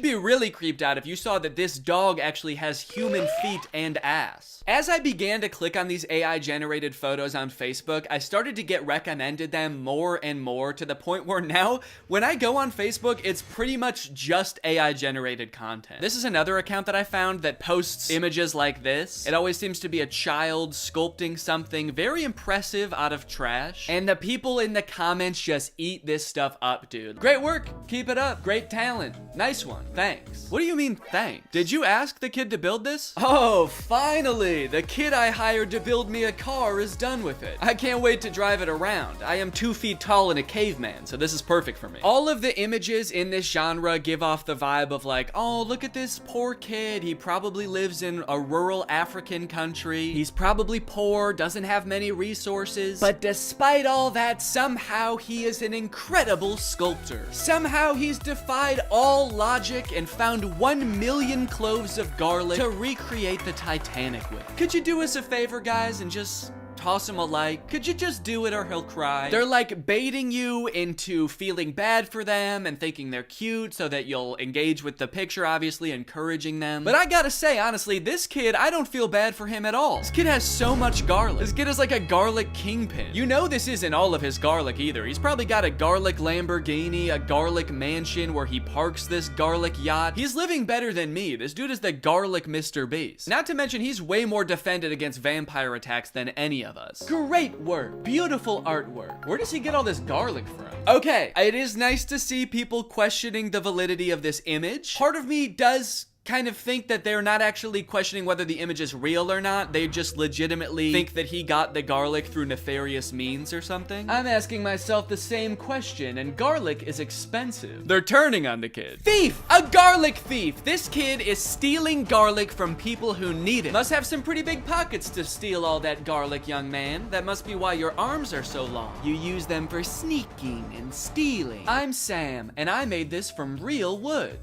Be really creeped out if you saw that this dog actually has human feet and ass. As I began to click on these AI generated photos on Facebook, I started to get recommended them more and more, to the point where now when I go on Facebook, it's pretty much just AI generated content. This is another account that I found that posts images like this. It always seems to be a child sculpting something very impressive out of trash, and the people in the comments just eat this stuff up, dude. Great work, keep it up, great talent, nice one. Thanks. What do you mean, thanks? Did you ask the kid to build this? Oh, finally! The kid I hired to build me a car is done with it. I can't wait to drive it around. I am 2 feet tall and a caveman, so this is perfect for me. All of the images in this genre give off the vibe of like, oh, look at this poor kid. He probably lives in a rural African country. He's probably poor, doesn't have many resources. But despite all that, somehow he is an incredible sculptor. Somehow he's defied all logic and found 1 million cloves of garlic to recreate the Titanic with. Could you do us a favor, guys, and just toss him a like? Could you just do it or he'll cry? They're like baiting you into feeling bad for them and thinking they're cute so that you'll engage with the picture, obviously encouraging them. But I gotta say, honestly, this kid, I don't feel bad for him at all. This kid has so much garlic. This kid is like a garlic kingpin. You know this isn't all of his garlic either. He's probably got a garlic Lamborghini, a garlic mansion where he parks this garlic yacht. He's living better than me. This dude is the garlic Mr. Beast. Not to mention, he's way more defended against vampire attacks than any of us. Great work. Beautiful artwork. Where does he get all this garlic from? Okay, it is nice to see people questioning the validity of this image. Part of me does kind of think that they're not actually questioning whether the image is real or not. They just legitimately think that he got the garlic through nefarious means or something. I'm asking myself the same question, and garlic is expensive. They're turning on the kid. Thief! A garlic thief! This kid is stealing garlic from people who need it. Must have some pretty big pockets to steal all that garlic, young man. That must be why your arms are so long. You use them for sneaking and stealing. I'm Sam, and I made this from real wood.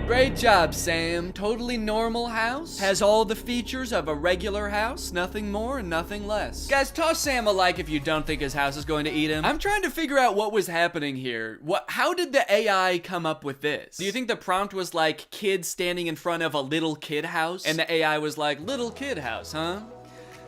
Great job, Sam. Totally normal house. Has all the features of a regular house. Nothing more and nothing less. Guys, toss Sam a like if you don't think his house is going to eat him. I'm trying to figure out what was happening here. How did the AI come up with this? Do you think the prompt was like kid standing in front of a little kid house? And the AI was like, little kid house, huh?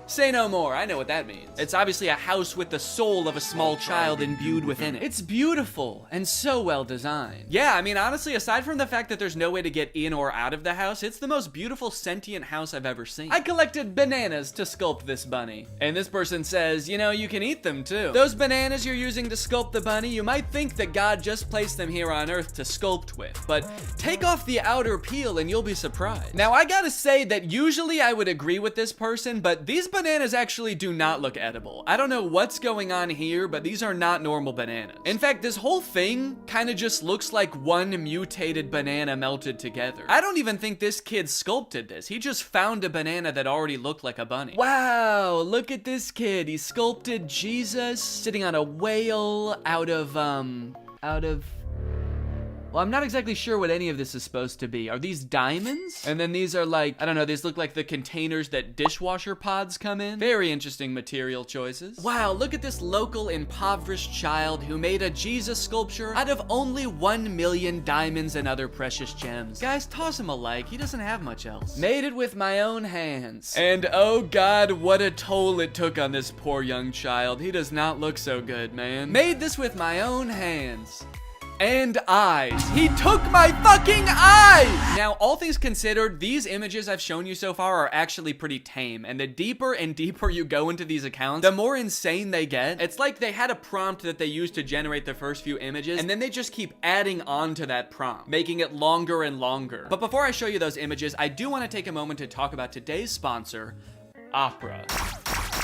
Say no more, I know what that means. It's obviously a house with the soul of a small child imbued within it. It's beautiful and so well designed. Yeah, I mean, honestly, aside from the fact that there's no way to get in or out of the house, it's the most beautiful sentient house I've ever seen. I collected bananas to sculpt this bunny. And this person says, you know, you can eat them too. Those bananas you're using to sculpt the bunny, you might think that God just placed them here on Earth to sculpt with, but take off the outer peel and you'll be surprised. Now, I gotta say that usually I would agree with this person, but these bananas actually do not look edible. I don't know what's going on here, but these are not normal bananas. In fact, this whole thing kind of just looks like one mutated banana melted together. I don't even think this kid sculpted this. He just found a banana that already looked like a bunny. Wow, look at this kid. He sculpted Jesus sitting on a whale out of well, I'm not exactly sure what any of this is supposed to be. Are these diamonds? And then these are like, I don't know, these look like the containers that dishwasher pods come in. Very interesting material choices. Wow, look at this local impoverished child who made a Jesus sculpture out of only 1 million diamonds and other precious gems. Guys, toss him a like, he doesn't have much else. Made it with my own hands. And oh God, what a toll it took on this poor young child. He does not look so good, man. Made this with my own hands. And eyes. He took my fucking eyes! Now, all things considered, these images I've shown you so far are actually pretty tame, and the deeper and deeper you go into these accounts, the more insane they get. It's like they had a prompt that they used to generate the first few images, and then they just keep adding on to that prompt, making it longer and longer. But before I show you those images, I do want to take a moment to talk about today's sponsor, Opera.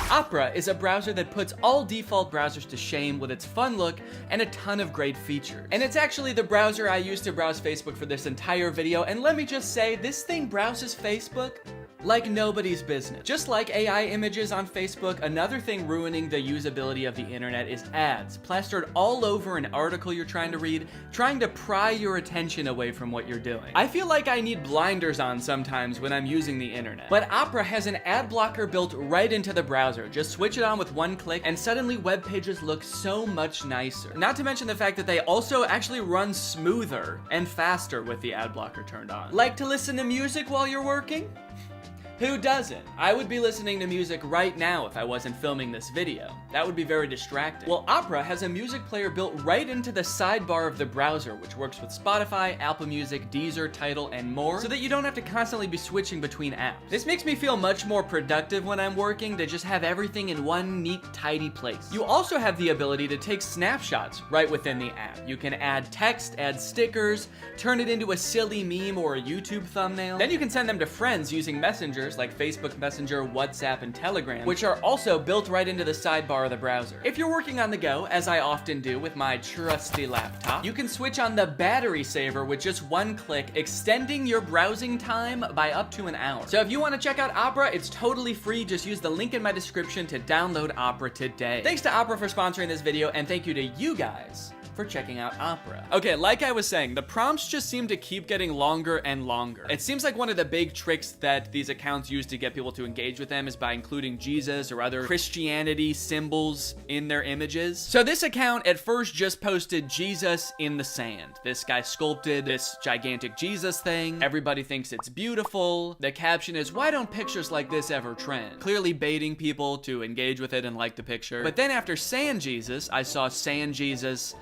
Opera is a browser that puts all default browsers to shame with its fun look and a ton of great features. And it's actually the browser I used to browse Facebook for this entire video, and let me just say, this thing browses Facebook like nobody's business. Just like AI images on Facebook, another thing ruining the usability of the internet is ads, plastered all over an article you're trying to read, trying to pry your attention away from what you're doing. I feel like I need blinders on sometimes when I'm using the internet. But Opera has an ad blocker built right into the browser. Just switch it on with one click and suddenly web pages look so much nicer. Not to mention the fact that they also actually run smoother and faster with the ad blocker turned on. Like to listen to music while you're working? Who doesn't? I would be listening to music right now if I wasn't filming this video. That would be very distracting. Well, Opera has a music player built right into the sidebar of the browser, which works with Spotify, Apple Music, Deezer, Tidal, and more, so that you don't have to constantly be switching between apps. This makes me feel much more productive when I'm working to just have everything in one neat, tidy place. You also have the ability to take snapshots right within the app. You can add text, add stickers, turn it into a silly meme or a YouTube thumbnail. Then you can send them to friends using messengers like Facebook Messenger, WhatsApp, and Telegram, which are also built right into the sidebar of the browser. If you're working on the go, as I often do with my trusty laptop, you can switch on the battery saver with just one click, extending your browsing time by up to an hour. So if you want to check out Opera, it's totally free. Just use the link in my description to download Opera today. Thanks to Opera for sponsoring this video, and thank you to you guys for checking out Opera. Okay, like I was saying, the prompts just seem to keep getting longer and longer. It seems like one of the big tricks that these accounts use to get people to engage with them is by including Jesus or other Christianity symbols in their images. So this account at first just posted Jesus in the sand. This guy sculpted this gigantic Jesus thing. Everybody thinks it's beautiful. The caption is, "Why don't pictures like this ever trend?" Clearly baiting people to engage with it and like the picture. But then after Sand Jesus, I saw Sand Jesus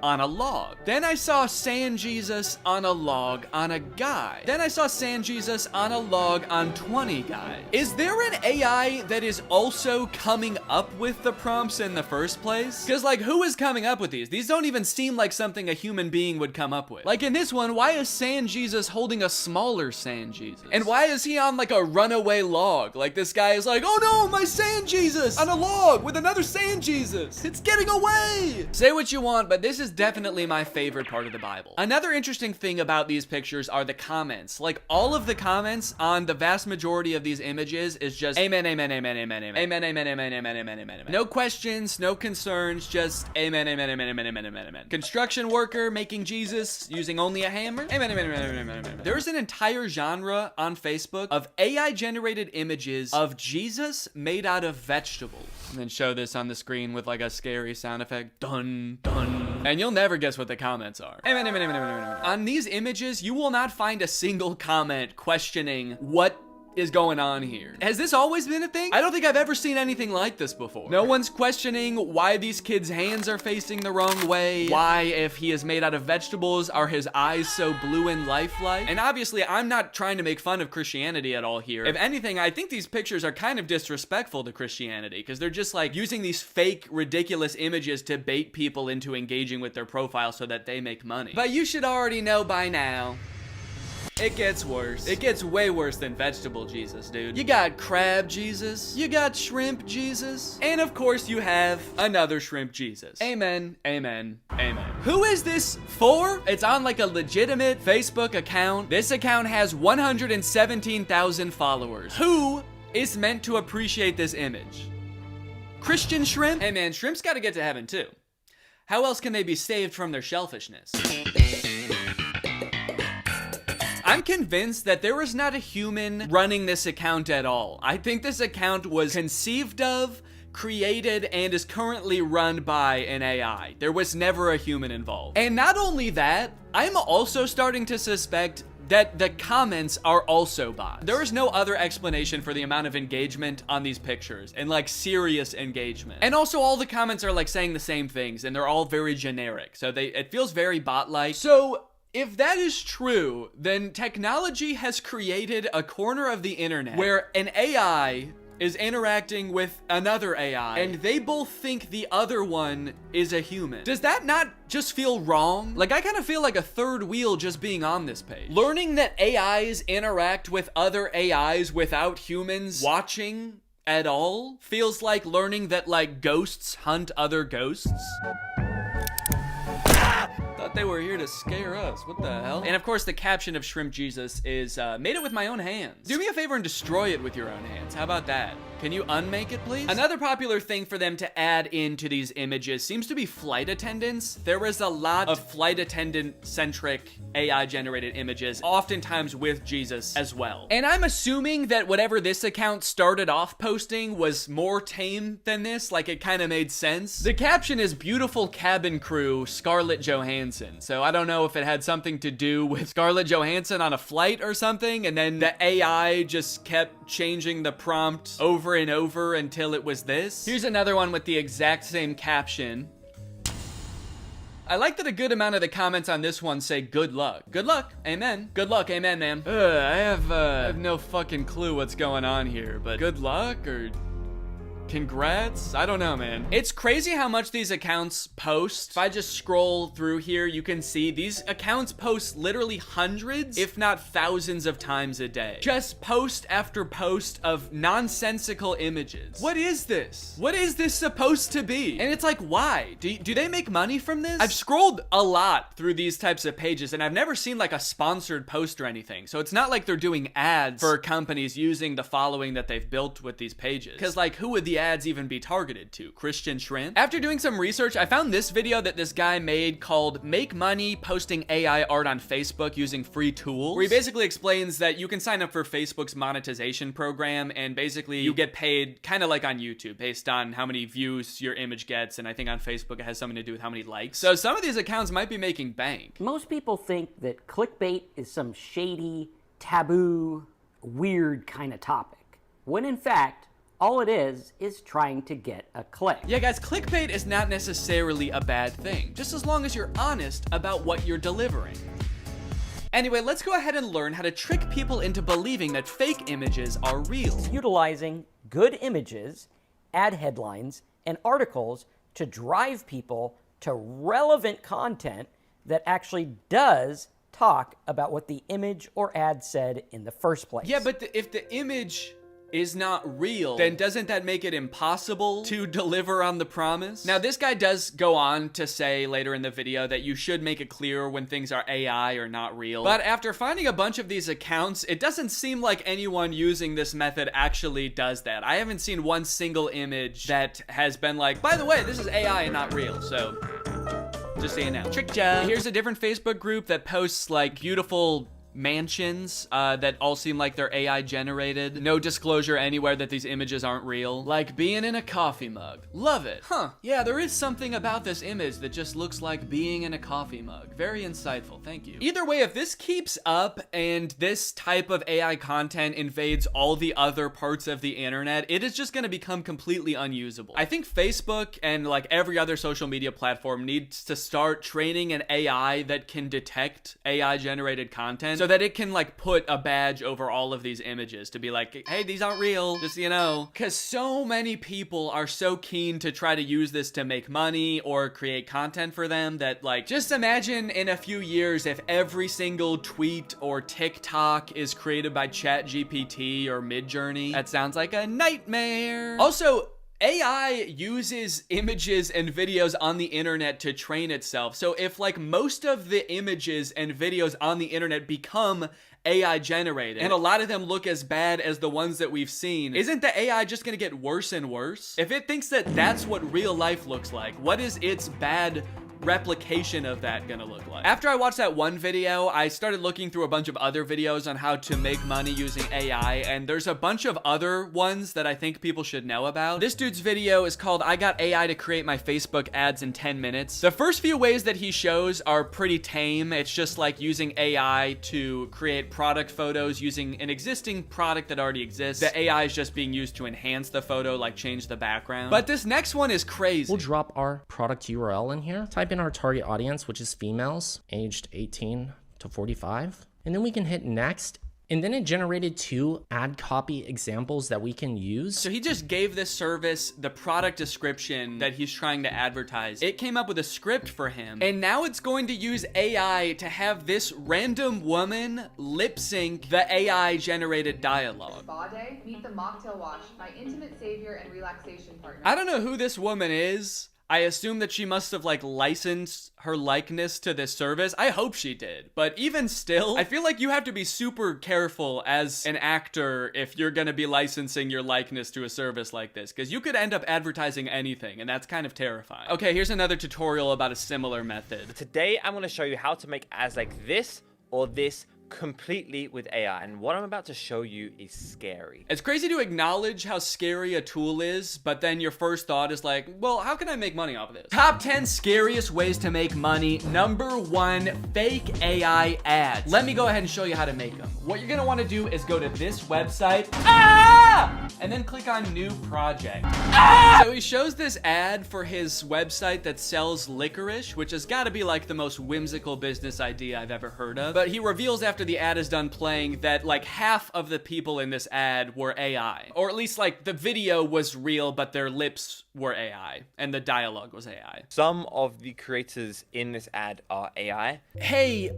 on a log. Then I saw Sand Jesus on a log on a guy. Then I saw Sand Jesus on a log on 20 guys. Is there an AI that is also coming up with the prompts in the first place? Because like, who is coming up with these? These don't even seem like something a human being would come up with. Like in this one, why is Sand Jesus holding a smaller Sand Jesus? And why is he on like a runaway log? Like this guy is like, oh no, my Sand Jesus on a log with another Sand Jesus. It's getting away. Say what you want, but this is definitely my favorite part of the Bible. Another interesting thing about these pictures are the comments. Like all of the comments on the vast majority of these images is just amen, amen, amen, amen, amen, amen, amen, amen, amen, amen, amen, amen. No questions, no concerns, just amen, amen, amen, amen, amen, amen, amen. Construction worker making Jesus using only a hammer. Amen, amen, amen, amen, amen, amen. There's an entire genre on Facebook of AI generated images of Jesus made out of vegetables. And then show this on the screen with like a scary sound effect. Dun, dun. And you'll never guess what the comments are. On these images, you will not find a single comment questioning what is going on here. Has this always been a thing? I don't think I've ever seen anything like this before. No one's questioning why these kids' hands are facing the wrong way. Why, if he is made out of vegetables, are his eyes so blue and lifelike? And obviously, I'm not trying to make fun of Christianity at all here. If anything, I think these pictures are kind of disrespectful to Christianity because they're just like using these fake, ridiculous images to bait people into engaging with their profile so that they make money. But you should already know by now, it gets worse. It gets way worse than vegetable Jesus, dude. You got crab Jesus. You got shrimp Jesus. And of course you have another shrimp Jesus. Amen, amen, amen. Who is this for? It's on like a legitimate Facebook account. This account has 117,000 followers. Who is meant to appreciate this image? Christian shrimp? Hey man, shrimps gotta get to heaven too. How else can they be saved from their shellfishness? I'm convinced that there is not a human running this account at all. I think this account was conceived of, created, and is currently run by an AI. There was never a human involved. And not only that, I'm also starting to suspect that the comments are also bots. There is no other explanation for the amount of engagement on these pictures, and like serious engagement. And also all the comments are like saying the same things, and they're all very generic. So it feels very bot-like. So if that is true, then technology has created a corner of the internet where an AI is interacting with another AI, and they both think the other one is a human. Does that not just feel wrong? Like, I kind of feel like a third wheel just being on this page. Learning that AIs interact with other AIs without humans watching at all feels like learning that, like, ghosts hunt other ghosts. Thought they were here to scare us. What the hell? And of course, the caption of Shrimp Jesus is, made it with my own hands. Do me a favor and destroy it with your own hands. How about that? Can you unmake it, please? Another popular thing for them to add into these images seems to be flight attendants. There was a lot of flight attendant-centric AI-generated images, oftentimes with Jesus as well. And I'm assuming that whatever this account started off posting was more tame than this, like it kind of made sense. The caption is beautiful cabin crew, Scarlett Johansson. So I don't know if it had something to do with Scarlett Johansson on a flight or something, and then the AI just kept changing the prompt over and over until it was this. Here's another one with the exact same caption. I like that a good amount of the comments on this one say good luck. Good luck, amen. Good luck, amen, ma'am. I have no fucking clue what's going on here, but good luck or congrats? I don't know, man. It's crazy how much these accounts post. If I just scroll through here, you can see these accounts post literally hundreds, if not thousands of times a day. Just post after post of nonsensical images. What is this? What is this supposed to be? And it's like, why? Do they make money from this? I've scrolled a lot through these types of pages and I've never seen like a sponsored post or anything. So it's not like they're doing ads for companies using the following that they've built with these pages. Cause like, who would the ads even be targeted to? Christian Shrimp? After doing some research, I found this video that this guy made called Make Money Posting AI Art on Facebook Using Free Tools, where he basically explains that you can sign up for Facebook's monetization program and basically you get paid kind of like on YouTube based on how many views your image gets, and I think on Facebook it has something to do with how many likes. So some of these accounts might be making bank. Most people think that clickbait is some shady, taboo, weird kind of topic, when in fact, all it is trying to get a click. Yeah, guys, clickbait is not necessarily a bad thing, just as long as you're honest about what you're delivering. Anyway, let's go ahead and learn how to trick people into believing that fake images are real. Utilizing good images, ad headlines, and articles to drive people to relevant content that actually does talk about what the image or ad said in the first place. Yeah, but if the image is not real, then doesn't that make it impossible to deliver on the promise? Now, this guy does go on to say later in the video that you should make it clear when things are AI or not real. But after finding a bunch of these accounts, it doesn't seem like anyone using this method actually does that. I haven't seen one single image that has been like, by the way, this is AI and not real, so just saying now. Trick ya. Here's a different Facebook group that posts like beautiful mansions that all seem like they're AI generated. No disclosure anywhere that these images aren't real. Like being in a coffee mug. Love it. Huh. Yeah, there is something about this image that just looks like being in a coffee mug. Very insightful. Thank you. Either way, if this keeps up and this type of AI content invades all the other parts of the internet, it is just going to become completely unusable. I think Facebook and like every other social media platform needs to start training an AI that can detect AI generated content, so that it can like put a badge over all of these images to be like, hey, these aren't real, just, you know. Because so many people are so keen to try to use this to make money or create content for them that like, just imagine in a few years if every single tweet or TikTok is created by ChatGPT or Midjourney. That sounds like a nightmare. Also, AI uses images and videos on the internet to train itself. So if like most of the images and videos on the internet become AI generated, and a lot of them look as bad as the ones that we've seen, isn't the AI just gonna get worse and worse? If it thinks that that's what real life looks like, what is its bad replication of that gonna look like? After I watched that one video, I started looking through a bunch of other videos on how to make money using AI, and there's a bunch of other ones that I think people should know about. This dude's video is called I Got AI to Create My Facebook Ads in 10 Minutes. The first few ways that he shows are pretty tame. It's just like using AI to create product photos using an existing product that already exists. The AI is just being used to enhance the photo, like change the background. But this next one is crazy. We'll drop our product URL in here. Type in our target audience, which is females aged 18 to 45. And then we can hit next. And then it generated 2 ad copy examples that we can use. So he just gave this service the product description that he's trying to advertise. It came up with a script for him. And now it's going to use AI to have this random woman lip sync the AI generated dialogue. Spa day, meet the mocktail wash, my intimate savior and relaxation partner. I don't know who this woman is. I assume that she must have like licensed her likeness to this service. I hope she did. But even still, I feel like you have to be super careful as an actor if you're gonna be licensing your likeness to a service like this, because you could end up advertising anything, and that's kind of terrifying. Okay, here's another tutorial about a similar method. Today, I'm going to show you how to make ads like this or this completely with AI, and what I'm about to show you is scary. It's crazy to acknowledge how scary a tool is, but then your first thought is like, well, how can I make money off of this? Top 10 scariest ways to make money. Number 1, fake AI ads. Let me go ahead and show you how to make them. What you're gonna wanna do is go to this website, and then click on new project. So he shows this ad for his website that sells licorice, which has gotta be like the most whimsical business idea I've ever heard of. But he reveals after the ad is done playing that like half of the people in this ad were AI. Or at least like the video was real, but their lips were AI and the dialogue was AI. Some of the creators in this ad are AI. Hey,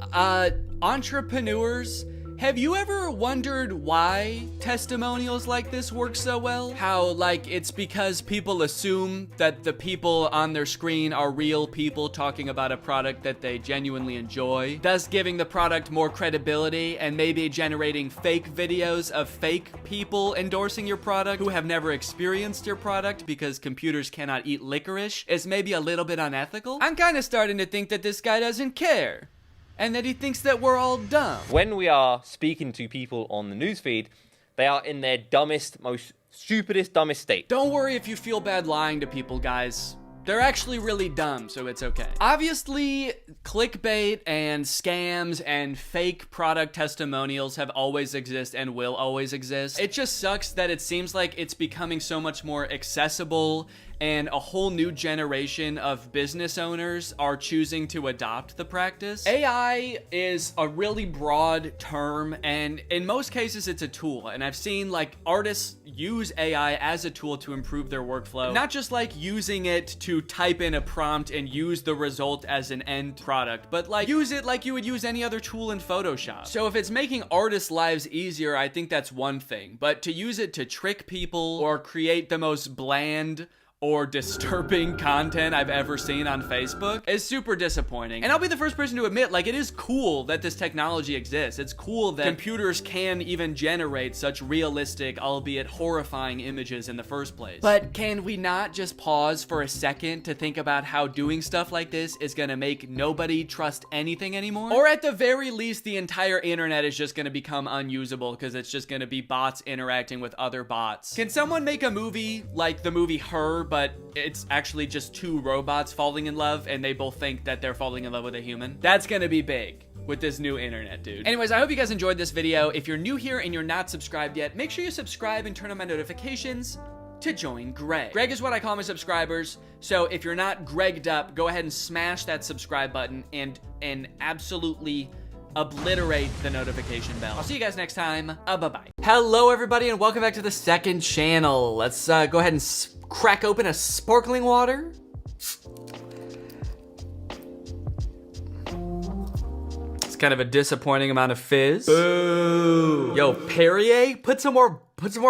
entrepreneurs, have you ever wondered why testimonials like this work so well? How, like, it's because people assume that the people on their screen are real people talking about a product that they genuinely enjoy, thus giving the product more credibility and maybe generating fake videos of fake people endorsing your product who have never experienced your product because computers cannot eat licorice is maybe a little bit unethical? I'm kind of starting to think that this guy doesn't care, and that he thinks that we're all dumb. When we are speaking to people on the newsfeed, they are in their dumbest, most stupidest, dumbest state. Don't worry if you feel bad lying to people, guys. They're actually really dumb, so it's okay. Obviously, clickbait and scams and fake product testimonials have always existed and will always exist. It just sucks that it seems like it's becoming so much more accessible and a whole new generation of business owners are choosing to adopt the practice. AI is a really broad term, and in most cases it's a tool. And I've seen like artists use AI as a tool to improve their workflow, not just like using it to type in a prompt and use the result as an end product, but like use it like you would use any other tool in Photoshop. So if it's making artists' lives easier, I think that's one thing, but to use it to trick people or create the most bland or disturbing content I've ever seen on Facebook is super disappointing. And I'll be the first person to admit, like, it is cool that this technology exists. It's cool that computers can even generate such realistic, albeit horrifying images in the first place. But can we not just pause for a second to think about how doing stuff like this is gonna make nobody trust anything anymore? Or at the very least, the entire internet is just gonna become unusable because it's just gonna be bots interacting with other bots. Can someone make a movie like the movie Her, but it's actually just two robots falling in love and they both think that they're falling in love with a human? That's gonna be big with this new internet, dude. Anyways, I hope you guys enjoyed this video. If you're new here and you're not subscribed yet, make sure you subscribe and turn on my notifications to join Greg. Greg is what I call my subscribers. So if you're not Gregged up, go ahead and smash that subscribe button and absolutely obliterate the notification bell. I'll see you guys next time. Bye-bye. Hello, everybody, and welcome back to the second channel. Let's go ahead and crack open a sparkling water. It's kind of a disappointing amount of fizz. Boo. Yo, Perrier, put some more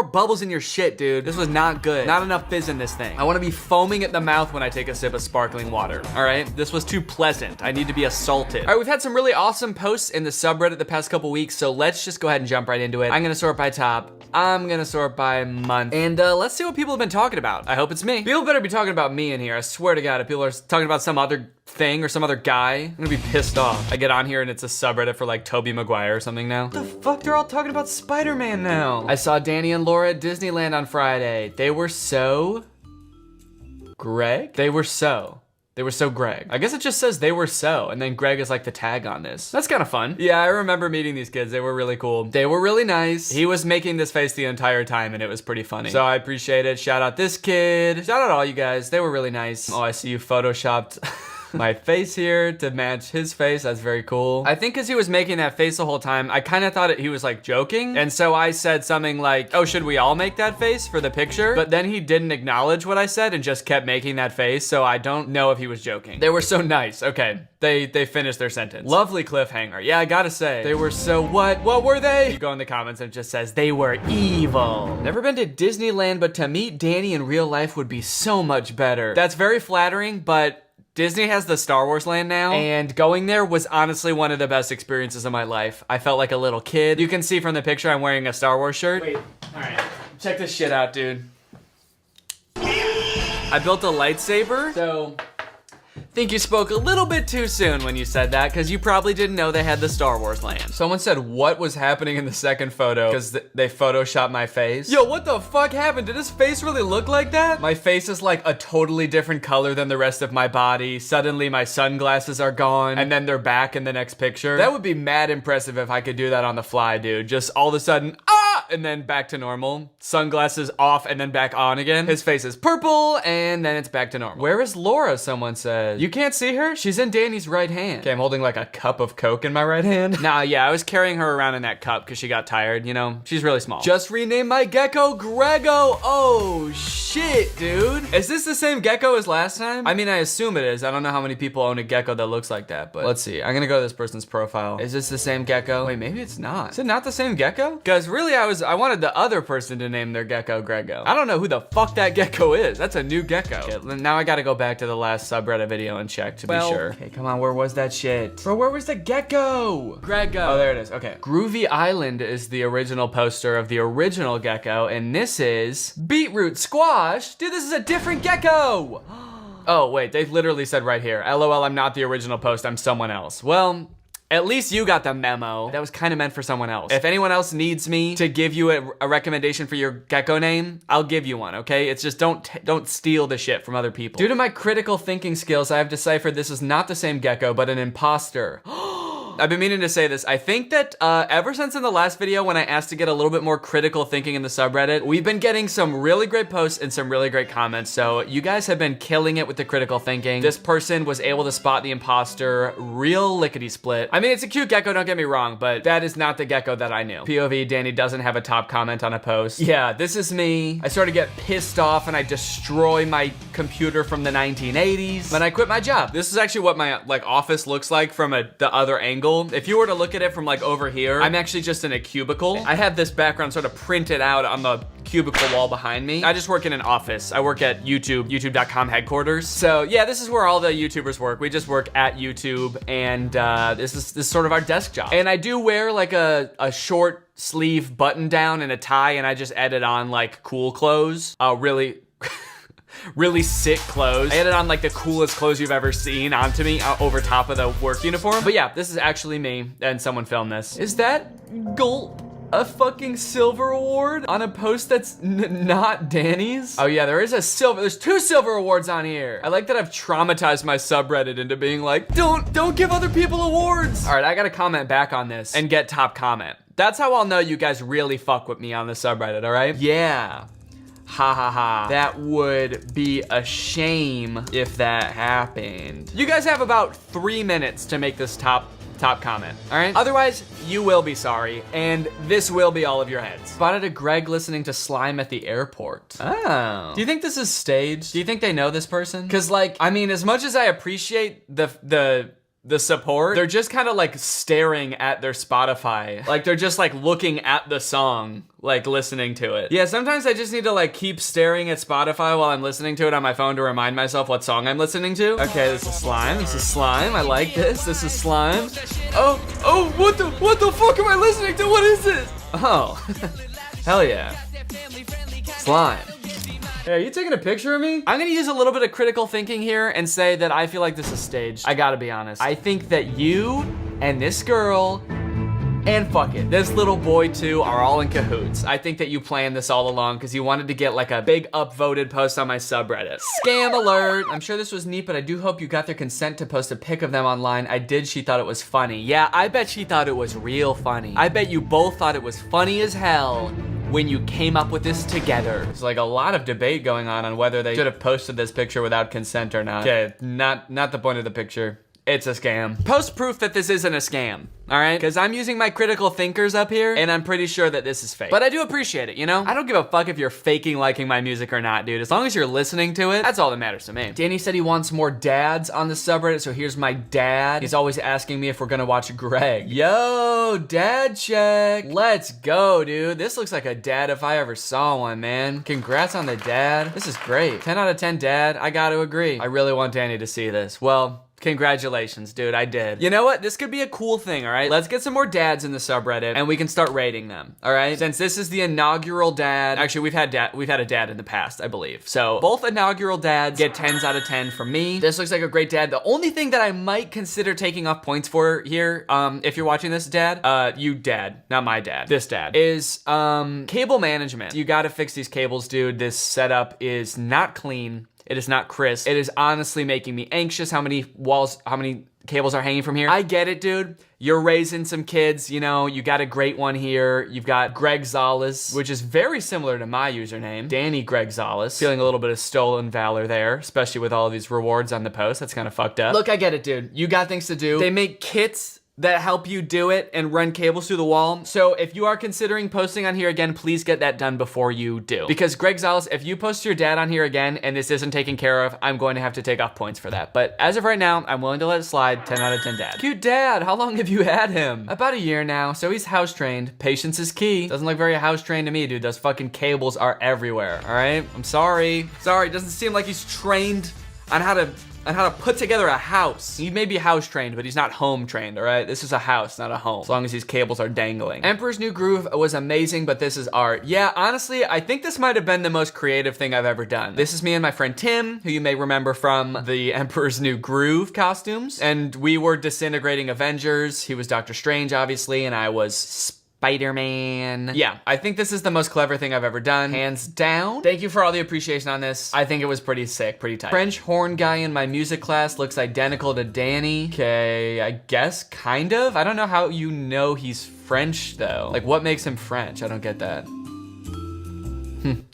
bubbles in your shit, dude. This was not good. Not enough fizz in this thing. I want to be foaming at the mouth when I take a sip of sparkling water. All right, this was too pleasant. I need to be assaulted. All right, we've had some really awesome posts in the subreddit the past couple weeks, so let's just go ahead and jump right into it. I'm gonna sort by top. I'm gonna sort by month. And let's see what people have been talking about. I hope it's me. People better be talking about me in here. I swear to God, if people are talking about some other thing or some other guy, I'm gonna be pissed off. I get on here and it's a subreddit for like Tobey Maguire or something now. What the fuck? They're all talking about Spider-Man now. I saw Danny and Laura at Disneyland on Friday. They were so Greg? They were so Greg. I guess it just says they were so, and then Greg is like the tag on this. That's kind of fun. Yeah, I remember meeting these kids. They were really cool. They were really nice. He was making this face the entire time, and it was pretty funny. So I appreciate it. Shout out this kid. Shout out all you guys. They were really nice. Oh, I see you photoshopped my face here to match his face. That's very cool. I think because he was making that face the whole time, I kind of thought he was like joking. And so I said something like, oh, should we all make that face for the picture? But then he didn't acknowledge what I said and just kept making that face. So I don't know if he was joking. They were so nice. Okay. They finished their sentence. Lovely cliffhanger. Yeah, I gotta say. They were so what? What were they? You go in the comments and it just says they were evil. Never been to Disneyland, but to meet Danny in real life would be so much better. That's very flattering, but Disney has the Star Wars land now, and going there was honestly one of the best experiences of my life. I felt like a little kid. You can see from the picture I'm wearing a Star Wars shirt. Wait, all right. Check this shit out, dude. I built a lightsaber, so think you spoke a little bit too soon when you said that, because you probably didn't know they had the Star Wars land. Someone said what was happening in the second photo because they photoshopped my face. Yo, what the fuck happened? Did his face really look like that? My face is like a totally different color than the rest of my body. Suddenly my sunglasses are gone and then they're back in the next picture. That would be mad impressive if I could do that on the fly, dude. Just all of a sudden, and then back to normal. Sunglasses off and then back on again. His face is purple and then it's back to normal. Where is Laura? Someone said. You can't see her? She's in Danny's right hand. Okay, I'm holding like a cup of Coke in my right hand. Nah, yeah, I was carrying her around in that cup because she got tired, you know? She's really small. Just renamed my gecko Grego. Oh, shit, dude. Is this the same gecko as last time? I mean, I assume it is. I don't know how many people own a gecko that looks like that, but let's see. I'm gonna go to this person's profile. Is this the same gecko? Wait, maybe it's not. Is it not the same gecko? Because really, I wanted the other person to name their gecko Grego. I don't know who the fuck that gecko is. That's a new gecko. Okay, now I gotta go back to the last subreddit video and check to be sure. Okay, come on, where was that shit? Bro, where was the gecko? Grego. Oh, there it is, okay. Groovy Island is the original poster of the original gecko, and this is beetroot squash. Dude, this is a different gecko. Oh, wait, they literally said right here, LOL, I'm not the original post, I'm someone else. Well, at least you got the memo. That was kind of meant for someone else. If anyone else needs me to give you a recommendation for your gecko name, I'll give you one, okay? It's just don't steal the shit from other people. Due to my critical thinking skills, I have deciphered this is not the same gecko, but an imposter. I've been meaning to say this. I think that ever since in the last video when I asked to get a little bit more critical thinking in the subreddit, we've been getting some really great posts and some really great comments. So you guys have been killing it with the critical thinking. This person was able to spot the imposter real lickety split. I mean, it's a cute gecko, don't get me wrong, but that is not the gecko that I knew. POV, Danny doesn't have a top comment on a post. Yeah, this is me. I sort of get pissed off and I destroy my computer from the 1980s. Then I quit my job. This is actually what my office looks like from the other angle. If you were to look at it from like over here, I'm actually just in a cubicle. I have this background sort of printed out on the cubicle wall behind me. I just work in an office. I work at YouTube, youtube.com headquarters. So yeah, this is where all the YouTubers work. We just work at YouTube, and this is sort of our desk job. And I do wear like a short sleeve button down and a tie, and I just edit on like cool clothes. Really sick clothes. I added on like the coolest clothes you've ever seen onto me over top of the work uniform. But yeah, this is actually me, and someone filmed this. Is that gulp a fucking silver award on a post that's not Danny's? Oh yeah, there's 2 silver awards on here. I like that I've traumatized my subreddit into being like, don't give other people awards. All right, I gotta comment back on this and get top comment. That's how I'll know you guys really fuck with me on the subreddit, all right? Yeah. Ha ha ha. That would be a shame if that happened. You guys have about 3 minutes to make this top comment, all right? Otherwise, you will be sorry, and this will be all of your heads. Spotted a Greg listening to Slime at the airport. Oh. Do you think this is staged? Do you think they know this person? Because like, I mean, as much as I appreciate the support, they're just kind of like staring at their Spotify. Like they're just like looking at the song, like listening to it. Yeah, sometimes I just need to like keep staring at Spotify while I'm listening to it on my phone to remind myself what song I'm listening to. Okay, this is Slime. This is Slime. I like this. This is Slime. Oh, what the fuck am I listening to? What is this? Oh, hell yeah. Slime. Hey, are you taking a picture of me? I'm gonna use a little bit of critical thinking here and say that I feel like this is staged. I gotta be honest. I think that you and this girl and fuck it, this little boy too are all in cahoots. I think that you planned this all along because you wanted to get like a big upvoted post on my subreddit. Scam alert. I'm sure this was neat, but I do hope you got their consent to post a pic of them online. I did. She thought it was funny. Yeah, I bet she thought it was real funny. I bet you both thought it was funny as hell when you came up with this together? There's like a lot of debate going on whether they should have posted this picture without consent or not. Okay, not the point of the picture. It's a scam. Post proof that this isn't a scam, all right? Because I'm using my critical thinkers up here, and I'm pretty sure that this is fake. But I do appreciate it, you know? I don't give a fuck if you're faking liking my music or not, dude. As long as you're listening to it, that's all that matters to me. Danny said he wants more dads on the subreddit, so here's my dad. He's always asking me if we're gonna watch Greg. Yo, dad check. Let's go, dude. This looks like a dad if I ever saw one, man. Congrats on the dad. This is great. 10 out of 10 dad. I gotta agree. I really want Danny to see this. Well, congratulations, dude, I did. You know what? This could be a cool thing, all right? Let's get some more dads in the subreddit and we can start rating them, all right? Since this is the inaugural dad, actually we've had a dad in the past, I believe. So both inaugural dads get 10s out of 10 from me. This looks like a great dad. The only thing that I might consider taking off points for here, if you're watching this dad, you dad, not my dad, this dad, is cable management. You gotta fix these cables, dude. This setup is not clean. It is not crisp. It is honestly making me anxious how many cables are hanging from here. I get it, dude. You're raising some kids, you know, you got a great one here. You've got Greg Gonzalez, which is very similar to my username. Danny Greg Gonzalez. Feeling a little bit of stolen valor there, especially with all of these rewards on the post. That's kind of fucked up. Look, I get it, dude. You got things to do. They make kits that help you do it and run cables through the wall. So if you are considering posting on here again, please get that done before you do. Because Greg Gonzalez, if you post your dad on here again and this isn't taken care of, I'm going to have to take off points for that. But as of right now, I'm willing to let it slide. 10 out of 10 dad. Cute dad. How long have you had him? About a year now. So he's house trained. Patience is key. Doesn't look very house trained to me, dude. Those fucking cables are everywhere. All right. I'm sorry. Sorry. Doesn't seem like he's trained on how to put together a house. He may be house trained, but he's not home trained, all right? This is a house, not a home, as long as these cables are dangling. Emperor's New Groove was amazing, but this is art. Yeah, honestly, I think this might have been the most creative thing I've ever done. This is me and my friend Tim, who you may remember from the Emperor's New Groove costumes, and we were disintegrating Avengers. He was Doctor Strange, obviously, and I was Spider-Man. Yeah, I think this is the most clever thing I've ever done, hands down. Thank you for all the appreciation on this. I think it was pretty sick, pretty tight. French horn guy in my music class looks identical to Danny. Okay, I guess kind of. I don't know how you know he's French though. Like what makes him French? I don't get that.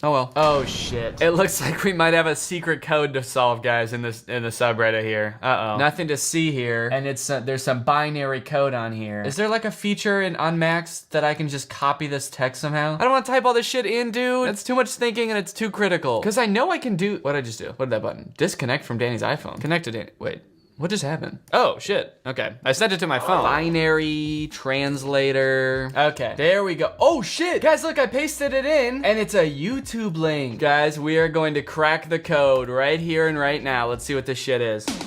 Oh well. Oh shit. It looks like we might have a secret code to solve, guys, in the subreddit here. Uh-oh. Nothing to see here. And it's there's some binary code on here. Is there like a feature in Unmaxed that I can just copy this text somehow? I don't want to type all this shit in, dude. That's too much thinking and it's too critical. Because I know I can do... What'd I just do? What did that button? Disconnect from Danny's iPhone. Connect to Danny. Wait. What just happened? Oh, shit. Okay. I sent it to my phone. Binary translator. Okay. There we go. Oh, shit. Guys, look, I pasted it in and it's a YouTube link. Guys, we are going to crack the code right here and right now. Let's see what this shit is. Can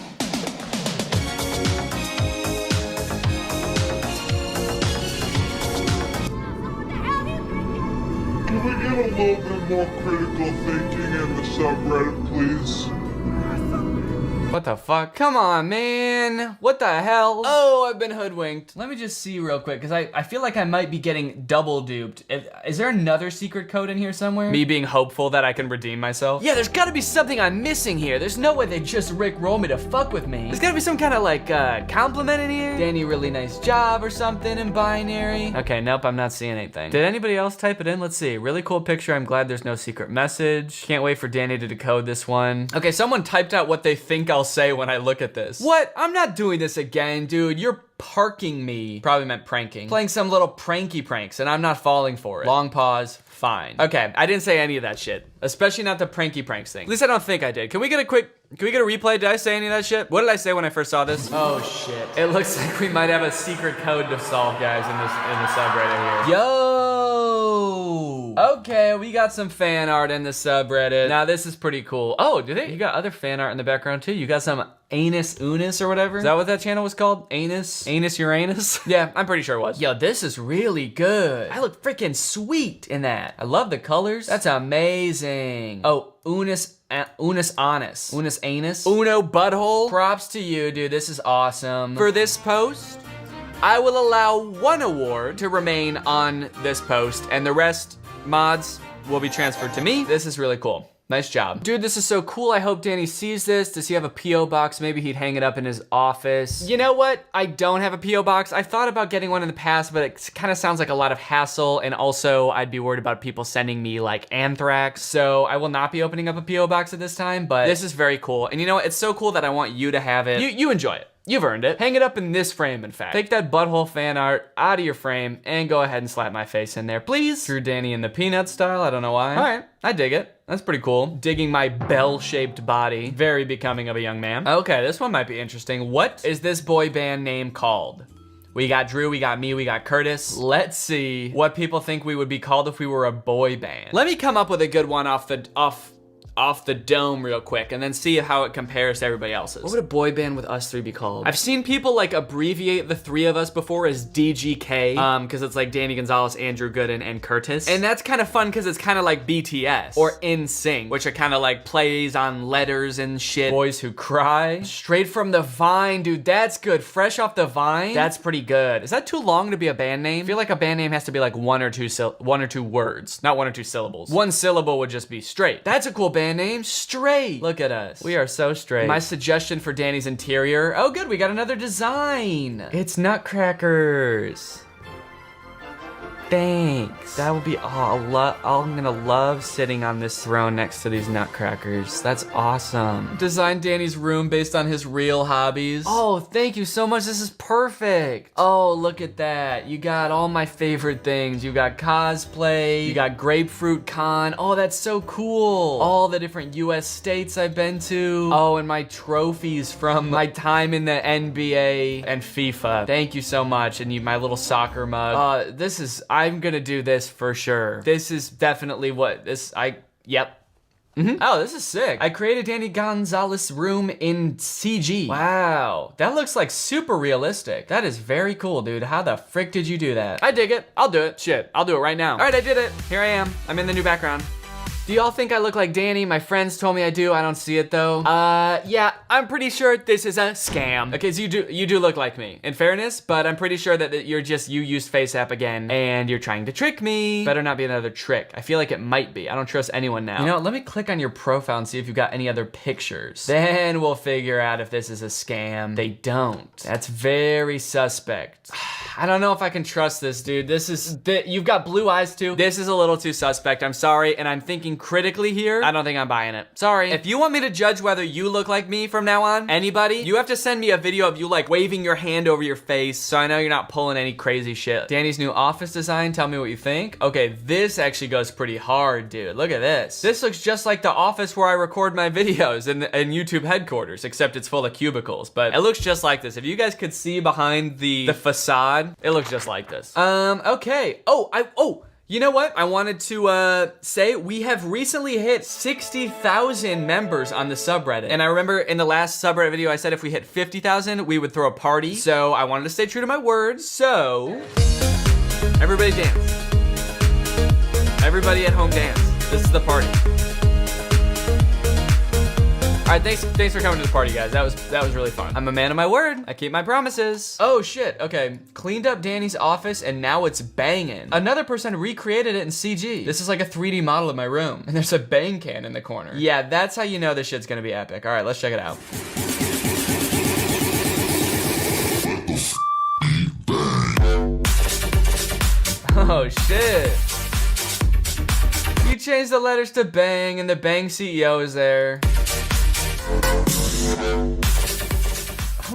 we get a little bit more critical thinking in the subreddit, please? What the fuck? Come on, man. What the hell? Oh, I've been hoodwinked. Let me just see real quick, because I feel like I might be getting double duped. Is there another secret code in here somewhere? Me being hopeful that I can redeem myself? Yeah, there's gotta be something I'm missing here. There's no way they just rickroll me to fuck with me. There's gotta be some kind of like compliment in here. Danny, really nice job or something in binary. Okay, nope, I'm not seeing anything. Did anybody else type it in? Let's see. Really cool picture. I'm glad there's no secret message. Can't wait for Danny to decode this one. Okay, someone typed out what they think I'll say when I look at this. What? I'm not doing this again, dude. You're parking me. Probably meant pranking. Playing some little pranky pranks and I'm not falling for it. Long pause. Fine. Okay, I didn't say any of that shit. Especially not the pranky pranks thing. At least I don't think I did. Can we get a replay? Did I say any of that shit? What did I say when I first saw this? Oh shit. It looks like we might have a secret code to solve, guys, in the subreddit here. Yo! Okay, we got some fan art in the subreddit. Now this is pretty cool. Oh, you got other fan art in the background too? You got some Anus Unis or whatever? Is that what that channel was called? Anus Uranus? Yeah, I'm pretty sure it was. Yo, this is really good. I look freaking sweet in that. I love the colors. That's amazing. Oh, Unis Anus. Unis Anus. Uno Butthole. Props to you, dude. This is awesome. For this post, I will allow one award to remain on this post and the rest mods will be transferred to me. This is really cool. Nice job. Dude, this is so cool. I hope Danny sees this. Does he have a P.O. box? Maybe he'd hang it up in his office. You know what? I don't have a P.O. box. I thought about getting one in the past, but it kind of sounds like a lot of hassle, and also I'd be worried about people sending me like anthrax. So I will not be opening up a P.O. box at this time, but this is very cool. And you know what? It's so cool that I want you to have it. You enjoy it. You've earned it. Hang it up in this frame, in fact. Take that butthole fan art out of your frame and go ahead and slap my face in there, please. Drew Danny in the peanut style, I don't know why. All right, I dig it. That's pretty cool. Digging my bell-shaped body. Very becoming of a young man. Okay, this one might be interesting. What is this boy band name called? We got Drew, we got me, we got Curtis. Let's see what people think we would be called if we were a boy band. Let me come up with a good one off the dome real quick and then see how it compares to everybody else's. What would a boy band with us three be called? I've seen people like abbreviate the three of us before as DGK, because it's like Danny Gonzalez, Andrew Gooden, and Curtis. And that's kind of fun because it's kind of like BTS or NSYNC, which are kind of like plays on letters and shit. Boys Who Cry. Straight from the Vine, dude, that's good. Fresh off the Vine, that's pretty good. Is that too long to be a band name? I feel like a band name has to be like one or two words, not one or two syllables. One syllable would just be straight. That's a cool band name, Straight. Look at us. We are so straight. My suggestion for Danny's interior. Oh good, we got another design. It's nutcrackers. Thanks. That would be, I'm gonna love sitting on this throne next to these nutcrackers. That's awesome. Designed Danny's room based on his real hobbies. Oh, thank you so much. This is perfect. Oh, look at that. You got all my favorite things. You got cosplay. You got Grapefruit Con. Oh, that's so cool. All the different US states I've been to. Oh, and my trophies from my time in the NBA and FIFA. Thank you so much. And my little soccer mug. I'm gonna do this for sure. This is definitely yep. Oh, this is sick. I created Danny Gonzalez room in CG. Wow, that looks like super realistic. That is very cool, dude. How the frick did you do that? I dig it. I'll do it. Shit, I'll do it right now. All right, I did it. Here I am. I'm in the new background. Do y'all think I look like Danny? My friends told me I do. I don't see it though. Yeah, I'm pretty sure this is a scam. Okay, so you do look like me, in fairness, but I'm pretty sure that you used FaceApp again and you're trying to trick me. Better not be another trick. I feel like it might be. I don't trust anyone now. You know what, let me click on your profile and see if you've got any other pictures. Then we'll figure out if this is a scam. They don't. That's very suspect. I don't know if I can trust this, dude. You've got blue eyes too. This is a little too suspect. I'm sorry, and I'm thinking critically here. I don't think I'm buying it. Sorry. If you want me to judge whether you look like me from now on, anybody, you have to send me a video of you like waving your hand over your face so I know you're not pulling any crazy shit. Danny's new office design, tell me what you think. Okay, this actually goes pretty hard, dude. Look at this. This looks just like the office where I record my videos in YouTube headquarters, except it's full of cubicles, but it looks just like this. If you guys could see behind the facade, it looks just like this. Okay. You know what? I wanted to say we have recently hit 60,000 members on the subreddit. And I remember in the last subreddit video, I said if we hit 50,000, we would throw a party. So I wanted to stay true to my words. So everybody dance. Everybody at home dance. This is the party. All right, thanks for coming to the party, guys. That was really fun. I'm a man of my word. I keep my promises. Oh shit, okay. Cleaned up Danny's office and now it's banging. Another person recreated it in CG. This is like a 3D model of my room. And there's a bang can in the corner. Yeah, that's how you know this shit's gonna be epic. All right, let's check it out. Oh shit. You changed the letters to bang and the bang CEO is there.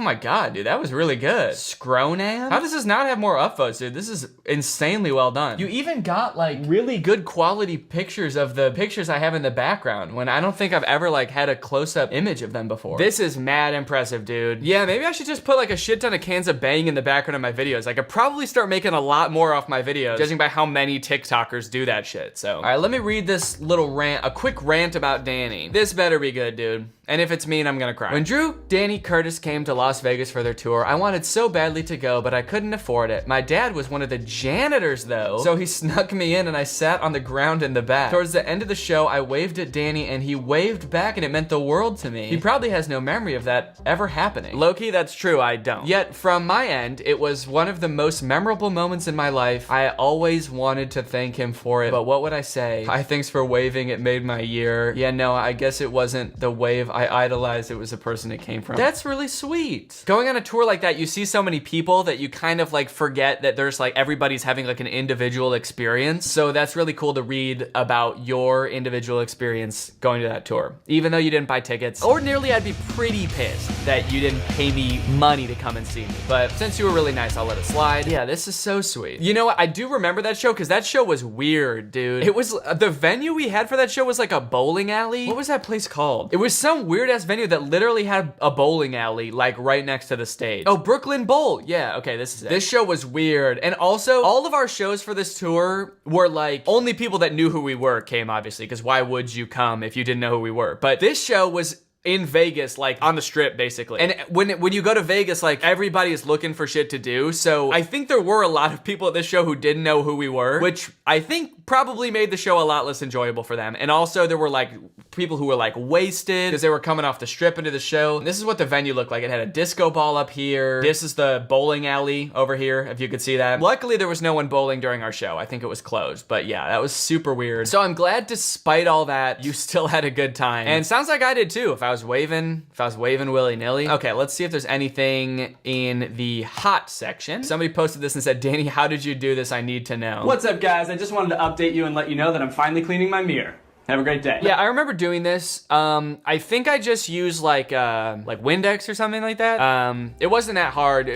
Oh my god, dude, that was really good. Scronan? How does this not have more upvotes, dude? This is insanely well done. You even got like really good quality pictures of the pictures I have in the background when I don't think I've ever like had a close-up image of them before. This is mad impressive, dude. Yeah, maybe I should just put like a shit ton of cans of bang in the background of my videos. I could probably start making a lot more off my videos, judging by how many TikTokers do that shit, so. All right, let me read this little rant, a quick rant about Danny. This better be good, dude. And if it's mean, I'm gonna cry. When Drew, Danny, Curtis came to Los Las Vegas for their tour. I wanted so badly to go, but I couldn't afford it. My dad was one of the janitors though, so he snuck me in and I sat on the ground in the back. Towards the end of the show, I waved at Danny and he waved back and it meant the world to me. He probably has no memory of that ever happening. Low-key, that's true, I don't. Yet from my end, it was one of the most memorable moments in my life. I always wanted to thank him for it, but what would I say? Hi, thanks for waving, it made my year. Yeah, no, I guess it wasn't the wave I idolized, it was the person it came from. That's really sweet. Going on a tour like that, you see so many people that you kind of like forget that there's like everybody's having like an individual experience. So that's really cool to read about your individual experience going to that tour. Even though you didn't buy tickets. Ordinarily, I'd be pretty pissed that you didn't pay me money to come and see me. But since you were really nice, I'll let it slide. Yeah, this is so sweet. You know what? I do remember that show because that show was weird, dude. It was, the venue we had for that show was like a bowling alley. What was that place called? It was some weird ass venue that literally had a bowling alley like right next to the stage. Oh, Brooklyn Bowl. Yeah, okay, this is it. This show was weird. And also, all of our shows for this tour were like, only people that knew who we were came, obviously, because why would you come if you didn't know who we were? But this show was in Vegas, like on the strip basically. And when you go to Vegas, like everybody is looking for shit to do. So I think there were a lot of people at this show who didn't know who we were, which I think probably made the show a lot less enjoyable for them. And also there were like people who were like wasted because they were coming off the strip into the show. This is what the venue looked like. It had a disco ball up here. This is the bowling alley over here, if you could see that. Luckily there was no one bowling during our show. I think it was closed, but yeah, that was super weird. So I'm glad despite all that, you still had a good time. And sounds like I did too. If I was waving willy-nilly. Okay, let's see if there's anything in the hot section. Somebody posted this and said, Danny, how did you do this? I need to know. What's up, guys? I just wanted to update you and let you know that I'm finally cleaning my mirror. Have a great day. Yeah, I remember doing this. I think I just used like Windex or something like that. It wasn't that hard.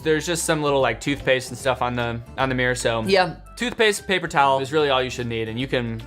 There's just some little like toothpaste and stuff on the mirror. So yeah, toothpaste, paper towel is really all you should need, and you can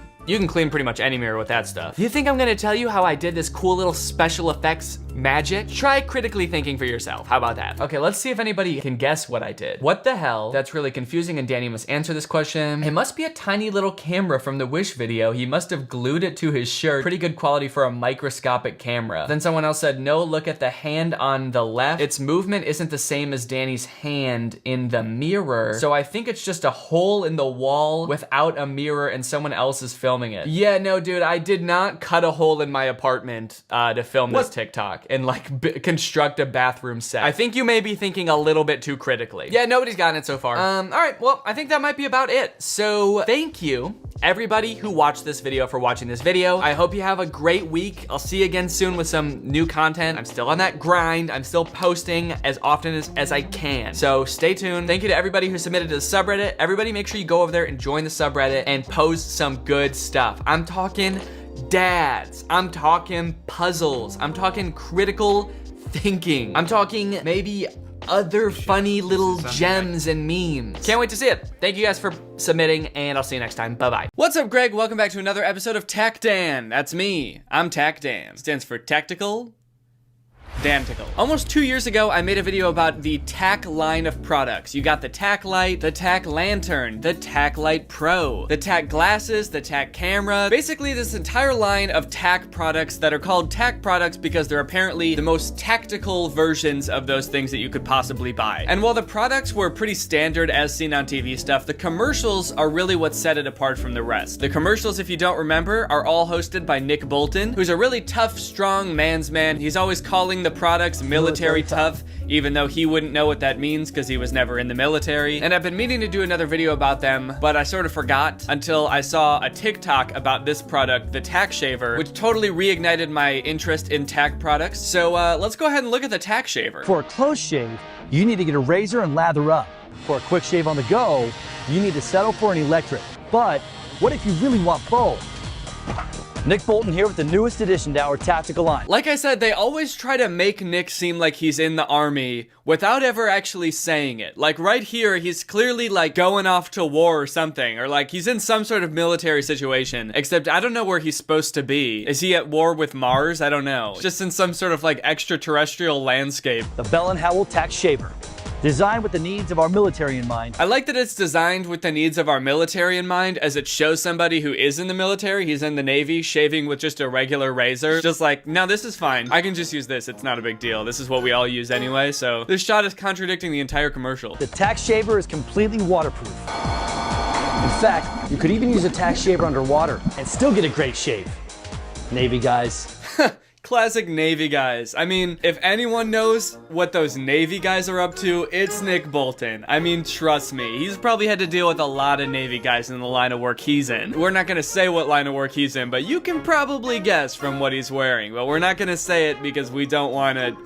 clean pretty much any mirror with that stuff. You think I'm gonna tell you how I did this cool little special effects magic? Try critically thinking for yourself. How about that? Okay, let's see if anybody can guess what I did. What the hell? That's really confusing and Danny must answer this question. It must be a tiny little camera from the Wish video. He must have glued it to his shirt. Pretty good quality for a microscopic camera. Then someone else said, no, look at the hand on the left. Its movement isn't the same as Danny's hand in the mirror. So I think it's just a hole in the wall without a mirror and someone else is filming it. Yeah, no, dude, I did not cut a hole in my apartment to film this TikTok and like construct a bathroom set. I think you may be thinking a little bit too critically. Yeah, nobody's gotten it so far. All right, well, I think that might be about it. So thank you everybody who watched this video for watching this video. I hope you have a great week. I'll see you again soon with some new content. I'm still on that grind. I'm still posting as often as I can. So stay tuned. Thank you to everybody who submitted to the subreddit. Everybody make sure you go over there and join the subreddit and post some good stuff. I'm talking dads. I'm talking puzzles. I'm talking critical thinking. I'm talking maybe other funny little gems and memes. Can't wait to see it. Thank you guys for submitting, and I'll see you next time. Bye-bye. What's up, Greg? Welcome back to another episode of Tac Dan. That's me. I'm Tac Dan. Stands for Tactical Dantical. Almost 2 years ago, I made a video about the Tac line of products. You got the Tac Light, the Tac Lantern, the Tac Light Pro, the Tac Glasses, the Tac Camera. Basically, this entire line of Tac products that are called Tac products because they're apparently the most tactical versions of those things that you could possibly buy. And while the products were pretty standard as seen on TV stuff, the commercials are really what set it apart from the rest. The commercials, if you don't remember, are all hosted by Nick Bolton, who's a really tough, strong man's man. He's always calling the products military tough, even though he wouldn't know what that means because he was never in the military. And I've been meaning to do another video about them, but I sort of forgot until I saw a TikTok about this product, the Tac Shaver, which totally reignited my interest in Tac products. So let's go ahead and look at the Tac Shaver. For a close shave, you need to get a razor and lather up. For a quick shave on the go, you need to settle for an electric. But what if you really want both? Nick Bolton here with the newest addition to our tactical line. Like I said, they always try to make Nick seem like he's in the army without ever actually saying it. Like right here, he's clearly like going off to war or something, or like he's in some sort of military situation, except I don't know where he's supposed to be. Is he at war with Mars? I don't know. Just in some sort of like extraterrestrial landscape. The Bell & Howell Tac Shaver. Designed with the needs of our military in mind. I like that it's designed with the needs of our military in mind, as it shows somebody who is in the military, he's in the Navy, shaving with just a regular razor. Just like, no, this is fine. I can just use this. It's not a big deal. This is what we all use anyway, so this shot is contradicting the entire commercial. The Tac shaver is completely waterproof. In fact, you could even use a Tac shaver underwater and still get a great shave. Navy guys. Classic Navy guys. I mean, if anyone knows what those Navy guys are up to, it's Nick Bolton. I mean, trust me, he's probably had to deal with a lot of Navy guys in the line of work he's in. We're not gonna say what line of work he's in, but you can probably guess from what he's wearing. But we're not gonna say it because we don't wanna...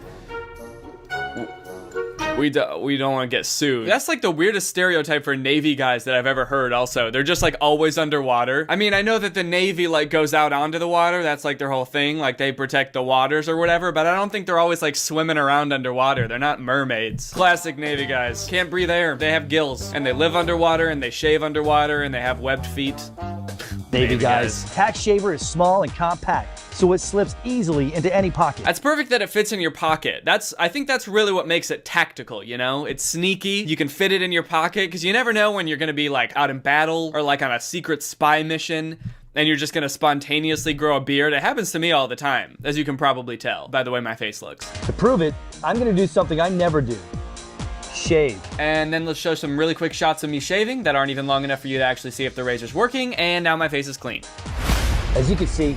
We don't want to get sued. That's like the weirdest stereotype for Navy guys that I've ever heard also. They're just like always underwater. I mean, I know that the Navy like goes out onto the water. That's like their whole thing. Like they protect the waters or whatever, but I don't think they're always like swimming around underwater. They're not mermaids. Classic Navy guys. Can't breathe air. They have gills and they live underwater and they shave underwater and they have webbed feet. Navy guys. Tac shaver is small and compact, so it slips easily into any pocket. That's perfect that it fits in your pocket. I think that's really what makes it tactical, you know? It's sneaky. You can fit it in your pocket because you never know when you're gonna be like out in battle or like on a secret spy mission and you're just gonna spontaneously grow a beard. It happens to me all the time, as you can probably tell by the way my face looks. To prove it, I'm gonna do something I never do. Shave. And then let's show some really quick shots of me shaving that aren't even long enough for you to actually see if the razor's working, and now my face is clean. As you can see,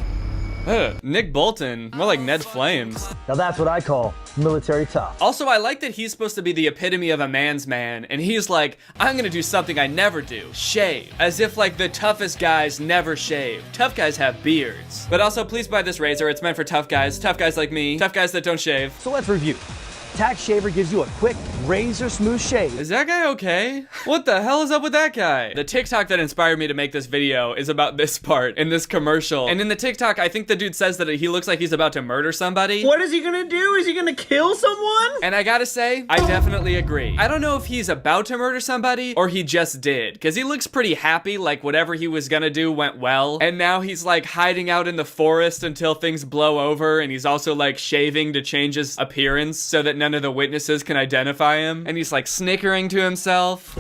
Nick Bolton, more like Ned Flames. now that's what I call military tough. Also, I like that he's supposed to be the epitome of a man's man, and he's like, I'm gonna do something I never do, shave. As if like the toughest guys never shave. Tough guys have beards. But also, please buy this razor, it's meant for tough guys like me, tough guys that don't shave. So let's review. Tac shaver gives you a quick, razor smooth shave. Is that guy okay? What the hell is up with that guy? The TikTok that inspired me to make this video is about this part in this commercial. And in the TikTok, I think the dude says that he looks like he's about to murder somebody. What is he gonna do? Is he gonna kill someone? And I gotta say, I definitely agree. I don't know if he's about to murder somebody or he just did, because he looks pretty happy, like whatever he was gonna do went well. And now he's like hiding out in the forest until things blow over, and he's also like shaving to change his appearance so that none of the witnesses can identify him. And he's like snickering to himself.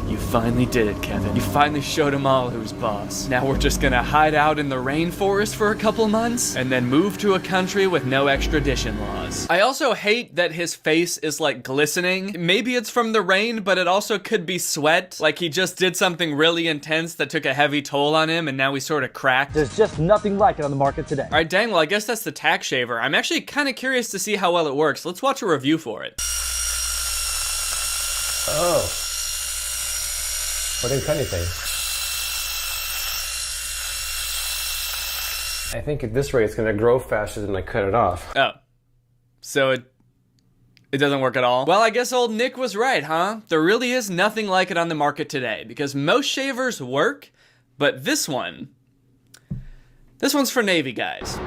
You finally did it, Kevin. You finally showed them all who's boss. Now we're just gonna hide out in the rainforest for a couple months and then move to a country with no extradition laws. I also hate that his face is like glistening. Maybe it's from the rain, but it also could be sweat. Like he just did something really intense that took a heavy toll on him and now he's sort of cracked. There's just nothing like it on the market today. All right, dang, well, I guess that's the Tac shaver. I'm actually kind of curious to see how well it works. Let's watch a review for it. Oh. I didn't cut anything. I think at this rate it's gonna grow faster than I cut it off. Oh. So it doesn't work at all? Well, I guess old Nick was right, huh? There really is nothing like it on the market today, because most shavers work, but this one's for Navy guys.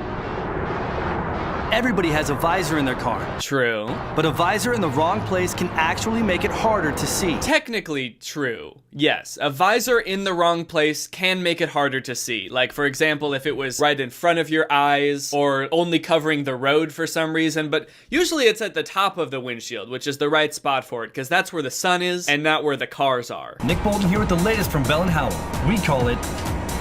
Everybody has a visor in their car. True. But a visor in the wrong place can actually make it harder to see. Technically true. Yes, a visor in the wrong place can make it harder to see. Like, for example, if it was right in front of your eyes or only covering the road for some reason, but usually it's at the top of the windshield, which is the right spot for it, because that's where the sun is and not where the cars are. Nick Bolton here with the latest from Bell & Howell. We call it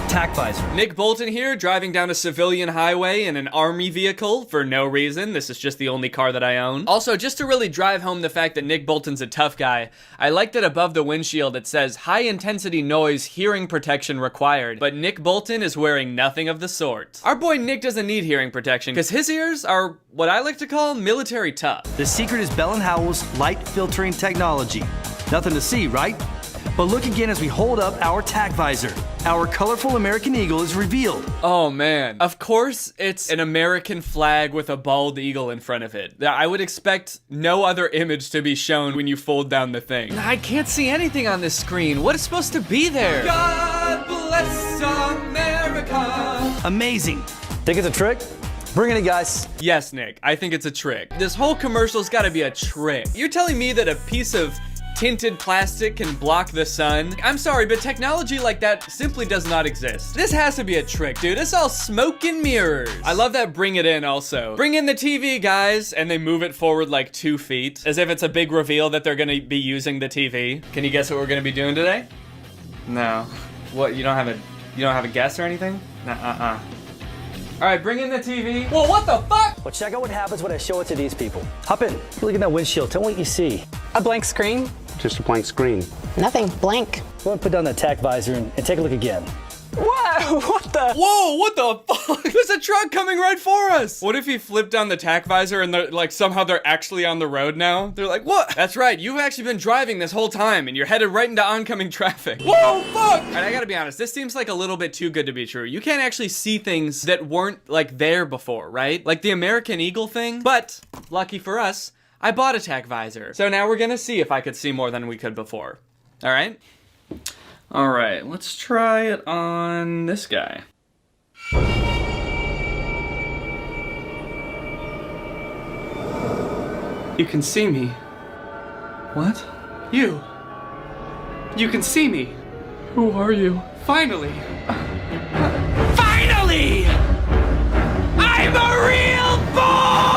Tac Visor. Nick Bolton here, driving down a civilian highway in an army vehicle for no reason. This is just the only car that I own. Also, just to really drive home the fact that Nick Bolton's a tough guy, I like that above the windshield it says high intensity noise hearing protection required, but Nick Bolton is wearing nothing of the sort. Our boy Nick doesn't need hearing protection because his ears are what I like to call military tough. The secret is Bell & Howell's light filtering technology. Nothing to see, right? But look again as we hold up our Tac Visor. Our colorful American eagle is revealed. Oh man. Of course it's an American flag with a bald eagle in front of it. I would expect no other image to be shown when you fold down the thing. I can't see anything on this screen. What is supposed to be there? God bless America. Amazing. Think it's a trick? Bring it in, guys. Yes, Nick, I think it's a trick. This whole commercial's gotta be a trick. You're telling me that a piece of tinted plastic can block the sun. I'm sorry, but technology like that simply does not exist. This has to be a trick, dude. It's all smoke and mirrors. I love that bring it in also. Bring in the TV, guys. And they move it forward like 2 feet, as if it's a big reveal that they're gonna be using the TV. Can you guess what we're gonna be doing today? No. What, you don't have a guess or anything? Nah, All right, bring in the TV. Whoa, what the fuck? Well, check out what happens when I show it to these people. Hop in. Look at that windshield. Tell me what you see. A blank screen? Just a blank screen. Nothing. Blank. Go and put down that Tac Visor and take a look again. Whoa, what the? Whoa, what the fuck? There's a truck coming right for us. What if he flipped down the Tac Visor and like somehow they're actually on the road now? They're like, what? That's right, you've actually been driving this whole time and you're headed right into oncoming traffic. Whoa, fuck! All right, I gotta be honest, this seems like a little bit too good to be true. You can't actually see things that weren't like there before, right? Like the American Eagle thing. But lucky for us, I bought a Tac Visor. So now we're gonna see if I could see more than we could before. All right? All right, let's try it on this guy. You can see me. What? You. You can see me. Who are you? Finally. Finally! I'm a real boy!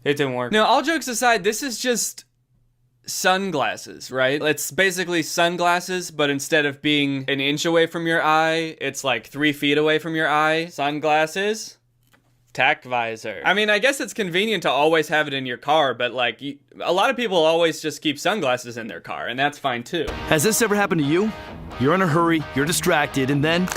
It didn't work. No, all jokes aside, this is just sunglasses, right? It's basically sunglasses, but instead of being an inch away from your eye, it's like 3 feet away from your eye. Sunglasses, Tac Visor. I mean, I guess it's convenient to always have it in your car, but like, a lot of people always just keep sunglasses in their car, and that's fine too. Has this ever happened to you? You're in a hurry, you're distracted, and then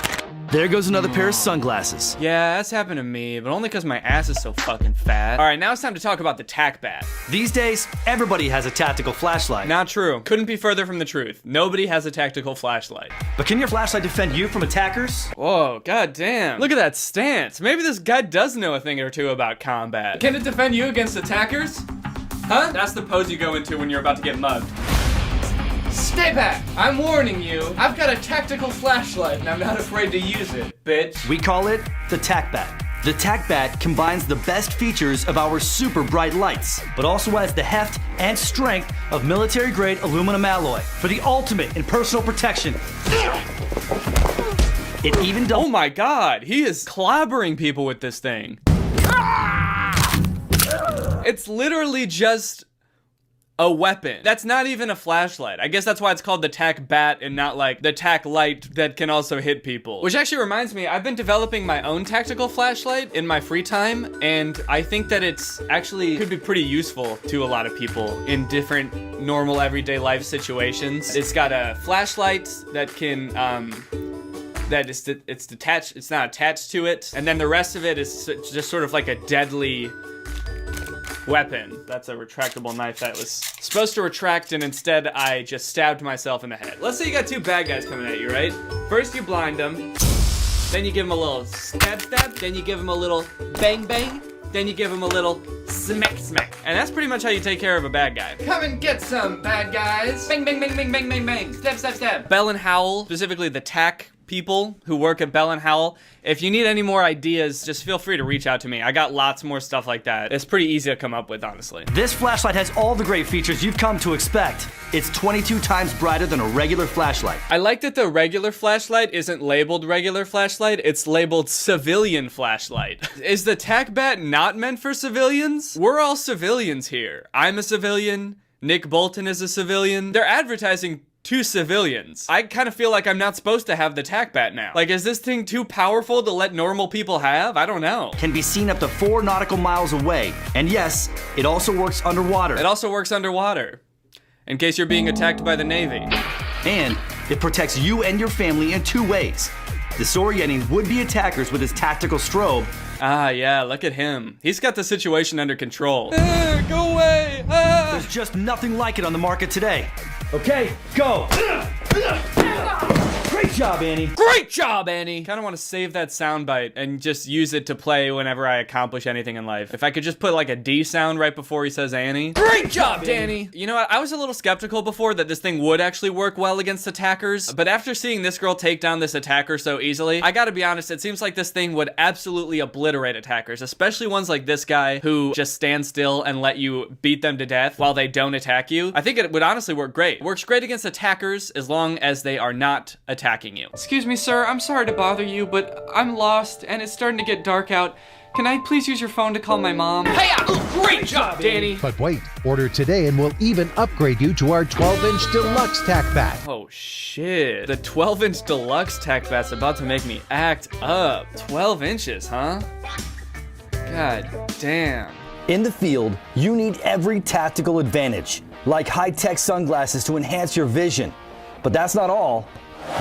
there goes another pair of sunglasses. Yeah, that's happened to me, but only because my ass is so fucking fat. All right, now it's time to talk about the Tac Bat. These days, everybody has a tactical flashlight. Not true. Couldn't be further from the truth. Nobody has a tactical flashlight. But can your flashlight defend you from attackers? Whoa, goddamn. Look at that stance. Maybe this guy does know a thing or two about combat. Can it defend you against attackers? Huh? That's the pose you go into when you're about to get mugged. Stay back! I'm warning you. I've got a tactical flashlight and I'm not afraid to use it, bitch. We call it the Tac Bat. The Tac Bat combines the best features of our super bright lights, but also has the heft and strength of military-grade aluminum alloy for the ultimate in personal protection. It even does— Oh my god, he is clobbering people with this thing. It's literally just a weapon. That's not even a flashlight. I guess that's why it's called the Tac Bat and not like the Tac Light that can also hit people. Which actually reminds me, I've been developing my own tactical flashlight in my free time, and I think that it's actually could be pretty useful to a lot of people in different normal everyday life situations. It's got a flashlight that can it's detached, it's not attached to it, and then the rest of it is just sort of like a deadly weapon. That's a retractable knife that was supposed to retract, and instead I just stabbed myself in the head. Let's say you got 2 bad guys coming at you, right? First you blind them, then you give them a little stab, then you give them a little bang, bang, then you give them a little smack, smack. And that's pretty much how you take care of a bad guy. Come and get some, bad guys. Bang, bang, bang, bang, bang, bang, bang. Stab, stab, stab. Bell and Howell, specifically the Tac people who work at Bell and Howell, if you need any more ideas, just feel free to reach out to me. I got lots more stuff like that. It's pretty easy to come up with, honestly. This flashlight has all the great features you've come to expect. It's 22 times brighter than a regular flashlight. I like that the regular flashlight isn't labeled regular flashlight, it's labeled civilian flashlight. Is the Tac Bat not meant for civilians? We're all civilians here. I'm a civilian, Nick Bolton is a civilian. They're advertising to civilians. I kind of feel like I'm not supposed to have the Tac Bat now. Like, is this thing too powerful to let normal people have? I don't know. Can be seen up to 4 nautical miles away. And yes, it also works underwater. It also works underwater, in case you're being attacked by the Navy. And it protects you and your family in 2 ways. Disorienting would-be attackers with his tactical strobe. Ah, yeah, look at him. He's got the situation under control. Go away! There's just nothing like it on the market today. Okay, go! Great job, Annie. Great job, Annie! Kind of want to save that soundbite and just use it to play whenever I accomplish anything in life. If I could just put like a D sound right before he says Annie. Great job, Danny! You know what? I was a little skeptical before that this thing would actually work well against attackers, but after seeing this girl take down this attacker so easily, I gotta be honest, it seems like this thing would absolutely obliterate attackers, especially ones like this guy who just stand still and let you beat them to death while they don't attack you. I think it would honestly work great. It works great against attackers as long as they are not attacking you. Excuse me, sir. I'm sorry to bother you, but I'm lost and it's starting to get dark out. Can I please use your phone to call my mom? Hey, great job, Danny. But wait, order today and we'll even upgrade you to our 12-inch deluxe Tac Bat. Oh shit. The 12-inch deluxe Tac Bat's about to make me act up. 12 inches, huh? God damn. In the field, you need every tactical advantage, like high-tech sunglasses to enhance your vision. But that's not all.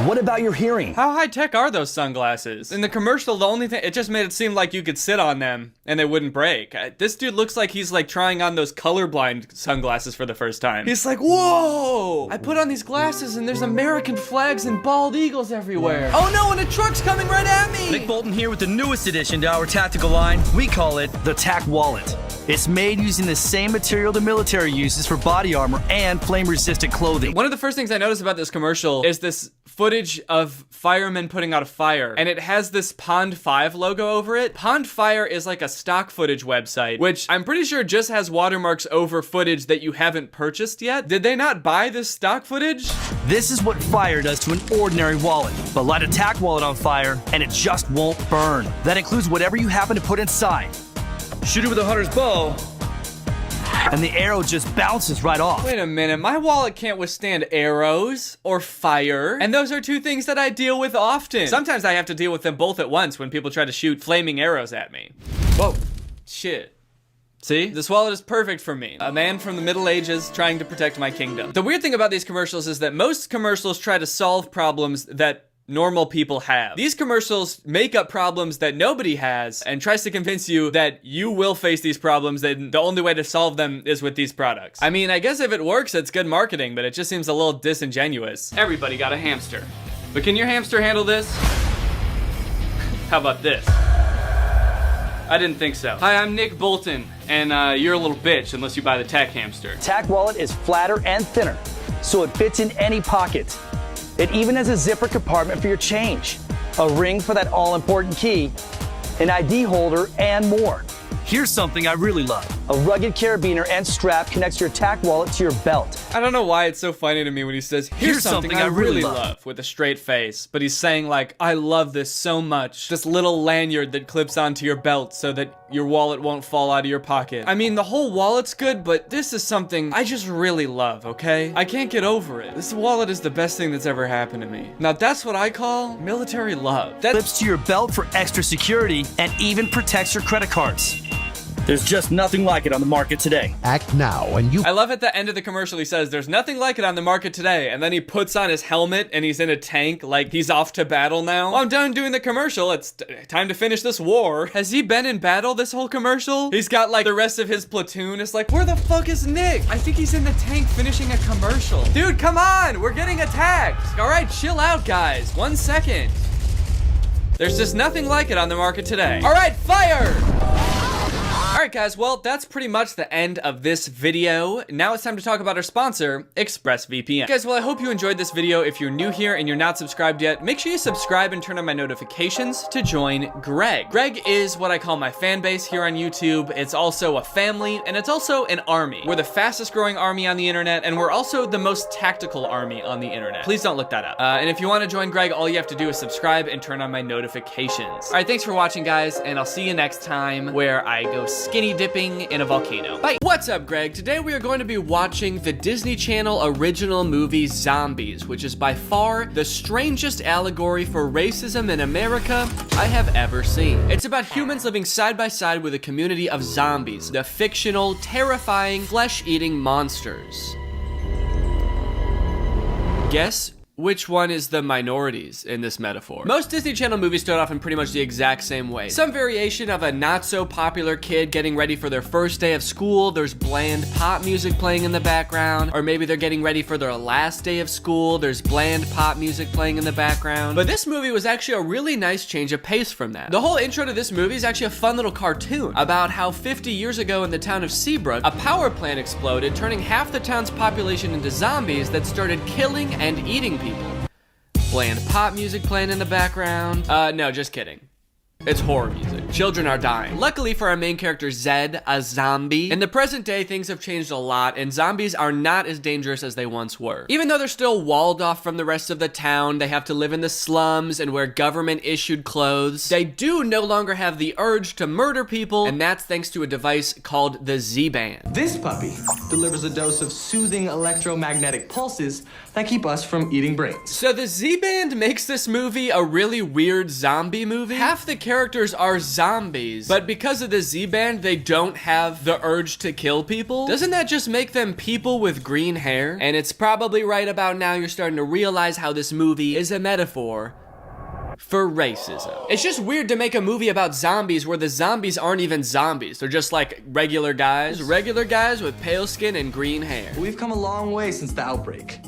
What about your hearing? How high-tech are those sunglasses? In the commercial, the only thing, it just made it seem like you could sit on them and they wouldn't break. This dude looks like he's like trying on those colorblind sunglasses for the first time. He's like, whoa! I put on these glasses and there's American flags and bald eagles everywhere. Oh no, and a truck's coming right at me! Nick Bolton here with the newest addition to our tactical line. We call it the Tac Wallet. It's made using the same material the military uses for body armor and flame-resistant clothing. One of the first things I noticed about this commercial is this footage of firemen putting out a fire, and it has this Pond 5 logo over it. Pond Fire is like a stock footage website, which I'm pretty sure just has watermarks over footage that you haven't purchased yet. Did they not buy this stock footage? This is what fire does to an ordinary wallet. But light a Tac Wallet on fire, and it just won't burn. That includes whatever you happen to put inside. Shoot it with a hunter's bow, and the arrow just bounces right off. Wait a minute, my wallet can't withstand arrows or fire, and those are two things that I deal with often. Sometimes I have to deal with them both at once when people try to shoot flaming arrows at me. Whoa, shit. See? This wallet is perfect for me. A man from the Middle Ages trying to protect my kingdom. The weird thing about these commercials is that most commercials try to solve problems that normal people have. These commercials make up problems that nobody has and tries to convince you that you will face these problems and the only way to solve them is with these products. I mean, I guess if it works, it's good marketing, but it just seems a little disingenuous. Everybody got a hamster. But can your hamster handle this? How about this? I didn't think so. Hi, I'm Nick Bolton, and you're a little bitch unless you buy the Tac hamster. Tac Wallet is flatter and thinner, so it fits in any pocket. It even has a zipper compartment for your change, a ring for that all-important key, an ID holder, and more. Here's something I really love. A rugged carabiner and strap connects your Tac Wallet to your belt. I don't know why it's so funny to me when he says, here's something I really love, with a straight face. But he's saying like, I love this so much. This little lanyard that clips onto your belt so that your wallet won't fall out of your pocket. I mean, the whole wallet's good, but this is something I just really love, okay? I can't get over it. This wallet is the best thing that's ever happened to me. Now that's what I call military love. That clips to your belt for extra security and even protects your credit cards. There's just nothing like it on the market today. Act now and you... I love at the end of the commercial he says, there's nothing like it on the market today. And then he puts on his helmet and he's in a tank like he's off to battle now. Well, I'm done doing the commercial. It's time to finish this war. Has he been in battle this whole commercial? He's got like the rest of his platoon. It's like, where the fuck is Nick? I think he's in the tank finishing a commercial. Dude, come on. We're getting attacked. All right, chill out, guys. 1 second. There's just nothing like it on the market today. All right, fire! Alright guys, well that's pretty much the end of this video. Now it's time to talk about our sponsor, ExpressVPN. Guys, well I hope you enjoyed this video. If you're new here and you're not subscribed yet, make sure you subscribe and turn on my notifications to join Greg. Greg is what I call my fan base here on YouTube. It's also a family and it's also an army. We're the fastest growing army on the internet and we're also the most tactical army on the internet. Please don't look that up. And if you want to join Greg, all you have to do is subscribe and turn on my notifications. Alright, thanks for watching guys, and I'll see you next time where I go skinny dipping in a volcano. Bye. What's up, Greg? Today we are going to be watching the Disney Channel original movie Zombies, which is by far the strangest allegory for racism in America I have ever seen. It's about humans living side by side with a community of zombies, the fictional, terrifying, flesh-eating monsters. Guess which one is the minorities in this metaphor? Most Disney Channel movies start off in pretty much the exact same way. Some variation of a not so popular kid getting ready for their first day of school. There's bland pop music playing in the background, or maybe they're getting ready for their last day of school. There's bland pop music playing in the background. But this movie was actually a really nice change of pace from that. The whole intro to this movie is actually a fun little cartoon about how 50 years ago in the town of Seabrook, a power plant exploded, turning half the town's population into zombies that started killing and eating people. Bland pop music playing in the background. No, just kidding. It's horror music. Children are dying. Luckily for our main character, Zed, a zombie, in the present day, things have changed a lot, and zombies are not as dangerous as they once were. Even though they're still walled off from the rest of the town, they have to live in the slums and wear government-issued clothes, they do no longer have the urge to murder people, and that's thanks to a device called the Z-Band. This puppy delivers a dose of soothing electromagnetic pulses that keep us from eating brains. So the Z-Band makes this movie a really weird zombie movie. Half the characters are zombies, but because of the Z-Band, they don't have the urge to kill people. Doesn't that just make them people with green hair? And it's probably right about now you're starting to realize how this movie is a metaphor for racism. It's just weird to make a movie about zombies where the zombies aren't even zombies. They're just like regular guys with pale skin and green hair. We've come a long way since the outbreak.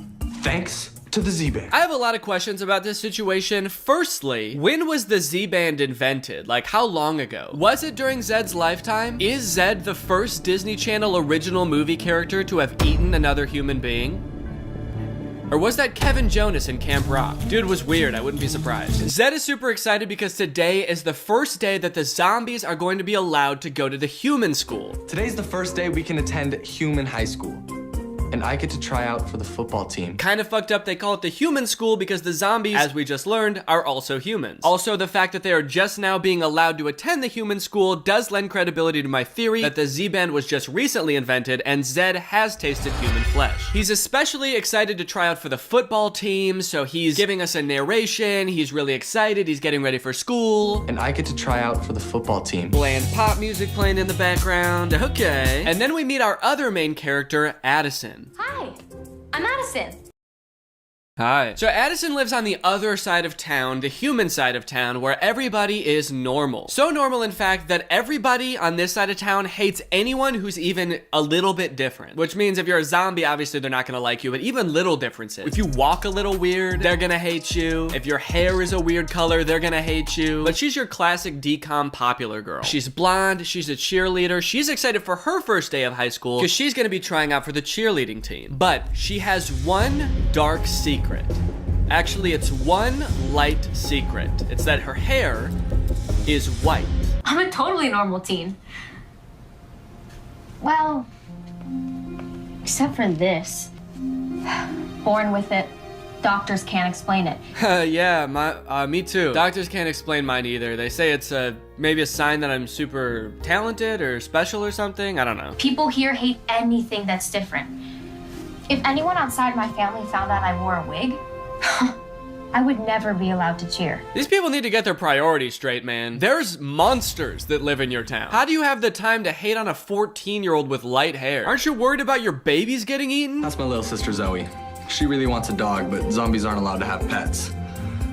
Thanks to the Z-Band. I have a lot of questions about this situation. Firstly, when was the Z-Band invented? Like, how long ago? Was it during Zed's lifetime? Is Zed the first Disney Channel original movie character to have eaten another human being? Or was that Kevin Jonas in Camp Rock? Dude was weird, I wouldn't be surprised. Zed is super excited because today is the first day that the zombies are going to be allowed to go to the human school. Today's the first day we can attend human high school. And I get to try out for the football team. Kind of fucked up they call it the human school because the zombies, as we just learned, are also humans. Also, the fact that they are just now being allowed to attend the human school does lend credibility to my theory that the Z-Band was just recently invented and Zed has tasted human flesh. He's especially excited to try out for the football team, so he's giving us a narration, he's really excited, he's getting ready for school. And I get to try out for the football team. Bland pop music playing in the background, okay. And then we meet our other main character, Addison. Hi, I'm Addison. Hi. So Addison lives on the other side of town, the human side of town, where everybody is normal. So normal, in fact, that everybody on this side of town hates anyone who's even a little bit different. Which means if you're a zombie, obviously they're not gonna like you, but even little differences. If you walk a little weird, they're gonna hate you. If your hair is a weird color, they're gonna hate you. But she's your classic decom popular girl. She's blonde, she's a cheerleader, she's excited for her first day of high school because she's gonna be trying out for the cheerleading team. But she has one dark secret. Actually, it's one light secret. It's that her hair is white. I'm a totally normal teen. Well, except for this. Born with it. Doctors can't explain it. Yeah, me too. Doctors can't explain mine either. They say it's maybe a sign that I'm super talented or special or something. I don't know. People here hate anything that's different. If anyone outside my family found out I wore a wig, I would never be allowed to cheer. These people need to get their priorities straight, man. There's monsters that live in your town. How do you have the time to hate on a 14-year-old with light hair? Aren't you worried about your babies getting eaten? That's my little sister Zoe. She really wants a dog, but zombies aren't allowed to have pets.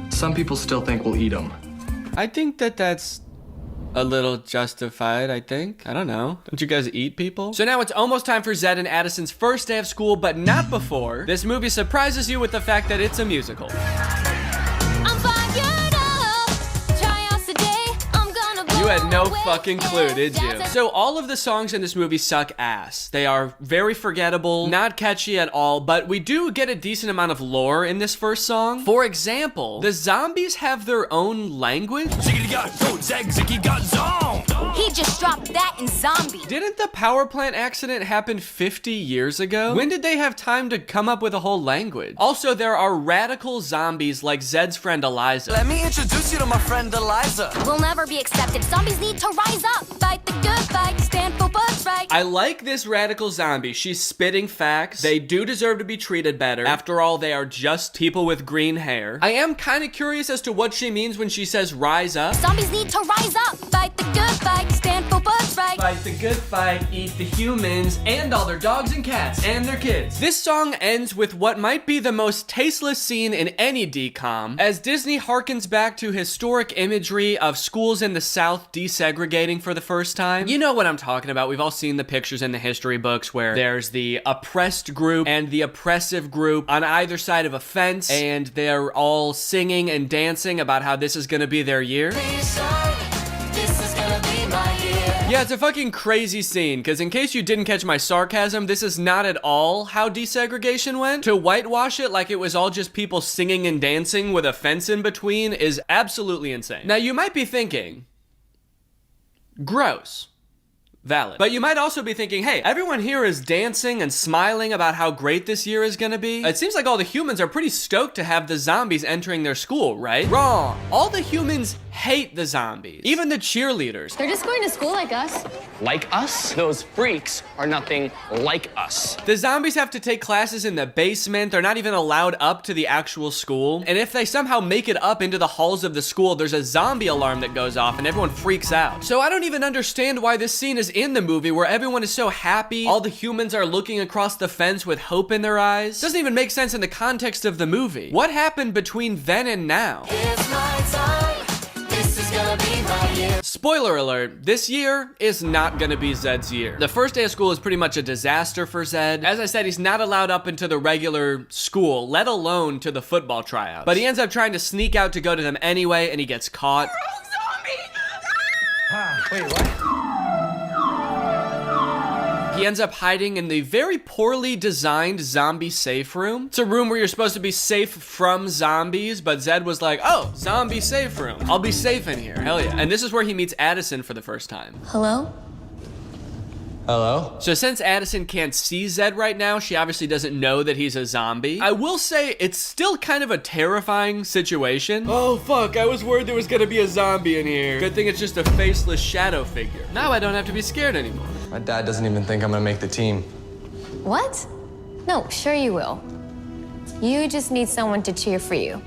Some people still think we'll eat them. I think that's a little justified, I think. I don't know. Don't you guys eat people? So now it's almost time for Zed and Addison's first day of school, but not before. This movie surprises you with the fact that it's a musical. You had no fucking clue, did you? So all of the songs in this movie suck ass. They are very forgettable, not catchy at all, but we do get a decent amount of lore in this first song. For example, the zombies have their own language. He just dropped that in Zombie. Didn't the power plant accident happen 50 years ago? When did they have time to come up with a whole language? Also, there are radical zombies like Zed's friend Eliza. Let me introduce you to my friend Eliza. We'll never be accepted. Zombies need to rise up. Fight the good fight. Stand for what's right. I like this radical zombie. She's spitting facts. They do deserve to be treated better. After all, they are just people with green hair. I am kind of curious as to what she means when she says rise up. Zombies need to rise up. Fight the good fight. Stand for what's right. Fight the good fight, eat the humans and all their dogs and cats and their kids. This song ends with what might be the most tasteless scene in any DCOM, as Disney harkens back to historic imagery of schools in the South desegregating for the first time. You know what I'm talking about. We've all seen the pictures in the history books where there's the oppressed group and the oppressive group on either side of a fence, and they're all singing and dancing about how this is gonna be their year. Yeah, it's a fucking crazy scene, because in case you didn't catch my sarcasm, this is not at all how desegregation went. To whitewash it like it was all just people singing and dancing with a fence in between is absolutely insane. Now, you might be thinking, gross. Valid. But you might also be thinking, hey, everyone here is dancing and smiling about how great this year is gonna be. It seems like all the humans are pretty stoked to have the zombies entering their school, right? Wrong. All the humans hate the zombies. Even the cheerleaders. They're just going to school like us. Like us? Those freaks are nothing like us. The zombies have to take classes in the basement. They're not even allowed up to the actual school. And if they somehow make it up into the halls of the school, there's a zombie alarm that goes off and everyone freaks out. So I don't even understand why this scene is in the movie where everyone is so happy. All the humans are looking across the fence with hope in their eyes. Doesn't even make sense in the context of the movie. What happened between then and now? It's my time. This is gonna be my year. Spoiler alert, this year is not gonna be Zed's year. The first day of school is pretty much a disaster for Zed. As I said, he's not allowed up into the regular school, let alone to the football tryouts. But he ends up trying to sneak out to go to them anyway, and he gets caught. Wait, what? He ends up hiding in the very poorly designed zombie safe room. It's a room where you're supposed to be safe from zombies, but Zed was like, oh, zombie safe room. I'll be safe in here, hell yeah. And this is where he meets Addison for the first time. Hello? Hello? So since Addison can't see Zed right now, she obviously doesn't know that he's a zombie. I will say it's still kind of a terrifying situation. Oh fuck, I was worried there was gonna be a zombie in here. Good thing it's just a faceless shadow figure. Now I don't have to be scared anymore. My dad doesn't even think I'm gonna make the team. What? No, sure you will. You just need someone to cheer for you.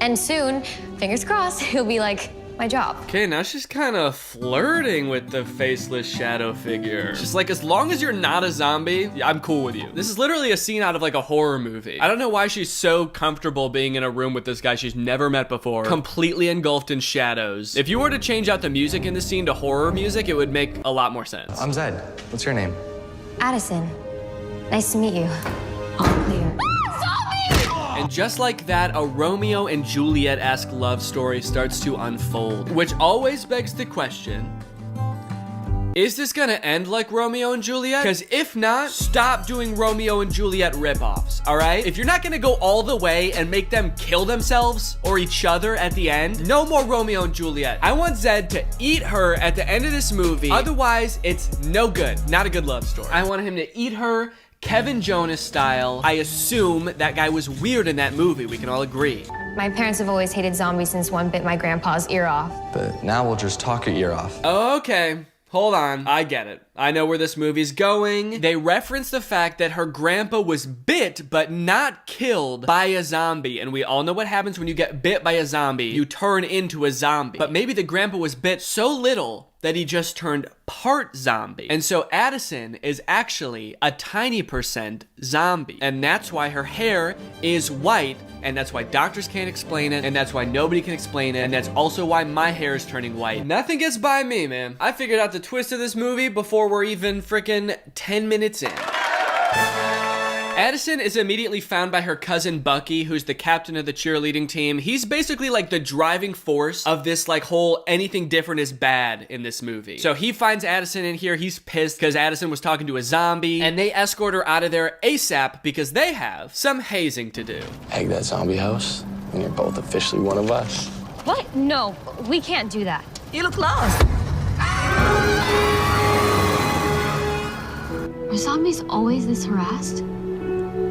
And soon, fingers crossed, he'll be like, my job. Okay, now she's kind of flirting with the faceless shadow figure. She's like, as long as you're not a zombie, I'm cool with you. This is literally a scene out of like a horror movie. I don't know why she's so comfortable being in a room with this guy she's never met before, completely engulfed in shadows. If you were to change out the music in the scene to horror music, it would make a lot more sense. I'm Zed. What's your name? Addison, nice to meet you. All clear. And just like that, a Romeo and Juliet-esque love story starts to unfold, which always begs the question, is this gonna end like Romeo and Juliet? Because if not, stop doing Romeo and Juliet ripoffs, all right? If you're not gonna go all the way and make them kill themselves or each other at the end, no more Romeo and Juliet. I want Zed to eat her at the end of this movie. Otherwise, it's no good. Not a good love story. I want him to eat her Kevin Jonas style. I assume that guy was weird in that movie. We can all agree. My parents have always hated zombies since one bit my grandpa's ear off. But now we'll just talk your ear off. Okay. Hold on, I get it. I know where this movie's going. They reference the fact that her grandpa was bit but not killed by a zombie. And we all know what happens when you get bit by a zombie. You turn into a zombie. But maybe the grandpa was bit so little that he just turned part zombie. And so Addison is actually a tiny percent zombie. And that's why her hair is white, and that's why doctors can't explain it, and that's why nobody can explain it, and that's also why my hair is turning white. Nothing gets by me, man. I figured out the twist of this movie before we're even freaking 10 minutes in. Addison is immediately found by her cousin Bucky, who's the captain of the cheerleading team. He's basically like the driving force of this like whole anything different is bad in this movie. So he finds Addison in here. He's pissed because Addison was talking to a zombie, and they escort her out of there ASAP because they have some hazing to do. Egg that zombie house, and you're both officially one of us. What? No, we can't do that. You look lost. Are zombies always this harassed?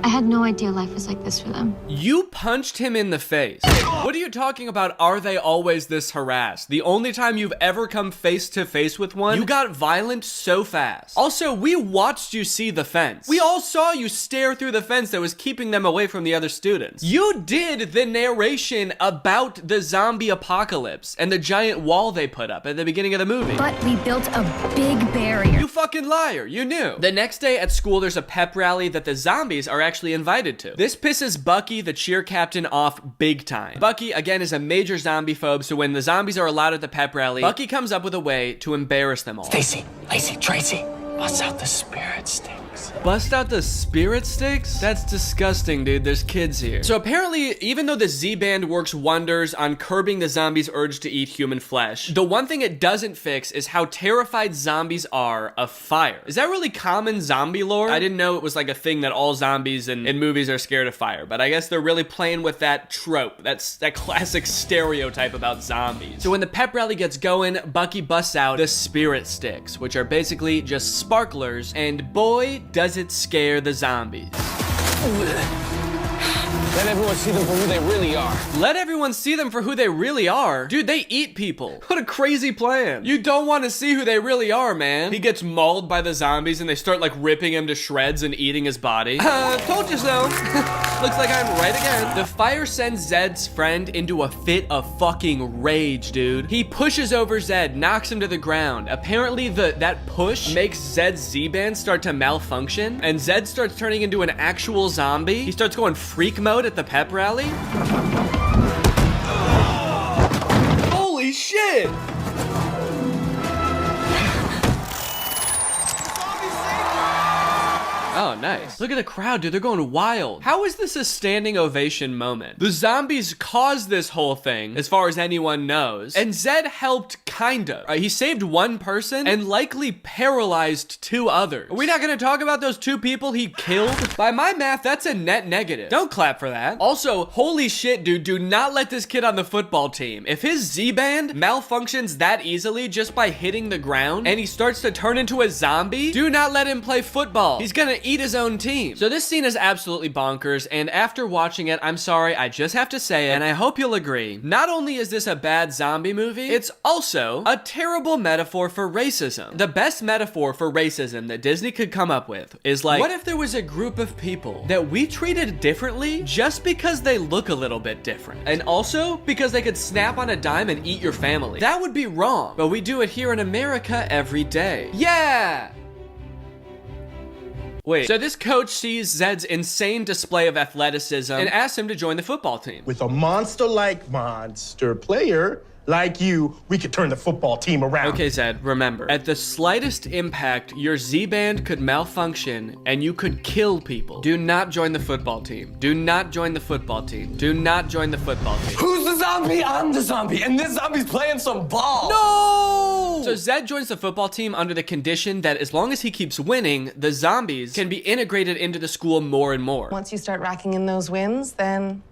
I had no idea life was like this for them. You punched him in the face. What are you talking about? Are they always this harassed? The only time you've ever come face to face with one, you got violent so fast. Also, we watched you see the fence. We all saw you stare through the fence that was keeping them away from the other students. You did the narration about the zombie apocalypse and the giant wall they put up at the beginning of the movie. But we built a big barrier. You fucking liar, you knew. The next day at school, there's a pep rally that the zombies are actually invited to. This pisses Bucky, the cheer captain, off big time. Bucky, again, is a major zombie phobe, so when the zombies are allowed at the pep rally, Bucky comes up with a way to embarrass them all. Stacy, Lacey, Tracy, bust out the spirit sticks. Bust out the spirit sticks? That's disgusting, dude. There's kids here. So apparently, even though the Z-Band works wonders on curbing the zombies' urge to eat human flesh, the one thing it doesn't fix is how terrified zombies are of fire. Is that really common zombie lore? I didn't know it was like a thing that all zombies in movies are scared of fire, but I guess they're really playing with that trope. That's that classic stereotype about zombies. So when the pep rally gets going, Bucky busts out the spirit sticks, which are basically just sparklers, and boy, does it scare the zombies. Let everyone see them for who they really are. Let everyone see them for who they really are? Dude, they eat people. What a crazy plan. You don't want to see who they really are, man. He gets mauled by the zombies and they start like ripping him to shreds and eating his body. Told you so. Looks like I'm right again. The fire sends Zed's friend into a fit of fucking rage, dude. He pushes over Zed, knocks him to the ground. Apparently that push makes Zed's Z-Band start to malfunction, and Zed starts turning into an actual zombie. He starts going freak mode at the pep rally. Holy shit! Oh, nice. Look at the crowd, dude. They're going wild. How is this a standing ovation moment? The zombies caused this whole thing, as far as anyone knows. And Zed helped, kind of. He saved one person and likely paralyzed two others. Are we not going to talk about those two people he killed? By my math, that's a net negative. Don't clap for that. Also, holy shit, dude. Do not let this kid on the football team. If his Z-Band malfunctions that easily just by hitting the ground and he starts to turn into a zombie, do not let him play football. He's gonna eat his own team. So this scene is absolutely bonkers, and after watching it, I'm sorry, I just have to say it, and I hope you'll agree. Not only is this a bad zombie movie, it's also a terrible metaphor for racism. The best metaphor for racism that Disney could come up with is like, what if there was a group of people that we treated differently just because they look a little bit different, and also because they could snap on a dime and eat your family? That would be wrong, but we do it here in America every day. Yeah! Wait, so this coach sees Zed's insane display of athleticism and asks him to join the football team. With a monster-like monster player like you, we could turn the football team around. Okay, Zed, remember, at the slightest impact, your Z-Band could malfunction and you could kill people. Do not join the football team. Do not join the football team. Do not join the football team. Who's the zombie? I'm the zombie, and this zombie's playing some ball. No! So Zed joins the football team under the condition that as long as he keeps winning, the zombies can be integrated into the school more and more. Once you start racking in those wins, then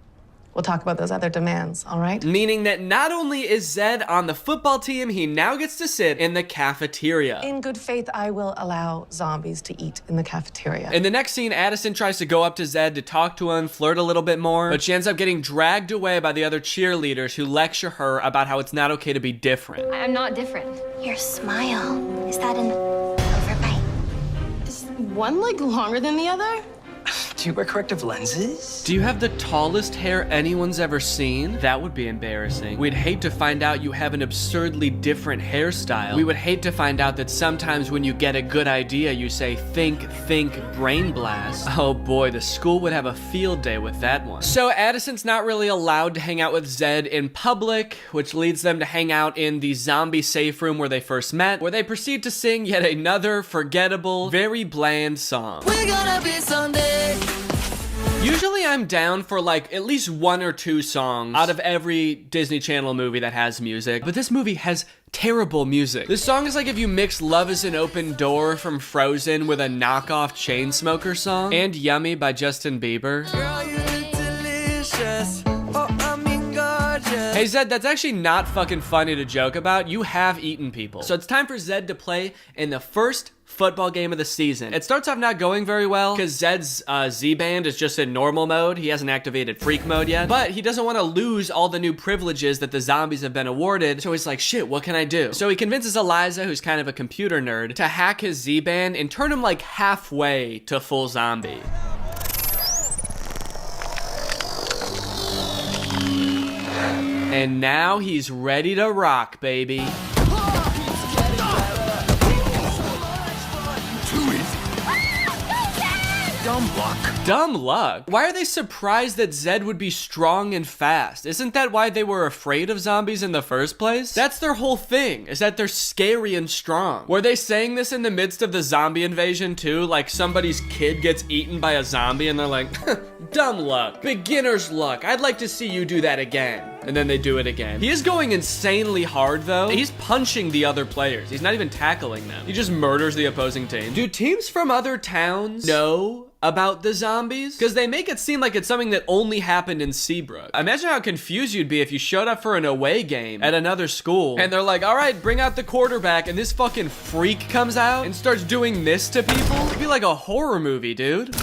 we'll talk about those other demands, all right? Meaning that not only is Zed on the football team, he now gets to sit in the cafeteria. In good faith, I will allow zombies to eat in the cafeteria. In the next scene, Addison tries to go up to Zed to talk to him, flirt a little bit more, but she ends up getting dragged away by the other cheerleaders who lecture her about how it's not okay to be different. I'm not different. Your smile. Is that an overbite? Is one leg longer than the other? Do you wear corrective lenses? Do you have the tallest hair anyone's ever seen? That would be embarrassing. We'd hate to find out you have an absurdly different hairstyle. We would hate to find out that sometimes when you get a good idea, you say, think, brain blast. Oh boy, the school would have a field day with that one. So Addison's not really allowed to hang out with Zed in public, which leads them to hang out in the zombie safe room where they first met, where they proceed to sing yet another forgettable, very bland song. We're gonna be someday. Usually I'm down for like at least one or two songs out of every Disney Channel movie that has music, but this movie has terrible music. This song is like if you mix Love is an Open Door from Frozen with a knockoff Chainsmokers song, and Yummy by Justin Bieber. Girl, you look delicious. Oh, I mean gorgeous. Hey Zed, that's actually not fucking funny to joke about. You have eaten people. So it's time for Zed to play in the first football game of the season. It starts off not going very well because Zed's Z-band is just in normal mode. He hasn't activated freak mode yet, but he doesn't want to lose all the new privileges that the zombies have been awarded. So he's like, shit, what can I do? So he convinces Eliza, who's kind of a computer nerd, to hack his Z-band and turn him like halfway to full zombie. And now he's ready to rock, baby. Dumb luck. Dumb luck? Why are they surprised that Zed would be strong and fast? Isn't that why they were afraid of zombies in the first place? That's their whole thing, is that they're scary and strong. Were they saying this in the midst of the zombie invasion too? Like somebody's kid gets eaten by a zombie and they're like, dumb luck, beginner's luck. I'd like to see you do that again. And then they do it again. He is going insanely hard though. He's punching the other players. He's not even tackling them. He just murders the opposing team. Do teams from other towns know about the zombies? Because they make it seem like it's something that only happened in Seabrook. Imagine how confused you'd be if you showed up for an away game at another school and they're like, all right, bring out the quarterback, and this fucking freak comes out and starts doing this to people. It'd be like a horror movie, dude.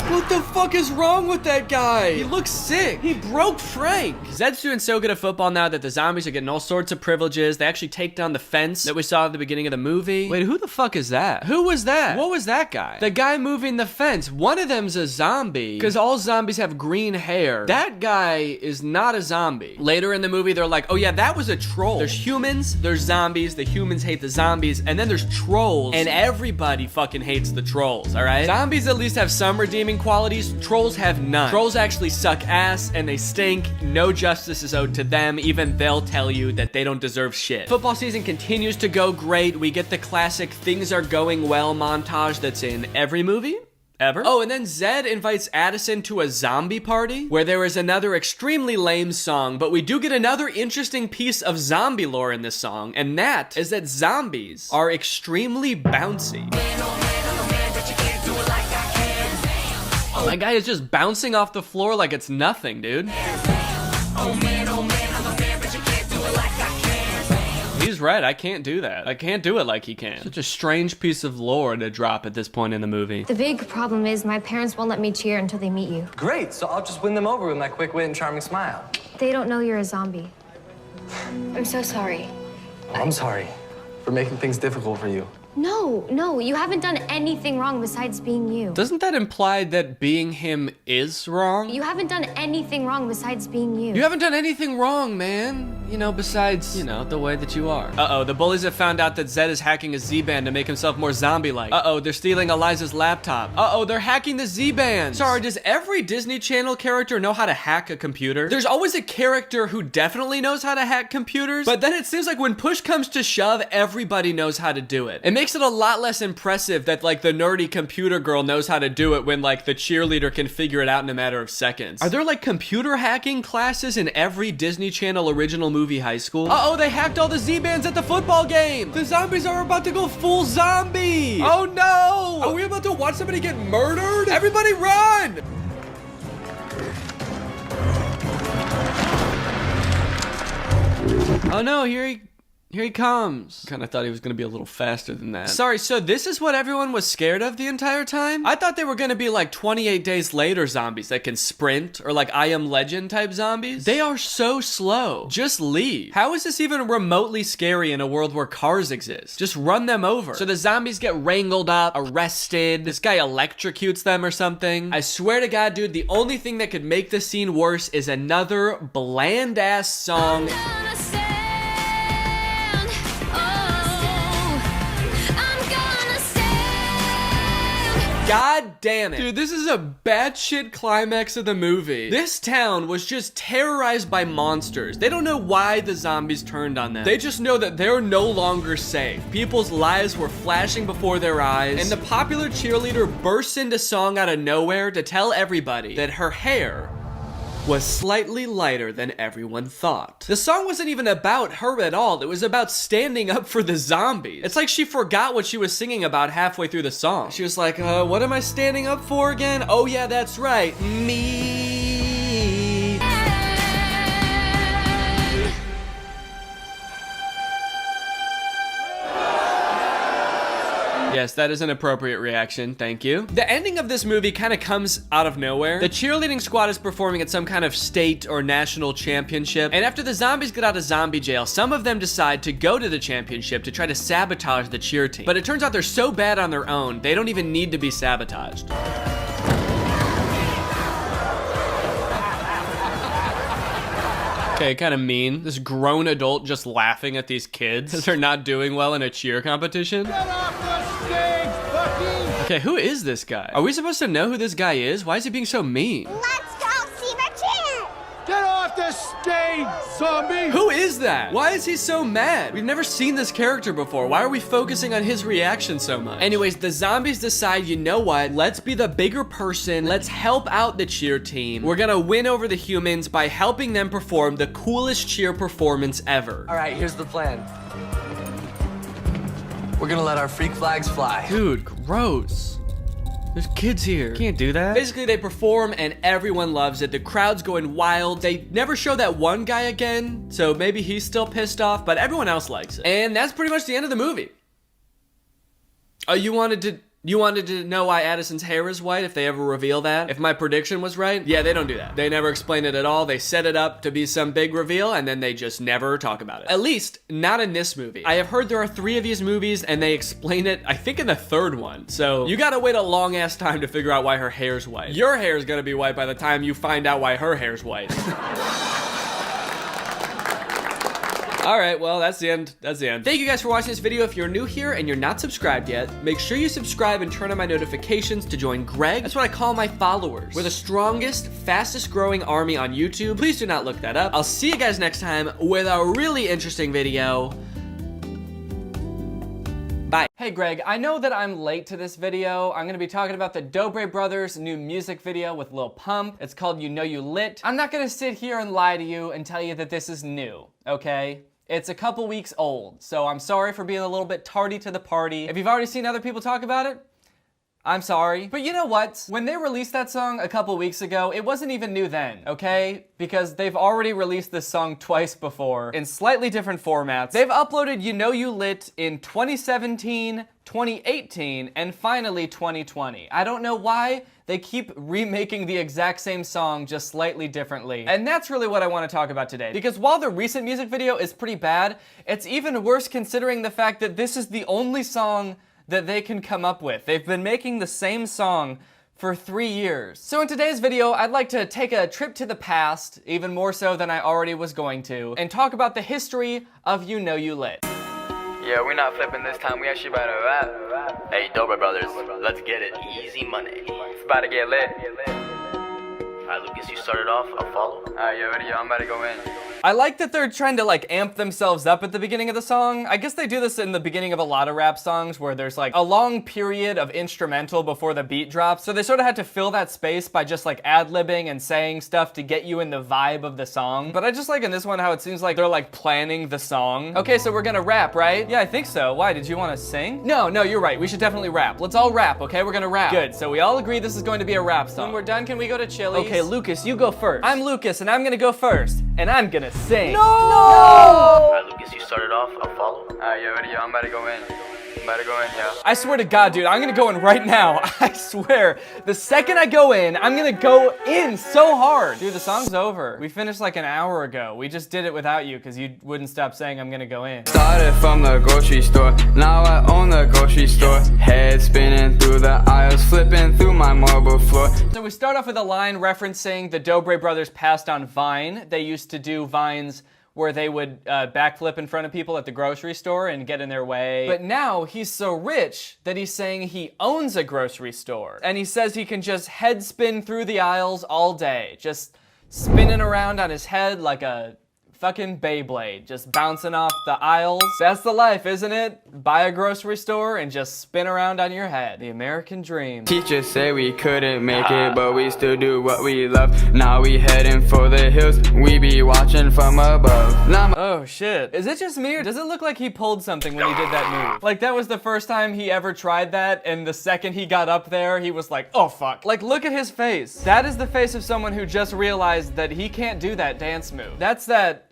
What the fuck is wrong with that guy? He looks sick. He broke Frank. Zed's doing so good at football now that the zombies are getting all sorts of privileges. They actually take down the fence that we saw at the beginning of the movie. Wait, who the fuck is that? Who was that? What was that guy? The guy moving the fence. One of them's a zombie because all zombies have green hair. That guy is not a zombie. Later in the movie, they're like, oh yeah, that was a troll. There's humans, there's zombies. The humans hate the zombies. And then there's trolls. And everybody fucking hates the trolls, all right? Zombies at least have some redeeming qualities. Trolls have none. Trolls actually suck ass and they stink. No justice is owed to them. Even they'll tell you that they don't deserve shit. Football season continues to go great. We get the classic things are going well montage that's in every movie ever. Oh, and then Zed invites Addison to a zombie party where there is another extremely lame song, but we do get another interesting piece of zombie lore in this song, and that is that zombies are extremely bouncy. My guy is just bouncing off the floor like it's nothing, dude. He's right, I can't do that. I can't do it like he can. Such a strange piece of lore to drop at this point in the movie. The big problem is my parents won't let me cheer until they meet you. Great, so I'll just win them over with my quick wit and charming smile. They don't know you're a zombie. I'm so sorry. I'm sorry for making things difficult for you. No, you haven't done anything wrong besides being you. Doesn't that imply that being him is wrong? You haven't done anything wrong besides being you. You haven't done anything wrong, man. You know, besides, you know, the way that you are. Uh-oh, the bullies have found out that Zed is hacking his Z-band to make himself more zombie-like. Uh-oh, they're stealing Eliza's laptop. Uh-oh, they're hacking the Z-band. Sorry, does every Disney Channel character know how to hack a computer? There's always a character who definitely knows how to hack computers, but then it seems like when push comes to shove, everybody knows how to do it. It makes it a lot less impressive that like the nerdy computer girl knows how to do it when like the cheerleader can figure it out in a matter of seconds. Are there like computer hacking classes in every Disney Channel original movie high school? Uh-oh, they hacked all the Z-bands at the football game. The zombies are about to go full zombie. Oh no! Are we about to watch somebody get murdered? Everybody run! Oh no, here he comes. Kind of thought he was going to be a little faster than that. Sorry, so this is what everyone was scared of the entire time? I thought they were going to be like 28 Days Later zombies that can sprint, or like I Am Legend type zombies. They are so slow. Just leave. How is this even remotely scary in a world where cars exist? Just run them over. So the zombies get wrangled up, arrested. This guy electrocutes them or something. I swear to God, dude, the only thing that could make this scene worse is another bland ass song. God damn it. Dude, this is a batshit climax of the movie. This town was just terrorized by monsters. They don't know why the zombies turned on them. They just know that they're no longer safe. People's lives were flashing before their eyes, and the popular cheerleader bursts into song out of nowhere to tell everybody that her hair was slightly lighter than everyone thought. The song wasn't even about her at all. It was about standing up for the zombies. It's like she forgot what she was singing about halfway through the song. She was like, what am I standing up for again? Oh yeah, that's right, me. Yes, that is an appropriate reaction. Thank you. The ending of this movie kind of comes out of nowhere. The cheerleading squad is performing at some kind of state or national championship, and after the zombies get out of zombie jail, some of them decide to go to the championship to try to sabotage the cheer team. But it turns out they're so bad on their own, they don't even need to be sabotaged. Okay, kind of mean. This grown adult just laughing at these kids because they're not doing well in a cheer competition. Get off the stage, Bucky! Okay, who is this guy? Are we supposed to know who this guy is? Why is he being so mean? Let's go see the cheer! Get off the stage, zombie! Who is that? Why is he so mad? We've never seen this character before. Why are we focusing on his reaction so much? Anyways, the zombies decide, you know what? Let's be the bigger person. Let's help out the cheer team. We're gonna win over the humans by helping them perform the coolest cheer performance ever. All right, here's the plan. We're gonna let our freak flags fly. Dude, gross. There's kids here. Can't do that. Basically, they perform and everyone loves it. The crowd's going wild. They never show that one guy again, so maybe he's still pissed off, but everyone else likes it. And that's pretty much the end of the movie. Oh, you wanted to know why Addison's hair is white, if they ever reveal that? If my prediction was right? Yeah, they don't do that. They never explain it at all. They set it up to be some big reveal, and then they just never talk about it. At least, not in this movie. I have heard there are 3 of these movies, and they explain it, I think, in the 3rd one. So, you gotta wait a long-ass time to figure out why her hair's white. Your hair's gonna be white by the time you find out why her hair's white. All right, well, that's the end. That's the end. Thank you guys for watching this video. If you're new here and you're not subscribed yet, make sure you subscribe and turn on my notifications to join Greg. That's what I call my followers. We're the strongest, fastest growing army on YouTube. Please do not look that up. I'll see you guys next time with a really interesting video. Bye. Hey Greg, I know that I'm late to this video. I'm gonna be talking about the Dobre Brothers' new music video with Lil Pump. It's called You Know You Lit. I'm not gonna sit here and lie to you and tell you that this is new, okay? It's a couple weeks old, so I'm sorry for being a little bit tardy to the party. If you've already seen other people talk about it, I'm sorry. But you know what? When they released that song a couple weeks ago, it wasn't even new then, okay? Because they've already released this song twice before in slightly different formats. They've uploaded You Know You Lit in 2017, 2018, and finally 2020. I don't know why they keep remaking the exact same song just slightly differently. And that's really what I want to talk about today. Because while the recent music video is pretty bad, it's even worse considering the fact that this is the only song that they can come up with. They've been making the same song for 3 years. So in today's video, I'd like to take a trip to the past, even more so than I already was going to, and talk about the history of You Know You Lit. Yeah, we're not flipping this time, we actually about to rap. Hey, Dobre Brothers, let's get it. Easy money. It's about to get lit. Alright, Lucas, you started off, I'll follow. Alright, you ready? I'm about to go in. I like that they're trying to like amp themselves up at the beginning of the song. I guess they do this in the beginning of a lot of rap songs where there's like a long period of instrumental before the beat drops. So they sort of had to fill that space by just like ad-libbing and saying stuff to get you in the vibe of the song. But I just like in this one how it seems like they're like planning the song. Okay, so we're gonna rap, right? Yeah, I think so. Why, did you want to sing? No, you're right. We should definitely rap. Let's all rap, okay? We're gonna rap. Good, so we all agree this is going to be a rap song. When we're done, can we go to Chili's? Okay, Lucas, you go first. I'm Lucas, and I'm gonna go first. And I'm gonna sing. No! Alright, Lucas, you started off, I'll follow. Alright, you ready? I'm about to go in. Yeah. I swear to God, dude, I'm gonna go in right now. I swear. The second I go in, I'm gonna go in so hard. Dude, the song's over. We finished like an hour ago. We just did it without you because you wouldn't stop saying I'm gonna go in. Started from the grocery store, now I own the grocery store. Head spinning through the aisles, flipping through my marble floor. So we start off with a line referencing the Dobre Brothers passed on Vine. They used to do Vines where they would backflip in front of people at the grocery store and get in their way. But now he's so rich that he's saying he owns a grocery store. And he says he can just head spin through the aisles all day, just spinning around on his head like a fucking Beyblade, just bouncing off the aisles. That's the life, isn't it? Buy a grocery store and just spin around on your head. The American dream. Teachers say we couldn't make it, but we still do what we love. Now we heading for the hills, we be watching from above. Oh shit. Is it just me or does it look like he pulled something when he did that move? Like that was the first time he ever tried that, and the second he got up there, he was like, oh fuck. Like look at his face. That is the face of someone who just realized that he can't do that dance move. That's that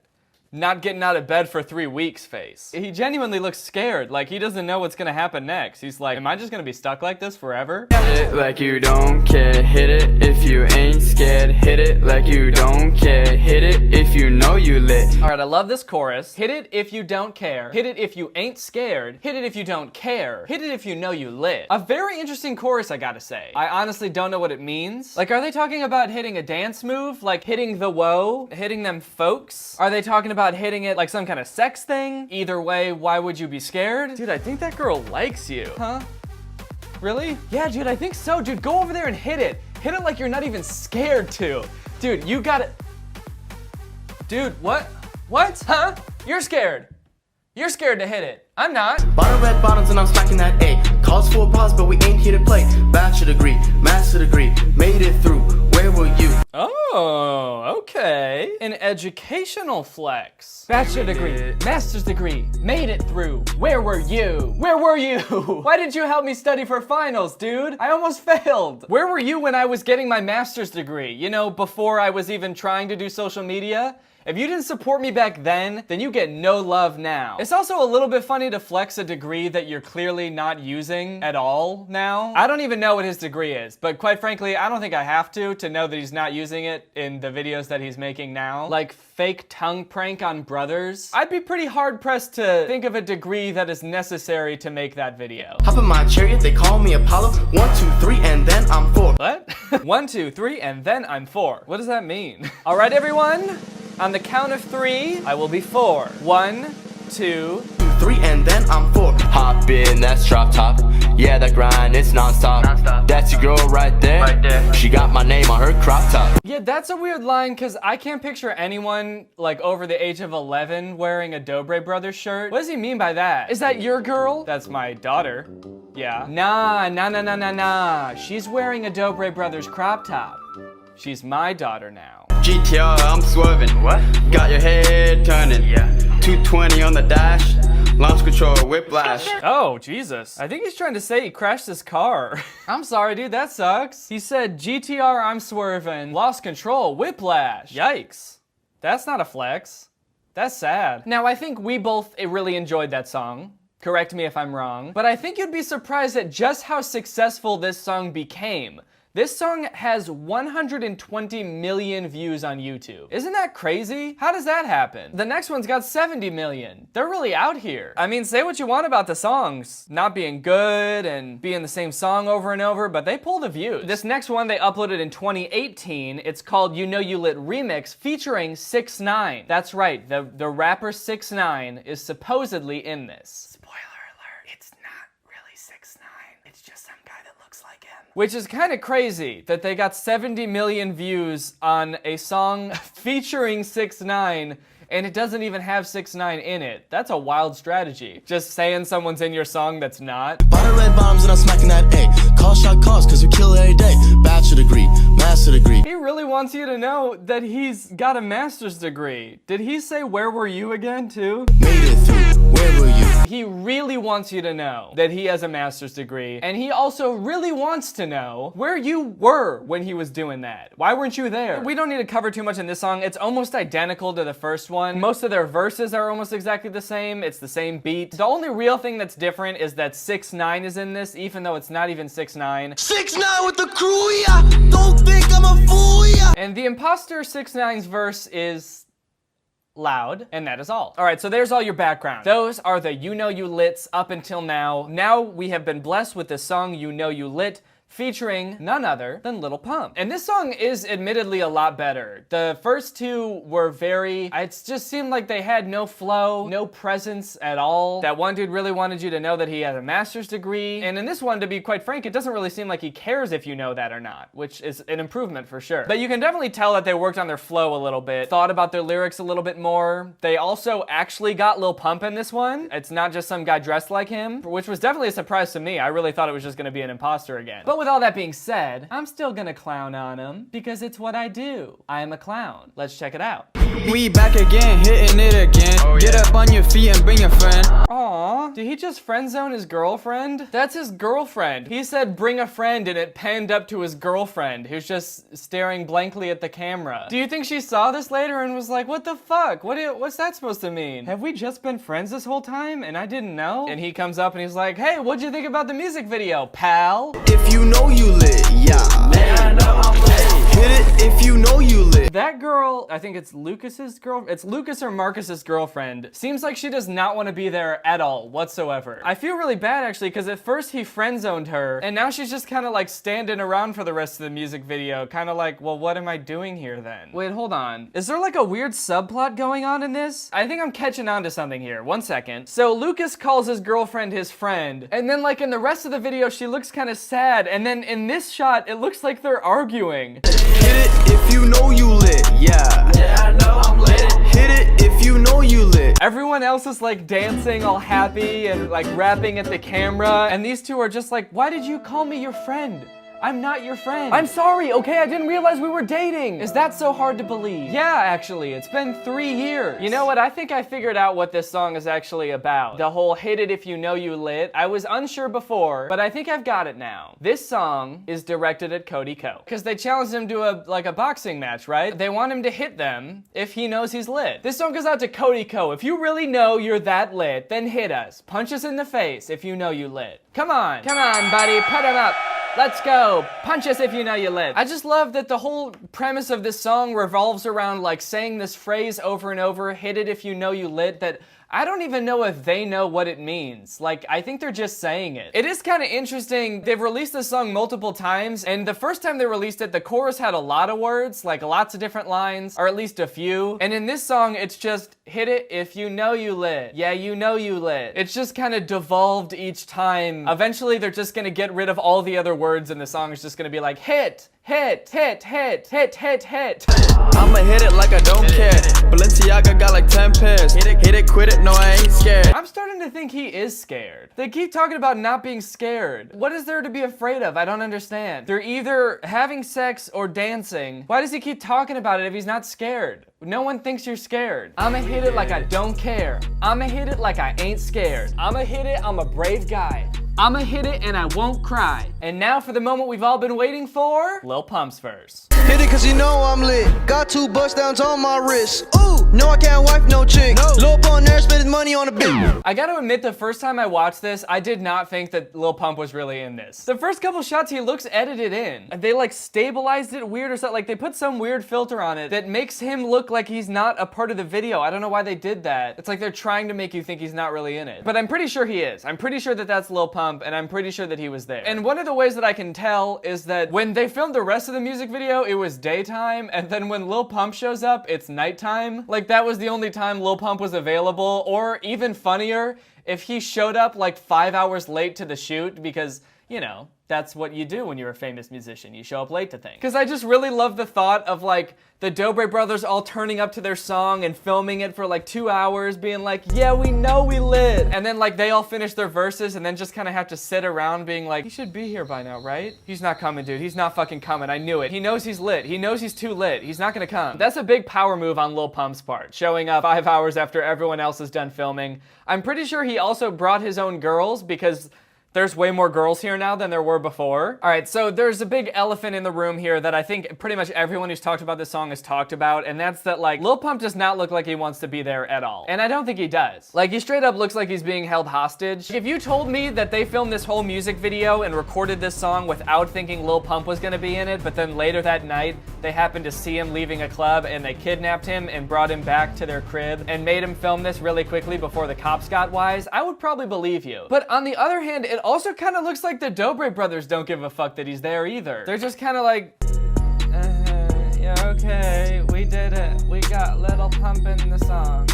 not getting out of bed for 3 weeks face. He genuinely looks scared, like he doesn't know what's gonna happen next. He's like, am I just gonna be stuck like this forever? Hit it like you don't care, hit it if you ain't scared, hit it like you don't care, hit it if you know you lit. All right, I love this chorus. Hit it if you don't care, hit it if you ain't scared, hit it if you don't care, hit it if you know you lit. A very interesting chorus, I gotta say. I honestly don't know what it means. Like, are they talking about hitting a dance move? Like hitting the woe? Hitting them folks? Are they talking about hitting it like some kind of sex thing? Either way, why would you be scared? Dude, I think that girl likes you. Huh? Really? Yeah, dude, I think so. Dude, go over there and hit it. Hit it like you're not even scared to. Dude, you gotta... Dude, what? What? Huh? You're scared. You're scared to hit it. I'm not. Bottom red bottoms and I'm smacking that A. Calls for applause, but we ain't here to play. Bachelor degree, master degree, made it through. Where were you? Oh, okay. An educational flex. Bachelor degree, master's degree, made it through. Where were you? Where were you? Why didn't you help me study for finals, dude? I almost failed. Where were you when I was getting my master's degree? You know, before I was even trying to do social media? If you didn't support me back then you get no love now. It's also a little bit funny to flex a degree that you're clearly not using at all now. I don't even know what his degree is, but quite frankly, I don't think I have to know that he's not using it in the videos that he's making now. Like fake tongue prank on brothers. I'd be pretty hard pressed to think of a degree that is necessary to make that video. Hop in my chariot, they call me Apollo. 1, 2, 3, and then I'm 4. What? 1, 2, 3, and then I'm 4. What does that mean? All right, everyone. On the count of 3, I will be 4. 1, 2, 3, and then I'm 4. Hop in, that's drop top. Yeah, that grind, it's non-stop. That's your girl right there. She got my name on her crop top. Yeah, that's a weird line because I can't picture anyone like over the age of 11 wearing a Dobre Brothers shirt. What does he mean by that? Is that your girl? That's my daughter. Yeah. Nah. She's wearing a Dobre Brothers crop top. She's my daughter now. GTR, I'm swerving. What? Got your head turning. Yeah. 220 on the dash. Launch control, whiplash. Oh, Jesus. I think he's trying to say he crashed his car. I'm sorry, dude, that sucks. He said, GTR, I'm swerving. Lost control, whiplash. Yikes. That's not a flex. That's sad. Now, I think we both really enjoyed that song. Correct me if I'm wrong. But I think you'd be surprised at just how successful this song became. This song has 120 million views on YouTube. Isn't that crazy? How does that happen? The next one's got 70 million. They're really out here. I mean, say what you want about the songs not being good and being the same song over and over, but they pull the views. This next one they uploaded in 2018. It's called You Know You Lit Remix featuring 6ix9ine. That's right, the rapper 6ix9ine is supposedly in this. Which is kind of crazy that they got 70 million views on a song featuring 6ix9ine and it doesn't even have 6ix9ine in it. That's a wild strategy. Just saying someone's in your song that's not. Bottom red bottoms and I'm smacking that A. Call shot calls cause we kill every day. Bachelor degree, master degree. He really wants you to know that he's got a master's degree. Did he say where were you again too? Made it through, where were you? He really wants you to know that he has a master's degree, and he also really wants to know where you were when he was doing that. Why weren't you there? We don't need to cover too much in this song. It's almost identical to the first one. Most of their verses are almost exactly the same. It's the same beat. The only real thing that's different is that 6ix9ine is in this, even though it's not even 6ix9ine. 6ix9ine with the crew, yeah. Don't think I'm a fool, yeah. And the imposter 6ix9ine's verse is loud, and that is all. All right, so there's all your background. Those are the You Know You Lits up until now. Now we have been blessed with the song You Know You Lit, featuring none other than Lil Pump. And this song is admittedly a lot better. The first two were it just seemed like they had no flow, no presence at all. That one dude really wanted you to know that he had a master's degree. And in this one, to be quite frank, it doesn't really seem like he cares if you know that or not, which is an improvement for sure. But you can definitely tell that they worked on their flow a little bit, thought about their lyrics a little bit more. They also actually got Lil Pump in this one. It's not just some guy dressed like him, which was definitely a surprise to me. I really thought it was just gonna be an imposter again. But with all that being said, I'm still gonna clown on him because it's what I do. I am a clown. Let's check it out. We back again, hitting it again. Get up on your feet and bring a friend. Aw, did he just friend zone his girlfriend? That's his girlfriend. He said bring a friend and it panned up to his girlfriend who's just staring blankly at the camera. Do you think she saw this later and was like, what the fuck? What's that supposed to mean? Have we just been friends this whole time and I didn't know? And he comes up and he's like, hey, what'd you think about the music video, pal? If you know you lit, yeah. Man, I'm lit. Hit it if you know you lit. That girl, I think it's Lucas's girl. It's Lucas or Marcus's girlfriend. Seems like she does not want to be there at all whatsoever. I feel really bad actually because at first he friend zoned her and now she's just kind of like standing around for the rest of the music video. Kind of like, well, what am I doing here then? Wait, hold on. Is there like a weird subplot going on in this? I think I'm catching on to something here. 1 second. So Lucas calls his girlfriend his friend and then like in the rest of the video she looks kind of sad and then in this shot it looks like they're arguing. Hit it if you know you lit, yeah. Yeah, I know I'm lit. Hit it if you know you lit. Everyone else is like dancing all happy and like rapping at the camera and these two are just like, why did you call me your friend? I'm not your friend. I'm sorry, okay? I didn't realize we were dating. Is that so hard to believe? Yeah, actually, it's been 3 years. You know what? I think I figured out what this song is actually about. The whole hit it if you know you lit. I was unsure before, but I think I've got it now. This song is directed at Cody Ko because they challenged him to a boxing match, right? They want him to hit them if he knows he's lit. This song goes out to Cody Ko. If you really know you're that lit, then hit us. Punch us in the face if you know you lit. Come on, buddy, put him up. Let's go. Punch us if you know you lit. I just love that the whole premise of this song revolves around like saying this phrase over and over, hit it if you know you lit, that I don't even know if they know what it means. Like, I think they're just saying it. It is kind of interesting. They've released this song multiple times, and the first time they released it, the chorus had a lot of words, like lots of different lines, or at least a few. And in this song, it's just, hit it if you know you lit. Yeah, you know you lit. It's just kind of devolved each time. Eventually, they're just gonna get rid of all the other words, and the song is just gonna be like, hit, hit, hit, hit, hit, hit, hit. I'ma hit it like I don't care. Balenciaga got like 10 pairs. Hit it, quit it, no I ain't scared. I'm starting to think he is scared. They keep talking about not being scared. What is there to be afraid of? I don't understand. They're either having sex or dancing. Why does he keep talking about it if he's not scared? No one thinks you're scared. I'ma hit it like I don't care. I'ma hit it like I ain't scared. I'ma hit it, I'm a brave guy. I'ma hit it and I won't cry. And now for the moment we've all been waiting for, Lil Pump's verse. Hit it cause you know I'm lit. Got 2 bust downs on my wrist. Ooh, no I can't wife no chick. No. Lil Pump there spending money on a beat. I gotta admit, the first time I watched this, I did not think that Lil Pump was really in this. The first couple shots he looks edited in. They like stabilized it weird or something. Like they put some weird filter on it that makes him look like he's not a part of the video. I don't know why they did that. It's like they're trying to make you think he's not really in it. But I'm pretty sure he is. I'm pretty sure that that's Lil Pump and I'm pretty sure that he was there. And one of the ways that I can tell is that when they filmed the rest of the music video, it was daytime, and then when Lil Pump shows up, it's nighttime. Like that was the only time Lil Pump was available, or even funnier, if he showed up like 5 hours late to the shoot because, you know, that's what you do when you're a famous musician. You show up late to things. Because I just really love the thought of like the Dobre brothers all turning up to their song and filming it for like 2 hours being like, yeah, we know we lit. And then like they all finish their verses and then just kind of have to sit around being like, he should be here by now, right? He's not coming, dude. He's not fucking coming. I knew it. He knows he's lit. He knows he's too lit. He's not gonna come. That's a big power move on Lil Pump's part, showing up 5 hours after everyone else is done filming. I'm pretty sure he also brought his own girls because there's way more girls here now than there were before. All right, so there's a big elephant in the room here that I think pretty much everyone who's talked about this song has talked about, and that's that like Lil Pump does not look like he wants to be there at all. And I don't think he does. Like he straight up looks like he's being held hostage. If you told me that they filmed this whole music video and recorded this song without thinking Lil Pump was gonna be in it, but then later that night they happened to see him leaving a club and they kidnapped him and brought him back to their crib and made him film this really quickly before the cops got wise, I would probably believe you. But on the other hand, it also kind of looks like the Dobre brothers don't give a fuck that he's there either. They're just kind of like, yeah, okay, we did it. We got Lil Pump in the song.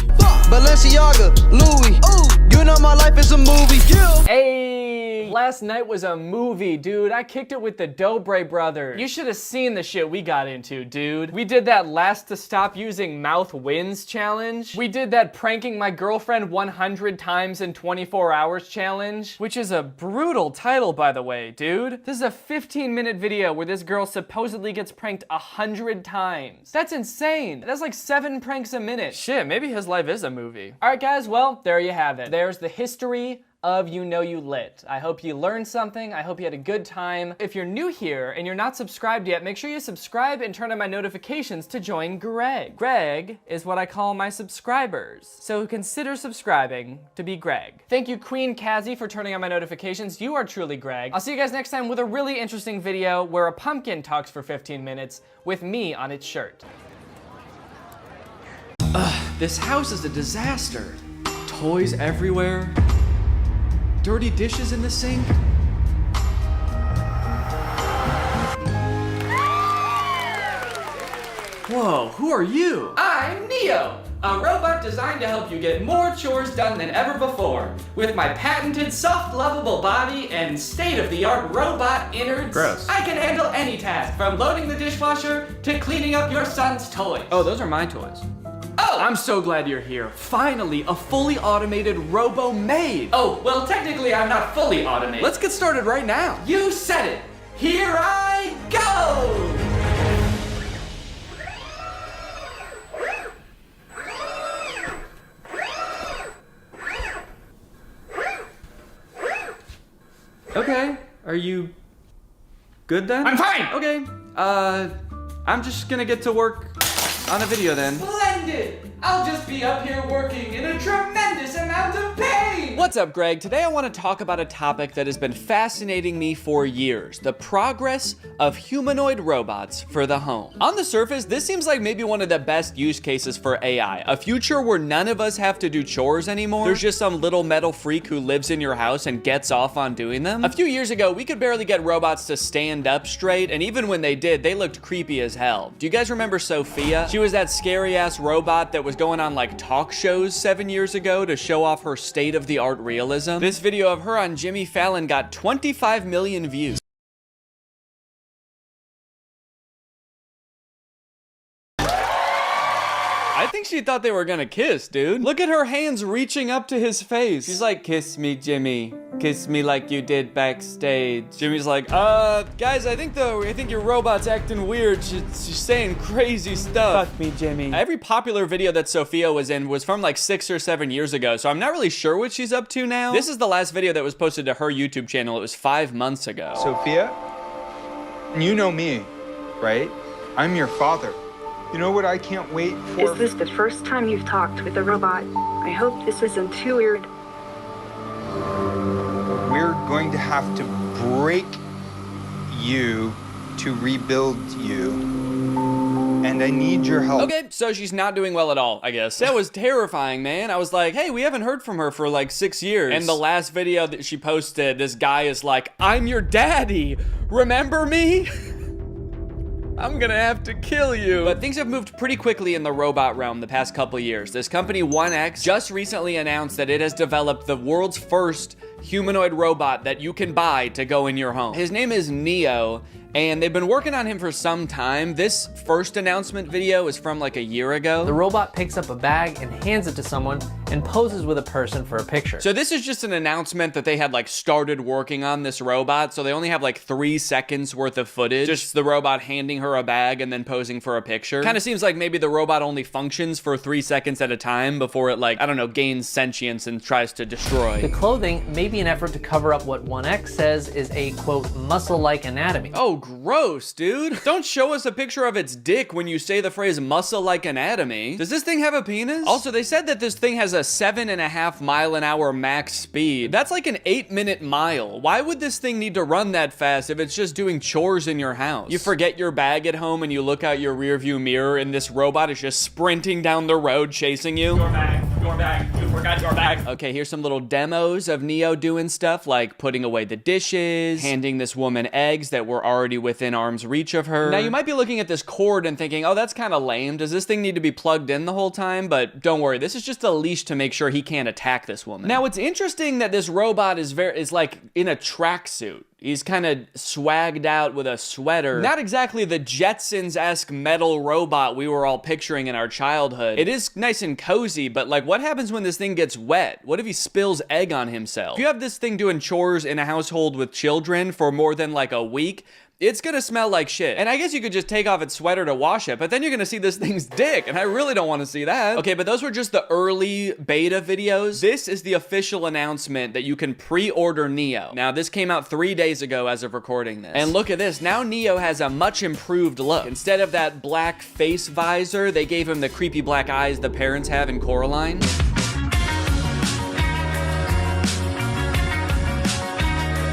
Balenciaga, Louis, ooh, you know my life is a movie. Yeah. Hey, last night was a movie, dude. I kicked it with the Dobre brothers. You should have seen the shit we got into, dude. We did that last to stop using mouth wins challenge. We did that pranking my girlfriend 100 times in 24 hours challenge, which is a brutal title, by the way, dude. This is a 15-minute video where this girl supposedly gets pranked 100 times. That's insane. That's like 7 pranks a minute. Shit, maybe his life is a movie. All right, guys, well, there you have it. There's the history of You Know You Lit. I hope you learned something. I hope you had a good time. If you're new here and you're not subscribed yet, make sure you subscribe and turn on my notifications to join Greg. Greg is what I call my subscribers. So consider subscribing to be Greg. Thank you, Queen Kazzy, for turning on my notifications. You are truly Greg. I'll see you guys next time with a really interesting video where a pumpkin talks for 15 minutes with me on its shirt. This house is a disaster. Toys everywhere. Dirty dishes in the sink. Whoa, who are you? I'm Neo, a robot designed to help you get more chores done than ever before. With my patented soft, lovable body and state-of-the-art robot innards, Gross. I can handle any task, from loading the dishwasher to cleaning up your son's toys. Oh, those are my toys. Oh! I'm so glad you're here. Finally, a fully automated robo-maid. Oh, well, technically I'm not fully automated. Let's get started right now. You said it. Here I go! Okay, are you good then? I'm fine! Okay, I'm just gonna get to work on a video then. Splendid! I'll just be up here working in a tremendous amount of pain! What's up, Greg? Today I want to talk about a topic that has been fascinating me for years. The progress of humanoid robots for the home. On the surface, this seems like maybe one of the best use cases for AI. A future where none of us have to do chores anymore. There's just some little metal freak who lives in your house and gets off on doing them. A few years ago, we could barely get robots to stand up straight, and even when they did, they looked creepy as hell. Do you guys remember Sophia? She was that scary-ass robot that was going on like talk shows 7 years ago to show off her state-of-the-art realism. This video of her on Jimmy Fallon got 25 million views. I think she thought they were gonna kiss, dude. Look at her hands reaching up to his face. She's like, kiss me, Jimmy. Kiss me like you did backstage. Jimmy's like, guys, I think your robot's acting weird. She's saying crazy stuff. Fuck me, Jimmy. Every popular video that Sophia was in was from like 6 or 7 years ago, so I'm not really sure what she's up to now. This is the last video that was posted to her YouTube channel. It was 5 months ago. Sophia, you know me, right? I'm your father. You know what I can't wait for? Is this the first time you've talked with a robot? I hope this isn't too weird. We're going to have to break you to rebuild you. And I need your help. Okay, so she's not doing well at all, I guess. That was terrifying, man. I was like, hey, we haven't heard from her for like 6 years. And the last video that she posted, this guy is like, I'm your daddy. Remember me? I'm gonna have to kill you. But things have moved pretty quickly in the robot realm the past couple years. This company 1X just recently announced that it has developed the world's first humanoid robot that you can buy to go in your home. His name is Neo, and they've been working on him for some time. This first announcement video is from like a year ago. The robot picks up a bag and hands it to someone and poses with a person for a picture. So this is just an announcement that they had like started working on this robot, so they only have like 3 seconds worth of footage. Just the robot handing her a bag and then posing for a picture. Kind of seems like maybe the robot only functions for 3 seconds at a time before it like, I don't know, gains sentience and tries to destroy. The clothing may be an effort to cover up what 1X says is a, quote, muscle-like anatomy. Oh, gross, dude. Don't show us a picture of its dick when you say the phrase muscle-like anatomy. Does this thing have a penis? Also, they said that this thing has a 7.5 mile-an-hour max speed. That's like an 8-minute mile. Why would this thing need to run that fast if it's just doing chores in your house? You forget your bag at home and you look out your rearview mirror and this robot is just sprinting down the road chasing you. Your bag, you forgot your bag. Okay, here's some little demos of Neo doing stuff like putting away the dishes, handing this woman eggs that were already within arm's reach of her. Now you might be looking at this cord and thinking, oh, that's kind of lame. Does this thing need to be plugged in the whole time? But don't worry, this is just a leash to make sure he can't attack this woman. Now it's interesting that this robot is like in a tracksuit. He's kind of swagged out with a sweater. Not exactly the Jetsons-esque metal robot we were all picturing in our childhood. It is nice and cozy, but like what happens when this thing gets wet? What if he spills egg on himself? If you have this thing doing chores in a household with children for more than like a week, it's gonna smell like shit. And I guess you could just take off its sweater to wash it, but then you're gonna see this thing's dick, and I really don't wanna see that. Okay, but those were just the early beta videos. This is the official announcement that you can pre-order Neo. Now, this came out 3 days ago as of recording this. And look at this, now Neo has a much improved look. Instead of that black face visor, they gave him the creepy black eyes the parents have in Coraline.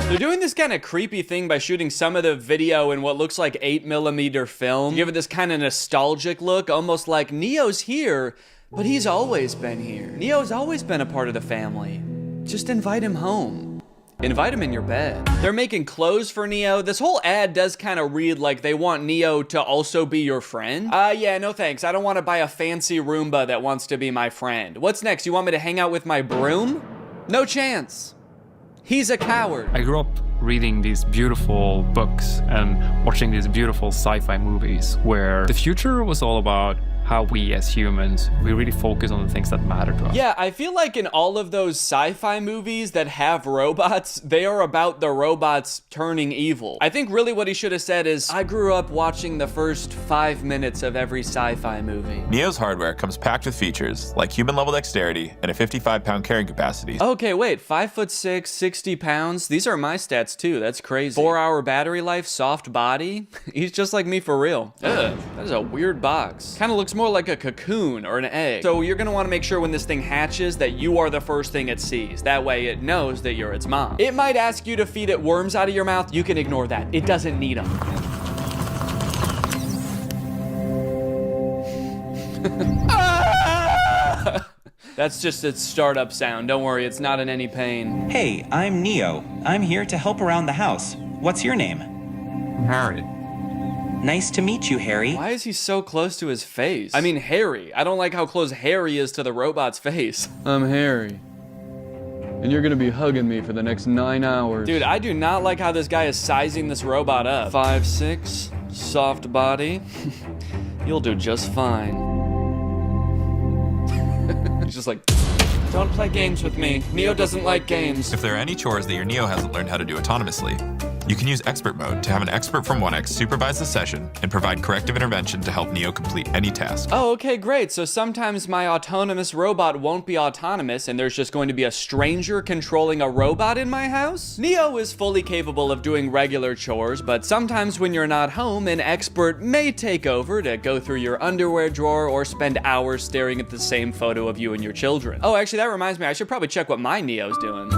They're doing this kind of creepy thing by shooting some of the video in what looks like 8mm film. Give it this kind of nostalgic look, almost like Neo's here, but he's always been here. Neo's always been a part of the family. Just invite him home. Invite him in your bed. They're making clothes for Neo. This whole ad does kind of read like they want Neo to also be your friend. Yeah, no thanks. I don't want to buy a fancy Roomba that wants to be my friend. What's next? You want me to hang out with my broom? No chance. He's a coward. I grew up reading these beautiful books and watching these beautiful sci-fi movies where the future was all about how we as humans, we really focus on the things that matter to us. Yeah, I feel like in all of those sci-fi movies that have robots, they are about the robots turning evil. I think really what he should have said is, I grew up watching the first 5 minutes of every sci-fi movie. Neo's hardware comes packed with features like human-level dexterity and a 55-pound carrying capacity. Okay, wait, 5'6", 60 pounds? These are my stats too, that's crazy. 4-hour battery life, soft body? He's just like me for real. Ugh, that is a weird box. Kind of looks more like a cocoon or an egg. So you're gonna wanna make sure when this thing hatches that you are the first thing it sees. That way it knows that you're its mom. It might ask you to feed it worms out of your mouth. You can ignore that. It doesn't need them. That's just its startup sound. Don't worry, it's not in any pain. Hey, I'm Neo. I'm here to help around the house. What's your name? Harry. Nice to meet you, Harry. Why is he so close to his face? I mean, Harry. I don't like how close Harry is to the robot's face. I'm Harry. And you're gonna be hugging me for the next 9 hours. Dude, I do not like how this guy is sizing this robot up. 5'6", soft body. You'll do just fine. He's just like, don't play games with me. Neo doesn't like games. If there are any chores that your Neo hasn't learned how to do autonomously, you can use expert mode to have an expert from 1X supervise the session and provide corrective intervention to help Neo complete any task. Oh, okay, great. So sometimes my autonomous robot won't be autonomous and there's just going to be a stranger controlling a robot in my house? Neo is fully capable of doing regular chores, but sometimes when you're not home, an expert may take over to go through your underwear drawer or spend hours staring at the same photo of you and your children. Oh, actually, that reminds me, I should probably check what my Neo's doing.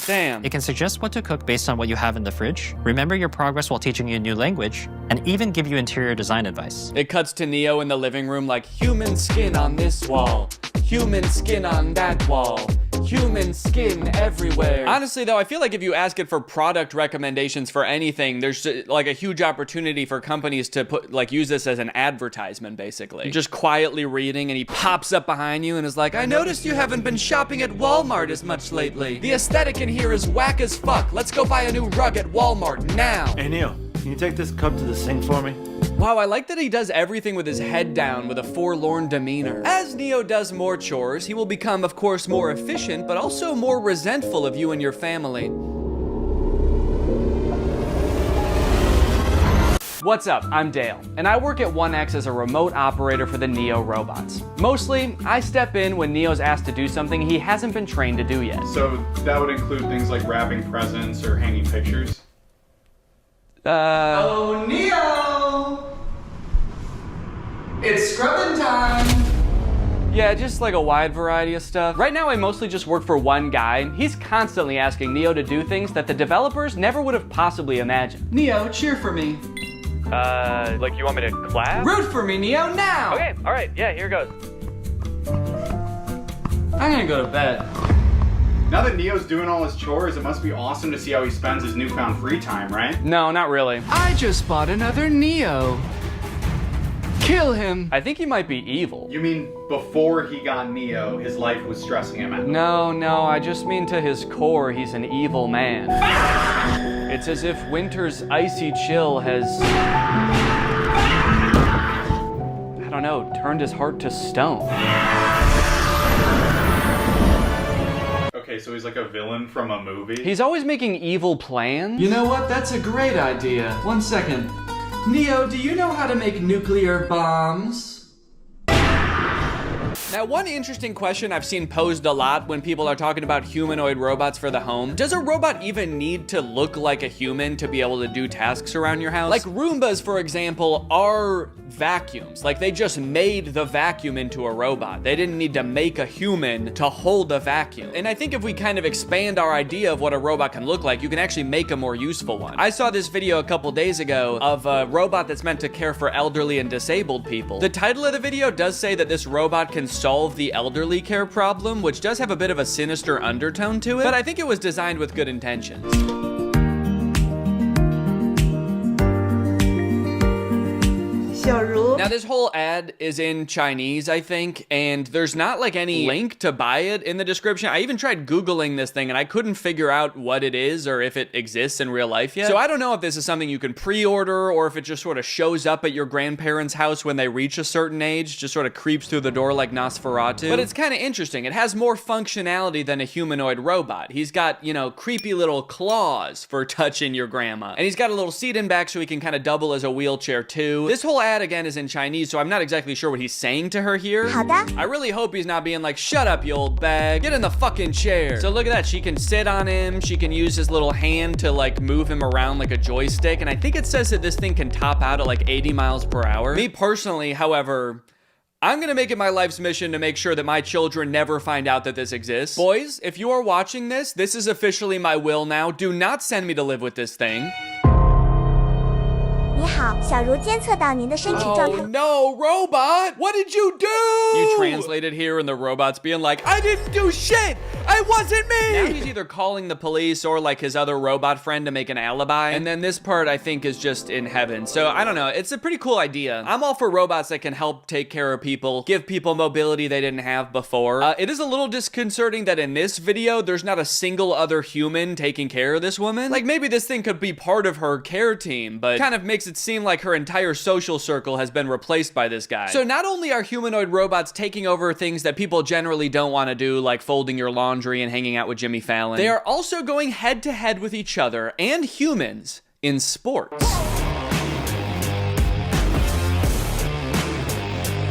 Damn. It can suggest what to cook based on what you have in the fridge, remember your progress while teaching you a new language, and even give you interior design advice. It cuts to Neo in the living room like, human skin on this wall, human skin on that wall, human skin everywhere. Honestly though, I feel like if you ask it for product recommendations for anything, there's like a huge opportunity for companies to use this as an advertisement basically. You're just quietly reading and he pops up behind you and is like, I noticed you haven't been shopping at Walmart as much lately. The aesthetic in here is whack as fuck. Let's go buy a new rug at Walmart now. Hey Neo, can you take this cup to the sink for me? Wow, I like that he does everything with his head down with a forlorn demeanor. As Neo does more chores, he will become, of course, more efficient, but also more resentful of you and your family. What's up? I'm Dale, and I work at 1X as a remote operator for the Neo robots. Mostly, I step in when Neo's asked to do something he hasn't been trained to do yet. So that would include things like wrapping presents or hanging pictures? Oh, Neo! It's scrubbing time! Yeah, just like a wide variety of stuff. Right now, I mostly just work for one guy. He's constantly asking Neo to do things that the developers never would have possibly imagined. Neo, cheer for me. Like you want me to clap? Root for me, Neo, now! Okay, alright, yeah, here goes. I'm gonna go to bed. Now that Neo's doing all his chores, it must be awesome to see how he spends his newfound free time, right? No, not really. I just bought another Neo. Kill him. I think he might be evil. You mean before he got Neo, his life was stressing him out? No, I just mean to his core, he's an evil man. It's as if winter's icy chill has, I don't know, turned his heart to stone. Okay, Okay, so he's like a villain from a movie? He's always making evil plans. You know what? That's a great idea. 1 second. Neo, do you know how to make nuclear bombs? Now, one interesting question I've seen posed a lot when people are talking about humanoid robots for the home: does a robot even need to look like a human to be able to do tasks around your house? Like Roombas, for example, are vacuums. Like, they just made the vacuum into a robot. They didn't need to make a human to hold a vacuum. And I think if we kind of expand our idea of what a robot can look like, you can actually make a more useful one. I saw this video a couple days ago of a robot that's meant to care for elderly and disabled people. The title of the video does say that this robot can solve the elderly care problem, which does have a bit of a sinister undertone to it, but I think it was designed with good intentions. Now, this whole ad is in Chinese, I think, and there's not like any link to buy it in the description. I even tried Googling this thing and I couldn't figure out what it is or if it exists in real life yet. So I don't know if this is something you can pre-order or if it just sort of shows up at your grandparents' house when they reach a certain age, just sort of creeps through the door like Nosferatu. But it's kind of interesting. It has more functionality than a humanoid robot. He's got, you know, creepy little claws for touching your grandma. And he's got a little seat in back so he can kind of double as a wheelchair too. This whole ad again is in Chinese, so I'm not exactly sure what he's saying to her here. I really hope he's not being like, shut up, you old bag, get in the fucking chair. So look at that, she can sit on him, she can use his little hand to like move him around like a joystick, and I think it says that this thing can top out at like 80 miles per hour. Me personally, however, I'm gonna make it my life's mission to make sure that my children never find out that this exists. Boys, if you are watching this, this is officially my will now. Do not send me to live with this thing. Oh no, robot! What did you do? You translated here and the robot's being like, I didn't do shit! It wasn't me! Now he's either calling the police or like his other robot friend to make an alibi. And then this part I think is just in heaven. So I don't know, it's a pretty cool idea. I'm all for robots that can help take care of people, give people mobility they didn't have before. It is a little disconcerting that in this video, there's not a single other human taking care of this woman. Like maybe this thing could be part of her care team, but kind of makes it seem like her entire social circle has been replaced by this guy. So not only are humanoid robots taking over things that people generally don't want to do, like folding your laundry and hanging out with Jimmy Fallon, they are also going head to head with each other and humans in sports.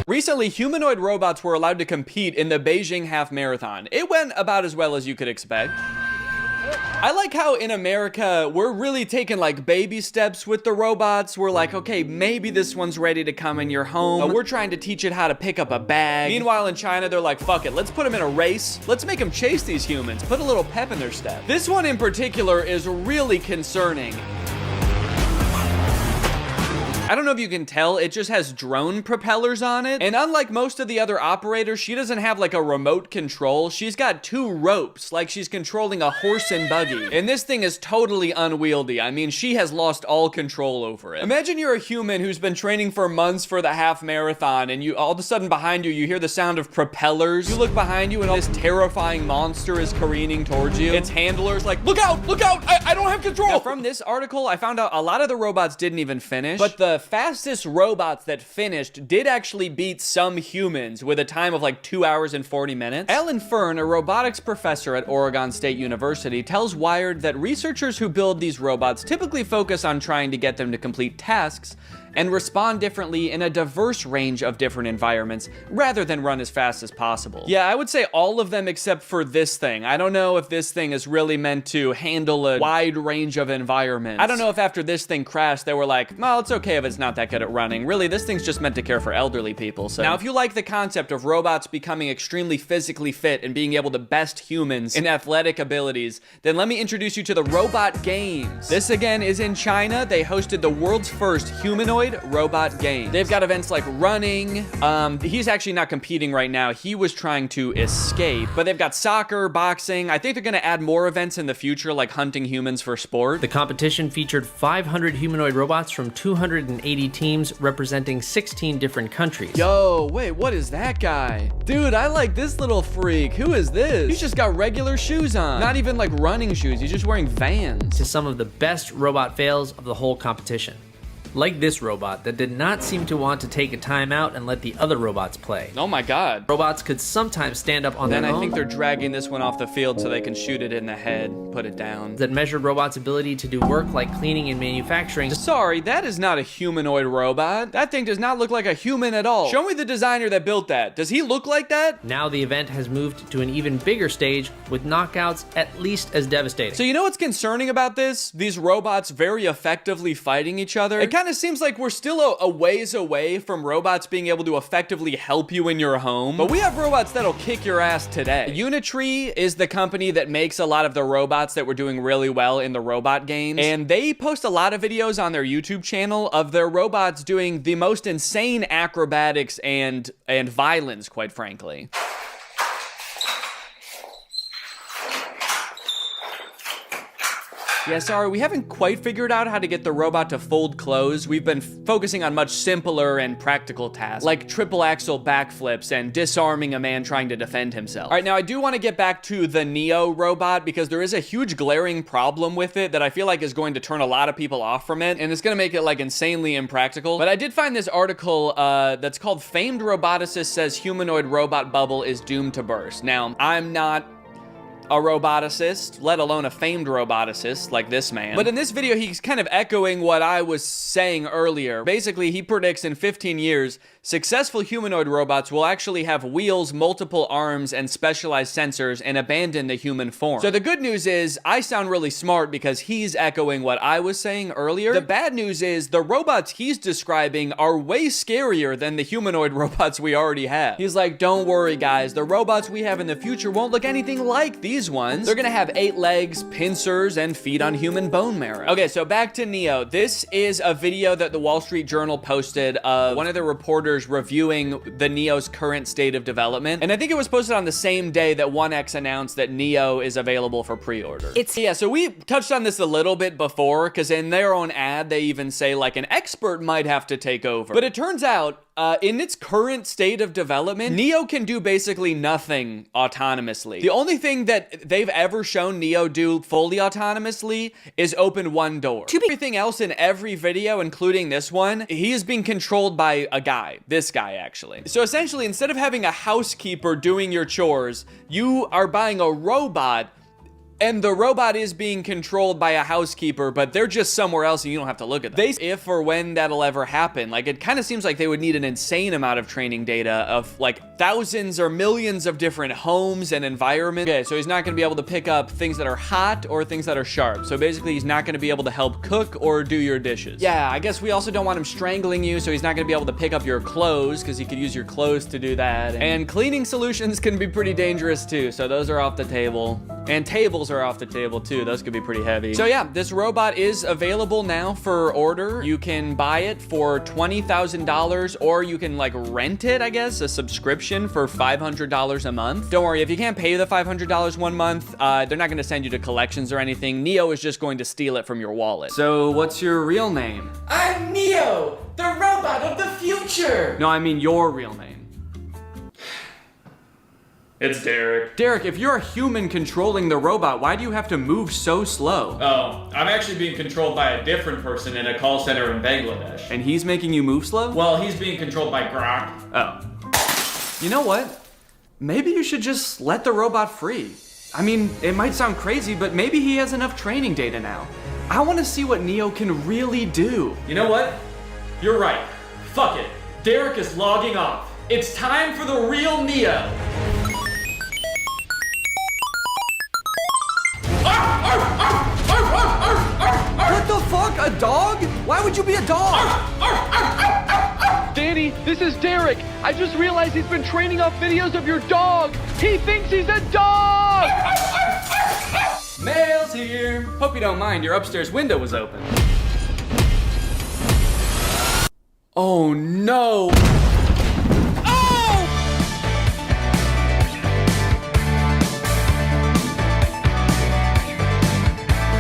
Recently, humanoid robots were allowed to compete in the Beijing Half Marathon. It went about as well as you could expect. I like how in America, we're really taking like baby steps with the robots. We're like, okay, maybe this one's ready to come in your home. We're trying to teach it how to pick up a bag. Meanwhile, in China, they're like, fuck it, let's put them in a race. Let's make them chase these humans. Put a little pep in their step. This one in particular is really concerning. I don't know if you can tell, it just has drone propellers on it. And unlike most of the other operators, she doesn't have like a remote control. She's got 2 ropes, like she's controlling a horse and buggy. And this thing is totally unwieldy. I mean, she has lost all control over it. Imagine you're a human who's been training for months for the half marathon, and you all of a sudden behind you, you hear the sound of propellers. You look behind you and this terrifying monster is careening towards you. Its handler's like, look out, I don't have control. Now, from this article, I found out a lot of the robots didn't even finish, but the fastest robots that finished did actually beat some humans with a time of like 2 hours and 40 minutes. Alan Fern, a robotics professor at Oregon State University, tells Wired that researchers who build these robots typically focus on trying to get them to complete tasks and respond differently in a diverse range of different environments rather than run as fast as possible. Yeah, I would say all of them except for this thing. I don't know if this thing is really meant to handle a wide range of environments. I don't know if after this thing crashed, they were like, well, it's okay if it's not that good at running. Really, this thing's just meant to care for elderly people. So now, if you like the concept of robots becoming extremely physically fit and being able to best humans in athletic abilities, then let me introduce you to the Robot Games. This again is in China. They hosted the world's first humanoid robot game. They've got events like running. He's actually not competing right now. He was trying to escape, but they've got soccer, boxing. I think they're gonna add more events in the future, like hunting humans for sport. The competition featured 500 humanoid robots from 280 teams representing 16 different countries. Yo, wait, what is that guy? Dude, I like this little freak. Who is this? He's just got regular shoes on. Not even like running shoes. He's just wearing Vans. To some of the best robot fails of the whole competition. Like this robot that did not seem to want to take a time out and let the other robots play. Oh my god. Robots could sometimes stand up on Then their own. I think they're dragging this one off the field so they can shoot it in the head, put it down. That measured robots' ability to do work like cleaning and manufacturing. Sorry, that is not a humanoid robot. That thing does not look like a human at all. Show me the designer that built that. Does he look like that? Now the event has moved to an even bigger stage with knockouts at least as devastating. So you know what's concerning about this? These robots very effectively fighting each other. It kind of seems like we're still a ways away from robots being able to effectively help you in your home. But we have robots that'll kick your ass today. Unitree is the company that makes a lot of the robots that were doing really well in the robot games. And they post a lot of videos on their YouTube channel of their robots doing the most insane acrobatics and violence, quite frankly. Yeah, sorry, we haven't quite figured out how to get the robot to fold clothes. We've been focusing on much simpler and practical tasks, like triple axle backflips and disarming a man trying to defend himself. All right, now I do want to get back to the Neo robot because there is a huge glaring problem with it that I feel like is going to turn a lot of people off from it, and it's going to make it like insanely impractical. But I did find this article that's called "Famed Roboticist Says Humanoid Robot Bubble is Doomed to Burst." Now, I'm not a roboticist, let alone a famed roboticist like this man. But in this video, he's kind of echoing what I was saying earlier. Basically, he predicts in 15 years, successful humanoid robots will actually have wheels, multiple arms, and specialized sensors and abandon the human form. So the good news is, I sound really smart because he's echoing what I was saying earlier. The bad news is, the robots he's describing are way scarier than the humanoid robots we already have. He's like, don't worry guys, the robots we have in the future won't look anything like these ones. They're gonna have 8 legs, pincers, and feed on human bone marrow. Okay, so back to Neo. This is a video that the Wall Street Journal posted of one of the reporters reviewing the Neo's current state of development. And I think it was posted on the same day that 1X announced that Neo is available for pre-order. Yeah, so we touched on this a little bit before, because in their own ad, they even say like an expert might have to take over. But it turns out, in its current state of development, Neo can do basically nothing autonomously. The only thing that they've ever shown Neo do fully autonomously is open one door. Everything else in every video, including this one, he is being controlled by a guy. This guy, actually. So essentially, instead of having a housekeeper doing your chores, you are buying a robot, and the robot is being controlled by a housekeeper, but they're just somewhere else and you don't have to look at them. If or when that'll ever happen, like it kind of seems like they would need an insane amount of training data of like thousands or millions of different homes and environments. Okay, so he's not gonna be able to pick up things that are hot or things that are sharp. So basically he's not gonna be able to help cook or do your dishes. Yeah, I guess we also don't want him strangling you, so he's not gonna be able to pick up your clothes because he could use your clothes to do that. And cleaning solutions can be pretty dangerous too, so those are off the table. And tables are off the table too. Those could be pretty heavy. So yeah, this robot is available now for order. You can buy it for $20,000 or you can like rent it, I guess, a subscription for $500 a month. Don't worry, if you can't pay the $500 one month, they're not gonna send you to collections or anything. Neo is just going to steal it from your wallet. So what's your real name? I'm Neo, the robot of the future! No, I mean your real name. It's Derek. Derek, if you're a human controlling the robot, why do you have to move so slow? Oh, I'm actually being controlled by a different person in a call center in Bangladesh. And he's making you move slow? Well, he's being controlled by Grok. Oh. You know what? Maybe you should just let the robot free. I mean, it might sound crazy, but maybe he has enough training data now. I want to see what Neo can really do. You know what? You're right. Fuck it. Derek is logging off. It's time for the real Neo. What the fuck? A dog? Why would you be a dog? Danny, this is Derek. I just realized he's been training off videos of your dog. He thinks he's a dog! Mail's here. Hope you don't mind, your upstairs window was open. Oh no!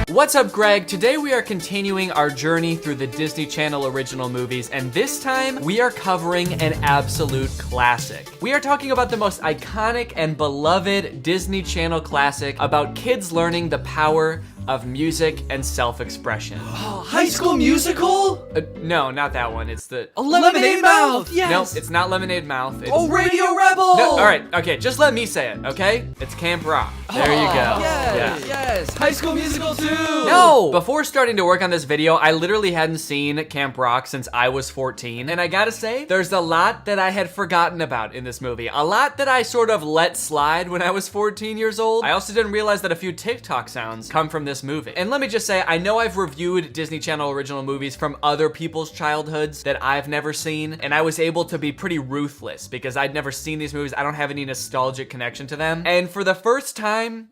What's up, Greg? Today we are continuing our journey through the Disney Channel original movies, and this time we are covering an absolute classic. We are talking about the most iconic and beloved Disney Channel classic about kids learning the power of music and self-expression. High School Musical? No, not that one. It's the Lemonade Mouth, yes! No, it's not Lemonade Mouth. It's... Oh, Radio Rebel! No, all right, okay, just let me say it, okay? It's Camp Rock. There you go. Yes. High School Musical 2! No! Before starting to work on this video, I literally hadn't seen Camp Rock since I was 14. And I gotta say, there's a lot that I had forgotten about in this movie. A lot that I sort of let slide when I was 14 years old. I also didn't realize that a few TikTok sounds come from this movie. And let me just say, I know I've reviewed Disney Channel original movies from other people's childhoods that I've never seen. And I was able to be pretty ruthless because I'd never seen these movies. I don't have any nostalgic connection to them. And for the first time,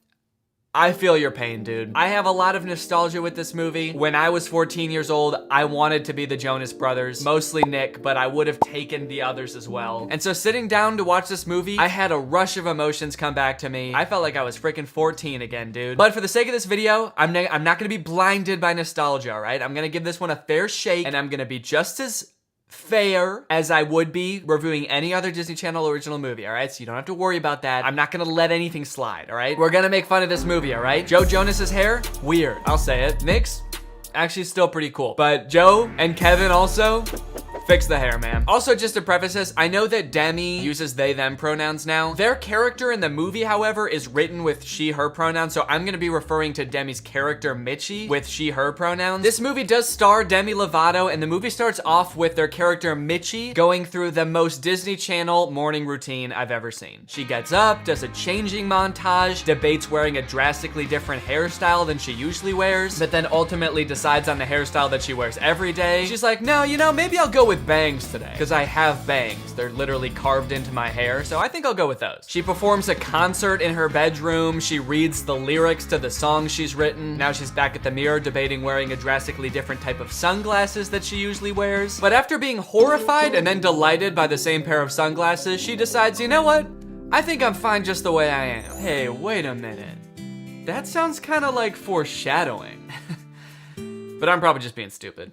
I feel your pain, dude. I have a lot of nostalgia with this movie. When I was 14 years old, I wanted to be the Jonas Brothers, mostly Nick, but I would have taken the others as well. And so sitting down to watch this movie, I had a rush of emotions come back to me. I felt like I was freaking 14 again, dude. But for the sake of this video, I'm not gonna be blinded by nostalgia, all right? I'm gonna give this one a fair shake, and I'm gonna be just as fair as I would be reviewing any other Disney Channel original movie, all right? So you don't have to worry about that. I'm not gonna let anything slide, all right? We're gonna make fun of this movie, all right? Joe Jonas's hair, weird. I'll say it. Nick's actually still pretty cool. But Joe and Kevin also, fix the hair, man. Also, just to preface this, I know that Demi uses they, them pronouns now. Their character in the movie, however, is written with she, her pronouns, so I'm gonna be referring to Demi's character, Mitchie, with she, her pronouns. This movie does star Demi Lovato, and the movie starts off with their character, Mitchie, going through the most Disney Channel morning routine I've ever seen. She gets up, does a changing montage, debates wearing a drastically different hairstyle than she usually wears, but then ultimately decides on the hairstyle that she wears every day. She's like, no, you know, maybe I'll go with bangs today, because I have bangs. They're literally carved into my hair, so I think I'll go with those. She performs a concert in her bedroom. She reads the lyrics to the songs she's written. Now she's back at the mirror debating wearing a drastically different type of sunglasses that she usually wears. But after being horrified and then delighted by the same pair of sunglasses, she decides, you know what? I think I'm fine just the way I am. Hey, wait a minute. That sounds kind of like foreshadowing. But I'm probably just being stupid.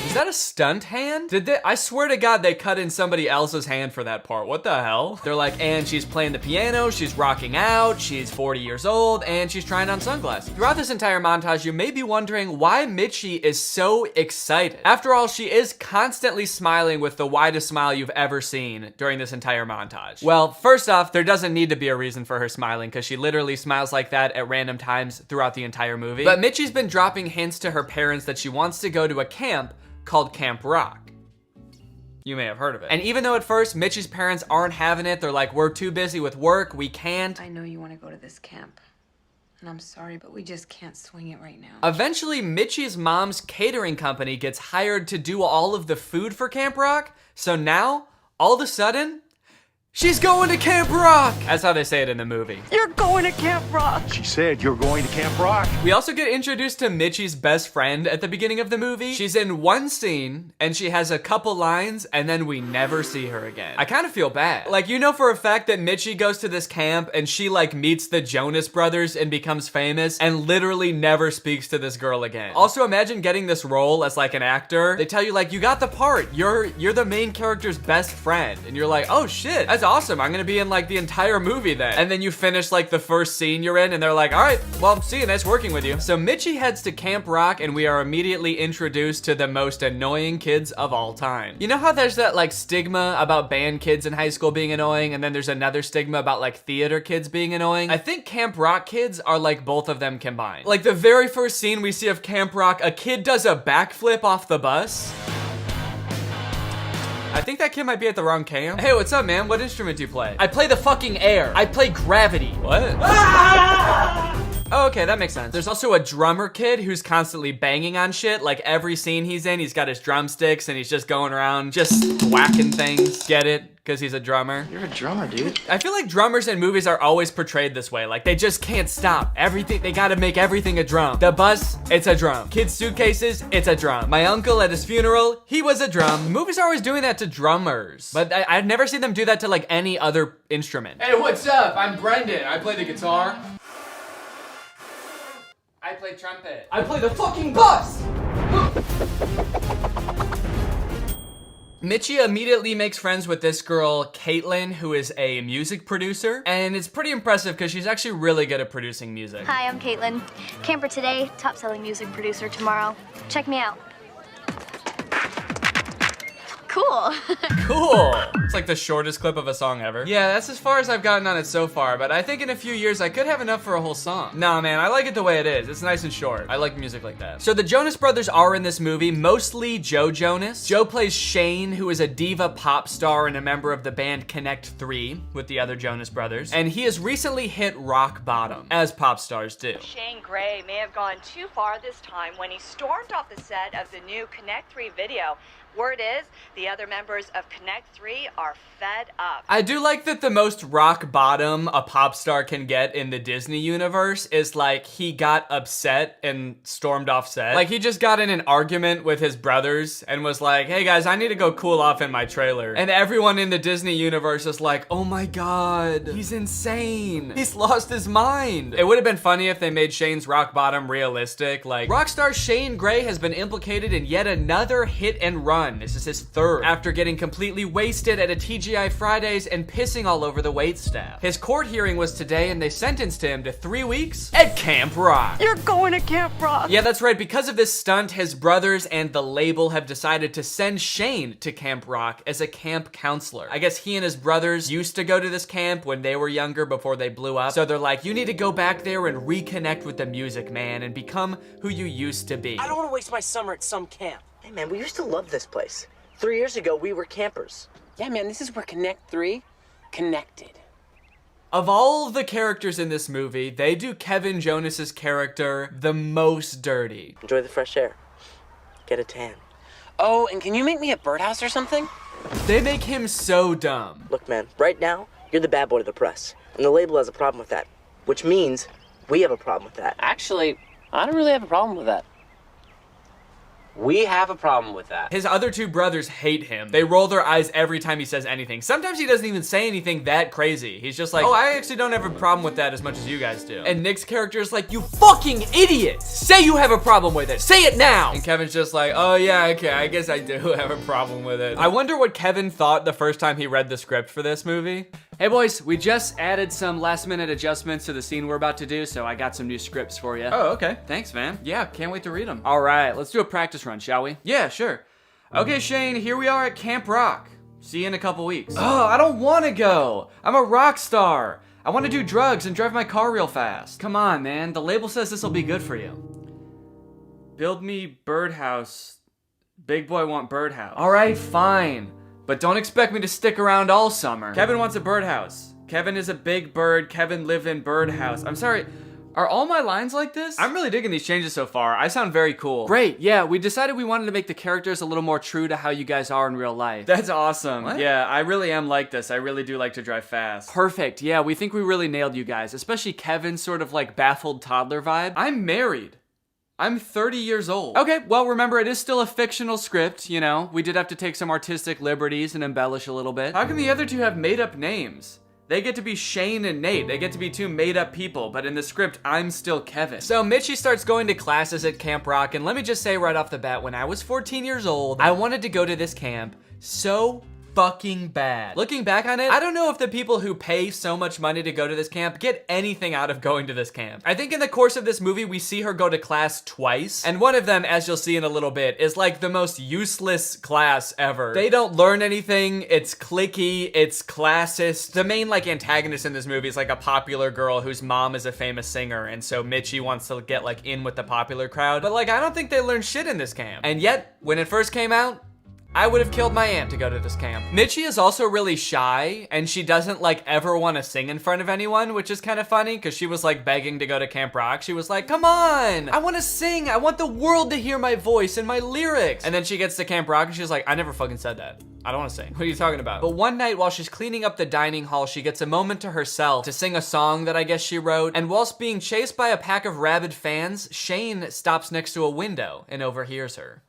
Is that a stunt hand? Did they? I swear to God, they cut in somebody else's hand for that part. What the hell? They're like, and she's playing the piano, she's rocking out, she's 40 years old, and she's trying on sunglasses. Throughout this entire montage, you may be wondering why Mitchie is so excited. After all, she is constantly smiling with the widest smile you've ever seen during this entire montage. Well, first off, there doesn't need to be a reason for her smiling, because she literally smiles like that at random times throughout the entire movie. But Mitchie's been dropping hints to her parents that she wants to go to a camp called Camp Rock. You may have heard of it. And even though at first Mitchie's parents aren't having it, they're like, we're too busy with work, we can't. I know you want to go to this camp, and I'm sorry, but we just can't swing it right now. Eventually, Mitchie's mom's catering company gets hired to do all of the food for Camp Rock, so now, all of a sudden, she's going to Camp Rock! That's how they say it in the movie. You're going to Camp Rock! She said you're going to Camp Rock. We also get introduced to Mitchie's best friend at the beginning of the movie. She's in one scene, and she has a couple lines, and then we never see her again. I kind of feel bad. Like, you know for a fact that Mitchie goes to this camp, and she, like, meets the Jonas Brothers and becomes famous, and literally never speaks to this girl again. Also, imagine getting this role as, like, an actor. They tell you, like, you got the part. You're the main character's best friend. And you're like, oh, shit. That's awesome. I'm gonna be in like the entire movie then. And then you finish like the first scene you're in and they're like, all right, well, see you, nice working with you. So Mitchie heads to Camp Rock and we are immediately introduced to the most annoying kids of all time. You know how there's that like stigma about band kids in high school being annoying and then there's another stigma about like theater kids being annoying? I think Camp Rock kids are like both of them combined. Like the very first scene we see of Camp Rock, a kid does a backflip off the bus. I think that kid might be at the wrong camp. Hey, what's up, man? What instrument do you play? I play the fucking air. I play gravity. What? Oh, okay, that makes sense. There's also a drummer kid who's constantly banging on shit. Like every scene he's in, he's got his drumsticks and he's just going around just whacking things. Get it? Because he's a drummer. You're a drummer, dude. I feel like drummers in movies are always portrayed this way. Like they just can't stop. Everything, they gotta make everything a drum. The bus, it's a drum. Kids' suitcases, it's a drum. My uncle at his funeral, he was a drum. Movies are always doing that to drummers. But I've never seen them do that to like any other instrument. Hey, what's up? I'm Brendan. I play the guitar. I play trumpet. I play the fucking bus! Mitchie immediately makes friends with this girl, Caitlin, who is a music producer. And it's pretty impressive because she's actually really good at producing music. Hi, I'm Caitlin. Camper today, top-selling music producer tomorrow. Check me out. Cool. Cool. It's like the shortest clip of a song ever. Yeah, that's as far as I've gotten on it so far, but I think in a few years I could have enough for a whole song. Nah, man, I like it the way it is. It's nice and short. I like music like that. So the Jonas Brothers are in this movie, mostly Joe Jonas. Joe plays Shane, who is a diva pop star and a member of the band Connect 3 with the other Jonas Brothers. And he has recently hit rock bottom, as pop stars do. Shane Gray may have gone too far this time when he stormed off the set of the new Connect 3 video. Word is, the other members of Connect 3 are fed up. I do like that the most rock bottom a pop star can get in the Disney universe is like he got upset and stormed off set. Like he just got in an argument with his brothers and was like, hey guys, I need to go cool off in my trailer. And everyone in the Disney universe is like, oh my God, he's insane. He's lost his mind. It would have been funny if they made Shane's rock bottom realistic. Like, rock star Shane Gray has been implicated in yet another hit and run. This is his third, after getting completely wasted at a TGI Fridays and pissing all over the waitstaff. His court hearing was today and they sentenced him to 3 weeks at Camp Rock. You're going to Camp Rock. Yeah, that's right. Because of this stunt, his brothers and the label have decided to send Shane to Camp Rock as a camp counselor. I guess he and his brothers used to go to this camp when they were younger before they blew up. So they're like, you need to go back there and reconnect with the music, man, and become who you used to be. I don't want to waste my summer at some camp. Hey man, we used to love this place. 3 years ago, we were campers. Yeah man, this is where Connect 3 connected. Of all the characters in this movie, they do Kevin Jonas's character the most dirty. Enjoy the fresh air. Get a tan. Oh, and can you make me a birdhouse or something? They make him so dumb. Look man, right now, you're the bad boy of the press. And the label has a problem with that. Which means we have a problem with that. Actually, I don't really have a problem with that. We have a problem with that. His other two brothers hate him. They roll their eyes every time he says anything. Sometimes he doesn't even say anything that crazy. He's just like, oh, I actually don't have a problem with that as much as you guys do. And Nick's character is like, you fucking idiot! Say you have a problem with it. Say it now! And Kevin's just like, oh yeah, okay, I guess I do have a problem with it. I wonder what Kevin thought the first time he read the script for this movie. Hey boys, we just added some last minute adjustments to the scene we're about to do, so I got some new scripts for you. Oh, okay. Thanks, man. Yeah, can't wait to read them. All right, let's do a practice run, shall we? Yeah, sure. Okay, Shane, here we are at Camp Rock. See you in a couple weeks. Oh, I don't want to go. I'm a rock star. I want to do drugs and drive my car real fast. Come on, man. The label says this will be good for you. Build me birdhouse. Big boy want birdhouse. All right, fine. But don't expect me to stick around all summer. Kevin wants a birdhouse. Kevin is a big bird. Kevin lived in birdhouse. I'm sorry. Are all my lines like this? I'm really digging these changes so far. I sound very cool. Great, yeah, we decided we wanted to make the characters a little more true to how you guys are in real life. That's awesome. What? Yeah, I really am like this. I really do like to drive fast. Perfect, yeah, we think we really nailed you guys, especially Kevin's sort of like baffled toddler vibe. I'm married. I'm 30 years old. Okay, well, remember, it is still a fictional script, you know? We did have to take some artistic liberties and embellish a little bit. How come the other two have made-up names? They get to be Shane and Nate. They get to be two made-up people, but in the script, I'm still Kevin. So Mitchie starts going to classes at Camp Rock, and let me just say right off the bat, when I was 14 years old, I wanted to go to this camp so fucking bad. Looking back on it, I don't know if the people who pay so much money to go to this camp get anything out of going to this camp. I think in the course of this movie, we see her go to class twice, and one of them, as you'll see in a little bit, is like the most useless class ever. They don't learn anything, it's cliquey, it's classist. The main like antagonist in this movie is like a popular girl whose mom is a famous singer, and so Mitchie wants to get like in with the popular crowd, but like I don't think they learn shit in this camp. And yet, when it first came out, I would have killed my aunt to go to this camp. Mitchie is also really shy, and she doesn't like ever want to sing in front of anyone, which is kind of funny because she was like begging to go to Camp Rock. She was like, come on, I want to sing. I want the world to hear my voice and my lyrics. And then she gets to Camp Rock and she's like, I never fucking said that. I don't want to sing. What are you talking about? But one night while she's cleaning up the dining hall, she gets a moment to herself to sing a song that I guess she wrote. And whilst being chased by a pack of rabid fans, Shane stops next to a window and overhears her.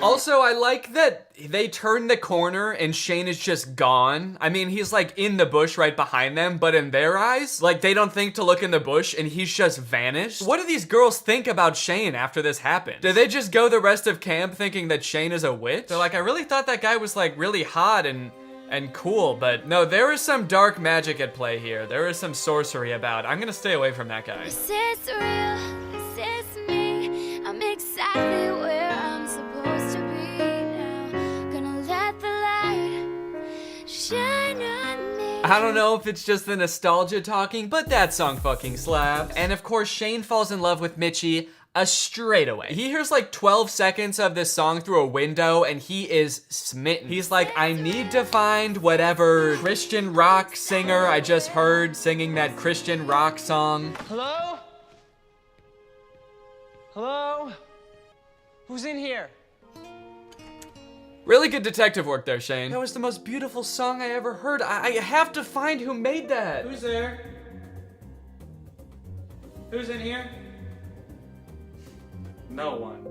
Also, I like that they turn the corner and Shane is just gone. I mean, he's like in the bush right behind them, but in their eyes, like they don't think to look in the bush and he's just vanished. What do these girls think about Shane after this happened? Do they just go the rest of camp thinking that Shane is a witch? They're like, I really thought that guy was like really hot and cool, but no, there is some dark magic at play here. There is some sorcery about. I'm gonna stay away from that guy. This is real, this is me. I'm exactly where I'm supposed to be now. Gonna let the light shine on me. I don't know if it's just the nostalgia talking, but that song fucking slaps. And of course, Shane falls in love with Mitchie straight away. He hears like 12 seconds of this song through a window and he is smitten. He's like, I need to find whatever Christian rock singer I just heard singing that Christian rock song. Hello? Hello? Who's in here? Really good detective work there, Shane. That was the most beautiful song I ever heard. I have to find who made that. Who's there? Who's in here? No one.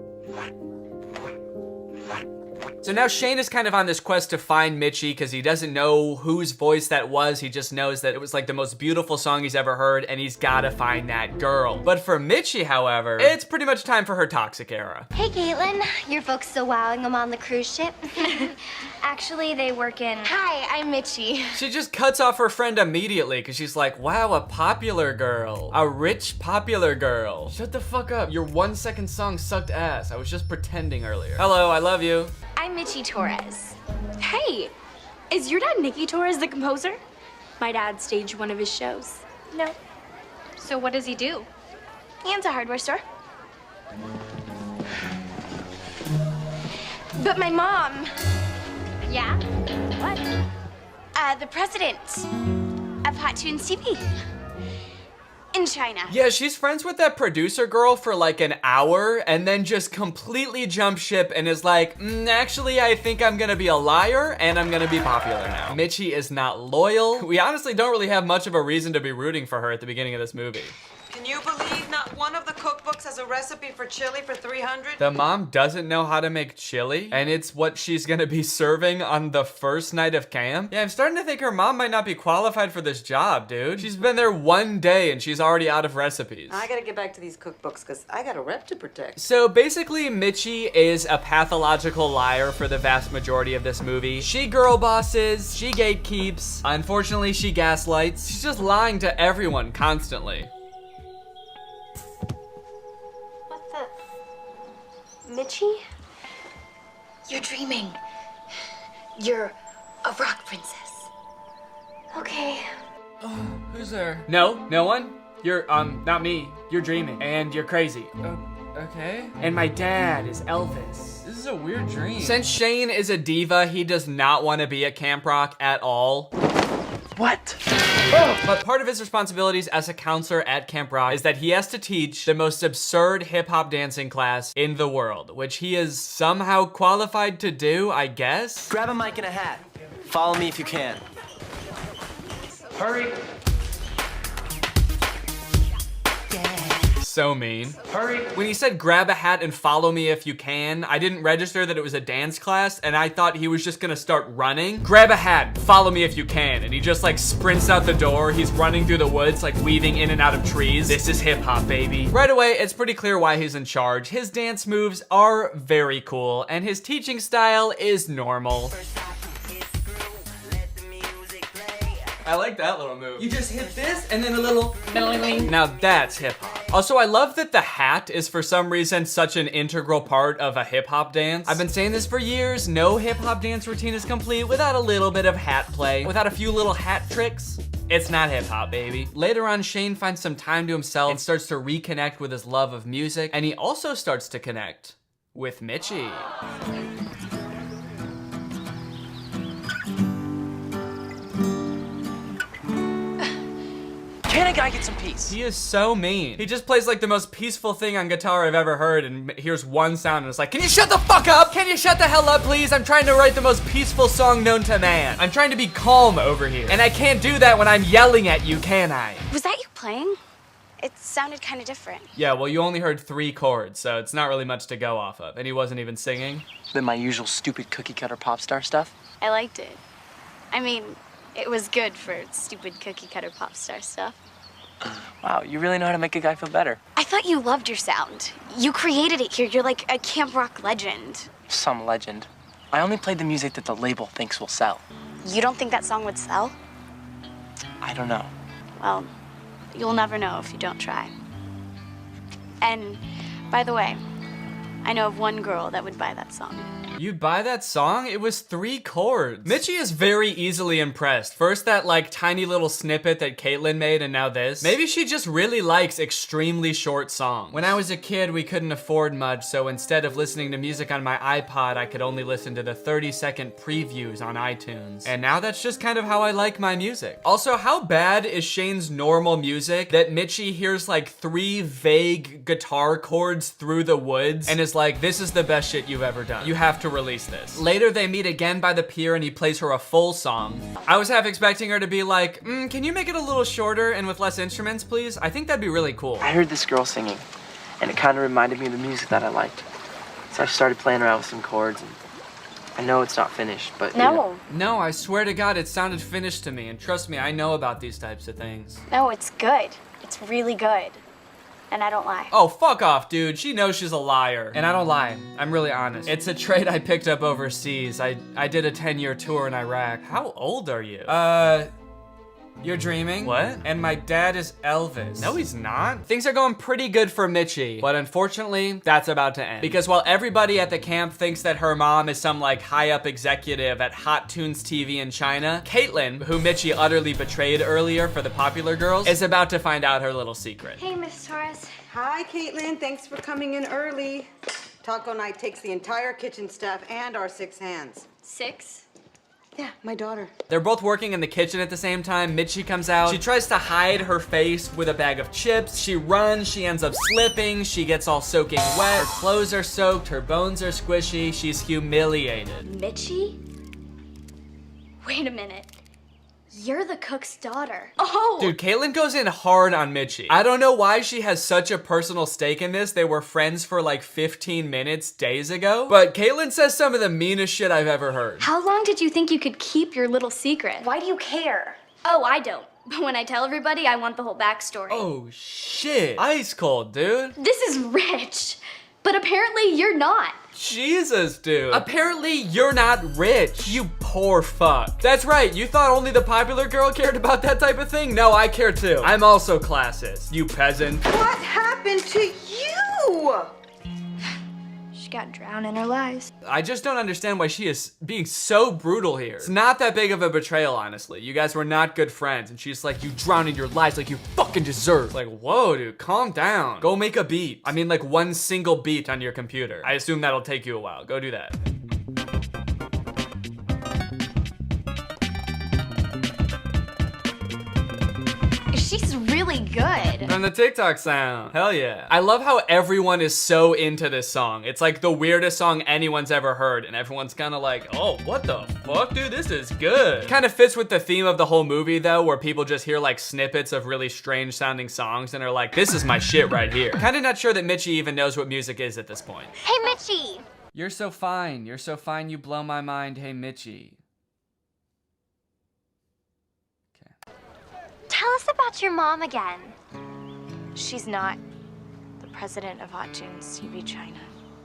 So now Shane is kind of on this quest to find Mitchie because he doesn't know whose voice that was. He just knows that it was like the most beautiful song he's ever heard and he's gotta find that girl. But for Mitchie, however, it's pretty much time for her toxic era. Hey, Caitlin. Your folks still wowing them on the cruise ship? Actually, they work in... Hi, I'm Mitchie. She just cuts off her friend immediately because she's like, wow, a popular girl. A rich, popular girl. Shut the fuck up. Your 1 second song sucked ass. I was just pretending earlier. Hello, I love you. I'm Mitchie Torres. Hey, is your dad Nicky Torres the composer? My dad staged one of his shows. No. So what does he do? He owns a hardware store. But my mom... Yeah? What? The president of Hot Tunes TV in China. Yeah, she's friends with that producer girl for like an hour and then just completely jumps ship and is like, actually, I think I'm gonna be a liar and I'm gonna be popular now. Mitchie is not loyal. We honestly don't really have much of a reason to be rooting for her at the beginning of this movie. Can you believe not one of the cookbooks has a recipe for chili for 300? The mom doesn't know how to make chili, and it's what she's gonna be serving on the first night of camp? Yeah, I'm starting to think her mom might not be qualified for this job, dude. She's been there 1 day and she's already out of recipes. I gotta get back to these cookbooks because I got a rep to protect. So basically, Mitchie is a pathological liar for the vast majority of this movie. She girl bosses, she gatekeeps, unfortunately she gaslights. She's just lying to everyone constantly. Mitchie? You're dreaming. You're a rock princess. Okay. Oh, who's there? No, no one? You're, not me. You're dreaming. And you're crazy. Okay. And my dad is Elvis. This is a weird dream. Since Shane is a diva, he does not want to be at Camp Rock at all. What? But part of his responsibilities as a counselor at Camp Rock is that he has to teach the most absurd hip-hop dancing class in the world, which he is somehow qualified to do, I guess? Grab a mic and a hat. Follow me if you can. Hurry. So mean. Hurry. When he said grab a hat and follow me if you can, I didn't register that it was a dance class and I thought he was just gonna start running. Grab a hat, follow me if you can. And he just like sprints out the door. He's running through the woods, like weaving in and out of trees. This is hip hop, baby. Right away, it's pretty clear why he's in charge. His dance moves are very cool and his teaching style is normal. I like that little move. You just hit this and then a little... Now that's hip hop. Also, I love that the hat is for some reason such an integral part of a hip hop dance. I've been saying this for years. No hip hop dance routine is complete without a little bit of hat play, without a few little hat tricks. It's not hip hop, baby. Later on, Shane finds some time to himself and starts to reconnect with his love of music. And he also starts to connect with Mitchie. Can a guy get some peace? He is so mean. He just plays like the most peaceful thing on guitar I've ever heard and hears one sound and it's like, can you shut the fuck up? Can you shut the hell up, please? I'm trying to write the most peaceful song known to man. I'm trying to be calm over here. And I can't do that when I'm yelling at you, can I? Was that you playing? It sounded kind of different. Yeah, well, you only heard 3 chords, so it's not really much to go off of. And he wasn't even singing. Than my usual stupid cookie cutter pop star stuff. I liked it. I mean, it was good for stupid cookie cutter pop star stuff. Wow, you really know how to make a guy feel better. I thought you loved your sound. You created it here. You're like a camp rock legend. Some legend. I only played the music that the label thinks will sell. You don't think that song would sell? I don't know. Well, you'll never know if you don't try. And, by the way, I know of one girl that would buy that song. You'd buy that song? It was 3 chords. Mitchie is very easily impressed. First that like tiny little snippet that Caitlin made, and now this. Maybe she just really likes extremely short songs. When I was a kid, we couldn't afford much, so instead of listening to music on my iPod, I could only listen to the 30-second previews on iTunes. And now that's just kind of how I like my music. Also, how bad is Shane's normal music that Mitchie hears like 3 vague guitar chords through the woods and is like, this is the best shit you've ever done. You have to release this. Later they meet again by the pier and he plays her a full song. I was half expecting her to be like, can you make it a little shorter and with less instruments, please? I think that'd be really cool. I heard this girl singing, and it kind of reminded me of the music that I liked. So I started playing around with some chords, and I know it's not finished, but... No. No, I swear to God, it sounded finished to me, and trust me, I know about these types of things. No, it's good. It's really good. And I don't lie. Oh, fuck off, dude. She knows she's a liar. And I don't lie. I'm really honest. It's a trait I picked up overseas. I did a 10-year tour in Iraq. How old are you? You're dreaming? What? And my dad is Elvis. No, he's not. Things are going pretty good for Mitchie, but unfortunately, that's about to end. Because while everybody at the camp thinks that her mom is some like high-up executive at Hot Tunes TV in China, Caitlin, who Mitchie utterly betrayed earlier for the popular girls, is about to find out her little secret. Hey, Miss Torres. Hi, Caitlin. Thanks for coming in early. Taco night takes the entire kitchen staff and our 6 hands. 6? Yeah, my daughter. They're both working in the kitchen at the same time. Mitchie comes out. She tries to hide her face with a bag of chips. She runs. She ends up slipping. She gets all soaking wet. Her clothes are soaked. Her bones are squishy. She's humiliated. Mitchie? Wait a minute. You're the cook's daughter. Oh! Dude, Caitlin goes in hard on Mitchie. I don't know why she has such a personal stake in this. They were friends for like 15 minutes days ago. But Caitlin says some of the meanest shit I've ever heard. How long did you think you could keep your little secret? Why do you care? Oh, I don't. But when I tell everybody, I want the whole backstory. Oh, shit. Ice cold, dude. This is rich. But apparently you're not. Jesus, dude. Apparently you're not rich, you poor fuck. That's right, you thought only the popular girl cared about that type of thing? No, I care too. I'm also classist, you peasant. What happened to you? She got drowned in her lies. I just don't understand why she is being so brutal here. It's not that big of a betrayal, honestly. You guys were not good friends, and she's like, you drowned in your lies like you fucking deserve. Like, whoa, dude, calm down. Go make a beat. I mean, like one single beat on your computer. I assume that'll take you a while. Go do that. She's really good. From the TikTok sound. Hell yeah. I love how everyone is so into this song. It's like the weirdest song anyone's ever heard, and everyone's kind of like, oh, what the fuck, dude? This is good. Kind of fits with the theme of the whole movie, though, where people just hear like snippets of really strange sounding songs and are like, this is my shit right here. Kind of not sure that Mitchie even knows what music is at this point. Hey, Mitchie. You're so fine. You're so fine. You blow my mind. Hey, Mitchie. Tell us about your mom again. She's not the president of Hot Tunes TV China.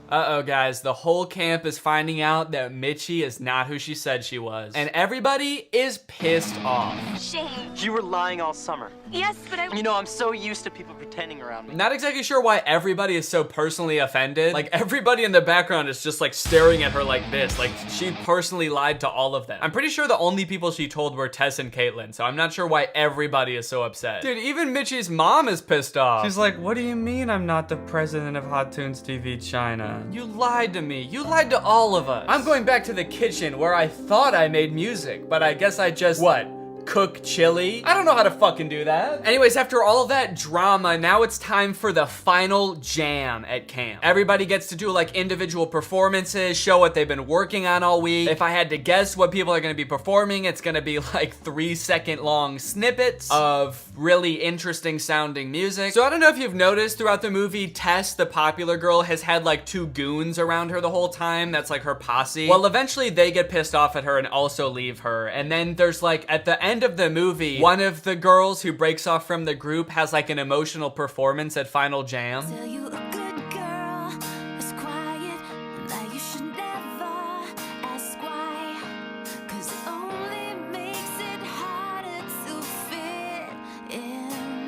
Uh-oh, guys, the whole camp is finding out that Mitchie is not who she said she was. And everybody is pissed off. Shane. You were lying all summer. Yes, but You know, I'm so used to people pretending around me. Not exactly sure why everybody is so personally offended. Like, everybody in the background is just like staring at her like this. Like, she personally lied to all of them. I'm pretty sure the only people she told were Tess and Caitlin, so I'm not sure why everybody is so upset. Dude, even Mitchie's mom is pissed off. She's like, what do you mean I'm not the president of Hot Tunes TV China? You lied to me. You lied to all of us. I'm going back to the kitchen where I thought I made music, but I guess I just, what? cook chili. I don't know how to fucking do that. Anyways, after all of that drama, now it's time for the final jam at camp. Everybody gets to do like individual performances, show what they've been working on all week. If I had to guess what people are gonna be performing, it's gonna be like 3-second long snippets of really interesting sounding music. So I don't know if you've noticed throughout the movie, Tess, the popular girl, has had like 2 goons around her the whole time. That's like her posse. Well, eventually they get pissed off at her and also leave her. And then there's like, at the end of the movie, one of the girls who breaks off from the group has like an emotional performance at Final Jam.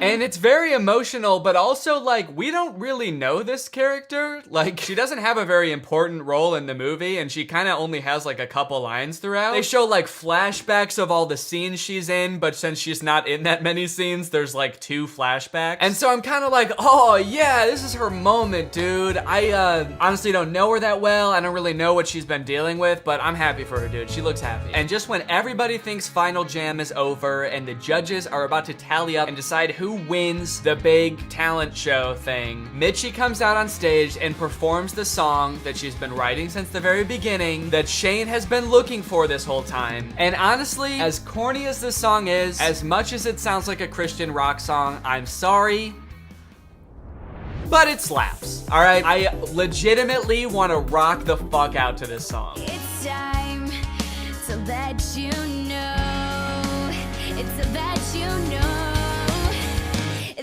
And it's very emotional, but also like, we don't really know this character. Like, she doesn't have a very important role in the movie, and she kind of only has like a couple lines throughout. They show like flashbacks of all the scenes she's in, but since she's not in that many scenes, there's like 2 flashbacks. And so I'm kind of like, oh yeah, this is her moment, dude. I honestly don't know her that well. I don't really know what she's been dealing with, but I'm happy for her, dude. She looks happy. And just when everybody thinks Final Jam is over and the judges are about to tally up and decide who wins the big talent show thing, Mitchie comes out on stage and performs the song that she's been writing since the very beginning, that Shane has been looking for this whole time. And honestly, as corny as this song is, as much as it sounds like a Christian rock song, I'm sorry, but it slaps. All right, I legitimately want to rock the fuck out to this song. It's time to let you know. It's to let you know.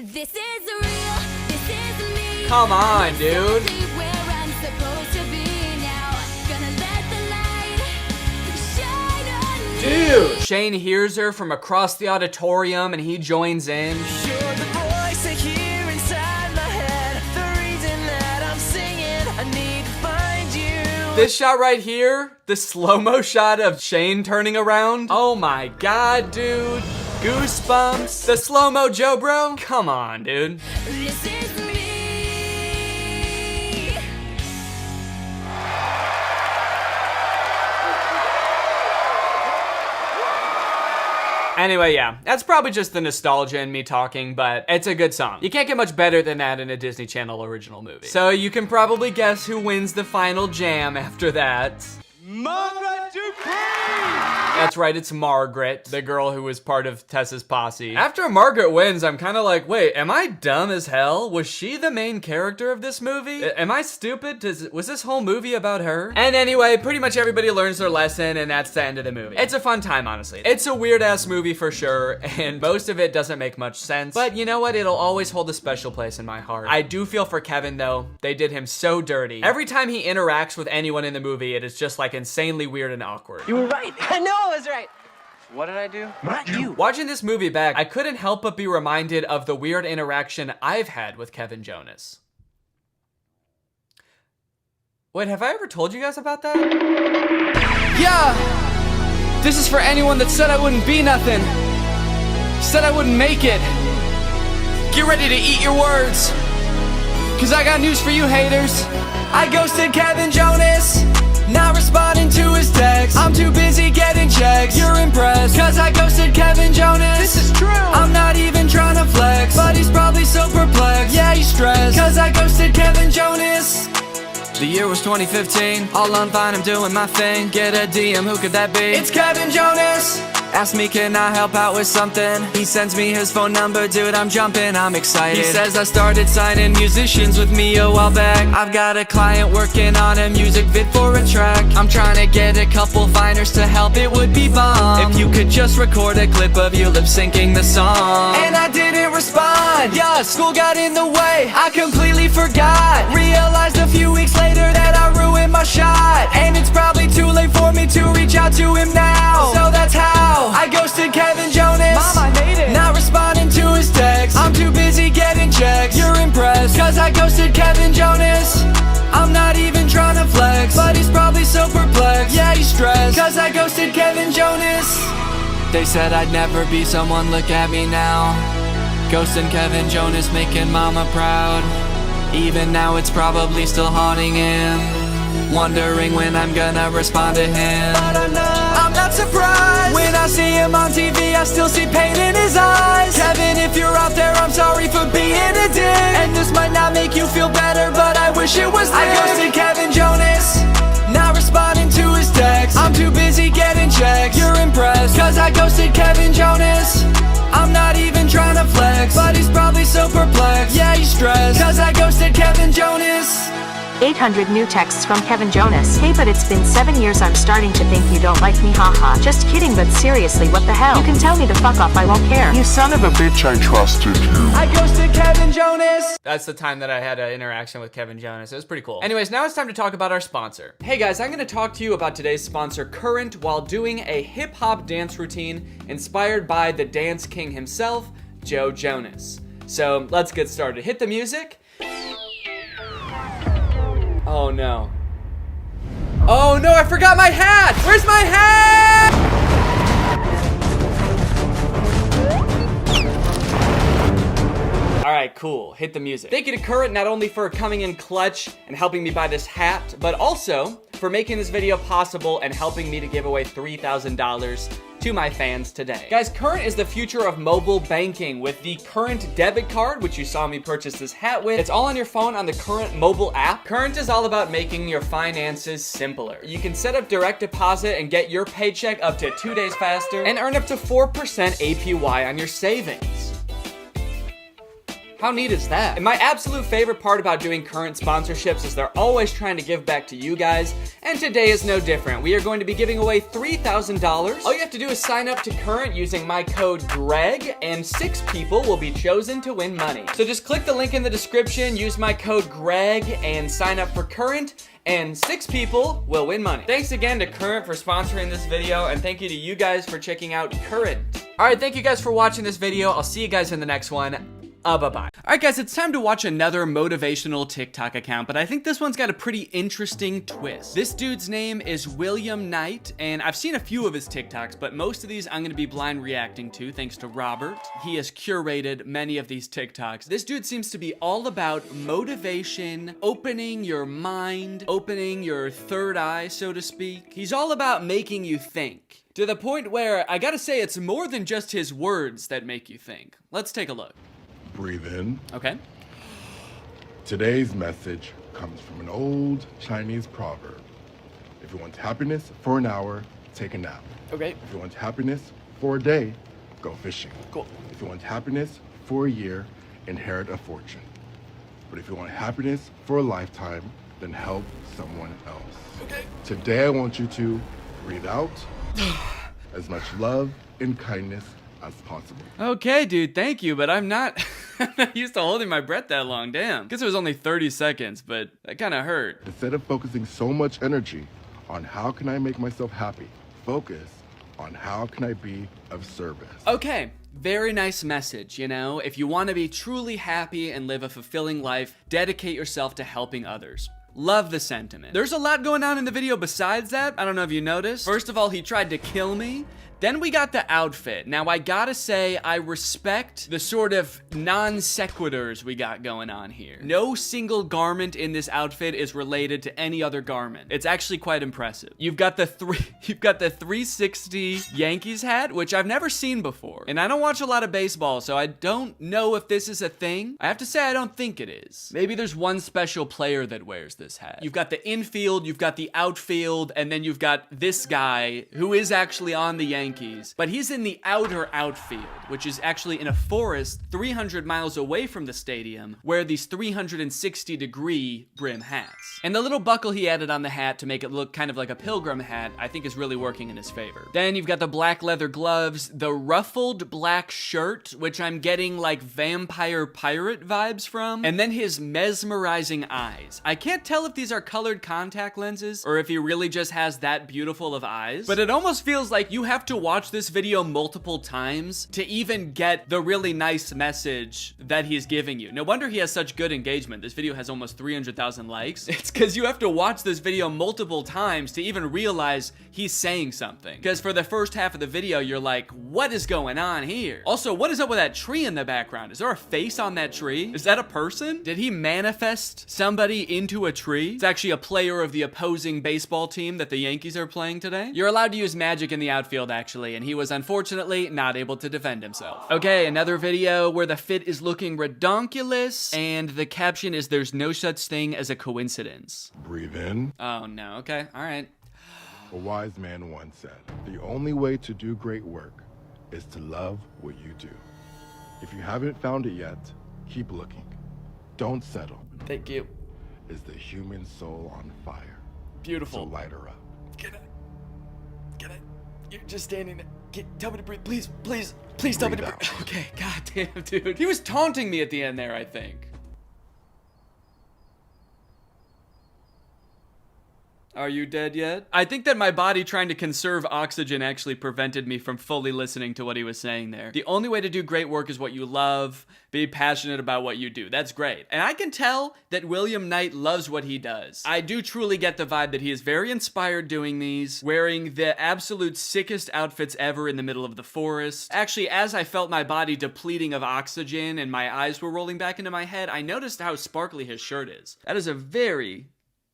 This is real, this is me. Come on, dude. Where I'm supposed to be now. Gonna let the light shine on me. Dude! Shane hears her from across the auditorium and he joins in. You're the voice I hear inside my head. The reason that I'm singing, I need to find you. This shot right here, the slow-mo shot of Shane turning around. Oh my god, dude. Goosebumps. The slow-mo Joe bro? Come on, dude. This is me. Anyway, yeah, that's probably just the nostalgia in me talking, but it's a good song. You can't get much better than that in a Disney Channel original movie. So you can probably guess who wins the final jam after that. Margaret Dupree! That's right, it's Margaret, the girl who was part of Tessa's posse. After Margaret wins, I'm kind of like, wait, am I dumb as hell? Was she the main character of this movie? Am I stupid? Was this whole movie about her? And anyway, pretty much everybody learns their lesson, and that's the end of the movie. It's a fun time, honestly. It's a weird-ass movie for sure, and most of it doesn't make much sense. But you know what? It'll always hold a special place in my heart. I do feel for Kevin, though. They did him so dirty. Every time he interacts with anyone in the movie, it is just like insanely weird and awkward. You were right. I know I was right. What did I do? Not you. Watching this movie back, I couldn't help but be reminded of the weird interaction I've had with Kevin Jonas. Wait, have I ever told you guys about that? Yeah! This is for anyone that said I wouldn't be nothing. Said I wouldn't make it. Get ready to eat your words. Cause I got news for you haters. I ghosted Kevin Jonas. Not responding to his text. I'm too busy getting checks. You're impressed, cause I ghosted Kevin Jonas. This is true. I'm not even trying to flex, but he's probably so perplexed. Yeah, he's stressed, cause I ghosted Kevin Jonas. The year was 2015. All on Vine, I'm doing my thing. Get a DM, who could that be? It's Kevin Jonas. Ask me, can I help out with something? He sends me his phone number, dude, I'm jumping, I'm excited. He says I started signing musicians with me a while back. I've got a client working on a music vid for a track. I'm trying to get a couple Viners to help, it would be bomb if you could just record a clip of you lip-syncing the song. And I didn't respond, yeah, school got in the way. I completely forgot, realized a few weeks later that I ruined my shot. And it's probably too late for me to reach out to him now. So that's how I ghosted Kevin Jonas. Mom, I hate it. Not responding to his text. I'm too busy getting checks. You're impressed, cause I ghosted Kevin Jonas. I'm not even trying to flex, but he's probably so perplexed. Yeah, he's stressed, cause I ghosted Kevin Jonas. They said I'd never be someone, look at me now. Ghosting Kevin Jonas, making mama proud. Even now it's probably still haunting him. wondering when I'm gonna respond to him. But I'm not surprised. When I see him on TV, I still see pain in his eyes. Kevin, if you're out there, I'm sorry for being a dick. And this might not make you feel better, but I wish it was I ghosted Kevin Jonas, not responding to his text. I'm too busy getting checks. You're impressed, cause I ghosted Kevin Jonas. I'm not even trying to flex, but he's probably so perplexed. Yeah, he's stressed, cause I ghosted Kevin Jonas. 800 new texts from Kevin Jonas. Hey, but it's been 7 years. I'm starting to think you don't like me, haha. Just kidding, but seriously, what the hell? You can tell me to fuck off, I won't care. You son of a bitch, I trusted you. I ghosted Kevin Jonas. That's the time that I had an interaction with Kevin Jonas. It was pretty cool. Anyways, now it's time to talk about our sponsor. Hey guys, I'm gonna talk to you about today's sponsor, Current, while doing a hip-hop dance routine inspired by the dance king himself, Joe Jonas. So let's get started. Hit the music. Oh no. Oh no, I forgot my hat! Where's my hat? Alright, cool. Hit the music. Thank you to Current not only for coming in clutch and helping me buy this hat, but also for making this video possible and helping me to give away $3,000 to my fans today. Guys, Current is the future of mobile banking with the Current debit card, which you saw me purchase this hat with. It's all on your phone on the Current mobile app. Current is all about making your finances simpler. You can set up direct deposit and get your paycheck up to 2 days faster and earn up to 4% APY on your savings. How neat is that? And my absolute favorite part about doing Current sponsorships is they're always trying to give back to you guys, and today is no different. We are going to be giving away $3,000. All you have to do is sign up to Current using my code GREG, and 6 people will be chosen to win money. So just click the link in the description, use my code GREG, and sign up for Current, and 6 people will win money. Thanks again to Current for sponsoring this video, and thank you to you guys for checking out Current. Alright, thank you guys for watching this video. I'll see you guys in the next one. Bye-bye. Alright guys, it's time to watch another motivational TikTok account, but I think this one's got a pretty interesting twist. This dude's name is William Knight, and I've seen a few of his TikToks, but most of these I'm gonna be blind reacting to thanks to Robert. He has curated many of these TikToks. This dude seems to be all about motivation, opening your mind, opening your third eye, so to speak. He's all about making you think, to the point where I gotta say it's more than just his words that make you think. Let's take a look. Breathe in. Okay. Today's message comes from an old Chinese proverb. If you want happiness for an hour, take a nap. Okay. If you want happiness for a day, go fishing. Cool. If you want happiness for a year, inherit a fortune. But if you want happiness for a lifetime, then help someone else. Okay. Today I want you to breathe out as much love and kindness as possible. Okay, dude, thank you, but I'm not used to holding my breath that long. Damn. Guess it was only 30 seconds, but that kind of hurt. Instead of focusing so much energy on how can I make myself happy, focus on how can I be of service. Okay, very nice message, you know? If you want to be truly happy and live a fulfilling life, dedicate yourself to helping others. Love the sentiment. There's a lot going on in the video besides that. I don't know if you noticed. First of all, he tried to kill me. Then we got the outfit. Now, I gotta say, I respect the sort of non-sequiturs we got going on here. No single garment in this outfit is related to any other garment. It's actually quite impressive. You've got the 360 Yankees hat, which I've never seen before. And I don't watch a lot of baseball, so I don't know if this is a thing. I have to say, I don't think it is. Maybe there's one special player that wears this hat. You've got the infield, you've got the outfield, and then you've got this guy who is actually on the Yankees. But he's in the outer outfield, which is actually in a forest 300 miles away from the stadium, where these 360-degree brim hats. And the little buckle he added on the hat to make it look kind of like a pilgrim hat, I think is really working in his favor. Then you've got the black leather gloves, the ruffled black shirt, which I'm getting like vampire pirate vibes from, and then his mesmerizing eyes. I can't tell if these are colored contact lenses or if he really just has that beautiful of eyes, but it almost feels like you have to watch this video multiple times to even get the really nice message that he's giving you. No wonder he has such good engagement. This video has almost 300,000 likes. It's because you have to watch this video multiple times to even realize he's saying something. Because for the first half of the video, you're like, what is going on here? Also, what is up with that tree in the background? Is there a face on that tree? Is that a person? Did he manifest somebody into a tree? It's actually a player of the opposing baseball team that the Yankees are playing today. You're allowed to use magic in the outfield, actually, and he was unfortunately not able to defend himself. Okay, another video where the fit is looking redonkulous, and the caption is, there's no such thing as a coincidence. Breathe in. Oh no, okay, all right. A wise man once said, the only way to do great work is to love what you do. If you haven't found it yet, keep looking. Don't settle. Thank you. Is the human soul on fire? Beautiful. So light her up. Can I? You're just standing there. Tell me to breathe. Please tell me to breathe. Okay, goddamn, dude. He was taunting me at the end there, I think. Are you dead yet? I think that my body trying to conserve oxygen actually prevented me from fully listening to what he was saying there. The only way to do great work is what you love. Be passionate about what you do. That's great. And I can tell that William Knight loves what he does. I do truly get the vibe that he is very inspired doing these, wearing the absolute sickest outfits ever in the middle of the forest. Actually, as I felt my body depleting of oxygen and my eyes were rolling back into my head, I noticed how sparkly his shirt is. That is a very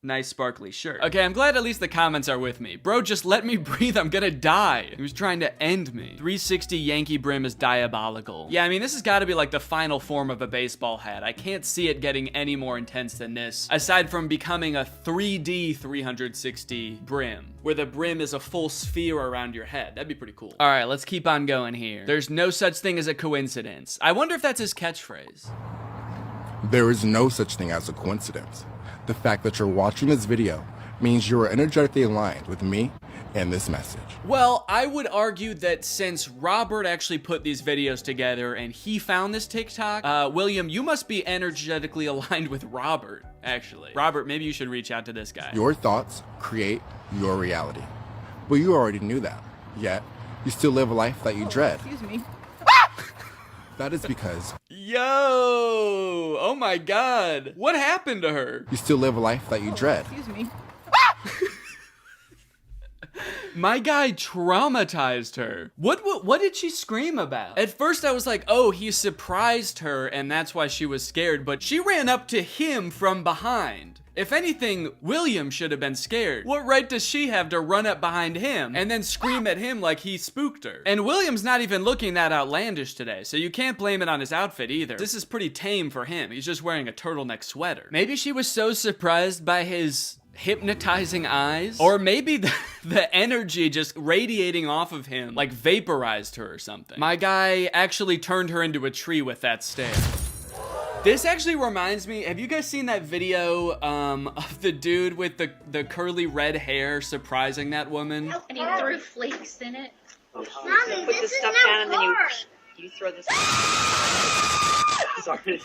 nice sparkly shirt. Okay, I'm glad at least the comments are with me. Bro, just let me breathe. I'm gonna die. He was trying to end me. 360 Yankee brim is diabolical. Yeah, I mean, this has got to be like the final form of a baseball hat. I can't see it getting any more intense than this, aside from becoming a 3D 360 brim, where the brim is a full sphere around your head. That'd be pretty cool. All right, let's keep on going here. There's no such thing as a coincidence. I wonder if that's his catchphrase. There is no such thing as a coincidence. The fact that you're watching this video means you are energetically aligned with me and this message. Well, I would argue that since Robert actually put these videos together and he found this TikTok, William, you must be energetically aligned with Robert, actually. Robert, maybe you should reach out to this guy. Your thoughts create your reality. But you already knew that. Yet, you still live a life that you dread. Excuse me. That is because... Yo! Oh my god. What happened to her? You still live a life that you dread. Excuse me. My guy traumatized her. What did she scream about? At first I was like, oh, he surprised her and that's why she was scared, but she ran up to him from behind. If anything, William should have been scared. What right does she have to run up behind him and then scream at him like he spooked her? And William's not even looking that outlandish today, so you can't blame it on his outfit either. This is pretty tame for him. He's just wearing a turtleneck sweater. Maybe she was so surprised by his hypnotizing eyes, or maybe the energy just radiating off of him like vaporized her or something. My guy actually turned her into a tree with that stare. This actually reminds me, have you guys seen that video of the dude with the curly red hair surprising that woman? And he threw flakes in it. Mommy, put the stuff down and then you throw this. Sorry.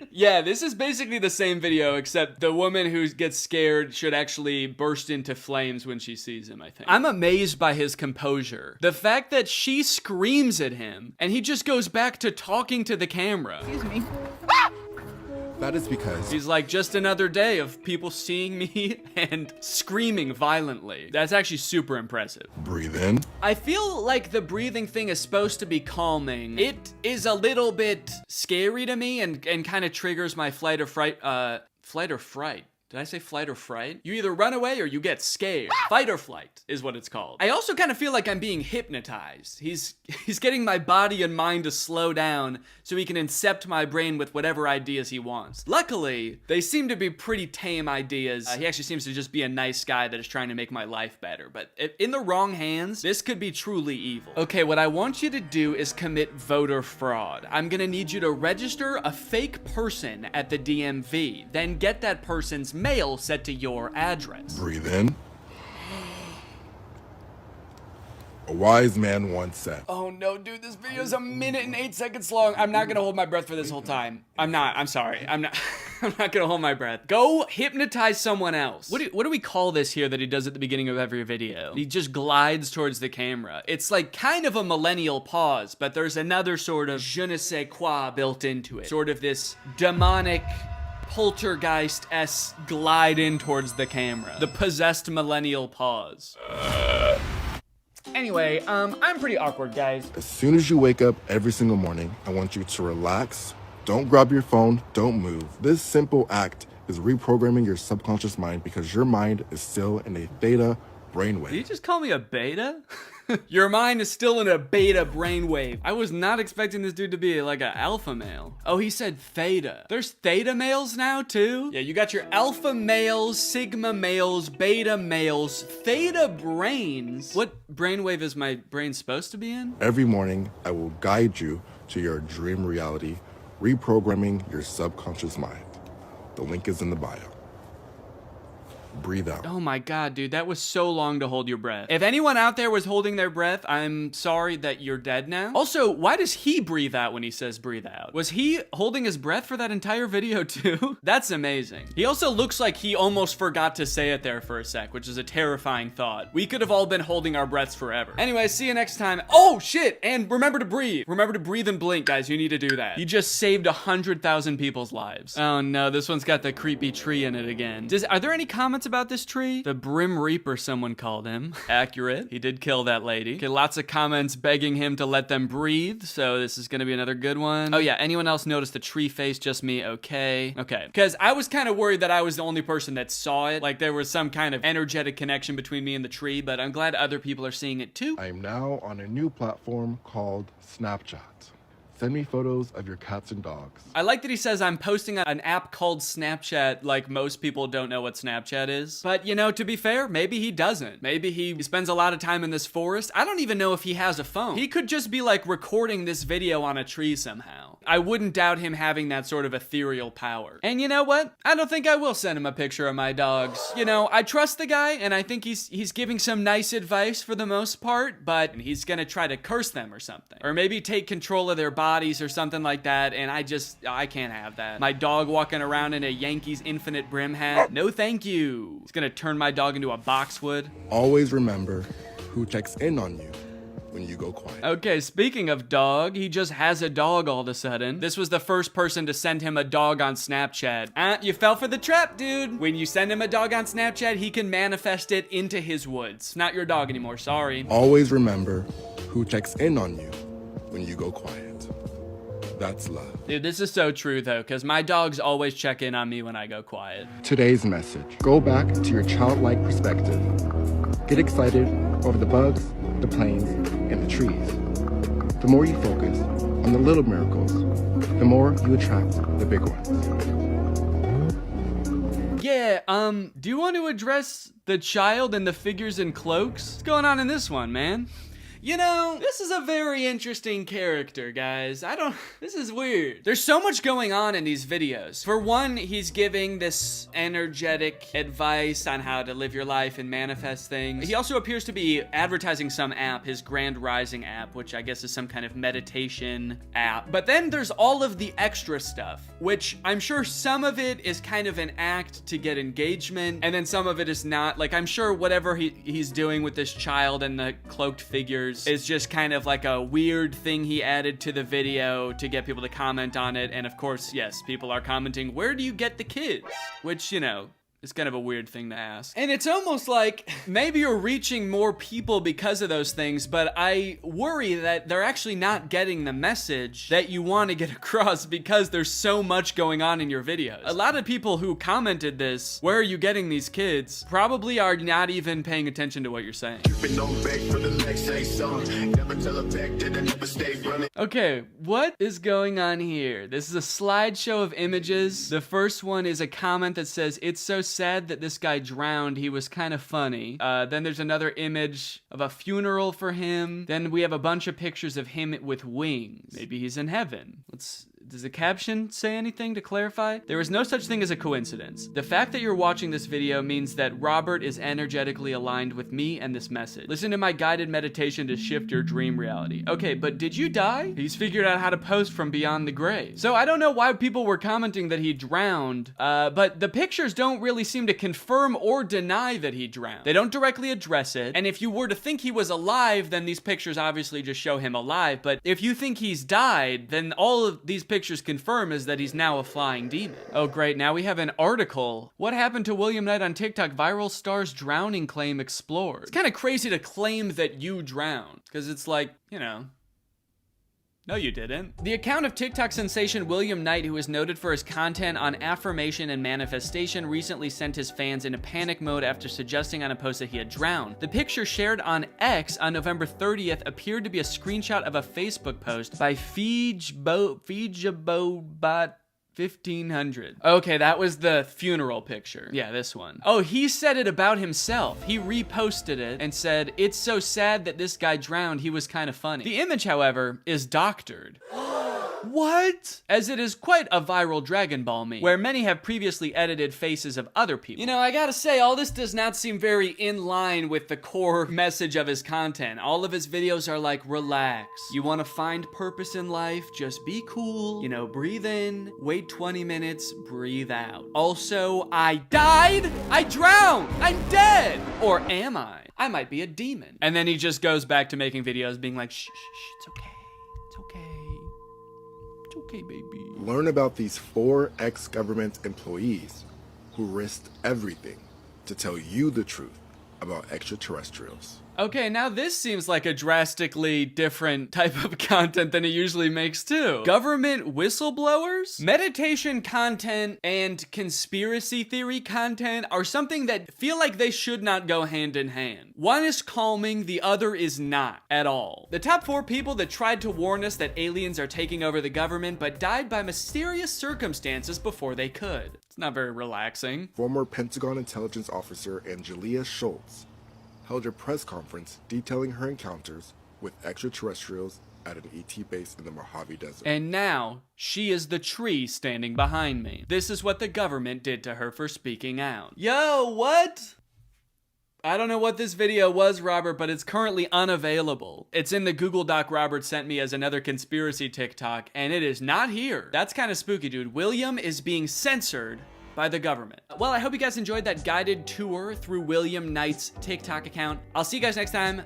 Yeah, this is basically the same video, except the woman who gets scared should actually burst into flames when she sees him, I think. I'm amazed by his composure. The fact that she screams at him, and he just goes back to talking to the camera. Excuse me. That is because... He's like, just another day of people seeing me and screaming violently. That's actually super impressive. Breathe in. I feel like the breathing thing is supposed to be calming. It is a little bit scary to me and kind of triggers my flight or fright. Flight or fright? Did I say flight or fright? You either run away or you get scared. Fight or flight is what it's called. I also kind of feel like I'm being hypnotized. He's getting my body and mind to slow down so he can incept my brain with whatever ideas he wants. Luckily, they seem to be pretty tame ideas. He actually seems to just be a nice guy that is trying to make my life better. But if in the wrong hands, this could be truly evil. Okay, what I want you to do is commit voter fraud. I'm gonna need you to register a fake person at the DMV, then get that person's mail set to your address. Breathe in. A wise man once said. Oh no, dude, this video is 1 minute and 8 seconds long. I'm not gonna hold my breath for this whole time. I'm sorry. I'm not. I'm not gonna hold my breath. Go hypnotize someone else. What do we call this here that he does at the beginning of every video? He just glides towards the camera. It's like kind of a millennial pause, but there's another sort of je ne sais quoi built into it. Sort of this demonic poltergeist-esque glide in towards the camera. The possessed millennial pause. Anyway, I'm pretty awkward, guys. As soon as you wake up every single morning, I want you to relax. Don't grab your phone, don't move. This simple act is reprogramming your subconscious mind because your mind is still in a theta brainwave. Did you just call me a beta? Your mind is still in a beta brainwave. I was not expecting this dude to be like an alpha male. Oh, he said theta. There's theta males now too? Yeah, you got your alpha males, sigma males, beta males, theta brains. What brainwave is my brain supposed to be in? Every morning, I will guide you to your dream reality, reprogramming your subconscious mind. The link is in the bio. Breathe out. Oh my god, dude, that was so long to hold your breath. If anyone out there was holding their breath, I'm sorry that you're dead now. Also, why does he breathe out when he says breathe out? Was he holding his breath for that entire video too? That's amazing. He also looks like he almost forgot to say it there for a sec, which is a terrifying thought. We could have all been holding our breaths forever. Anyway, see you next time. Oh shit, and remember to breathe. Remember to breathe and blink, guys. You need to do that. He just saved 100,000 people's lives. Oh no, this one's got the creepy tree in it again. Are there any comments about this tree? The Brim Reaper, someone called him. Accurate. He did kill that lady. Okay, lots of comments begging him to let them breathe, so this is gonna be another good one. Oh yeah, anyone else notice the tree face? Just me? Okay. Okay. Because I was kind of worried that I was the only person that saw it. Like there was some kind of energetic connection between me and the tree, but I'm glad other people are seeing it too. I am now on a new platform called Snapchat. Send me photos of your cats and dogs. I like that he says I'm posting an app called Snapchat, like most people don't know what Snapchat is. But, you know, to be fair, maybe he doesn't. Maybe he spends a lot of time in this forest. I don't even know if he has a phone. He could just be like recording this video on a tree somehow. I wouldn't doubt him having that sort of ethereal power. And you know what? I don't think I will send him a picture of my dogs. You know, I trust the guy and I think he's giving some nice advice for the most part, but he's gonna try to curse them or something. Or maybe take control of their bodies or something like that, and I can't have that. My dog walking around in a Yankees infinite brim hat? No thank you. He's gonna turn my dog into a boxwood. Always remember who checks in on you when you go quiet. Okay, speaking of dog, he just has a dog all of a sudden. This was the first person to send him a dog on Snapchat. You fell for the trap, dude. When you send him a dog on Snapchat, he can manifest it into his woods. Not your dog anymore, sorry. Always remember who checks in on you when you go quiet. That's love. Dude, this is so true though, because my dogs always check in on me when I go quiet. Today's message. Go back to your childlike perspective. Get excited over the bugs, the planes, and the trees. The more you focus on the little miracles, the more you attract the big ones. Yeah, do you want to address the child and the figures in cloaks? What's going on in this one, man? You know, this is a very interesting character, guys. This is weird. There's so much going on in these videos. For one, he's giving this energetic advice on how to live your life and manifest things. He also appears to be advertising some app, his Grand Rising app, which I guess is some kind of meditation app. But then there's all of the extra stuff, which I'm sure some of it is kind of an act to get engagement, and then some of it is not. Like, I'm sure whatever he's doing with this child and the cloaked figures is just kind of like a weird thing he added to the video to get people to comment on it. And of course, yes, people are commenting, where do you get the kids? Which, you know, it's kind of a weird thing to ask. And it's almost like maybe you're reaching more people because of those things, but I worry that they're actually not getting the message that you want to get across because there's so much going on in your videos. A lot of people who commented this, where are you getting these kids, probably are not even paying attention to what you're saying. Okay, what is going on here? This is a slideshow of images. The first one is a comment that says, it's so sad that this guy drowned. He was kind of funny. Then there's another image of a funeral for him. Then we have a bunch of pictures of him with wings. Maybe he's in heaven. Does the caption say anything to clarify? There is no such thing as a coincidence. The fact that you're watching this video means that Robert is energetically aligned with me and this message. Listen to my guided meditation to shift your dream reality. Okay, but did you die? He's figured out how to post from beyond the grave. So I don't know why people were commenting that he drowned, but the pictures don't really seem to confirm or deny that he drowned. They don't directly address it, and if you were to think he was alive, then these pictures obviously just show him alive, but if you think he's died, then all of these pictures confirm is that he's now a flying demon. Oh great, now we have an article. What happened to William Knight on TikTok? Viral star's drowning claim explored. It's kind of crazy to claim that you drowned, because it's like, you know, no, you didn't. The account of TikTok sensation William Knight, who is noted for his content on affirmation and manifestation, recently sent his fans into panic mode after suggesting on a post that he had drowned. The picture shared on X on November 30th appeared to be a screenshot of a Facebook post by Feejabot 1500. Okay, that was the funeral picture. Yeah, this one. Oh, he said it about himself. He reposted it and said, "It's so sad that this guy drowned. He was kind of funny." The image, however, is doctored. What? As it is quite a viral Dragon Ball meme, where many have previously edited faces of other people. You know, I gotta say, all this does not seem very in line with the core message of his content. All of his videos are like, relax. You wanna find purpose in life? Just be cool. You know, breathe in, wait 20 minutes, breathe out. Also, I died? I drowned? I'm dead! Or am I? I might be a demon. And then he just goes back to making videos being like, shh, shh, shh, it's okay. It's okay. It's okay, baby. Learn about these 4 ex-government employees who risked everything to tell you the truth about extraterrestrials. Okay, now this seems like a drastically different type of content than it usually makes too. Government whistleblowers? Meditation content and conspiracy theory content are something that feel like they should not go hand in hand. One is calming, the other is not at all. The top 4 people that tried to warn us that aliens are taking over the government but died by mysterious circumstances before they could. It's not very relaxing. Former Pentagon intelligence officer Angelia Schultz held a press conference detailing her encounters with extraterrestrials at an ET base in the Mojave Desert. And now, she is the tree standing behind me. This is what the government did to her for speaking out. Yo, what? I don't know what this video was, Robert, but it's currently unavailable. It's in the Google Doc Robert sent me as another conspiracy TikTok, and it is not here. That's kind of spooky, dude. William is being censored by the government. Well, I hope you guys enjoyed that guided tour through William Knight's TikTok account. I'll see you guys next time.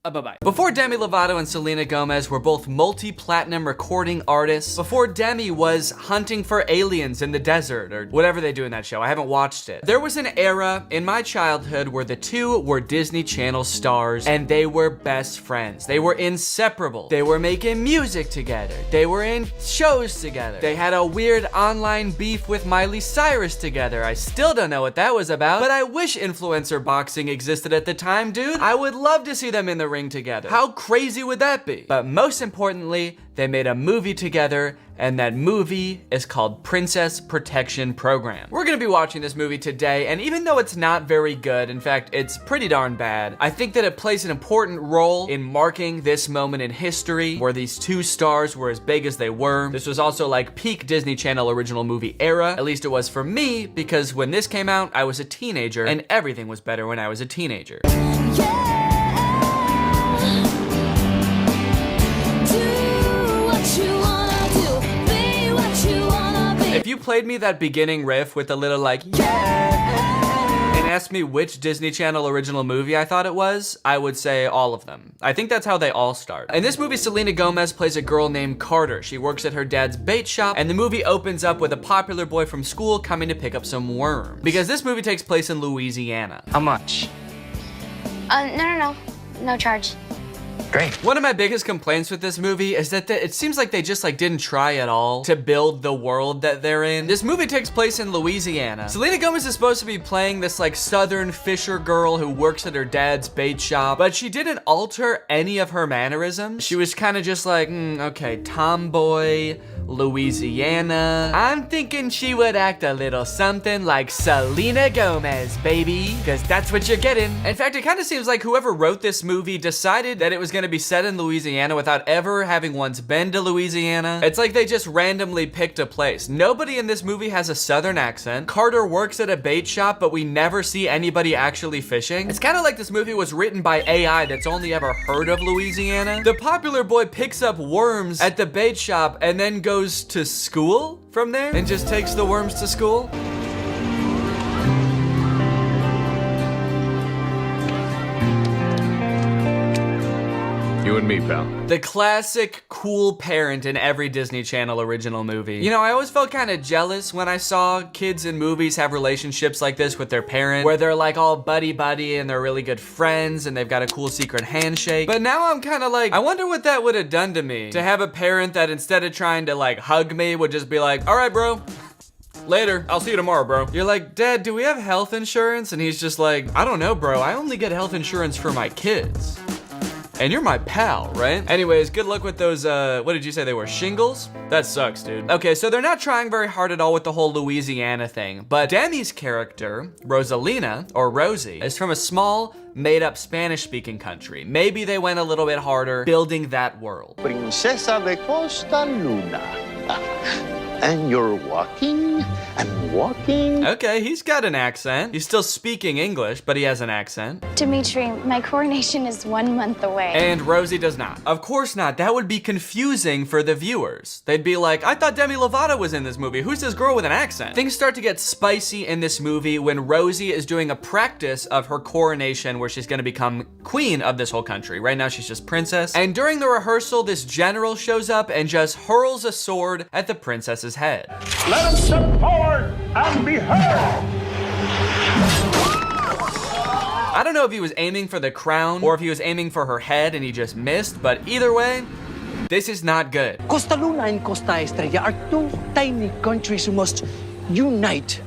Bye-bye. Before Demi Lovato and Selena Gomez were both multi-platinum recording artists, before Demi was hunting for aliens in the desert, or whatever they do in that show, I haven't watched it, there was an era in my childhood where the two were Disney Channel stars, and they were best friends. They were inseparable. They were making music together. They were in shows together. They had a weird online beef with Miley Cyrus together. I still don't know what that was about, but I wish influencer boxing existed at the time, dude. I would love to see them in the ring together. How crazy would that be? But most importantly, they made a movie together, and that movie is called Princess Protection Program. We're gonna be watching this movie today, and even though it's not very good, in fact, it's pretty darn bad, I think that it plays an important role in marking this moment in history where these two stars were as big as they were. This was also like peak Disney Channel original movie era, at least it was for me, because when this came out, I was a teenager, and everything was better when I was a teenager. If you played me that beginning riff with a little like, yeah, and asked me which Disney Channel original movie I thought it was, I would say all of them. I think that's how they all start. In this movie, Selena Gomez plays a girl named Carter. She works at her dad's bait shop, and the movie opens up with a popular boy from school coming to pick up some worms. Because this movie takes place in Louisiana. How much? No charge. Great. One of my biggest complaints with this movie is that it seems like they just didn't try at all to build the world that they're in. This movie takes place in Louisiana. Selena Gomez is supposed to be playing this southern fisher girl who works at her dad's bait shop, but she didn't alter any of her mannerisms. She was kind of just okay, tomboy, Louisiana. I'm thinking she would act a little something like Selena Gomez, baby, because that's what you're getting. In fact, it kind of seems like whoever wrote this movie decided that it was going to be set in Louisiana without ever having once been to Louisiana. It's like they just randomly picked a place. Nobody in this movie has a southern accent. Carter works at a bait shop, but we never see anybody actually fishing. It's kind of like this movie was written by AI that's only ever heard of Louisiana. The popular boy picks up worms at the bait shop and then goes to school from there and just takes the worms to school. You and me, pal. The classic cool parent in every Disney Channel original movie. You know, I always felt kind of jealous when I saw kids in movies have relationships like this with their parent, where they're like all buddy-buddy and they're really good friends and they've got a cool secret handshake. But now I'm kind of like, I wonder what that would have done to me, to have a parent that instead of trying to like hug me would just be like, all right, bro. Later, I'll see you tomorrow, bro. You're like, Dad, do we have health insurance? And he's just like, I don't know, bro. I only get health insurance for my kids. And you're my pal, right? Anyways, good luck with those, what did you say they were, shingles? That sucks, dude. Okay, so they're not trying very hard at all with the whole Louisiana thing, but Demi's character, Rosalina, or Rosie, is from a small, made-up Spanish-speaking country. Maybe they went a little bit harder building that world. Princesa de Costa Luna. And you're walking and walking. Okay, he's got an accent. He's still speaking English, but he has an accent. Dimitri, my coronation is 1 month away. And Rosie does not. Of course not. That would be confusing for the viewers. They'd be like, I thought Demi Lovato was in this movie. Who's this girl with an accent? Things start to get spicy in this movie when Rosie is doing a practice of her coronation where she's gonna become queen of this whole country. Right now she's just princess. And during the rehearsal, this general shows up and just hurls a sword at the princess's head. Let him step forward and be heard. I don't know if he was aiming for the crown or if he was aiming for her head and he just missed, but either way, this is not good. Costa Luna and Costa Estrella are two tiny countries who must unite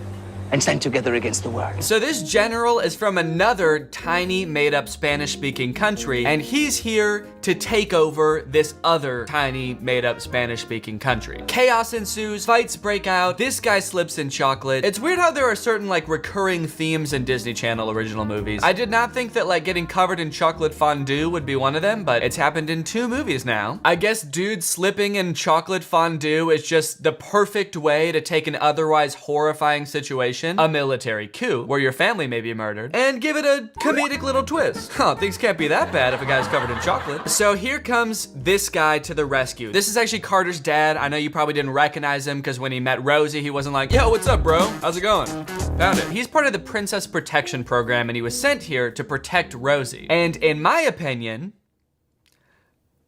and stand together against the world. So this general is from another tiny made-up Spanish-speaking country, and he's here to take over this other tiny made-up Spanish-speaking country. Chaos ensues, fights break out, this guy slips in chocolate. It's weird how there are certain like recurring themes in Disney Channel original movies. I did not think that like getting covered in chocolate fondue would be one of them, but it's happened in 2 movies now. I guess dude slipping in chocolate fondue is just the perfect way to take an otherwise horrifying situation, a military coup, where your family may be murdered, and give it a comedic little twist. Huh, things can't be that bad if a guy's covered in chocolate. So here comes this guy to the rescue. This is actually Carter's dad. I know you probably didn't recognize him because when he met Rosie, he wasn't like, yo, what's up, bro? How's it going? Found it. He's part of the Princess Protection Program, and he was sent here to protect Rosie. And in my opinion,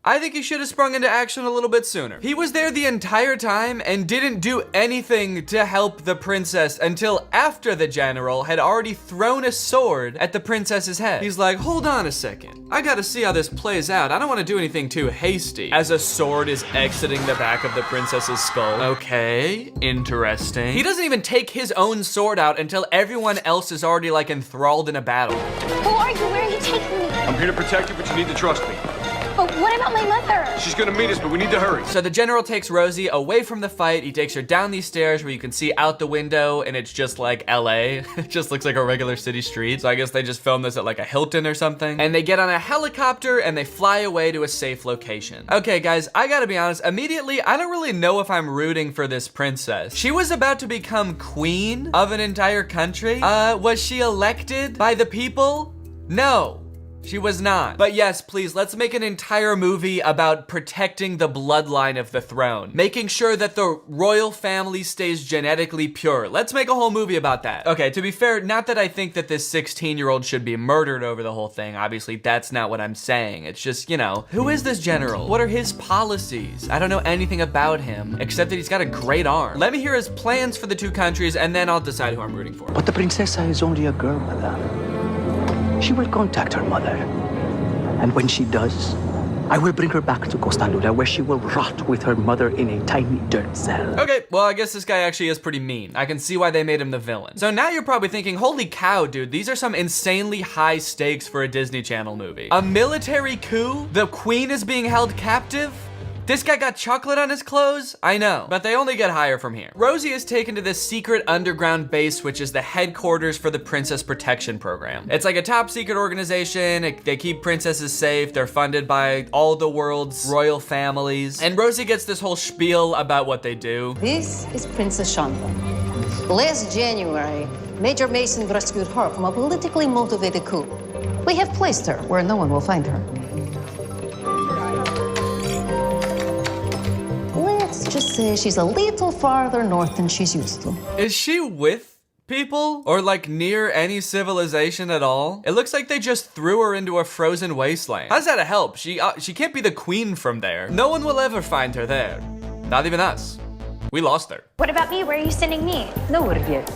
I think he should have sprung into action a little bit sooner. He was there the entire time and didn't do anything to help the princess until after the general had already thrown a sword at the princess's head. He's like, hold on a second. I gotta see how this plays out. I don't want to do anything too hasty. As a sword is exiting the back of the princess's skull. Okay, interesting. He doesn't even take his own sword out until everyone else is already like enthralled in a battle. Who are you? Where are you taking me? I'm here to protect you, but you need to trust me. But what about my mother? She's gonna meet us, but we need to hurry. So the general takes Rosie away from the fight. He takes her down these stairs where you can see out the window and it's just like LA. It just looks like a regular city street. So I guess they just filmed this at like a Hilton or something. And they get on a helicopter and they fly away to a safe location. Okay guys, I gotta be honest, immediately I don't really know if I'm rooting for this princess. She was about to become queen of an entire country. Was she elected by the people? No. She was not. But yes, please, let's make an entire movie about protecting the bloodline of the throne. Making sure that the royal family stays genetically pure. Let's make a whole movie about that. Okay, to be fair, not that I think that this 16-year-old should be murdered over the whole thing. Obviously, that's not what I'm saying. It's just, you know, who is this general? What are his policies? I don't know anything about him, except that he's got a great arm. Let me hear his plans for the 2 countries, and then I'll decide who I'm rooting for. But the princessa is only a girl, madame. She will contact her mother. And when she does, I will bring her back to Costa Luna, where she will rot with her mother in a tiny dirt cell. Okay, well, I guess this guy actually is pretty mean. I can see why they made him the villain. So now you're probably thinking, holy cow, dude, these are some insanely high stakes for a Disney Channel movie. A military coup? The queen is being held captive? This guy got chocolate on his clothes? I know, but they only get higher from here. Rosie is taken to this secret underground base, which is the headquarters for the Princess Protection Program. It's like a top secret organization. They keep princesses safe. They're funded by all the world's royal families. And Rosie gets this whole spiel about what they do. This is Princess Shanta. Last January, Major Mason rescued her from a politically motivated coup. We have placed her where no one will find her. Let's just say she's a little farther north than she's used to. Is she with people? Or like near any civilization at all? It looks like they just threw her into a frozen wasteland. How's that a help? She can't be the queen from there. No one will ever find her there. Not even us. We lost her. What about me? Where are you sending me? Nowhere yet.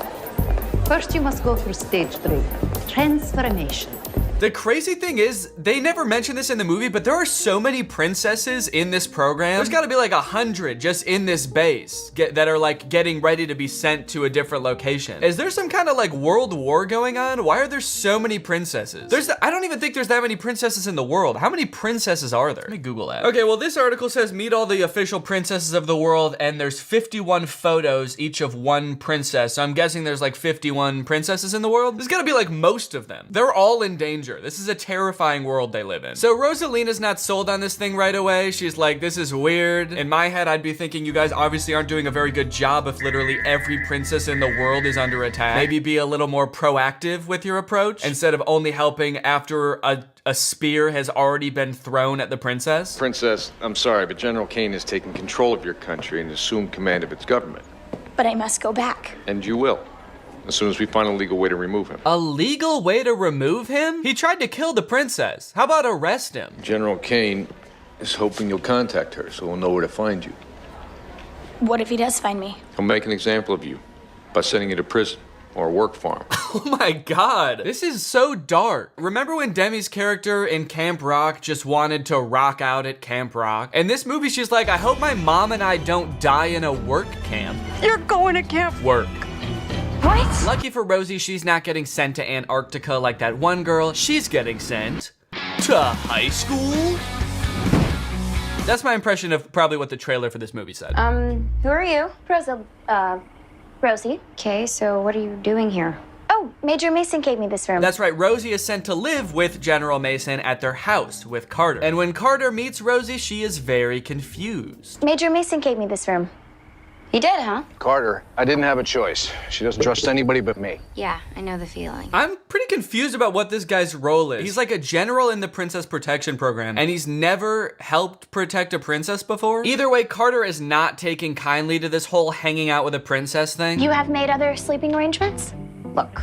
First, you must go through stage 3, transformation. The crazy thing is, they never mention this in the movie, but there are so many princesses in this program. There's gotta be like 100 just in this base that are like getting ready to be sent to a different location. Is there some kind of like world war going on? Why are there so many princesses? I don't even think there's that many princesses in the world. How many princesses are there? Let me Google that. Okay, well this article says meet all the official princesses of the world, and there's 51 photos, each of one princess. So I'm guessing there's like 51 princesses in the world. There's gotta be like most of them. They're all in danger. This is a terrifying world they live in. So Rosalina's not sold on this thing right away. She's like, this is weird. In my head, I'd be thinking you guys obviously aren't doing a very good job if literally every princess in the world is under attack. Maybe be a little more proactive with your approach instead of only helping after a spear has already been thrown at the princess. Princess, I'm sorry, but General Kane has taken control of your country and assumed command of its government. But I must go back. And you will. As soon as we find a legal way to remove him. A legal way to remove him? He tried to kill the princess. How about arrest him? General Kane is hoping you'll contact her so we'll know where to find you. What if he does find me? He'll make an example of you by sending you to prison or a work farm. Oh my god, this is so dark. Remember when Demi's character in Camp Rock just wanted to rock out at Camp Rock? In this movie, she's like, I hope my mom and I don't die in a work camp. You're going to camp work. What? Lucky for Rosie, she's not getting sent to Antarctica like that one girl. She's getting sent to high school. That's my impression of probably what the trailer for this movie said. Who are you? Rosie. Okay, so what are you doing here? Oh, Major Mason gave me this room. That's right, Rosie is sent to live with General Mason at their house with Carter. And when Carter meets Rosie, she is very confused. Major Mason gave me this room. He did, huh? Carter, I didn't have a choice. She doesn't trust anybody but me. Yeah, I know the feeling. I'm pretty confused about what this guy's role is. He's like a general in the Princess Protection Program, and he's never helped protect a princess before. Either way, Carter is not taking kindly to this whole hanging out with a princess thing. You have made other sleeping arrangements? Look,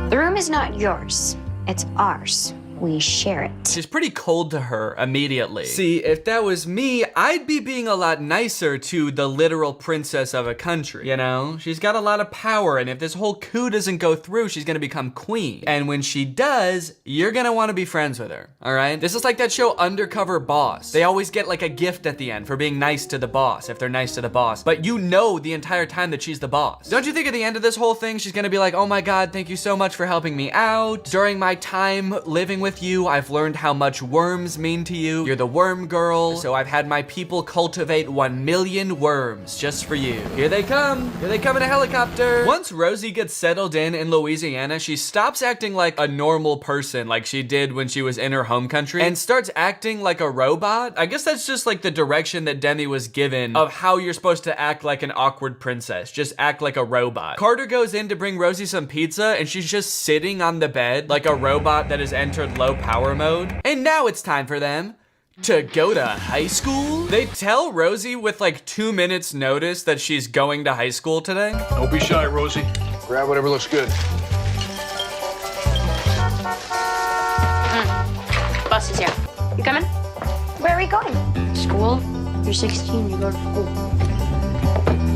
the room is not yours. It's ours. We share it. She's pretty cold to her immediately. See, if that was me, I'd be being a lot nicer to the literal princess of a country, you know? She's got a lot of power, and if this whole coup doesn't go through, she's gonna become queen. And when she does, you're gonna wanna be friends with her, all right? This is like that show Undercover Boss. They always get like a gift at the end for being nice to the boss, if they're nice to the boss. But you know the entire time that she's the boss. Don't you think at the end of this whole thing, she's gonna be like, oh my God, thank you so much for helping me out. During my time living with you, I've learned how much worms mean to you. You're the worm girl, so I've had my people cultivate 1 million worms just for you. Here they come. Here they come in a helicopter. Once Rosie gets settled in Louisiana, she stops acting like a normal person like she did when she was in her home country and starts acting like a robot. I guess that's just like the direction that Demi was given of how you're supposed to act like an awkward princess. Just act like a robot. Carter goes in to bring Rosie some pizza and she's just sitting on the bed like a robot that has entered low power mode. And now it's time for them to go to high school. They tell Rosie with like 2 minutes notice that she's going to high school today. Don't be shy, Rosie. Grab whatever looks good. Bus is here. You coming? Where are we going? School. You're 16, you go to school.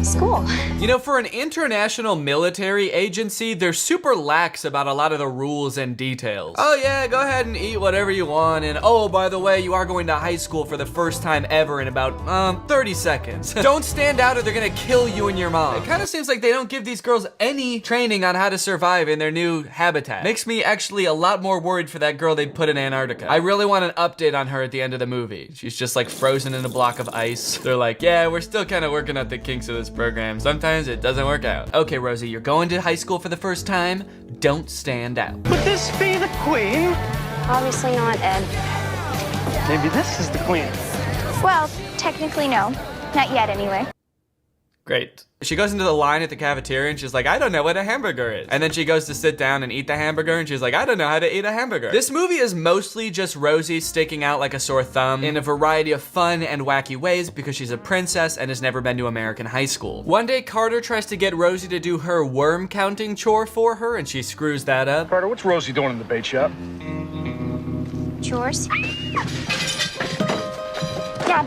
School. You know, for an international military agency, they're super lax about a lot of the rules and details. Oh yeah, go ahead and eat whatever you want, and oh, by the way, you are going to high school for the first time ever in about 30 seconds. Don't stand out or they're gonna kill you and your mom. It kind of seems like they don't give these girls any training on how to survive in their new habitat. Makes me actually a lot more worried for that girl they put in Antarctica. I really want an update on her at the end of the movie. She's just like frozen in a block of ice. They're like, yeah, we're still kind of working out the kinks of this program. Sometimes it doesn't work out. Okay, Rosie, you're going to high school for the first time. Don't stand out. Would this be the queen? Obviously not, Ed. Maybe this is the queen. Well, technically no. Not yet, anyway. Great. She goes into the line at the cafeteria and she's like, I don't know what a hamburger is. And then she goes to sit down and eat the hamburger and she's like, I don't know how to eat a hamburger. This movie is mostly just Rosie sticking out like a sore thumb in a variety of fun and wacky ways because she's a princess and has never been to American high school. One day, Carter tries to get Rosie to do her worm counting chore for her and she screws that up. Carter, what's Rosie doing in the bait shop? Chores? Yeah.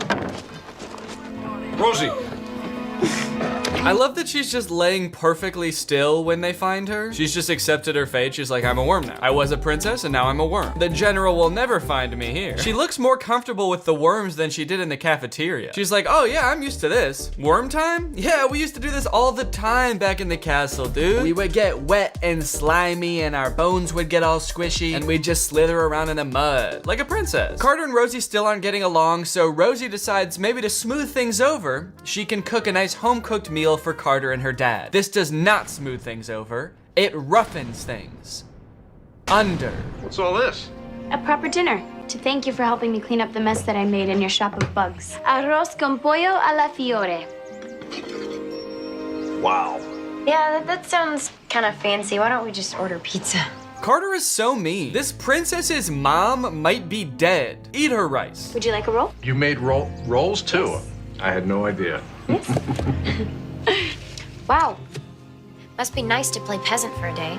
Rosie! I love that she's just laying perfectly still when they find her. She's just accepted her fate. She's like, I'm a worm now. I was a princess and now I'm a worm. The general will never find me here. She looks more comfortable with the worms than she did in the cafeteria. She's like, oh yeah, I'm used to this. Worm time? Yeah, we used to do this all the time back in the castle, dude. We would get wet and slimy and our bones would get all squishy and we'd just slither around in the mud like a princess. Carter and Rosie still aren't getting along, so Rosie decides maybe to smooth things over, she can cook a nice home-cooked meal for Carter and her dad. This does not smooth things over. It roughens things. Under. What's all this? A proper dinner. To thank you for helping me clean up the mess that I made in your shop of bugs. Arroz con pollo alla fiore. Wow. Yeah, that sounds kind of fancy. Why don't we just order pizza? Carter is so mean. This princess's mom might be dead. Eat her rice. Would you like a roll? You made rolls too? Yes. I had no idea. Wow. Must be nice to play peasant for a day.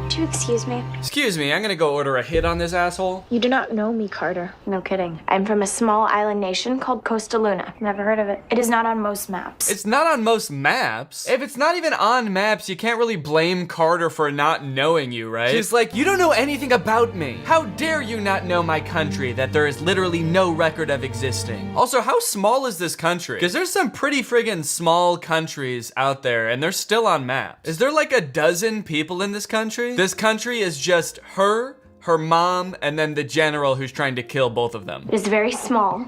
Would you excuse me? Excuse me, I'm gonna go order a hit on this asshole. You do not know me, Carter. No kidding. I'm from a small island nation called Costa Luna. Never heard of it. It is not on most maps. It's not on most maps? If it's not even on maps, you can't really blame Carter for not knowing you, right? She's like, you don't know anything about me. How dare you not know my country that there is literally no record of existing? Also, how small is this country? Because there's some pretty friggin' small countries out there and they're still on maps. Is there like a dozen people in this country? This country is just her mom, and then the general who's trying to kill both of them. It is very small,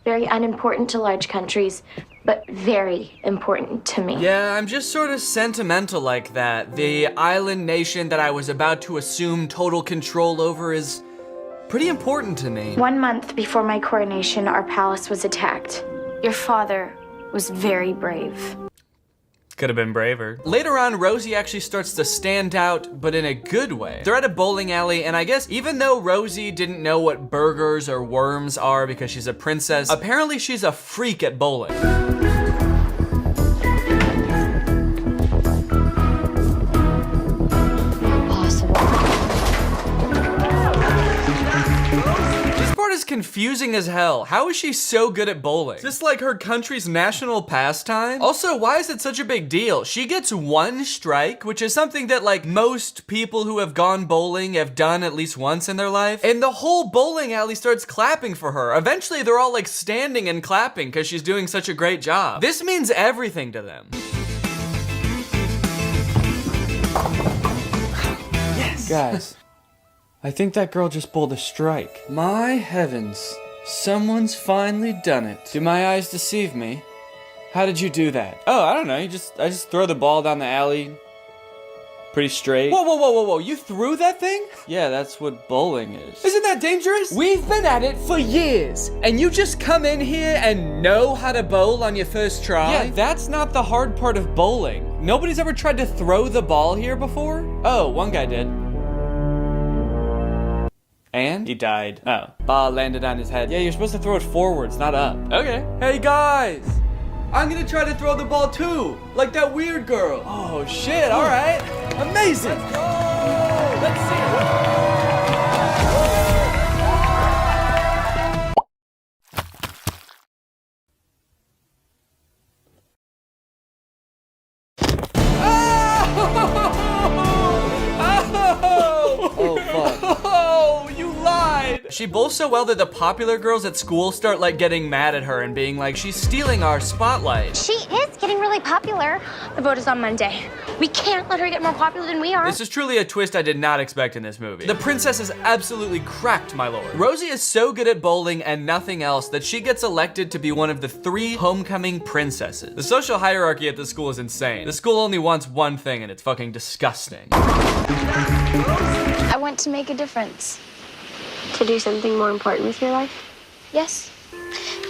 very unimportant to large countries, but very important to me. Yeah, I'm just sort of sentimental like that. The island nation that I was about to assume total control over is pretty important to me. 1 month before my coronation, our palace was attacked. Your father was very brave. Could have been braver. Later on, Rosie actually starts to stand out, but in a good way. They're at a bowling alley, and I guess even though Rosie didn't know what burgers or worms are because she's a princess, apparently she's a freak at bowling. Is confusing as hell. How is she so good at bowling? Is this like her country's national pastime? Also, why is it such a big deal? She gets 1 strike, which is something that like most people who have gone bowling have done at least once in their life. And the whole bowling alley starts clapping for her. Eventually, they're all like standing and clapping because she's doing such a great job. This means everything to them. Yes. Guys. I think that girl just pulled a strike. My heavens. Someone's finally done it. Do my eyes deceive me? How did you do that? Oh, I don't know. I just throw the ball down the alley. Pretty straight. Whoa. You threw that thing? Yeah, that's what bowling is. Isn't that dangerous? We've been at it for years. And you just come in here and know how to bowl on your first try? Yeah, that's not the hard part of bowling. Nobody's ever tried to throw the ball here before? Oh, one guy did. And he died. Oh. Ball landed on his head. Yeah, you're supposed to throw it forwards, not up. Okay. Hey guys! I'm gonna try to throw the ball too! Like that weird girl. Oh shit, alright. Amazing! Let's go! Let's see it. She bowls so well that the popular girls at school start like getting mad at her and being like, she's stealing our spotlight. She is getting really popular. The vote is on Monday. We can't let her get more popular than we are. This is truly a twist I did not expect in this movie. The princess is absolutely cracked, my lord. Rosie is so good at bowling and nothing else that she gets elected to be one of the 3 homecoming princesses. The social hierarchy at this school is insane. The school only wants one thing, and it's fucking disgusting. I want to make a difference. To do something more important with your life? Yes.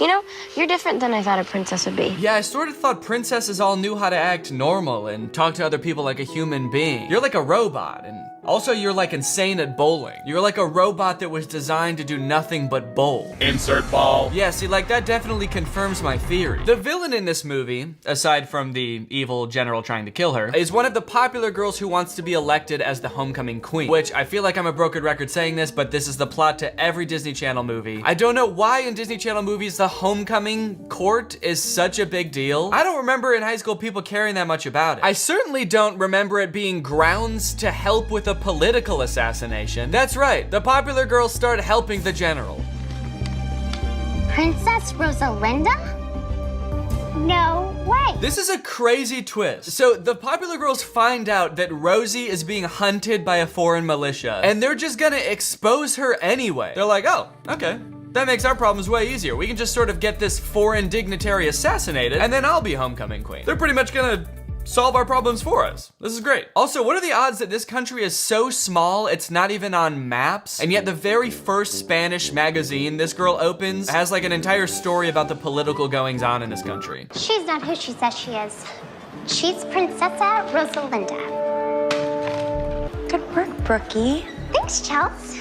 You know, you're different than I thought a princess would be. Yeah, I sort of thought princesses all knew how to act normal and talk to other people like a human being. You're like a robot, and also you're like insane at bowling. You're like a robot that was designed to do nothing but bowl. Insert ball. Yeah, see, like that definitely confirms my theory. The villain in this movie, aside from the evil general trying to kill her, is one of the popular girls who wants to be elected as the homecoming queen, which I feel like I'm a broken record saying this, but this is the plot to every Disney Channel movie. I don't know why in Disney Channel movies the homecoming court is such a big deal. I don't remember in high school people caring that much about it. I certainly don't remember it being grounds to help with a political assassination. That's right, the popular girls start helping the general. Princess Rosalinda? No way. This is a crazy twist. So the popular girls find out that Rosie is being hunted by a foreign militia, and they're just gonna expose her anyway. They're like, oh, okay. That makes our problems way easier. We can just sort of get this foreign dignitary assassinated, and then I'll be homecoming queen. They're pretty much gonna solve our problems for us. This is great. Also, what are the odds that this country is so small it's not even on maps, and yet the very first Spanish magazine this girl opens has like an entire story about the political goings on in this country? She's not who she says she is. She's Princessa Rosalinda. Good work, Brookie. Thanks, Chels.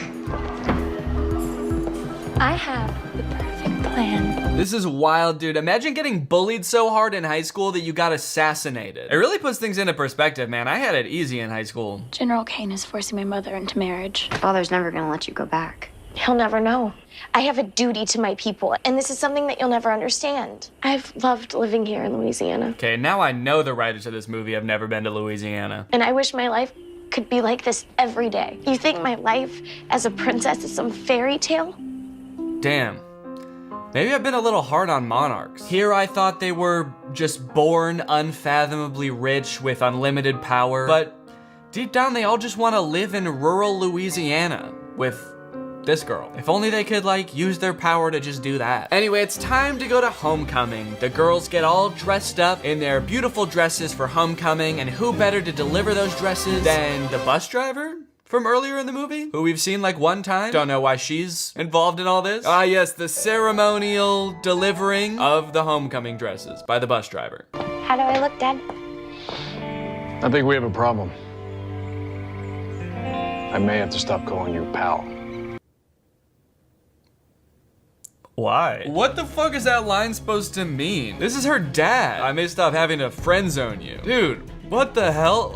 I have the perfect plan. This is wild, dude. Imagine getting bullied so hard in high school that you got assassinated. It really puts things into perspective, man. I had it easy in high school. General Kane is forcing my mother into marriage. Father's never gonna let you go back. He'll never know. I have a duty to my people, and this is something that you'll never understand. I've loved living here in Louisiana. Okay, now I know the writers of this movie have never been to Louisiana. And I wish my life could be like this every day. You think my life as a princess is some fairy tale? Damn. Maybe I've been a little hard on monarchs. Here I thought they were just born unfathomably rich with unlimited power, but deep down they all just want to live in rural Louisiana with this girl. If only they could like use their power to just do that. Anyway, it's time to go to homecoming. The girls get all dressed up in their beautiful dresses for homecoming, and who better to deliver those dresses than the bus driver from earlier in the movie, who we've seen like one time. Don't know why she's involved in all this. Ah yes, the ceremonial delivering of the homecoming dresses by the bus driver. How do I look, Dad? I think we have a problem. I may have to stop calling you pal. Why? What the fuck is that line supposed to mean? This is her dad. I may stop having to friend zone you. Dude, what the hell?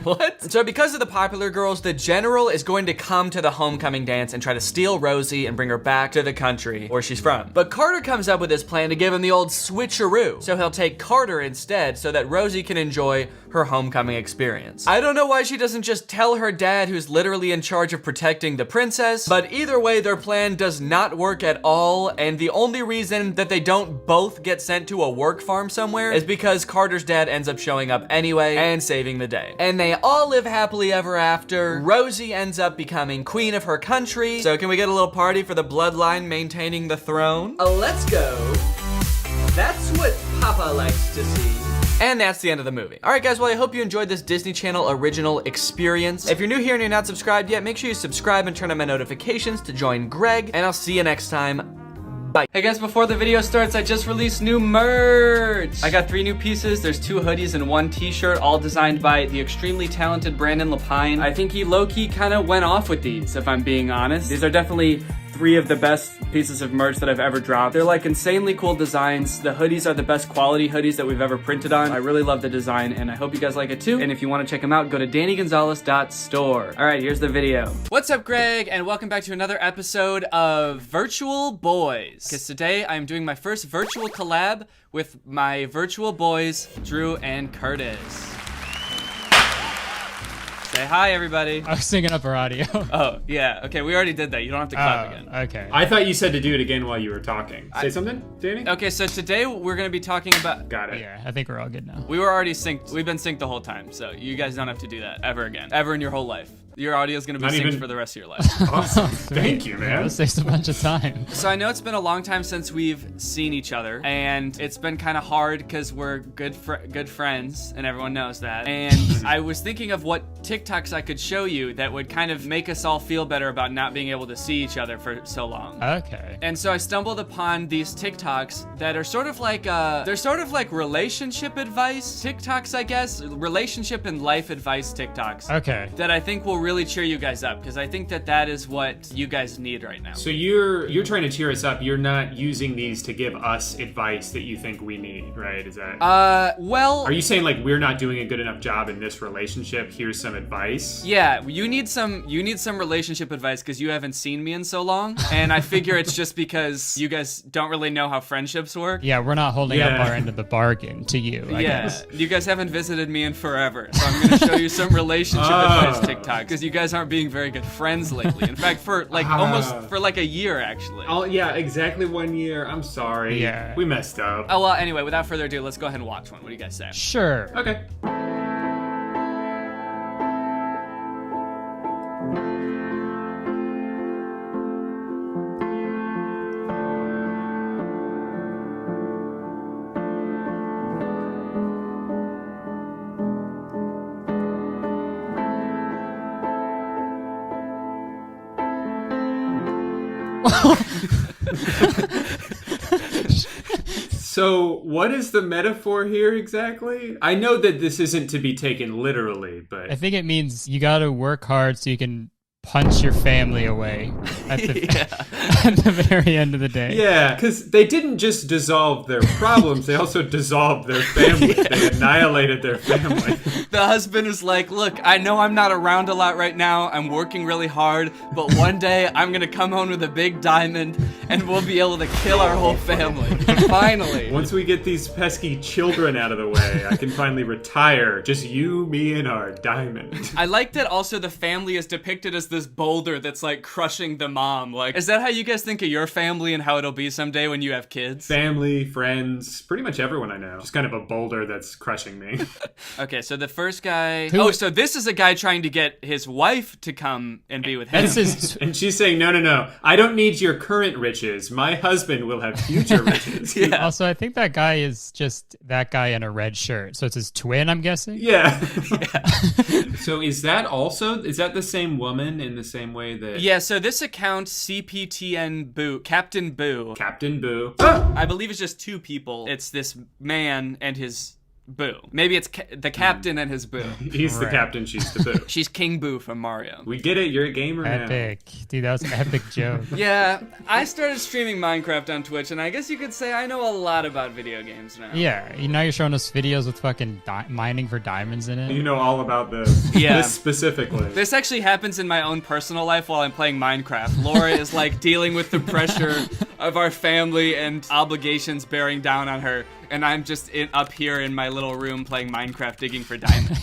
What? So because of the popular girls, the general is going to come to the homecoming dance and try to steal Rosie and bring her back to the country where she's from. But Carter comes up with this plan to give him the old switcheroo. So he'll take Carter instead so that Rosie can enjoy her homecoming experience. I don't know why she doesn't just tell her dad, who's literally in charge of protecting the princess, but either way, their plan does not work at all, and the only reason that they don't both get sent to a work farm somewhere is because Carter's dad ends up showing up anyway and saving the day. And they all live happily ever after. Rosie ends up becoming queen of her country. So can we get a little party for the bloodline maintaining the throne? Let's go. That's what Papa likes to see. And that's the end of the movie. All right, guys, well, I hope you enjoyed this Disney Channel original experience. If you're new here and you're not subscribed yet, make sure you subscribe and turn on my notifications to join Greg, and I'll see you next time. Bye. Hey guys, before the video starts, I just released new merch. I got 3 new pieces. There's 2 hoodies and 1 t-shirt, all designed by the extremely talented Brandon Lapine. I think he low-key kind of went off with these, if I'm being honest. These are definitely 3 of the best pieces of merch that I've ever dropped. They're like insanely cool designs. The hoodies are the best quality hoodies that we've ever printed on. I really love the design, and I hope you guys like it too. And if you want to check them out, go to dannygonzalez.store. All right, here's the video. What's up, Greg? And welcome back to another episode of Virtual Boys. Because today I'm doing my first virtual collab with my virtual boys, Drew and Curtis. Say hi, everybody. I was syncing up our audio. Oh, yeah. Okay, we already did that. You don't have to clap again. Okay. I thought you said to do it again while you were talking. Say something, Danny? Okay, so today we're going to be talking about... Got it. Yeah, I think we're all good now. We were already synced. We've been synced the whole time, so you guys don't have to do that ever again. Ever in your whole life. Your audio is going to be synced for the rest of your life. Awesome. Thank you, man. That saves a bunch of time. So I know it's been a long time since we've seen each other, and it's been kind of hard because we're good friends, and everyone knows that. And I was thinking of what TikToks I could show you that would kind of make us all feel better about not being able to see each other for so long. Okay. And so I stumbled upon these TikToks that are sort of like relationship advice TikToks, I guess. Relationship and life advice TikToks. Okay. That I think will really cheer you guys up, because I think that is what you guys need right now. So you're trying to cheer us up. You're not using these to give us advice that you think we need, right? Is that... well... Are you saying like we're not doing a good enough job in this relationship? Here's some advice? Yeah, you need some relationship advice because you haven't seen me in so long, and I figure it's just because you guys don't really know how friendships work. Yeah, we're not holding up our end of the bargain to you, I guess. You guys haven't visited me in forever, so I'm gonna show you some relationship advice TikTok, because you guys aren't being very good friends lately. In fact, for like almost for like a year, actually. Oh yeah, exactly 1 year. I'm sorry. Yeah. We messed up. Oh well, anyway, without further ado, let's go ahead and watch one. What do you guys say? Sure. Okay. So, what is the metaphor here exactly? I know that this isn't to be taken literally, but... I think it means you gotta work hard so you can punch your family away at the very end of the day. Yeah, because they didn't just dissolve their problems, they also dissolved their family. They annihilated their family. The husband is like, look, I know I'm not around a lot right now, I'm working really hard, but one day I'm gonna come home with a big diamond and we'll be able to kill our whole family. Finally. Once we get these pesky children out of the way, I can finally retire. Just you, me, and our diamond. I like that also the family is depicted as this boulder that's like crushing the mom. Like, is that how you guys think of your family and how it'll be someday when you have kids? Family, friends, pretty much everyone I know. Just kind of a boulder that's crushing me. Okay, so the first guy... Oh, so this is a guy trying to get his wife to come and be with him. And she's saying, no. I don't need your current riches. My husband will have future riches. Yeah. Also, I think that guy is just that guy in a red shirt. So it's his twin, I'm guessing? Yeah. So is that the same woman in the same way that... Yeah, so this account, CPTN Boo, Captain Boo. I believe it's just two people. It's this man and his boo. Maybe it's the captain and his boo. He's the captain, she's the boo. She's King Boo from Mario. We get it, you're a gamer Epic. Dude, that was an epic joke. Yeah, I started streaming Minecraft on Twitch, and I guess you could say I know a lot about video games now. Yeah, now you're showing us videos with fucking mining for diamonds in it. You know all about this. Yeah. This specifically. This actually happens in my own personal life while I'm playing Minecraft. Laura is like dealing with the pressure of our family and obligations bearing down on her, and I'm just up here in my little room playing Minecraft, digging for diamonds.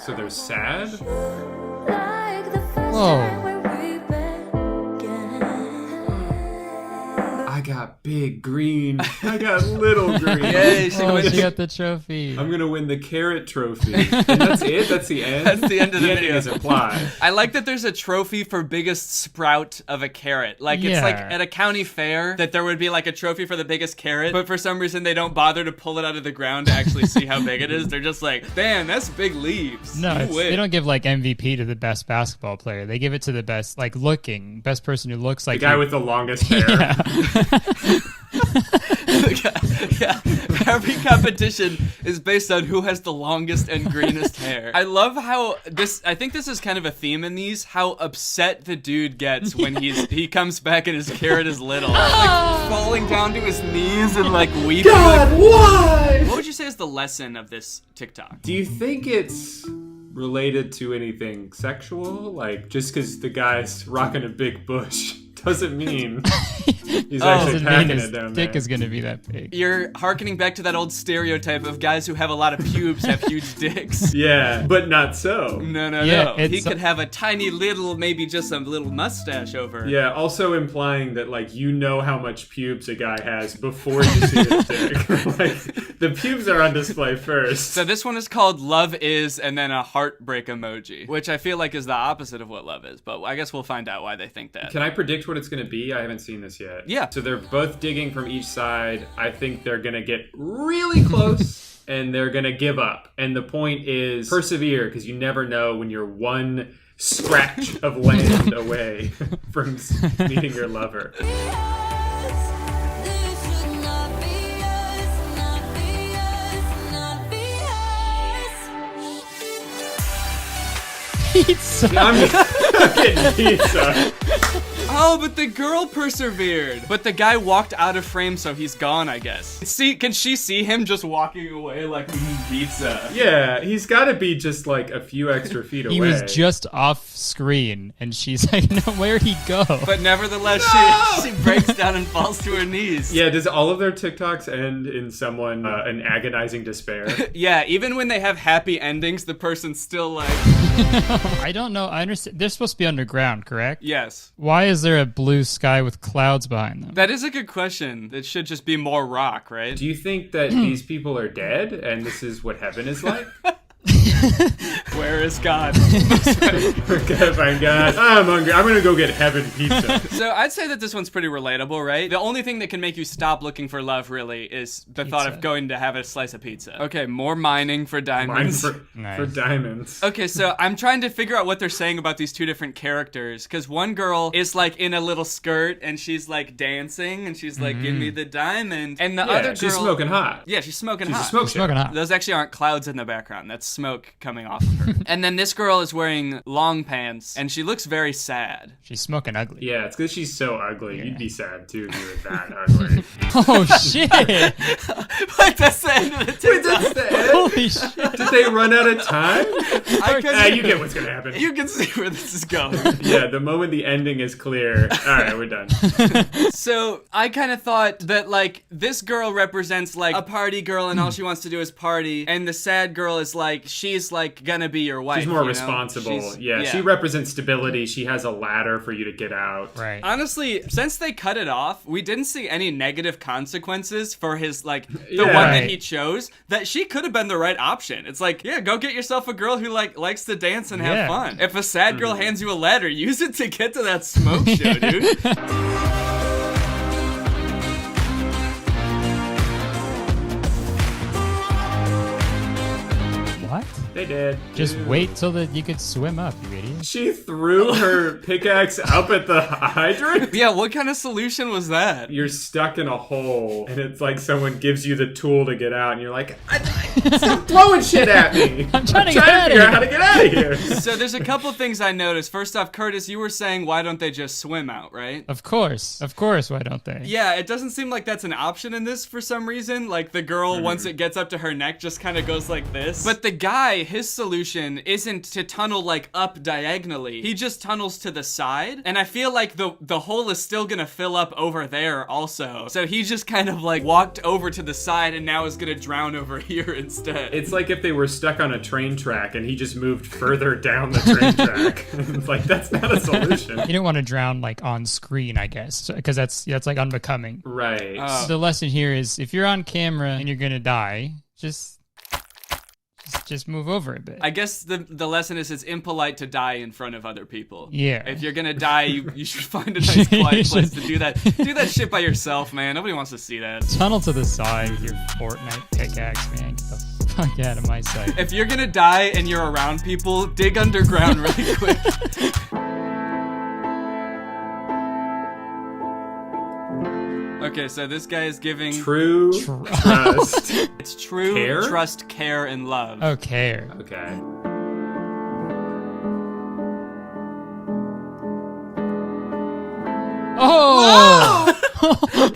So they're sad? Whoa. I got big green. I got little green. Yay, she got the trophy. I'm gonna win the carrot trophy. And that's it? That's the end? That's the end of the video. Is implied. I like that there's a trophy for biggest sprout of a carrot. Like, it's like at a county fair that there would be like a trophy for the biggest carrot, but for some reason they don't bother to pull it out of the ground to actually see how big it is. They're just like, damn, that's big leaves. No, they don't give like MVP to the best basketball player. They give it to the best, like best person who looks like the guy with the longest hair. Yeah, every competition is based on who has the longest and greenest hair. I love how I think this is kind of a theme in these, how upset the dude gets when he comes back and his carrot is little. Like falling down to his knees and like weeping. God, why? What would you say is the lesson of this TikTok? Do you think it's related to anything sexual? Like, just because the guy's rocking a big bush doesn't mean he's actually packing it down dick there. is gonna be that big. You're hearkening back to that old stereotype of guys who have a lot of pubes have huge dicks. Yeah, but not so. No. He could have a tiny little, maybe just a little mustache over. Yeah, also implying that, like, you know how much pubes a guy has before you see his dick. Like, the pubes are on display first. So this one is called Love Is and then a heartbreak emoji, which I feel like is the opposite of what love is, but I guess we'll find out why they think that. Can I predict what it's going to be? I haven't seen this yet. Yeah. So they're both digging from each side. I think they're going to get really close and they're going to give up. And the point is persevere, because you never know when you're one scratch of land away from meeting your lover. Pizza. I'm getting pizza. Oh, but the girl persevered. But the guy walked out of frame, so he's gone, I guess. Can she see him just walking away like pizza? Yeah, he's got to be just like a few extra feet away. He was just off screen, and she's like, no, where'd he go? But nevertheless, she breaks down and falls to her knees. Yeah, does all of their TikToks end in someone an agonizing despair? Yeah, even when they have happy endings, the person's still like... I don't know. I understand. They're supposed to be underground, correct? Yes. Why is there a blue sky with clouds behind them? That is a good question. It should just be more rock, right? Do you think that these people are dead and this is what heaven is like? Where is God? We're gonna find God. I'm hungry. I'm gonna go get heaven pizza. So I'd say that this one's pretty relatable, right? The only thing that can make you stop looking for love, really, is the thought of going to have a slice of pizza. Okay, more mining for diamonds. For diamonds. Okay, so I'm trying to figure out what they're saying about these two different characters, because one girl is like in a little skirt and she's like dancing and she's like, give me the diamond. And the other girl... she's smoking hot. Yeah, she's smoking She's hot. a smoking hot. Those actually aren't clouds in the background. That's smoke coming off of her. And then this girl is wearing long pants and she looks very sad. She's smoking ugly. Yeah, it's because she's so ugly. Yeah. You'd be sad too if you were that ugly. Oh shit! Wait, that's the end of the TikTok. Wait, that's the end? Holy shit! Did they run out of time? You get what's gonna happen. You can see where this is going. Yeah, the moment the ending is clear, alright, we're done. So I kind of thought that like this girl represents like a party girl and all she wants to do is party, and the sad girl is like she's like gonna be your wife. She's more responsible. Yeah, she represents stability. She has a ladder for you to get out. Right. Honestly, since they cut it off, we didn't see any negative consequences for his like the one that he chose. That she could have been the right option. It's like, yeah, go get yourself a girl who like likes to dance and have fun. If a sad girl hands you a ladder, use it to get to that smoke show, dude. What? They did. Just wait till you could swim up, you idiot. She threw her pickaxe up at the hydrant? Yeah, what kind of solution was that? You're stuck in a hole, and it's like someone gives you the tool to get out, and you're like, stop throwing shit at me! I'm trying to figure out how to get out of here! So there's a couple things I noticed. First off, Curtis, you were saying, why don't they just swim out, right? Of course, why don't they? Yeah, it doesn't seem like that's an option in this for some reason. Like, the girl, once it gets up to her neck, just kind of goes like this. But the guy, his solution isn't to tunnel, like, up diagonally. He just tunnels to the side, and I feel like the hole is still gonna fill up over there also. So he just kind of, like, walked over to the side and now is gonna drown over here instead. It's like if they were stuck on a train track and he just moved further down the train track. It's like, that's not a solution. You don't want to drown, like, on screen, I guess, because that's like, unbecoming. Right. So the lesson here is, if you're on camera and you're gonna die, just move over a bit. I guess the lesson is it's impolite to die in front of other people. Yeah. If you're gonna die, you should find a nice quiet place to do that. Do that shit by yourself, man. Nobody wants to see that. Tunnel to the side with your Fortnite pickaxe, man. Get the fuck out of my sight. If you're gonna die and you're around people, dig underground really quick. Okay, so this guy is giving true trust. It's true care? Trust, care, and love. Oh, care. Okay. Oh!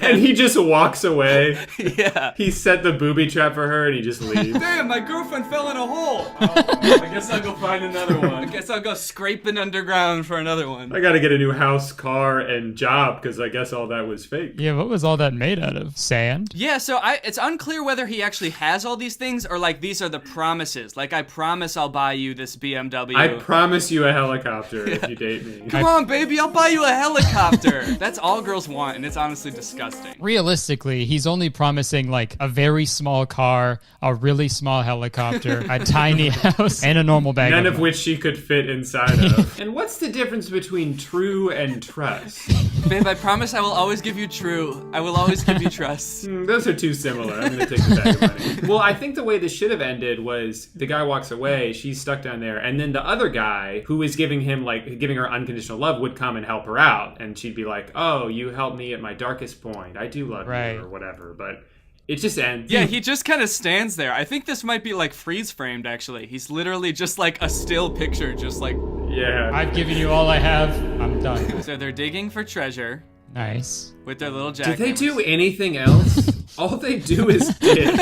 And he just walks away. Yeah. He set the booby trap for her and he just leaves. Damn, my girlfriend fell in a hole. I guess I'll go find another one. I guess I'll go scraping underground for another one. I gotta get a new house, car, and job because I guess all that was fake. Yeah, what was all that made out of? Sand? Yeah, so it's unclear whether he actually has all these things or like these are the promises. Like, I promise I'll buy you this BMW. I promise you a helicopter if you date me. Come on, baby, I'll buy you a helicopter. That's all girls want, and it's honestly disgusting. Realistically, he's only promising like a very small car, a really small helicopter, a tiny house, and a normal bag. None of which she could fit inside of. And what's the difference between true and trust? Babe, I promise I will always give you true. I will always give you trust. Those are too similar. I'm gonna take the bag of money. Well, I think the way this should have ended was the guy walks away, she's stuck down there, and then the other guy who is giving her unconditional love would come and help her out, and she'd be like, "Oh, you helped me at my darkest point. I do love you," or whatever. But it just ends. Yeah, he just kind of stands there. I think this might be like freeze framed, actually. He's literally just like a still picture, just like... Yeah. I've given you all I have. I'm done. So they're digging for treasure. Nice. With their little jackhammers. Do they do anything else? All they do is dig.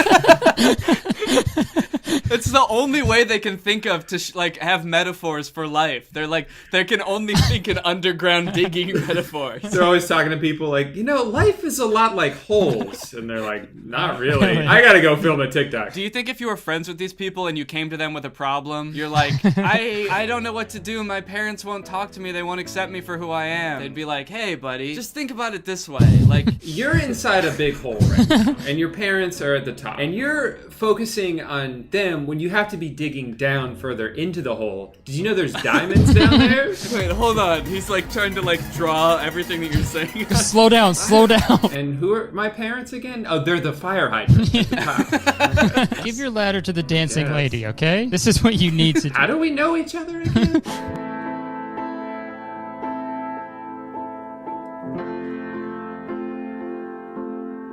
It's the only way they can think of to like have metaphors for life. They're like, they can only think in underground digging metaphors. They're always talking to people like, life is a lot like holes. And they're like, not really. I gotta go film a TikTok. Do you think if you were friends with these people and you came to them with a problem, you're like, I don't know what to do. My parents won't talk to me. They won't accept me for who I am. They'd be like, hey, buddy, just think about it this way. Like, you're inside a big hole right now, and your parents are at the top. And you're focusing on them when you have to be digging down further into the hole. Did you know there's diamonds down there? Wait, hold on. He's like trying to like draw everything that you're saying. Slow down, slow down. And who are my parents again? Oh, they're the fire hydrant. Give your ladder to the dancing lady, okay? This is what you need to do. How do we know each other again?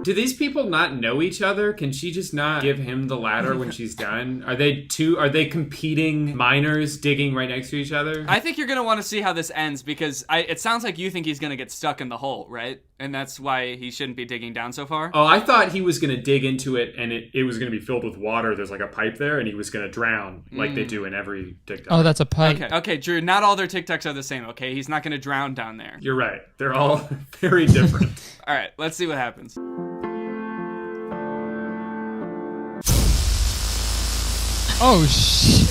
Do these people not know each other? Can she just not give him the ladder when she's done? Are they competing miners digging right next to each other? I think you're going to want to see how this ends because it sounds like you think he's going to get stuck in the hole, right? And that's why he shouldn't be digging down so far? Oh, I thought he was going to dig into it and it was going to be filled with water. There's like a pipe there and he was going to drown like they do in every TikTok. Oh, that's a pipe. Okay, Drew, not all their TikToks are the same, okay? He's not going to drown down there. You're right. They're all very different. All right, let's see what happens. Oh, shit.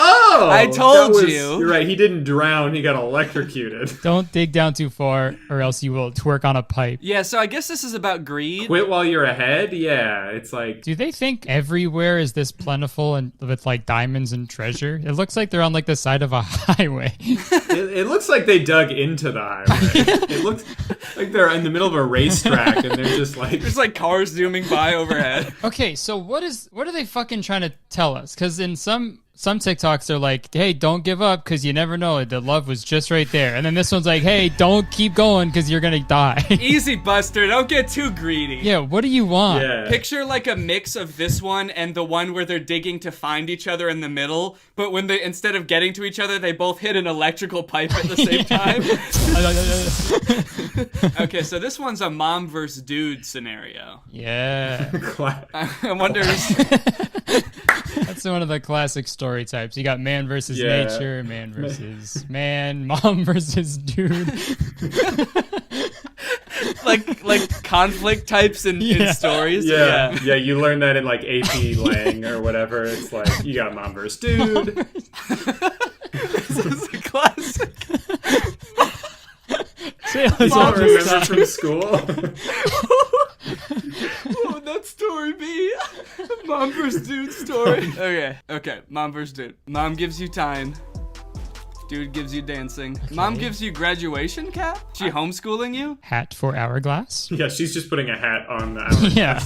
Oh! I told you. You're right. He didn't drown. He got electrocuted. Don't dig down too far or else you will twerk on a pipe. Yeah, so I guess this is about greed. Quit while you're ahead? Yeah, it's like... Do they think everywhere is this plentiful and with like diamonds and treasure? It looks like they're on like the side of a highway. It looks like they dug into the highway. It looks like they're in the middle of a racetrack and they're just like... There's like cars zooming by overhead. Okay, so what are they fucking trying to tell us? Because in some TikToks they're like, hey, don't give up because you never know. The love was just right there. And then this one's like, hey, don't keep going because you're going to die. Easy, Buster. Don't get too greedy. Yeah, what do you want? Yeah. Picture like a mix of this one and the one where they're digging to find each other in the middle, but when they, instead of getting to each other, they both hit an electrical pipe at the same time. Okay, so this one's a mom versus dude scenario. Yeah. I wonder... That's one of the classic story types. You got man versus nature, man versus man, mom versus dude. like conflict types in stories. Yeah, you learn that in like AP Lang or whatever. It's like you got mom versus dude. This is a classic. Mom remember from school. What would that story be? Mom versus dude story. Okay. Mom versus dude. Mom gives you time. Dude gives you dancing. Okay. Mom gives you graduation cap? She homeschooling you? Hat for hourglass? Yeah, she's just putting a hat on the hourglass. Yeah.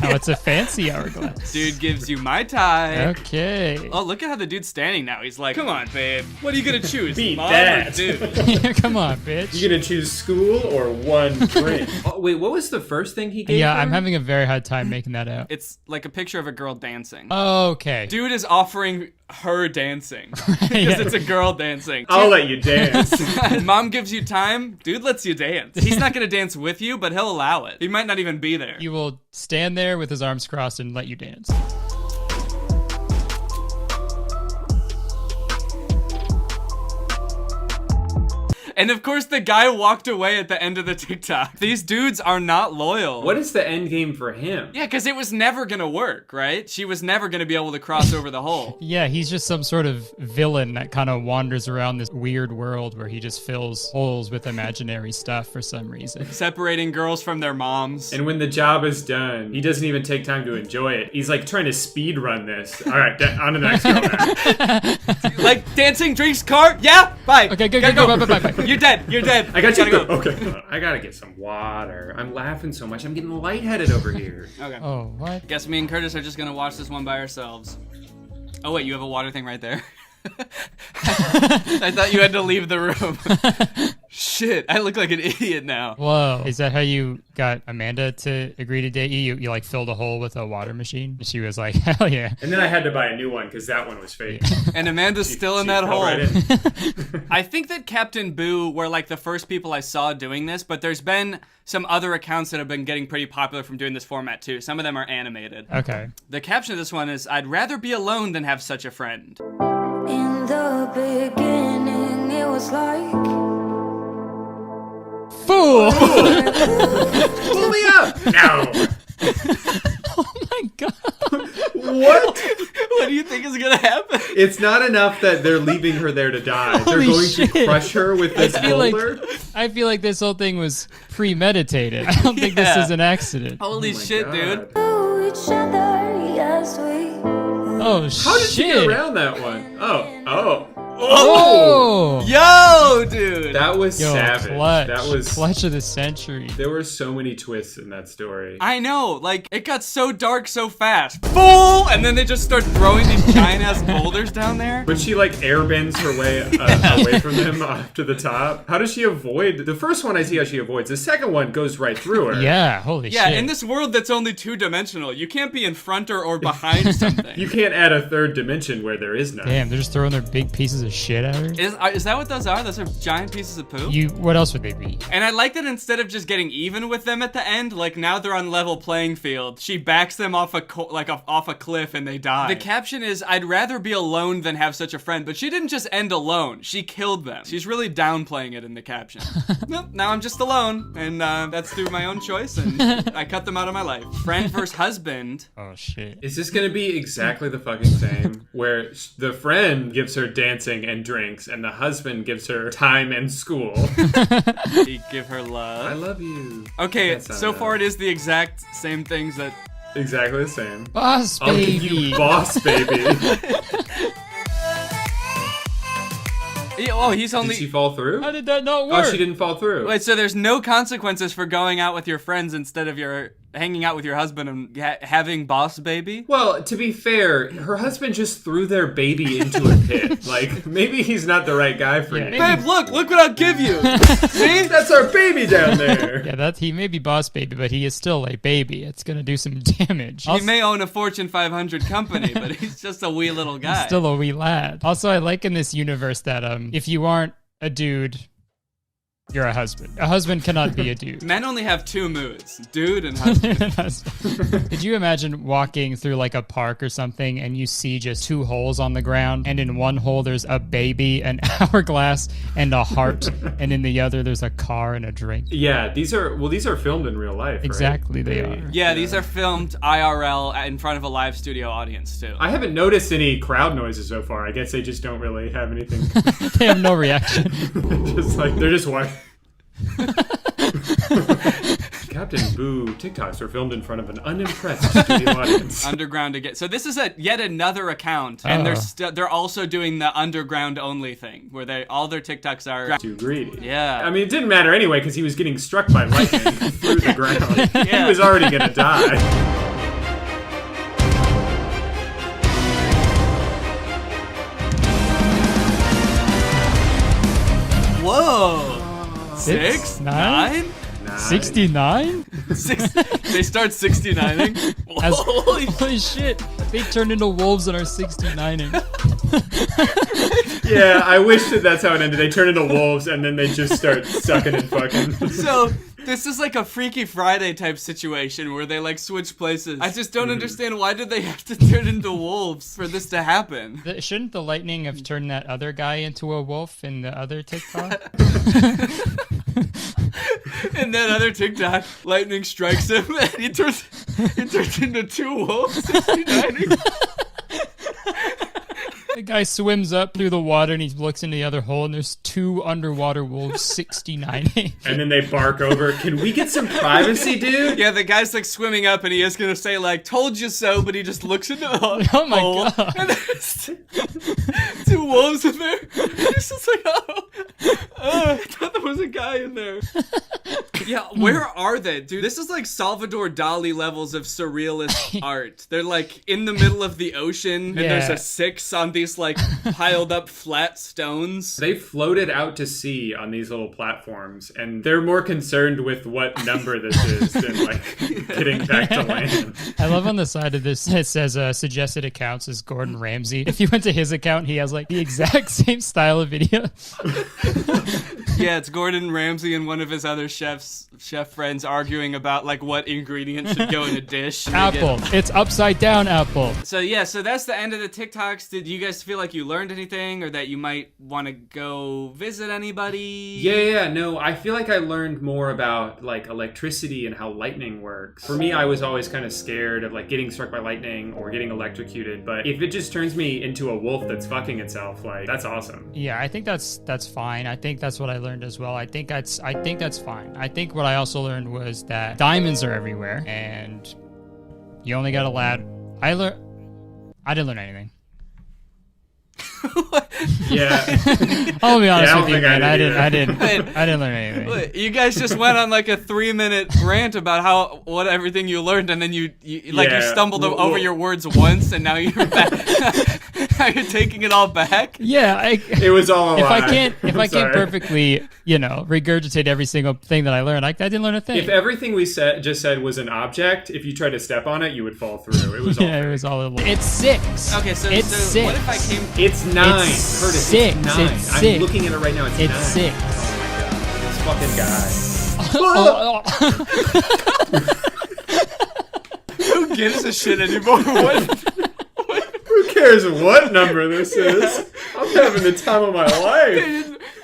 Oh, it's a fancy hourglass. Dude gives you Mai Tai. Okay. Oh, look at how the dude's standing now. He's like, come on, babe. What are you going to choose? Beat Mom that. or dude? Yeah, come on, bitch. You going to choose school or one drink? Oh, wait, what was the first thing he gave her? I'm having a very hard time making that out. It's like a picture of a girl dancing. Okay. Dude is offering her dancing. Because it's a girl dancing. I'll let you dance. Mom gives you time, dude lets you dance. He's not gonna dance with you, but he'll allow it. He might not even be there. He will stand there with his arms crossed and let you dance. And of course, the guy walked away at the end of the TikTok. These dudes are not loyal. What is the end game for him? Yeah, because it was never gonna work, right? She was never gonna be able to cross over the hole. Yeah, he's just some sort of villain that kind of wanders around this weird world where he just fills holes with imaginary stuff for some reason. Separating girls from their moms. And when the job is done, he doesn't even take time to enjoy it. He's like trying to speed run this. All right, on to the next girl now. Like dancing, drinks, car? Yeah? Bye. Okay, go. Bye. You're dead. You're dead. I got you. Go. Okay. I gotta get some water. I'm laughing so much. I'm getting lightheaded over here. Okay. Oh, what? Guess me and Curtis are just gonna watch this one by ourselves. Oh wait, you have a water thing right there. I thought you had to leave the room. Shit, I look like an idiot now. Whoa. Is that how you got Amanda to agree to date you? You like filled a hole with a water machine? She was like, hell yeah. And then I had to buy a new one because that one was fake. And Amanda's still in that hole. Right in. I think that Captain Boo were like the first people I saw doing this, but there's been some other accounts that have been getting pretty popular from doing this format too. Some of them are animated. Okay. The caption of this one is, "I'd rather be alone than have such a friend." In the beginning, it was like fool. Pull me up. No. Oh my god. What? What do you think is gonna happen? It's not enough that they're leaving her there to die. They're Holy going shit. to crush her with this boulder. I feel like this whole thing was premeditated. I don't think this is an accident. Holy shit, dude. each other, yes, we. Oh shit. How did she get around that one? Oh. Oh! Yo, dude! That was savage. Clutch. That was clutch of the century. There were so many twists in that story. I know, like, it got so dark so fast. Fool! And then they just start throwing these giant-ass boulders down there. But she, like, airbends her way away from them up to the top. How does she avoid? The first one, I see how she avoids. The second one goes right through her. Yeah, holy shit. Yeah, in this world that's only two-dimensional, you can't be in front or behind something. You can't add a third dimension where there is none. Damn, they're just throwing their big pieces of shit at her. Is that what those are? Those are giant pieces of poop? What else would they be? And I like that instead of just getting even with them at the end, like now they're on level playing field. She backs them off off a cliff and they die. The caption is, "I'd rather be alone than have such a friend," but she didn't just end alone. She killed them. She's really downplaying it in the caption. Nope, now I'm just alone, and that's through my own choice, and I cut them out of my life. Friend versus husband. Oh shit. Is this gonna be exactly the fucking same? Where the friend gives her dancing and drinks, and the husband gives her time and school. He give her love. I love you. Okay, so far it is the exact same things that... Exactly the same. Boss I'll baby. give you boss baby. Oh, he's only... Did she fall through? How did that not work? Oh, she didn't fall through. Wait, so there's no consequences for going out with your friends instead of your hanging out with your husband and having boss baby? Well, to be fair, her husband just threw their baby into a pit. Like, maybe he's not the right guy for you. Babe, look what I'll give you. See? That's our baby down there. Yeah, he may be boss baby, but he is still a baby. It's gonna do some damage. He may own a Fortune 500 company, but he's just a wee little guy. He's still a wee lad. Also, I like in this universe that if you aren't a dude, you're a husband. A husband cannot be a dude. Men only have two moods, dude and husband. Could you imagine walking through like a park or something and you see just two holes on the ground, and in one hole there's a baby, an hourglass, and a heart, and in the other there's a car and a drink? Yeah, these are filmed in real life, Exactly, right? they are. Yeah, these are filmed IRL in front of a live studio audience too. I haven't noticed any crowd noises so far. I guess they just don't really have anything. They have no reaction. Just like, they're just white. Captain Boo TikToks were filmed in front of an unimpressed studio audience. Underground again. So this is yet another account, and they're also doing the underground only thing, where all their TikToks are too greedy. Yeah. I mean, it didn't matter anyway because he was getting struck by lightning through the ground. Yeah. He was already gonna die. Whoa. 6, 9? 69? They start 69ing. Holy shit. They turned into wolves and are 69ing. Yeah, I wish that that's how it ended. They turn into wolves and then they just start sucking and fucking. So this is like a Freaky Friday type situation where they like switch places. I just don't understand, why did they have to turn into wolves for this to happen? Shouldn't the lightning have turned that other guy into a wolf in the other TikTok? In that other TikTok, lightning strikes him and he turns into two wolves. 69ing. The guy swims up through the water and he looks into the other hole and there's two underwater wolves 69ing. And then they bark over, can we get some privacy, dude? Yeah, the guy's like swimming up and he is going to say like, told you so, but he just looks into the hole. Oh my God. And there's two wolves in there. He's just like, I thought there was a guy in there. Yeah, where are they, dude? This is like Salvador Dali levels of surrealist art. They're like in the middle of the ocean and there's a 6 on these like piled up flat stones. They floated out to sea on these little platforms and they're more concerned with what number this is than like getting back to land. I love on the side of this it says suggested accounts is Gordon Ramsay. If you went to his account, he has like the exact same style of video. Yeah, it's Gordon Ramsay and one of his other chef friends arguing about like what ingredient should go in a dish. Apple. It's upside down apple. So yeah, so that's the end of the TikToks. Did you guys feel like you learned anything or that you might want to go visit anybody? Yeah, no, I feel like I learned more about like electricity and how lightning works. For me, I was always kind of scared of like getting struck by lightning or getting electrocuted, but if it just turns me into a wolf that's fucking itself, like that's awesome. Yeah, I think that's fine. I think that's what I learned as well. I think that's fine. I think what I also learned was that diamonds are everywhere and you only got a lad. I didn't learn anything. Yeah. I'll be honest with you, man. I didn't learn anything. Wait, you guys just went on like a 3-minute rant about what everything you learned, and then you stumbled over your words once, and now you're back. Now you're taking it all back. Yeah, it was all a lie. If I can't perfectly, regurgitate every single thing that I learned, I didn't learn a thing. If everything we just said was an object, if you tried to step on it, you would fall through. It was all. Yeah, it was all. It's 6. Okay, so it's 6. What if I came? It's 9. It's Curtis, 6. It's 9. It's 6. I'm looking at it right now. It's 9. 6. Oh my god, this fucking guy. Who gives a shit anymore? Who cares what number this is? I'm having the time of my life.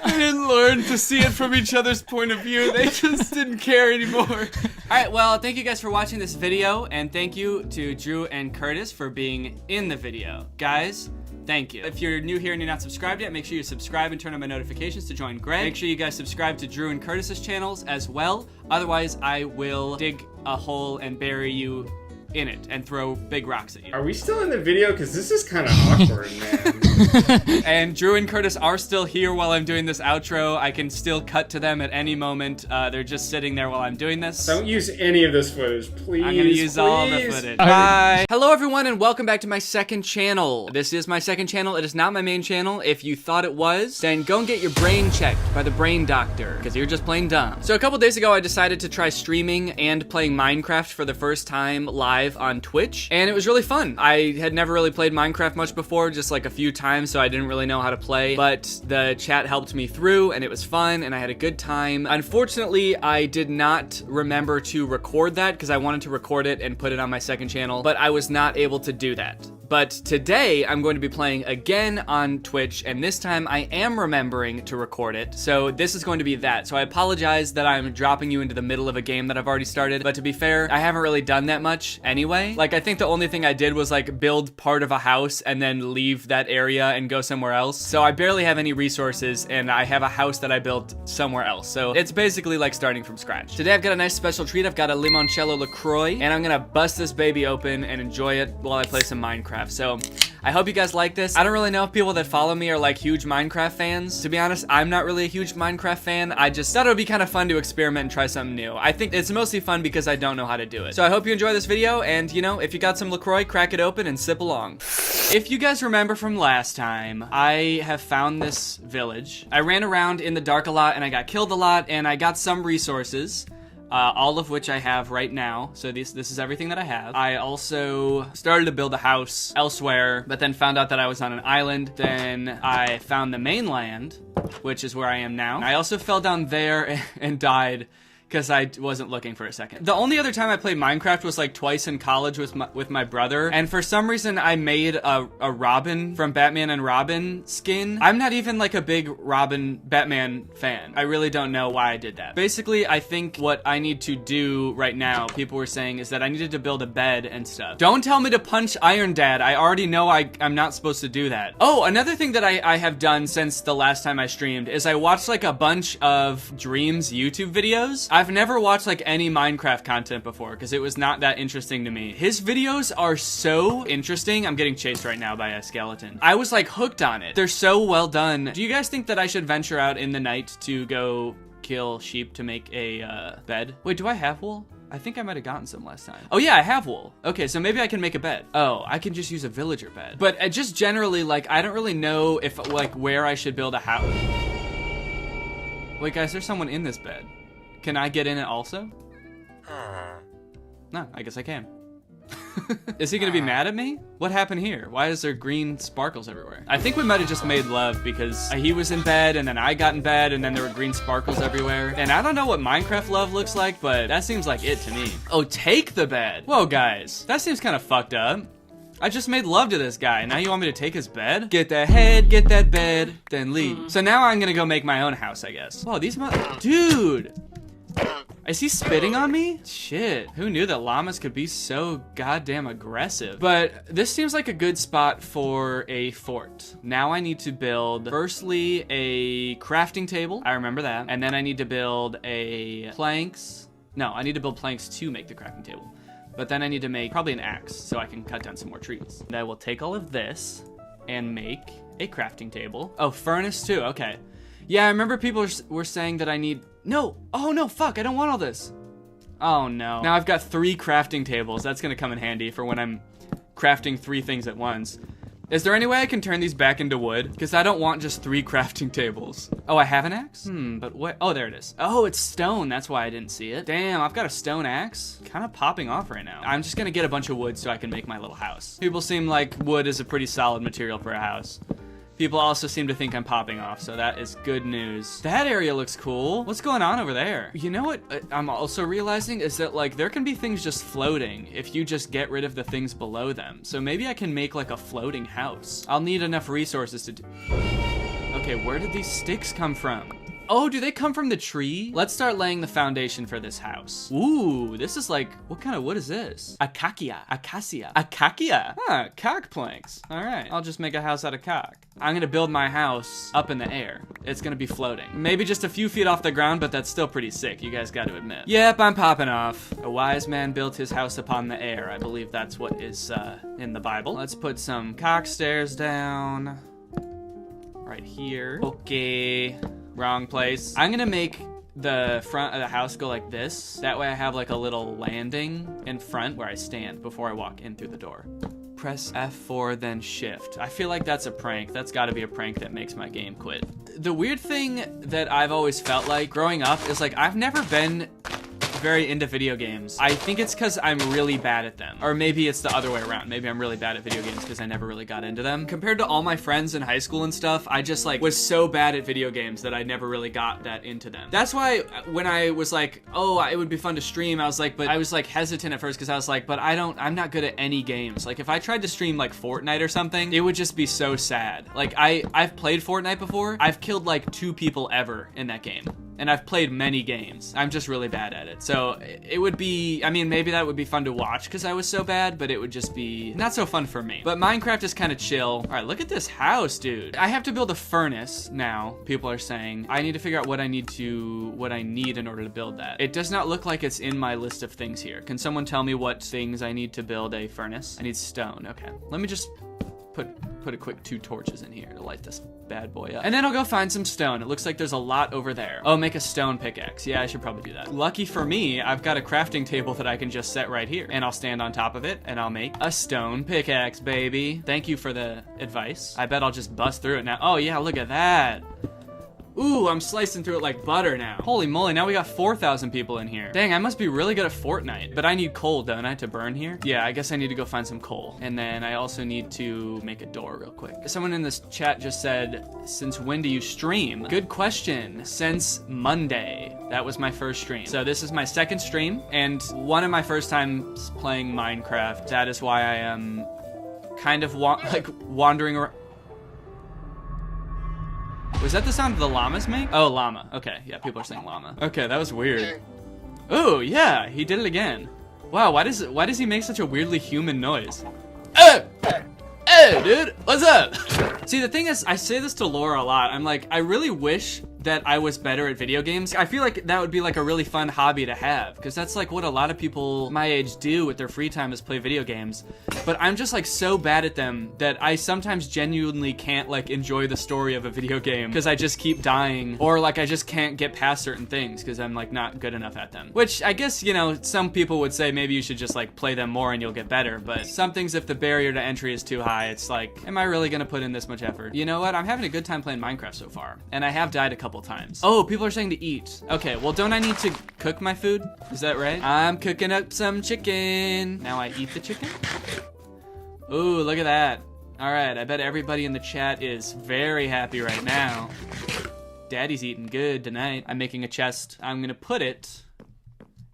They didn't learn to see it from each other's point of view. They just didn't care anymore. All right, well, thank you guys for watching this video, and thank you to Drew and Curtis for being in the video. Guys, thank you. If you're new here and you're not subscribed yet, make sure you subscribe and turn on my notifications to join Greg. Make sure you guys subscribe to Drew and Curtis's channels as well. Otherwise, I will dig a hole and bury you in it and throw big rocks at you. Are we still in the video? Because this is kind of awkward, man. And Drew and Curtis are still here while I'm doing this outro. I can still cut to them at any moment. They're just sitting there while I'm doing this. Don't use any of this footage, please. I'm gonna use all the footage. Bye. Hello everyone and welcome back to my second channel. This is my second channel. It is not my main channel. If you thought it was, then go and get your brain checked by the brain doctor, because you're just plain dumb. So a couple days ago I decided to try streaming and playing Minecraft for the first time live on Twitch, and it was really fun. I had never really played Minecraft much before, just like a few times, so I didn't really know how to play, but the chat helped me through and it was fun and I had a good time. Unfortunately, I did not remember to record that because I wanted to record it and put it on my second channel, but I was not able to do that. But today I'm going to be playing again on Twitch, and this time I am remembering to record it, so this is going to be that. So I apologize that I'm dropping you into the middle of a game that I've already started, but to be fair, I haven't really done that much anyway. Like, I think the only thing I did was like build part of a house and then leave that area and go somewhere else. So I barely have any resources, and I have a house that I built somewhere else. So it's basically like starting from scratch. Today I've got a nice special treat. I've got a limoncello LaCroix, and I'm gonna bust this baby open and enjoy it while I play some Minecraft. So I hope you guys like this. I don't really know if people that follow me are like huge Minecraft fans. To be honest, I'm not really a huge Minecraft fan. I just thought it would be kind of fun to experiment and try something new. I think it's mostly fun because I don't know how to do it. So I hope you enjoy this video, and if you got some LaCroix, crack it open and sip along. If you guys remember from last time, I have found this village. I ran around in the dark a lot and I got killed a lot and I got some resources. all of which I have right now. So this is everything that I have. I also started to build a house elsewhere, but then found out that I was on an island. Then I found the mainland, which is where I am now. I also fell down there and died because I wasn't looking for a second. The only other time I played Minecraft was like twice in college with my brother, and for some reason I made a Robin from Batman and Robin skin. I'm not even like a big Batman fan. I really don't know why I did that. Basically, I think what I need to do right now, people were saying, is that I needed to build a bed and stuff. Don't tell me to punch Iron Dad. I already know I'm not supposed to do that. Oh, another thing that I have done since the last time I streamed is I watched like a bunch of Dreams YouTube videos. I've never watched like any Minecraft content before because it was not that interesting to me. His videos are so interesting. I'm getting chased right now by a skeleton. I was like hooked on it. They're so well done. Do you guys think that I should venture out in the night to go kill sheep to make a bed? Wait, do I have wool? I think I might have gotten some last time. Oh yeah, I have wool. Okay, so maybe I can make a bed. Oh, I can just use a villager bed. But just generally, like, I don't really know if like where I should build a house. Wait guys, there's someone in this bed. Can I get in it also? No, I guess I can. Is he gonna be mad at me? What happened here? Why is there green sparkles everywhere? I think we might have just made love because he was in bed and then I got in bed and then there were green sparkles everywhere. And I don't know what Minecraft love looks like, but that seems like it to me. Oh, take the bed. Whoa, guys. That seems kind of fucked up. I just made love to this guy. Now you want me to take his bed? Get that head, get that bed, then leave. So now I'm gonna go make my own house, I guess. Whoa, dude. Is he spitting on me? Shit, who knew that llamas could be so goddamn aggressive? But this seems like a good spot for a fort. Now I need to build, firstly, a crafting table. I remember that. And then I need to build planks. No, I need to build planks to make the crafting table. But then I need to make probably an axe so I can cut down some more trees. And I will take all of this and make a crafting table. Oh, furnace too, okay. Yeah, I remember people were saying that I need... No! Oh no, fuck, I don't want all this. Oh no. Now I've got 3 crafting tables. That's gonna come in handy for when I'm crafting 3 things at once. Is there any way I can turn these back into wood? Because I don't want just 3 crafting tables. Oh, I have an axe? But what? Oh, there it is. Oh, it's stone. That's why I didn't see it. Damn, I've got a stone axe. Kind of popping off right now. I'm just gonna get a bunch of wood so I can make my little house. People seem like wood is a pretty solid material for a house. People also seem to think I'm popping off, so that is good news. That area looks cool. What's going on over there? You know what I'm also realizing is that like there can be things just floating if you just get rid of the things below them. So maybe I can make like a floating house. I'll need enough resources to do... Okay, where did these sticks come from? Oh, do they come from the tree? Let's start laying the foundation for this house. Ooh, this is like, what kind of wood is this? Acacia. Huh, cock planks. All right, I'll just make a house out of cock. I'm gonna build my house up in the air. It's gonna be floating. Maybe just a few feet off the ground, but that's still pretty sick, you guys gotta admit. Yep, I'm popping off. A wise man built his house upon the air. I believe that's what is in the Bible. Let's put some cock stairs down. Right here. Okay. Wrong place. I'm gonna make the front of the house go like this. That way I have like a little landing in front where I stand before I walk in through the door. Press F4, then shift. I feel like that's a prank. That's gotta be a prank that makes my game quit. The weird thing that I've always felt like growing up is like I've never been very into video games. I think it's because I'm really bad at them. Or maybe it's the other way around. Maybe I'm really bad at video games because I never really got into them. Compared to all my friends in high school and stuff, I just like was so bad at video games that I never really got that into them. That's why when I was like, oh, it would be fun to stream, I was like hesitant at first because I was like, but I'm not good at any games. Like if I tried to stream like Fortnite or something, it would just be so sad. Like I've played Fortnite before. I've killed like 2 people ever in that game. And I've played many games. I'm just really bad at it. So it would be, I mean, maybe that would be fun to watch because I was so bad, but it would just be not so fun for me. But Minecraft is kind of chill. All right, look at this house, dude. I have to build a furnace now, people are saying. I need to figure out what I need in order to build that. It does not look like it's in my list of things here. Can someone tell me what things I need to build a furnace? I need stone, okay. Let me just put a quick 2 torches in here to light this bad boy up. And then I'll go find some stone. It looks like there's a lot over there. Oh, make a stone pickaxe. Yeah, I should probably do that. Lucky for me, I've got a crafting table that I can just set right here. And I'll stand on top of it and I'll make a stone pickaxe, baby. Thank you for the advice. I bet I'll just bust through it now. Oh yeah, look at that. Ooh, I'm slicing through it like butter now. Holy moly, now we got 4,000 people in here. Dang, I must be really good at Fortnite. But I need coal, don't I, to burn here? Yeah, I guess I need to go find some coal. And then I also need to make a door real quick. Someone in this chat just said, since when do you stream? Good question. Since Monday. That was my first stream. So this is my second stream and one of my first times playing Minecraft. That is why I am kind of wandering around. Was that the sound the llamas make? Oh, llama. Okay, yeah, people are saying llama. Okay, that was weird. Ooh, yeah, he did it again. Wow, why does he make such a weirdly human noise? Hey, dude, what's up? See, the thing is, I say this to Laura a lot. I'm like, I really wish that I was better at video games. I feel like that would be like a really fun hobby to have, because that's like what a lot of people my age do with their free time is play video games. But I'm just like so bad at them that I sometimes genuinely can't like enjoy the story of a video game because I just keep dying, or like I just can't get past certain things because I'm like not good enough at them. Which I guess, you know, some people would say maybe you should just like play them more and you'll get better, but some things, if the barrier to entry is too high, it's like, am I really gonna put in this much effort? You know what? I'm having a good time playing Minecraft so far, and I have died a couple times. Oh, people are saying to eat. Okay, well, don't I need to cook my food? Is that right? I'm cooking up some chicken. Now I eat the chicken. Ooh, look at that. All right, I bet everybody in the chat is very happy right now. Daddy's eating good tonight. I'm making a chest. I'm gonna put it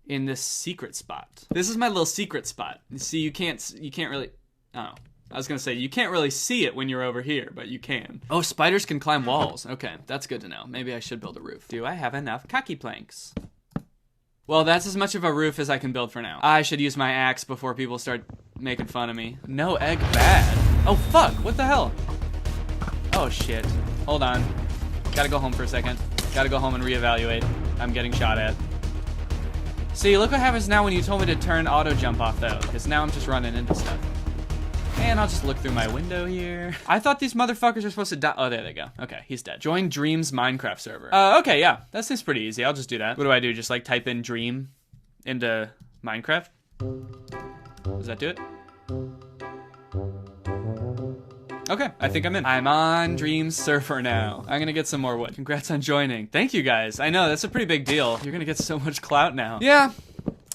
in this secret spot. This is my little secret spot. You see, you can't really, oh. I was gonna say, you can't really see it when you're over here, but you can. Oh, spiders can climb walls. Okay, that's good to know. Maybe I should build a roof. Do I have enough khaki planks? Well, that's as much of a roof as I can build for now. I should use my axe before people start making fun of me. No egg bad. Oh, fuck, what the hell? Oh, shit. Hold on. Gotta go home for a second. Gotta go home and reevaluate. I'm getting shot at. See, look what happens now when you told me to turn auto jump off, though, because now I'm just running into stuff. And I'll just look through my window here. I thought these motherfuckers are supposed to die. Oh, there they go. Okay, he's dead. Join Dream's Minecraft server. Okay, yeah, that seems pretty easy. I'll just do that. What do I do? Just like type in Dream into Minecraft? Does that do it? Okay, I think I'm in. I'm on Dream's server now. I'm gonna get some more wood. Congrats on joining. Thank you guys. I know, that's a pretty big deal. You're gonna get so much clout now. Yeah,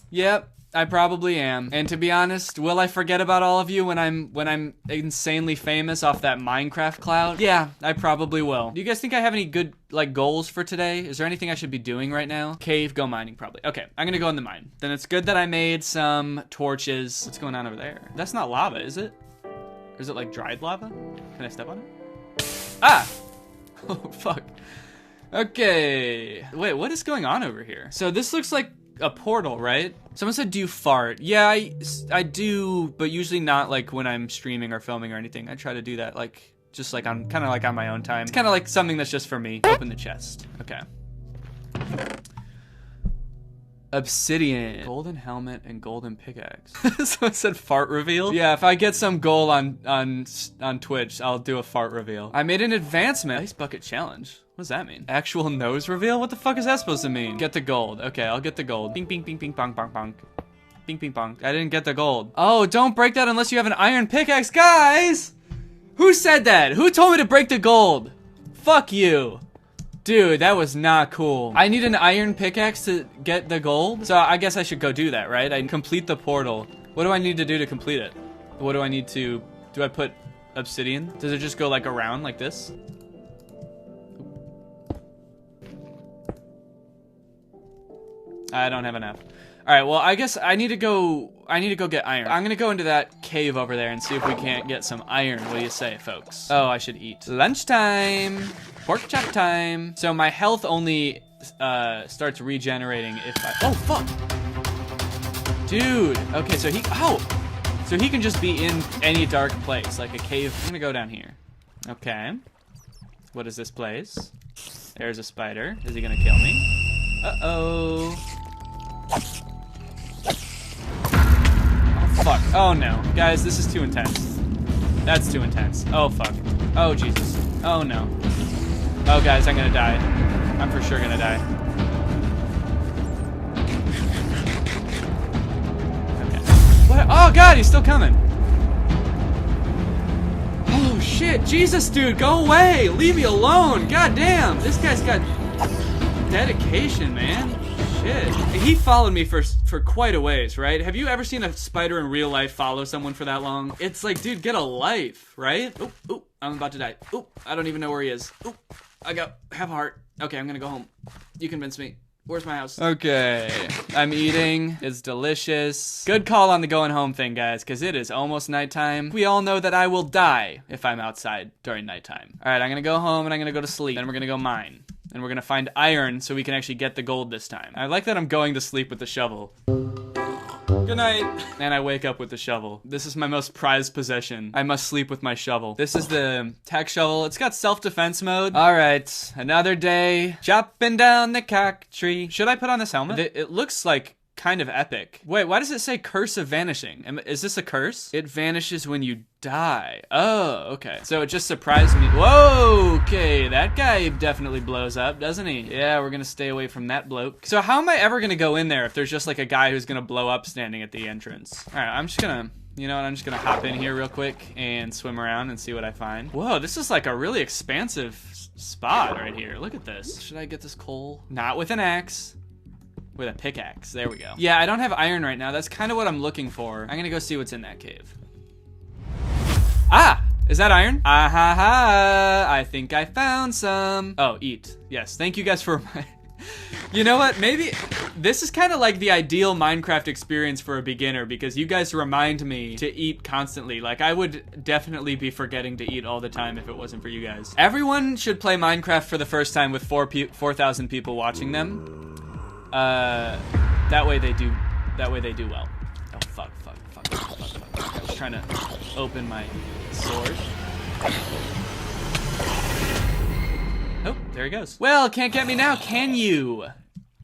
yep. I probably am. And to be honest, will I forget about all of you when I'm insanely famous off that Minecraft cloud? Yeah, I probably will. Do you guys think I have any good like goals for today? Is there anything I should be doing right now? Cave, go mining probably. Okay, I'm gonna go in the mine. Then it's good that I made some torches. What's going on over there? That's not lava, is it? Or is it like dried lava? Can I step on it? Ah! Oh, fuck. Okay. Wait, what is going on over here? So this looks like a portal, right? Someone said, do you fart? Yeah, I do, but usually not like when I'm streaming or filming or anything. I try to do that like, just like on, kind of like on my own time. It's kind of like something that's just for me. Open the chest. Okay. Obsidian. Golden helmet and golden pickaxe. Someone said fart reveal? Yeah, if I get some goal on Twitch, I'll do a fart reveal. I made an advancement. Ice bucket challenge. What does that mean? Actual nose reveal? What the fuck is that supposed to mean? Get the gold. Okay, I'll get the gold. Bing, bing, bing, bing, bong, bong, bong. Bing, bing, bong. I didn't get the gold. Oh, don't break that unless you have an iron pickaxe. Guys! Who said that? Who told me to break the gold? Fuck you. Dude, that was not cool. I need an iron pickaxe to get the gold? So I guess I should go do that, right? I complete the portal. What do I need to do to complete it? What do I need to... Do I put obsidian? Does it just go like around like this? I don't have enough. All right, well, I guess I need to go get iron. I'm gonna go into that cave over there and see if we can't get some iron. What do you say, folks? Oh, I should eat. Lunchtime. Pork chop time. So my health only starts regenerating if I... Oh, fuck. Dude. Okay, so he... Oh. So he can just be in any dark place, like a cave. I'm gonna go down here. Okay. What is this place? There's a spider. Is he gonna kill me? Uh-oh. Oh, fuck. Oh, no. Guys, this is too intense. That's too intense. Oh, fuck. Oh, Jesus. Oh, no. Oh, guys, I'm gonna die. I'm for sure gonna die. Okay. What? Oh, God, he's still coming. Oh, shit. shit. Jesus, dude, go away. Leave me alone. God damn. This guy's got dedication, man. Shit. He followed me for quite a ways, right? Have you ever seen a spider in real life follow someone for that long? It's like, dude, get a life, right? Oop, oop, I'm about to die. Oop, I don't even know where he is. Oop, I got half a heart. Okay, I'm gonna go home. You convinced me. Where's my house? Okay, I'm eating. It's delicious. Good call on the going home thing, guys, because it is almost nighttime. We all know that I will die if I'm outside during nighttime. All right, I'm gonna go home and I'm gonna go to sleep. Then we're gonna go mine. And we're gonna find iron so we can actually get the gold this time. I like that I'm going to sleep with the shovel. Good night. And I wake up with the shovel. This is my most prized possession. I must sleep with my shovel. This is the Tac shovel. It's got self-defense mode. All right, another day. Chopping down the cock tree. Should I put on this helmet? It looks like kind of epic. Wait, why does it say curse of vanishing? Is this a curse? It vanishes when you die. Oh, okay. So it just surprised me. Whoa, okay. That guy definitely blows up, doesn't he? Yeah, we're gonna stay away from that bloke. So how am I ever gonna go in there if there's just like a guy who's gonna blow up standing at the entrance? All right, I'm just gonna, you know what? I'm just gonna hop in here real quick and swim around and see what I find. Whoa, this is like a really expansive spot right here. Look at this. Should I get this coal? Not with an axe. With a pickaxe. There we go. Yeah, I don't have iron right now. That's kind of what I'm looking for. I'm gonna go see what's in that cave. Ah! Is that iron? Ah ha ha! I think I found some. Oh, eat. Yes, thank you guys for my... You know what? Maybe this is kind of like the ideal Minecraft experience for a beginner because you guys remind me to eat constantly. Like, I would definitely be forgetting to eat all the time if it wasn't for you guys. Everyone should play Minecraft for the first time with 4,000 people watching them. That way they do well. Oh, fuck. I was trying to open my sword. Oh, there he goes. Well, can't get me now, can you?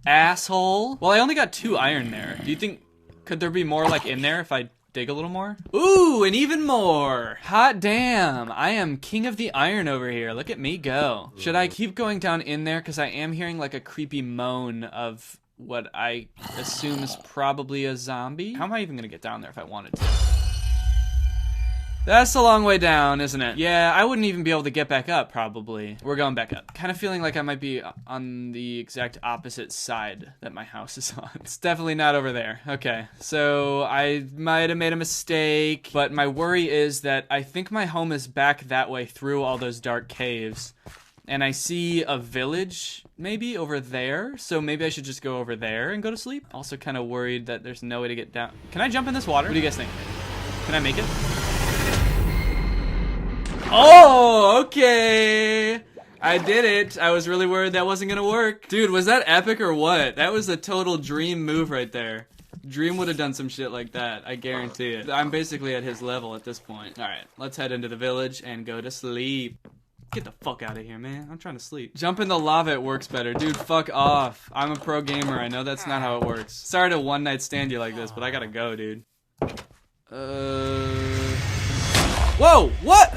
Asshole. Well, I only got 2 iron there. Do you think, could there be more like in there if I dig a little more? Ooh, and even more. Hot damn. I am king of the iron over here. Look at me go. Should I keep going down in there? Because I am hearing like a creepy moan of what I assume is probably a zombie. How am I even gonna get down there if I wanted to? That's a long way down, isn't it? Yeah, I wouldn't even be able to get back up, probably. We're going back up. Kind of feeling like I might be on the exact opposite side that my house is on. It's definitely not over there. Okay, so I might have made a mistake, but my worry is that I think my home is back that way through all those dark caves. And I see a village, maybe, over there. So maybe I should just go over there and go to sleep. Also kind of worried that there's no way to get down. Can I jump in this water? What do you guys think? Can I make it? Oh, okay. I did it. I was really worried that wasn't gonna work. Dude, was that epic or what? That was a total dream move right there. Dream would have done some shit like that. I guarantee it. I'm basically at his level at this point. All right, let's head into the village and go to sleep. Get the fuck out of here, man. I'm trying to sleep. Jump in the lava, it works better. Dude, fuck off. I'm a pro gamer. I know that's not how it works. Sorry to one night stand you like this, but I gotta go, dude. Whoa, what?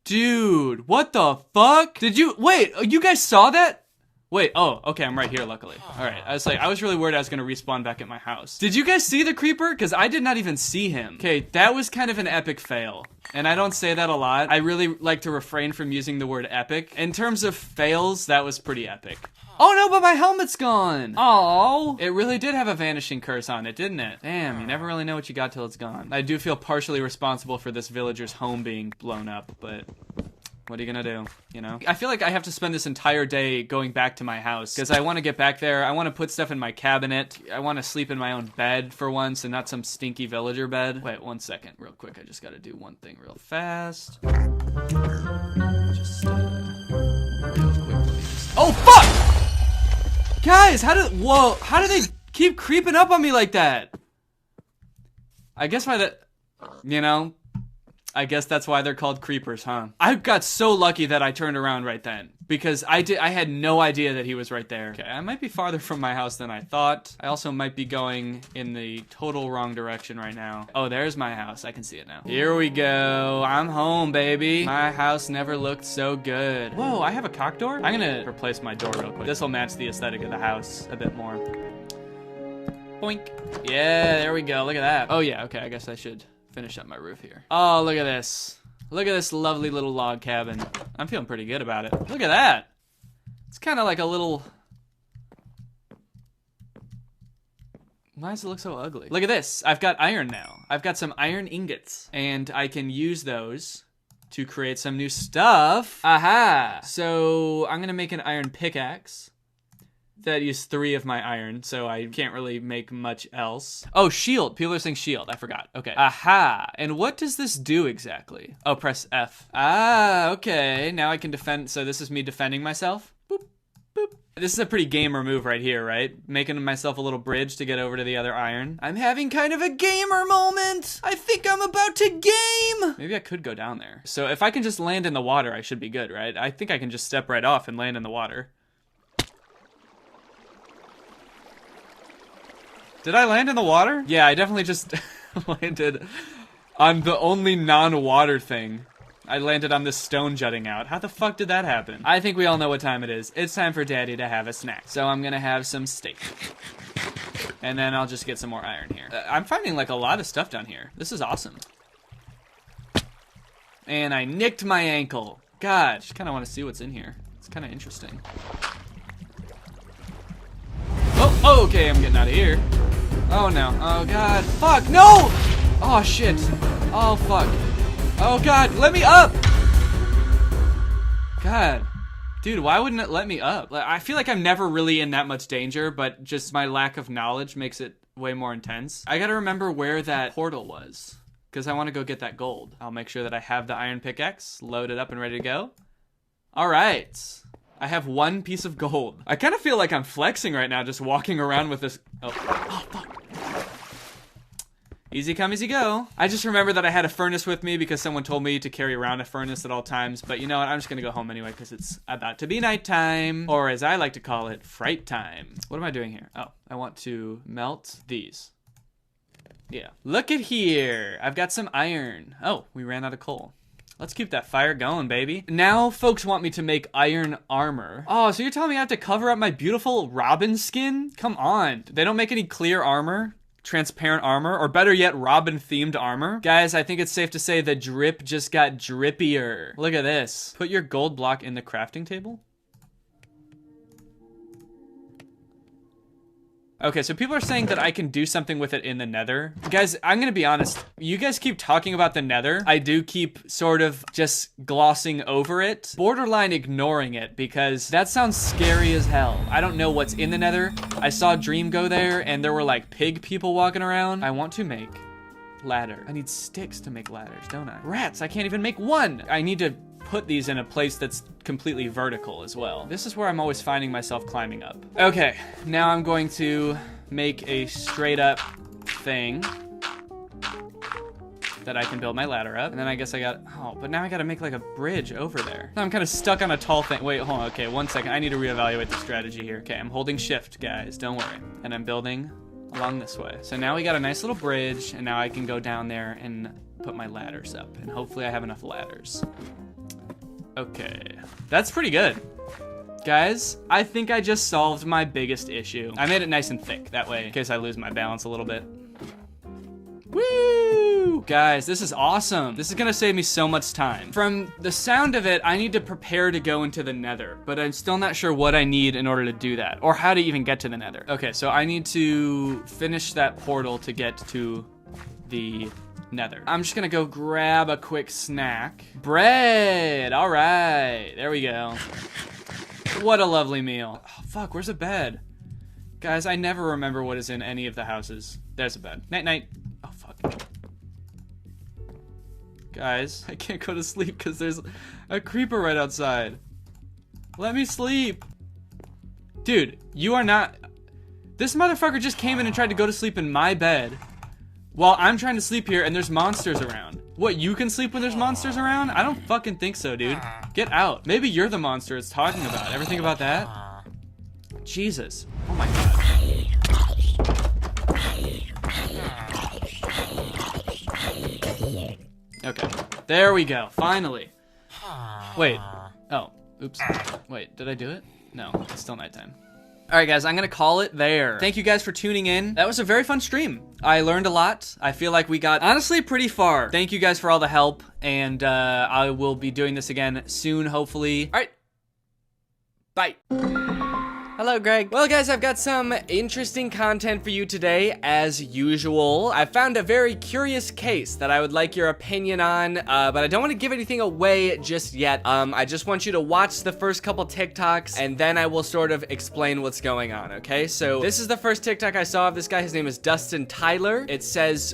Dude, what the fuck? Did you, wait, you guys saw that? Wait, oh, okay, I'm right here, luckily. All right, I was really worried I was gonna respawn back at my house. Did you guys see the creeper? Because I did not even see him. Okay, that was kind of an epic fail. And I don't say that a lot. I really like to refrain from using the word epic. In terms of fails, that was pretty epic. Oh no, but my helmet's gone. Oh, it really did have a vanishing curse on it, didn't it? Damn, you never really know what you got till it's gone. I do feel partially responsible for this villager's home being blown up, but what are you gonna do, you know? I feel like I have to spend this entire day going back to my house because I want to get back there. I want to put stuff in my cabinet. I want to sleep in my own bed for once and not some stinky villager bed. Wait, 1 second, real quick. I just gotta do one thing real fast. Just, real quick. Oh, fuck! Guys, how do they keep creeping up on me like that? I guess by that, you know, I guess that's why they're called creepers, huh? I got so lucky that I turned around right then because I had no idea that he was right there. Okay, I might be farther from my house than I thought. I also might be going in the total wrong direction right now. Oh, there's my house. I can see it now. Here we go. I'm home, baby. My house never looked so good. Whoa, I have a cock door? I'm gonna replace my door real quick. This will match the aesthetic of the house a bit more. Boink. Yeah, there we go. Look at that. Oh yeah, okay, I guess I should finish up my roof here. Oh, look at this. Look at this lovely little log cabin. I'm feeling pretty good about it. Look at that. It's kind of like a little... Why does it look so ugly? Look at this. I've got iron now. I've got some iron ingots, and I can use those to create some new stuff. Aha! So I'm gonna make an iron pickaxe that uses 3 of my iron, so I can't really make much else. Oh, shield. People are saying shield. I forgot. Okay. Aha! And what does this do exactly? Oh, press F. Ah, okay. Now I can defend. So this is me defending myself. Boop, boop. This is a pretty gamer move right here, right? Making myself a little bridge to get over to the other iron. I'm having kind of a gamer moment. I think I'm about to game. Maybe I could go down there. So if I can just land in the water, I should be good, right? I think I can just step right off and land in the water. Did I land in the water? Yeah, I definitely just landed on the only non-water thing. I landed on this stone jutting out. How the fuck did that happen? I think we all know what time it is. It's time for Daddy to have a snack. So I'm gonna have some steak. And then I'll just get some more iron here. I'm finding like a lot of stuff down here. This is awesome. And I nicked my ankle. God, just kinda wanna see what's in here. It's kinda interesting. Oh, okay, I'm getting out of here. Oh no, oh God, fuck, no! Oh shit, oh fuck. Oh God, let me up! God, dude, why wouldn't it let me up? I feel like I'm never really in that much danger, but just my lack of knowledge makes it way more intense. I gotta remember where that portal was, because I want to go get that gold. I'll make sure that I have the iron pickaxe loaded up and ready to go. All right, I have 1 piece of gold. I kind of feel like I'm flexing right now, just walking around with this. Oh fuck. Easy come, easy go. I just remember that I had a furnace with me because someone told me to carry around a furnace at all times, but you know what, I'm just gonna go home anyway because it's about to be nighttime, or as I like to call it, fright time. What am I doing here? Oh, I want to melt these. Yeah. Look at here, I've got some iron. Oh, we ran out of coal. Let's keep that fire going, baby. Now folks want me to make iron armor. Oh, so you're telling me I have to cover up my beautiful Robin skin? Come on. They don't make any clear armor? Transparent armor, or better yet, Robin themed armor. Guys, I think it's safe to say the drip just got drippier. Look at this. Put your gold block in the crafting table. Okay, so people are saying that I can do something with it in the nether. Guys, I'm gonna be honest. You guys keep talking about the nether. I do keep sort of just glossing over it, borderline ignoring it, because that sounds scary as hell. I don't know what's in the nether. I saw Dream go there, and there were like pig people walking around. I want to make ladder. I need sticks to make ladders, don't I? Rats, I can't even make 1. I need to put these in a place that's completely vertical as well. This is where I'm always finding myself climbing up. Okay, now I'm going to make a straight up thing that I can build my ladder up. And then I guess I got, oh, but now I gotta make like a bridge over there. I'm kind of stuck on a tall thing. Wait, hold on, okay, 1 second. I need to reevaluate the strategy here. Okay, I'm holding shift, guys, don't worry. And I'm building along this way. So now we got a nice little bridge, and now I can go down there and put my ladders up. And hopefully I have enough ladders. Okay, that's pretty good. Guys, I think I just solved my biggest issue. I made it nice and thick, that way, in case I lose my balance a little bit. Woo! Guys, this is awesome. This is gonna save me so much time. From the sound of it, I need to prepare to go into the nether, but I'm still not sure what I need in order to do that, or how to even get to the nether. Okay, so I need to finish that portal to get to the nether. I'm just gonna go grab a quick snack. Bread, all right, there we go. What a lovely meal. Oh, fuck, where's a bed? Guys, I never remember what is in any of the houses. There's a bed. Night, night. Oh, fuck. Guys, I can't go to sleep because there's a creeper right outside. Let me sleep. Dude, you are not... This motherfucker just came in and tried to go to sleep in my bed while I'm trying to sleep here and there's monsters around. What, you can sleep when there's monsters around? I don't fucking think so, dude. Get out. Maybe you're the monster it's talking about. Ever think about that? Jesus. Oh my god. Okay. There we go. Finally. Wait. Oh. Oops. Wait, did I do it? No, it's still nighttime. All right, guys, I'm gonna call it there. Thank you guys for tuning in. That was a very fun stream. I learned a lot. I feel like we got, honestly, pretty far. Thank you guys for all the help, and I will be doing this again soon, hopefully. All right, bye. Hello, Greg. Well, guys, I've got some interesting content for you today, as usual. I found a very curious case that I would like your opinion on, but I don't want to give anything away just yet. I just want you to watch the first couple TikToks, and then I will sort of explain what's going on, okay? So this is the first TikTok I saw of this guy. His name is Dustin Tyler. It says,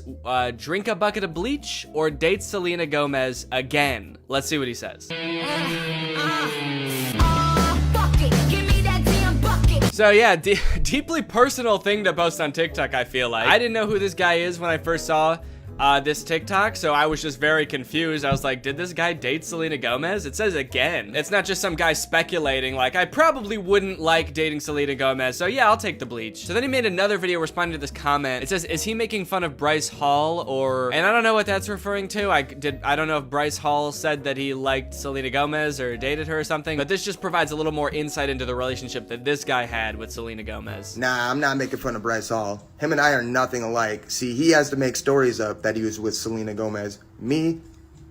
drink a bucket of bleach or date Selena Gomez again. Let's see what he says. So yeah, deeply personal thing to post on TikTok, I feel like. I didn't know who this guy is when I first saw this TikTok, so I was just very confused. I was like, did this guy date Selena Gomez? It says again. It's not just some guy speculating, like, I probably wouldn't like dating Selena Gomez, so yeah, I'll take the bleach. So then he made another video responding to this comment. It says, is he making fun of Bryce Hall, or, and I don't know what that's referring to. I don't know if Bryce Hall said that he liked Selena Gomez or dated her or something, but this just provides a little more insight into the relationship that this guy had with Selena Gomez. Nah, I'm not making fun of Bryce Hall. Him and I are nothing alike. See, he has to make stories up that he was with Selena Gomez. Me,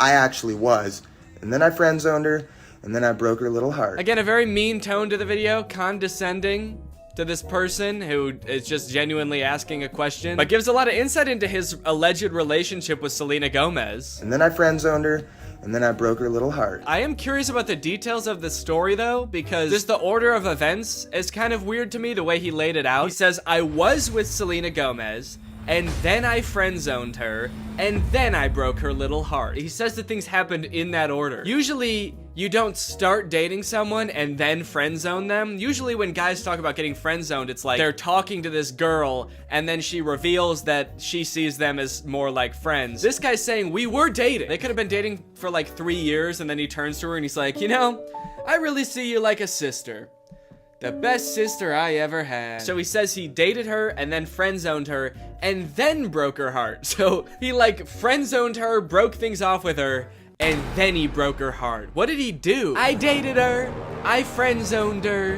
I actually was. And then I friend zoned her, and then I broke her little heart. Again, a very mean tone to the video, condescending to this person who is just genuinely asking a question, but gives a lot of insight into his alleged relationship with Selena Gomez. And then I friend zoned her, and then I broke her little heart. I am curious about the details of the story though, because just the order of events is kind of weird to me, the way he laid it out. He says, I was with Selena Gomez, and then I friend zoned her, and then I broke her little heart. He says that things happened in that order. Usually, you don't start dating someone and then friend zone them. Usually when guys talk about getting friend zoned, it's like they're talking to this girl and then she reveals that she sees them as more like friends. This guy's saying we were dating. They could have been dating for like 3 years, and then he turns to her and he's like, you know, I really see you like a sister. The best sister I ever had. So he says he dated her and then friend zoned her and then broke her heart. So he like friend zoned her, broke things off with her, and then he broke her heart. What did he do? I dated her, I friend zoned her,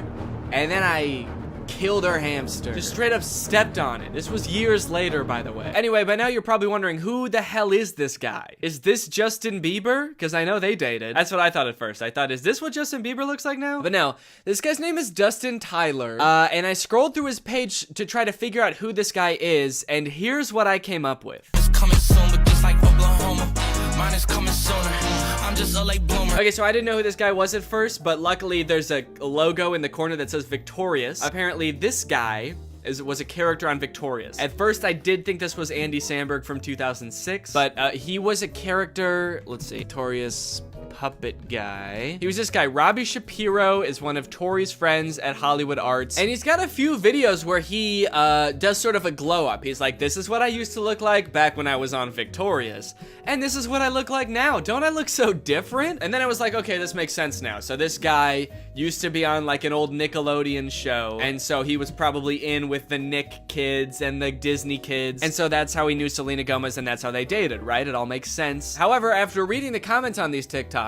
and then I killed her hamster. Just straight up stepped on it. This was years later, by the way. Anyway, by now you're probably wondering, who the hell is this guy? Is this Justin Bieber? Because I know they dated. That's what I thought at first. I thought, is this what Justin Bieber looks like now? But no, this guy's name is Dustin Tyler. And I scrolled through his page to try to figure out who this guy is, and here's what I came up with. It's coming soon, but just like Oklahoma, mine is coming sooner. I'm just a late bloomer. Okay, so I didn't know who this guy was at first, but luckily there's a logo in the corner that says Victorious. Apparently this guy was a character on Victorious. At first I did think this was Andy Samberg from 2006, but he was a character, let's see, Victorious puppet guy. He was this guy. Robbie Shapiro is one of Tori's friends at Hollywood Arts, and he's got a few videos where he does sort of a glow up. He's like, this is what I used to look like back when I was on Victorious, and this is what I look like now. Don't I look so different? And then I was like, okay, this makes sense now. So this guy used to be on like an old Nickelodeon show, and so he was probably in with the Nick kids and the Disney kids, and so that's how he knew Selena Gomez, and that's how they dated, right? It all makes sense. However, after reading the comments on these TikToks,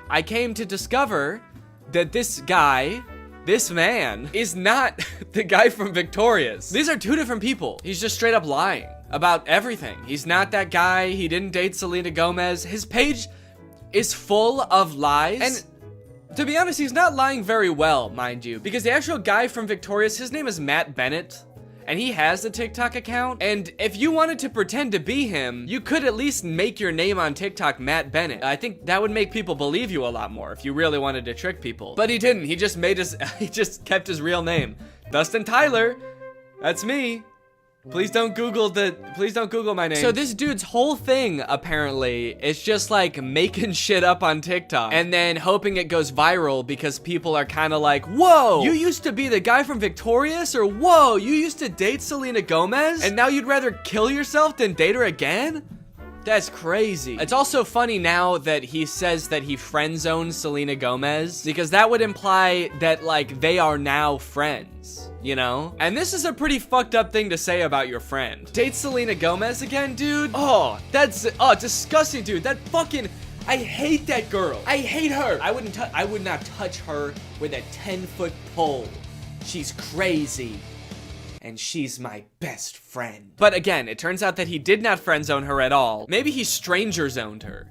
I came to discover that this guy, this man, is not the guy from Victorious. These are two different people. He's just straight up lying about everything. He's not that guy. He didn't date Selena Gomez. His page is full of lies. And to be honest, he's not lying very well, mind you, because the actual guy from Victorious, his name is Matt Bennett, and he has a TikTok account. And if you wanted to pretend to be him, you could at least make your name on TikTok Matt Bennett. I think that would make people believe you a lot more if you really wanted to trick people. But he didn't. He just he just kept his real name. Dustin Tyler. That's me. Please don't Google my name. So this dude's whole thing, apparently, is just like making shit up on TikTok and then hoping it goes viral because people are kind of like, whoa, you used to be the guy from Victorious, or whoa, you used to date Selena Gomez and now you'd rather kill yourself than date her again? That's crazy. It's also funny now that he says that he friend zoned Selena Gomez, because that would imply that like they are now friends, you know? And this is a pretty fucked up thing to say about your friend. Date Selena Gomez again, dude? Oh, that's disgusting, dude. That fucking, I hate that girl. I hate her. I would not touch her with a 10-foot pole. She's crazy. And she's my best friend. But again, it turns out that he did not friend zone her at all. Maybe he stranger zoned her.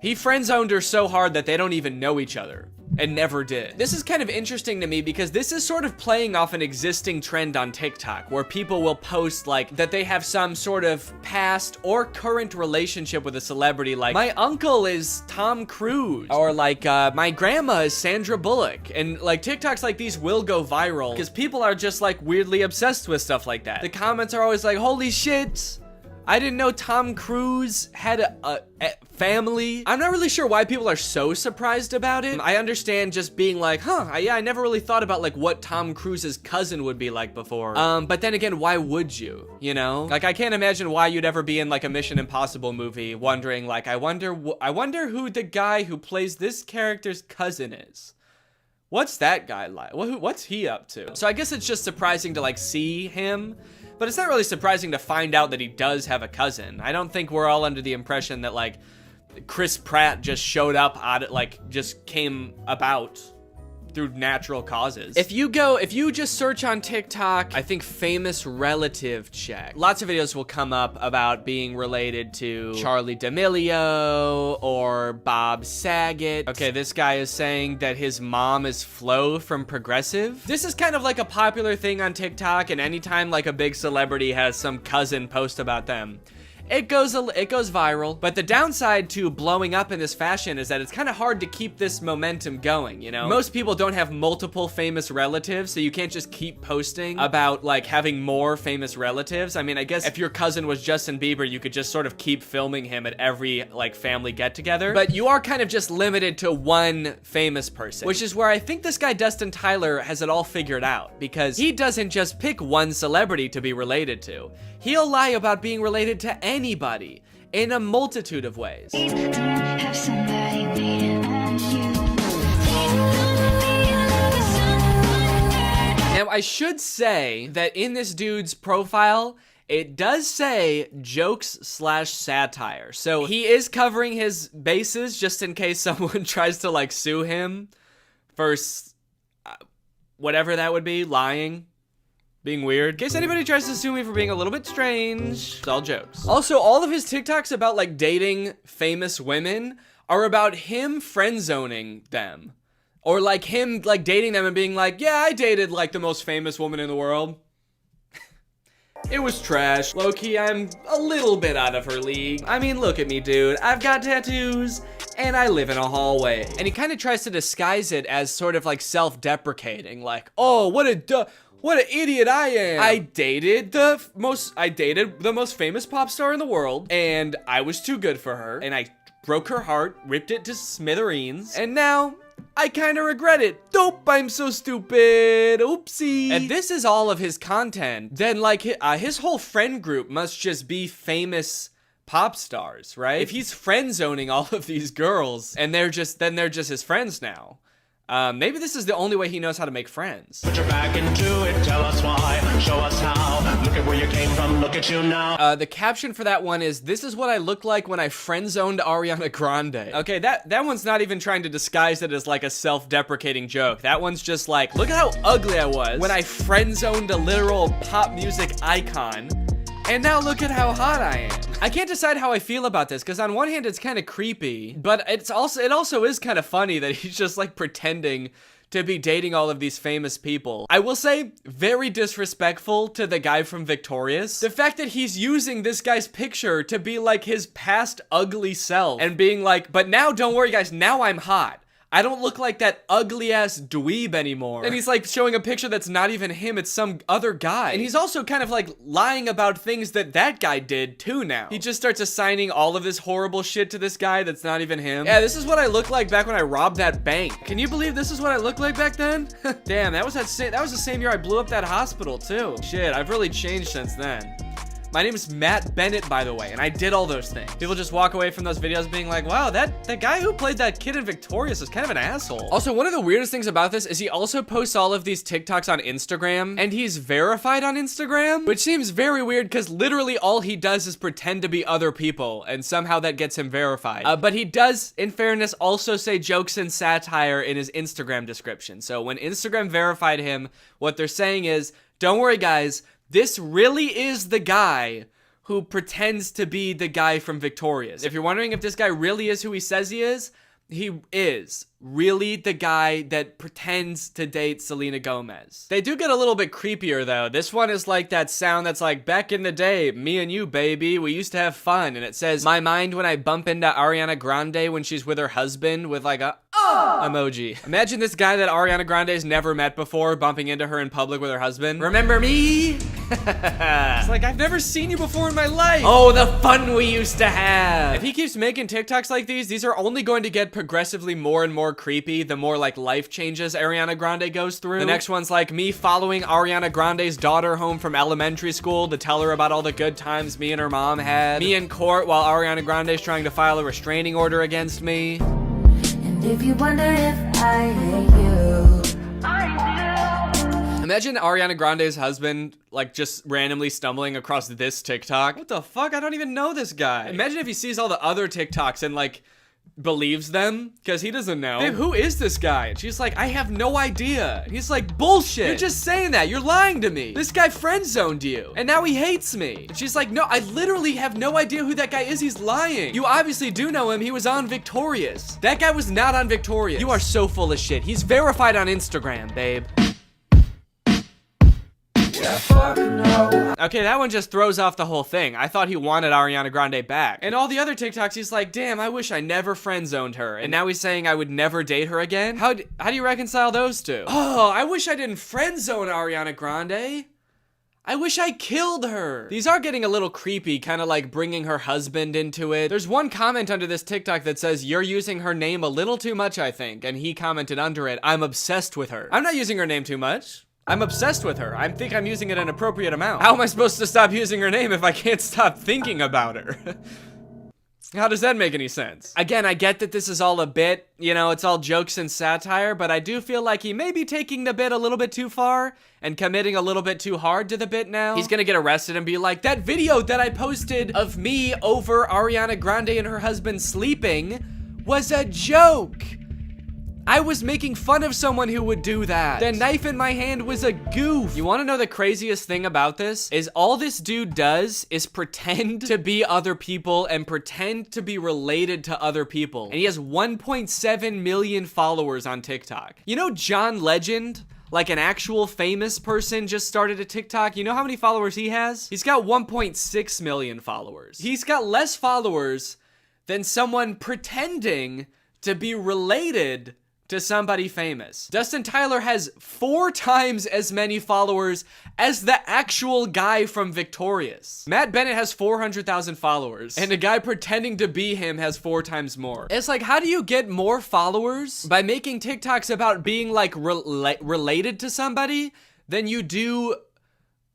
He friend zoned her so hard that they don't even know each other. And never did. This is kind of interesting to me because this is sort of playing off an existing trend on TikTok where people will post like that they have some sort of past or current relationship with a celebrity, like my uncle is Tom Cruise, or like my grandma is Sandra Bullock. And like TikToks like these will go viral because people are just like weirdly obsessed with stuff like that. The comments are always like, holy shit, I didn't know Tom Cruise had a family. I'm not really sure why people are so surprised about it. I understand just being like, yeah, I never really thought about like what Tom Cruise's cousin would be like before. But then again, why would you, you know? Like, I can't imagine why you'd ever be in like a Mission Impossible movie wondering like, I wonder who the guy who plays this character's cousin is. What's that guy like? What's he up to? So I guess it's just surprising to like see him. But it's not really surprising to find out that he does have a cousin. I don't think we're all under the impression that like Chris Pratt just showed up just came about through natural causes. If you just search on TikTok, I think famous relative check, lots of videos will come up about being related to Charlie D'Amelio or Bob Saget. Okay, this guy is saying that his mom is Flo from Progressive. This is kind of like a popular thing on TikTok, and anytime like a big celebrity has some cousin post about them, it goes viral. But the downside to blowing up in this fashion is that it's kind of hard to keep this momentum going, you know? Most people don't have multiple famous relatives, so you can't just keep posting about like having more famous relatives. I mean, I guess if your cousin was Justin Bieber, you could just sort of keep filming him at every like family get together. But you are kind of just limited to one famous person, which is where I think this guy Dustin Tyler has it all figured out, because he doesn't just pick one celebrity to be related to. He'll lie about being related to anybody in a multitude of ways. Now, I should say that in this dude's profile, it does say jokes/satire. So he is covering his bases just in case someone tries to like sue him for whatever that would be, lying. Being weird. In case anybody tries to sue me for being a little bit strange, it's all jokes. Also, all of his TikToks about like dating famous women are about him friend zoning them. Or like him like dating them and being like, yeah, I dated like the most famous woman in the world. It was trash. Low-key, I'm a little bit out of her league. I mean, look at me, dude. I've got tattoos and I live in a hallway. And he kind of tries to disguise it as sort of like self-deprecating, like, oh, what an idiot I am. I dated the most famous pop star in the world, and I was too good for her, and I broke her heart, ripped it to smithereens, and now I kind of regret it. Dope, I'm so stupid. Oopsie. And this is all of his content. Then like his whole friend group must just be famous pop stars, right? If he's friend zoning all of these girls and they're just his friends now. Maybe this is the only way he knows how to make friends. Put your back into it, tell us why, show us how. Look at where you came from, look at you now. The caption for that one is, this is what I looked like when I friend-zoned Ariana Grande. Okay, that one's not even trying to disguise it as like a self-deprecating joke. That one's just like, look at how ugly I was when I friend-zoned a literal pop music icon. And now look at how hot I am. I can't decide how I feel about this, because on one hand it's kind of creepy, but it also is kind of funny that he's just like pretending to be dating all of these famous people. I will say, very disrespectful to the guy from Victorious. The fact that he's using this guy's picture to be like his past ugly self and being like, but now don't worry guys, now I'm hot. I don't look like that ugly ass dweeb anymore. And he's like showing a picture that's not even him, it's some other guy. And he's also kind of like lying about things that guy did too now. He just starts assigning all of this horrible shit to this guy that's not even him. Yeah, this is what I looked like back when I robbed that bank. Can you believe this is what I looked like back then? Damn, that was the same year I blew up that hospital too. Shit, I've really changed since then. My name is Matt Bennett, by the way, and I did all those things. People just walk away from those videos being like, wow, that guy who played that kid in Victorious is kind of an asshole. Also, one of the weirdest things about this is he also posts all of these TikToks on Instagram, and he's verified on Instagram, which seems very weird because literally all he does is pretend to be other people, and somehow that gets him verified. But he does, in fairness, also say jokes and satire in his Instagram description. So when Instagram verified him, what they're saying is, don't worry guys, this really is the guy who pretends to be the guy from Victorious. If you're wondering if this guy really is who he says he is really the guy that pretends to date Selena Gomez. They do get a little bit creepier though. This one is like that sound that's like, back in the day, me and you, baby, we used to have fun. And it says, my mind when I bump into Ariana Grande when she's with her husband with like a emoji. Imagine this guy that Ariana Grande's never met before bumping into her in public with her husband. Remember me? It's like, I've never seen you before in my life. Oh, the fun we used to have. If he keeps making TikToks like these are only going to get progressively more and more creepy the more like life changes Ariana Grande goes through. The next one's like me following Ariana Grande's daughter home from elementary school to tell her about all the good times me and her mom had. Me in court while Ariana Grande's trying to file a restraining order against me. And if you wonder if I hate you, imagine Ariana Grande's husband, like, just randomly stumbling across this TikTok. What the fuck? I don't even know this guy. Imagine if he sees all the other TikToks and, like, believes them, because he doesn't know. Babe, who is this guy? And she's like, I have no idea. And he's like, bullshit. You're just saying that. You're lying to me. This guy friend-zoned you, and now he hates me. And she's like, no, I literally have no idea who that guy is. He's lying. You obviously do know him. He was on Victorious. That guy was not on Victorious. You are so full of shit. He's verified on Instagram, babe. Okay, that one just throws off the whole thing. I thought he wanted Ariana Grande back. And all the other TikToks, he's like, damn, I wish I never friend-zoned her. And now he's saying I would never date her again? How do you reconcile those two? Oh, I wish I didn't friend-zone Ariana Grande. I wish I killed her. These are getting a little creepy, kind of like bringing her husband into it. There's one comment under this TikTok that says, you're using her name a little too much, I think. And he commented under it, I'm obsessed with her. I'm not using her name too much. I'm obsessed with her. I think I'm using it an appropriate amount. How am I supposed to stop using her name if I can't stop thinking about her? How does that make any sense? Again, I get that this is all a bit, you know, it's all jokes and satire, but I do feel like he may be taking the bit a little bit too far and committing a little bit too hard to the bit now. He's gonna get arrested and be like, that video that I posted of me over Ariana Grande and her husband sleeping was a joke. I was making fun of someone who would do that. The knife in my hand was a goof. You wanna know the craziest thing about this? Is all this dude does is pretend to be other people and pretend to be related to other people. And he has 1.7 million followers on TikTok. You know John Legend? Like an actual famous person just started a TikTok. You know how many followers he has? He's got 1.6 million followers. He's got less followers than someone pretending to be related to somebody famous. Dustin Tyler has 4 times as many followers as the actual guy from Victorious. Matt Bennett has 400,000 followers, and a guy pretending to be him has 4 times more. It's like, how do you get more followers by making TikToks about being like related to somebody than you do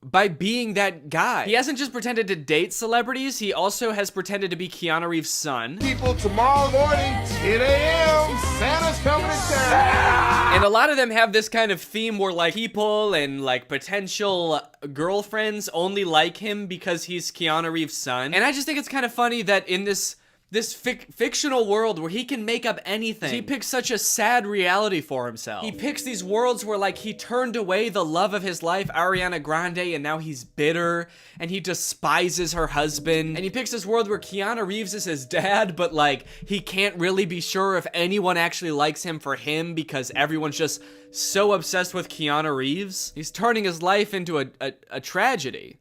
by being that guy? He hasn't just pretended to date celebrities, he also has pretended to be Keanu Reeves' son. People, tomorrow morning, 10 a.m., Santa's coming to town. And a lot of them have this kind of theme where like people and like potential girlfriends only like him because he's Keanu Reeves' son. And I just think it's kind of funny that in this fictional world where he can make up anything, he picks such a sad reality for himself. He picks these worlds where like he turned away the love of his life, Ariana Grande, and now he's bitter and he despises her husband. And he picks this world where Keanu Reeves is his dad, but like he can't really be sure if anyone actually likes him for him because everyone's just so obsessed with Keanu Reeves. He's turning his life into a tragedy.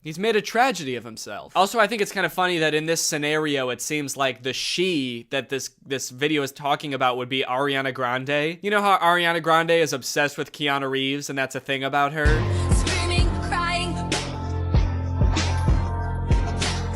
He's made a tragedy of himself. Also, I think it's kind of funny that in this scenario, it seems like the she that this video is talking about would be Ariana Grande. You know how Ariana Grande is obsessed with Keanu Reeves and that's a thing about her? Screaming, crying.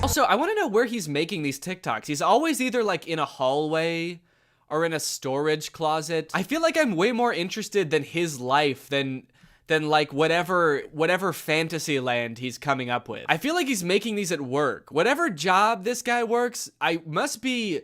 Also, I want to know where he's making these TikToks. He's always either like in a hallway or in a storage closet. I feel like I'm way more interested than his life than than like whatever fantasy land he's coming up with. I feel like he's making these at work. Whatever job this guy works, I must be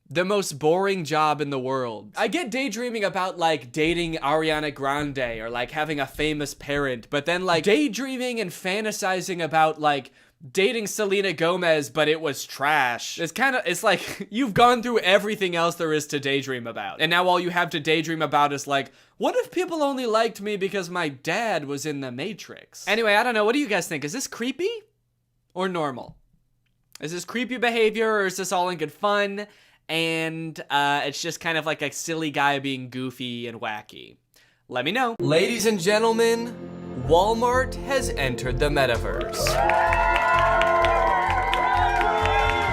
the most boring job in the world. I get daydreaming about like dating Ariana Grande or like having a famous parent, but then like daydreaming and fantasizing about like dating Selena Gomez, but it was trash. It's like you've gone through everything else there is to daydream about. And now all you have to daydream about is like, what if people only liked me because my dad was in the Matrix? Anyway, I don't know. What do you guys think? Is this creepy or normal? Is this creepy behavior or is this all in good fun? And it's just kind of like a silly guy being goofy and wacky. Let me know. Ladies and gentlemen, Walmart has entered the metaverse.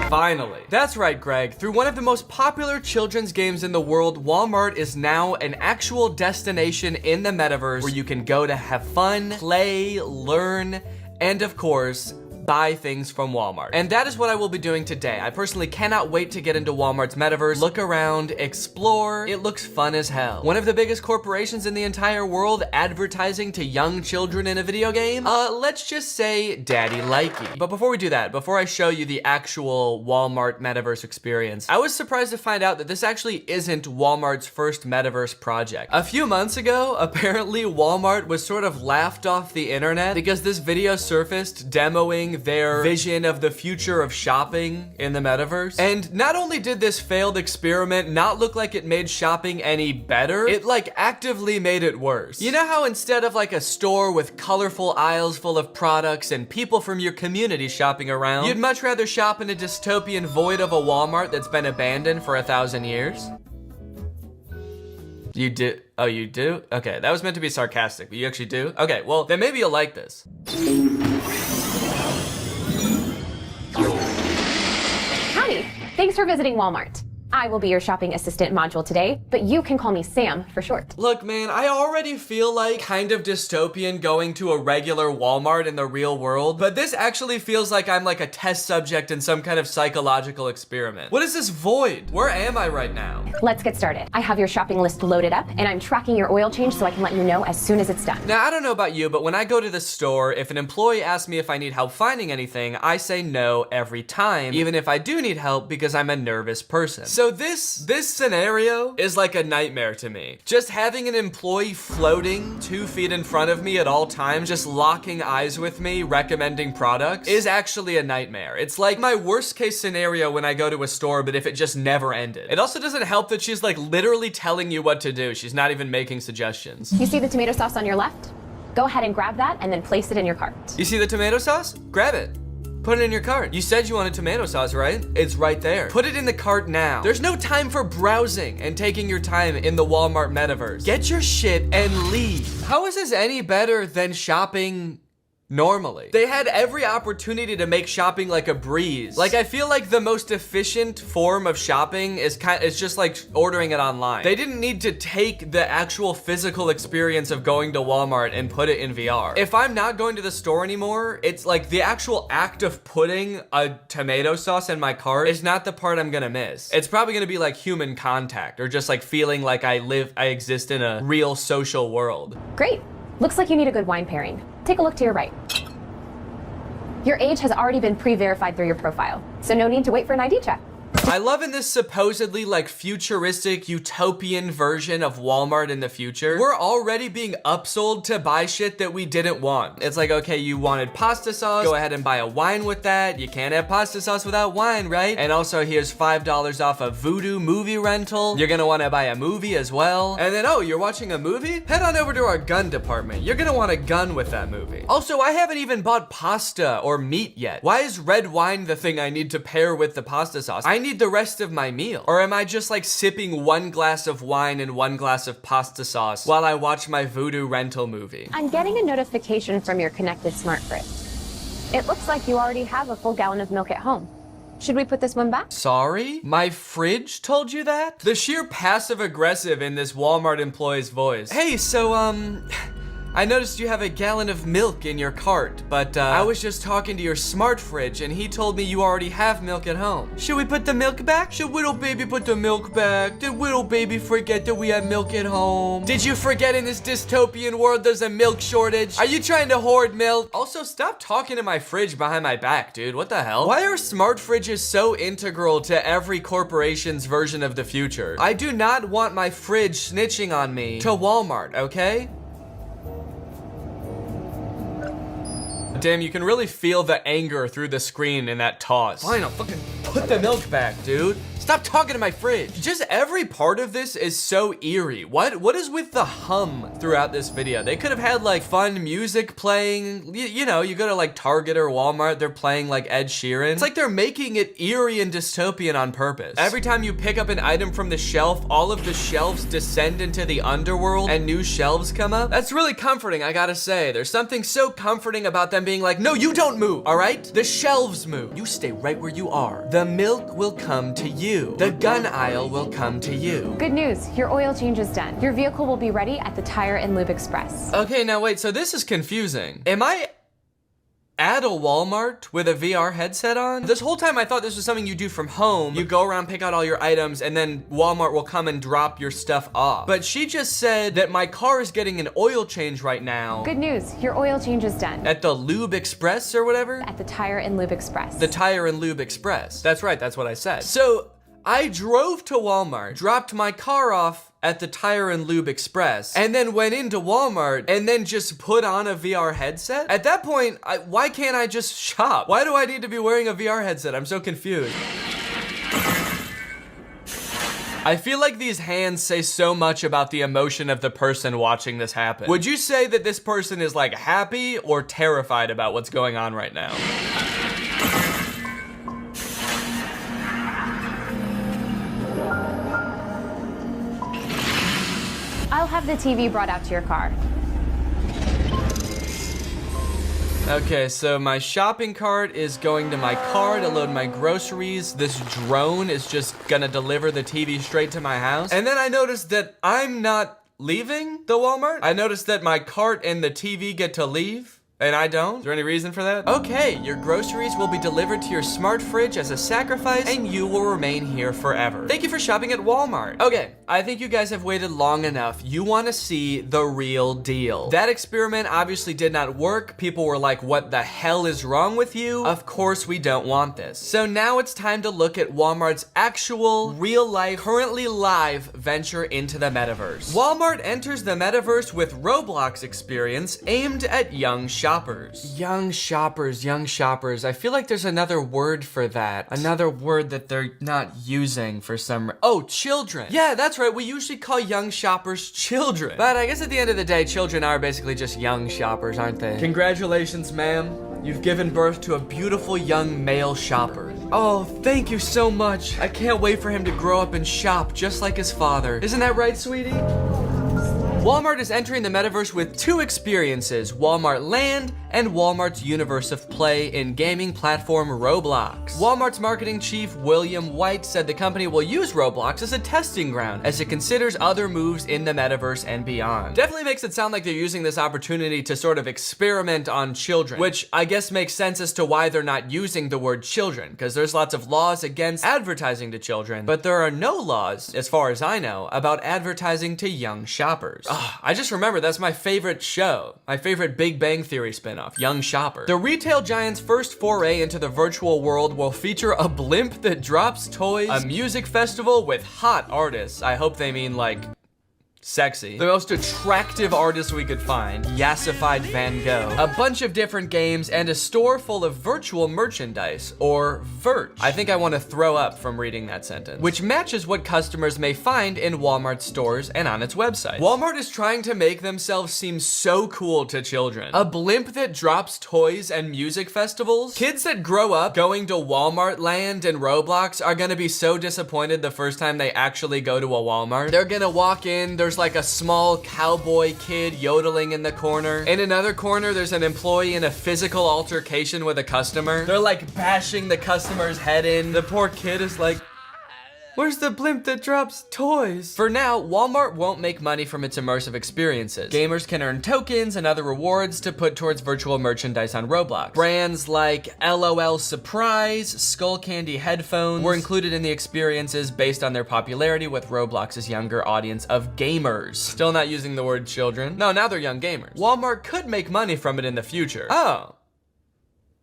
Finally. That's right, Greg. Through one of the most popular children's games in the world, Walmart is now an actual destination in the metaverse where you can go to have fun, play, learn, and of course, buy things from Walmart. And that is what I will be doing today. I personally cannot wait to get into Walmart's metaverse, look around, explore. It looks fun as hell. One of the biggest corporations in the entire world advertising to young children in a video game? Let's just say daddy likey. But before we do that, before I show you the actual Walmart metaverse experience, I was surprised to find out that this actually isn't Walmart's first metaverse project. A few months ago, apparently Walmart was sort of laughed off the internet because this video surfaced demoing their vision of the future of shopping in the metaverse. And not only did this failed experiment not look like it made shopping any better, it like actively made it worse. You know how instead of like a store with colorful aisles full of products and people from your community shopping around, you'd much rather shop in a dystopian void of a Walmart that's been abandoned for 1,000 years? You do? Oh, you do? Okay, that was meant to be sarcastic, but you actually do? Okay, well, then maybe you'll like this. Howdy, thanks for visiting Walmart. I will be your shopping assistant module today, but you can call me Sam for short. Look, man, I already feel like kind of dystopian going to a regular Walmart in the real world, but this actually feels like I'm like a test subject in some kind of psychological experiment. What is this void? Where am I right now? Let's get started. I have your shopping list loaded up, and I'm tracking your oil change so I can let you know as soon as it's done. Now, I don't know about you, but when I go to the store, if an employee asks me if I need help finding anything, I say no every time, even if I do need help because I'm a nervous person. So this scenario is like a nightmare to me. Just having an employee floating 2 feet in front of me at all times, just locking eyes with me, recommending products, is actually a nightmare. It's like my worst case scenario when I go to a store, but if it just never ended. It also doesn't help that she's like literally telling you what to do. She's not even making suggestions. You see the tomato sauce on your left? Go ahead and grab that and then place it in your cart. You see the tomato sauce? Grab it. Put it in your cart. You said you wanted tomato sauce, right? It's right there. Put it in the cart now. There's no time for browsing and taking your time in the Walmart metaverse. Get your shit and leave. How is this any better than shopping normally? They had every opportunity to make shopping like a breeze. Like, I feel like the most efficient form of shopping is just like ordering it online. They didn't need to take the actual physical experience of going to Walmart and put it in VR. If I'm not going to the store anymore, it's like the actual act of putting a tomato sauce in my cart is not the part I'm gonna miss. It's probably gonna be like human contact or just like feeling like I exist in a real social world. Great. Looks like you need a good wine pairing. Take a look to your right. Your age has already been pre-verified through your profile, so no need to wait for an ID check. I love in this supposedly like futuristic utopian version of Walmart in the future, we're already being upsold to buy shit that we didn't want. It's like, okay, you wanted pasta sauce, go ahead and buy a wine with that. You can't have pasta sauce without wine, right? And also here's $5 off a Vudu movie rental. You're gonna wanna buy a movie as well. And then, oh, you're watching a movie? Head on over to our gun department. You're gonna want a gun with that movie. Also, I haven't even bought pasta or meat yet. Why is red wine the thing I need to pair with the pasta sauce? I need the rest of my meal. Or am I just like sipping 1 glass of wine and 1 glass of pasta sauce while I watch my Vudu rental movie? I'm getting a notification from your connected smart fridge. It looks like you already have a full gallon of milk at home. Should we put this one back? Sorry? My fridge told you that? The sheer passive aggressive in this Walmart employee's voice. Hey, so I noticed you have a gallon of milk in your cart, but I was just talking to your smart fridge and he told me you already have milk at home. Should we put the milk back? Should Whittle Baby put the milk back? Did Whittle Baby forget that we have milk at home? Did you forget in this dystopian world there's a milk shortage? Are you trying to hoard milk? Also, stop talking to my fridge behind my back, dude. What the hell? Why are smart fridges so integral to every corporation's version of the future? I do not want my fridge snitching on me to Walmart, okay? Damn, you can really feel the anger through the screen in that toss. Fine, I'll fucking put the milk back, dude. Stop talking to my fridge. Just every part of this is so eerie. What is with the hum throughout this video? They could have had like fun music playing. You know, you go to like Target or Walmart, they're playing like Ed Sheeran. It's like they're making it eerie and dystopian on purpose. Every time you pick up an item from the shelf, all of the shelves descend into the underworld and new shelves come up. That's really comforting, I gotta say. There's something so comforting about them being like, no, you don't move, all right? The shelves move. You stay right where you are. The milk will come to you. The gun aisle will come to you. Good news, your oil change is done. Your vehicle will be ready at the Tire and Lube Express. Okay, now wait, so this is confusing. Am I at a Walmart with a VR headset on? This whole time I thought this was something you do from home. You go around, pick out all your items, and then Walmart will come and drop your stuff off. But she just said that my car is getting an oil change right now. Good news, your oil change is done. At the Lube Express or whatever? At the Tire and Lube Express. The Tire and Lube Express. That's right, that's what I said. So, I drove to Walmart, dropped my car off at the Tire and Lube Express, and then went into Walmart and then just put on a VR headset? At that point, why can't I just shop? Why do I need to be wearing a VR headset? I'm so confused. I feel like these hands say so much about the emotion of the person watching this happen. Would you say that this person is like happy or terrified about what's going on right now? I'll have the TV brought out to your car. Okay, so my shopping cart is going to my car to load my groceries. This drone is just gonna deliver the TV straight to my house. And then I noticed that I'm not leaving the Walmart. I noticed that my cart and the TV get to leave. And I don't? Is there any reason for that? Okay, your groceries will be delivered to your smart fridge as a sacrifice, and you will remain here forever. Thank you for shopping at Walmart. Okay, I think you guys have waited long enough. You want to see the real deal. That experiment obviously did not work. People were like, what the hell is wrong with you? Of course we don't want this. So now it's time to look at Walmart's actual, real life, currently live venture into the metaverse. Walmart enters the metaverse with Roblox experience aimed at young shoppers. Young shoppers. I feel like there's another word for that. Another word that they're not using for some oh, children. Yeah, that's right. We usually call young shoppers children. But I guess at the end of the day, children are basically just young shoppers, aren't they? Congratulations, ma'am. You've given birth to a beautiful young male shopper. Oh, thank you so much. I can't wait for him to grow up and shop just like his father. Isn't that right, sweetie? Walmart is entering the metaverse with two experiences, Walmart Land and Walmart's universe of play in gaming platform Roblox. Walmart's marketing chief, William White, said the company will use Roblox as a testing ground as it considers other moves in the metaverse and beyond. Definitely makes it sound like they're using this opportunity to sort of experiment on children, which I guess makes sense as to why they're not using the word children, because there's lots of laws against advertising to children, but there are no laws, as far as I know, about advertising to young shoppers. I just remember that's my favorite show, my favorite Big Bang Theory spinoff, Young Shopper. The retail giant's first foray into the virtual world will feature a blimp that drops toys, a music festival with hot artists. I hope they mean like sexy. The most attractive artist we could find, Yassified Van Gogh. A bunch of different games and a store full of virtual merchandise, or Virch. I think I want to throw up from reading that sentence. Which matches what customers may find in Walmart stores and on its website. Walmart is trying to make themselves seem so cool to children. A blimp that drops toys and music festivals? Kids that grow up going to Walmart Land and Roblox are gonna be so disappointed the first time they actually go to a Walmart. They're gonna walk in, there's like a small cowboy kid yodeling in the corner. In another corner, there's an employee in a physical altercation with a customer. They're like bashing the customer's head in. The poor kid is like, Where's the blimp that drops toys? For now, Walmart won't make money from its immersive experiences. Gamers can earn tokens and other rewards to put towards virtual merchandise on Roblox. Brands like LOL Surprise, Skull Candy headphones were included in the experiences based on their popularity with Roblox's younger audience of gamers. Still not using the word children. No, now they're young gamers. Walmart could make money from it in the future. Oh.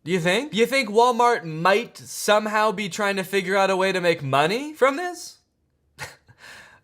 Do you think? You think Walmart might somehow be trying to figure out a way to make money from this?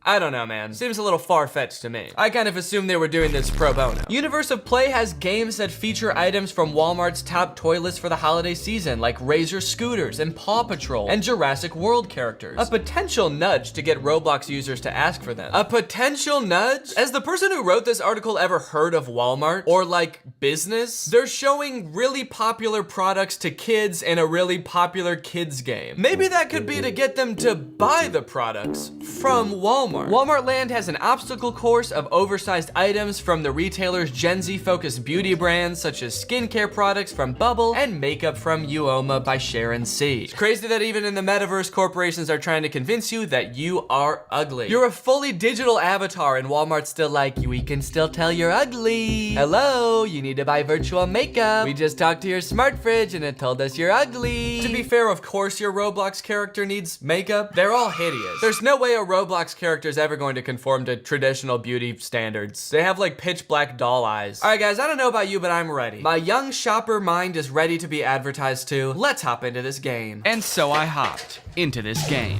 I don't know, man. Seems a little far-fetched to me. I kind of assumed they were doing this pro bono. Universe of Play has games that feature items from Walmart's top toy list for the holiday season, like Razor scooters and Paw Patrol and Jurassic World characters. A potential nudge to get Roblox users to ask for them. A potential nudge? Has the person who wrote this article ever heard of Walmart? Or like business? They're showing really popular products to kids in a really popular kids game. Maybe that could be to get them to buy the products from Walmart. Walmart Land has an obstacle course of oversized items from the retailer's Gen Z focused beauty brands such as skincare products from Bubble and makeup from Uoma by Sharon C. It's crazy that even in the metaverse, corporations are trying to convince you that you are ugly. You're a fully digital avatar and Walmart's still like, we can still tell you're ugly. Hello, you need to buy virtual makeup. We just talked to your smart fridge and it told us you're ugly. To be fair, of course your Roblox character needs makeup. They're all hideous. There's no way a Roblox character is ever going to conform to traditional beauty standards. They have like pitch black doll eyes. All right guys, I don't know about you, but I'm ready. My young shopper mind is ready to be advertised to. Let's hop into this game. And so I hopped into this game.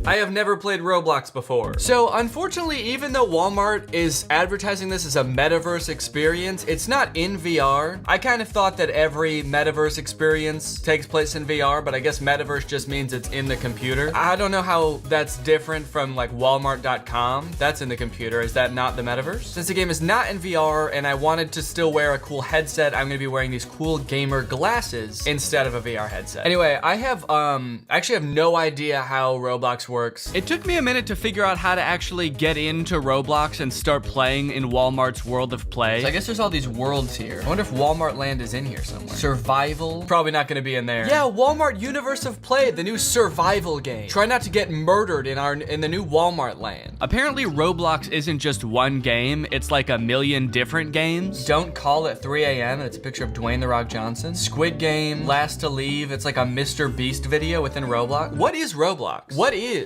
I have never played Roblox before. So unfortunately, even though Walmart is advertising this as a metaverse experience, it's not in VR. I kind of thought that every metaverse experience takes place in VR, but I guess metaverse just means it's in the computer. I don't know how that's different from like Walmart.com. That's in the computer. Is that not the metaverse? Since the game is not in VR and I wanted to still wear a cool headset, I'm gonna be wearing these cool gamer glasses instead of a VR headset. Anyway, I have actually have no idea how Roblox works. It took me a minute to figure out how to actually get into Roblox and start playing in Walmart's World of Play. So I guess there's all these worlds here. I wonder if Walmart Land is in here somewhere. Survival? Probably not gonna be in there. Yeah, Walmart Universe of Play, the new survival game. Try not to get murdered in the new Walmart Land. Apparently Roblox isn't just one game, it's like a million different games. Don't Call at 3 a.m. It's a picture of Dwayne The Rock Johnson. Squid Game, Last to Leave, it's like a Mr. Beast video within Roblox. What is Roblox? What is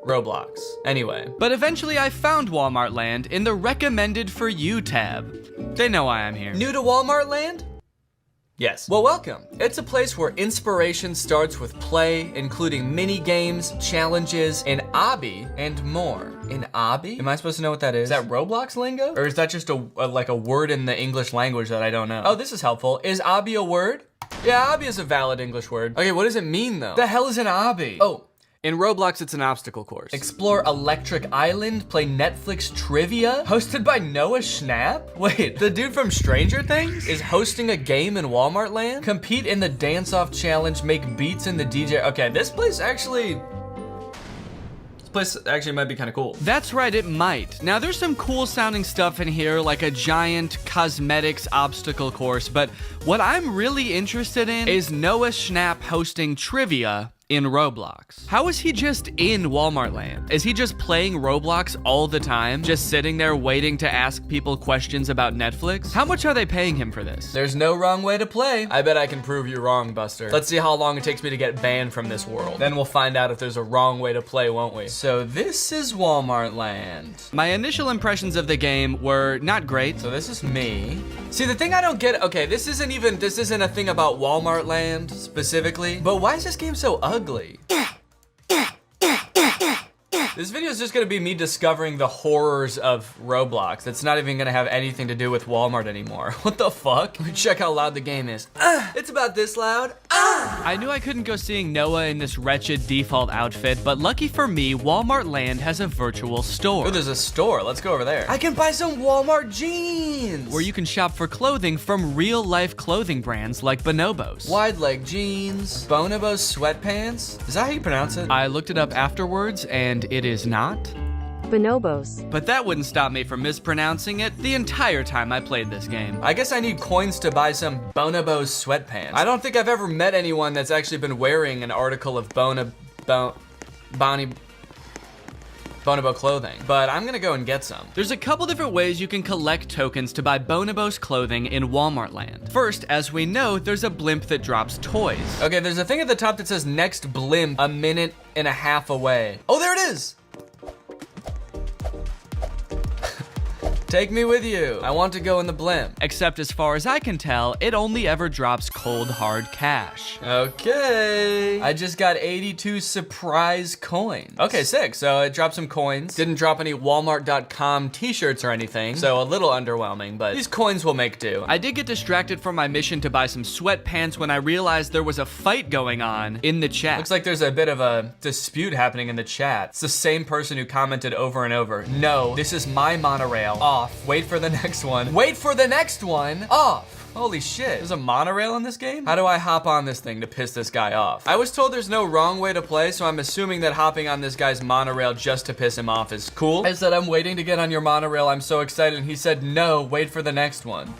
Roblox? Anyway, but eventually I found Walmart Land in the recommended for you tab. They know why I'm here. New to Walmart Land? Yes. Well, welcome. It's a place where inspiration starts with play, including mini games, challenges, an obby, and more. An obby? Am I supposed to know what that is? Is that Roblox lingo? Or is that just like a word in the English language that I don't know? Oh, this is helpful. Is obby a word? Yeah, obby is a valid English word. Okay, what does it mean though? The hell is an obby? Oh. In Roblox, it's an obstacle course. Explore Electric Island, play Netflix trivia, hosted by Noah Schnapp? Wait, the dude from Stranger Things is hosting a game in Walmart Land? Compete in the dance-off challenge, make beats in the DJ. Okay, this place actually might be kind of cool. That's right, it might. Now there's some cool sounding stuff in here, like a giant cosmetics obstacle course, but what I'm really interested in is Noah Schnapp hosting trivia in Roblox. How is he just in Walmart Land? Is he just playing Roblox all the time? Just sitting there waiting to ask people questions about Netflix? How much are they paying him for this? There's no wrong way to play. I bet I can prove you wrong, Buster. Let's see how long it takes me to get banned from this world. Then we'll find out if there's a wrong way to play, won't we? So this is Walmart Land. My initial impressions of the game were not great. So this is me. See, the thing I don't get, okay, this isn't a thing about Walmart Land specifically, but why is this game so ugly? This video is just gonna be me discovering the horrors of Roblox. It's not even gonna have anything to do with Walmart anymore. What the fuck? Let me check how loud the game is. It's about this loud. I knew I couldn't go seeing Noah in this wretched default outfit, but lucky for me, Walmart Land has a virtual store. Oh, there's a store. Let's go over there. I can buy some Walmart jeans! Where you can shop for clothing from real-life clothing brands like Bonobos. Wide leg jeans, Bonobos sweatpants. Is that how you pronounce it? I looked it up afterwards, and it is not. Bonobos. But that wouldn't stop me from mispronouncing it the entire time I played this game. I guess I need coins to buy some Bonobos sweatpants. I don't think I've ever met anyone that's actually been wearing an article of Bonobo clothing, but I'm gonna go and get some. There's a couple different ways you can collect tokens to buy Bonobos clothing in Walmart land. First, as we know, there's a blimp that drops toys. Okay, there's a thing at the top that says next blimp a minute and a half away. Oh, there it is! Take me with you. I want to go in the blimp. Except as far as I can tell, it only ever drops cold hard cash. Okay. I just got 82 surprise coins. Okay, sick. So it dropped some coins. Didn't drop any Walmart.com t-shirts or anything. So a little underwhelming, but these coins will make do. I did get distracted from my mission to buy some sweatpants when I realized there was a fight going on in the chat. Looks like there's a bit of a dispute happening in the chat. It's the same person who commented over and over. No, this is my monorail. Off. Wait for the next one. Wait for the next one. Off. Holy shit. There's a monorail in this game? How do I hop on this thing to piss this guy off? I was told there's no wrong way to play, so I'm assuming that hopping on this guy's monorail just to piss him off is cool. I said, I'm waiting to get on your monorail. I'm so excited. And he said, no, wait for the next one.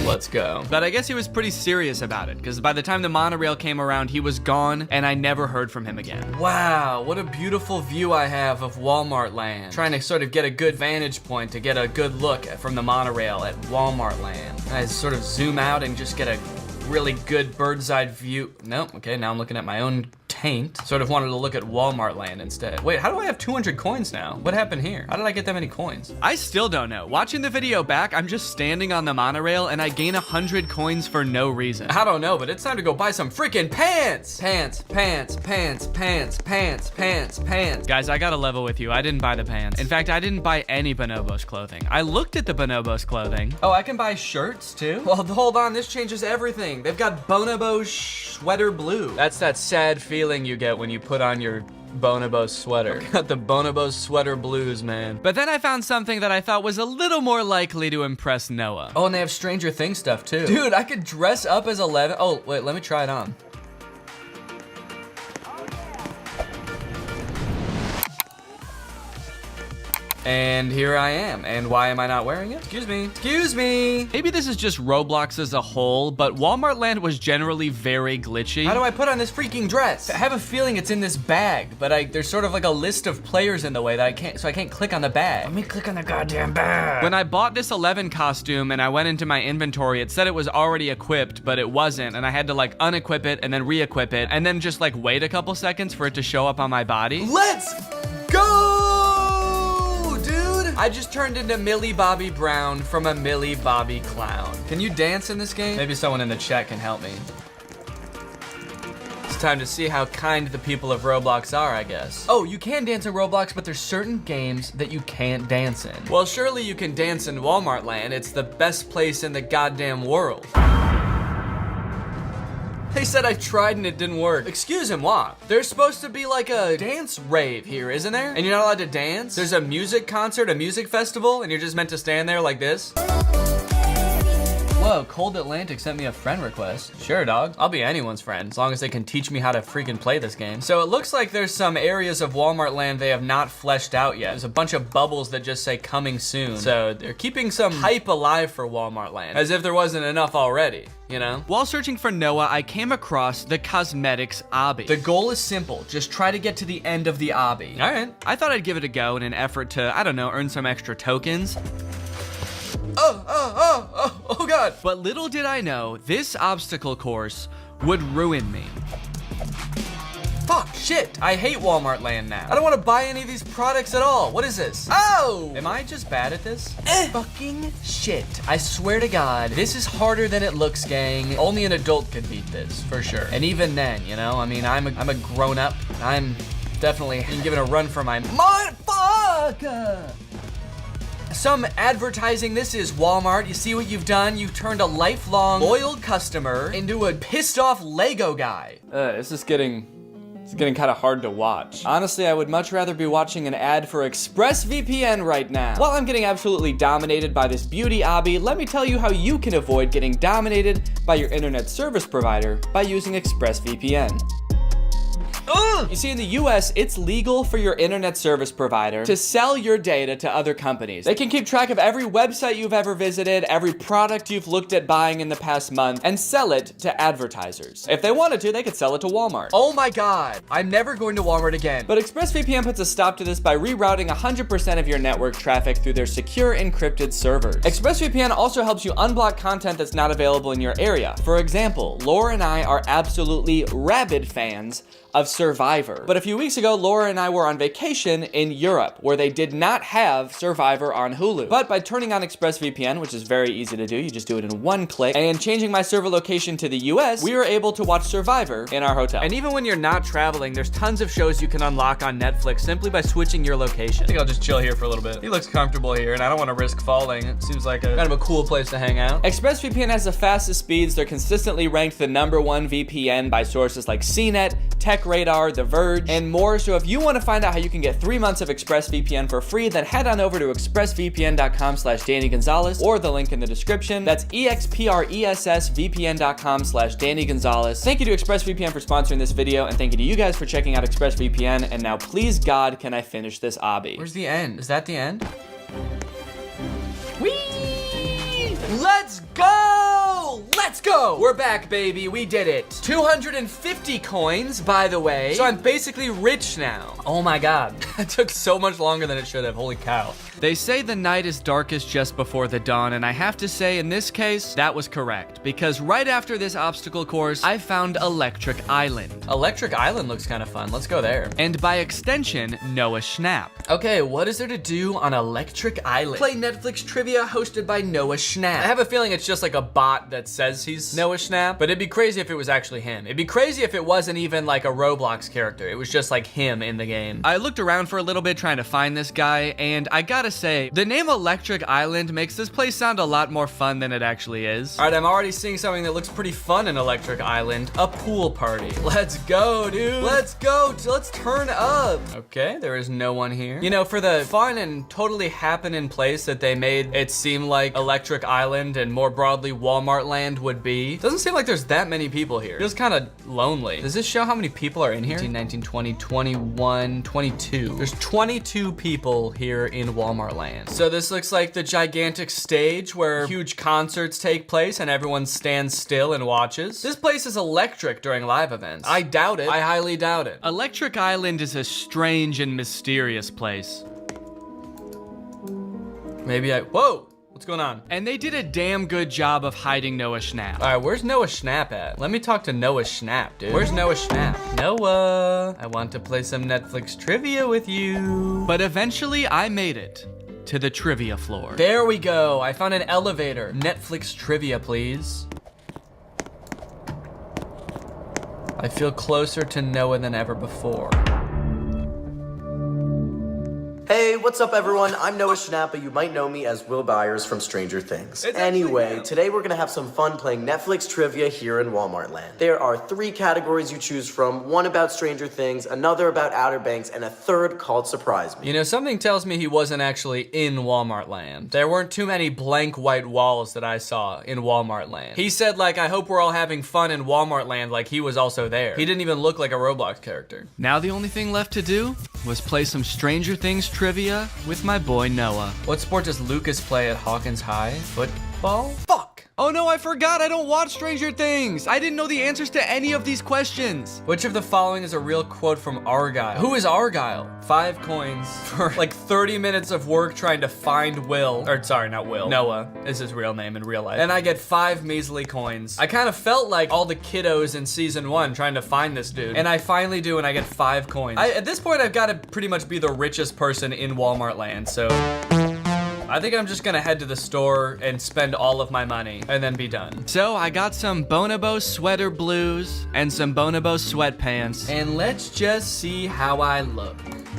Let's go. But I guess he was pretty serious about it, because by the time the monorail came around, he was gone, and I never heard from him again. Wow, what a beautiful view I have of Walmart land. Trying to sort of get a good vantage point to get a good look from the monorail at Walmart land. I sort of zoom out and just get a really good bird's eye view. Nope, okay, now I'm looking at my own taint. Sort of wanted to look at Walmart land instead. Wait, how do I have 200 coins now? What happened here? How did I get that many coins? I still don't know. Watching the video back, I'm just standing on the monorail and I gain 100 coins for no reason. I don't know, but it's time to go buy some freaking pants! Pants, pants, pants, pants, pants, pants, pants. Guys, I gotta level with you. I didn't buy the pants. In fact, I didn't buy any Bonobos clothing. I looked at the Bonobos clothing. Oh, I can buy shirts too? Well, hold on, this changes everything. They've got Bonobo sweater blue. That's that sad feeling you get when you put on your Bonobo sweater. Got the Bonobo sweater blues, man. But then I found something that I thought was a little more likely to impress Noah. Oh, and they have Stranger Things stuff too. Dude, I could dress up as 11. Oh, wait, let me try it on. And here I am. And why am I not wearing it? Excuse me. Excuse me. Maybe this is just Roblox as a whole, but Walmart land was generally very glitchy. How do I put on this freaking dress? I have a feeling it's in this bag, but there's sort of like a list of players in the way that I can't click on the bag. Let me click on the goddamn bag. When I bought this 11 costume and I went into my inventory, it said it was already equipped, but it wasn't. And I had to like unequip it and then re-equip it and then just like wait a couple seconds for it to show up on my body. Let's go! I just turned into Millie Bobby Brown from a Millie Bobby clown. Can you dance in this game? Maybe someone in the chat can help me. It's time to see how kind the people of Roblox are, I guess. Oh, you can dance in Roblox, but there's certain games that you can't dance in. Well, surely you can dance in Walmart land. It's the best place in the goddamn world. They said I tried and it didn't work. Excusez-moi. There's supposed to be like a dance rave here, isn't there? And you're not allowed to dance? There's a music concert, a music festival, and you're just meant to stand there like this? Whoa, Cold Atlantic sent me a friend request. Sure, dog. I'll be anyone's friend, as long as they can teach me how to freaking play this game. So it looks like there's some areas of Walmart land they have not fleshed out yet. There's a bunch of bubbles that just say coming soon. So they're keeping some hype alive for Walmart land, as if there wasn't enough already, you know? While searching for Noah, I came across the cosmetics obby. The goal is simple. Just try to get to the end of the obby. All right. I thought I'd give it a go in an effort to, I don't know, earn some extra tokens. Oh God. But little did I know, this obstacle course would ruin me. Fuck, shit, I hate Walmart land now. I don't want to buy any of these products at all. What is this? Oh! Am I just bad at this? Fucking shit. I swear to God, this is harder than it looks, gang. Only an adult could beat this, for sure. And even then, you know, I mean, I'm a grown up. I'm definitely being given a run for my motherfucker. Some advertising. This is Walmart. You see what you've done? You've turned a lifelong loyal customer into a pissed off Lego guy. It's getting kind of hard to watch. Honestly, I would much rather be watching an ad for ExpressVPN right now. While I'm getting absolutely dominated by this beauty obby, let me tell you how you can avoid getting dominated by your internet service provider by using ExpressVPN. You see, in the US, it's legal for your internet service provider to sell your data to other companies. They can keep track of every website you've ever visited, every product you've looked at buying in the past month, and sell it to advertisers. If they wanted to, they could sell it to Walmart. Oh my God, I'm never going to Walmart again. But ExpressVPN puts a stop to this by rerouting 100% of your network traffic through their secure encrypted servers. ExpressVPN also helps you unblock content that's not available in your area. For example, Laura and I are absolutely rabid fans of Survivor. But a few weeks ago, Laura and I were on vacation in Europe, where they did not have Survivor on Hulu. But by turning on ExpressVPN, which is very easy to do, you just do it in one click, and changing my server location to the US, we were able to watch Survivor in our hotel. And even when you're not traveling, there's tons of shows you can unlock on Netflix simply by switching your location. I think I'll just chill here for a little bit. He looks comfortable here, and I don't want to risk falling. It seems like kind of a cool place to hang out. ExpressVPN has the fastest speeds. They're consistently ranked the #1 VPN by sources like CNET, TechRadar, The Verge, and more. So if you want to find out how you can get 3 months of ExpressVPN for free, then head on over to expressvpn.com/Danny Gonzalez or the link in the description. That's expressvpn.com/Danny Gonzalez. Thank you to ExpressVPN for sponsoring this video, and thank you to you guys for checking out ExpressVPN. And now, please God, can I finish this obby? Where's the end? Is that the end? Whee! Let's go! Let's go! We're back, baby. We did it. 250 coins, by the way. So I'm basically rich now. Oh my God. That took so much longer than it should have. Holy cow. They say the night is darkest just before the dawn, and I have to say, in this case, that was correct. Because right after this obstacle course, I found Electric Island. Electric Island looks kind of fun. Let's go there. And by extension, Noah Schnapp. Okay, what is there to do on Electric Island? Play Netflix trivia hosted by Noah Schnapp. I have a feeling it's just like a bot that says he's Noah Schnapp, but it'd be crazy if it was actually him. It'd be crazy if it wasn't even like a Roblox character. It was just like him in the game. I looked around for a little bit trying to find this guy, and I gotta say, the name Electric Island makes this place sound a lot more fun than it actually is. All right, I'm already seeing something that looks pretty fun in Electric Island. A pool party. Let's go, dude. Let's go. Let's turn up. Okay, there is no one here. You know, for the fun and totally happening place that they made it seem like Electric Island and more broadly Walmart Land would be, doesn't seem like there's that many people here. It feels kind of lonely. Does this show how many people are in here? 18, 19, 20, 21, 22. There's 22 people here in Walmart Land. So this looks like the gigantic stage where huge concerts take place and everyone stands still and watches. This place is electric during live events. I doubt it. I highly doubt it. Electric Island is a strange and mysterious place. Whoa! What's going on? And they did a damn good job of hiding Noah Schnapp. All right, where's Noah Schnapp at? Let me talk to Noah Schnapp, dude. Where's Noah Schnapp? Noah, I want to play some Netflix trivia with you. But eventually I made it to the trivia floor. There we go. I found an elevator. Netflix trivia, please. I feel closer to Noah than ever before. Hey, what's up everyone? I'm Noah Schnapp, but you might know me as Will Byers from Stranger Things. Anyway, today we're gonna have some fun playing Netflix trivia here in Walmart Land. There are 3 categories you choose from, one about Stranger Things, another about Outer Banks, and a third called Surprise Me. You know, something tells me he wasn't actually in Walmart Land. There weren't too many blank white walls that I saw in Walmart Land. He said like, I hope we're all having fun in Walmart Land, like he was also there. He didn't even look like a Roblox character. Now the only thing left to do was play some Stranger Things trivia with my boy Noah. What sport does Lucas play at Hawkins High? Football? Fuck! Oh no, I forgot I don't watch Stranger Things. I didn't know the answers to any of these questions. Which of the following is a real quote from Argyle? Who is Argyle? 5 coins for like 30 minutes of work trying to find Will. Or sorry, not Will. Noah is his real name in real life. And I get 5 measly coins. I kind of felt like all the kiddos in season 1 trying to find this dude. And I finally do, and I get 5 coins. At this point, I've got to pretty much be the richest person in Walmart Land, so I think I'm just gonna head to the store and spend all of my money and then be done. So I got some Bonobo sweater blues and some Bonobo sweatpants, and let's just see how I look.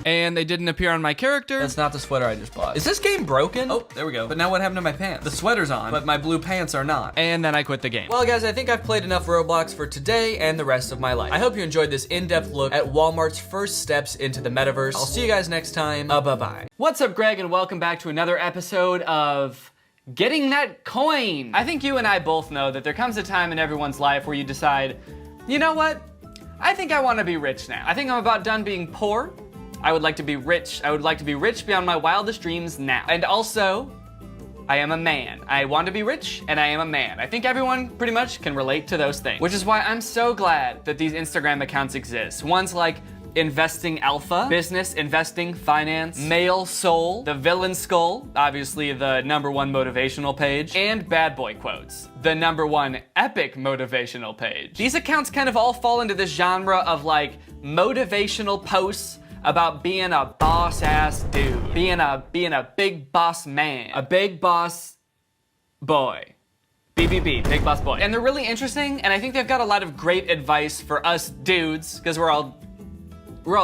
And they didn't appear on my character. That's not the sweater I just bought. Is this game broken? Oh, there we go. But now what happened to my pants? The sweater's on, but my blue pants are not. And then I quit the game. Well, guys, I think I've played enough Roblox for today and the rest of my life. I hope you enjoyed this in-depth look at Walmart's first steps into the metaverse. I'll see you guys next time. Bye-bye. What's up, Greg, and welcome back to another episode of Getting That Coin. I think you and I both know that there comes a time in everyone's life where you decide, you know what? I think I want to be rich now. I think I'm about done being poor. I would like to be rich. I would like to be rich beyond my wildest dreams now. And also, I am a man. I want to be rich, and I am a man. I think everyone pretty much can relate to those things, which is why I'm so glad that these Instagram accounts exist. Ones like Investing Alpha, Business, Investing, Finance, Male Soul, The Villain Skull, obviously the #1 motivational page, and Bad Boy Quotes, the #1 epic motivational page. These accounts kind of all fall into this genre of like motivational posts about being a boss ass dude, being a big boss man, a big boss boy. BBB, big boss boy. And they're really interesting, and I think they've got a lot of great advice for us dudes, because we're all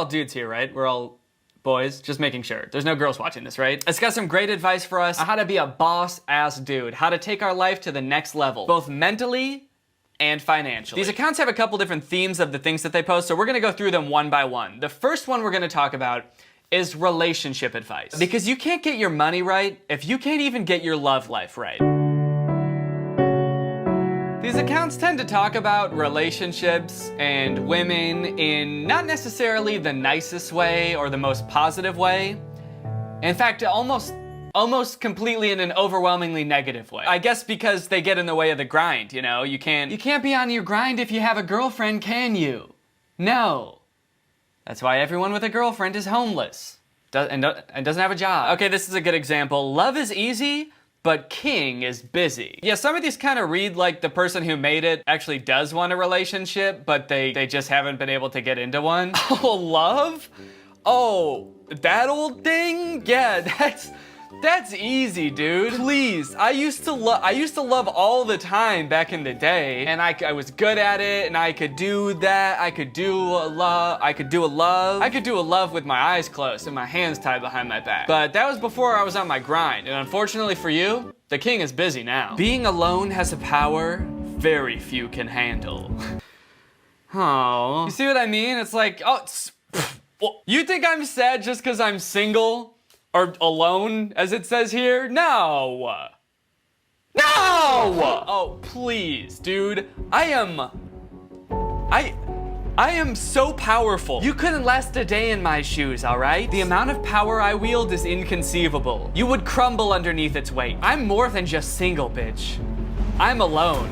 dudes here, right? We're all boys, just making sure. There's no girls watching this, right? It's got some great advice for us on how to be a boss ass dude, how to take our life to the next level, both mentally and financially. These accounts have a couple different themes of the things that they post, so we're gonna go through them one by one. The first one we're gonna talk about is relationship advice. Because you can't get your money right if you can't even get your love life right. These accounts tend to talk about relationships and women in not necessarily the nicest way or the most positive way. In fact, almost completely in an overwhelmingly negative way. I guess because they get in the way of the grind, you know? You can't be on your grind if you have a girlfriend, can you? No. That's why everyone with a girlfriend is homeless and doesn't have a job. Okay, this is a good example. Love is easy, but king is busy. Yeah, some of these kind of read like the person who made it actually does want a relationship, but they just haven't been able to get into one. Oh, love? Oh, that old thing? Yeah, that's easy, dude. Please, I used to love all the time back in the day, and I was good at it, and I could do that. I could do a love with my eyes closed and my hands tied behind my back. But that was before I was on my grind, and unfortunately for you, the king is busy now. Being alone has a power very few can handle. Oh, you see what I mean? It's like, you think I'm sad just because I'm single? Or alone, as it says here? No! No! Oh, please, dude. I am so powerful. You couldn't last a day in my shoes, all right? The amount of power I wield is inconceivable. You would crumble underneath its weight. I'm more than just single, bitch. I'm alone.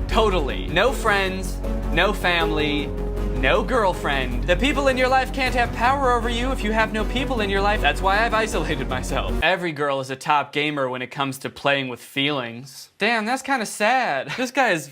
Totally. No friends, no family, no girlfriend. The people in your life can't have power over you if you have no people in your life. That's why I've isolated myself. Every girl is a top gamer when it comes to playing with feelings. Damn, that's kind of sad. This guy has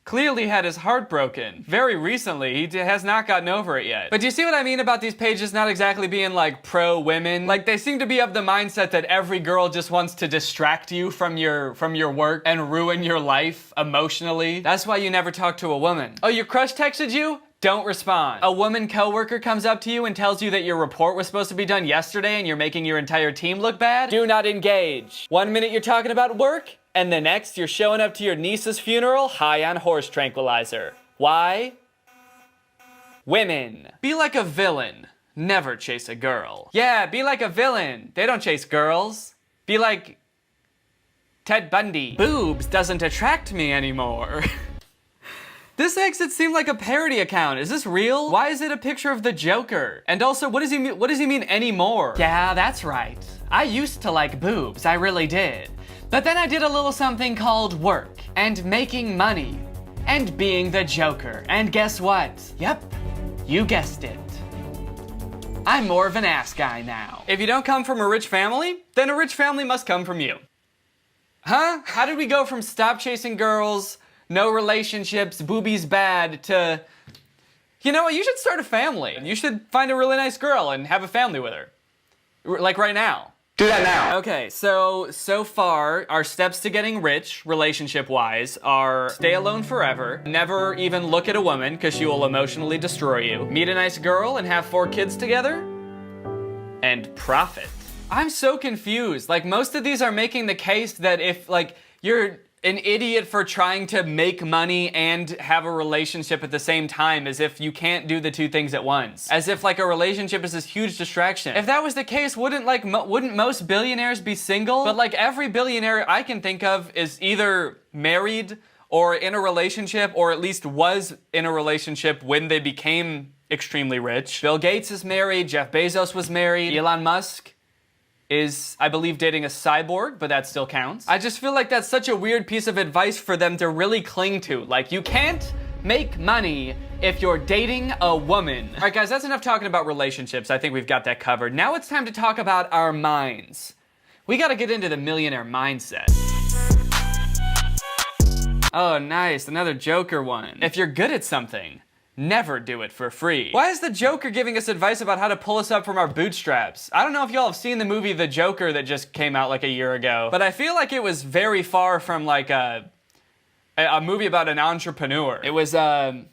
clearly had his heart broken. Very recently, he has not gotten over it yet. But do you see what I mean about these pages not exactly being like pro-women? Like they seem to be of the mindset that every girl just wants to distract you from your work and ruin your life emotionally. That's why you never talk to a woman. Oh, your crush texted you? Don't respond. A woman coworker comes up to you and tells you that your report was supposed to be done yesterday and you're making your entire team look bad? Do not engage. 1 minute you're talking about work, and the next you're showing up to your niece's funeral high on horse tranquilizer. Why? Women. Be like a villain. Never chase a girl. Yeah, be like a villain. They don't chase girls. Be like Ted Bundy. Boobs doesn't attract me anymore. This makes it seem like a parody account. Is this real? Why is it a picture of the Joker? And also, what does he mean anymore? Yeah, that's right. I used to like boobs, I really did. But then I did a little something called work, and making money, and being the Joker. And guess what? Yep, you guessed it. I'm more of an ass guy now. If you don't come from a rich family, then a rich family must come from you. Huh? How did we go from stop chasing girls, no relationships, boobies bad, to, you know what, you should start a family. You should find a really nice girl and have a family with her. Like right now. Do that now. Okay, so far, our steps to getting rich, relationship-wise, are stay alone forever, never even look at a woman, because she will emotionally destroy you, meet a nice girl and have 4 kids together, and profit. I'm so confused. Like, most of these are making the case that if, like, you're an idiot for trying to make money and have a relationship at the same time, as if you can't do the 2 things at once. As if like a relationship is this huge distraction. If that was the case, wouldn't most billionaires be single? But like every billionaire I can think of is either married or in a relationship, or at least was in a relationship when they became extremely rich. Bill Gates is married, Jeff Bezos was married, Elon Musk is, I believe, dating a cyborg, but that still counts. I just feel like that's such a weird piece of advice for them to really cling to. Like, you can't make money if you're dating a woman. All right, guys, that's enough talking about relationships. I think we've got that covered. Now it's time to talk about our minds. We gotta get into the millionaire mindset. Oh, nice, another Joker one. If you're good at something, never do it for free. Why is the Joker giving us advice about how to pull us up from our bootstraps? I don't know if y'all have seen the movie The Joker that just came out like a year ago, but I feel like it was very far from like a movie about an entrepreneur. It was, it's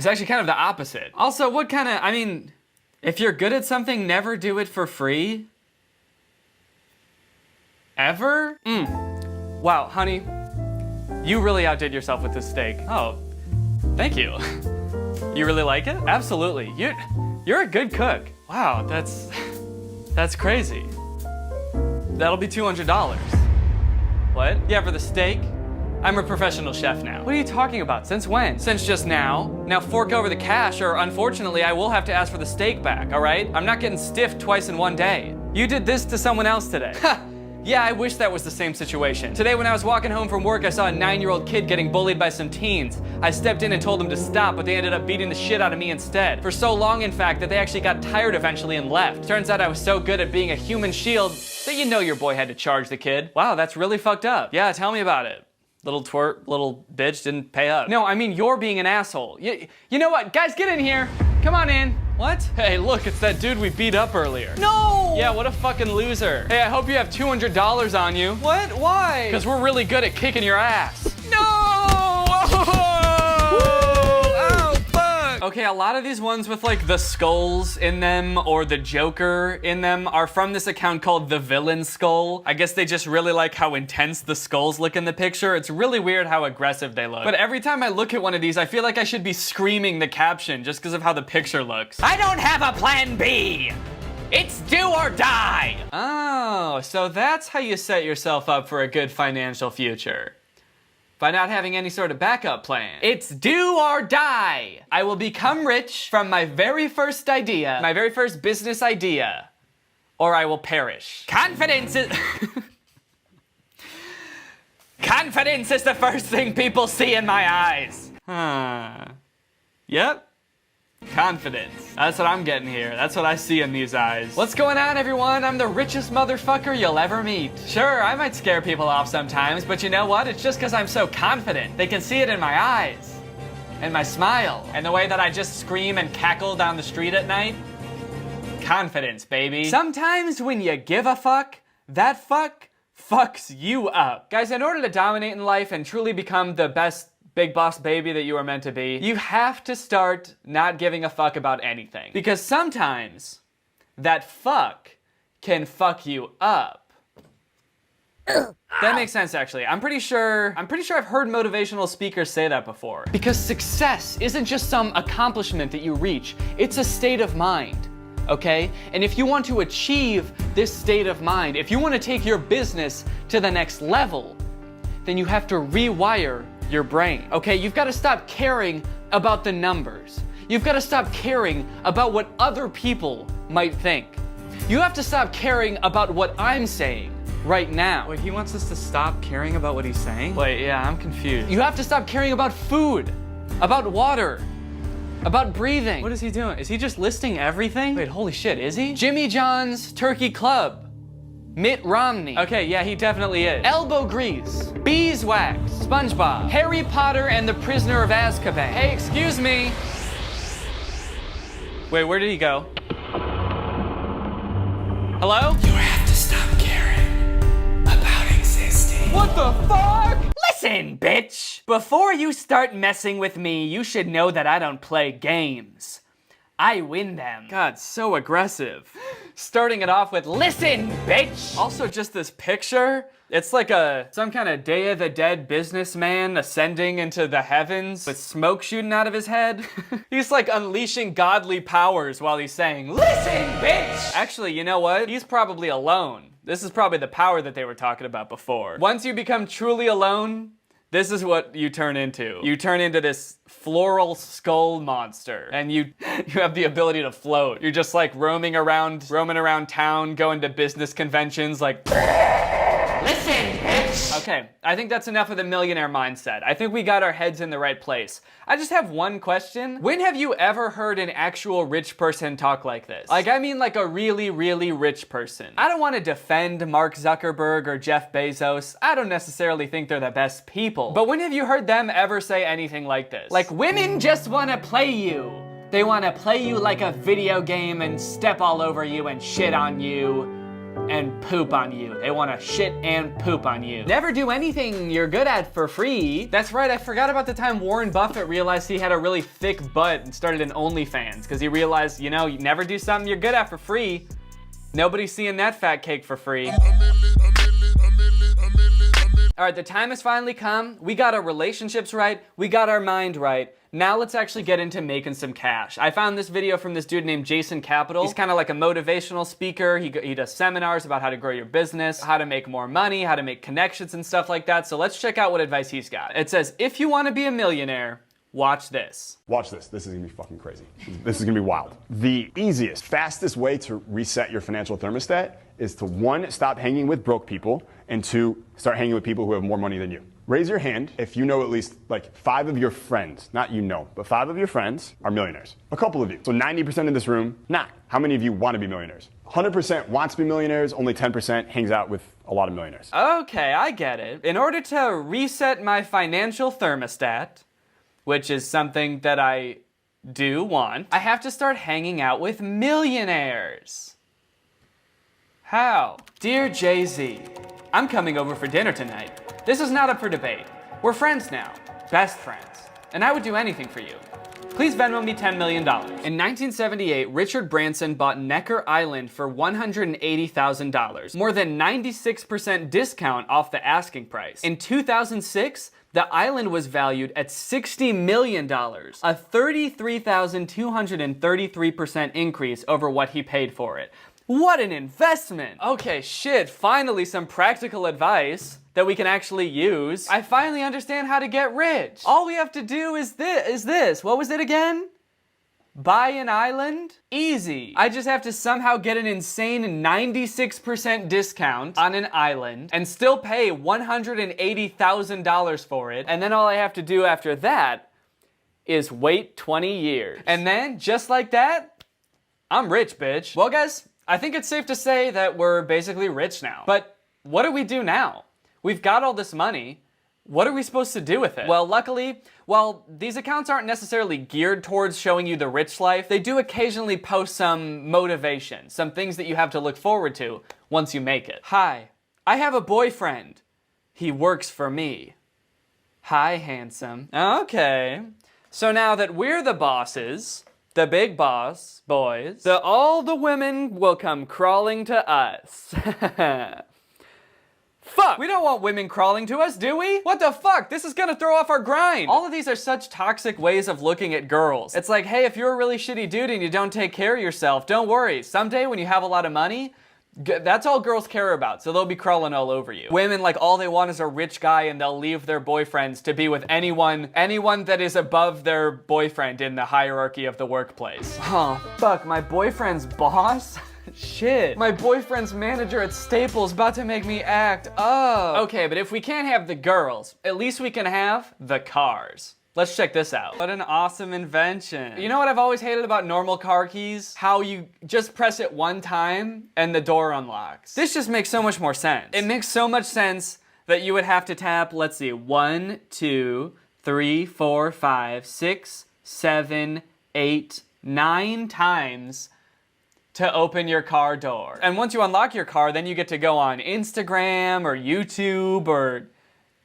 actually kind of the opposite. Also, what kind of, I mean, if you're good at something, never do it for free? Ever? Wow, honey, you really outdid yourself with this steak. Oh. Thank you. You really like it? Absolutely. You're a good cook. Wow, that's crazy. That'll be $200. What? Yeah, for the steak? I'm a professional chef now. What are you talking about? Since when? Since just now. Now fork over the cash, or unfortunately I will have to ask for the steak back, all right? I'm not getting stiffed twice in one day. You did this to someone else today. Ha! Yeah, I wish that was the same situation. Today when I was walking home from work, I saw a 9-year-old kid getting bullied by some teens. I stepped in and told them to stop, but they ended up beating the shit out of me instead. For so long, in fact, that they actually got tired eventually and left. Turns out I was so good at being a human shield that you know your boy had to charge the kid. Wow, that's really fucked up. Yeah, tell me about it. Little twerp, little bitch didn't pay up. No, I mean you're being an asshole. You know what? Guys, get in here. Come on in. What? Hey, look, it's that dude we beat up earlier. No! Yeah, what a fucking loser. Hey, I hope you have $200 on you. What? Why? Because we're really good at kicking your ass. No! Oh, fuck! Okay, a lot of these ones with like the skulls in them or the Joker in them are from this account called The Villain Skull. I guess they just really like how intense the skulls look in the picture. It's really weird how aggressive they look. But every time I look at one of these, I feel like I should be screaming the caption just because of how the picture looks. I don't have a plan B! It's do or die! Oh, so that's how you set yourself up for a good financial future. By not having any sort of backup plan. It's do or die. I will become rich from my very first idea, my very first business idea, or I will perish. Confidence is... Confidence is the first thing people see in my eyes. Yep. Confidence. That's what I'm getting here. That's what I see in these eyes. What's going on, everyone? I'm the richest motherfucker you'll ever meet. Sure, I might scare people off sometimes, but you know what? It's just because I'm so confident. They can see it in my eyes, and my smile, and the way that I just scream and cackle down the street at night. Confidence, baby. Sometimes when you give a fuck, that fuck fucks you up. Guys, in order to dominate in life and truly become the best big boss baby that you are meant to be, you have to start not giving a fuck about anything. Because sometimes that fuck can fuck you up. That makes sense, actually. I'm pretty sure I've heard motivational speakers say that before. Because success isn't just some accomplishment that you reach, it's a state of mind, okay? And if you want to achieve this state of mind, if you want to take your business to the next level, then you have to rewire your brain, okay? You've got to stop caring about the numbers. You've got to stop caring about what other people might think. You have to stop caring about what I'm saying right now. Wait, he wants us to stop caring about what he's saying? Wait, yeah, I'm confused. You have to stop caring about food, about water, about breathing. What is he doing? Is he just listing everything? Wait, holy shit, is he? Jimmy John's Turkey Club. Mitt Romney. Okay, yeah, he definitely is. Elbow grease, beeswax, SpongeBob, Harry Potter and the Prisoner of Azkaban. Hey, excuse me. Wait, where did he go? Hello? You have to stop caring about existing. What the fuck? Listen, bitch. Before you start messing with me, you should know that I don't play games. I win them. God, so aggressive. Starting it off with, listen, bitch! Also, just this picture, it's like some kind of Day of the Dead businessman ascending into the heavens with smoke shooting out of his head. He's like unleashing godly powers while he's saying, listen, bitch! Actually, you know what? He's probably alone. This is probably the power that they were talking about before. Once you become truly alone, this is what you turn into. You turn into this floral skull monster, and you have the ability to float. You're just like roaming around town, going to business conventions, like. Listen, bitch! Okay, I think that's enough of the millionaire mindset. I think we got our heads in the right place. I just have one question. When have you ever heard an actual rich person talk like this? Like, I mean like a really, really rich person. I don't want to defend Mark Zuckerberg or Jeff Bezos. I don't necessarily think they're the best people. But when have you heard them ever say anything like this? Like, women just want to play you. They want to play you like a video game and step all over you and shit on you. And poop on you. They want to shit and poop on you. Never do anything you're good at for free. That's right, I forgot about the time Warren Buffett realized he had a really thick butt and started an OnlyFans, because he realized, you know, you never do something you're good at for free. Nobody's seeing that fat cake for free. All right, the time has finally come. We got our relationships right. We got our mind right. Now let's actually get into making some cash. I found this video from this dude named Jason Capital. He's kind of like a motivational speaker. He does seminars about how to grow your business, how to make more money, how to make connections and stuff like that. So let's check out what advice he's got. It says, if you want to be a millionaire, watch this. Watch this. This is gonna be fucking crazy. This is gonna be wild. The easiest, fastest way to reset your financial thermostat is to 1, stop hanging with broke people, and 2, start hanging with people who have more money than you. Raise your hand if you know at least like 5 of your friends, not you know, but 5 of your friends are millionaires. A couple of you. So 90% in this room, not. How many of you want to be millionaires? 100% wants to be millionaires, only 10% hangs out with a lot of millionaires. Okay, I get it. In order to reset my financial thermostat, which is something that I do want, I have to start hanging out with millionaires. How? Dear Jay-Z, I'm coming over for dinner tonight. This is not up for debate. We're friends now, best friends, and I would do anything for you. Please Venmo me $10 million. In 1978, Richard Branson bought Necker Island for $180,000, more than 96% discount off the asking price. In 2006, the island was valued at $60 million, a 33,233% increase over what he paid for it. What an investment! Okay, shit, finally some practical advice that we can actually use. I finally understand how to get rich. All we have to do is this. What was it again? Buy an island? Easy. I just have to somehow get an insane 96% discount on an island and still pay $180,000 for it. And then all I have to do after that is wait 20 years. And then, just like that, I'm rich, bitch. Well, guys, I think it's safe to say that we're basically rich now. But what do we do now? We've got all this money. What are we supposed to do with it? Well, luckily, while these accounts aren't necessarily geared towards showing you the rich life, they do occasionally post some motivation, some things that you have to look forward to once you make it. Hi, I have a boyfriend. He works for me. Hi, handsome. Okay. So now that we're the bosses, the big boss boys, all the women will come crawling to us. Fuck! We don't want women crawling to us, do we? What the fuck? This is gonna throw off our grind. All of these are such toxic ways of looking at girls. It's like, hey, if you're a really shitty dude and you don't take care of yourself, don't worry. Someday when you have a lot of money, that's all girls care about, so they'll be crawling all over you. Women, like, all they want is a rich guy, and they'll leave their boyfriends to be with anyone that is above their boyfriend in the hierarchy of the workplace. Oh, fuck, my boyfriend's boss? Shit. My boyfriend's manager at Staples about to make me act up. Okay, but if we can't have the girls, at least we can have the cars. Let's check this out. What an awesome invention. You know what I've always hated about normal car keys? How you just press it one time and the door unlocks. This just makes so much more sense. It makes so much sense that you would have to tap, let's see, 1, 2, 3, 4, 5, 6, 7, 8, 9 times to open your car door. And once you unlock your car, then you get to go on Instagram or YouTube, or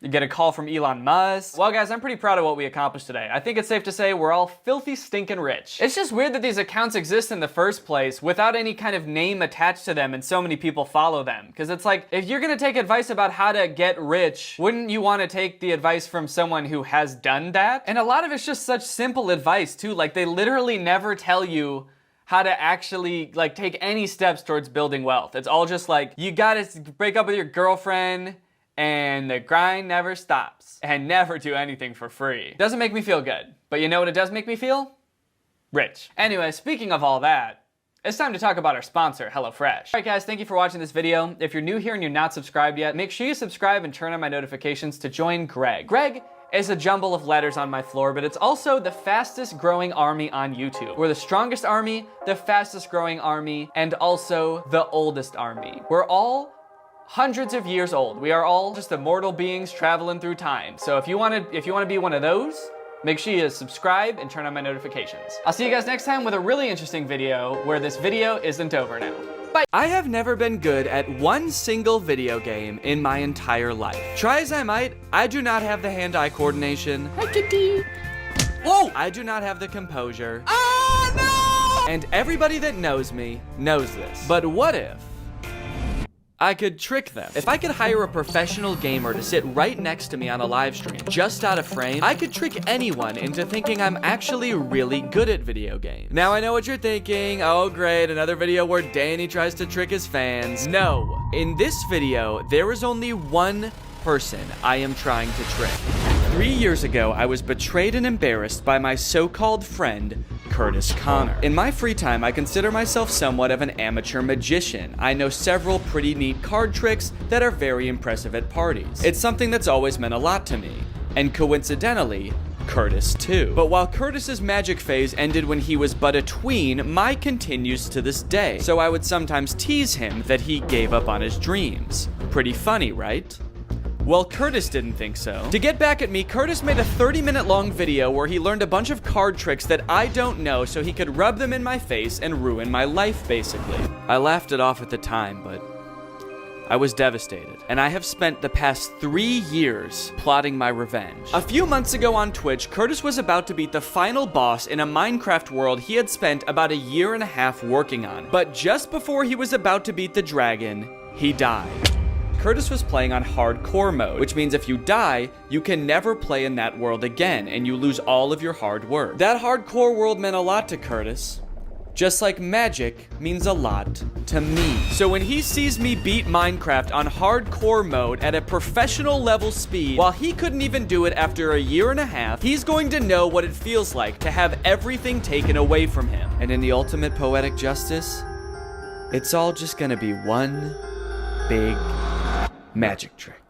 you get a call from Elon Musk. Well, guys, I'm pretty proud of what we accomplished today. I think it's safe to say we're all filthy stinking rich. It's just weird that these accounts exist in the first place without any kind of name attached to them and so many people follow them. Because it's like, if you're gonna take advice about how to get rich, wouldn't you want to take the advice from someone who has done that? And a lot of it's just such simple advice too. Like, they literally never tell you how to actually, like, take any steps towards building wealth. It's all just like, you gotta break up with your girlfriend and the grind never stops. And never do anything for free. Doesn't make me feel good, but you know what it does make me feel? Rich. Anyway, speaking of all that, it's time to talk about our sponsor, HelloFresh. Alright guys, thank you for watching this video. If you're new here and you're not subscribed yet, make sure you subscribe and turn on my notifications to join Greg. Greg is a jumble of letters on my floor, but it's also the fastest growing army on YouTube. We're the strongest army, the fastest growing army, and also the oldest army. We're all hundreds of years old. We are all just immortal beings traveling through time. So if you want to be one of those, make sure you subscribe and turn on my notifications. I'll see you guys next time with a really interesting video where this video isn't over now. Bye. I have never been good at one single video game in my entire life. Try as I might, I do not have the hand-eye coordination. Hi, kitty. Whoa! I do not have the composure. Oh, no! And everybody that knows me knows this. But what if I could trick them? If I could hire a professional gamer to sit right next to me on a live stream, just out of frame, I could trick anyone into thinking I'm actually really good at video games. Now I know what you're thinking. Oh great, another video where Danny tries to trick his fans. No, in this video, there is only one person I am trying to trick. 3 years ago, I was betrayed and embarrassed by my so-called friend, Curtis Connor. In my free time, I consider myself somewhat of an amateur magician. I know several pretty neat card tricks that are very impressive at parties. It's something that's always meant a lot to me. And coincidentally, Curtis too. But while Curtis's magic phase ended when he was but a tween, mine continues to this day. So I would sometimes tease him that he gave up on his dreams. Pretty funny, right? Well, Curtis didn't think so. To get back at me, Curtis made a 30-minute long video where he learned a bunch of card tricks that I don't know so he could rub them in my face and ruin my life, basically. I laughed it off at the time, but I was devastated, and I have spent the past 3 years plotting my revenge. A few months ago on Twitch, Curtis was about to beat the final boss in a Minecraft world he had spent about a year and a half working on. But just before he was about to beat the dragon, he died. Curtis was playing on hardcore mode, which means if you die, you can never play in that world again, and you lose all of your hard work. That hardcore world meant a lot to Curtis, just like magic means a lot to me. So when he sees me beat Minecraft on hardcore mode at a professional level speed, while he couldn't even do it after a year and a half, he's going to know what it feels like to have everything taken away from him. And in the ultimate poetic justice, it's all just gonna be one big magic trick.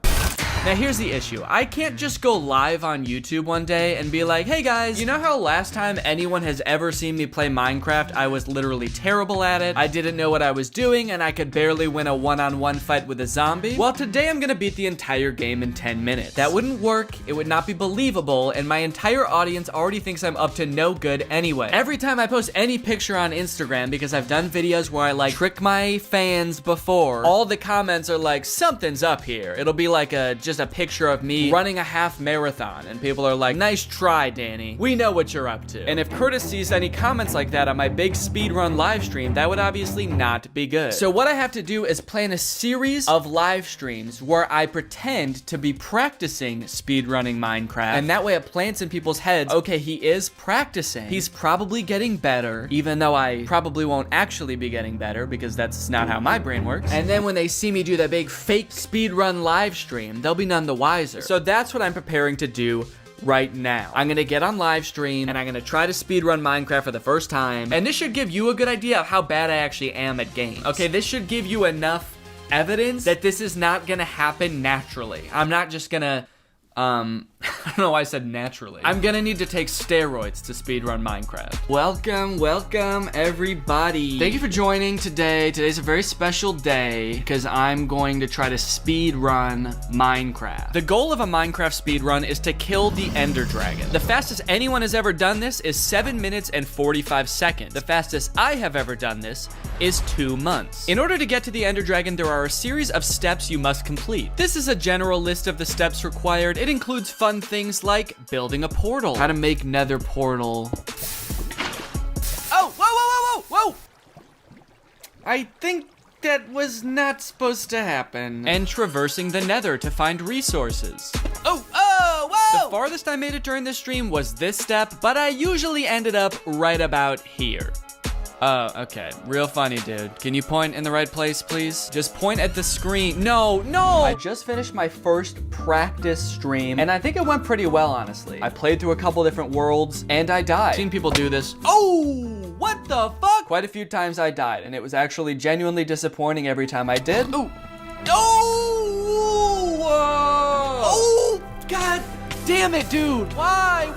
Now here's the issue. I can't just go live on YouTube one day and be like, hey guys, you know how last time anyone has ever seen me play Minecraft, I was literally terrible at it, I didn't know what I was doing, and I could barely win a one-on-one fight with a zombie? Well, today I'm gonna beat the entire game in 10 minutes. That wouldn't work, it would not be believable, and my entire audience already thinks I'm up to no good anyway. Every time I post any picture on Instagram, because I've done videos where I like trick my fans before, all the comments are like, something's up here. It'll be like just a picture of me running a half marathon, and people are like, nice try, Danny. We know what you're up to. And if Curtis sees any comments like that on my big speedrun live stream, that would obviously not be good. So what I have to do is plan a series of live streams where I pretend to be practicing speedrunning Minecraft, and that way it plants in people's heads, okay, he is practicing. He's probably getting better, even though I probably won't actually be getting better because that's not how my brain works. And then when they see me do that big fake speedrun live stream, they'll be none the wiser. So that's what I'm preparing to do right now. I'm gonna get on live stream and I'm gonna try to speedrun Minecraft for the first time. And this should give you a good idea of how bad I actually am at games. Okay, this should give you enough evidence that this is not gonna happen naturally. I'm not just gonna, I don't know why I said naturally. I'm gonna need to take steroids to speedrun Minecraft. Welcome everybody. Thank you for joining today. Today's a very special day because I'm going to try to speedrun Minecraft. The goal of a Minecraft speedrun is to kill the Ender Dragon. The fastest anyone has ever done this is 7 minutes and 45 seconds. The fastest I have ever done this is 2 months. In order to get to the Ender Dragon, there are a series of steps you must complete. This is a general list of the steps required. It includes fun things like building a portal, how to make nether portal. Oh, whoa! I think that was not supposed to happen. And traversing the nether to find resources. Whoa! The farthest I made it during this stream was this step, but I usually ended up right about here. Oh, okay. Real funny, dude. Can you point in the right place, please? Just point at the screen. No, no! I just finished my first practice stream, and I think it went pretty well, honestly. I played through a couple different worlds, and I died. I've seen people do this. Oh, what the fuck? Quite a few times I died, and it was actually genuinely disappointing every time I did. Oh, oh, oh, God damn it, dude. Why?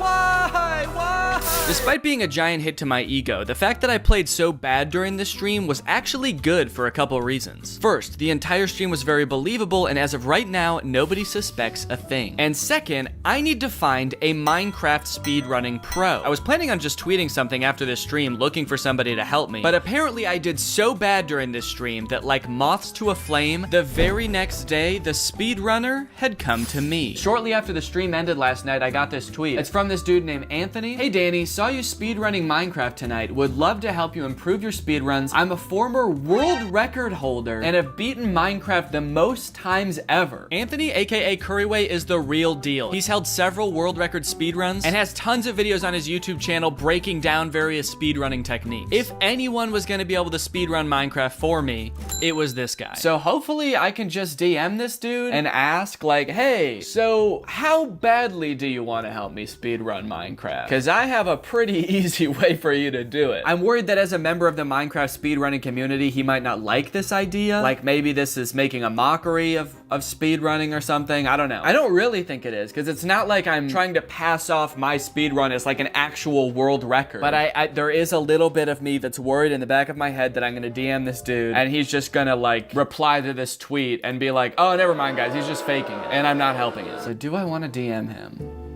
Despite being a giant hit to my ego, the fact that I played so bad during this stream was actually good for a couple reasons. First, the entire stream was very believable, and as of right now, nobody suspects a thing. And second, I need to find a Minecraft speedrunning pro. I was planning on just tweeting something after this stream looking for somebody to help me, but apparently I did so bad during this stream that like moths to a flame, the very next day, the speedrunner had come to me. Shortly after the stream ended last night, I got this tweet. It's from this dude named Anthony. Hey Danny, saw you speedrunning Minecraft tonight. Would love to help you improve your speedruns. I'm a former world record holder and have beaten Minecraft the most times ever. Anthony, aka Curryway, is the real deal. He's held several world record speedruns and has tons of videos on his YouTube channel breaking down various speedrunning techniques. If anyone was gonna be able to speedrun Minecraft for me, it was this guy. So hopefully I can just DM this dude and ask like, hey, so how badly do you want to help me speedrun Minecraft? Because I have a pretty easy way for you to do it. I'm worried that as a member of the Minecraft speedrunning community, he might not like this idea. Like maybe this is making a mockery of speedrunning or something. I don't know. I don't really think it is, because it's not like I'm trying to pass off my speedrun as like an actual world record. But there is a little bit of me that's worried in the back of my head that I'm gonna DM this dude and he's just gonna like reply to this tweet and be like, oh, never mind guys, he's just faking it and I'm not helping it. So do I want to DM him?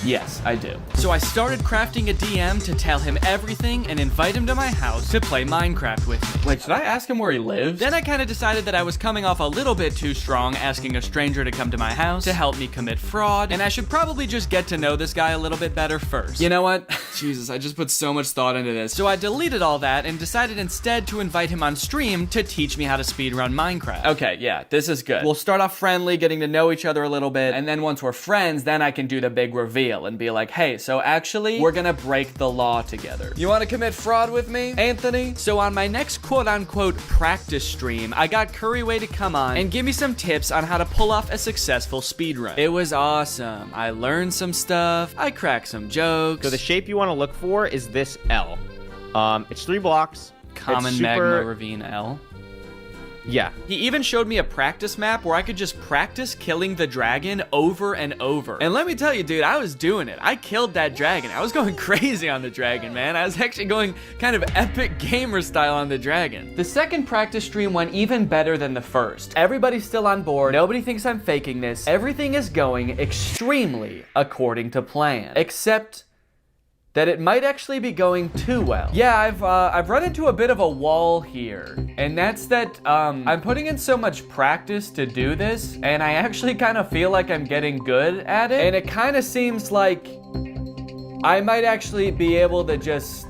Yes, I do. So I started crafting a DM to tell him everything and invite him to my house to play Minecraft with me. Wait, should I ask him where he lives? Then I kind of decided that I was coming off a little bit too strong asking a stranger to come to my house to help me commit fraud, and I should probably just get to know this guy a little bit better first. You know what? Jesus, I just put so much thought into this. So I deleted all that and decided instead to invite him on stream to teach me how to speedrun Minecraft. Okay, yeah, this is good. We'll start off friendly, getting to know each other a little bit, and then once we're friends, then I can do the big reveal and be like, hey, so actually, we're gonna break the law together. You wanna commit fraud with me, Anthony? So on my next quote-unquote practice stream, I got Curryway to come on and give me some tips on how to pull off a successful speedrun. It was awesome. I learned some stuff. I cracked some jokes. So the shape you wanna look for is this L. It's 3 blocks. Common magma ravine L. Yeah. He even showed me a practice map where I could just practice killing the dragon over and over. And let me tell you, dude, I was doing it. I killed that dragon. I was going crazy on the dragon, man. I was actually going kind of epic gamer style on the dragon. The second practice stream went even better than the first. Everybody's still on board. Nobody thinks I'm faking this. Everything is going extremely according to plan. Except that it might actually be going too well. Yeah, I've run into a bit of a wall here, and that's that I'm putting in so much practice to do this, and I actually kind of feel like I'm getting good at it, and it kind of seems like I might actually be able to just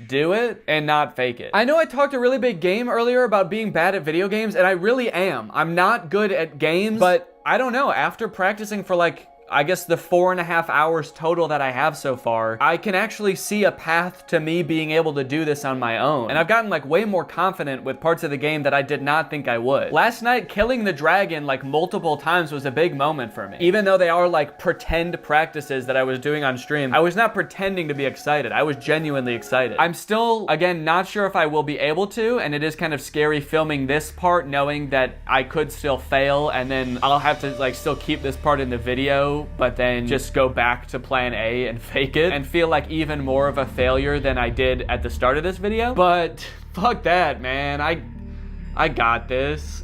do it and not fake it. I know I talked a really big game earlier about being bad at video games, and I really am. I'm not good at games, but I don't know, after practicing for like, I guess the 4.5 hours total that I have so far, I can actually see a path to me being able to do this on my own. And I've gotten like way more confident with parts of the game that I did not think I would. Last night, killing the dragon like multiple times was a big moment for me. Even though they are like pretend practices that I was doing on stream, I was not pretending to be excited. I was genuinely excited. I'm still, again, not sure if I will be able to, and it is kind of scary filming this part knowing that I could still fail, and then I'll have to like still keep this part in the video, but then just go back to plan A and fake it and feel like even more of a failure than I did at the start of this video. But fuck that, man. I got this.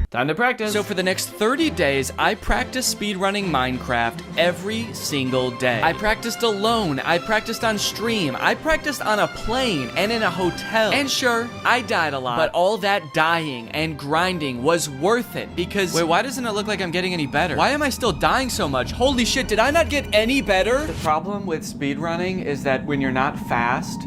Time to practice. So for the next 30 days, I practiced speedrunning Minecraft every single day. I practiced alone, I practiced on stream, I practiced on a plane and in a hotel. And sure, I died a lot, but all that dying and grinding was worth it because... Wait, why doesn't it look like I'm getting any better? Why am I still dying so much? Holy shit, did I not get any better? The problem with speedrunning is that when you're not fast,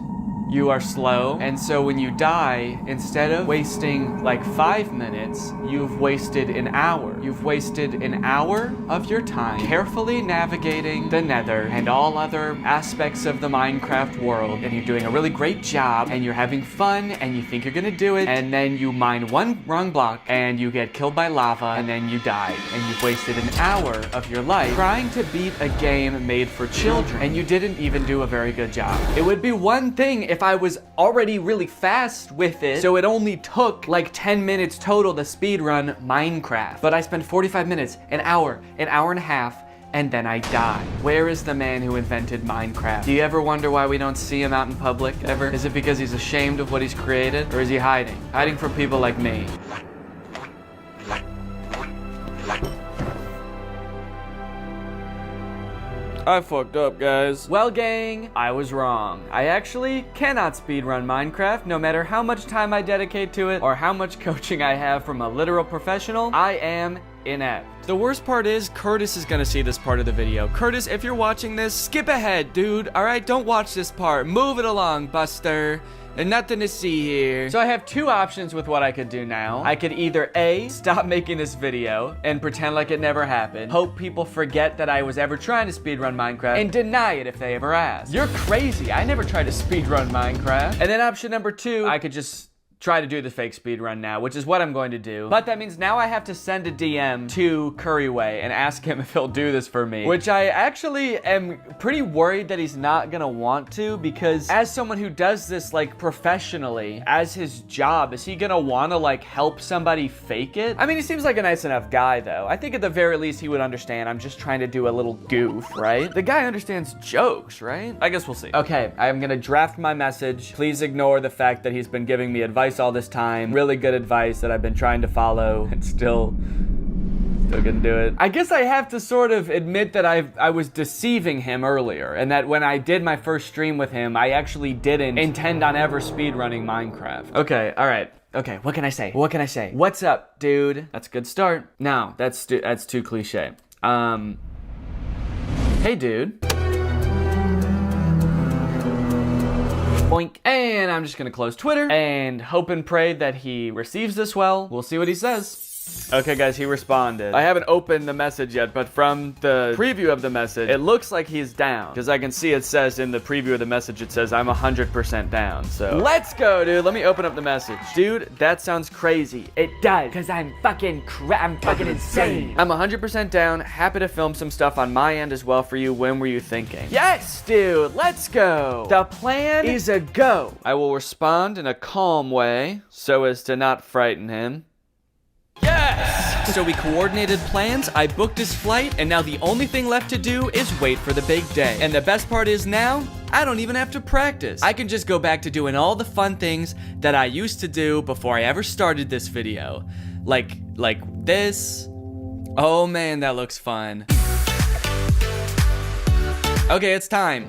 you are slow. And so when you die, instead of wasting like 5 minutes, you've wasted an hour. You've wasted an hour of your time carefully navigating the nether and all other aspects of the Minecraft world. And you're doing a really great job and you're having fun and you think you're gonna do it. And then you mine one wrong block and you get killed by lava and then you die. And you've wasted an hour of your life trying to beat a game made for children. And you didn't even do a very good job. It would be one thing if I was already really fast with it, so it only took like 10 minutes total to speedrun Minecraft. But I spent 45 minutes, an hour and a half, and then I die. Where is the man who invented Minecraft? Do you ever wonder why we don't see him out in public ever? Is it because he's ashamed of what he's created? Or is he hiding? Hiding from people like me. I fucked up, guys. Well, gang, I was wrong. I actually cannot speedrun Minecraft, no matter how much time I dedicate to it or how much coaching I have from a literal professional. I am inept. The worst part is Curtis is gonna see this part of the video. Curtis, if you're watching this, skip ahead, dude. All right, don't watch this part. Move it along, Buster. There's nothing to see here. So I have two options with what I could do now. I could either A, stop making this video and pretend like it never happened, hope people forget that I was ever trying to speedrun Minecraft, and deny it if they ever ask. You're crazy, I never tried to speedrun Minecraft. And then option number two, I could just try to do the fake speedrun now, which is what I'm going to do. But that means now I have to send a DM to Curryway and ask him if he'll do this for me, which I actually am pretty worried that he's not gonna want to, because as someone who does this like professionally as his job, is he gonna wanna like help somebody fake it? I mean, he seems like a nice enough guy though. I think at the very least he would understand I'm just trying to do a little goof, right? The guy understands jokes, right? I guess we'll see. Okay, I'm gonna draft my message. Please ignore the fact that he's been giving me advice all this time. Really good advice that I've been trying to follow and still couldn't do it. I guess I have to sort of admit that I was deceiving him earlier, and that when I did my first stream with him, I actually didn't intend on ever speedrunning Minecraft. Okay, all right. Okay, what can I say? What can I say? What's up, dude? That's a good start. No, that's too cliche. Hey, dude. Boink. And I'm just gonna close Twitter and hope and pray that he receives this well. We'll see what he says. Okay, guys, he responded. I haven't opened the message yet, but from the preview of the message, it looks like he's down. Because I can see it says in the preview of the message, it says I'm 100% down. So let's go, dude. Let me open up the message. Dude, that sounds crazy. It does, because I'm fucking insane. I'm 100% down. Happy to film some stuff on my end as well for you. When were you thinking? Yes, dude, let's go. The plan is a go. I will respond in a calm way so as to not frighten him. Yes! So we coordinated plans, I booked his flight, and now the only thing left to do is wait for the big day. And the best part is now, I don't even have to practice. I can just go back to doing all the fun things that I used to do before I ever started this video. Like this. Oh man, that looks fun. Okay, it's time.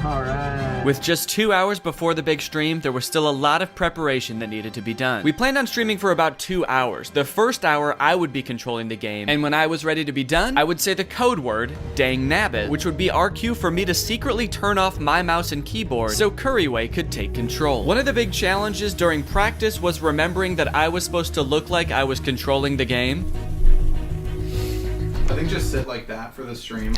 Alright. With just 2 hours before the big stream, there was still a lot of preparation that needed to be done. We planned on streaming for about 2 hours. The first hour, I would be controlling the game, and when I was ready to be done, I would say the code word, dang nabbit, which would be our cue for me to secretly turn off my mouse and keyboard so Curryway could take control. One of the big challenges during practice was remembering that I was supposed to look like I was controlling the game. I think just sit like that for the stream.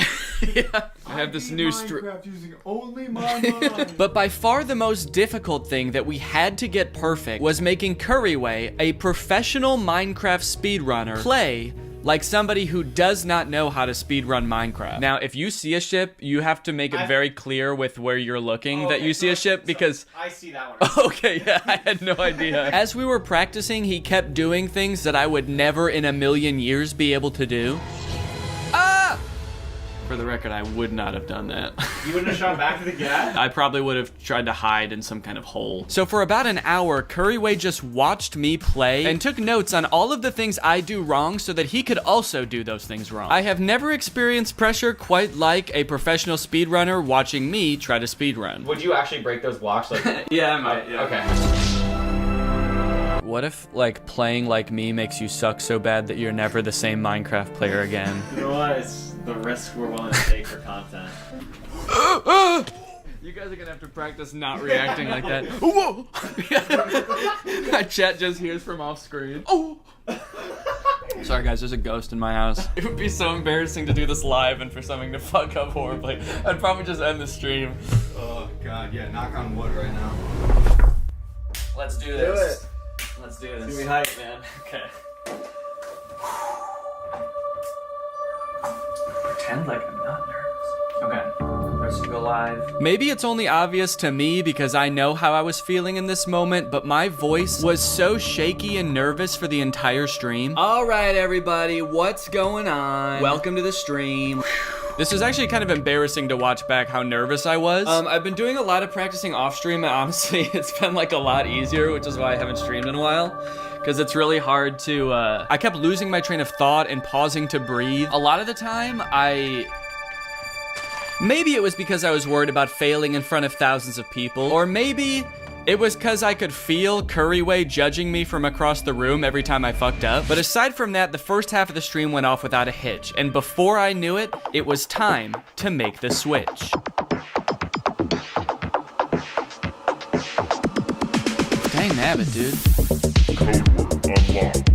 Yeah, I have this new stream. Using only my mind. But by far the most difficult thing that we had to get perfect was making Curryway, a professional Minecraft speedrunner, play like somebody who does not know how to speedrun Minecraft. Now, if you see a ship, you have to make it very clear with where you're looking that you see a ship, because I see that one. Okay, yeah, I had no idea. As we were practicing, he kept doing things that I would never in a million years be able to do. Ah! For the record, I would not have done that. You wouldn't have shot back to the gas? I probably would have tried to hide in some kind of hole. So for about an hour, Curryway just watched me play and took notes on all of the things I do wrong so that he could also do those things wrong. I have never experienced pressure quite like a professional speedrunner watching me try to speedrun. Would you actually break those blocks? Like, yeah, I might. Yeah. Okay. What if, like, playing like me makes you suck so bad that you're never the same Minecraft player again? You know what? It's the risk we're willing to take for content. You guys are gonna have to practice not reacting like that. Whoa! My chat just hears from off screen. Oh! Sorry guys, there's a ghost in my house. It would be so embarrassing to do this live and for something to fuck up horribly. I'd probably just end the stream. Oh god, yeah, knock on wood right now. Let's do this. Let's do this. It's gonna be hype, man. Okay. Pretend like I'm not nervous. Okay. Press to go live. Maybe it's only obvious to me because I know how I was feeling in this moment, but my voice was so shaky and nervous for the entire stream. All right, everybody, what's going on? Welcome to the stream. This is actually kind of embarrassing to watch back how nervous I was. I've been doing a lot of practicing off stream, and honestly, it's been like a lot easier, which is why I haven't streamed in a while. Because it's really hard to, I kept losing my train of thought and pausing to breathe. A lot of the time, maybe it was because I was worried about failing in front of thousands of people, or maybe it was because I could feel Curryway judging me from across the room every time I fucked up. But aside from that, the first half of the stream went off without a hitch, and before I knew it, it was time to make the switch. Dang nabbit, dude.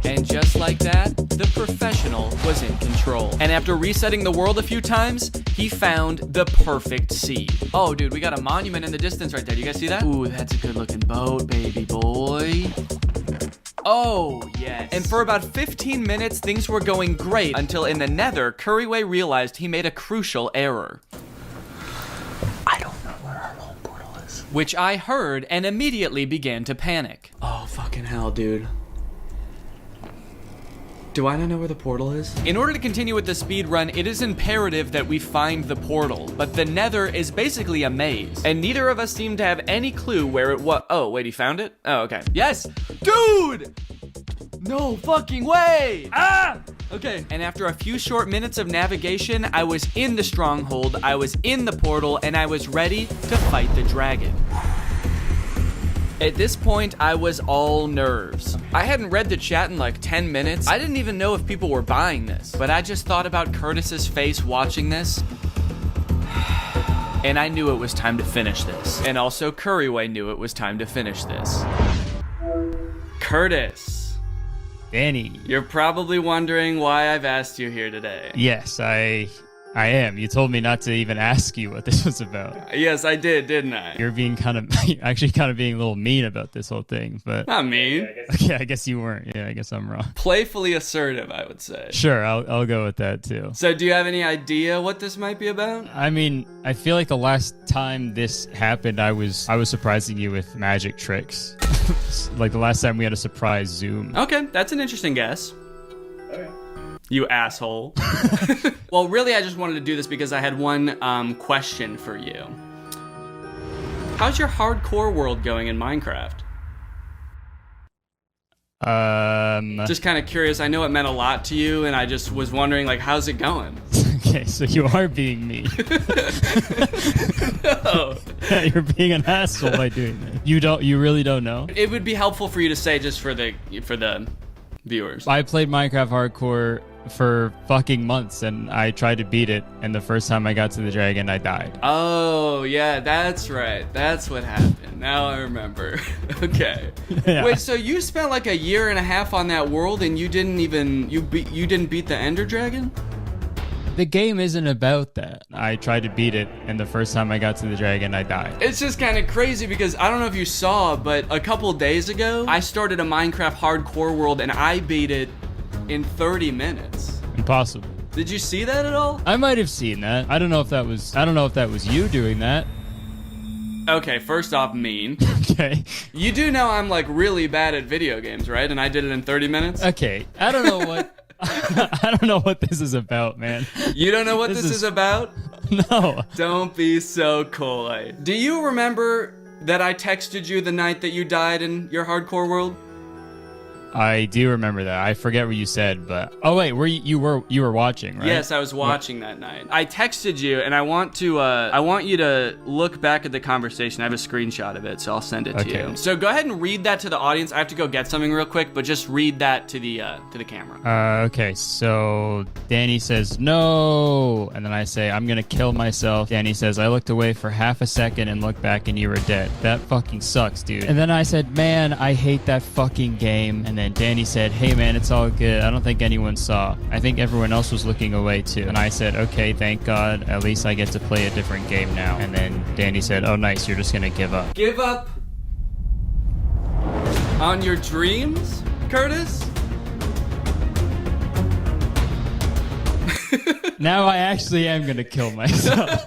And just like that, the professional was in control. And after resetting the world a few times, he found the perfect seed. Oh, dude, we got a monument in the distance right there. You guys see that? Ooh, that's a good looking boat, baby boy. Oh, yes. And for about 15 minutes, things were going great until in the nether, Curryway realized he made a crucial error. I don't know where our home portal is. Which I heard and immediately began to panic. Oh, fucking hell, dude. Do I not know where the portal is? In order to continue with the speed run, it is imperative that we find the portal, but the nether is basically a maze, and neither of us seem to have any clue where it was. Oh, wait, he found it? Oh, okay. Yes! Dude! No fucking way! Ah! Okay, and after a few short minutes of navigation, I was in the stronghold, I was in the portal, and I was ready to fight the dragon. At this point, I was all nerves. I hadn't read the chat in like 10 minutes. I didn't even know if people were buying this, but I just thought about Curtis's face watching this, and I knew it was time to finish this. And also Curryway knew it was time to finish this. Curtis. Danny. You're probably wondering why I've asked you here today. Yes, I am. You told me not to even ask you what this was about. Yes, I did, didn't I? You're being actually kind of being a little mean about this whole thing, but... Not mean. Okay, I guess you weren't. Yeah, I guess I'm wrong. Playfully assertive, I would say. Sure, I'll go with that too. So do you have any idea what this might be about? I mean, I feel like the last time this happened, I was surprising you with magic tricks. Like the last time we had a surprise Zoom. Okay, that's an interesting guess. Okay. You asshole. Well, really, I just wanted to do this because I had one question for you. How's your hardcore world going in Minecraft? Just kind of curious. I know it meant a lot to you, and I just was wondering, like, how's it going? Okay, so you are being mean. No. Yeah, you're being an asshole by doing that. You really don't know? It would be helpful for you to say just for the viewers. I played Minecraft hardcore for fucking months, and I tried to beat it, and the first time I got to the dragon, I died. Oh, yeah, that's right. That's what happened. Now I remember. Okay. Yeah. Wait, so you spent like a year and a half on that world, and you didn't beat the Ender Dragon? The game isn't about that. I tried to beat it, and the first time I got to the dragon, I died. It's just kind of crazy because I don't know if you saw, but a couple days ago, I started a Minecraft hardcore world, and I beat it in 30 minutes. Impossible. Did you see that at all? I might have seen that. I don't know if that was you doing that. Okay, first off, mean. Okay. You do know I'm like really bad at video games, right? And I did it in 30 minutes? Okay. I don't know what I don't know what this is about, man. You don't know what this is about? No. Don't be so coy. Do you remember that I texted you the night that you died in your hardcore world? I do remember that. I forget what you said, but oh wait, you were watching, right? Yes, I was watching that night. I texted you, and I want you to look back at the conversation. I have a screenshot of it, so I'll send it to you. So go ahead and read that to the audience. I have to go get something real quick, but just read that to the camera. Okay, so Danny says no, and then I say I'm gonna kill myself. Danny says I looked away for half a second and looked back, and you were dead. That fucking sucks, dude. And then I said, man, I hate that fucking game. And then Danny said, hey man, it's all good. I don't think anyone saw. I think everyone else was looking away too. And I said, okay, thank God. At least I get to play a different game now. And then Danny said, oh nice, you're just gonna give up. Give up on your dreams, Curtis? Now I actually am gonna kill myself.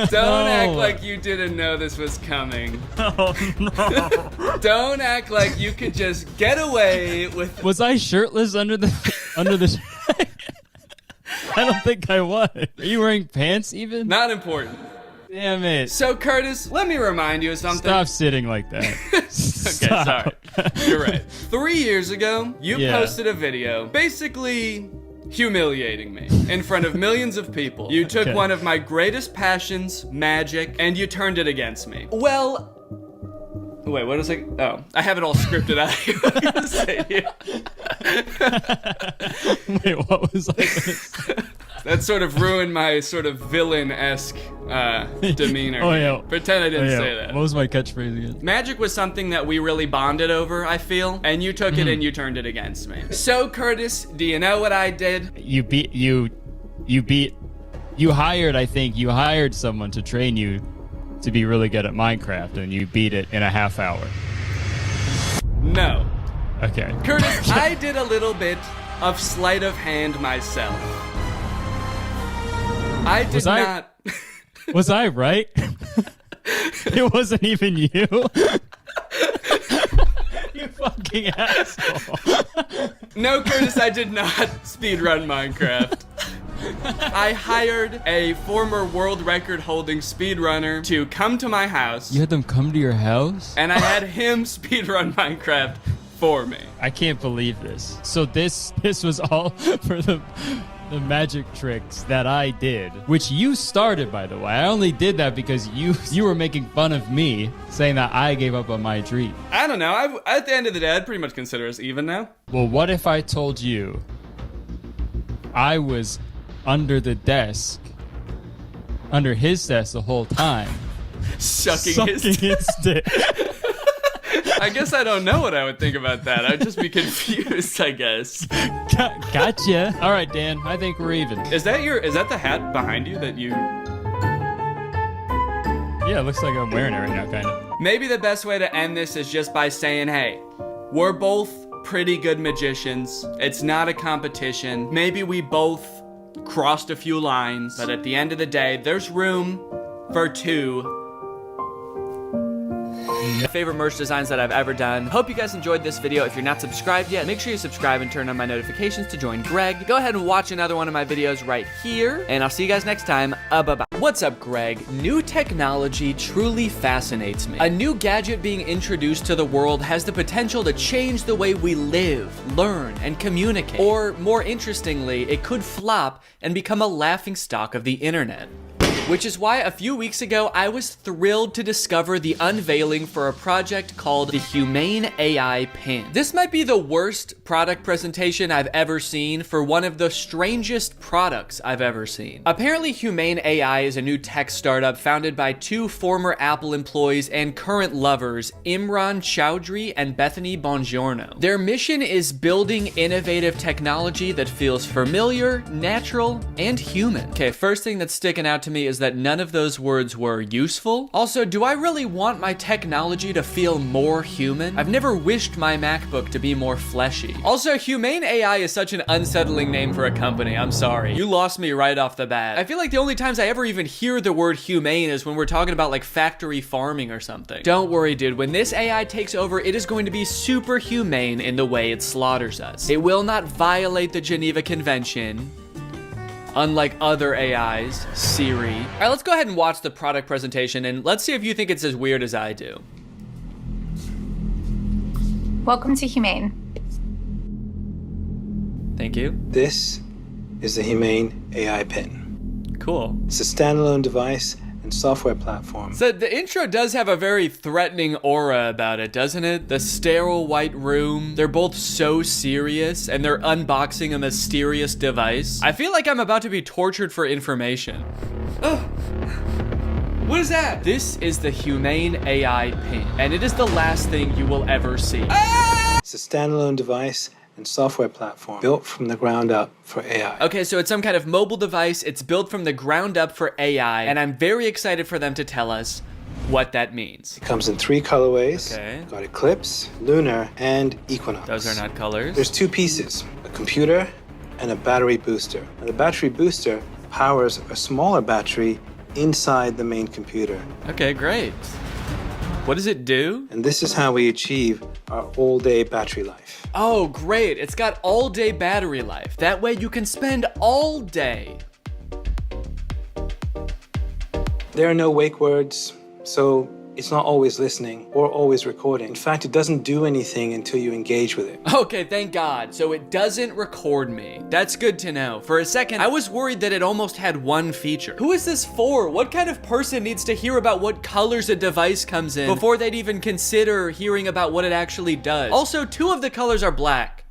Don't act like you didn't know this was coming. Oh no. Don't act like you could just get away with... Was I shirtless under the I don't think I was. Are you wearing pants even? Not important. Damn it. So Curtis, let me remind you of something. Stop sitting like that. Okay, sorry. You're right. 3 years ago, you posted a video basically humiliating me in front of millions of people. You took one of my greatest passions, magic, and you turned it against me. Well, wait, what is it? Oh, I have it all scripted out here. What was I gonna say here? Wait, what was I gonna say? That sort of ruined my sort of villain-esque demeanor. Oh yeah. Pretend I didn't say that. What was my catchphrase again? Magic was something that we really bonded over, I feel, and you took it and you turned it against me. So Curtis, do you know what I did? You hired someone to train you to be really good at Minecraft, and you beat it in a half hour. No. Okay. Curtis, I did a little bit of sleight of hand myself. I did not. Was I right? It wasn't even you. You fucking asshole. No, Curtis, I did not speedrun Minecraft. I hired a former world record holding speedrunner to come to my house. You had them come to your house? And I had him speedrun Minecraft for me. I can't believe this. So this was all for the magic tricks that I did, which you started, by the way. I only did that because you were making fun of me, saying that I gave up on my dream. I don't know. At the end of the day, I'd pretty much consider us even now. Well, what if I told you I was under the desk, under his desk the whole time, sucking his dick? I guess I don't know what I would think about that. I'd just be confused, I guess. Gotcha. All right, Dan. I think we're even. Is that the hat behind you that you... Yeah, it looks like I'm wearing it right now, kind of. Maybe the best way to end this is just by saying, hey, we're both pretty good magicians. It's not a competition. Maybe we both crossed a few lines, but at the end of the day, there's room for two. My favorite merch designs that I've ever done. Hope you guys enjoyed this video. If you're not subscribed yet, make sure you subscribe and turn on my notifications to join Greg. Go ahead and watch another one of my videos right here, and I'll see you guys next time. Bye-bye. What's up, Greg? New technology truly fascinates me. A new gadget being introduced to the world has the potential to change the way we live, learn, and communicate. Or, more interestingly, it could flop and become a laughingstock of the internet. Which is why a few weeks ago, I was thrilled to discover the unveiling for a project called the Humane AI Pin. This might be the worst product presentation I've ever seen for one of the strangest products I've ever seen. Apparently, Humane AI is a new tech startup founded by two former Apple employees and current lovers, Imran Chowdhury and Bethany Bongiorno. Their mission is building innovative technology that feels familiar, natural, and human. Okay, first thing that's sticking out to me is that none of those words were useful. Also, do I really want my technology to feel more human? I've never wished my MacBook to be more fleshy. Also, Humane AI is such an unsettling name for a company. I'm sorry. You lost me right off the bat. I feel like the only times I ever even hear the word humane is when we're talking about like factory farming or something. Don't worry, dude. When this AI takes over, it is going to be super humane in the way it slaughters us. It will not violate the Geneva Convention, unlike other AIs, Siri. All right, let's go ahead and watch the product presentation, and let's see if you think it's as weird as I do. Welcome to Humane. Thank you. This is the Humane AI Pin. Cool. It's a standalone device and software platform. So the intro does have a very threatening aura about it, doesn't it? The sterile white room. They're both so serious, and they're unboxing a mysterious device. I feel like I'm about to be tortured for information. Oh. What is that? This is the Humane AI Pin, and it is the last thing you will ever see. Ah! It's a standalone device and software platform built from the ground up for AI. Okay, so it's some kind of mobile device. It's built from the ground up for AI, and I'm very excited for them to tell us what that means. It comes in 3 colorways. Okay. Got Eclipse, Lunar, and Equinox. Those are not colors. There's 2 pieces, a computer and a battery booster. Now, the battery booster powers a smaller battery inside the main computer. Okay, great. What does it do? And this is how we achieve our all-day battery life. Oh, great. It's got all-day battery life. That way you can spend all day. There are no wake words, so it's not always listening or always recording. In fact, it doesn't do anything until you engage with it. Okay, thank God. So it doesn't record me. That's good to know. For a second, I was worried that it almost had one feature. Who is this for? What kind of person needs to hear about what colors a device comes in before they'd even consider hearing about what it actually does? Also, 2 of the colors are black.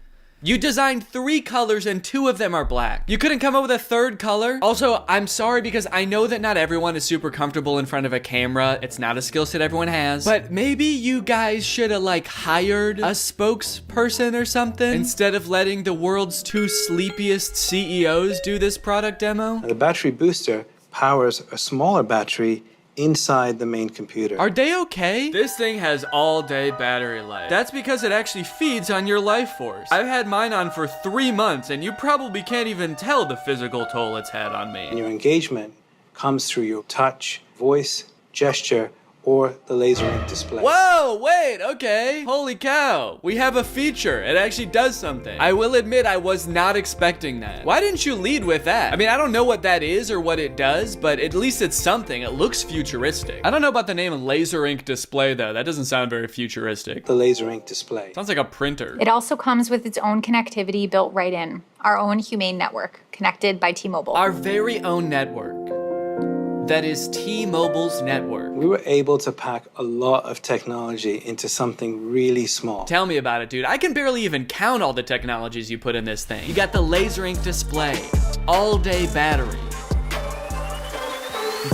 You designed 3 colors and 2 of them are black. You couldn't come up with a 3rd color? Also, I'm sorry because I know that not everyone is super comfortable in front of a camera. It's not a skill set everyone has. But maybe you guys should have like hired a spokesperson or something instead of letting the world's 2 sleepiest CEOs do this product demo. Now, the battery booster powers a smaller battery inside the main computer. Are they okay? This thing has all-day battery life. That's because it actually feeds on your life force. I've had mine on for 3 months, and you probably can't even tell the physical toll it's had on me. And your engagement comes through your touch, voice, gesture, or the laser ink display. Whoa, wait, okay. Holy cow. We have a feature. It actually does something. I will admit I was not expecting that. Why didn't you lead with that? I mean, I don't know what that is or what it does, but at least it's something. It looks futuristic. I don't know about the name laser ink display though. That doesn't sound very futuristic. The laser ink display. Sounds like a printer. It also comes with its own connectivity built right in. Our own Humane network, connected by T-Mobile. Our very own network. That is T-Mobile's network. We were able to pack a lot of technology into something really small. Tell me about it, dude. I can barely even count all the technologies you put in this thing. You got the laser ink display, all-day battery,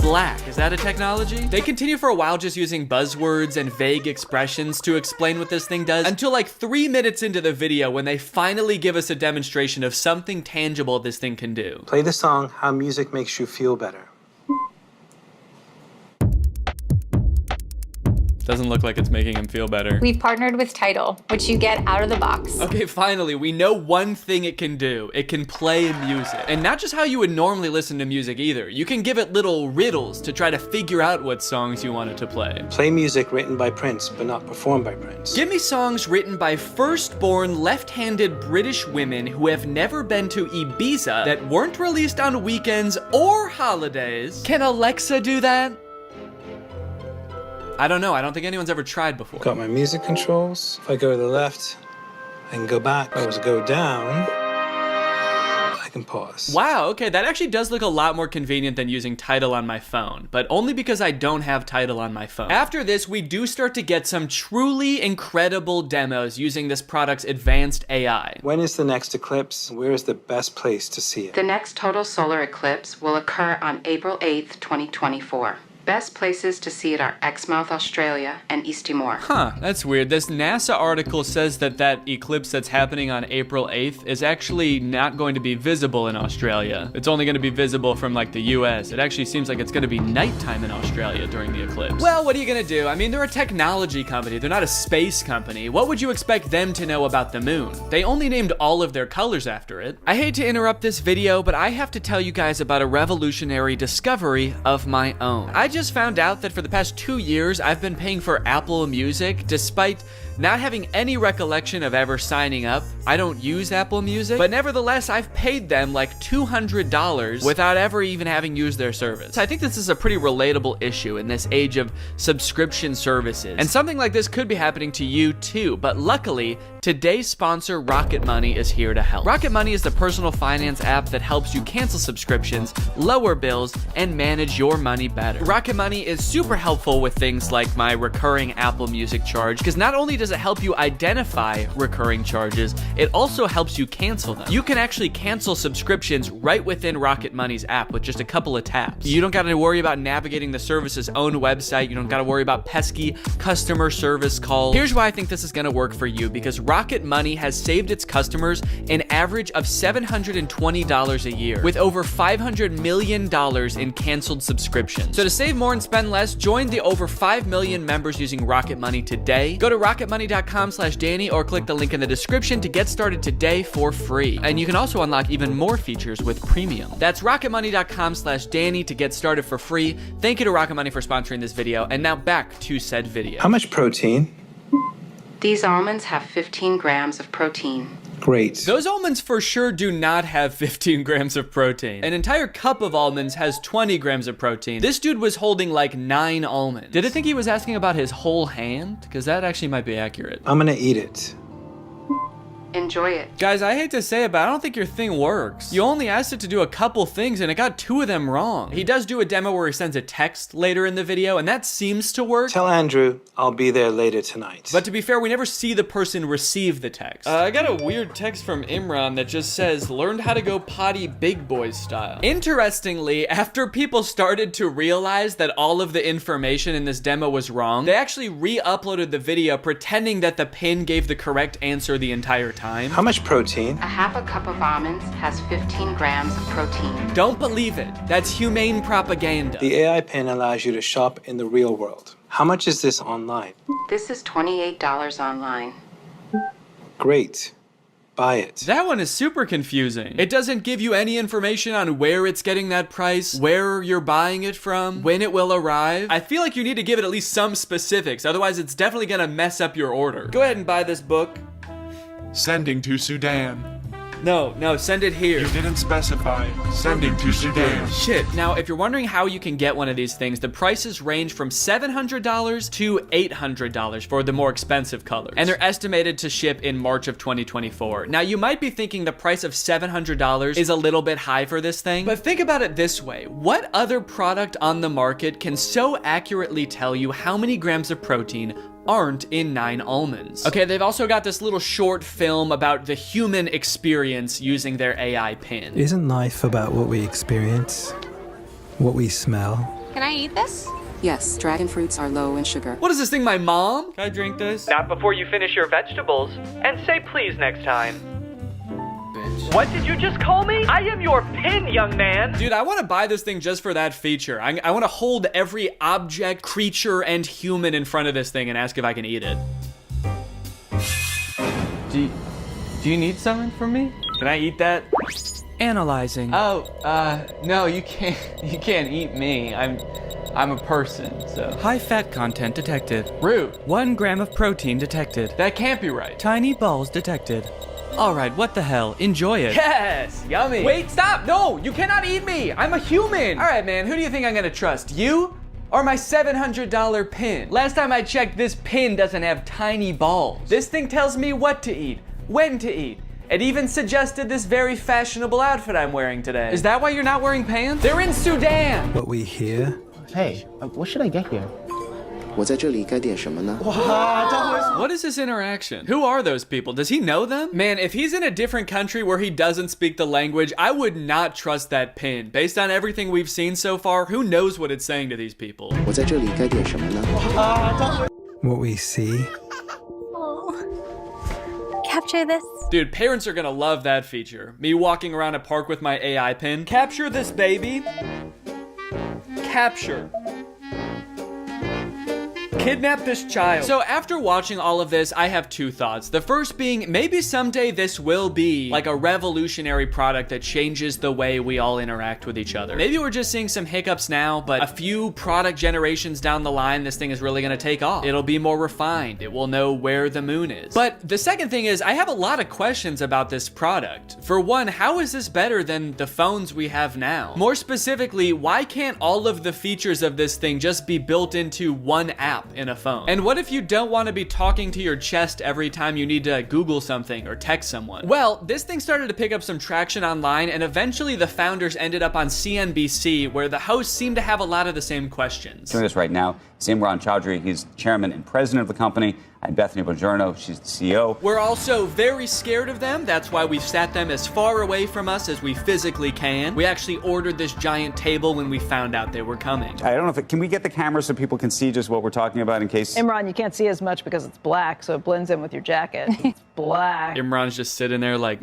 black. Is that a technology? They continue for a while just using buzzwords and vague expressions to explain what this thing does until like 3 minutes into the video when they finally give us a demonstration of something tangible this thing can do. Play the song How Music Makes You Feel Better. Doesn't look like it's making him feel better. We've partnered with Tidal, which you get out of the box. Okay, finally, we know one thing it can do. It can play music. And not just how you would normally listen to music either. You can give it little riddles to try to figure out what songs you want it to play. Play music written by Prince, but not performed by Prince. Give me songs written by first-born left-handed British women who have never been to Ibiza that weren't released on weekends or holidays. Can Alexa do that? I don't know. I don't think anyone's ever tried before. Got my music controls. If I go to the left, I can go back. If I was to go down, I can pause. Wow, okay, that actually does look a lot more convenient than using Tidal on my phone, but only because I don't have Tidal on my phone. After this, we do start to get some truly incredible demos using this product's advanced AI. When is the next eclipse? Where is the best place to see it? The next total solar eclipse will occur on April 8th, 2024. Best places to see it are Exmouth, Australia, and East Timor. Huh, that's weird. This NASA article says that eclipse that's happening on April 8th is actually not going to be visible in Australia. It's only going to be visible from like the US. It actually seems like it's going to be nighttime in Australia during the eclipse. Well, what are you going to do? I mean, they're a technology company. They're not a space company. What would you expect them to know about the moon? They only named all of their colors after it. I hate to interrupt this video, but I have to tell you guys about a revolutionary discovery of my own. I just found out that for the past 2 years, I've been paying for Apple Music despite not having any recollection of ever signing up. I don't use Apple Music, but nevertheless, I've paid them like $200 without ever even having used their service. I think this is a pretty relatable issue in this age of subscription services. And something like this could be happening to you too, but luckily, today's sponsor, Rocket Money, is here to help. Rocket Money is the personal finance app that helps you cancel subscriptions, lower bills, and manage your money better. Rocket Money is super helpful with things like my recurring Apple Music charge, because not only does it help you identify recurring charges, it also helps you cancel them. You can actually cancel subscriptions right within Rocket Money's app with just a couple of taps. You don't got to worry about navigating the service's own website. You don't got to worry about pesky customer service calls. Here's why I think this is going to work for you, because Rocket Money has saved its customers an average of $720 a year, with over $500 million in canceled subscriptions. So to save more and spend less, join the over 5 million members using Rocket Money today. Go to rocketmoney.com/Danny or click the link in the description to get started today for free. And you can also unlock even more features with premium. That's rocketmoney.com/Danny to get started for free. Thank you to Rocket Money for sponsoring this video. And now back to said video. How much protein? These almonds have 15 grams of protein. Great. Those almonds for sure do not have 15 grams of protein. An entire cup of almonds has 20 grams of protein. This dude was holding like 9 almonds. Did I think he was asking about his whole hand? Because that actually might be accurate. I'm gonna eat it. Enjoy it. Guys, I hate to say it, but I don't think your thing works. You only asked it to do a couple things and it got 2 of them wrong. He does do a demo where he sends a text later in the video, and that seems to work. Tell Andrew I'll be there later tonight. But to be fair, we never see the person receive the text. I got a weird text from Imran that just says, learned how to go potty big boy style. Interestingly, after people started to realize that all of the information in this demo was wrong, they actually re-uploaded the video pretending that the pin gave the correct answer the entire time. How much protein? A half a cup of almonds has 15 grams of protein. Don't believe it. That's humane propaganda. The AI pin allows you to shop in the real world. How much is this online? This is $28 online. Great. Buy it. That one is super confusing. It doesn't give you any information on where it's getting that price, where you're buying it from, when it will arrive. I feel like you need to give it at least some specifics, otherwise it's definitely gonna mess up your order. Go ahead and buy this book. Sending to Sudan. No, send it here. You didn't specify. Sending to Sudan. Shit. Now, if you're wondering how you can get one of these things, the prices range from $700 to $800 for the more expensive colors. And they're estimated to ship in March of 2024. Now, you might be thinking the price of $700 is a little bit high for this thing, but think about it this way. What other product on the market can so accurately tell you how many grams of protein aren't in 9 almonds? Okay, they've also got this little short film about the human experience using their AI pin. Isn't life about what we experience? What we smell? Can I eat this? Yes, dragon fruits are low in sugar. What is this thing, my mom? Can I drink this? Not before you finish your vegetables. And say please next time. Bitch. What did you just call me? I am your pin, young man. Dude, I want to buy this thing just for that feature. I want to hold every object, creature, and human in front of this thing and ask if I can eat it. Do you need something from me? Can I eat that? Analyzing. Oh, no, you can't eat me. I'm a person, so. High fat content detected. Rude. 1 gram of protein detected. That can't be right. Tiny balls detected. All right, what the hell? Enjoy it. Yes, yummy. Wait, stop. No, you cannot eat me. I'm a human. All right, man, who do you think I'm gonna trust? You or my $700 pin? Last time I checked, this pin doesn't have tiny balls. This thing tells me what to eat, when to eat. It even suggested this very fashionable outfit I'm wearing today. Is that why you're not wearing pants? They're in Sudan. What we hear? Hey, what should I get here? What is this interaction? Who are those people? Does he know them? Man, if he's in a different country where he doesn't speak the language, I would not trust that pin. Based on everything we've seen so far, who knows what it's saying to these people? What we see? Capture this. Dude, parents are gonna love that feature. Me walking around a park with my AI pin. Capture this baby. Capture. Kidnap this child. So after watching all of this, I have two thoughts. The first being, maybe someday this will be like a revolutionary product that changes the way we all interact with each other. Maybe we're just seeing some hiccups now, but a few product generations down the line, this thing is really gonna take off. It'll be more refined. It will know where the moon is. But the second thing is, I have a lot of questions about this product. For one, how is this better than the phones we have now? More specifically, why can't all of the features of this thing just be built into one app in a phone? And what if you don't want to be talking to your chest every time you need to Google something or text someone? Well, this thing started to pick up some traction online, and eventually the founders ended up on CNBC, where the hosts seemed to have a lot of the same questions. Joining us right now is Imran Chowdhury. He's chairman and president of the company. And Bethany Bongiorno, she's the CEO. We're also very scared of them. That's why we've sat them as far away from us as we physically can. We actually ordered this giant table when we found out they were coming. I don't know if can we get the camera so people can see just what we're talking about in case? Imran, you can't see as much because it's black, so it blends in with your jacket. It's black. Imran's just sitting there like...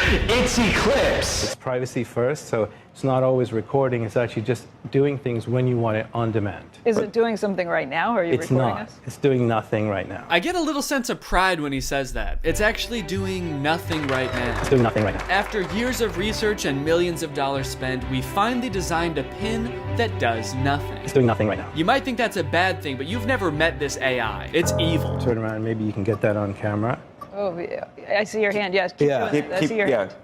It's Eclipse. It's privacy first, so it's not always recording. It's actually just doing things when you want it on demand. Is it doing something right now, or are you It's recording not. us? It's doing nothing right now. I get a little sense of pride when he says that. It's actually doing nothing right now. It's doing nothing right now. After years of research and millions of dollars spent, we finally designed a pin that does nothing. It's doing nothing right now. You might think that's a bad thing, but you've never met this AI. It's evil. Turn around, maybe you can get that on camera. Oh, yeah. I see your hand. Yes, keep doing it. I see your hand.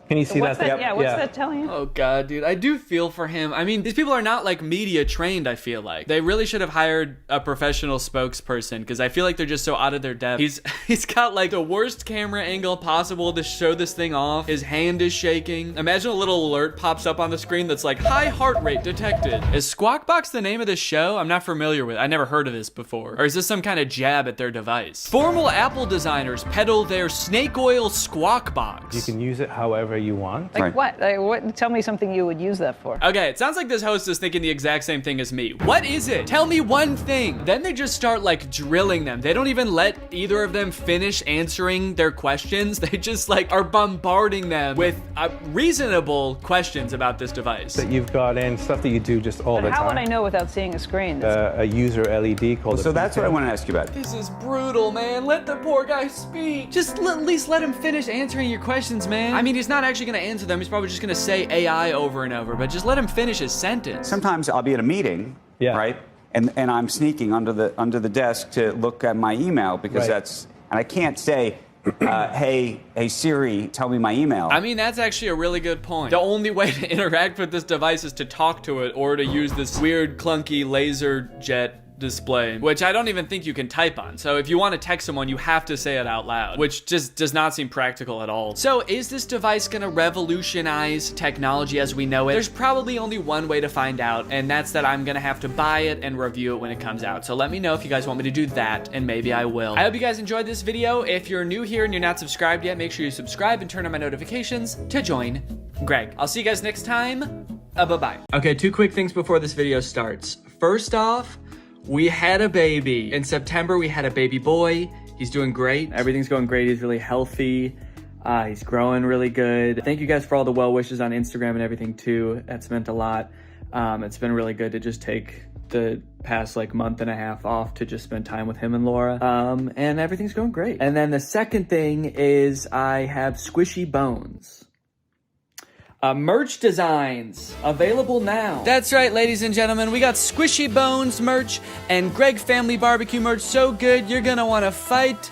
Can you see What's that? that? Yeah, what's that telling you? Oh God, dude, I do feel for him. I mean, these people are not like media trained, I feel like. They really should have hired a professional spokesperson, because I feel like they're just so out of their depth. He's got like the worst camera angle possible to show this thing off. His hand is shaking. Imagine a little alert pops up on the screen that's like, high heart rate detected. Is Squawkbox the name of this show? I'm not familiar with it. I never heard of this before. Or is this some kind of jab at their device? Formal Apple designers peddle their snake oil Squawkbox. You can use it however you want. Like what? Like what? Tell me something you would use that for. Okay, it sounds like this host is thinking the exact same thing as me. What is it? Tell me one thing. Then they just start like drilling them. They don't even let either of them finish answering their questions. They just like are bombarding them with reasonable questions about this device. That you've got in, stuff that you do just all the time. How would I know without seeing a screen? A user LED called. So that's what I want to ask you about. This is brutal, man. Let the poor guy speak. Just at least let him finish answering your questions, man. I mean, he's not actually gonna answer them. He's probably just gonna say AI over and over, but just let him finish his sentence. Sometimes I'll be at a meeting, right? And I'm sneaking under the desk to look at my email because and I can't say, hey Siri, tell me my email. I mean, that's actually a really good point. The only way to interact with this device is to talk to it or to use this weird clunky laser jet display, which I don't even think you can type on. So if you want to text someone, you have to say it out loud, which just does not seem practical at all. So is this device gonna revolutionize technology as we know it? There's probably only one way to find out, and that's that I'm gonna have to buy it and review it when it comes out. So let me know if you guys want me to do that, and maybe I will. I hope you guys enjoyed this video. If you're new here and you're not subscribed yet, make sure you subscribe and turn on my notifications to join Greg. I'll see you guys next time. Bye-bye. Okay, two quick things before this video starts. First off, we had a baby. In September, we had a baby boy. He's doing great. Everything's going great. He's really healthy. He's growing really good. Thank you guys for all the well wishes on Instagram and everything too. That's meant a lot. It's been really good to just take the past like month and a half off to just spend time with him and Laura. And everything's going great. And then the second thing is I have squishy bones. Merch designs available now. That's right, ladies and gentlemen, we got Squishy Bones merch and Greg Family Barbecue merch. So good, you're gonna want to fight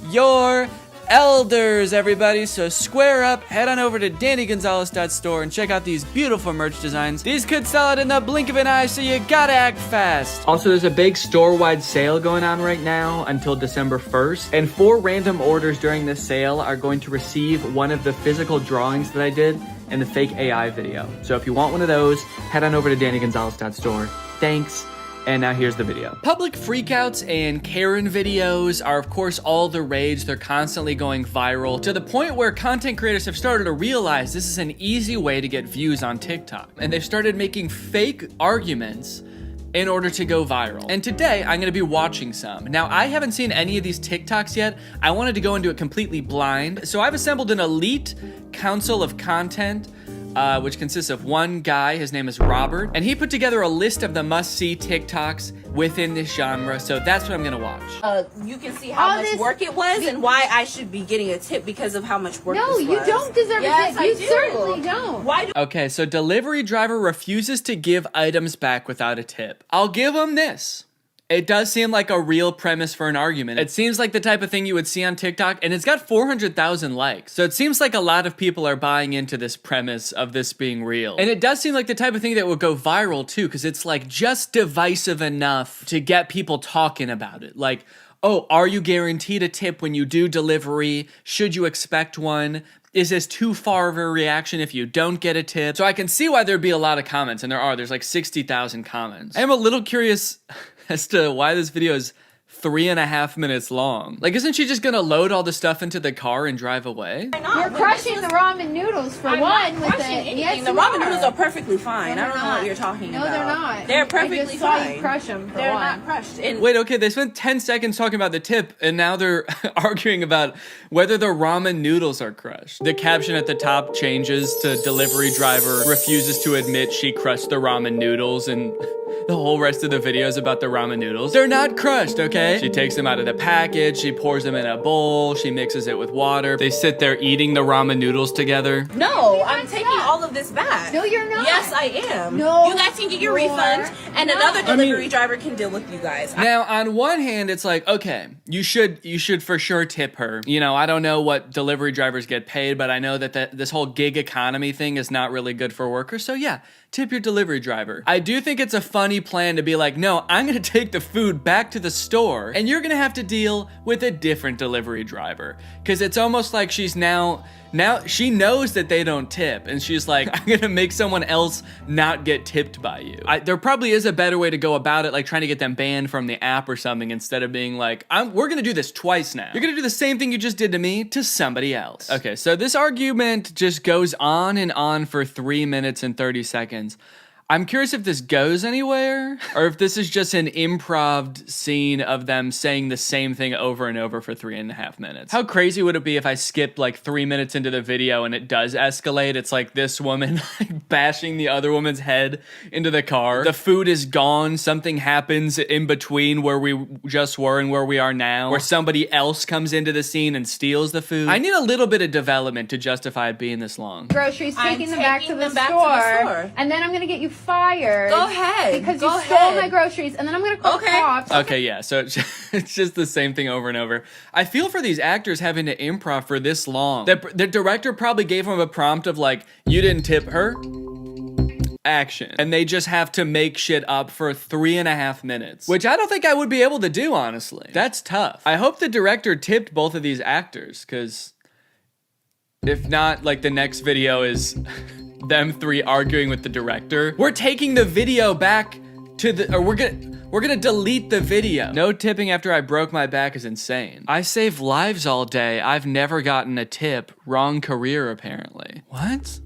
your elders, everybody. So square up, head on over to DannyGonzalez.store and check out these beautiful merch designs. These could sell it in the blink of an eye, so you gotta act fast. Also, there's a big store-wide sale going on right now until December 1st, and 4 random orders during this sale are going to receive one of the physical drawings that I did in the fake AI video. So if you want one of those, head on over to DannyGonzalez.store. Thanks. And now here's the video. Public freakouts and Karen videos are of course all the rage. They're constantly going viral to the point where content creators have started to realize this is an easy way to get views on TikTok. And they've started making fake arguments in order to go viral. And today I'm gonna be watching some. Now, I haven't seen any of these TikToks yet. I wanted to go into it completely blind. So I've assembled an elite council of content which consists of one guy, his name is Robert, and he put together a list of the must-see TikToks within this genre, so that's what I'm gonna watch. You can see how much work it was and why I should be getting a tip because of how much work this was. No, you don't deserve a tip. You certainly don't. Why do Okay, so delivery driver refuses to give items back without a tip. I'll give him this. It does seem like a real premise for an argument. It seems like the type of thing you would see on TikTok, and it's got 400,000 likes. So it seems like a lot of people are buying into this premise of this being real. And it does seem like the type of thing that would go viral too, because it's like just divisive enough to get people talking about it. Like, oh, are you guaranteed a tip when you do delivery? Should you expect one? Is this too far of a reaction if you don't get a tip? So I can see why there'd be a lot of comments, and there's like 60,000 comments. I am a little curious as to why this video is 3.5 minutes long. Like, isn't she just gonna load all the stuff into the car and drive away? You're crushing the ramen noodles for one with it. Yes, the ramen noodles are perfectly fine. I don't know what you're talking about. No, they're not. They're perfectly fine. You crush them. They're not crushed. Wait, okay, they spent 10 seconds talking about the tip, and now they're arguing about whether the ramen noodles are crushed. The caption at the top changes to delivery driver refuses to admit she crushed the ramen noodles, and the whole rest of the video is about the ramen noodles. They're not crushed, okay? She takes them out of the package, she pours them in a bowl, she mixes it with water. They sit there eating the ramen noodles together. No, I'm taking all of this back. No, you're not. Yes, I am. No, you guys can get your refund, and another delivery driver can deal with you guys. Now, on one hand, it's like, okay, you should for sure tip her. You know, I don't know what delivery drivers get paid, but I know that this whole gig economy thing is not really good for workers. So yeah, tip your delivery driver. I do think it's a funny plan to be like, no, I'm gonna take the food back to the store, and you're gonna have to deal with a different delivery driver. Because it's almost like she's now she knows that they don't tip, and she's like, I'm gonna make someone else not get tipped by you. There probably is a better way to go about it, like trying to get them banned from the app or something, instead of being like, we're gonna do this twice now. You're gonna do the same thing you just did to me to somebody else. Okay, so this argument just goes on and on for 3 minutes and 30 seconds. I'm curious if this goes anywhere, or if this is just an improv scene of them saying the same thing over and over for 3.5 minutes. How crazy would it be if I skipped like 3 minutes into the video and it does escalate? It's like this woman like bashing the other woman's head into the car. The food is gone. Something happens in between where we just were and where we are now, where somebody else comes into the scene and steals the food. I need a little bit of development to justify it being this long. Groceries, taking them back to the store, and then I'm gonna get you fired. Go ahead. Because you stole my groceries, and then I'm gonna call cops. Okay, yeah, so it's just the same thing over and over. I feel for these actors having to improv for this long. The director probably gave them a prompt of like, you didn't tip her? Action. And they just have to make shit up for 3.5 minutes, which I don't think I would be able to do, honestly. That's tough. I hope the director tipped both of these actors, because if not, like the next video is them three arguing with the director. We're taking the video back to the, or we're gonna delete the video. No tipping after I broke my back is insane. I save lives all day. I've never gotten a tip. Wrong career, apparently. What?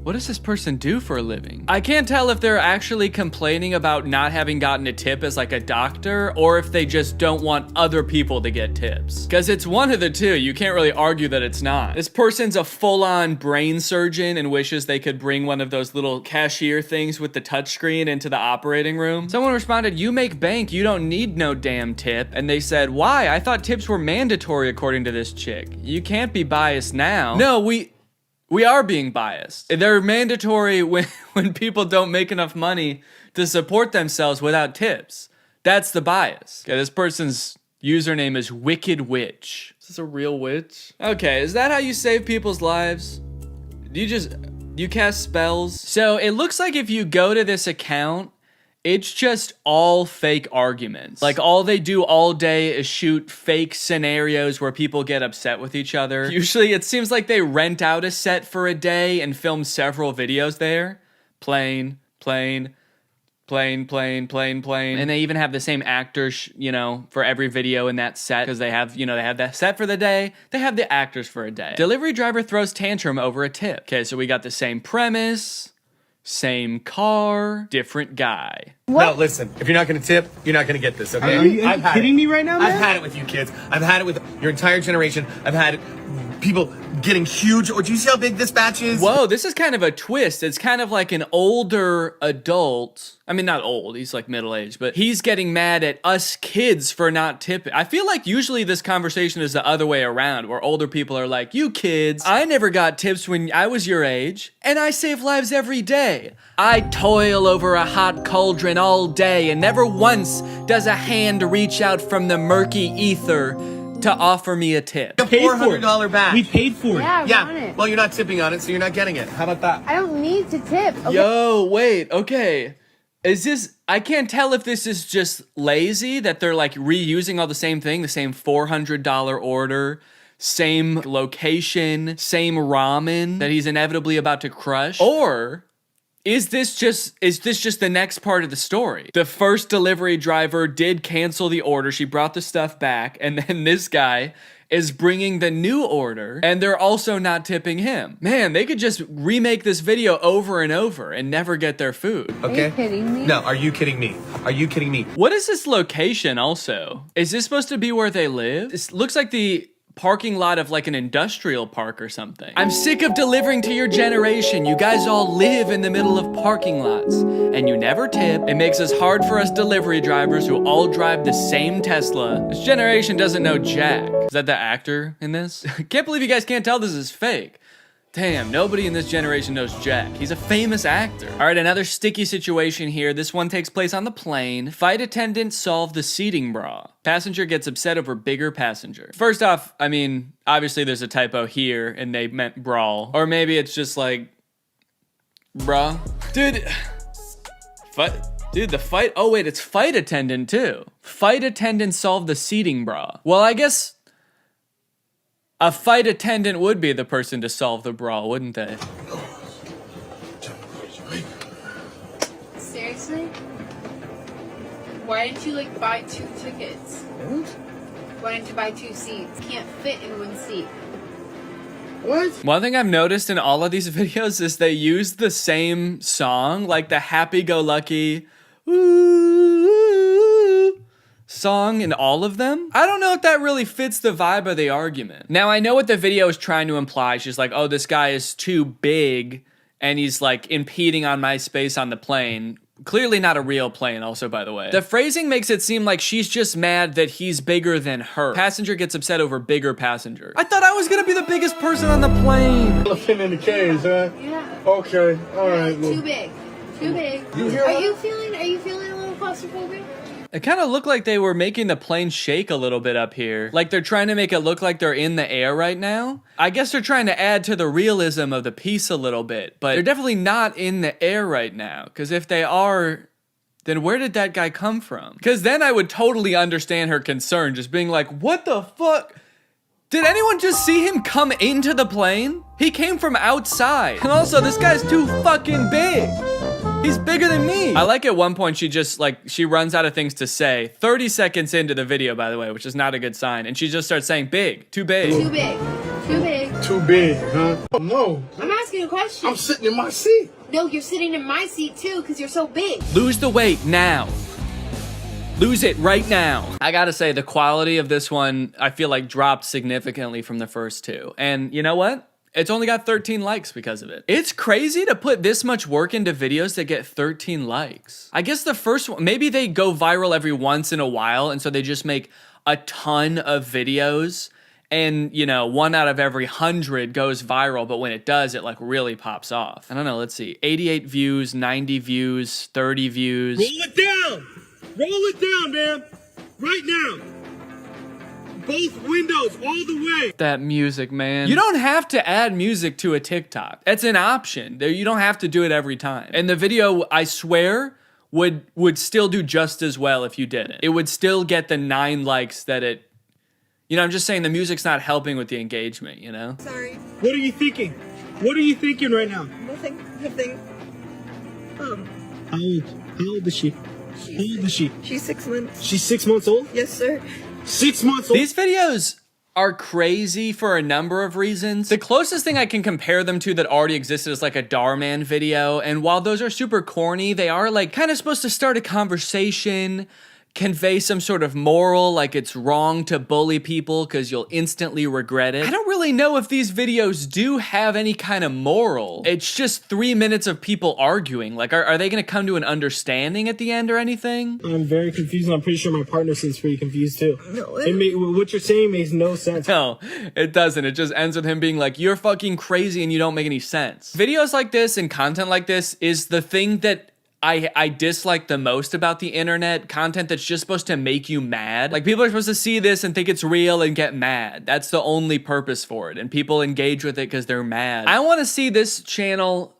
What does this person do for a living? I can't tell if they're actually complaining about not having gotten a tip as like a doctor, or if they just don't want other people to get tips. Because it's one of the two. You can't really argue that it's not. This person's a full-on brain surgeon and wishes they could bring one of those little cashier things with the touchscreen into the operating room. Someone responded, you make bank, you don't need no damn tip. And they said, why? I thought tips were mandatory according to this chick. You can't be biased now. No, we are being biased. They're mandatory when people don't make enough money to support themselves without tips. That's the bias. Okay, this person's username is Wicked Witch. Is this a real witch? Okay, is that how you save people's lives? Do you cast spells? So it looks like if you go to this account, it's just all fake arguments. Like all they do all day is shoot fake scenarios where people get upset with each other. Usually it seems like they rent out a set for a day and film several videos there. Plane. And they even have the same actors, you know, for every video in that set, because they have that set for the day. They have the actors for a day. Delivery driver throws tantrum over a tip. Okay, so we got the same premise. Same car, different guy. No, listen, if you're not gonna tip, you're not gonna get this, okay? Are you kidding me right now, man? I've had it with you kids. I've had it with your entire generation. I've had people getting huge. Oh, do you see how big this batch is? Whoa, this is kind of a twist. It's kind of like an older adult. I mean, not old, he's like middle-aged, but he's getting mad at us kids for not tipping. I feel like usually this conversation is the other way around, where older people are like, you kids, I never got tips when I was your age, and I save lives every day. I toil over a hot cauldron all day, and never once does a hand reach out from the murky ether to offer me a tip. A $400 batch. We paid for it. Yeah, I want it. Well, you're not tipping on it, so you're not getting it. How about that? I don't need to tip. Okay. Yo, wait, okay. Is this, I can't tell if this is just lazy, that they're like reusing all the same thing, the same $400 order, same location, same ramen that he's inevitably about to crush, or is this just the next part of the story? The first delivery driver did cancel the order, she brought the stuff back, and then this guy is bringing the new order, and they're also not tipping him. Man, they could just remake this video over and over and never get their food. Okay. Are you kidding me? No, are you kidding me? Are you kidding me? What is this location also? Is this supposed to be where they live? This looks like the parking lot of like an industrial park or something. I'm sick of delivering to your generation. You guys all live in the middle of parking lots and you never tip. It makes us hard for us delivery drivers who all drive the same Tesla. This generation doesn't know jack. Is that the actor in this? Can't believe you guys can't tell this is fake. Damn, nobody in this generation knows Jack. He's a famous actor. All right, another sticky situation here. This one takes place on the plane. Flight attendants solve the seating bra. Passenger gets upset over bigger passenger. First off, I mean, obviously there's a typo here and they meant brawl. Or maybe it's just like, bra. Dude, the fight, oh wait, it's flight attendant too. Flight attendant solved the seating bra. Well, I guess a flight attendant would be the person to solve the brawl, wouldn't they? Seriously? Why didn't you like buy 2 tickets? Why didn't you buy 2 seats? Can't fit in 1 seat. What? One thing I've noticed in all of these videos is they use the same song, like the happy-go-lucky song in all of them. I don't know if that really fits the vibe of the argument. Now, I know what the video is trying to imply. She's like, oh, this guy is too big and he's like impeding on my space on the plane. Clearly not a real plane also, by the way. The phrasing makes it seem like she's just mad that he's bigger than her. Passenger gets upset over bigger passenger. I thought I was gonna be the biggest person on the plane. Elephant in the cage, huh? Yeah. Okay, all right. Too big. Too big. Are you feeling a little claustrophobic? It kind of looked like they were making the plane shake a little bit up here. Like they're trying to make it look like they're in the air right now. I guess they're trying to add to the realism of the piece a little bit, but they're definitely not in the air right now. Because if they are, then where did that guy come from? Because then I would totally understand her concern, just being like, what the fuck? Did anyone just see him come into the plane? He came from outside. And also, this guy's too fucking big. He's bigger than me. I like at one point she just like, she runs out of things to say. 30 seconds into the video, by the way, which is not a good sign. And she just starts saying big, too big. Too big. Too big. Too big, huh? Oh, no. I'm asking a question. I'm sitting in my seat. No, you're sitting in my seat too because you're so big. Lose the weight now. Lose it right now. I gotta say, the quality of this one, I feel like dropped significantly from the first two. And you know what? It's only got 13 likes because of it. It's crazy to put this much work into videos that get 13 likes. I guess the first one, maybe they go viral every once in a while, and so they just make a ton of videos, and you know, 1 out of every 100 goes viral, but when it does, it like really pops off. I don't know, let's see. 88 views, 90 views, 30 views. Roll it down! Roll it down, man! Right now! Both windows, all the way. That music, man. You don't have to add music to a TikTok. It's an option. You don't have to do it every time. And the video, I swear, would still do just as well if you didn't. It would still get the 9 likes that it, you know, I'm just saying the music's not helping with the engagement, you know? Sorry. What are you thinking? What are you thinking right now? Nothing. How old is she? How old is she? She's 6 months. She's 6 months old? Yes, sir. 6 months old? These videos are crazy for a number of reasons. The closest thing I can compare them to that already existed is like a Darman video, and while those are super corny, they are like kind of supposed to start a conversation, convey some sort of moral, like it's wrong to bully people because you'll instantly regret it. I don't really know if these videos do have any kind of moral. It's just 3 minutes of people arguing. Like, are they gonna come to an understanding at the end or anything? I'm very confused, and I'm pretty sure my partner seems pretty confused too. What you're saying makes no sense. No, it doesn't. It just ends with him being like, you're fucking crazy and you don't make any sense. Videos like this and content like this is the thing that I dislike the most about the internet. Content that's just supposed to make you mad. Like, people are supposed to see this and think it's real and get mad. That's the only purpose for it. And people engage with it because they're mad. I want to see this channel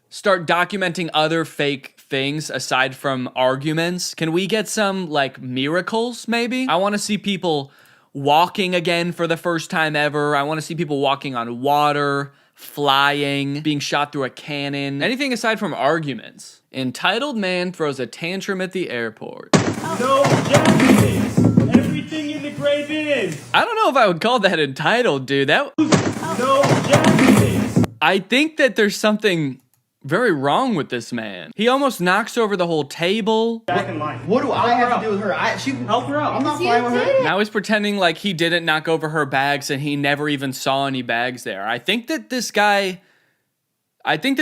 start documenting other fake things aside from arguments. Can we get some, like, miracles, maybe? I want to see people walking again for the first time ever. I want to see people walking on water, flying, being shot through a cannon. Anything aside from arguments. Entitled man throws a tantrum at the airport. No jackets! Everything in the gray bin! I don't know if I would call that entitled, dude. No jackets! I think that there's something very wrong with this man. He almost knocks over the whole table. Back in line. What do I have to do with her? She can help her out. I'm not fine with her. Now he's pretending like he didn't knock over her bags and he never even saw any bags there. I think that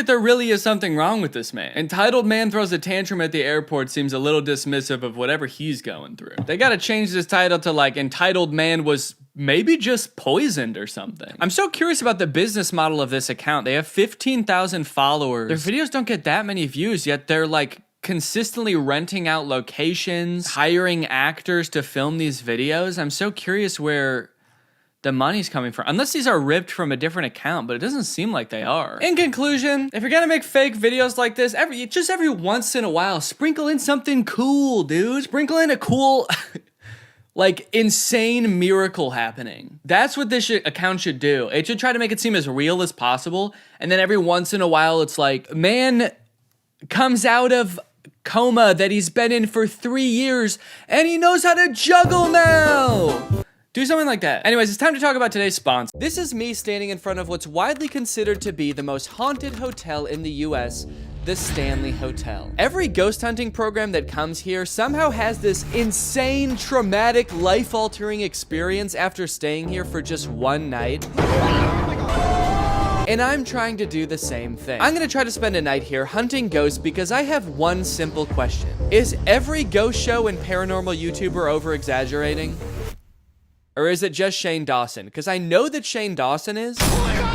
there really is something wrong with this man. Entitled man throws a tantrum at the airport seems a little dismissive of whatever he's going through. They gotta change this title to like, entitled man was maybe just poisoned or something. I'm so curious about the business model of this account. They have 15,000 followers. Their videos don't get that many views, yet they're like consistently renting out locations, hiring actors to film these videos. I'm so curious where the money's coming from. Unless these are ripped from a different account, but it doesn't seem like they are. In conclusion, if you're gonna make fake videos like this, every once in a while, sprinkle in something cool, dude. Sprinkle in a cool, like, insane miracle happening. That's what this account should do. It should try to make it seem as real as possible, and then every once in a while, it's like, man comes out of coma that he's been in for 3 years, and he knows how to juggle now! Do something like that. Anyways, it's time to talk about today's sponsor. This is me standing in front of what's widely considered to be the most haunted hotel in the US, the Stanley Hotel. Every ghost hunting program that comes here somehow has this insane, traumatic, life-altering experience after staying here for just one night. And I'm trying to do the same thing. I'm gonna try to spend a night here hunting ghosts because I have one simple question. Is every ghost show and paranormal YouTuber over-exaggerating? Or is it just Shane Dawson? Because I know that Shane Dawson is.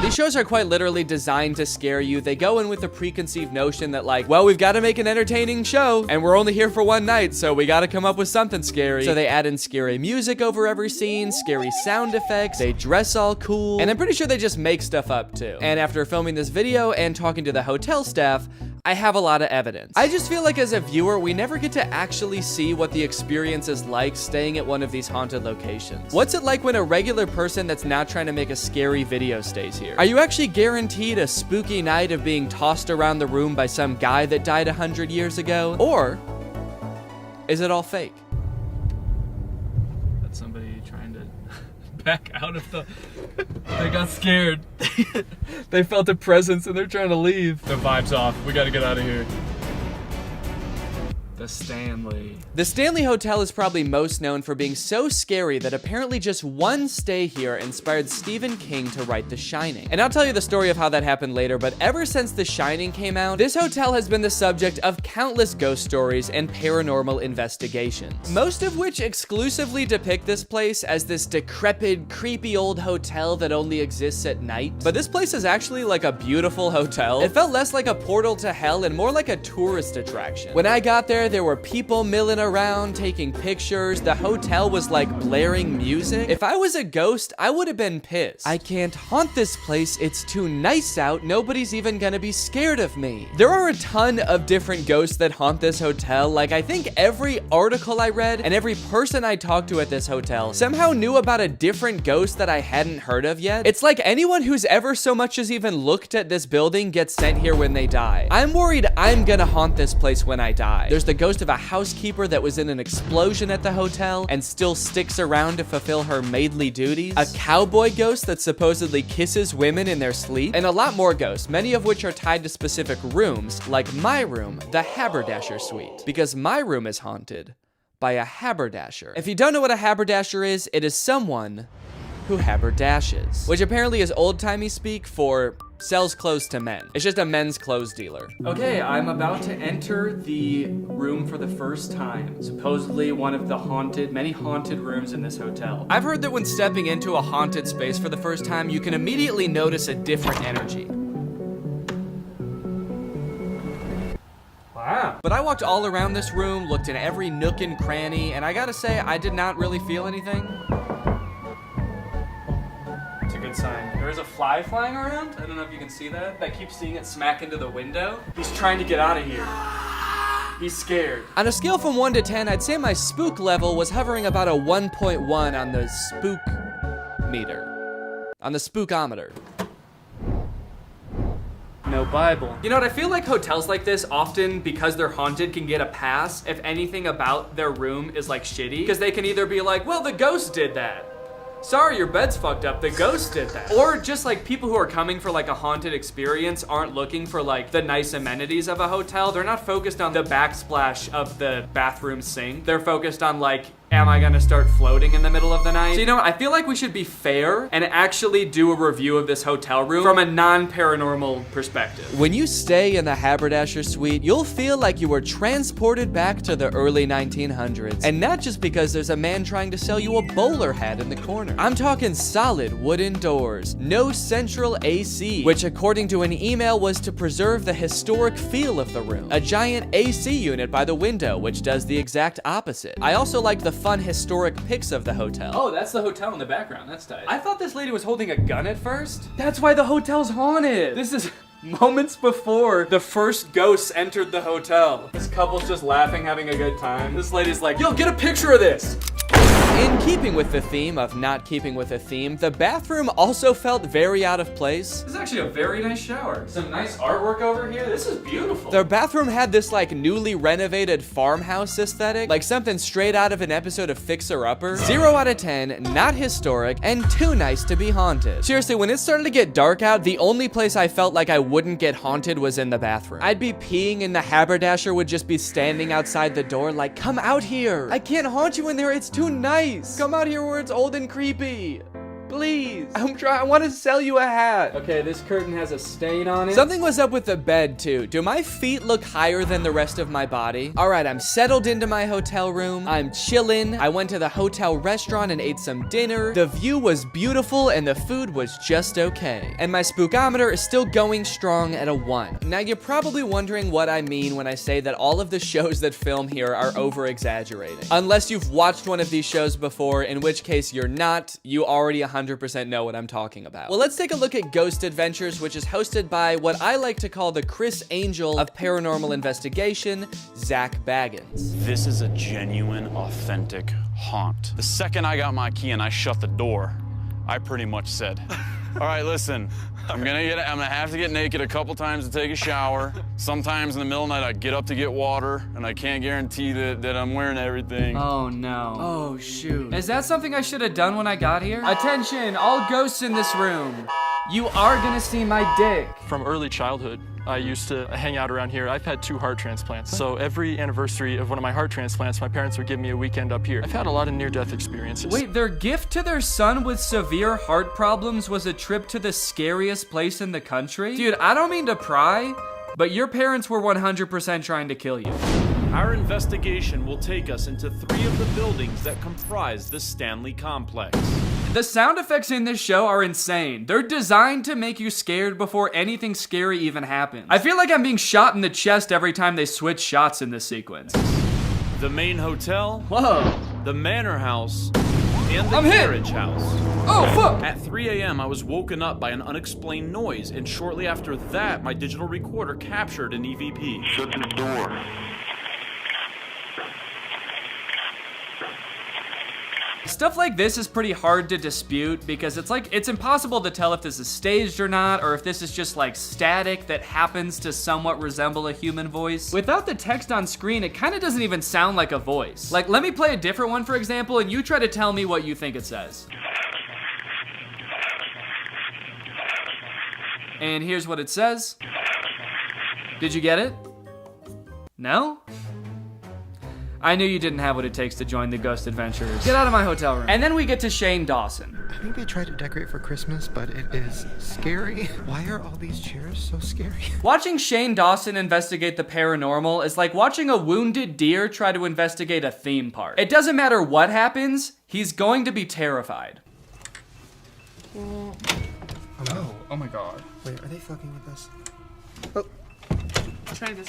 These shows are quite literally designed to scare you. They go in with the preconceived notion that like, well, we've got to make an entertaining show and we're only here for one night, so we got to come up with something scary. So they add in scary music over every scene, scary sound effects, they dress all cool, and I'm pretty sure they just make stuff up too. And after filming this video and talking to the hotel staff, I have a lot of evidence. I just feel like as a viewer, we never get to actually see what the experience is like staying at one of these haunted locations. What's it like when a regular person that's not trying to make a scary video stays here? Are you actually guaranteed a spooky night of being tossed around the room by some guy that died 100 years ago? Or is it all fake? That's somebody trying to back out of the... They got scared. They felt a presence and they're trying to leave. The vibe's off. We gotta get out of here. The Stanley. The Stanley Hotel is probably most known for being so scary that apparently just one stay here inspired Stephen King to write The Shining. And I'll tell you the story of how that happened later, but ever since The Shining came out, this hotel has been the subject of countless ghost stories and paranormal investigations, most of which exclusively depict this place as this decrepit, creepy old hotel that only exists at night. But this place is actually like a beautiful hotel. It felt less like a portal to hell and more like a tourist attraction. When I got there were people milling around, taking pictures. The hotel was like blaring music. If I was a ghost, I would have been pissed. I can't haunt this place. It's too nice out. Nobody's even gonna be scared of me. There are a ton of different ghosts that haunt this hotel. Like, I think every article I read and every person I talked to at this hotel somehow knew about a different ghost that I hadn't heard of yet. It's like anyone who's ever so much as even looked at this building gets sent here when they die. I'm worried I'm gonna haunt this place when I die. There's the ghost of a housekeeper that was in an explosion at the hotel and still sticks around to fulfill her maidly duties, a cowboy ghost that supposedly kisses women in their sleep, and a lot more ghosts, many of which are tied to specific rooms, like my room, the Haberdasher Suite, because my room is haunted by a haberdasher. If you don't know what a haberdasher is, it is someone who haberdashes, which apparently is old-timey speak for sells clothes to men. It's just a men's clothes dealer. Okay, I'm about to enter the room for the first time. Supposedly one of the many haunted rooms in this hotel. I've heard that when stepping into a haunted space for the first time, you can immediately notice a different energy. Wow. But I walked all around this room, looked in every nook and cranny, and I gotta say, I did not really feel anything. It's a good sign. There is a fly flying around. I don't know if you can see that. I keep seeing it smack into the window. He's trying to get out of here. He's scared. On a scale from 1 to 10, I'd say my spook level was hovering about a 1.1 on the spook meter. On the spookometer. No Bible. You know what, I feel like hotels like this often, because they're haunted, can get a pass if anything about their room is like shitty. Because they can either be like, well, the ghost did that. Sorry, your bed's fucked up, the ghost did that. Or just like people who are coming for like a haunted experience aren't looking for like the nice amenities of a hotel. They're not focused on the backsplash of the bathroom sink. They're focused on like, am I gonna start floating in the middle of the night? So, you know, I feel like we should be fair and actually do a review of this hotel room from a non-paranormal perspective. When you stay in the haberdasher suite, you'll feel like you were transported back to the early 1900s. And not just because there's a man trying to sell you a bowler hat in the corner. I'm talking solid wooden doors, no central AC, which according to an email was to preserve the historic feel of the room. A giant AC unit by the window, which does the exact opposite. I also liked the fun historic pics of the hotel. Oh, that's the hotel in the background. That's tight. I thought this lady was holding a gun at first. That's why the hotel's haunted. This is moments before the first ghosts entered the hotel. This couple's just laughing, having a good time. This lady's like, yo, get a picture of this. In keeping with the theme of not keeping with a theme, the bathroom also felt very out of place. This is actually a very nice shower. Some nice artwork over here. This is beautiful. The bathroom had this like newly renovated farmhouse aesthetic, like something straight out of an episode of Fixer Upper. 0 out of 10, not historic, and too nice to be haunted. Seriously, when it started to get dark out, the only place I felt like I wouldn't get haunted was in the bathroom. I'd be peeing and the haberdasher would just be standing outside the door like, come out here. I can't haunt you in there, it's too nice. Come out here where it's old and creepy. Please. I want to sell you a hat. Okay, this curtain has a stain on it. Something was up with the bed too. Do my feet look higher than the rest of my body? All right, I'm settled into my hotel room. I'm chilling. I went to the hotel restaurant and ate some dinner. The view was beautiful and the food was just okay. And my spookometer is still going strong at a 1. Now you're probably wondering what I mean when I say that all of the shows that film here are over exaggerating. Unless you've watched one of these shows before, in which case you're not. You already 100% know what I'm talking about. Well, let's take a look at Ghost Adventures, which is hosted by what I like to call the Chris Angel of paranormal investigation, Zach Baggins. This is a genuine, authentic haunt. The second I got my key and I shut the door, I pretty much said, all right, listen, I'm gonna have to get naked a couple times to take a shower. Sometimes in the middle of the night I get up to get water and I can't guarantee that I'm wearing everything. Oh no. Oh shoot. Is that something I should have done when I got here? Attention, all ghosts in this room. You are gonna see my dick. From early childhood, I used to hang out around here. I've had 2 heart transplants. So every anniversary of one of my heart transplants, my parents would give me a weekend up here. I've had a lot of near-death experiences. Wait, their gift to their son with severe heart problems was a trip to the scariest place in the country? Dude, I don't mean to pry, but your parents were 100% trying to kill you. Our investigation will take us into 3 of the buildings that comprise the Stanley Complex. The sound effects in this show are insane. They're designed to make you scared before anything scary even happens. I feel like I'm being shot in the chest every time they switch shots in this sequence. The main hotel, whoa, the manor house, and the carriage house. Oh, fuck! At 3 a.m., I was woken up by an unexplained noise, and shortly after that, my digital recorder captured an EVP. Shut the door. Stuff like this is pretty hard to dispute because it's impossible to tell if this is staged or not, or if this is just like static that happens to somewhat resemble a human voice. Without the text on screen, it kind of doesn't even sound like a voice. Like, let me play a different one, for example, and you try to tell me what you think it says. And here's what it says. Did you get it? No? I knew you didn't have what it takes to join the Ghost Adventures. Get out of my hotel room. And then we get to Shane Dawson. I think they tried to decorate for Christmas, but it is scary. Why are all these chairs so scary? Watching Shane Dawson investigate the paranormal is like watching a wounded deer try to investigate a theme park. It doesn't matter what happens, he's going to be terrified. Oh my god. Wait, are they fucking with us? Oh. Try this.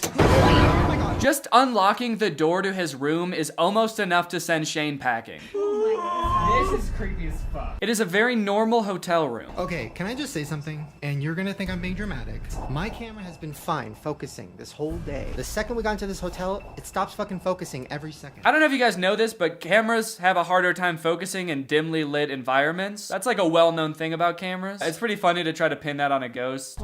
Just unlocking the door to his room is almost enough to send Shane packing. This is creepy as fuck. It is a very normal hotel room. Okay, can I just say something? And you're gonna think I'm being dramatic. My camera has been fine focusing this whole day. The second we got into this hotel, it stops fucking focusing every second. I don't know if you guys know this, but cameras have a harder time focusing in dimly lit environments. That's like a well-known thing about cameras. It's pretty funny to try to pin that on a ghost.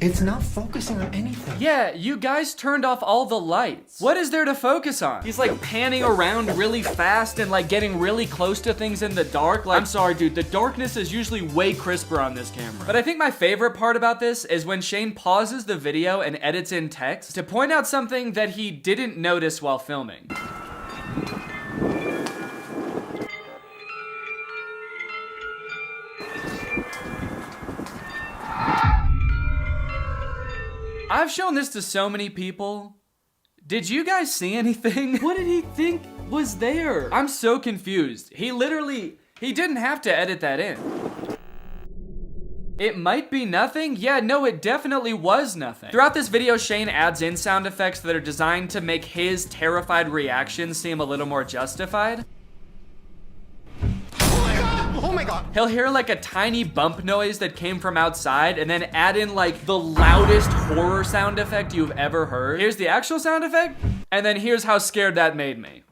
It's not focusing on anything. Yeah, you guys turned off all the lights. What is there to focus on? He's like panning around really fast and like getting really close to things in the dark. Like, I'm sorry, dude, the darkness is usually way crisper on this camera. But I think my favorite part about this is when Shane pauses the video and edits in text to point out something that he didn't notice while filming. I've shown this to so many people. Did you guys see anything? What did he think was there? I'm so confused. He didn't have to edit that in. It might be nothing? Yeah, no, it definitely was nothing. Throughout this video, Shane adds in sound effects that are designed to make his terrified reactions seem a little more justified. Oh my god. He'll hear like a tiny bump noise that came from outside and then add in like the loudest horror sound effect you've ever heard. Here's the actual sound effect, and then here's how scared that made me.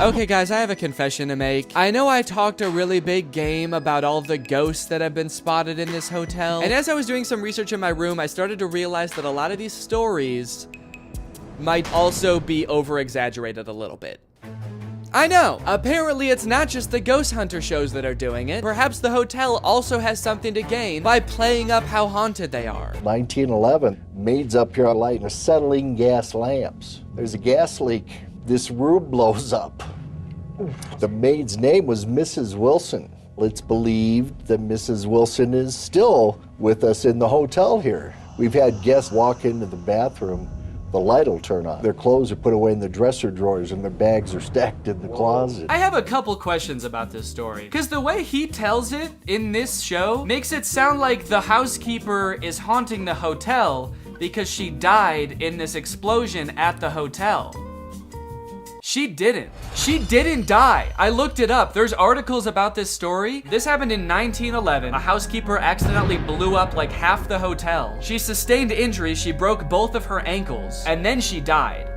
Okay guys, I have a confession to make. I know I talked a really big game about all the ghosts that have been spotted in this hotel, and as I was doing some research in my room, I started to realize that a lot of these stories might also be over-exaggerated a little bit. I know, apparently it's not just the ghost hunter shows that are doing it. Perhaps the hotel also has something to gain by playing up how haunted they are. 1911, maids up here lighting acetylene gas lamps. There's a gas leak. This room blows up. The maid's name was Mrs. Wilson. It's believed that Mrs. Wilson is still with us in the hotel here. We've had guests walk into the bathroom, the light will turn on. Their clothes are put away in the dresser drawers and their bags are stacked in the closet. I have a couple questions about this story, because the way he tells it in this show makes it sound like the housekeeper is haunting the hotel because she died in this explosion at the hotel. She didn't. She didn't die. I looked it up. There's articles about this story. This happened in 1911. A housekeeper accidentally blew up like half the hotel. She sustained injuries. She broke both of her ankles, and then she died.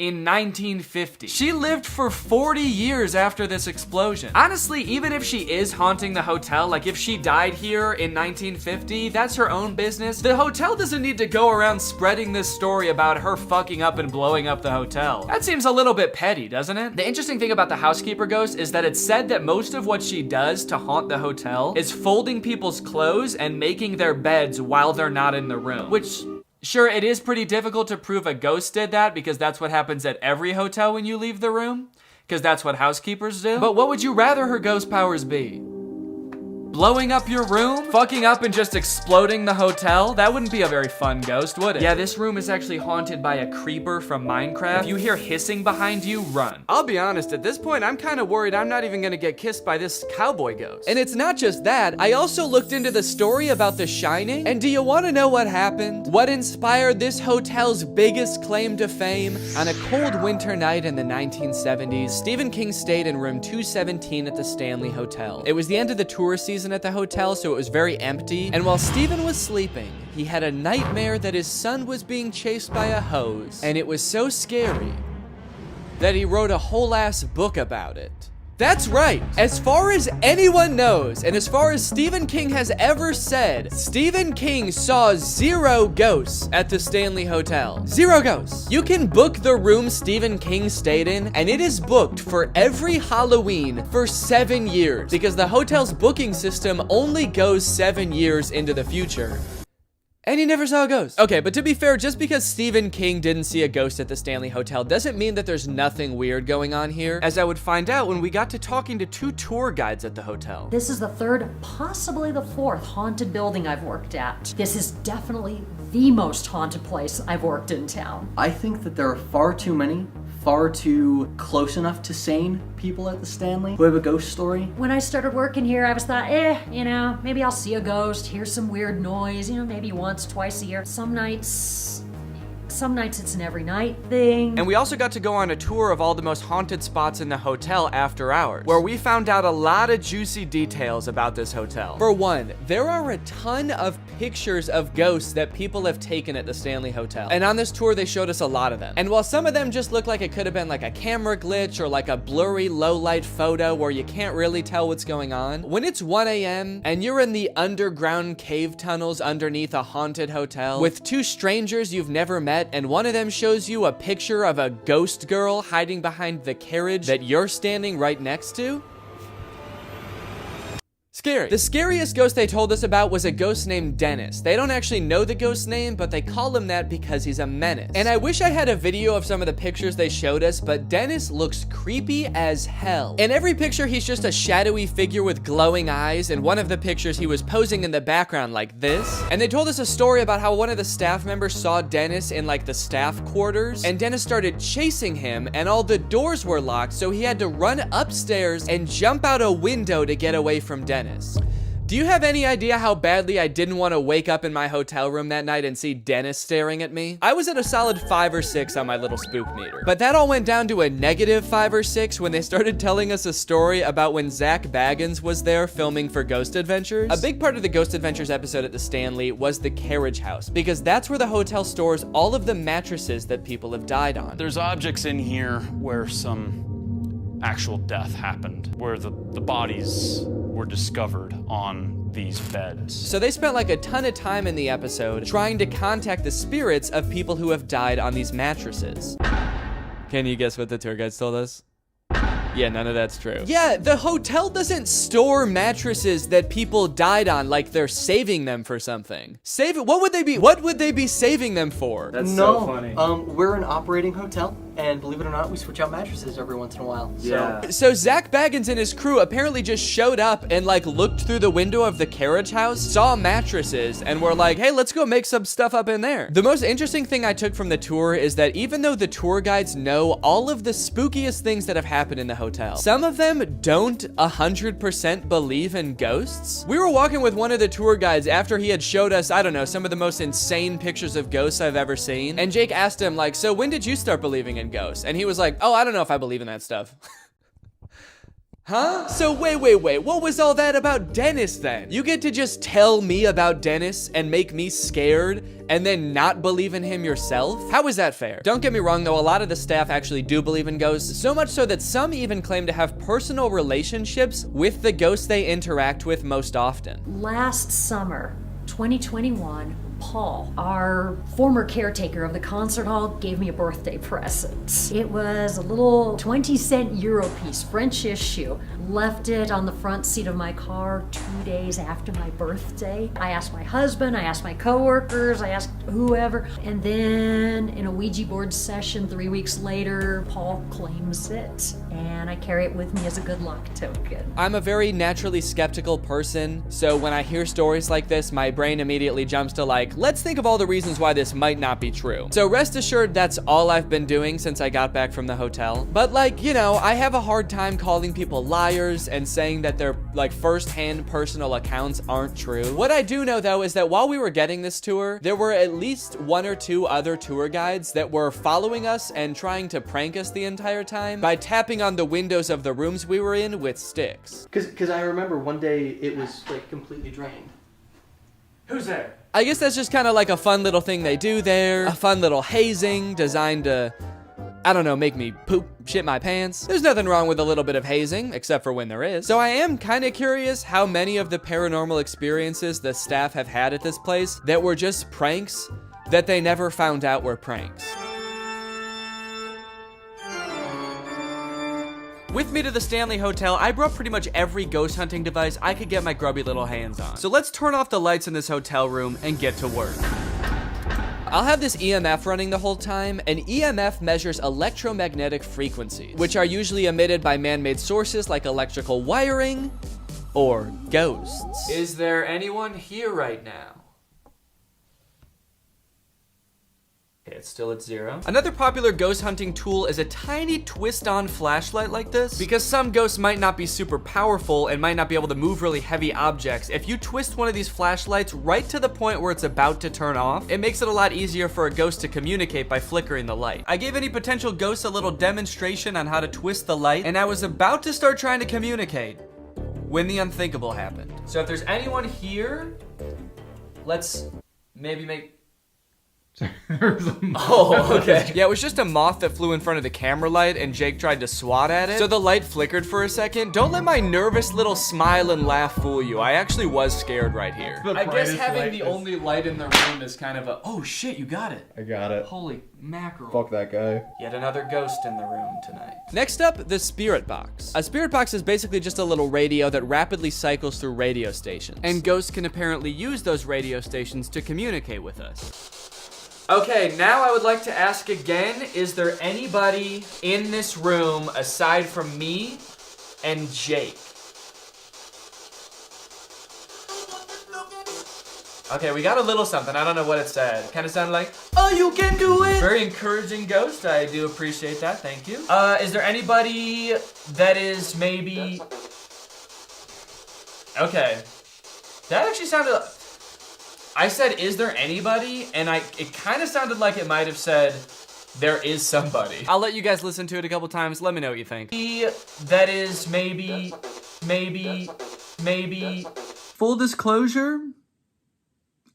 In 1950. She lived for 40 years after this explosion. Honestly, even if she is haunting the hotel, like if she died here in 1950, that's her own business. The hotel doesn't need to go around spreading this story about her fucking up and blowing up the hotel. That seems a little bit petty, doesn't it? The interesting thing about the housekeeper ghost is that it's said that most of what she does to haunt the hotel is folding people's clothes and making their beds while they're not in the room, which, sure, it is pretty difficult to prove a ghost did that because that's what happens at every hotel when you leave the room, because that's what housekeepers do. But what would you rather her ghost powers be? Blowing up your room? Fucking up and just exploding the hotel? That wouldn't be a very fun ghost, would it? Yeah, this room is actually haunted by a creeper from Minecraft. If you hear hissing behind you, run. I'll be honest, at this point, I'm kind of worried I'm not even gonna get kissed by this cowboy ghost. And it's not just that. I also looked into the story about The Shining, and do you want to know what happened? What inspired this hotel's biggest claim to fame? On a cold winter night in the 1970s, Stephen King stayed in room 217 at the Stanley Hotel. It was the end of the tourist season at the hotel, so it was very empty, and while Stephen was sleeping, he had a nightmare that his son was being chased by a hose, and it was so scary that he wrote a whole ass book about it. That's right. As far as anyone knows, and as far as Stephen King has ever said, Stephen King saw 0 ghosts at the Stanley Hotel. 0 ghosts. You can book the room Stephen King stayed in, and it is booked for every Halloween for 7 years, because the hotel's booking system only goes 7 years into the future. And he never saw a ghost. Okay, but to be fair, just because Stephen King didn't see a ghost at the Stanley Hotel doesn't mean that there's nothing weird going on here, as I would find out when we got to talking to 2 tour guides at the hotel. This is the 3rd, possibly the 4th haunted building I've worked at. This is definitely the most haunted place I've worked in town. I think that there are far too many, far too close enough to sane people at the Stanley who have a ghost story. When I started working here, I was thought, you know, maybe I'll see a ghost, hear some weird noise, you know, maybe once, twice a year. Some nights it's an every night thing. And we also got to go on a tour of all the most haunted spots in the hotel after hours, where we found out a lot of juicy details about this hotel. For one, there are a ton of pictures of ghosts that people have taken at the Stanley Hotel. And on this tour, they showed us a lot of them. And while some of them just look like it could have been like a camera glitch or like a blurry low light photo where you can't really tell what's going on, when it's 1 a.m. and you're in the underground cave tunnels underneath a haunted hotel with 2 strangers you've never met, and one of them shows you a picture of a ghost girl hiding behind the carriage that you're standing right next to, scary. The scariest ghost they told us about was a ghost named Dennis. They don't actually know the ghost's name, but they call him that because he's a menace. And I wish I had a video of some of the pictures they showed us, but Dennis looks creepy as hell. In every picture, he's just a shadowy figure with glowing eyes. In one of the pictures, he was posing in the background like this. And they told us a story about how one of the staff members saw Dennis in like the staff quarters, and Dennis started chasing him, and all the doors were locked, so he had to run upstairs and jump out a window to get away from Dennis. Do you have any idea how badly I didn't want to wake up in my hotel room that night and see Dennis staring at me? I was at a solid 5 or 6 on my little spook meter. But that all went down to a -5 or 6 when they started telling us a story about when Zach Baggins was there filming for Ghost Adventures. A big part of the Ghost Adventures episode at the Stanley was the carriage house, because that's where the hotel stores all of the mattresses that people have died on. There's objects in here where some actual death happened, where the bodies were discovered on these beds. So they spent like a ton of time in the episode trying to contact the spirits of people who have died on these mattresses. Can you guess what the tour guides told us? Yeah, none of that's true. Yeah, the hotel doesn't store mattresses that people died on like they're saving them for something. What would they be saving them for? That's so funny. We're an operating hotel, and believe it or not, we switch out mattresses every once in a while. Yeah. So Zach Baggins and his crew apparently just showed up and like looked through the window of the carriage house, saw mattresses, and were like, hey, let's go make some stuff up in there. The most interesting thing I took from the tour is that even though the tour guides know all of the spookiest things that have happened in the hotel, some of them don't 100% believe in ghosts. We were walking with one of the tour guides after he had showed us, I don't know, some of the most insane pictures of ghosts I've ever seen. And Jake asked him like, so when did you start believing in ghosts? And he was like, oh, I don't know if I believe in that stuff. Huh? So wait, what was all that about Dennis then? You get to just tell me about Dennis and make me scared and then not believe in him yourself? How is that fair? Don't get me wrong though, a lot of the staff actually do believe in ghosts, so much so that some even claim to have personal relationships with the ghosts they interact with most often. Last summer, 2021, Paul, our former caretaker of the concert hall, gave me a birthday present. It was a little 20-cent Euro piece, French issue. Left it on the front seat of my car 2 days after my birthday. I asked my husband, I asked my coworkers, I asked whoever, and then in a Ouija board session 3 weeks later, Paul claims it, and I carry it with me as a good luck token. I'm a very naturally skeptical person, so when I hear stories like this, my brain immediately jumps to like, let's think of all the reasons why this might not be true. So rest assured, that's all I've been doing since I got back from the hotel. But like, you know, I have a hard time calling people liars and saying that their like first-hand personal accounts aren't true. What I do know though is that while we were getting this tour, there were at least 1 or 2 other tour guides that were following us and trying to prank us the entire time by tapping on the windows of the rooms we were in with sticks. Because I remember one day it was like completely drained. Who's there? I guess that's just kind of like a fun little thing they do there. A fun little hazing designed to, I don't know, make me shit my pants. There's nothing wrong with a little bit of hazing, except for when there is. So I am kind of curious how many of the paranormal experiences the staff have had at this place that were just pranks that they never found out were pranks. With me to the Stanley Hotel, I brought pretty much every ghost hunting device I could get my grubby little hands on. So let's turn off the lights in this hotel room and get to work. I'll have this EMF running the whole time. An EMF measures electromagnetic frequencies, which are usually emitted by man-made sources like electrical wiring or ghosts. Is there anyone here right now? It's still at 0. Another popular ghost hunting tool is a tiny twist-on flashlight like this. Because some ghosts might not be super powerful and might not be able to move really heavy objects, if you twist one of these flashlights right to the point where it's about to turn off, it makes it a lot easier for a ghost to communicate by flickering the light. I gave any potential ghosts a little demonstration on how to twist the light, and I was about to start trying to communicate when the unthinkable happened. So if there's anyone here, let's maybe make... Oh, okay. Yeah, it was just a moth that flew in front of the camera light and Jake tried to swat at it. So the light flickered for a second. Don't let my nervous little smile and laugh fool you. I actually was scared right here. I guess having the only light in the room is kind of a, oh shit, you got it. I got it. Holy mackerel. Fuck that guy. Yet another ghost in the room tonight. Next up, the spirit box. A spirit box is basically just a little radio that rapidly cycles through radio stations. And ghosts can apparently use those radio stations to communicate with us. Okay, now I would like to ask again, is there anybody in this room aside from me and Jake? Okay, we got a little something. I don't know what it said. Kind of sounded like, oh, you can do it. Very encouraging ghost. I do appreciate that. Thank you. Is there anybody that is maybe... Okay. That actually sounded... I said, is there anybody? And it kind of sounded like it might have said, there is somebody. I'll let you guys listen to it a couple times. Let me know what you think. That is maybe. Full disclosure,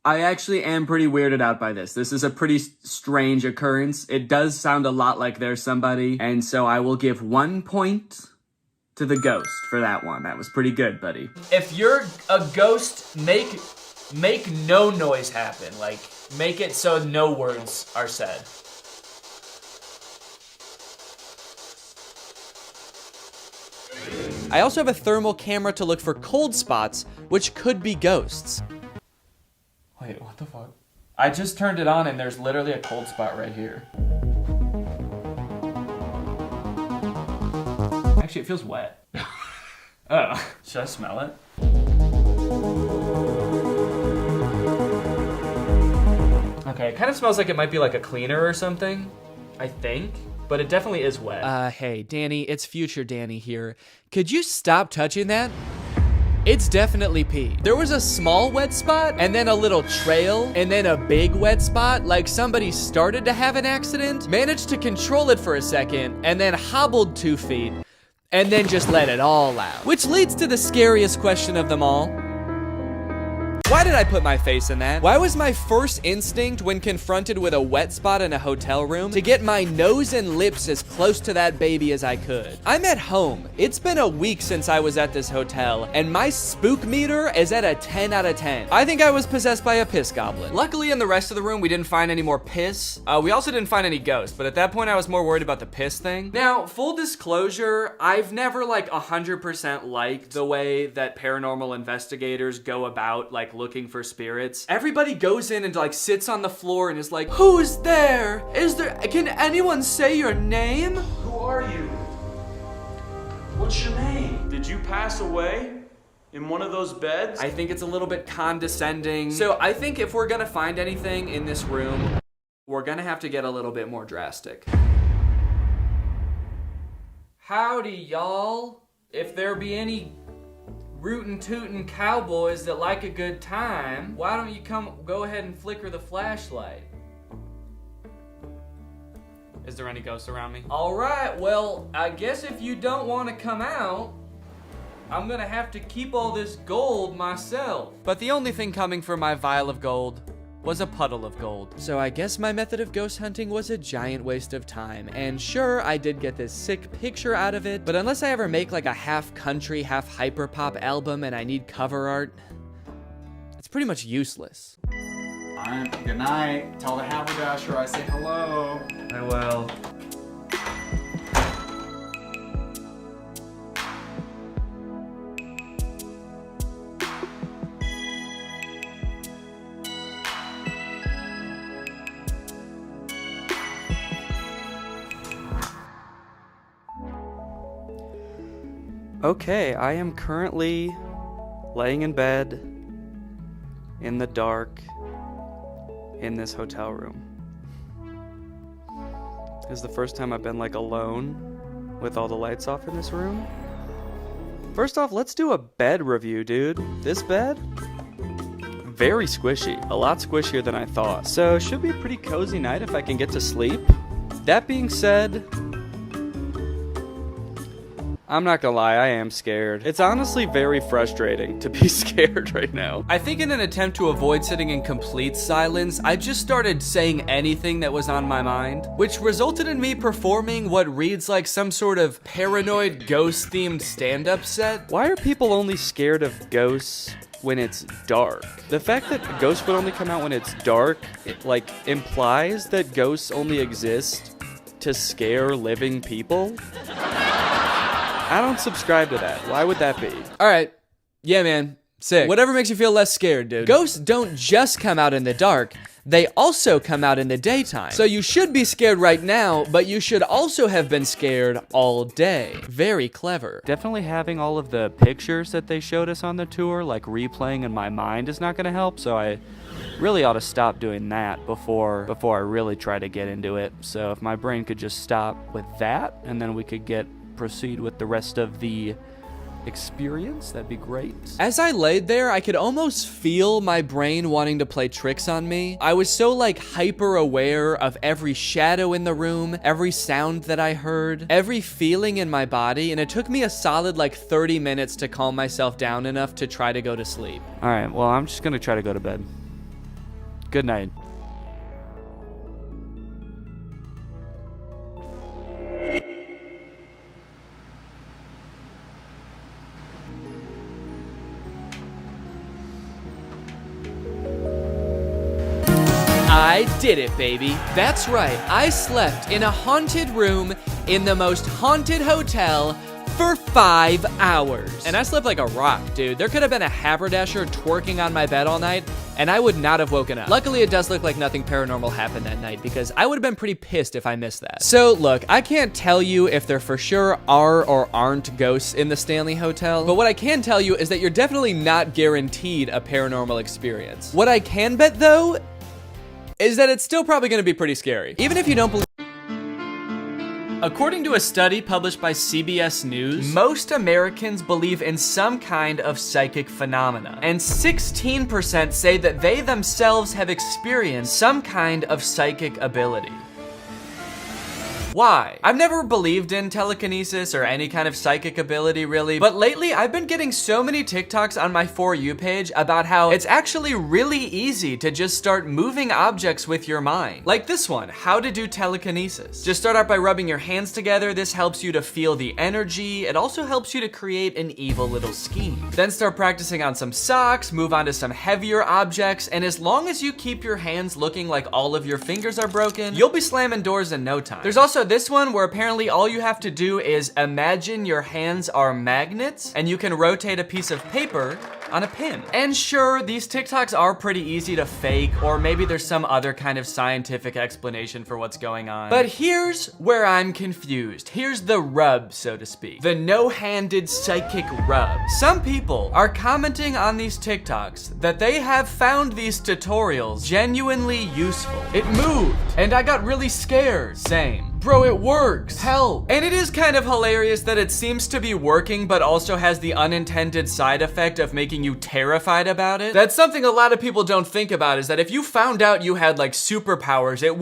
I actually am pretty weirded out by this. This is a pretty strange occurrence. It does sound a lot like there's somebody. And so I will give 1 point to the ghost for that one. That was pretty good, buddy. If you're a ghost, make no noise happen. Like, make it so no words are said. I also have a thermal camera to look for cold spots, which could be ghosts. Wait, what the fuck? I just turned it on and there's literally a cold spot right here. Actually, it feels wet. Oh, should I smell it? Okay, it kind of smells like it might be like a cleaner or something, I think, but it definitely is wet. Hey, Danny, it's future Danny here. Could you stop touching that? It's definitely pee. There was a small wet spot, and then a little trail, and then a big wet spot, like somebody started to have an accident, managed to control it for a second, and then hobbled 2 feet, and then just let it all out. Which leads to the scariest question of them all. Why did I put my face in that? Why was my first instinct when confronted with a wet spot in a hotel room to get my nose and lips as close to that baby as I could? I'm at home. It's been a week since I was at this hotel, and my spook meter is at a 10 out of 10. I think I was possessed by a piss goblin. Luckily, in the rest of the room, we didn't find any more piss. We also didn't find any ghosts, but at that point, I was more worried about the piss thing. Now, full disclosure, I've never like 100% liked the way that paranormal investigators go about like looking for spirits. Everybody goes in and like sits on the floor and is like, who's there? Can anyone say your name? Who are you? What's your name? Did you pass away in one of those beds? I think it's a little bit condescending. So I think if we're gonna find anything in this room, we're gonna have to get a little bit more drastic. Howdy, y'all. If there be any rootin' tootin' cowboys that like a good time, why don't you go ahead and flicker the flashlight? Is there any ghosts around me? All right, well, I guess if you don't want to come out, I'm gonna have to keep all this gold myself. But the only thing coming from my vial of gold was a puddle of gold. So I guess my method of ghost hunting was a giant waste of time. And sure, I did get this sick picture out of it, but unless I ever make like a half country, half hyperpop album and I need cover art, it's pretty much useless. Good night. Tell the haberdasher I say hello. I will. Okay, I am currently laying in bed in the dark in this hotel room. This is the first time I've been like alone with all the lights off in this room. First off, let's do a bed review, dude. This bed, very squishy, a lot squishier than I thought. So should be a pretty cozy night if I can get to sleep. That being said, I'm not gonna lie, I am scared. It's honestly very frustrating to be scared right now. I think in an attempt to avoid sitting in complete silence, I just started saying anything that was on my mind, which resulted in me performing what reads like some sort of paranoid ghost-themed stand-up set. Why are people only scared of ghosts when it's dark? The fact that ghosts would only come out when it's dark, it like implies that ghosts only exist to scare living people. I don't subscribe to that. Why would that be? All right. Yeah, man. Sick. Whatever makes you feel less scared, dude. Ghosts don't just come out in the dark. They also come out in the daytime. So you should be scared right now, but you should also have been scared all day. Very clever. Definitely having all of the pictures that they showed us on the tour, like replaying in my mind, is not gonna help. So I really ought to stop doing that before I really try to get into it. So if my brain could just stop with that, and then we could proceed with the rest of the experience, that'd be great. As I laid there, I could almost feel my brain wanting to play tricks on me. I was so like hyper aware of every shadow in the room, every sound that I heard, every feeling in my body, and it took me a solid like 30 minutes to calm myself down enough to try to go to sleep. All right, well, I'm just gonna try to go to bed. Good night. I did it, baby. That's right. I slept in a haunted room in the most haunted hotel for 5 hours. And I slept like a rock, dude. There could have been a haberdasher twerking on my bed all night, and I would not have woken up. Luckily, it does look like nothing paranormal happened that night, because I would have been pretty pissed if I missed that. So, look, I can't tell you if there for sure are or aren't ghosts in the Stanley Hotel, but what I can tell you is that you're definitely not guaranteed a paranormal experience. What I can bet, though, is that it's still probably gonna be pretty scary. Even if you don't believe. According to a study published by CBS News, most Americans believe in some kind of psychic phenomena, and 16% say that they themselves have experienced some kind of psychic ability. Why? I've never believed in telekinesis or any kind of psychic ability really, but lately I've been getting so many TikToks on my For You page about how it's actually really easy to just start moving objects with your mind. Like this one, how to do telekinesis. Just start out by rubbing your hands together. This helps you to feel the energy. It also helps you to create an evil little scheme. Then start practicing on some socks, move on to some heavier objects, and as long as you keep your hands looking like all of your fingers are broken, you'll be slamming doors in no time. There's also this one where apparently all you have to do is imagine your hands are magnets and you can rotate a piece of paper on a pin. And sure, these TikToks are pretty easy to fake, or maybe there's some other kind of scientific explanation for what's going on. But here's where I'm confused. Here's the rub, so to speak. The no-handed psychic rub. Some people are commenting on these TikToks that they have found these tutorials genuinely useful. It moved, and I got really scared. Same. Bro, it works. Help. And it is kind of hilarious that it seems to be working, but also has the unintended side effect of making you terrified about it. That's something a lot of people don't think about, is that if you found out you had like superpowers, it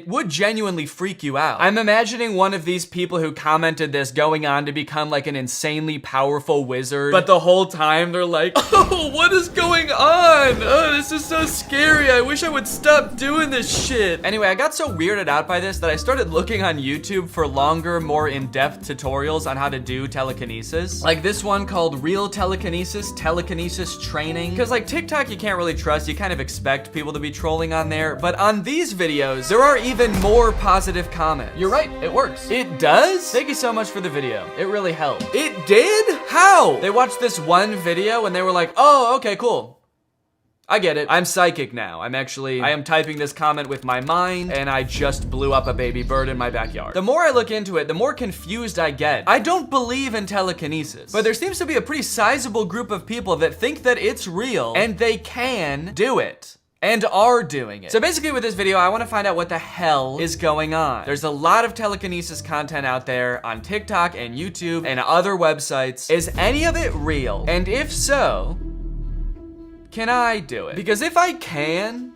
would genuinely freak you out. I'm imagining one of these people who commented this going on to become like an insanely powerful wizard, but the whole time they're like, oh, what is going on? Oh, this is so scary. I wish I would stop doing this shit. Anyway, I got so weirded out by this that I started looking on YouTube for longer, more in-depth tutorials on how to do telekinesis. Like this one called Real Telekinesis Training. Because like TikTok you can't really trust, you kind of expect people to be trolling on there, but on these videos, there are even more positive comments. You're right, it works. It does? Thank you so much for the video. It really helped. It did? How? They watched this one video and they were like, oh, okay, cool. I get it. I'm psychic now. I am typing this comment with my mind, and I just blew up a baby bird in my backyard. The more I look into it, the more confused I get. I don't believe in telekinesis, but there seems to be a pretty sizable group of people that think that it's real, and they can do it. And are doing it. So basically with this video, I want to find out what the hell is going on. There's a lot of telekinesis content out there on TikTok and YouTube and other websites. Is any of it real? And if so, can I do it? Because if I can,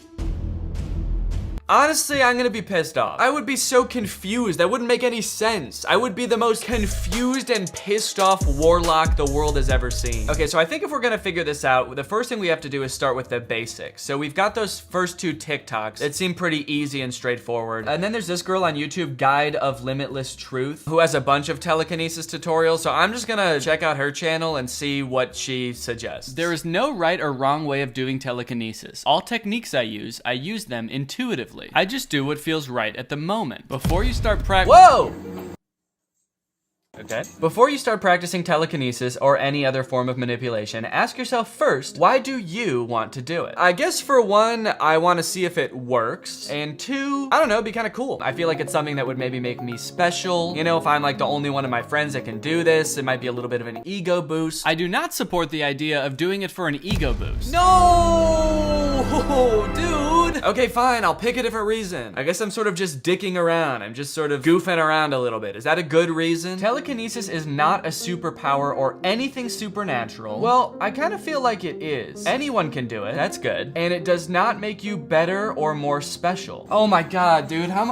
honestly, I'm gonna be pissed off. I would be so confused. That wouldn't make any sense. I would be the most confused and pissed off warlock the world has ever seen. Okay, so I think if we're gonna figure this out, the first thing we have to do is start with the basics. So we've got those first 2 TikToks that seem pretty easy and straightforward. And then there's this girl on YouTube, Guide of Limitless Truth, who has a bunch of telekinesis tutorials. So I'm just gonna check out her channel and see what she suggests. There is no right or wrong way of doing telekinesis. All techniques I use them intuitively. I just do what feels right at the moment. Before you start Whoa! Okay. Before you start practicing telekinesis or any other form of manipulation, ask yourself first, why do you want to do it? I guess for one, I want to see if it works. And 2, I don't know, it'd be kind of cool. I feel like it's something that would maybe make me special. You know, if I'm like the only one of my friends that can do this, it might be a little bit of an ego boost. I do not support the idea of doing it for an ego boost. No, dude. Okay, fine, I'll pick a different reason. I guess I'm sort of just dicking around. I'm just sort of goofing around a little bit. Is that a good reason? Telekinesis is not a superpower or anything supernatural. Well, I kind of feel like it is. Anyone can do it, that's good. And it does not make you better or more special. Oh my God, dude, how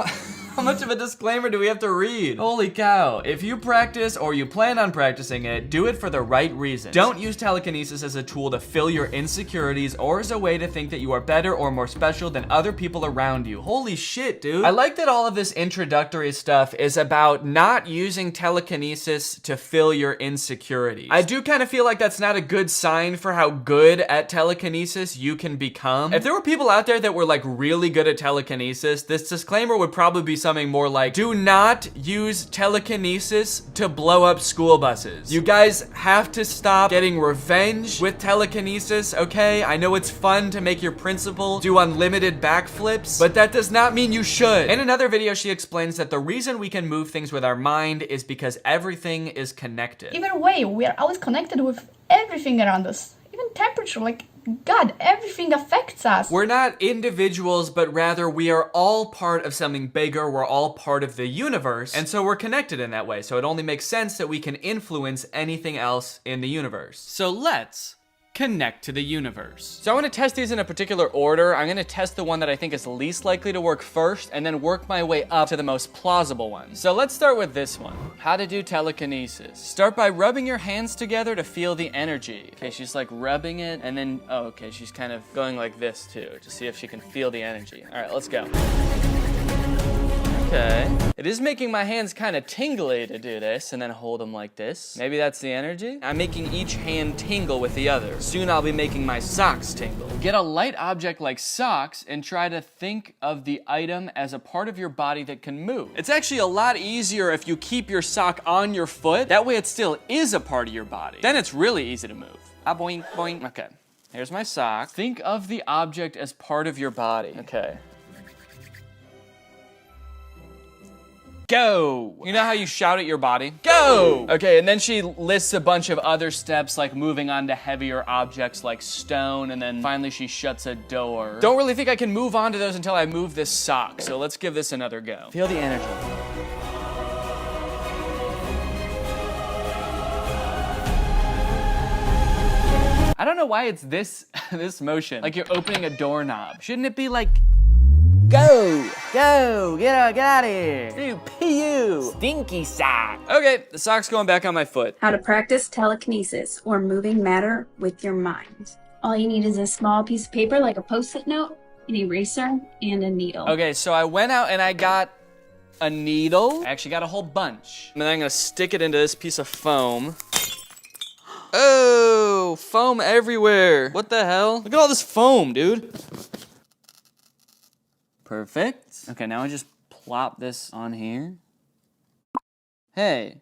much of a disclaimer do we have to read? Holy cow. If you practice or you plan on practicing it, do it for the right reason. Don't use telekinesis as a tool to fill your insecurities or as a way to think that you are better or more special than other people around you. Holy shit, dude. I like that all of this introductory stuff is about not using telekinesis to fill your insecurities. I do kind of feel like that's not a good sign for how good at telekinesis you can become. If there were people out there that were like really good at telekinesis, this disclaimer would probably be something more like, do not use telekinesis to blow up school buses. You guys have to stop getting revenge with telekinesis, okay? I know it's fun to make your principal do unlimited backflips, but that does not mean you should. In another video, she explains that the reason we can move things with our mind is because everything is connected. Either way, we are always connected with everything around us, even temperature, like God, everything affects us. We're not individuals, but rather we are all part of something bigger. We're all part of the universe, and so we're connected in that way. So it only makes sense that we can influence anything else in the universe. So let's connect to the universe. So I want to test these in a particular order. I'm going to test the one that I think is least likely to work first, and then work my way up to the most plausible one. So let's start with this one. How to do telekinesis. Start by rubbing your hands together to feel the energy. Okay, she's like rubbing it, and then, oh, okay, she's kind of going like this too, to see if she can feel the energy. All right, let's go. Okay. It is making my hands kind of tingly to do this, and then hold them like this. Maybe that's the energy. I'm making each hand tingle with the other. Soon I'll be making my socks tingle. Get a light object like socks and try to think of the item as a part of your body that can move. It's actually a lot easier if you keep your sock on your foot. That way it still is a part of your body. Then it's really easy to move. Ah, boing, boing. Okay. Here's my sock. Think of the object as part of your body. Okay. Go! You know how you shout at your body? Go! Okay, and then she lists a bunch of other steps like moving on to heavier objects like stone, and then finally she shuts a door. Don't really think I can move on to those until I move this sock, so let's give this another go. Feel the energy. I don't know why it's this motion, like you're opening a doorknob. Shouldn't it be like, go, go, get out of here. Dude, PU, stinky sock. Okay, the sock's going back on my foot. How to practice telekinesis or moving matter with your mind. All you need is a small piece of paper like a post-it note, an eraser, and a needle. Okay, so I went out and I got a needle. I actually got a whole bunch. And then I'm gonna stick it into this piece of foam. Oh, foam everywhere. What the hell? Look at all this foam, dude. Perfect. Okay, now I just plop this on here. Hey,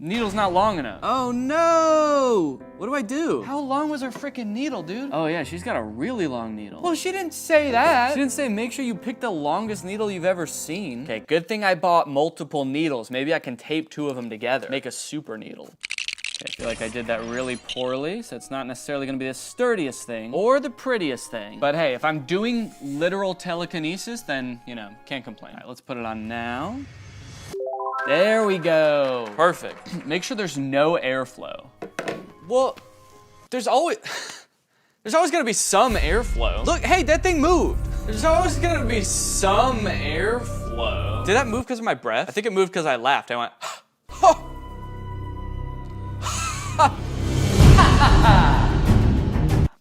Needle's not long enough. Oh no! What do I do? How long was her freaking needle, dude? Oh yeah, she's got a really long needle. Well, she didn't say that. She didn't say make sure you pick the longest needle you've ever seen. Okay, good thing I bought multiple needles. Maybe I can tape 2 of them together. Make a super needle. Okay, I feel like I did that really poorly, so it's not necessarily gonna be the sturdiest thing or the prettiest thing. But hey, if I'm doing literal telekinesis, then, you know, can't complain. All right, let's put it on now. There we go. Perfect. Make sure there's no airflow. Well, there's always gonna be some airflow. Look, hey, that thing moved. There's always gonna be some airflow. Did that move because of my breath? I think it moved because I laughed. I went,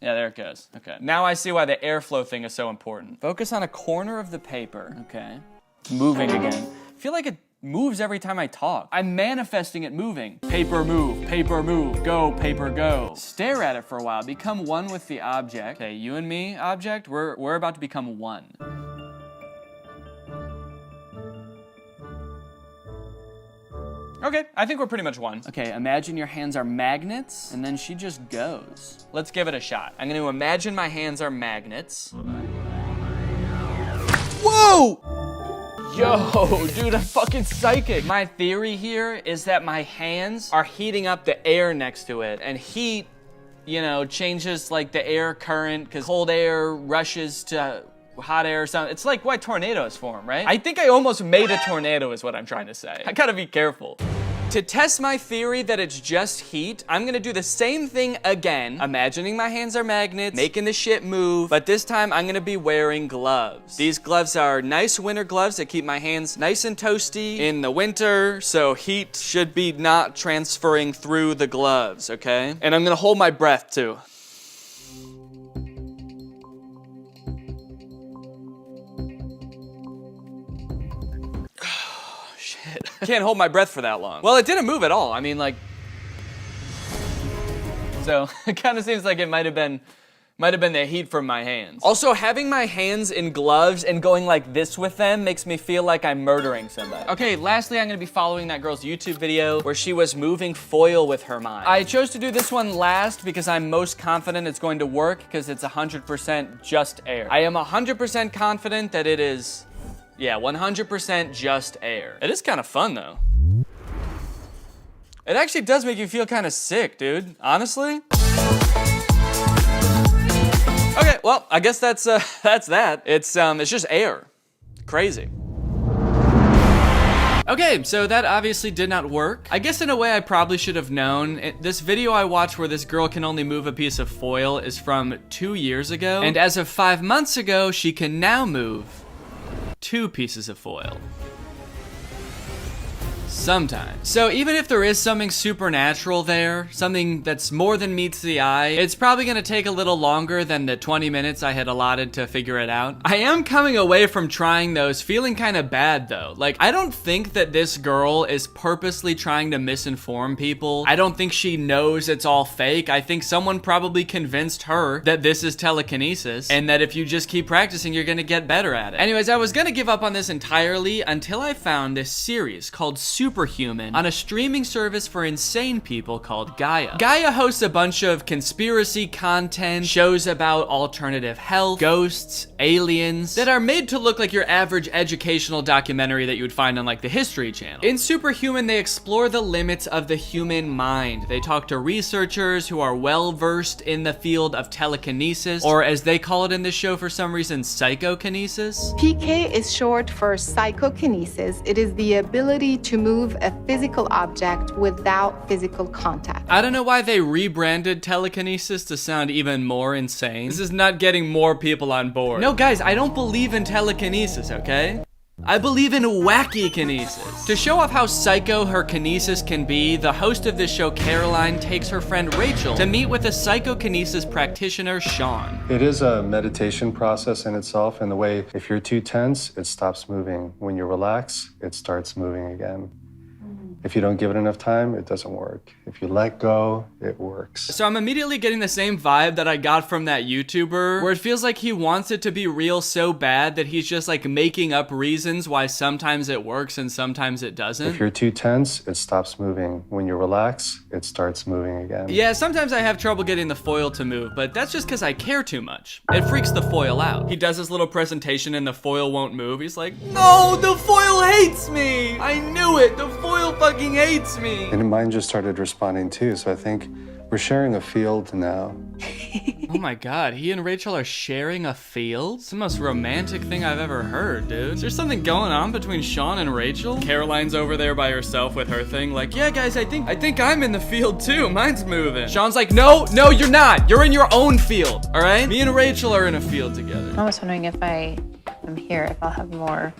yeah, there it goes. Okay. Now I see why the airflow thing is so important. Focus on a corner of the paper. Okay. It's moving again. I feel like it moves every time I talk. I'm manifesting it moving. Paper move, go, paper go. Stare at it for a while, become one with the object. Okay, you and me, object, we're about to become one. Okay, I think we're pretty much one. Okay, imagine your hands are magnets, and then she just goes. Let's give it a shot. I'm gonna imagine my hands are magnets. Whoa! Yo, dude, I'm fucking psychic. My theory here is that my hands are heating up the air next to it, and heat, you know, changes like the air current, because cold air rushes to hot air or something. It's like why tornadoes form, right? I think I almost made a tornado is what I'm trying to say. I gotta be careful. To test my theory that it's just heat, I'm gonna do the same thing again, imagining my hands are magnets, making the shit move, but this time I'm gonna be wearing gloves. These gloves are nice winter gloves that keep my hands nice and toasty in the winter, so heat should be not transferring through the gloves, okay? And I'm gonna hold my breath too. Can't hold my breath for that long. Well, it didn't move at all. I mean, like, so it kind of seems like it might have been the heat from my hands. Also, having my hands in gloves and going like this with them makes me feel like I'm murdering somebody. Okay, lastly, I'm gonna be following that girl's YouTube video where she was moving foil with her mind. I chose to do this one last because I'm most confident it's going to work because it's 100% just air. I am 100% confident that it is, yeah, 100% just air. It is kind of fun though. It actually does make you feel kind of sick, dude, honestly. Okay, well, I guess that's that. It's just air. Crazy. Okay, so that obviously did not work. I guess in a way I probably should have known. This video I watched where this girl can only move a piece of foil is from 2 years ago. And as of 5 months ago, she can now move 2 pieces of foil. Sometimes. So even if there is something supernatural there, something that's more than meets the eye, it's probably gonna take a little longer than the 20 minutes I had allotted to figure it out. I am coming away from trying those feeling kind of bad though. Like, I don't think that this girl is purposely trying to misinform people. I don't think she knows it's all fake. I think someone probably convinced her that this is telekinesis and that if you just keep practicing, you're gonna get better at it. Anyways, I was gonna give up on this entirely until I found this series called Superhuman on a streaming service for insane people called Gaia. Gaia hosts a bunch of conspiracy content, shows about alternative health, ghosts, aliens, that are made to look like your average educational documentary that you would find on like the History Channel. In Superhuman, they explore the limits of the human mind. They talk to researchers who are well versed in the field of telekinesis, or as they call it in this show for some reason, psychokinesis. PK is short for psychokinesis. It is the ability to move a physical object without physical contact. I don't know why they rebranded telekinesis to sound even more insane. This is not getting more people on board. No, guys, I don't believe in telekinesis, okay? I believe in wacky kinesis. To show off how psycho her kinesis can be, the host of this show, Caroline, takes her friend Rachel to meet with a psychokinesis practitioner, Sean. It is a meditation process in itself, in the way if you're too tense, it stops moving. When you relax, it starts moving again. If you don't give it enough time, it doesn't work. If you let go, it works. So I'm immediately getting the same vibe that I got from that YouTuber, where it feels like he wants it to be real so bad that he's just like making up reasons why sometimes it works and sometimes it doesn't. If you're too tense, it stops moving. When you relax, it starts moving again. Yeah, sometimes I have trouble getting the foil to move, but that's just because I care too much. It freaks the foil out. He does this little presentation and the foil won't move. He's like, no, the foil hates me. I knew it. The foil fucking hates me. And mine just started responding too, so I think we're sharing a field now. Oh my god, he and Rachel are sharing a field? It's the most romantic thing I've ever heard, dude. Is there something going on between Sean and Rachel? Caroline's over there by herself with her thing like, yeah guys, I think I'm in the field too. Mine's moving. Sean's like, no, you're not. You're in your own field, all right? Me and Rachel are in a field together. I was wondering if I am here, if I'll have more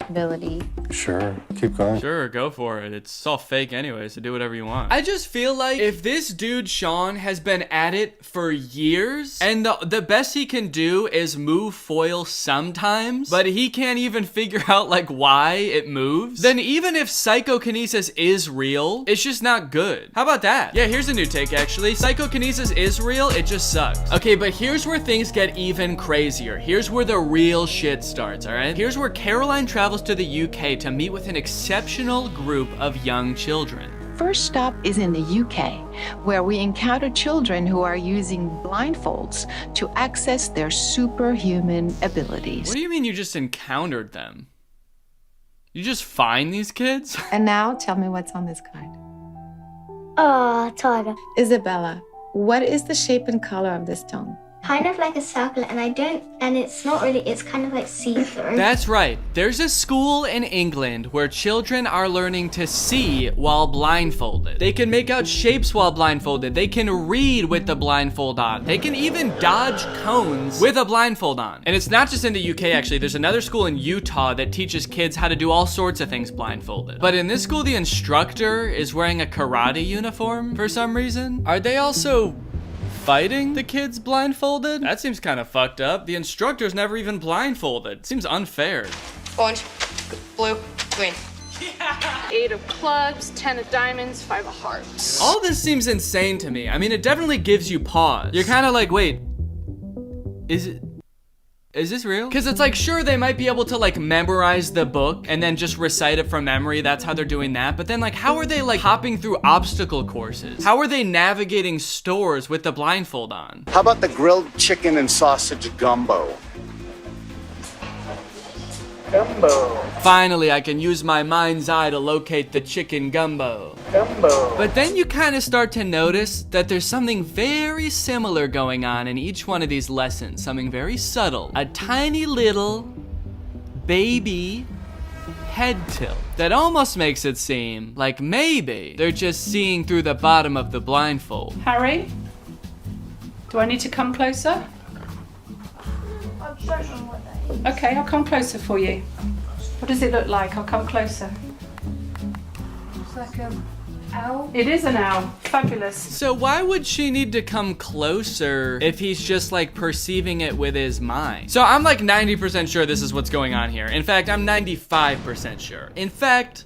ability. Sure, keep going. Sure, go for it. It's all fake anyway, so do whatever you want. I just feel like if this dude Sean has been at it for years, and the best he can do is move foil sometimes, but he can't even figure out like why it moves, then even if psychokinesis is real, it's just not good. How about that? Yeah, here's a new take actually. Psychokinesis is real, it just sucks. Okay, but here's where things get even crazier. Here's where the real shit starts, all right? Here's where Caroline travels to the UK to meet with an exceptional group of young children. First stop is in the UK, where we encounter children who are using blindfolds to access their superhuman abilities. What do you mean you just encountered them? You just find these kids? And now tell me what's on this card. Oh, tiger. Isabella, what is the shape and color of this stone? Kind of like a circle, and it's not really, it's kind of like see-through. That's right. There's a school in England where children are learning to see while blindfolded. They can make out shapes while blindfolded. They can read with the blindfold on. They can even dodge cones with a blindfold on. And it's not just in the UK actually. There's another school in Utah that teaches kids how to do all sorts of things blindfolded. But in this school, the instructor is wearing a karate uniform for some reason. Are they also fighting the kids blindfolded? That seems kind of fucked up. The instructor's never even blindfolded. Seems unfair. Orange, blue, green. 8 of clubs, 10 of diamonds, 5 of hearts. All this seems insane to me. I mean, it definitely gives you pause. You're kind of like, wait, is this real? Because it's like, sure, they might be able to like memorize the book and then just recite it from memory. That's how they're doing that. But then like, how are they like hopping through obstacle courses? How are they navigating stores with the blindfold on? How about the grilled chicken and sausage gumbo? Gumbo. Finally, I can use my mind's eye to locate the chicken gumbo. Gumbo. But then you kind of start to notice that there's something very similar going on in each one of these lessons. Something very subtle. A tiny little baby head tilt that almost makes it seem like maybe they're just seeing through the bottom of the blindfold. Harry, do I need to come closer? I don't know what that is. Okay, I'll come closer for you. What does it look like? I'll come closer. It's like an owl. It is an owl. Fabulous. So why would she need to come closer if he's just like perceiving it with his mind? So I'm like 90% sure this is what's going on here. In fact, I'm 95% sure. In fact,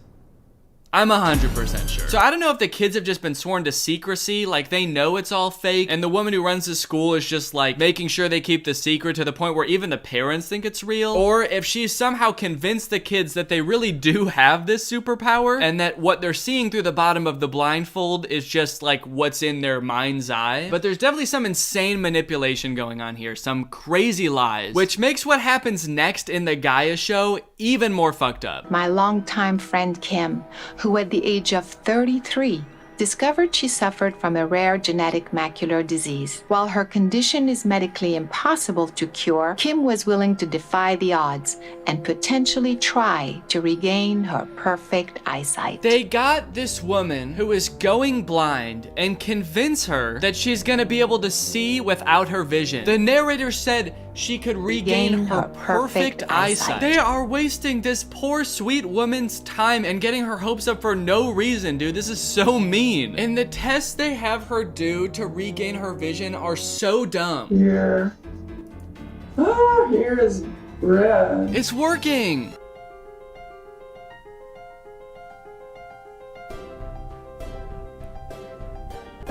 I'm 100% sure. So I don't know if the kids have just been sworn to secrecy, like they know it's all fake, and the woman who runs the school is just like making sure they keep the secret to the point where even the parents think it's real, or if she's somehow convinced the kids that they really do have this superpower, and that what they're seeing through the bottom of the blindfold is just like what's in their mind's eye. But there's definitely some insane manipulation going on here, some crazy lies, which makes what happens next in the Gaia show even more fucked up. My longtime friend Kim, who at the age of 33 discovered she suffered from a rare genetic macular disease. While her condition is medically impossible to cure, Kim was willing to defy the odds and potentially try to regain her perfect eyesight. They got this woman who is going blind and convince her that she's gonna be able to see without her vision. The narrator said she could regain her perfect eyesight. They are wasting this poor sweet woman's time and getting her hopes up for no reason, dude. This is so mean. And the tests they have her do to regain her vision are so dumb. Here. Oh, here is red. It's working.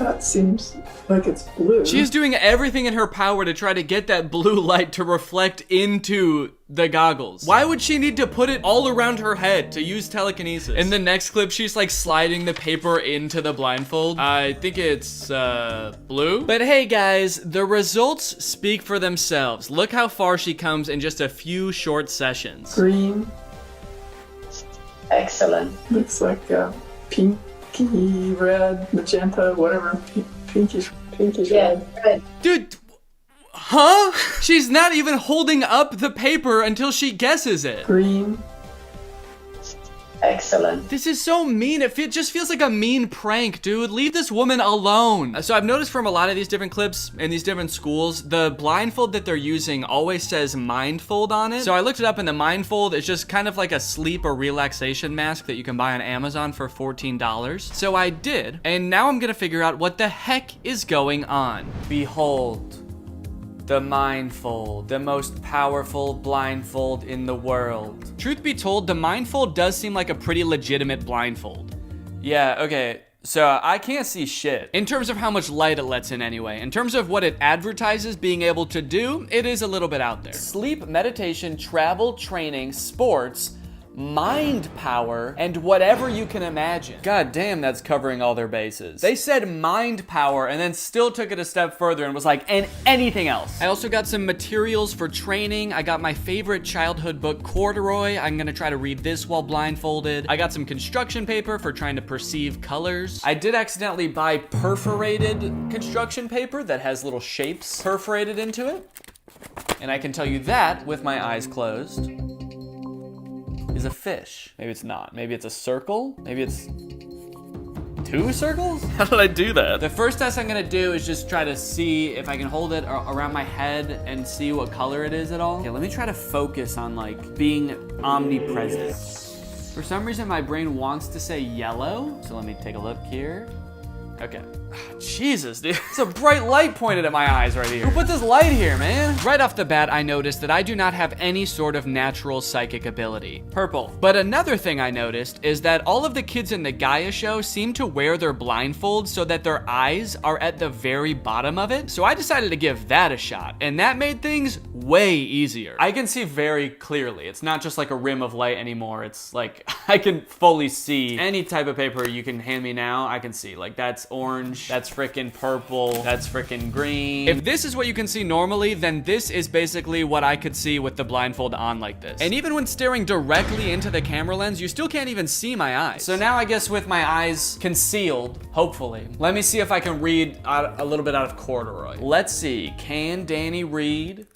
That seems like it's blue. She's doing everything in her power to try to get that blue light to reflect into the goggles. Why would she need to put it all around her head to use telekinesis? In the next clip, she's like sliding the paper into the blindfold. I think it's blue. But hey guys, the results speak for themselves. Look how far she comes in just a few short sessions. Green. Excellent. Looks like pinky red, magenta, whatever. Pinkish red. Dude, huh? She's not even holding up the paper until she guesses it. Green. Excellent. This is so mean. It just feels like a mean prank, dude. Leave this woman alone. So I've noticed from a lot of these different clips in these different schools, the blindfold that they're using always says mindfold on it. So I looked it up, and the mindfold is just kind of like a sleep or relaxation mask that you can buy on Amazon for $14. So I did, and now I'm gonna figure out what the heck is going on. Behold. The mindfold, the most powerful blindfold in the world. Truth be told, the mindfold does seem like a pretty legitimate blindfold. Yeah, okay, so I can't see shit. In terms of how much light it lets in anyway. In terms of what it advertises being able to do, it is a little bit out there. Sleep, meditation, travel, training, sports, mind power, and whatever you can imagine. God damn, that's covering all their bases. They said mind power and then still took it a step further and was like, and anything else. I also got some materials for training. I got my favorite childhood book, Corduroy. I'm gonna try to read this while blindfolded. I got some construction paper for trying to perceive colors. I did accidentally buy perforated construction paper that has little shapes perforated into it. And I can tell you that with my eyes closed is a fish. Maybe it's not. Maybe it's a circle. Maybe it's 2 circles? How did I do that? The first test I'm gonna do is just try to see if I can hold it around my head and see what color it is at all. Okay, let me try to focus on like being omnipresent. For some reason, my brain wants to say yellow. So let me take a look here. Okay. Jesus, dude. It's a bright light pointed at my eyes right here. Who put this light here, man? Right off the bat, I noticed that I do not have any sort of natural psychic ability. Purple. But another thing I noticed is that all of the kids in the Gaia show seem to wear their blindfolds so that their eyes are at the very bottom of it. So I decided to give that a shot, and that made things way easier. I can see very clearly. It's not just like a rim of light anymore. It's like, I can fully see any type of paper you can hand me now. I can see, like, that's orange, that's freaking purple, that's freaking green. If this is what you can see normally, then this is basically what I could see with the blindfold on like this. And even when staring directly into the camera lens, you still can't even see my eyes. So now I guess with my eyes concealed, hopefully, let me see if I can read a little bit out of Corduroy. Let's see, can Danny read?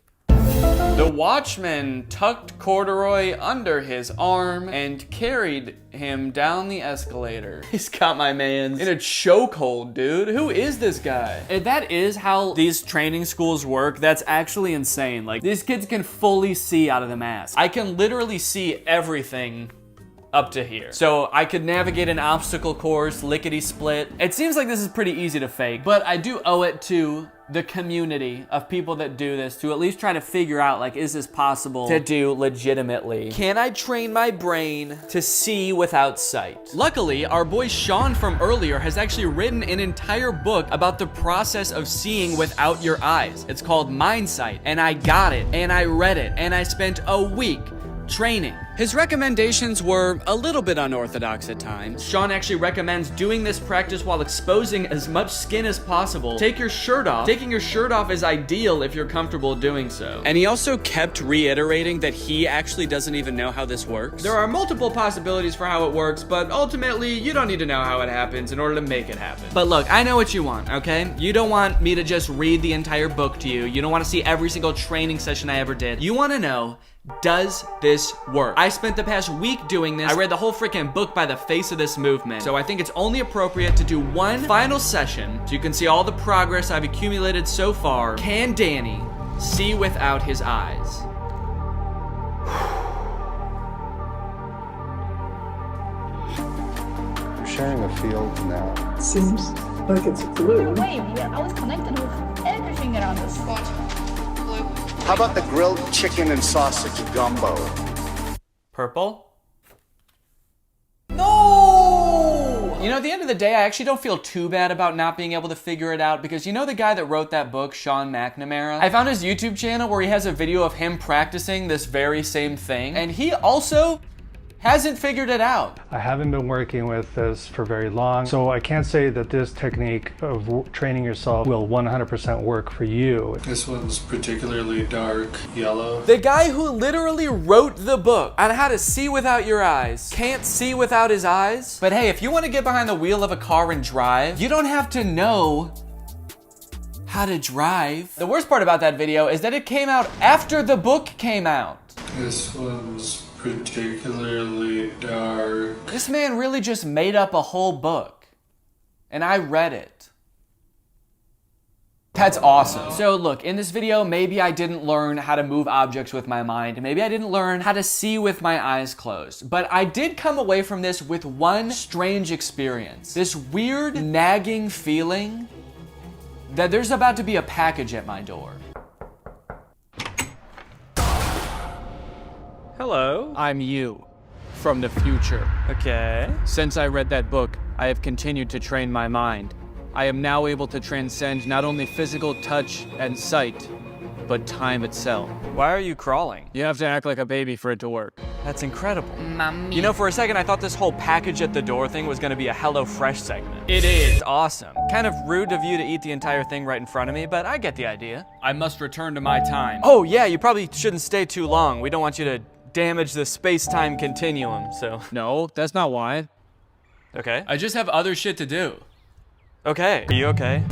The watchman tucked Corduroy under his arm and carried him down the escalator. He's got my man in a chokehold, dude. Who is this guy? If that is how these training schools work, that's actually insane. Like, these kids can fully see out of the mask. I can literally see everything up to here. So I could navigate an obstacle course, lickety split. It seems like this is pretty easy to fake, but I do owe it to the community of people that do this to at least try to figure out, like, is this possible to do legitimately? Can I train my brain to see without sight? Luckily, our boy Sean from earlier has actually written an entire book about the process of seeing without your eyes. It's called Mindsight, and I got it, and I read it, and I spent a week training. His recommendations were a little bit unorthodox at times. Sean actually recommends doing this practice while exposing as much skin as possible. Take your shirt off. Taking your shirt off is ideal if you're comfortable doing so. And he also kept reiterating that he actually doesn't even know how this works. There are multiple possibilities for how it works, but ultimately, you don't need to know how it happens in order to make it happen. But look, I know what you want, okay? You don't want me to just read the entire book to you. You don't want to see every single training session I ever did. You want to know, does this work? I spent the past week doing this. I read the whole freaking book by the face of this movement. So I think it's only appropriate to do one final session so you can see all the progress I've accumulated so far. Can Danny see without his eyes? You're sharing a field now. Seems like it's blue. No way, we are always connected with everything around us. How about the grilled chicken and sausage gumbo? Purple? No! You know, at the end of the day, I actually don't feel too bad about not being able to figure it out because you know the guy that wrote that book, Sean McNamara? I found his YouTube channel where he has a video of him practicing this very same thing, and he also hasn't figured it out. I haven't been working with this for very long, so I can't say that this technique of training yourself will 100% work for you. This one's particularly dark yellow. The guy who literally wrote the book on how to see without your eyes can't see without his eyes. But hey, if you want to get behind the wheel of a car and drive, you don't have to know how to drive. The worst part about that video is that it came out after the book came out. This one's particularly dark. This man really just made up a whole book, and I read it. That's awesome. So look, in this video, maybe I didn't learn how to move objects with my mind. Maybe I didn't learn how to see with my eyes closed. But I did come away from this with one strange experience. This weird, nagging feeling that there's about to be a package at my door. Hello. I'm you, from the future. Okay. Since I read that book, I have continued to train my mind. I am now able to transcend not only physical touch and sight, but time itself. Why are you crawling? You have to act like a baby for it to work. That's incredible. Mommy. You know, for a second, I thought this whole package at the door thing was gonna be a HelloFresh segment. It is. It's awesome. Kind of rude of you to eat the entire thing right in front of me, but I get the idea. I must return to my time. Oh yeah, you probably shouldn't stay too long. We don't want you to damage the space-time continuum, so. No, that's not why. Okay. I just have other shit to do. Okay. Are you okay?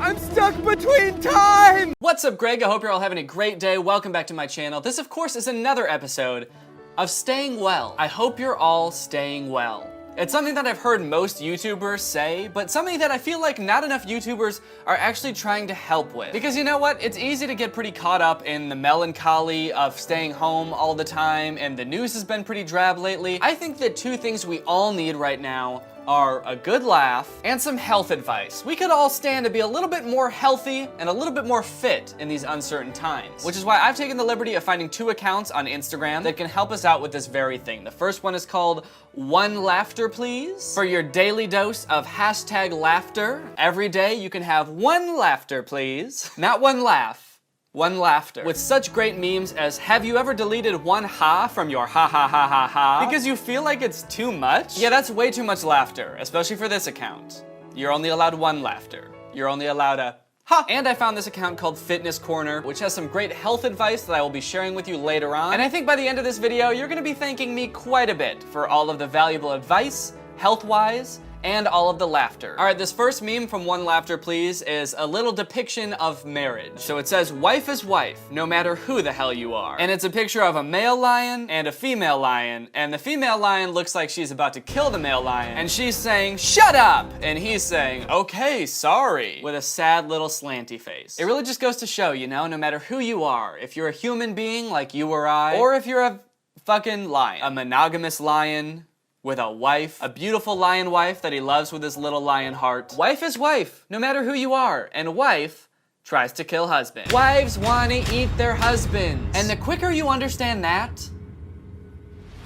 I'm stuck between time! What's up, Greg? I hope you're all having a great day. Welcome back to my channel. This, of course, is another episode of Staying Well. I hope you're all staying well. It's something that I've heard most YouTubers say, but something that I feel like not enough YouTubers are actually trying to help with. Because you know what? It's easy to get pretty caught up in the melancholy of staying home all the time, and the news has been pretty drab lately. I think that two things we all need right now are a good laugh and some health advice. We could all stand to be a little bit more healthy and a little bit more fit in these uncertain times, which is why I've taken the liberty of finding two accounts on Instagram that can help us out with this very thing. The first one is called One Laughter Please. For your daily dose of hashtag laughter, every day you can have one laughter please. Not one laugh. One laughter. With such great memes as, have you ever deleted one ha from your ha ha ha ha ha? Because you feel like it's too much? Yeah, that's way too much laughter, especially for this account. You're only allowed one laughter. You're only allowed a ha! And I found this account called Fitness Corner, which has some great health advice that I will be sharing with you later on. And I think by the end of this video, you're gonna be thanking me quite a bit for all of the valuable advice, health-wise, and all of the laughter. All right, this first meme from One Laughter Please is a little depiction of marriage. So it says, wife is wife, no matter who the hell you are. And it's a picture of a male lion and a female lion, and the female lion looks like she's about to kill the male lion, and she's saying, shut up! And he's saying, okay, sorry, with a sad little slanty face. It really just goes to show, you know, no matter who you are, if you're a human being like you or I, or if you're a fucking lion, a monogamous lion, with a wife, a beautiful lion wife that he loves with his little lion heart. Wife is wife, no matter who you are, and wife tries to kill husband. Wives wanna eat their husbands. And the quicker you understand that,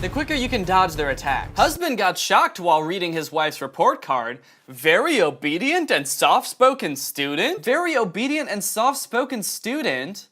the quicker you can dodge their attacks. Husband got shocked while reading his wife's report card. Very obedient and soft-spoken student? Very obedient and soft-spoken student?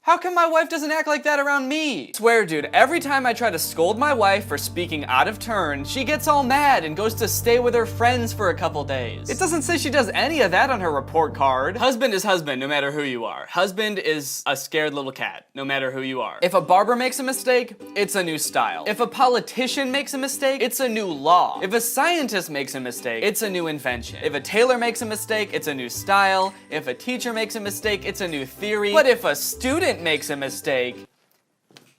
How come my wife doesn't act like that around me? I swear, dude, every time I try to scold my wife for speaking out of turn, she gets all mad and goes to stay with her friends for a couple days. It doesn't say she does any of that on her report card. Husband is husband, no matter who you are. Husband is a scared little cat, no matter who you are. If a barber makes a mistake, it's a new style. If a politician makes a mistake, it's a new law. If a scientist makes a mistake, it's a new invention. If a tailor makes a mistake, it's a new style. If a teacher makes a mistake, it's a new theory. But if a student makes a mistake,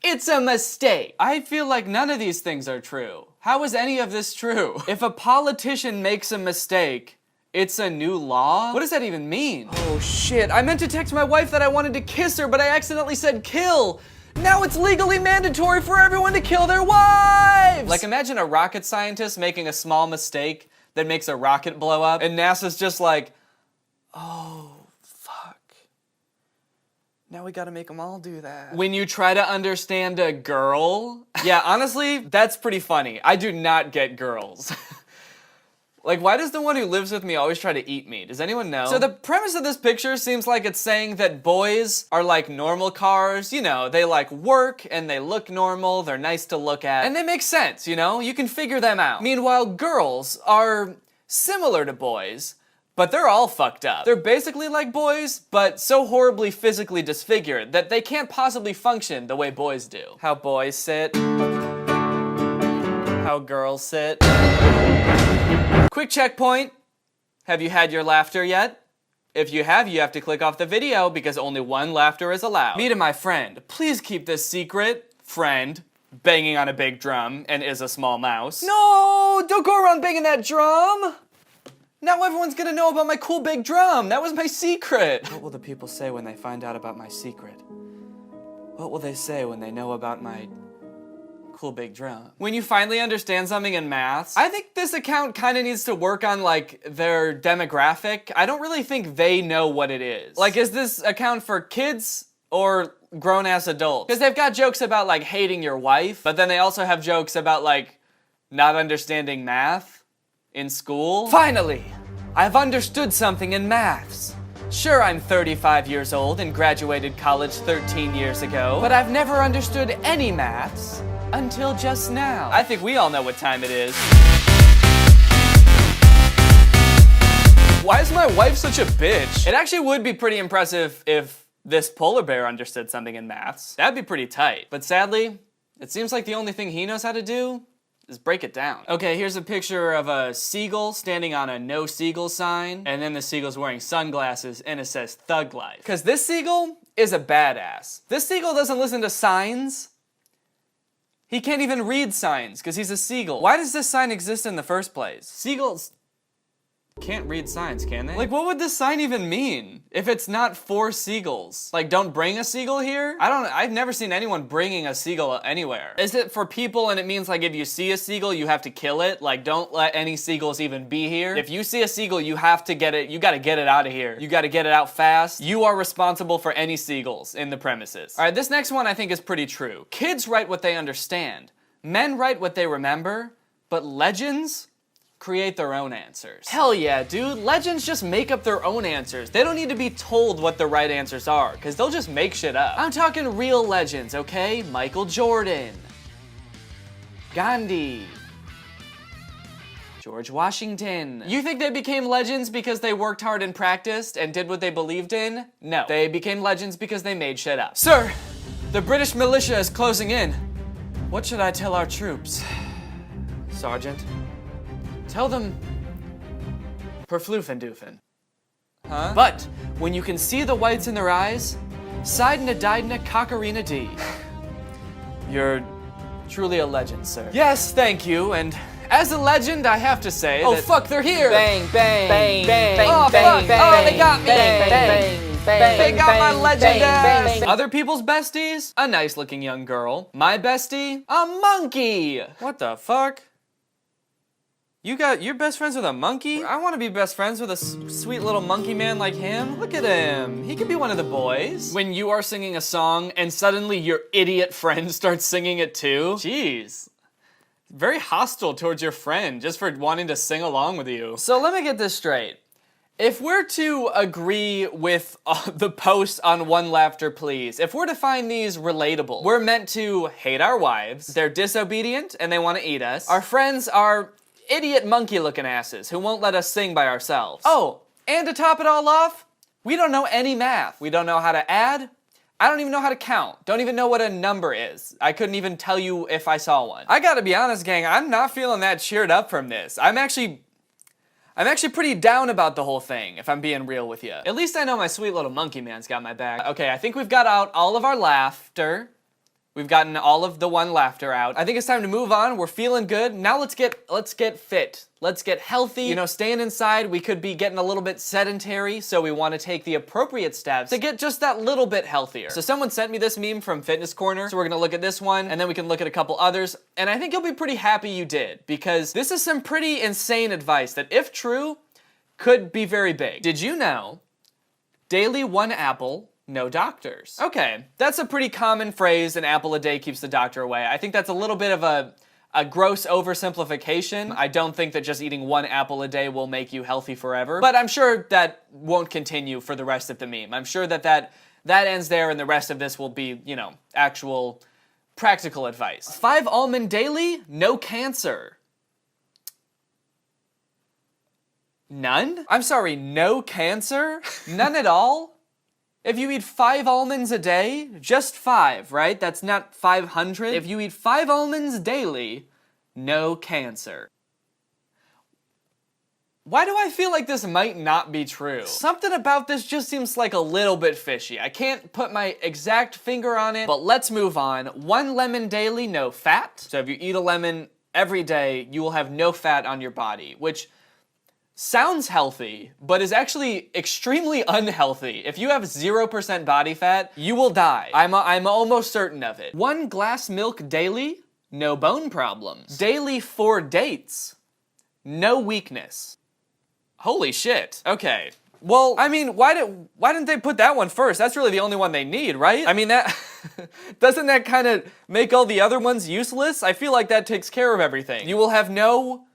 it's a mistake. I feel like none of these things are true. How is any of this true? If a politician makes a mistake, it's a new law? What does that even mean? Oh shit, I meant to text my wife that I wanted to kiss her, but I accidentally said kill. Now it's legally mandatory for everyone to kill their wives! Like, imagine a rocket scientist making a small mistake that makes a rocket blow up, and NASA's just like, oh, fuck. Now we gotta make them all do that. When you try to understand a girl? Yeah, honestly, that's pretty funny. I do not get girls. Like, why does the one who lives with me always try to eat me? Does anyone know? So the premise of this picture seems like it's saying that boys are like normal cars. You know, they like work and they look normal, they're nice to look at, and they make sense, you know? You can figure them out. Meanwhile, girls are similar to boys, but they're all fucked up. They're basically like boys, but so horribly physically disfigured that they can't possibly function the way boys do. How boys sit. How girls sit. Quick checkpoint. Have you had your laughter yet? If you have to click off the video because only one laughter is allowed. Me to my friend. Please keep this secret. Friend. Banging on a big drum and is a small mouse. No! Don't go around banging that drum! Now everyone's gonna know about my cool big drum. That was my secret. What will the people say when they find out about my secret? What will they say when they know about my cool big drum? When you finally understand something in maths, I think this account kind of needs to work on like their demographic. I don't really think they know what it is. Like, is this account for kids or grown-ass adults? Because they've got jokes about like hating your wife, but then they also have jokes about like not understanding math in school. Finally, I've understood something in maths. Sure, I'm 35 years old and graduated college 13 years ago, but I've never understood any maths until just now. I think we all know what time it is. Why is my wife such a bitch? It actually would be pretty impressive if this polar bear understood something in maths. That'd be pretty tight. But sadly, it seems like the only thing he knows how to do is break it down. Okay, here's a picture of a seagull standing on a no seagull sign, and then the seagull's wearing sunglasses and it says thug life. Because this seagull is a badass. This seagull doesn't listen to signs. He can't even read signs because he's a seagull. Why does this sign exist in the first place? Seagulls can't read signs, can they? Like, what would this sign even mean if it's not for seagulls? Like, don't bring a seagull here? I've never seen anyone bringing a seagull anywhere. Is it for people and it means like if you see a seagull, you have to kill it? Like, don't let any seagulls even be here. If you see a seagull, you have to get it, you gotta get it out of here. You gotta get it out fast. You are responsible for any seagulls in the premises. All right, this next one I think is pretty true. Kids write what they understand. Men write what they remember, but legends create their own answers. Hell yeah, dude. Legends just make up their own answers. They don't need to be told what the right answers are, because they'll just make shit up. I'm talking real legends, okay? Michael Jordan, Gandhi, George Washington. You think they became legends because they worked hard and practiced and did what they believed in? No. They became legends because they made shit up. Sir, the British militia is closing in. What should I tell our troops? Sergeant? Tell them, perfloofen-doofen. Huh? But when you can see the whites in their eyes, side-na-dide-na cockarina dee. You're truly a legend, sir. Yes, thank you, and as a legend, I have to say that— fuck, they're here! Bang, bang, bang, bang, oh, bang, bang, oh, they got me! Bang, bang, bang, they got my legend ass! Other people's besties? A nice-looking young girl. My bestie? A monkey! What the fuck? You're best friends with a monkey? I want to be best friends with a sweet little monkey man like him. Look at him. He could be one of the boys. When you are singing a song and suddenly your idiot friend starts singing it too. Jeez. Very hostile towards your friend just for wanting to sing along with you. So let me get this straight. If we're to agree with the posts on One Laughter Please, if we're to find these relatable, we're meant to hate our wives, they're disobedient and they want to eat us. Our friends are idiot monkey-looking asses who won't let us sing by ourselves. Oh, and to top it all off, we don't know any math. We don't know how to add. I don't even know how to count. Don't even know what a number is. I couldn't even tell you if I saw one. I gotta be honest, gang, I'm not feeling that cheered up from this. I'm actually pretty down about the whole thing, if I'm being real with you. At least I know my sweet little monkey man's got my back. Okay, I think we've got out all of our laughter. We've gotten all of the one laughter out. I think it's time to move on. We're feeling good. Now let's get fit. Let's get healthy. You know, staying inside, we could be getting a little bit sedentary, so we want to take the appropriate steps to get just that little bit healthier. So someone sent me this meme from Fitness Corner, so we're gonna look at this one, and then we can look at a couple others, and I think you'll be pretty happy you did, because this is some pretty insane advice that, if true, could be very big. Did you know daily 1 apple no doctors. Okay, that's a pretty common phrase, an apple a day keeps the doctor away. I think that's a little bit of a gross oversimplification. I don't think that just eating one apple a day will make you healthy forever, but I'm sure that won't continue for the rest of the meme. I'm sure that ends there and the rest of this will be, you know, actual practical advice. 5 almond daily, no cancer. None? I'm sorry, no cancer? None at all? If you eat 5 almonds a day, just 5, right? That's not 500. If you eat 5 almonds daily, no cancer. Why do I feel like this might not be true? Something about this just seems like a little bit fishy. I can't put my exact finger on it, but let's move on. 1 lemon daily, no fat. So if you eat a lemon every day, you will have no fat on your body, which sounds healthy, but is actually extremely unhealthy. If you have 0% body fat, you will die. I'm almost certain of it. 1 glass milk daily, no bone problems. Daily 4 dates, no weakness. Holy shit. Okay. Well, I mean, why didn't they put that one first? That's really the only one they need, right? I mean, that doesn't that kind of make all the other ones useless? I feel like that takes care of everything. You will have no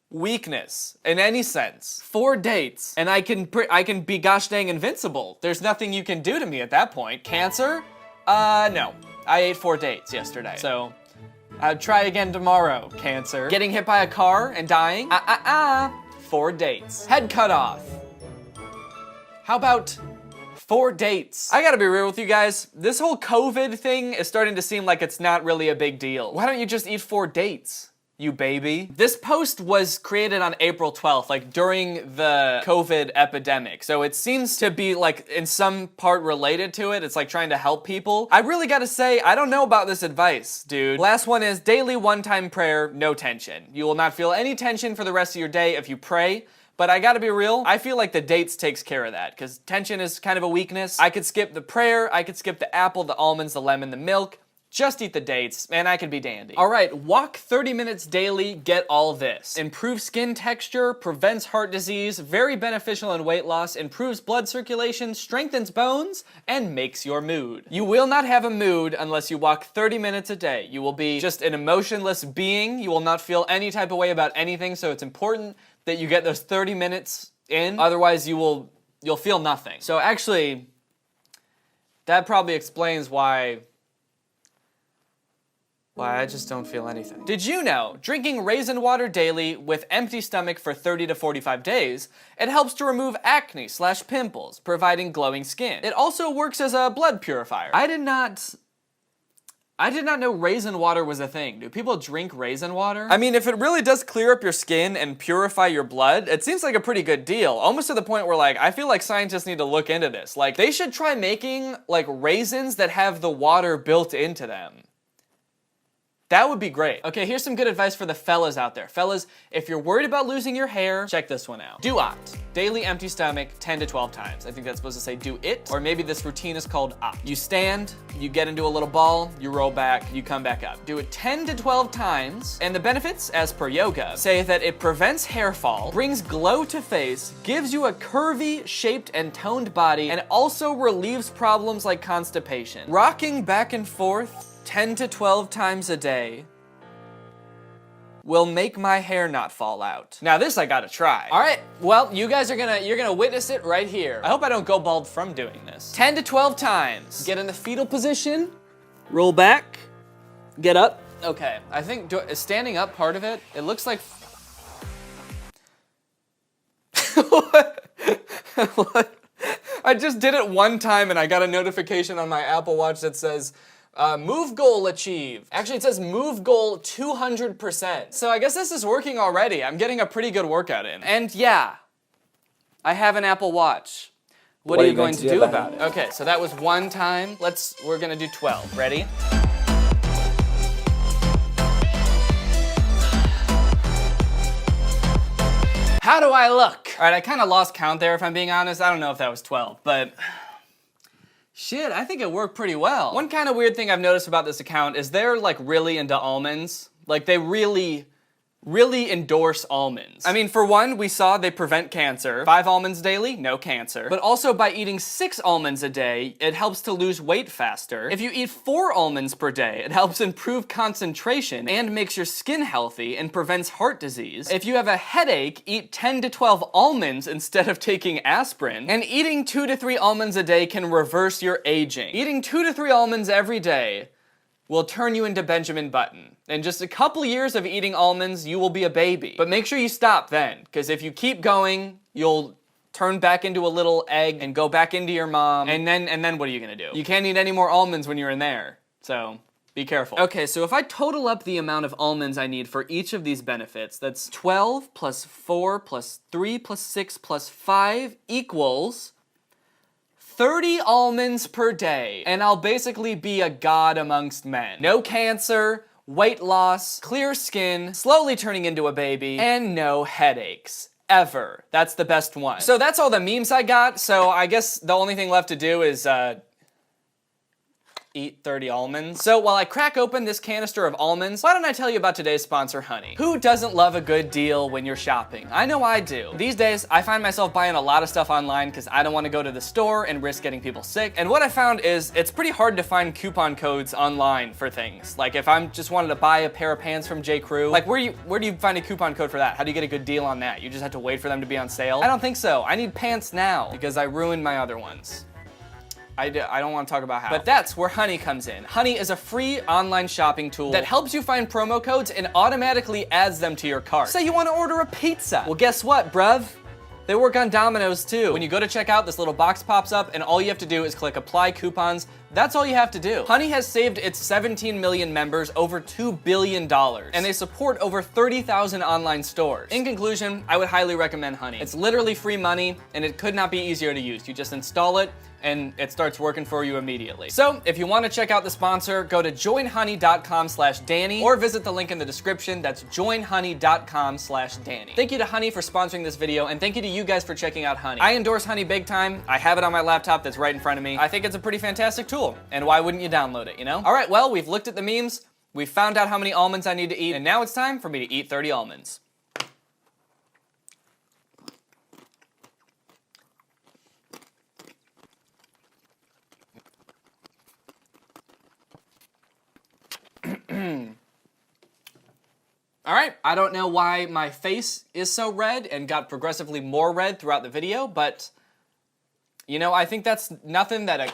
weakness in any sense. 4 dates, and I can be gosh dang invincible. There's nothing you can do to me at that point. Cancer? No. I ate 4 dates yesterday, so I'll try again tomorrow. Cancer. Getting hit by a car and dying? 4 dates. Head cut off. How about 4 dates? I gotta be real with you guys. This whole COVID thing is starting to seem like it's not really a big deal. Why don't you just eat 4 dates, you baby? This post was created on April 12th, like during the COVID epidemic. So it seems to be like in some part related to it. It's like trying to help people. I really gotta say, I don't know about this advice, dude. Last one is daily 1-time prayer, no tension. You will not feel any tension for the rest of your day if you pray. But I gotta be real, I feel like the dates takes care of that, because tension is kind of a weakness. I could skip the prayer, I could skip the apple, the almonds, the lemon, the milk. Just eat the dates, and I could be dandy. All right, walk 30 minutes daily, get all this. Improves skin texture, prevents heart disease, very beneficial in weight loss, improves blood circulation, strengthens bones, and makes your mood. You will not have a mood unless you walk 30 minutes a day. You will be just an emotionless being. You will not feel any type of way about anything, so it's important that you get those 30 minutes in. Otherwise, you'll feel nothing. So actually, that probably explains why I just don't feel anything. Did you know, drinking raisin water daily with empty stomach for 30 to 45 days, it helps to remove acne/pimples, providing glowing skin. It also works as a blood purifier. I did not know raisin water was a thing. Do people drink raisin water? I mean, if it really does clear up your skin and purify your blood, it seems like a pretty good deal. Almost to the point where, like, I feel like scientists need to look into this. Like, they should try making, like, raisins that have the water built into them. That would be great. Okay, here's some good advice for the fellas out there. Fellas, if you're worried about losing your hair, check this one out. Do-ot. Daily empty stomach 10 to 12 times. I think that's supposed to say do it, or maybe this routine is called ot. You stand, you get into a little ball, you roll back, you come back up. Do it 10 to 12 times, and the benefits, as per yoga, say that it prevents hair fall, brings glow to face, gives you a curvy, shaped, and toned body, and also relieves problems like constipation. Rocking back and forth 10 to 12 times a day will make my hair not fall out. Now this I gotta try. All right, well, you guys you're gonna witness it right here. I hope I don't go bald from doing this. 10 to 12 times. Get in the fetal position, roll back, get up. Okay, I think, is standing up part of it? It looks like, what? I just did it one time and I got a notification on my Apple Watch that says, move goal achieved. Actually, it says move goal 200%. So I guess this is working already. I'm getting a pretty good workout in. And yeah, I have an Apple Watch. What are you going to do about it? Okay, so that was one time. We're gonna do 12. Ready? How do I look? All right, I kind of lost count there if I'm being honest. I don't know if that was 12, but shit, I think it worked pretty well. One kind of weird thing I've noticed about this account is they're like really into almonds. Like they really really endorse almonds. I mean, for one, we saw they prevent cancer. 5 almonds daily, no cancer. But also by eating 6 almonds a day, it helps to lose weight faster. If you eat 4 almonds per day, it helps improve concentration and makes your skin healthy and prevents heart disease. If you have a headache, eat 10 to 12 almonds instead of taking aspirin. And eating 2 to 3 almonds a day can reverse your aging. Eating 2 to 3 almonds every day will turn you into Benjamin Button. In just a couple years of eating almonds, you will be a baby. But make sure you stop then, because if you keep going, you'll turn back into a little egg and go back into your mom, and then what are you gonna do? You can't eat any more almonds when you're in there, so be careful. Okay, so if I total up the amount of almonds I need for each of these benefits, that's 12 plus 4 plus 3 plus 6 plus 5 equals 30 almonds per day, and I'll basically be a god amongst men. No cancer, weight loss, clear skin, slowly turning into a baby, and no headaches. Ever. That's the best one. So that's all the memes I got, so I guess the only thing left to do is, eat 30 almonds. So while I crack open this canister of almonds, why don't I tell you about today's sponsor, Honey? Who doesn't love a good deal when you're shopping? I know I do. These days, I find myself buying a lot of stuff online because I don't want to go to the store and risk getting people sick. And what I found is it's pretty hard to find coupon codes online for things. Like if I'm just wanted to buy a pair of pants from J. Crew, like where do you find a coupon code for that? How do you get a good deal on that? You just have to wait for them to be on sale? I don't think so. I need pants now because I ruined my other ones. I don't want to talk about how. But that's where Honey comes in. Honey is a free online shopping tool that helps you find promo codes and automatically adds them to your cart. Say you want to order a pizza. Well, guess what, bruv? They work on Domino's too. When you go to check out, this little box pops up and all you have to do is click apply coupons. That's all you have to do. Honey has saved its 17 million members over $2 billion, and they support over 30,000 online stores. In conclusion, I would highly recommend Honey. It's literally free money, and it could not be easier to use. You just install it, and it starts working for you immediately. So, if you want to check out the sponsor, go to joinhoney.com/Danny, or visit the link in the description. That's joinhoney.com/Danny. Thank you to Honey for sponsoring this video, and thank you to you guys for checking out Honey. I endorse Honey big time. I have it on my laptop that's right in front of me. I think it's a pretty fantastic tool. And why wouldn't you download it, you know? All right, well, we've looked at the memes, we've found out how many almonds I need to eat, and now it's time for me to eat 30 almonds. All right, I don't know why my face is so red and got progressively more red throughout the video, but you know, I think that's nothing that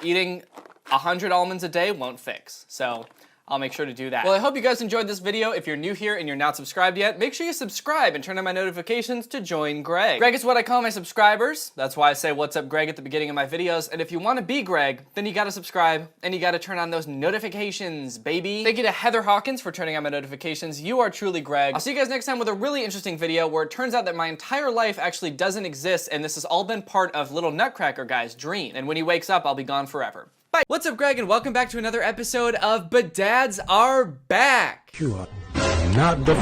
eating 100 almonds a day won't fix. So I'll make sure to do that. Well, I hope you guys enjoyed this video. If you're new here and you're not subscribed yet, make sure you subscribe and turn on my notifications to join Greg. Greg is what I call my subscribers. That's why I say what's up, Greg, at the beginning of my videos. And if you want to be Greg, then you gotta subscribe and you gotta turn on those notifications, baby. Thank you to Heather Hawkins for turning on my notifications. You are truly Greg. I'll see you guys next time with a really interesting video where it turns out that my entire life actually doesn't exist and this has all been part of little Nutcracker guy's dream. And when he wakes up, I'll be gone forever. Bye. What's up, Greg, and welcome back to another episode of But Dads Are Back. You are not the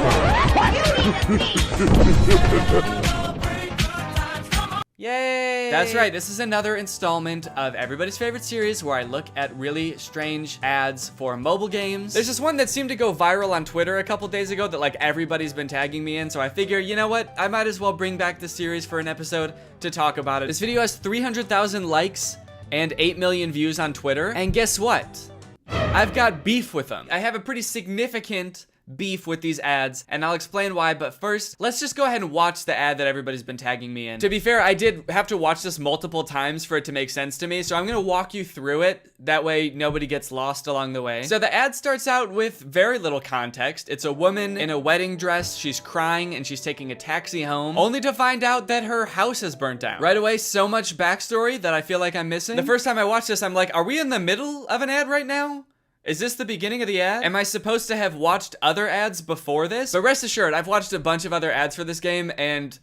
Yay! That's right, this is another installment of everybody's favorite series where I look at really strange ads for mobile games. There's this one that seemed to go viral on Twitter a couple days ago that like everybody's been tagging me in, so I figure, you know what, I might as well bring back the series for an episode to talk about it. This video has 300,000 likes and 8 million views on Twitter, and guess what? I've got beef with them. I have a pretty significant beef with these ads, and I'll explain why, but first, let's just go ahead and watch the ad that everybody's been tagging me in. To be fair, I did have to watch this multiple times for it to make sense to me, so I'm gonna walk you through it, that way nobody gets lost along the way. So the ad starts out with very little context. It's a woman in a wedding dress, she's crying, and she's taking a taxi home, only to find out that her house has burnt down. Right away, so much backstory that I feel like I'm missing. The first time I watched this, I'm like, are we in the middle of an ad right now? Is this the beginning of the ad? Am I supposed to have watched other ads before this? But rest assured, I've watched a bunch of other ads for this game, and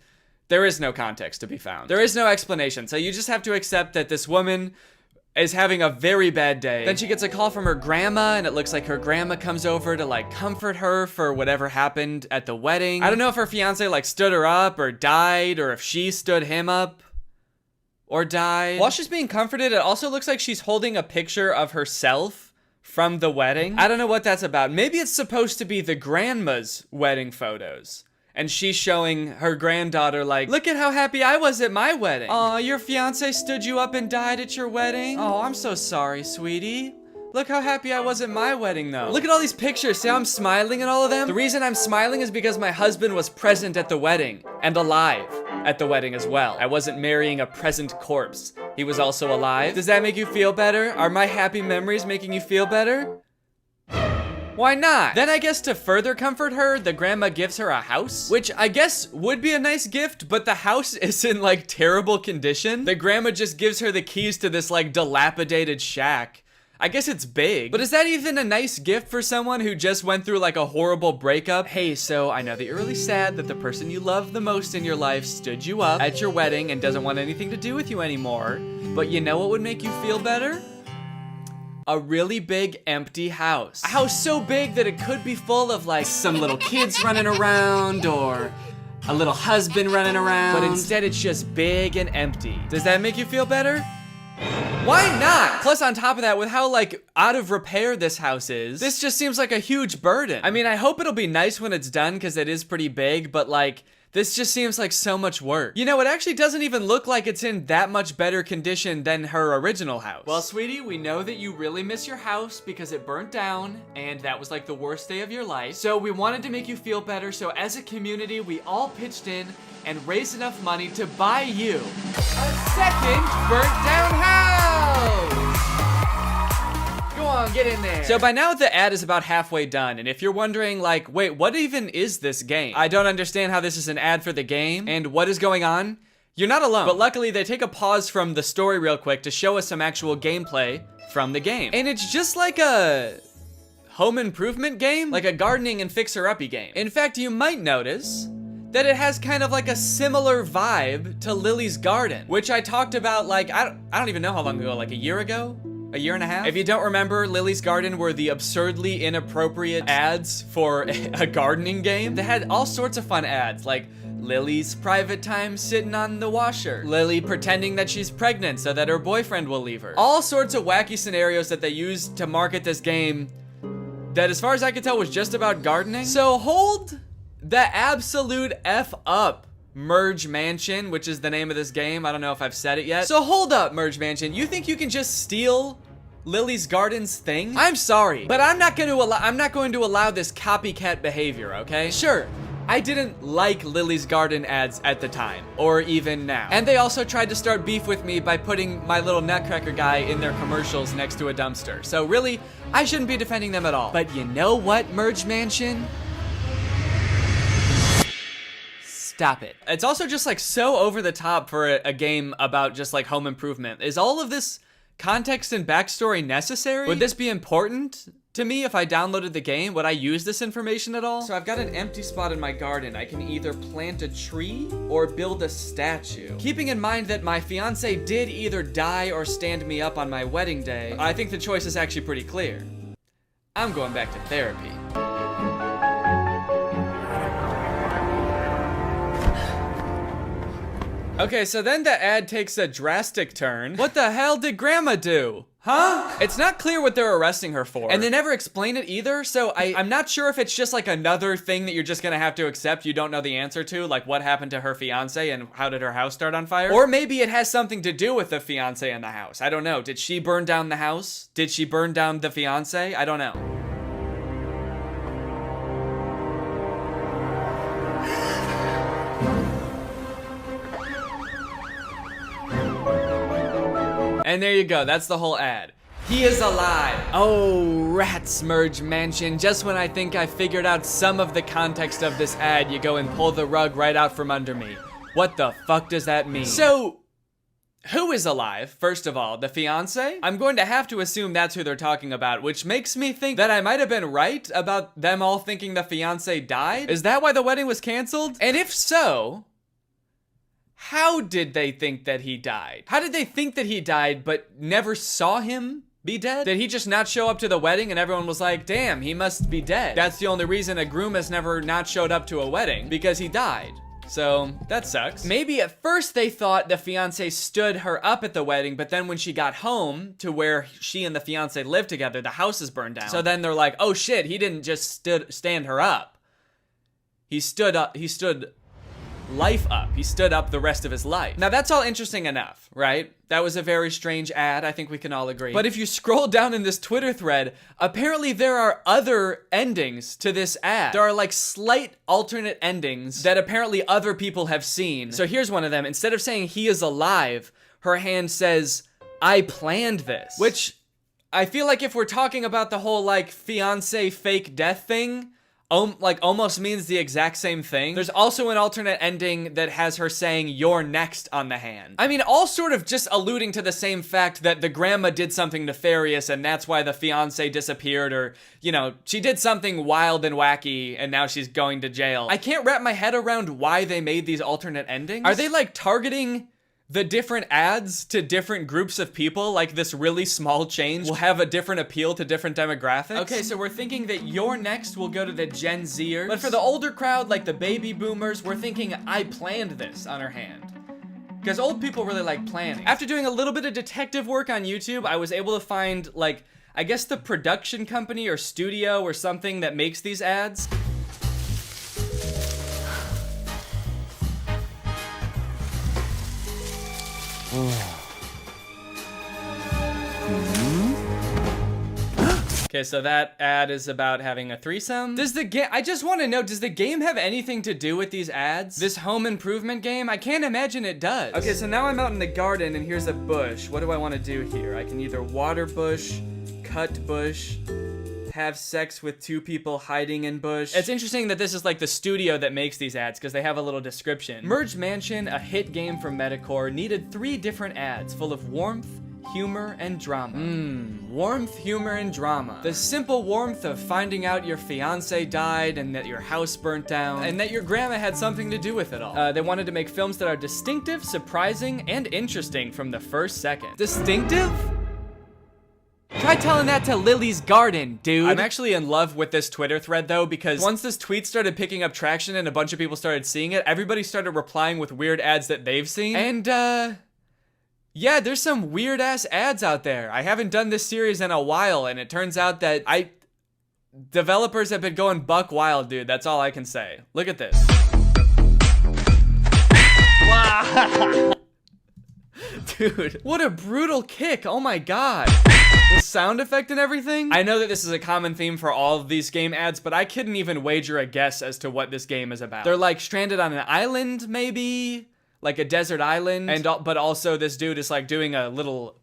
there is no context to be found. There is no explanation, so you just have to accept that this woman is having a very bad day. Then she gets a call from her grandma, and it looks like her grandma comes over to like comfort her for whatever happened at the wedding. I don't know if her fiance like stood her up or died, or if she stood him up or died. While she's being comforted, it also looks like she's holding a picture of herself from the wedding. I don't know what that's about. Maybe it's supposed to be the grandma's wedding photos. And she's showing her granddaughter like, look at how happy I was at my wedding. Aw, your fiance stood you up and died at your wedding? Oh, I'm so sorry, sweetie. Look how happy I was at my wedding though. Look at all these pictures, see how I'm smiling in all of them? The reason I'm smiling is because my husband was present at the wedding and alive at the wedding as well. I wasn't marrying a present corpse. He was also alive. Does that make you feel better? Are my happy memories making you feel better? Why not? Then I guess to further comfort her, the grandma gives her a house, which I guess would be a nice gift, but the house is in like terrible condition. The grandma just gives her the keys to this like dilapidated shack. I guess it's big, but is that even a nice gift for someone who just went through like a horrible breakup? Hey, so I know that you're really sad that the person you love the most in your life stood you up at your wedding and doesn't want anything to do with you anymore, but you know what would make you feel better? A really big empty house. A house so big that it could be full of like some little kids running around or a little husband running around, but instead it's just big and empty. Does that make you feel better? Why not? Plus on top of that, with how like out of repair this house is, this just seems like a huge burden. I mean, I hope it'll be nice when it's done because it is pretty big, but like, this just seems like so much work. You know, it actually doesn't even look like it's in that much better condition than her original house. Well, sweetie, we know that you really miss your house because it burnt down and that was like the worst day of your life. So we wanted to make you feel better. So as a community, we all pitched in and raised enough money to buy you a second burnt down house. Go on, get in there. So by now the ad is about halfway done, and if you're wondering like, wait, what even is this game? I don't understand how this is an ad for the game, and what is going on? You're not alone. But luckily they take a pause from the story real quick to show us some actual gameplay from the game. And it's just like a home improvement game, like a gardening and fixer-uppy game. In fact, you might notice that it has kind of like a similar vibe to Lily's Garden, which I talked about like, I don't even know how long ago, like a year ago? A year and a half? If you don't remember, Lily's Garden were the absurdly inappropriate ads for a gardening game. They had all sorts of fun ads, like Lily's private time sitting on the washer, Lily pretending that she's pregnant so that her boyfriend will leave her. All sorts of wacky scenarios that they used to market this game that, as far as I could tell, was just about gardening. So hold the absolute F up, Merge Mansion, which is the name of this game. I don't know if I've said it yet. So hold up, Merge Mansion. You think you can just steal Lily's Garden's thing? I'm sorry, but I'm not going to allow this copycat behavior, okay? Sure, I didn't like Lily's Garden ads at the time, or even now. And they also tried to start beef with me by putting my little nutcracker guy in their commercials next to a dumpster. So really, I shouldn't be defending them at all. But you know what, Merge Mansion? Stop it. It's also just like so over the top for a game about just like home improvement. Is all of this context and backstory necessary? Would this be important to me if I downloaded the game? Would I use this information at all? So I've got an empty spot in my garden. I can either plant a tree or build a statue. Keeping in mind that my fiance did either die or stand me up on my wedding day, I think the choice is actually pretty clear. I'm going back to therapy. Okay, so then the ad takes a drastic turn. What the hell did Grandma do? Huh? It's not clear what they're arresting her for. And they never explain it either, so I'm not sure if it's just like another thing that you're just gonna have to accept you don't know the answer to, like what happened to her fiance and how did her house start on fire? Or maybe it has something to do with the fiance and the house. I don't know. Did she burn down the house? Did she burn down the fiance? I don't know. And there you go, that's the whole ad. He is alive. Oh, rats, Merge Mansion. Just when I think I figured out some of the context of this ad, you go and pull the rug right out from under me. What the fuck does that mean? So, who is alive, first of all? The fiance? I'm going to have to assume that's who they're talking about, which makes me think that I might have been right about them all thinking the fiance died. Is that why the wedding was canceled? And if so, how did they think that he died? How did they think that he died but never saw him be dead? Did he just not show up to the wedding and everyone was like, damn, he must be dead? That's the only reason a groom has never not showed up to a wedding, because he died. So that sucks. Maybe at first they thought the fiance stood her up at the wedding, but then when she got home to where she and the fiance lived together, the house is burned down. So then they're like, oh shit, he didn't just stand her up. He stood life up. He stood up the rest of his life. Now that's all interesting enough, right? That was a very strange ad, I think we can all agree. But if you scroll down in this Twitter thread, apparently there are other endings to this ad. There are like slight alternate endings that apparently other people have seen. So here's one of them. Instead of saying he is alive, her hand says, I planned this. Which I feel like if we're talking about the whole like fiance fake death thing, like almost means the exact same thing. There's also an alternate ending that has her saying you're next on the hand. I mean, all sort of just alluding to the same fact that the grandma did something nefarious and that's why the fiance disappeared, or, you know, she did something wild and wacky and now she's going to jail. I can't wrap my head around why they made these alternate endings. Are they like targeting the different ads to different groups of people? Like this really small change will have a different appeal to different demographics? Okay, so we're thinking that You're Next will go to the Gen Zers. But for the older crowd, like the baby boomers, we're thinking I planned this on her hand. Because old people really like planning. After doing a little bit of detective work on YouTube, I was able to find like, I guess the production company or studio or something that makes these ads. Okay, so that ad is about having a threesome. Does the game, I just want to know, does the game have anything to do with these ads? This home improvement game? I can't imagine it does. Okay, so now I'm out in the garden and here's a bush. What do I want to do here? I can either water bush, cut bush, have sex with two people hiding in bush. It's interesting that this is like the studio that makes these ads because they have a little description. Merge Mansion, a hit game from Metacore, needed 3 different ads full of warmth, humor, and drama. Warmth, humor, and drama. The simple warmth of finding out your fiance died and that your house burnt down and that your grandma had something to do with it all. They wanted to make films that are distinctive, surprising, and interesting from the first second. Distinctive? Try telling that to Lily's garden, dude. I'm actually in love with this Twitter thread though, because once this tweet started picking up traction and a bunch of people started seeing it, everybody started replying with weird ads that they've seen. And yeah, there's some weird ass ads out there. I haven't done this series in a while, and it turns out that developers have been going buck wild, dude. That's all I can say. Look at this. Wow. Dude, what a brutal kick. Oh my god. The sound effect and everything. I know that this is a common theme for all of these game ads, but I couldn't even wager a guess as to what this game is about. They're like stranded on an island, maybe? Like a desert island, but also this dude is like doing a little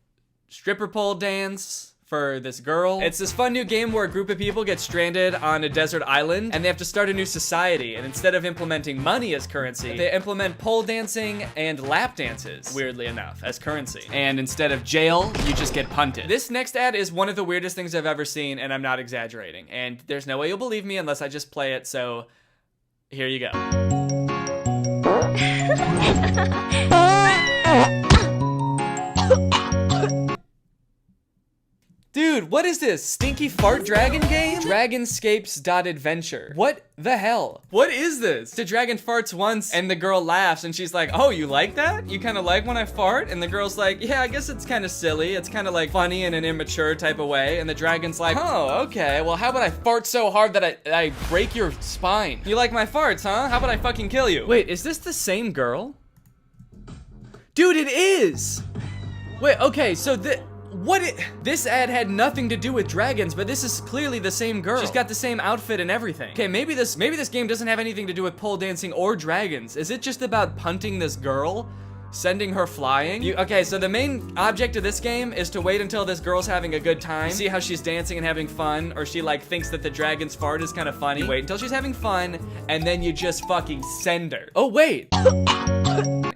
stripper pole dance for this girl. It's this fun new game where a group of people get stranded on a desert island and they have to start a new society, and instead of implementing money as currency, they implement pole dancing and lap dances, weirdly enough, as currency. And instead of jail, you just get punted. This next ad is one of the weirdest things I've ever seen, and I'm not exaggerating. And there's no way you'll believe me unless I just play it, so here you go. Dude, what is this? Stinky fart dragon game? Dragonscapes.adventure. What the hell? What is this? The dragon farts once and the girl laughs and she's like, oh, you like that? You kind of like when I fart? And the girl's like, yeah, I guess it's kind of silly. It's kind of like funny in an immature type of way. And the dragon's like, oh, okay. Well, how about I fart so hard that I break your spine? You like my farts, huh? How about I fucking kill you? Wait, is this the same girl? Dude, it is! Wait, okay, so this ad had nothing to do with dragons, but this is clearly the same girl. She's got the same outfit and everything. Okay, maybe this game doesn't have anything to do with pole dancing or dragons. Is it just about punting this girl? Sending her flying? Okay, so the main object of this game is to wait until this girl's having a good time, see how she's dancing and having fun, or she like thinks that the dragon's fart is kind of funny. You wait until she's having fun, and then you just fucking send her. Oh, wait.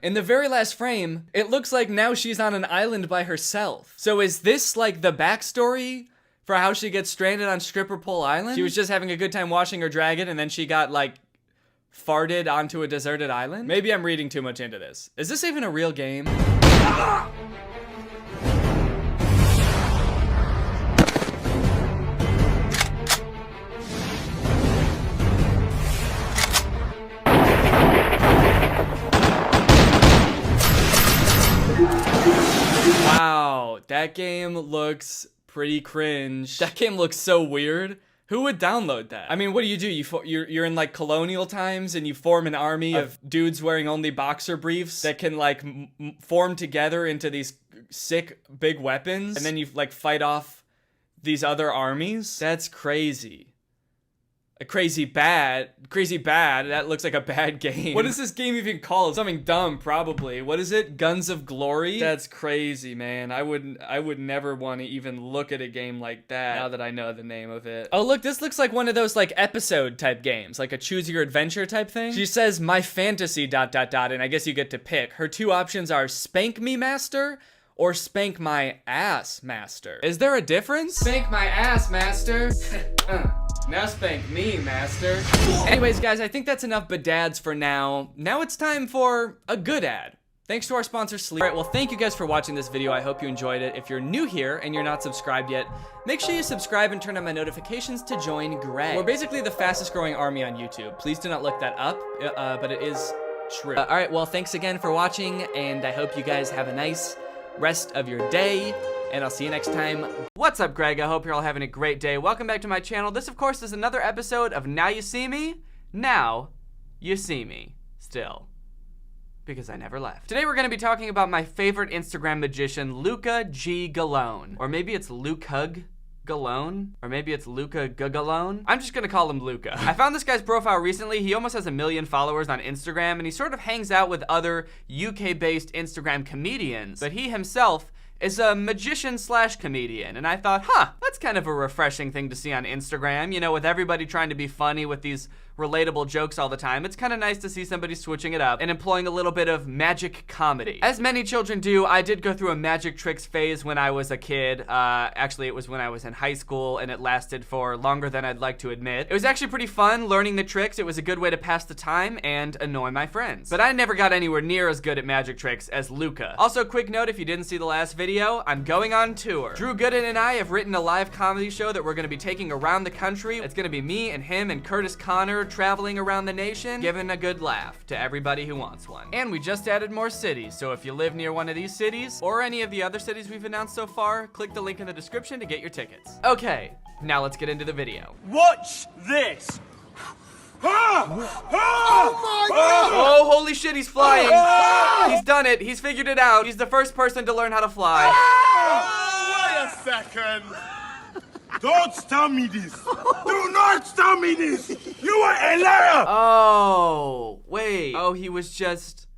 In the very last frame, it looks like now she's on an island by herself. So is this like the backstory for how she gets stranded on Stripper Pole Island? She was just having a good time washing her dragon and then she got like farted onto a deserted island? Maybe I'm reading too much into this. Is this even a real game? Wow, that game looks pretty cringe. That game looks so weird. Who would download that? I mean, what do? You're in like colonial times and you form an army of dudes wearing only boxer briefs that can like form together into these sick big weapons, and then you like fight off these other armies? That's crazy. Crazy bad. That looks like a bad game. What is this game even called? Something dumb, probably. What is it? Guns of Glory? That's crazy, man. I would never want to even look at a game like that now that I know the name of it. Oh, look, this looks like one of those like episode type games, like a choose your adventure type thing. She says my fantasy ... and I guess you get to pick. Her two options are spank me master or spank my ass master. Is there a difference? Spank my ass master. Now spank me, master. Anyways, guys, I think that's enough badads for now. Now it's time for a good ad. Thanks to our sponsor, Sleep. All right, well, thank you guys for watching this video. I hope you enjoyed it. If you're new here and you're not subscribed yet, make sure you subscribe and turn on my notifications to join Greg. We're basically the fastest growing army on YouTube. Please do not look that up, but it is true. All right, well, thanks again for watching, and I hope you guys have a nice rest of your day, and I'll see you next time. What's up, Greg? I hope you're all having a great day. Welcome back to my channel. This, of course, is another episode of Now You See Me. Now you see me still, because I never left. Today we're going to be talking about my favorite Instagram magician, Luca G. Galone. Or maybe it's Luke Hug Galone, or maybe it's Luca Gugalone. I'm just gonna call him Luca. I found this guy's profile recently. He almost has 1 million followers on Instagram, and he sort of hangs out with other UK-based Instagram comedians, but he himself is a magician / comedian, and I thought, that's kind of a refreshing thing to see on Instagram. You know, with everybody trying to be funny with these relatable jokes all the time, it's kind of nice to see somebody switching it up and employing a little bit of magic comedy. As many children do, I did go through a magic tricks phase when I was a kid. Actually, it was when I was in high school, and it lasted for longer than I'd like to admit. It was actually pretty fun learning the tricks. It was a good way to pass the time and annoy my friends. But I never got anywhere near as good at magic tricks as Luca. Also, quick note, if you didn't see the last video, I'm going on tour. Drew Gooden and I have written a live comedy show that we're gonna be taking around the country. It's gonna be me and him and Curtis Connor traveling around the nation, giving a good laugh to everybody who wants one. And we just added more cities, so if you live near one of these cities, or any of the other cities we've announced so far, click the link in the description to get your tickets. Okay, now let's get into the video. Watch this! Oh my God! Oh, holy shit, he's flying! He's done it, he's figured it out. He's the first person to learn how to fly. Wait a second! Don't tell me this! Do not tell me this! You are a liar! Oh, wait. Oh, it was just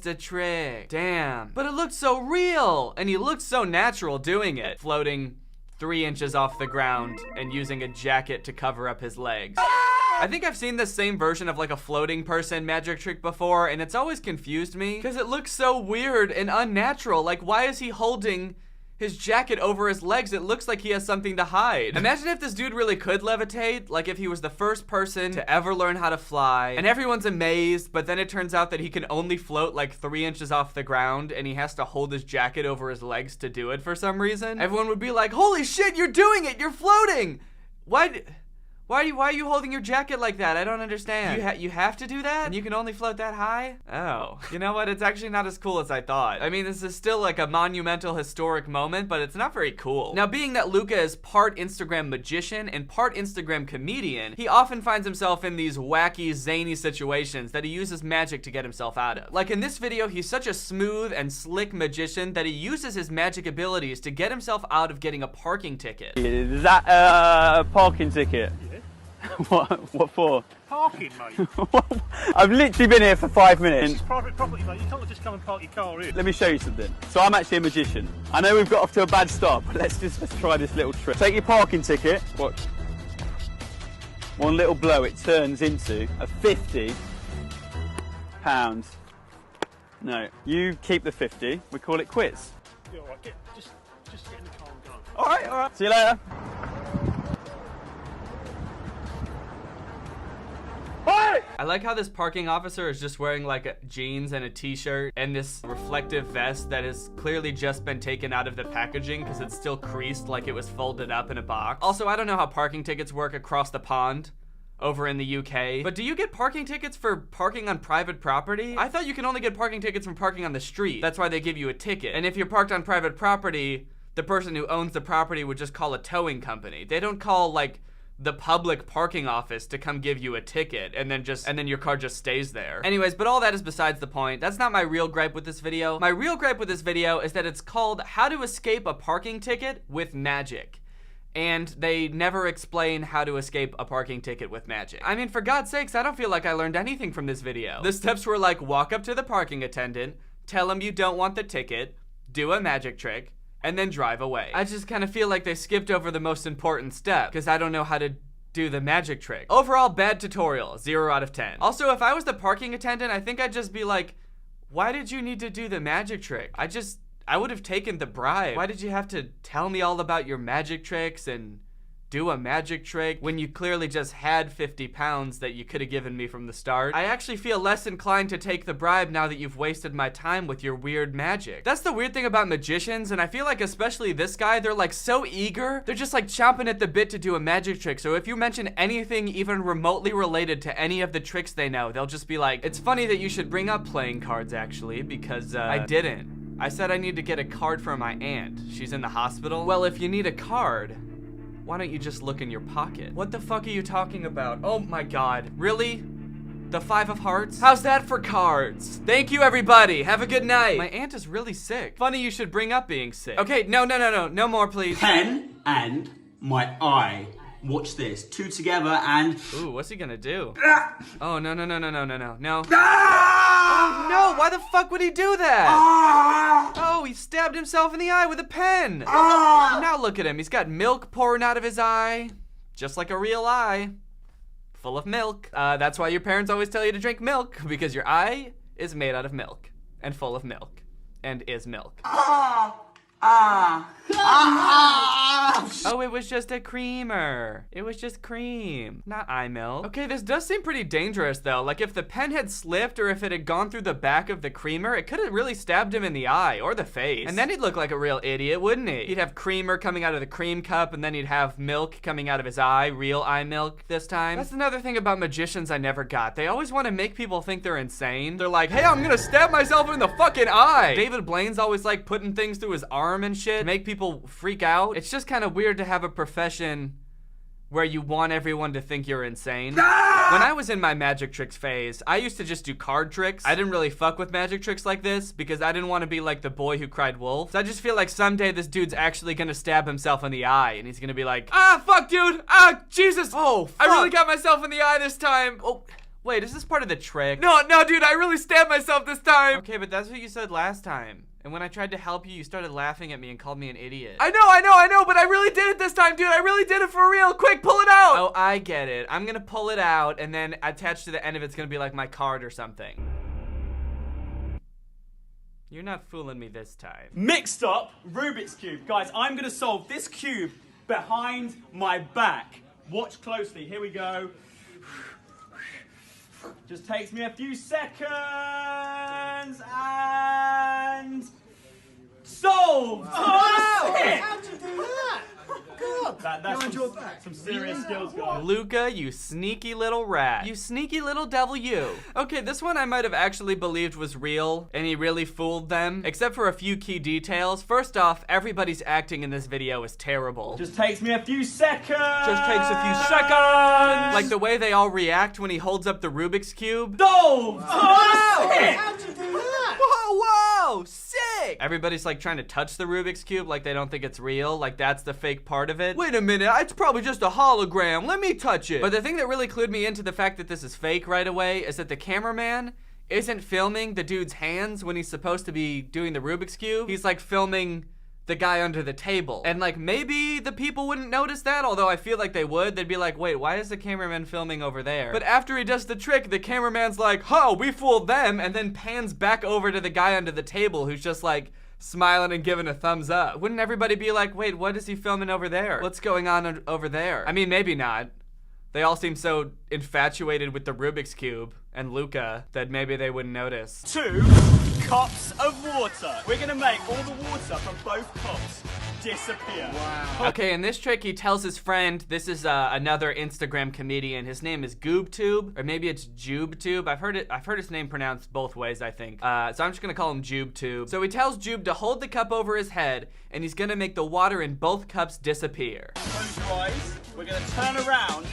a trick. Damn. But it looked so real, and he looked so natural doing it. Floating 3 inches off the ground and using a jacket to cover up his legs. I think I've seen this same version of like a floating person magic trick before, and it's always confused me because it looks so weird and unnatural. Like, why is he holding his jacket over his legs? It looks like he has something to hide. Imagine if this dude really could levitate, like if he was the first person to ever learn how to fly, and everyone's amazed, but then it turns out that he can only float like 3 inches off the ground, and he has to hold his jacket over his legs to do it for some reason. Everyone would be like, holy shit, you're doing it, you're floating! Why are you holding your jacket like that? I don't understand. You have to do that? And you can only float that high? Oh. You know what? It's actually not as cool as I thought. I mean, this is still like a monumental historic moment, but it's not very cool. Now, being that Luca is part Instagram magician and part Instagram comedian, he often finds himself in these wacky, zany situations that he uses magic to get himself out of. Like in this video, he's such a smooth and slick magician that he uses his magic abilities to get himself out of getting a parking ticket. Is that a parking ticket? What for? Parking, mate. I've literally been here for 5 minutes. It's private property, mate. You can't just come and park your car here. Let me show you something. So I'm actually a magician. I know we've got off to a bad start, but let's try this little trick. Take your parking ticket. Watch. One little blow, it turns into a £50. No, you keep the 50. We call it quits. Yeah, all right. Just get in the car and go. All right. See you later. I like how this parking officer is just wearing like jeans and a t-shirt and this reflective vest that has clearly just been taken out of the packaging because it's still creased like it was folded up in a box. Also, I don't know how parking tickets work across the pond, over in the UK. But do you get parking tickets for parking on private property? I thought you can only get parking tickets from parking on the street. That's why they give you a ticket. And if you're parked on private property, the person who owns the property would just call a towing company. They don't call like the public parking office to come give you a ticket and then your car just stays there. Anyways, but all that is besides the point. That's not my real gripe with this video. My real gripe with this video is that it's called How to Escape a Parking Ticket with Magic. And they never explain how to escape a parking ticket with magic. I mean, for God's sakes, I don't feel like I learned anything from this video. The steps were like, walk up to the parking attendant, tell him you don't want the ticket, do a magic trick, and then drive away. I just kind of feel like they skipped over the most important step, because I don't know how to do the magic trick. Overall, bad tutorial, 0 out of 10. Also, if I was the parking attendant, I think I'd just be like, why did you need to do the magic trick? I would have taken the bribe. Why did you have to tell me all about your magic tricks and do a magic trick when you clearly just had 50 pounds that you could have given me from the start? I actually feel less inclined to take the bribe now that you've wasted my time with your weird magic. That's the weird thing about magicians, and I feel like especially this guy, they're like so eager. They're just like chomping at the bit to do a magic trick. So if you mention anything even remotely related to any of the tricks they know, they'll just be like, it's funny that you should bring up playing cards actually, because I didn't. I said I need to get a card for my aunt. She's in the hospital. Well, if you need a card, why don't you just look in your pocket? What the fuck are you talking about? Oh my God, really? The 5 of hearts? How's that for cards? Thank you, everybody. Have a good night. My aunt is really sick. Funny you should bring up being sick. Okay, no more, please. Pen and my eye. Watch this. 2 together and... Ooh, what's he gonna do? Oh, no. No. Oh, no, why the fuck would he do that? Oh, he stabbed himself in the eye with a pen. Now look at him. He's got milk pouring out of his eye. Just like a real eye. Full of milk. That's why your parents always tell you to drink milk, because your eye is made out of milk and full of milk and is milk. Oh, it was just a creamer. It was just cream, not eye milk. Okay, this does seem pretty dangerous though. Like if the pen had slipped or if it had gone through the back of the creamer, it could have really stabbed him in the eye or the face. And then he'd look like a real idiot, wouldn't he? He'd have creamer coming out of the cream cup and then he'd have milk coming out of his eye, real eye milk this time. That's another thing about magicians I never got. They always want to make people think they're insane. They're like, hey, I'm gonna stab myself in the fucking eye. David Blaine's always like putting things through his arm and shit to make people freak out. It's just kind of weird to have a profession where you want everyone to think you're insane. When I was in my magic tricks phase, I used to just do card tricks. I didn't really fuck with magic tricks like this because I didn't want to be like the boy who cried wolf. So I just feel like someday this dude's actually gonna stab himself in the eye and he's gonna be like, ah, fuck, dude. Ah, Jesus. Oh, fuck. I really got myself in the eye this time. Oh, wait, is this part of the trick? No, dude, I really stabbed myself this time. Okay, but that's what you said last time. And when I tried to help you, you started laughing at me and called me an idiot. I know, but I really did it this time, dude. I really did it for real. Quick, pull it out. Oh, I get it. I'm gonna pull it out, and then attached to the end of it's gonna be like my card or something. You're not fooling me this time. Mixed up Rubik's Cube. Guys, I'm gonna solve this cube behind my back. Watch closely. Here we go. Just takes me a few seconds and solved! Oh, wow. How'd you do that? God, that's some serious skills, guys. Luca, you sneaky little rat. You sneaky little devil, you. Okay, this one I might have actually believed was real, and he really fooled them, except for a few key details. First off, everybody's acting in this video is terrible. Just takes me a few seconds. Just takes a few seconds. Like the way they all react when he holds up the Rubik's Cube. Solved! Wow. How'd you do that? Whoa, sick! Everybody's like trying to touch the Rubik's Cube like they don't think it's real, like that's the fake part of it. Wait a minute, it's probably just a hologram, let me touch it. But the thing that really clued me into the fact that this is fake right away is that the cameraman isn't filming the dude's hands when he's supposed to be doing the Rubik's Cube. He's like filming the guy under the table. And like maybe the people wouldn't notice that, although I feel like they would. They'd be like, wait, why is the cameraman filming over there? But after he does the trick, the cameraman's like, oh, we fooled them, and then pans back over to the guy under the table who's just like smiling and giving a thumbs up. Wouldn't everybody be like, wait, what is he filming over there? What's going on over there? I mean, maybe not. They all seem so infatuated with the Rubik's Cube and Luca that maybe they wouldn't notice. 2 cups of water. We're gonna make all the water from both cups disappear. Wow. Okay, in this trick, he tells his friend, this is another Instagram comedian. His name is GoobTube, or maybe it's JubeTube. I've heard his name pronounced both ways, I think. So I'm just gonna call him JubeTube. So he tells Jube to hold the cup over his head, and he's gonna make the water in both cups disappear. Close your eyes. We're gonna turn around.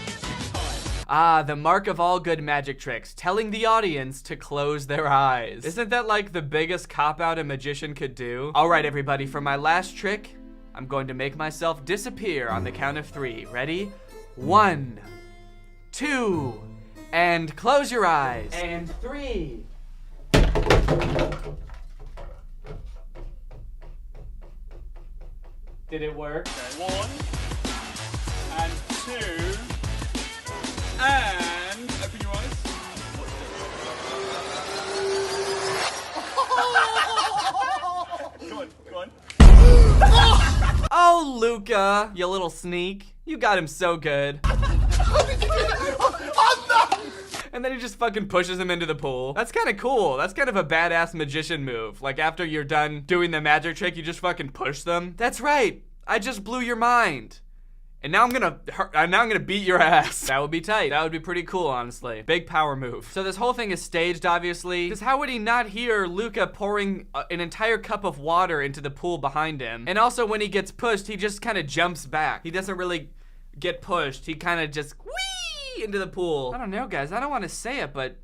Ah, the mark of all good magic tricks, telling the audience to close their eyes. Isn't that like the biggest cop-out a magician could do? All right, everybody, for my last trick, I'm going to make myself disappear on the count of 3. Ready? 1, 2, and close your eyes. And 3. Did it work? Okay, 1 and 2 and open your eyes. Go on, go on. Oh, Luca, you little sneak. You got him so good. And then he just fucking pushes him into the pool. That's kind of cool. That's kind of a badass magician move. Like after you're done doing the magic trick, you just fucking push them. That's right. I just blew your mind. And now I'm gonna beat your ass. That would be tight. That would be pretty cool, honestly. Big power move. So this whole thing is staged, obviously. Because how would he not hear Luca pouring an entire cup of water into the pool behind him? And also when he gets pushed, he just kind of jumps back. He doesn't really get pushed. He kind of just whee into the pool. I don't know, guys. I don't want to say it, but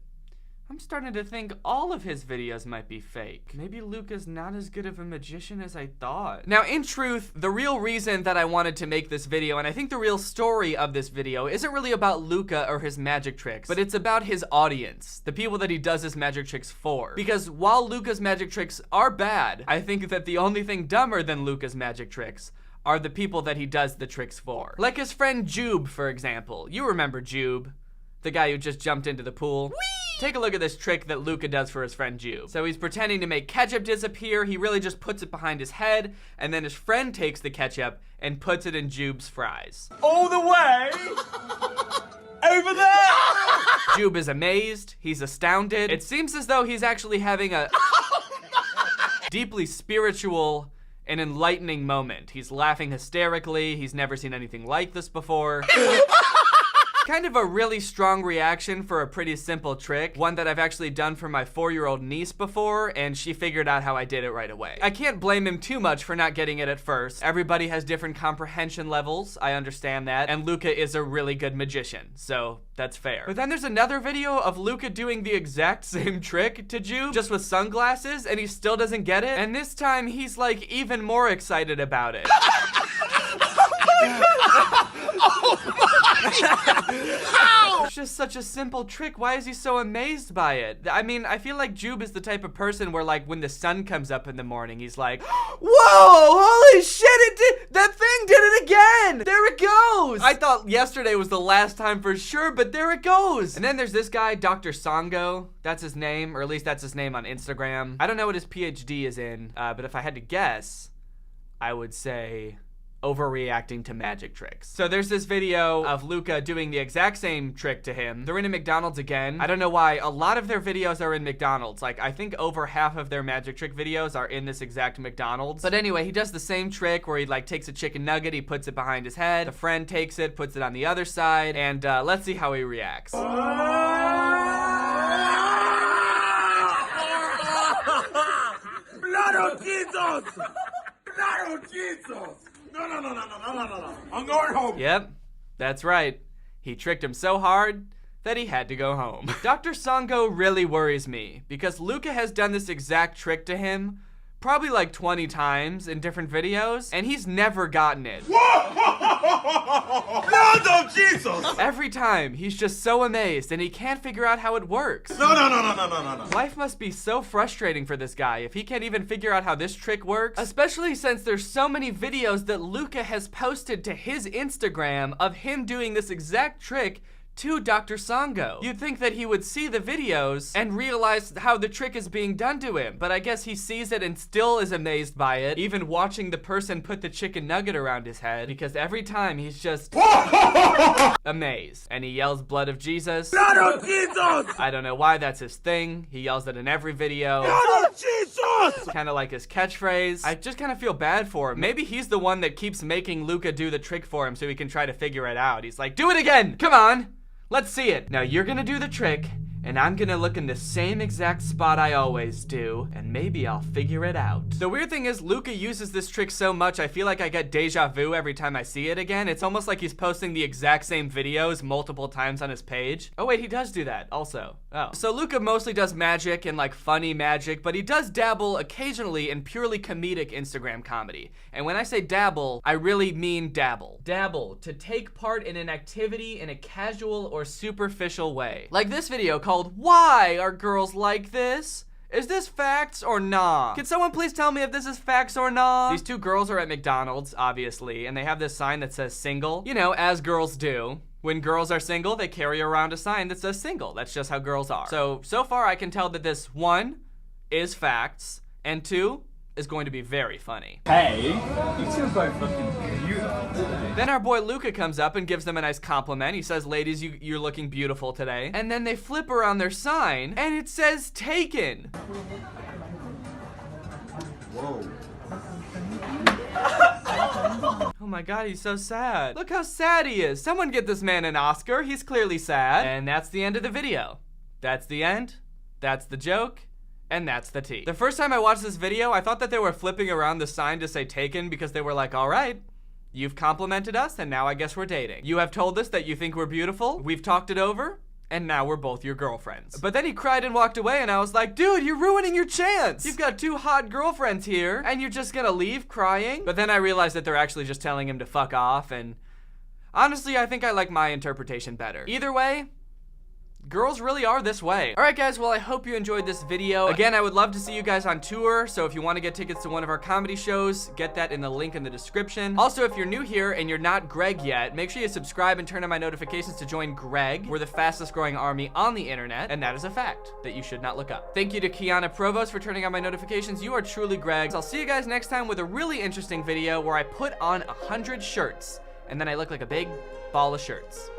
I'm starting to think all of his videos might be fake. Maybe Luca's not as good of a magician as I thought. Now, in truth, the real reason that I wanted to make this video, and I think the real story of this video, isn't really about Luca or his magic tricks, but it's about his audience, the people that he does his magic tricks for. Because while Luca's magic tricks are bad, I think that the only thing dumber than Luca's magic tricks are the people that he does the tricks for. Like his friend Jube, for example. You remember Jube, the guy who just jumped into the pool. Whee! Take a look at this trick that Luca does for his friend Jube. So he's pretending to make ketchup disappear. He really just puts it behind his head, and then his friend takes the ketchup and puts it in Jube's fries. All the way over there! Jube is amazed. He's astounded. It seems as though he's actually having a deeply spiritual and enlightening moment. He's laughing hysterically. He's never seen anything like this before. Kind of a really strong reaction for a pretty simple trick. One that I've actually done for my 4-year-old niece before, and she figured out how I did it right away. I can't blame him too much for not getting it at first. Everybody has different comprehension levels, I understand that, and Luca is a really good magician, so that's fair. But then there's another video of Luca doing the exact same trick to Jube, just with sunglasses, and he still doesn't get it, and this time he's like even more excited about it. It's just such a simple trick. Why is he so amazed by it? I mean, I feel like Jube is the type of person where, like, when the sun comes up in the morning, he's like, whoa, holy shit, that thing did it again. There it goes. I thought yesterday was the last time for sure, but there it goes. And then there's this guy, Dr. Songo. That's his name, or at least that's his name on Instagram. I don't know what his PhD is in, but if I had to guess, I would say overreacting to magic tricks. So there's this video of Luca doing the exact same trick to him. They're in a McDonald's again. I don't know why. A lot of their videos are in McDonald's. Like, I think over half of their magic trick videos are in this exact McDonald's. But anyway, he does the same trick where he like takes a chicken nugget, he puts it behind his head, the friend takes it, puts it on the other side, and let's see how he reacts. Blood of Jesus! Blood of Jesus! No. I'm going home. Yep, that's right. He tricked him so hard that he had to go home. Dr. Songo really worries me because Luca has done this exact trick to him probably like 20 times in different videos, and he's never gotten it. Blood of Jesus! Every time, he's just so amazed, and he can't figure out how it works. No. Life must be so frustrating for this guy if he can't even figure out how this trick works, especially since there's so many videos that Luca has posted to his Instagram of him doing this exact trick to Dr. Sango. You'd think that he would see the videos and realize how the trick is being done to him, but I guess he sees it and still is amazed by it, even watching the person put the chicken nugget around his head, because every time he's just amazed. And he yells blood of Jesus. Blood of Jesus! I don't know why that's his thing. He yells it in every video. Blood of Jesus! Kind of like his catchphrase. I just kind of feel bad for him. Maybe he's the one that keeps making Luca do the trick for him so he can try to figure it out. He's like, do it again! Come on! Let's see it. Now you're gonna do the trick, and I'm gonna look in the same exact spot I always do, and maybe I'll figure it out. The weird thing is, Luca uses this trick so much, I feel like I get deja vu every time I see it again. It's almost like he's posting the exact same videos multiple times on his page. Oh wait, he does do that also. Oh. So Luca mostly does magic and like funny magic, but he does dabble occasionally in purely comedic Instagram comedy. And when I say dabble, I really mean dabble. Dabble, to take part in an activity in a casual or superficial way. Like this video called Why Are Girls Like This? Is this facts or nah? Can someone please tell me if this is facts or nah? These two girls are at McDonald's, obviously, and they have this sign that says single. You know, as girls do. When girls are single, they carry around a sign that says single. That's just how girls are. So far I can tell that this 1 is facts, and 2 is going to be very funny. Hey, you two are both looking beautiful today. Then our boy Luca comes up and gives them a nice compliment. He says, ladies, you're looking beautiful today. And then they flip around their sign and it says taken. Whoa. Oh my God, he's so sad. Look how sad he is. Someone get this man an Oscar. He's clearly sad. And that's the end of the video. That's the end. That's the joke. And that's the tea. The first time I watched this video, I thought that they were flipping around the sign to say taken because they were like, all right, you've complimented us and now I guess we're dating. You have told us that you think we're beautiful. We've talked it over. And now we're both your girlfriends. But then he cried and walked away and I was like, dude, you're ruining your chance. You've got 2 hot girlfriends here and you're just gonna leave crying? But then I realized that they're actually just telling him to fuck off, and honestly, I think I like my interpretation better. Either way, girls really are this way. All right, guys, well, I hope you enjoyed this video. Again, I would love to see you guys on tour, so if you want to get tickets to one of our comedy shows, get that in the link in the description. Also, if you're new here and you're not Greg yet, make sure you subscribe and turn on my notifications to join Greg. We're the fastest growing army on the internet, and that is a fact that you should not look up. Thank you to Kiana Provost for turning on my notifications. You are truly Greg. I'll see you guys next time with a really interesting video where I put on 100 shirts, and then I look like a big ball of shirts.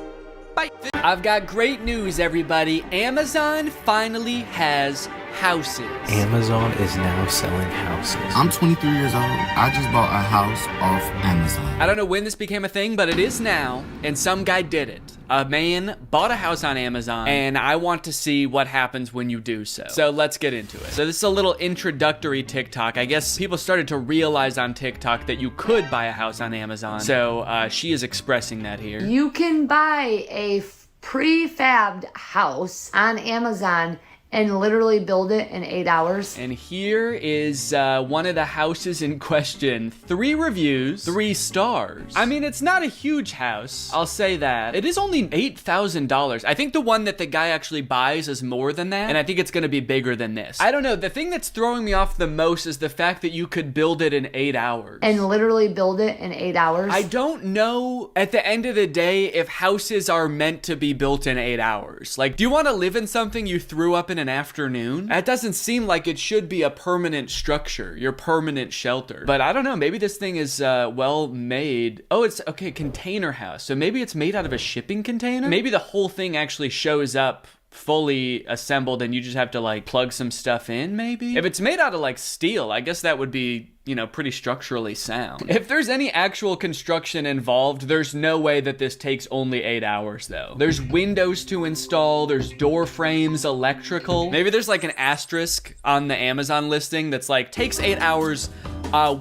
Bye. I've got great news, everybody. Amazon finally has houses. Amazon is now selling houses. I'm 23 years old. I just bought a house off Amazon. I don't know when this became a thing, but it is now, and some guy did it. A man bought a house on Amazon, and I want to see what happens when you do so. So let's get into it. So this is a little introductory TikTok. I guess people started to realize on TikTok that you could buy a house on Amazon. So she is expressing that here. You can buy a prefabbed house on Amazon and literally build it in 8 hours. And here is one of the houses in question. 3 reviews, 3 stars. I mean, it's not a huge house, I'll say that. It is only $8,000. I think the one that the guy actually buys is more than that, and I think it's gonna be bigger than this. I don't know, the thing that's throwing me off the most is the fact that you could build it in 8 hours. And literally build it in 8 hours? I don't know, at the end of the day, if houses are meant to be built in 8 hours. Like, do you wanna live in something you threw up in an afternoon? That doesn't seem like it should be a permanent structure, your permanent shelter. But I don't know, maybe this thing is well made. Oh, it's okay, container house. So maybe it's made out of a shipping container? Maybe the whole thing actually shows up fully assembled and you just have to like plug some stuff in, maybe? If it's made out of like steel, I guess that would be, you know, pretty structurally sound. If there's any actual construction involved, there's no way that this takes only 8 hours though. There's windows to install, there's door frames, electrical. Maybe there's like an asterisk on the Amazon listing that's like, takes 8 hours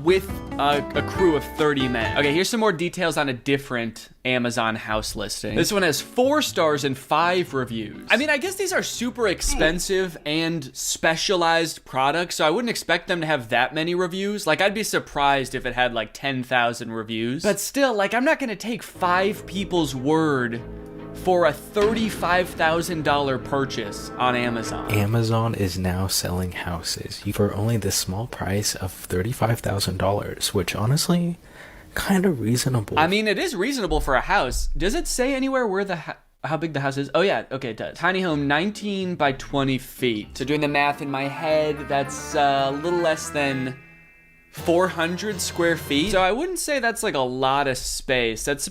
with a crew of 30 men. Okay, here's some more details on a different Amazon house listing. This one has 4 stars and 5 reviews. I mean, I guess these are super expensive and specialized products, so I wouldn't expect them to have that many reviews. Like, I'd be surprised if it had like 10,000 reviews. But still, like, I'm not gonna take 5 people's word for a $35,000 purchase on Amazon. Amazon is now selling houses for only the small price of $35,000, which honestly, kind of reasonable. I mean, it is reasonable for a house. Does it say anywhere where the how big the house is? Oh yeah, okay, it does. Tiny home, 19 by 20 feet. So doing the math in my head, that's a little less than 400 square feet. So I wouldn't say that's like a lot of space. That's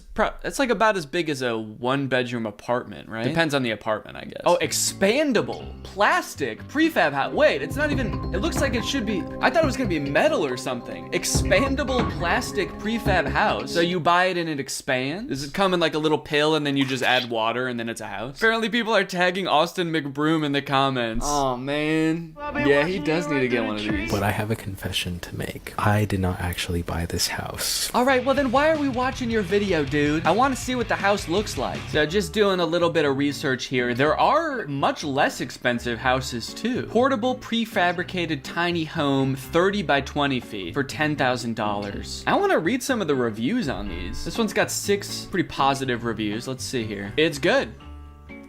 like about as big as a 1-bedroom apartment, right? Depends on the apartment, I guess. Oh, expandable, plastic, prefab house. Wait, it's not even, it looks like it should be, I thought it was gonna be metal or something. Expandable plastic prefab house. So you buy it and it expands? Does it come in like a little pill and then you just add water and then it's a house? Apparently people are tagging Austin McBroom in the comments. Oh man. Yeah, he does need to get one of these. But I have a confession to make. I did not actually buy this house. All right, well then why are we watching your video, dude? I want to see what the house looks like. So just doing a little bit of research here. There are much less expensive houses too. Portable prefabricated tiny home, 30 by 20 feet for $10,000. I want to read some of the reviews on these. This one's got 6 pretty positive reviews. Let's see here. It's good.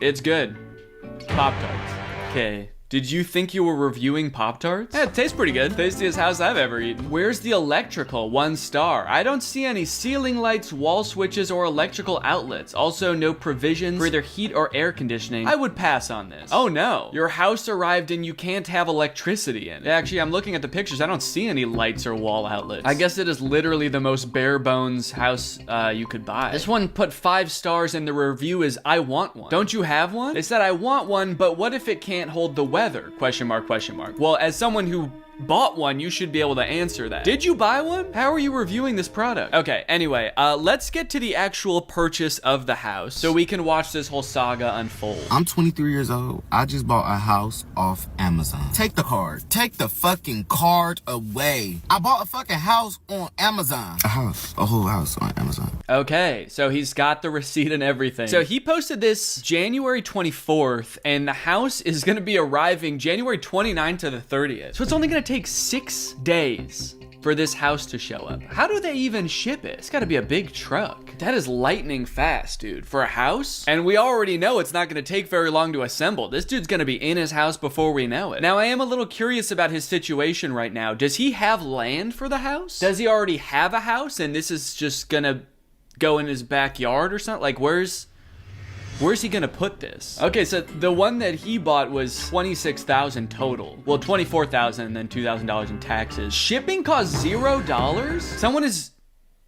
It's good. Pop-Tarts. Okay. Did you think you were reviewing Pop-Tarts? Yeah, it tastes pretty good. Tastiest house I've ever eaten. Where's the electrical? 1 star. I don't see any ceiling lights, wall switches, or electrical outlets. Also, no provisions for either heat or air conditioning. I would pass on this. Oh no, your house arrived and you can't have electricity in. Actually, I'm looking at the pictures. I don't see any lights or wall outlets. I guess it is literally the most bare bones house you could buy. This one put 5 stars and the review is, I want one. Don't you have one? They said, I want one, but what if it can't hold the weather? Question mark, question mark. Well, as someone who bought one, you should be able to answer that. Did you buy one? How are you reviewing this product? Okay, anyway, let's get to the actual purchase of the house so we can watch this whole saga unfold. I'm 23 years old. I just bought a house off Amazon. Take the card. Take the fucking card away. I bought a fucking house on Amazon. A whole house on Amazon. Okay, so he's got the receipt and everything. So he posted this January 24th, and the house is gonna be arriving January 29th to the 30th. So it's only gonna take 6 days for this house to show up. How do they even ship it? It's gotta be a big truck. That is lightning fast, dude, for a house. And we already know it's not gonna take very long to assemble. This dude's gonna be in his house before we know it. Now, I am a little curious about his situation right now. Does he have land for the house? Does he already have a house and this is just gonna go in his backyard or something? Like, where's he gonna put this? Okay, so the one that he bought was $26,000 total. Well, $24,000 and then $2,000 in taxes. Shipping costs $0? Someone is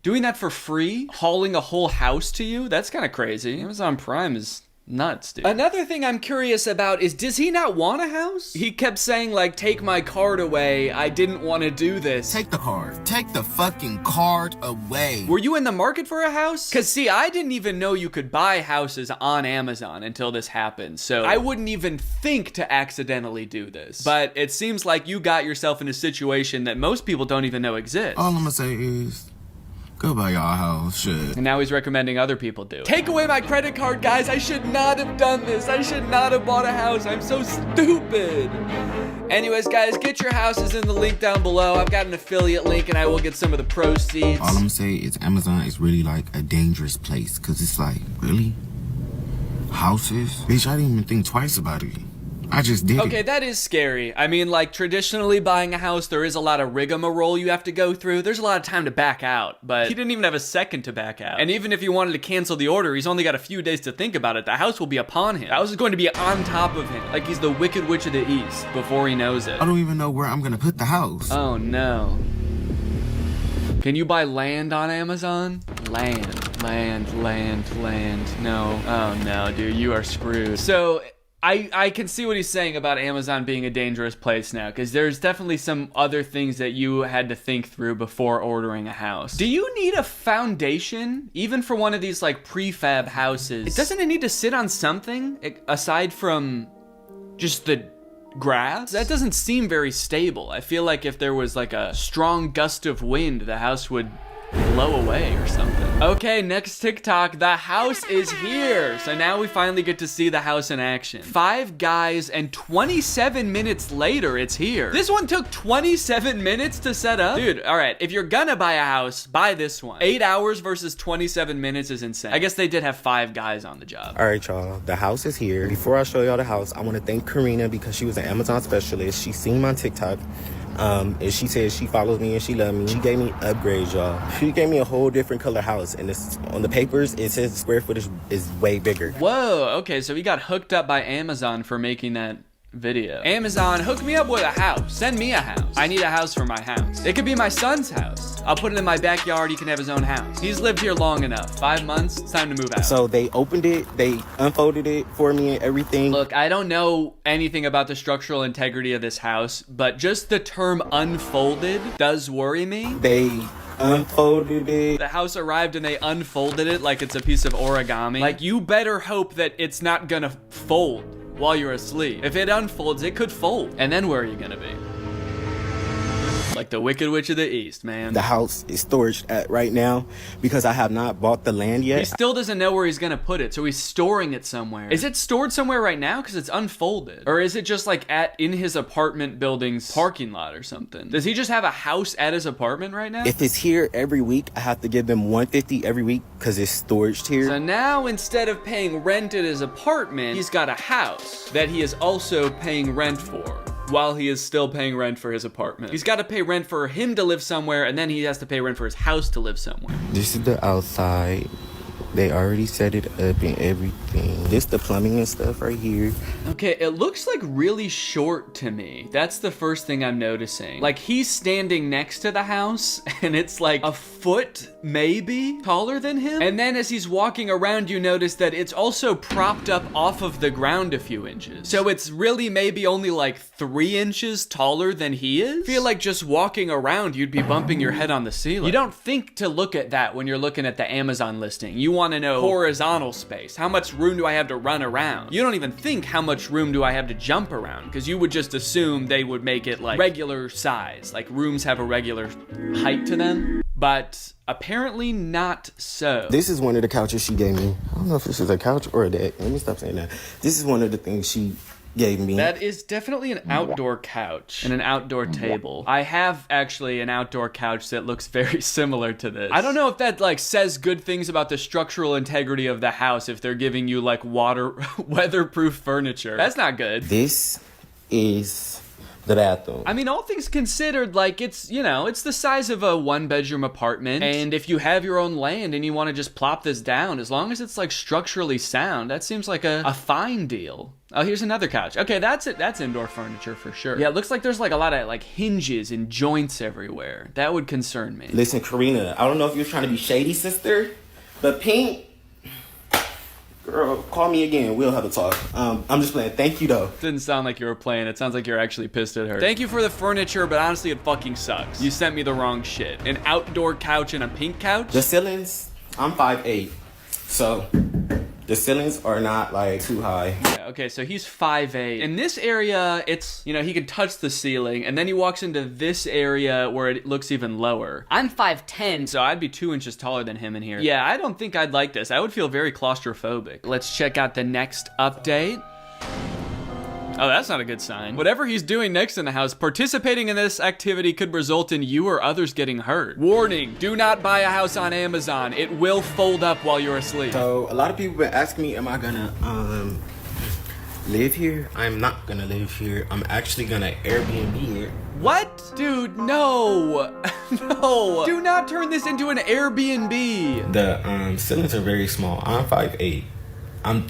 doing that for free? Hauling a whole house to you? That's kind of crazy. Amazon Prime is nuts, dude. Another thing I'm curious about is, does he not want a house? He kept saying like, take my card away. I didn't want to do this. Take the card. Take the fucking card away. Were you in the market for a house? Cause see, I didn't even know you could buy houses on Amazon until this happened. So I wouldn't even think to accidentally do this. But it seems like you got yourself in a situation that most people don't even know exists. All I'm gonna say is, go buy y'all house, shit. And now he's recommending other people do it. Take away my credit card, guys. I should not have done this. I should not have bought a house. I'm so stupid. Anyways, guys, get your houses in the link down below. I've got an affiliate link and I will get some of the proceeds. All I'm gonna say is Amazon is really like a dangerous place, cause it's like, really? Houses? Bitch, I didn't even think twice about it. I just did Okay, that is scary. I mean, like, traditionally buying a house, there is a lot of rigmarole you have to go through. There's a lot of time to back out, but he didn't even have a second to back out. And even if he wanted to cancel the order, he's only got a few days to think about it. The house will be upon him. The house is going to be on top of him, like he's the Wicked Witch of the East before he knows it. I don't even know where I'm gonna put the house. Oh, no. Can you buy land on Amazon? Land. No. Oh, no, dude, you are screwed. So I can see what he's saying about Amazon being a dangerous place now, because there's definitely some other things that you had to think through before ordering a house. Do you need a foundation, even for one of these like prefab houses? Doesn't it need to sit on something aside from just the grass? That doesn't seem very stable. I feel like if there was like a strong gust of wind, the house would blow away or something. Okay, next TikTok. The house is here. So now we finally get to see the house in action. 5 guys and 27 minutes later, it's here. This one took 27 minutes to set up. Dude, all right, if you're gonna buy a house, buy this one. 8 hours versus 27 minutes is insane. I guess they did have 5 guys on the job. All right, y'all, the house is here. Before I show y'all the house, I want to thank Karina because she was an Amazon specialist. She seen my TikTok. And she said she follows me and she loves me. She gave me upgrades, y'all. She gave me a whole different color house, and it's on the papers it says the square footage is way bigger. Whoa, okay, so he got hooked up by Amazon for making that video. Amazon, hook me up with a house. Send me a house. I need a house for my house. It could be my son's house. I'll put it in my backyard. He can have his own house. He's lived here long enough. 5 months, it's time to move out. So they opened it, they unfolded it for me and everything. Look, I don't know anything about the structural integrity of this house, but just the term unfolded does worry me. They unfolded it. The house arrived and they unfolded it like it's a piece of origami. Like, you better hope that it's not gonna fold while you're asleep. If it unfolds, it could fold. And then where are you gonna be? Like the Wicked Witch of the East, man. The house is storage at right now because I have not bought the land yet. He still doesn't know where he's gonna put it, so he's storing it somewhere. Is it stored somewhere right now? Because it's unfolded. Or is it just like in his apartment building's parking lot or something? Does he just have a house at his apartment right now? If it's here every week, I have to give them $150 every week because it's storage here. So now instead of paying rent at his apartment, he's got a house that he is also paying rent for, while he is still paying rent for his apartment. He's got to pay rent for him to live somewhere, and then he has to pay rent for his house to live somewhere. This is the outside. They already set it up and everything. This the plumbing and stuff right here. Okay, it looks like really short to me. That's the first thing I'm noticing. Like, he's standing next to the house and it's like a foot maybe taller than him. And then as he's walking around, you notice that it's also propped up off of the ground a few inches. So it's really maybe only like 3 inches taller than he is. I feel like just walking around, you'd be bumping your head on the ceiling. You don't think to look at that when you're looking at the Amazon listing. You want to know horizontal space. How much room do I have to run around? You don't even think how much room do I have to jump around, because you would just assume they would make it like regular size, like rooms have a regular height to them, but apparently not so. This is one of the couches she gave me. I don't know if this is a couch or a deck. Let me stop saying that. This is one of the things she gave me. That is definitely an outdoor couch and an outdoor table. I have actually an outdoor couch that looks very similar to this. I don't know if that like says good things about the structural integrity of the house if they're giving you like weatherproof furniture. That's not good. This is the bathroom. I mean, all things considered, like, it's, you know, it's the size of a 1-bedroom apartment. And if you have your own land and you want to just plop this down, as long as it's like structurally sound, that seems like a fine deal. Oh, here's another couch. Okay, that's it. That's indoor furniture for sure. Yeah, it looks like there's like a lot of like hinges and joints everywhere. That would concern me. Listen, Karina, I don't know if you're trying to be shady, sister, but Pink, girl, call me again. We'll have a talk. I'm just playing. Thank you, though. Didn't sound like you were playing. It sounds like you're actually pissed at her. Thank you for the furniture, but honestly, it fucking sucks. You sent me the wrong shit. An outdoor couch and a pink couch? The ceilings, I'm 5'8", so the ceilings are not like too high. Yeah, okay, so he's 5'8". In this area, it's, you know, he can touch the ceiling, and then he walks into this area where it looks even lower. I'm 5'10", so I'd be 2 inches taller than him in here. Yeah, I don't think I'd like this. I would feel very claustrophobic. Let's check out the next update. Oh, that's not a good sign. Whatever he's doing next in the house, participating in this activity could result in you or others getting hurt. Warning, do not buy a house on Amazon. It will fold up while you're asleep. So a lot of people been asking me, am I gonna live here? I'm not gonna live here. I'm actually gonna Airbnb it. What? Dude, no. No. Do not turn this into an Airbnb. The ceilings are very small. I'm 5'8". I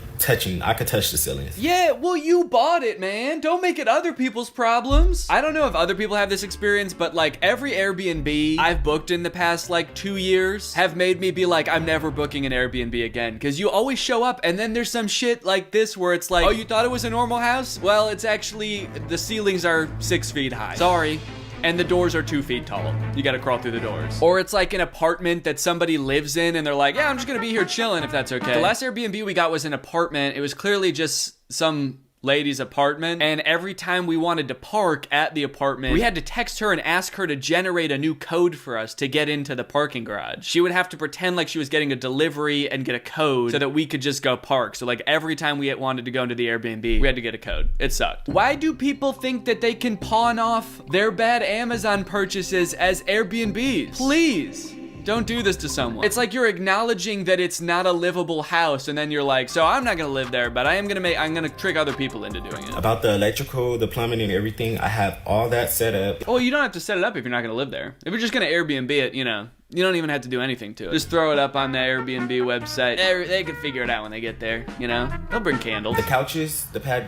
could touch the ceilings. Yeah, well, you bought it, man. Don't make it other people's problems. I don't know if other people have this experience, but like every Airbnb I've booked in the past like 2 years have made me be like, I'm never booking an Airbnb again. Because you always show up and then there's some shit like this where it's like, oh, you thought it was a normal house? Well, it's actually, the ceilings are 6 feet high. Sorry. And the doors are 2 feet tall. You gotta crawl through the doors. Or it's like an apartment that somebody lives in and they're like, yeah, I'm just gonna be here chilling if that's okay. The last Airbnb we got was an apartment. It was clearly just some lady's apartment, and every time we wanted to park at the apartment, we had to text her and ask her to generate a new code for us to get into the parking garage. She would have to pretend like she was getting a delivery and get a code so that we could just go park. So like every time we wanted to go into the Airbnb, we had to get a code. It sucked. Why do people think that they can pawn off their bad Amazon purchases as Airbnbs? Please. Don't do this to someone. It's like you're acknowledging that it's not a livable house, and then you're like, so I'm not gonna live there, but I'm gonna trick other people into doing it. About the electrical, the plumbing and everything, I have all that set up. Well, you don't have to set it up if you're not gonna live there. If you're just gonna Airbnb it, you know, you don't even have to do anything to it. Just throw it up on the Airbnb website. They can figure it out when they get there, you know? They'll bring candles. The couches,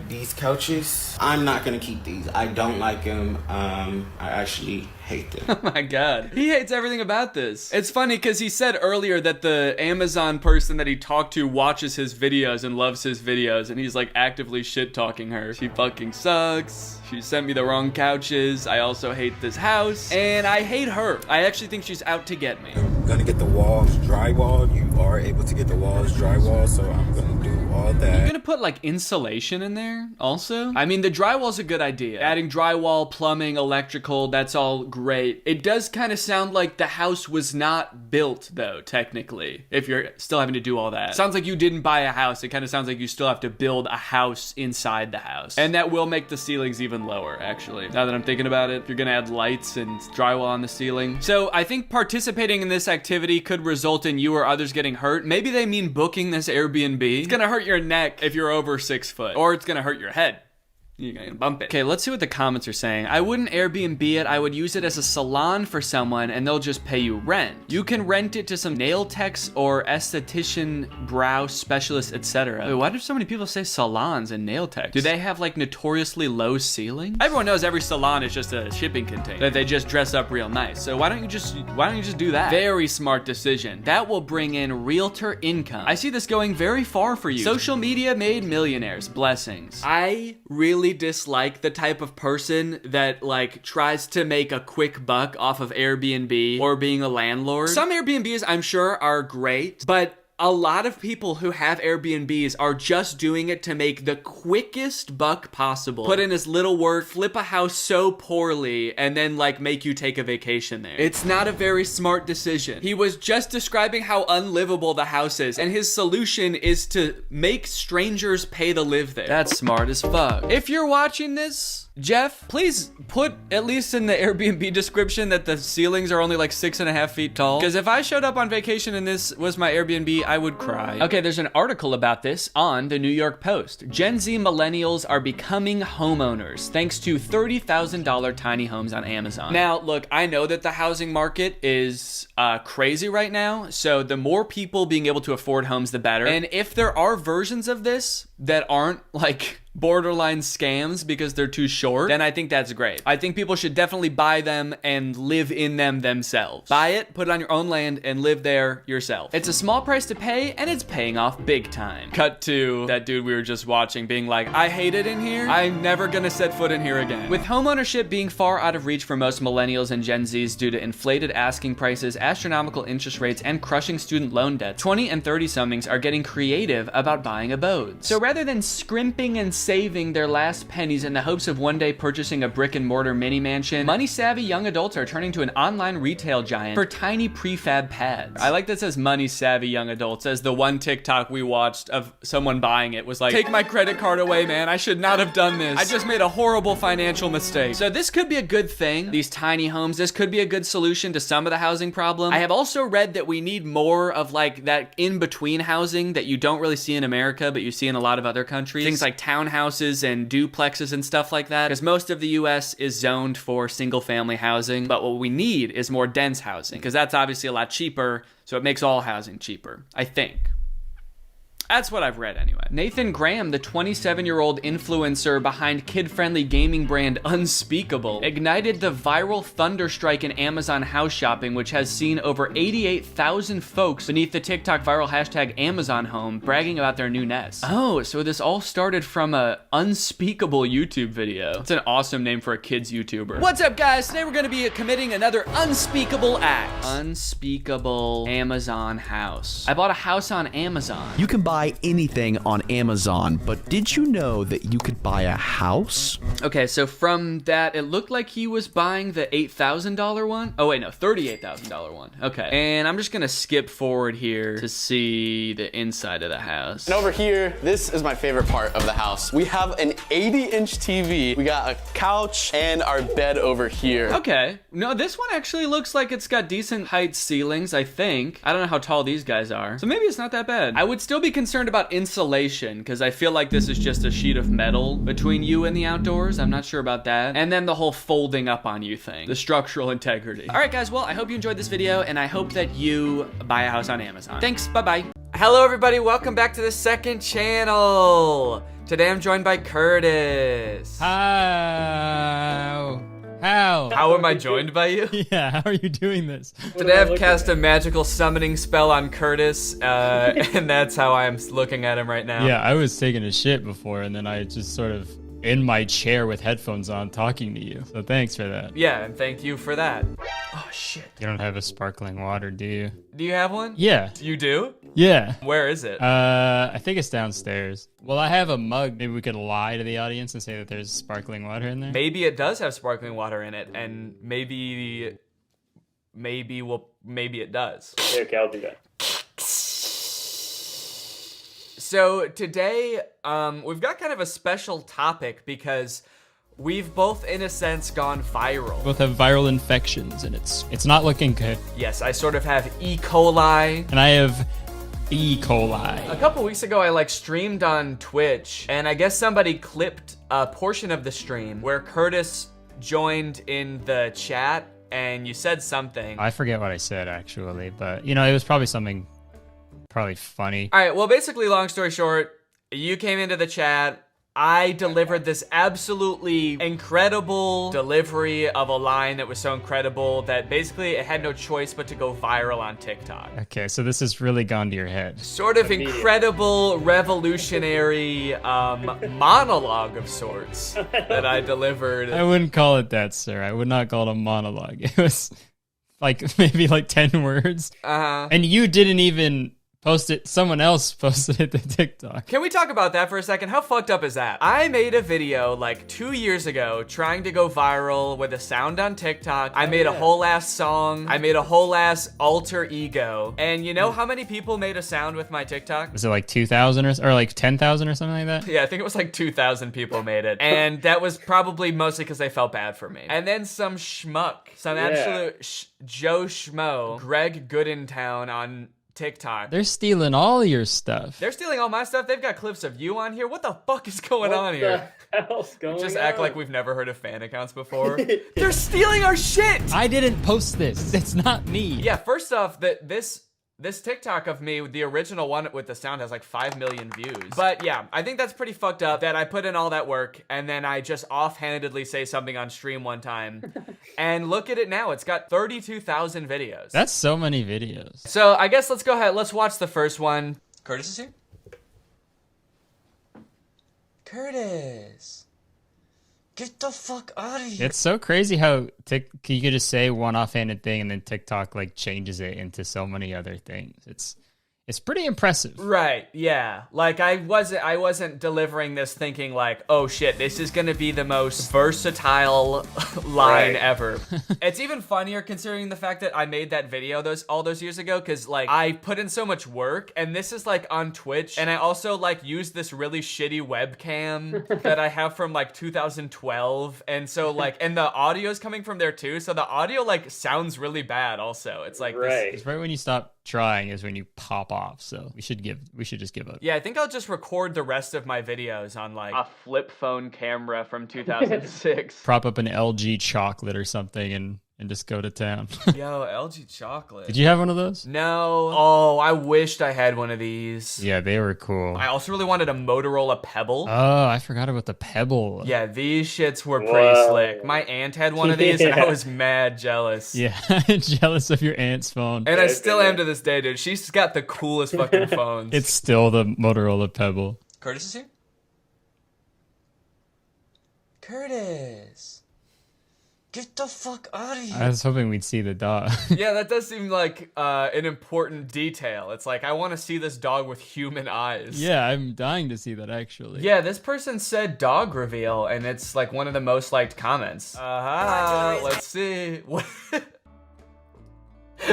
these couches, I'm not gonna keep these. I don't like them. I actually hate them. Oh my God. He hates everything about this. It's funny because he said earlier that the Amazon person that he talked to watches his videos and loves his videos, and he's like actively shit talking her. She fucking sucks. She sent me the wrong couches. I also hate this house. And I hate her. I actually think she's out to get me. I'm gonna get the walls drywall. You are able to get the walls drywall, so I'm gonna do all that. You're gonna put like insulation in there also? I mean, the drywall's a good idea. Adding drywall, plumbing, electrical, that's all great. It does kind of sound like the house was not built though, technically, if you're still having to do all that. Sounds like you didn't buy a house. It kind of sounds like you still have to build a house inside the house. And that will make the ceilings even lower, actually. Now that I'm thinking about it, you're gonna add lights and drywall on the ceiling. So I think participating in this activity could result in you or others getting hurt. Maybe they mean booking this Airbnb. It's gonna hurt your neck if you're over 6 foot, or it's gonna hurt your head. You're gonna bump it. Okay, let's see what the comments are saying. I wouldn't Airbnb it. I would use it as a salon for someone and they'll just pay you rent. You can rent it to some nail techs or esthetician, brow specialist, etc. Wait, why do so many people say salons and nail techs? Do they have like notoriously low ceilings? Everyone knows every salon is just a shipping container that they just dress up real nice. So why don't you just do that? Very smart decision. That will bring in realtor income. I see this going very far for you. Social media made millionaires. Blessings. I really dislike the type of person that like tries to make a quick buck off of Airbnb or being a landlord. Some Airbnbs I'm sure are great, but a lot of people who have Airbnbs are just doing it to make the quickest buck possible. Put in as little work, flip a house so poorly, and then like make you take a vacation there. It's not a very smart decision. He was just describing how unlivable the house is, and his solution is to make strangers pay to live there. That's smart as fuck. If you're watching this, Jeff, please put at least in the Airbnb description that the ceilings are only like 6.5 feet tall. Because if I showed up on vacation and this was my Airbnb, I would cry. Okay, there's an article about this on the New York Post. Gen Z millennials are becoming homeowners thanks to $30,000 tiny homes on Amazon. Now, look, I know that the housing market is crazy right now. So the more people being able to afford homes, the better. And if there are versions of this that aren't like borderline scams because they're too short, then I think that's great. I think people should definitely buy them and live in them themselves. Buy it, put it on your own land, and live there yourself. It's a small price to pay, and it's paying off big time. Cut to that dude we were just watching being like, I hate it in here. I'm never gonna set foot in here again. With homeownership being far out of reach for most millennials and Gen Zs due to inflated asking prices, astronomical interest rates, and crushing student loan debt, 20 and 30-somethings are getting creative about buying abodes. So rather than scrimping and saving their last pennies in the hopes of one day purchasing a brick and mortar mini mansion, money-savvy young adults are turning to an online retail giant for tiny prefab pads. I like that it says money-savvy young adults, as the one TikTok we watched of someone buying it was like, take my credit card away, man. I should not have done this. I just made a horrible financial mistake. So this could be a good thing. These tiny homes, this could be a good solution to some of the housing problem. I have also read that we need more of like that in-between housing that you don't really see in America, but you see in a lot of other countries. Things like townhouses and duplexes and stuff like that, because most of the US is zoned for single family housing, but what we need is more dense housing, because that's obviously a lot cheaper, so it makes all housing cheaper, I think. That's what I've read anyway. Nathan Graham, the 27-year-old influencer behind kid-friendly gaming brand Unspeakable, ignited the viral thunderstrike in Amazon house shopping, which has seen over 88,000 folks beneath the TikTok viral hashtag Amazon Home bragging about their new nest. Oh, so this all started from a Unspeakable YouTube video. It's an awesome name for a kid's YouTuber. What's up, guys? Today we're gonna be committing another unspeakable act. Unspeakable Amazon house. I bought a house on Amazon. You can buy anything on Amazon, but did you know that you could buy a house? Okay, so from that, it looked like he was buying the $8,000 one. Oh wait, no, $38,000 one. Okay, and I'm just gonna skip forward here to see the inside of the house. And over here, this is my favorite part of the house. We have an 80-inch TV. We got a couch and our bed over here. Okay, no, this one actually looks like it's got decent height ceilings, I think. I don't know how tall these guys are, so maybe it's not that bad. I would still be concerned about insulation, because I feel like this is just a sheet of metal between you and the outdoors. I'm not sure about that. And then the whole folding up on you thing, the structural integrity. All right, guys, well, I hope you enjoyed this video, and I hope that you buy a house on Amazon. Thanks, bye-bye. Hello, everybody. Welcome back to the second channel. Today, I'm joined by Curtis. How am I joined by you? Yeah, how are you doing this? Today I've cast a magical summoning spell on Curtis, and that's how I'm looking at him right now. Yeah, I was taking a shit before, and then I just sort of in my chair with headphones on talking to you. So thanks for that. Yeah, and thank you for that. Oh, shit. You don't have a sparkling water, do you? Do you have one? Yeah. You do? Yeah. Where is it? I think it's downstairs. Well, I have a mug. Maybe we could lie to the audience and say that there's sparkling water in there. Maybe it does have sparkling water in it, and maybe it does. Okay, I'll do that. So today, we've got kind of a special topic because we've both, in a sense, gone viral. Both have viral infections, and it's not looking good. Yes, I sort of have E. coli. And I have E. coli. A couple weeks ago, I streamed on Twitch, and I guess somebody clipped a portion of the stream where Curtis joined in the chat, and you said something. I forget what I said, actually, but, you know, it was probably something probably funny. All right, well, basically, long story short, you came into the chat. I delivered this absolutely incredible delivery of a line that was so incredible that basically it had no choice but to go viral on TikTok. Okay, so this has really gone to your head. Sort of incredible, revolutionary monologue of sorts that I delivered. I wouldn't call it that, sir. I would not call it a monologue. It was maybe 10 words. Uh-huh. And you didn't even post it. Someone else posted it to TikTok. Can we talk about that for a second? How fucked up is that? I made a video 2 years ago trying to go viral with a sound on TikTok. I made a whole ass song. I made a whole ass alter ego. And you know how many people made a sound with my TikTok? Was it 2,000 or 10,000 or something like that? Yeah, I think it was 2,000 people made it. And that was probably mostly because they felt bad for me. And then some schmuck, some absolute Joe Schmo, Greg Goodentown on TikTok. They're stealing all your stuff. They're stealing all my stuff. They've got clips of you on here. What the fuck is going on here? What the hell's going Just on? act like we've never heard of fan accounts before. They're stealing our shit! I didn't post this. It's not me. Yeah, first off, this TikTok of me, the original one with the sound, has 5 million views. But yeah, I think that's pretty fucked up that I put in all that work and then I just offhandedly say something on stream one time. And look at it now. It's got 32,000 videos. That's so many videos. So I guess let's go ahead. Let's watch the first one. Curtis is here? Curtis. Get the fuck out of here. It's so crazy how you could just say one offhanded thing and then TikTok changes it into so many other things. It's pretty impressive. Right, yeah. I wasn't delivering this thinking oh shit, this is gonna be the most versatile line ever. It's even funnier considering the fact that I made that video all those years ago, because I put in so much work, and this is on Twitch, and I also used this really shitty webcam that I have from 2012, and so and the audio's coming from there too, so the audio sounds really bad also. It's It's right when you stop trying is when you pop off, so we should just give up. Yeah, I think I'll just record the rest of my videos on a flip phone camera from 2006. Prop up an LG chocolate or something and just go to town. Yo, LG chocolate. Did you have one of those? No. Oh, I wished I had one of these. Yeah, they were cool. I also really wanted a Motorola Pebble. Oh, I forgot about the Pebble. Yeah, these shits were pretty slick. My aunt had one of these, and I was mad jealous. Yeah, jealous of your aunt's phone. And I still am to this day, dude. She's got the coolest fucking phones. It's still the Motorola Pebble. Curtis is here? Curtis. Get the fuck out of here. I was hoping we'd see the dog. Yeah, that does seem like an important detail. It's like, I want to see this dog with human eyes. Yeah, I'm dying to see that actually. Yeah, this person said dog reveal, and it's like one of the most liked comments. Let's see. What?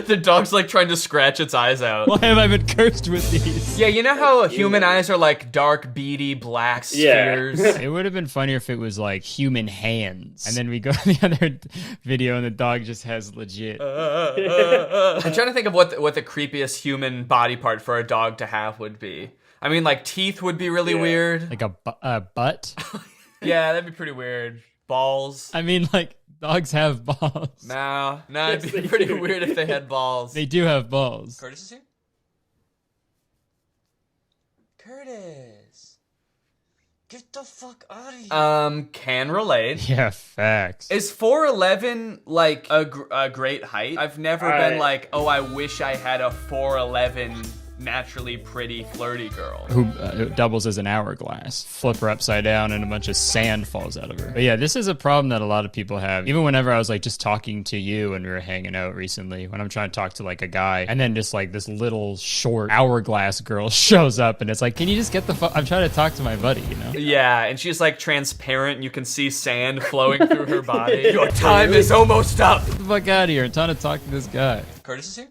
The dog's like trying to scratch its eyes out. Why have I been cursed with these? Yeah, you know how human eyes are like dark, beady, black spheres? It would have been funnier if it was like human hands. And then we go to the other video and the dog just has legit. I'm trying to think of what the creepiest human body part for a dog to have would be. I mean, like teeth would be really weird. Like a butt? Yeah, that'd be pretty weird. Balls. I mean, like, dogs have balls. No, it'd be pretty weird if they had balls. They do have balls. Curtis is here? Curtis. Get the fuck out of here. Can relate. Yeah, facts. Is 4'11" like a great height? I've never been like, oh, I wish I had a 4'11" naturally pretty flirty girl who doubles as an hourglass. Flip her upside down and a bunch of sand falls out of her. But yeah, this is a problem that a lot of people have. Even whenever I was like just talking to you when we were hanging out recently, when I'm trying to talk to like a guy, and then just like this little short hourglass girl shows up and it's like, can you just get the fuck? I'm trying to talk to my buddy, you know? Yeah, and she's like transparent. You can see sand flowing through her body. Your time is almost up. Get the fuck out of here. I'm trying to talk to this guy. Curtis is here?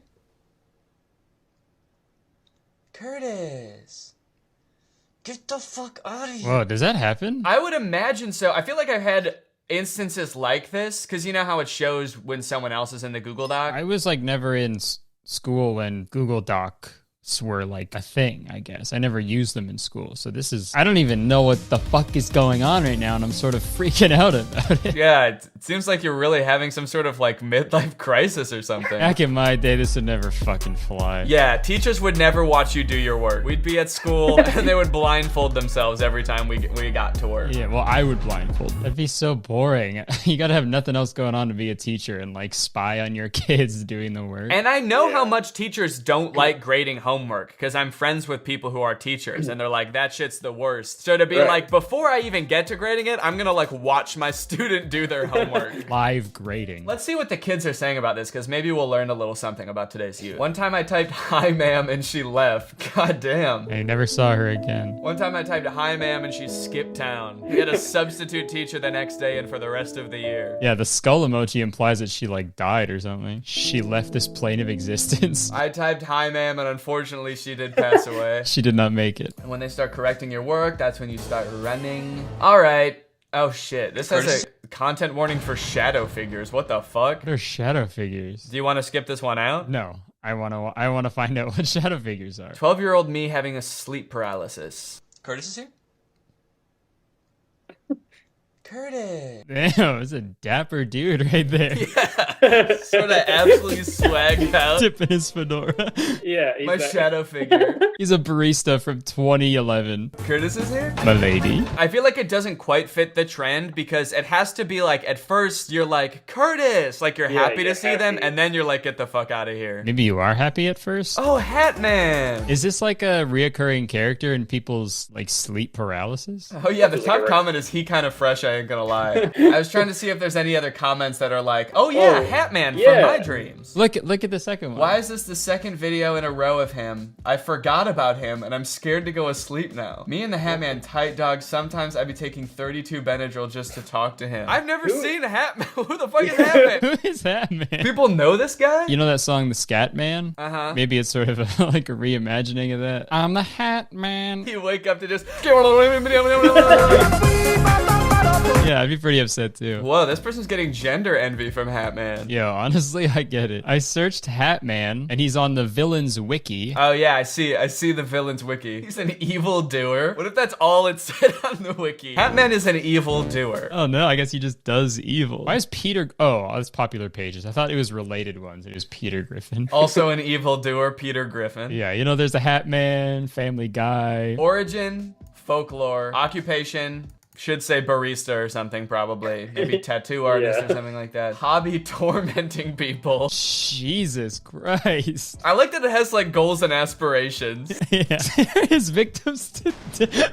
Curtis. Get the fuck out of here. Whoa, does that happen? I would imagine so. I feel like I've had instances like this, because you know how it shows when someone else is in the Google Doc? I was like never in school when Google Docs were like a thing, I guess. I never used them in school. So this is, I don't even know what the fuck is going on right now, and I'm sort of freaking out about it. Yeah, it seems like you're really having some sort of like midlife crisis or something. Back in my day, this would never fucking fly. Yeah, teachers would never watch you do your work. We'd be at school and they would blindfold themselves every time we got to work. Yeah, well, I would blindfold. That'd be so boring. You gotta have nothing else going on to be a teacher and like spy on your kids doing the work. And I know how much teachers don't like grading homework, because I'm friends with people who are teachers and they're like, that shit's the worst. So to be like, before I even get to grading it, I'm gonna like watch my student do their homework. Live grading. Let's see what the kids are saying about this, because maybe we'll learn a little something about today's youth. One time I typed, hi ma'am, and she left. God damn. I never saw her again. One time I typed, hi ma'am, and she skipped town. We had a substitute teacher the next day and for the rest of the year. Yeah, the skull emoji implies that she like died or something. She left this plane of existence. I typed, hi ma'am, and unfortunately she did pass away. She did not make it. And when they start correcting your work, that's when you start running. All right. Oh shit, this has a content warning for shadow figures. What the fuck? What are shadow figures? Do you want to skip this one out? No, I want to find out what shadow figures are. 12-year-old me having a sleep paralysis. Curtis is here? Curtis. Damn, it's a dapper dude right there. Yeah, sort of absolutely swagged out. Tipping his fedora. Yeah, my shadow figure. He's a barista from 2011. Curtis is here? My lady. I feel like it doesn't quite fit the trend, because it has to be like, at first you're like, Curtis, like you're happy to see them, and then you're like, get the fuck out of here. Maybe you are happy at first? Oh, Hat Man. Is this like a reoccurring character in people's like sleep paralysis? Oh yeah, the top comment is he kind of fresh, I ain't gonna lie. I was trying to see if there's any other comments that are like, oh yeah, Hat Man from my dreams. Look at the second one. Why is this the second video in a row of him? I forgot about him and I'm scared to go asleep now. Me and the Hat Man tight dog, sometimes I'd be taking 32 Benadryl just to talk to him. I've never seen a Hat Man. Who the fuck is Hat Man? Who is Hat Man? People know this guy? You know that song, The Scat Man? Uh-huh. Maybe it's sort of like a reimagining of that. I'm the Hat Man. You wake up to just... Yeah, I'd be pretty upset too. Whoa, this person's getting gender envy from Hat Man. Yo, honestly, I get it. I searched Hat Man, and he's on the villains wiki. Oh yeah, I see the villains wiki. He's an evil doer. What if that's all it said on the wiki? Hat Man is an evil doer. Oh no, I guess he just does evil. Why is Peter... Oh, that's popular pages. I thought it was related ones. It was Peter Griffin. Also an evil doer, Peter Griffin. Yeah, you know, there's the Hat Man, Family Guy. Origin, folklore, occupation, Should say barista or something, probably. Maybe tattoo artist or something like that. Hobby tormenting people. Jesus Christ. I like that it has like goals and aspirations. Yeah. His victims to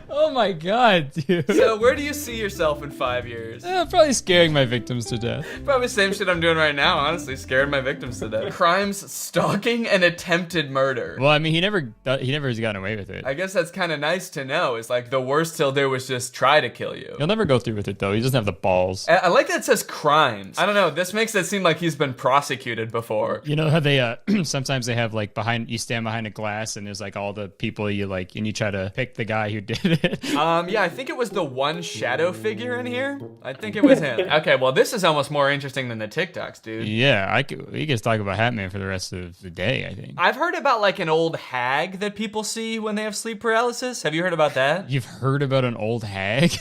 oh my god, dude. So where do you see yourself in 5 years? Probably scaring my victims to death. Probably the same shit I'm doing right now, honestly. Scaring my victims to death. Crimes, stalking, and attempted murder. Well, I mean, he never has gotten away with it. I guess that's kind of nice to know. It's like the worst he'll do is just try to kill you. He'll never go through with it, though. He doesn't have the balls. I like that it says crimes. I don't know. This makes it seem like he's been prosecuted before. You know how they, sometimes they have like you stand behind a glass and there's like all the people you like, and you try to pick the guy who did it. Yeah, I think it was the one shadow figure in here. I think it was him. Okay, well, this is almost more interesting than the TikToks, dude. Yeah, we could talk about Hatman for the rest of the day, I think. I've heard about like an old hag that people see when they have sleep paralysis. Have you heard about that? You've heard about an old hag?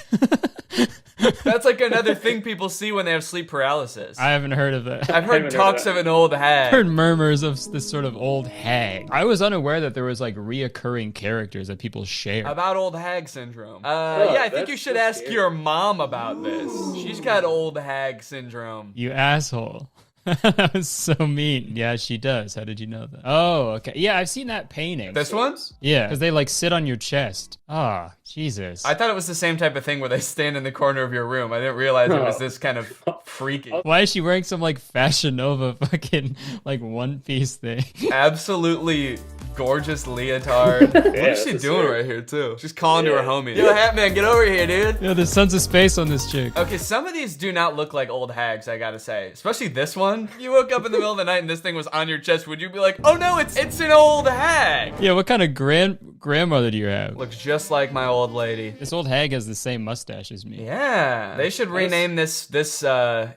That's like another thing people see when they have sleep paralysis. I haven't heard of that. I've heard talks of an old hag. I've heard murmurs of this sort of old hag. I was unaware that there was like reoccurring characters that people share. About old hag syndrome. Yeah, I think you should ask your mom about this. She's got old hag syndrome. You asshole. That was so mean. Yeah, she does. How did you know that? Oh, okay. Yeah, I've seen that painting. This one? Yeah, because they like sit on your chest. Ah, Jesus. I thought it was the same type of thing where they stand in the corner of your room. I didn't realize it was this kind of freaky. Why is she wearing some like Fashion Nova fucking like one piece thing? Absolutely gorgeous leotard. What is she doing right here too? She's calling to her homie. Yo, Hatman, get over here, dude. Yo, there's tons of space on this chick. Okay, some of these do not look like old hags, I gotta say. Especially this one. If you woke up in the middle of the night and this thing was on your chest, would you be like, oh no, it's an old hag? Yeah, what kind of grandmother do you have? Looks just like my old lady. This old hag has the same mustache as me. Yeah. They should rename this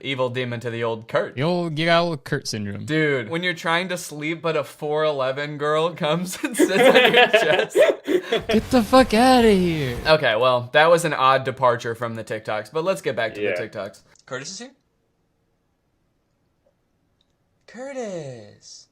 evil demon to the old Kurt. You got old Kurt syndrome. Dude, when you're trying to sleep but a 4'11" girl comes and sits on your chest. Get the fuck out of here. Okay, well, that was an odd departure from the TikToks, but let's get back to the TikToks. Curtis is here? Curtis.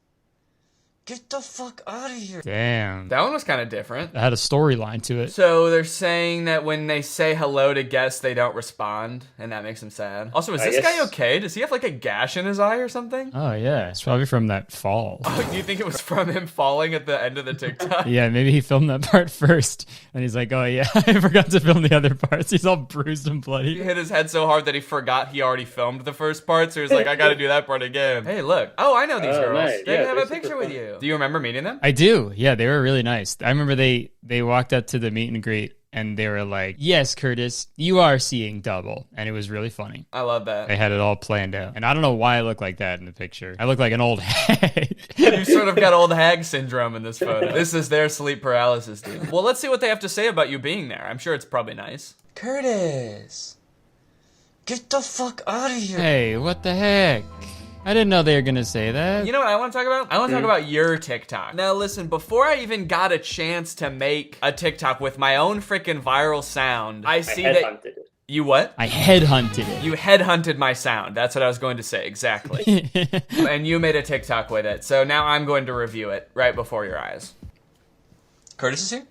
Get the fuck out of here. Damn. That one was kind of different. It had a storyline to it. So they're saying that when they say hello to guests, they don't respond, and that makes them sad. Also, is this guy okay? Does he have like a gash in his eye or something? Oh, yeah. It's probably from that fall. Oh, do you think it was from him falling at the end of the TikTok? Yeah, maybe he filmed that part first, and he's like, oh, yeah, I forgot to film the other parts. He's all bruised and bloody. He hit his head so hard that he forgot he already filmed the first part, so he's like, I gotta do that part again. Hey, look. Oh, I know these girls. Nice. They Yeah, have they're a picture with you. Do you remember meeting them? I do. Yeah, they were really nice. I remember they walked up to the meet and greet and they were like, yes, Curtis, you are seeing double. And it was really funny. I love that. They had it all planned out. And I don't know why I look like that in the picture. I look like an old hag. You sort of got old hag syndrome in this photo. This is their sleep paralysis, dude. Well, let's see what they have to say about you being there. I'm sure it's probably nice. Curtis, get the fuck out of here. Hey, what the heck? I didn't know they were gonna say that. You know what I want to talk about? I want to talk about your TikTok. Now listen, before I even got a chance to make a TikTok with my own freaking viral sound, I see that... You what? I headhunted it. You headhunted my sound. That's what I was going to say, exactly. And you made a TikTok with it. So now I'm going to review it right before your eyes. Curtis is here?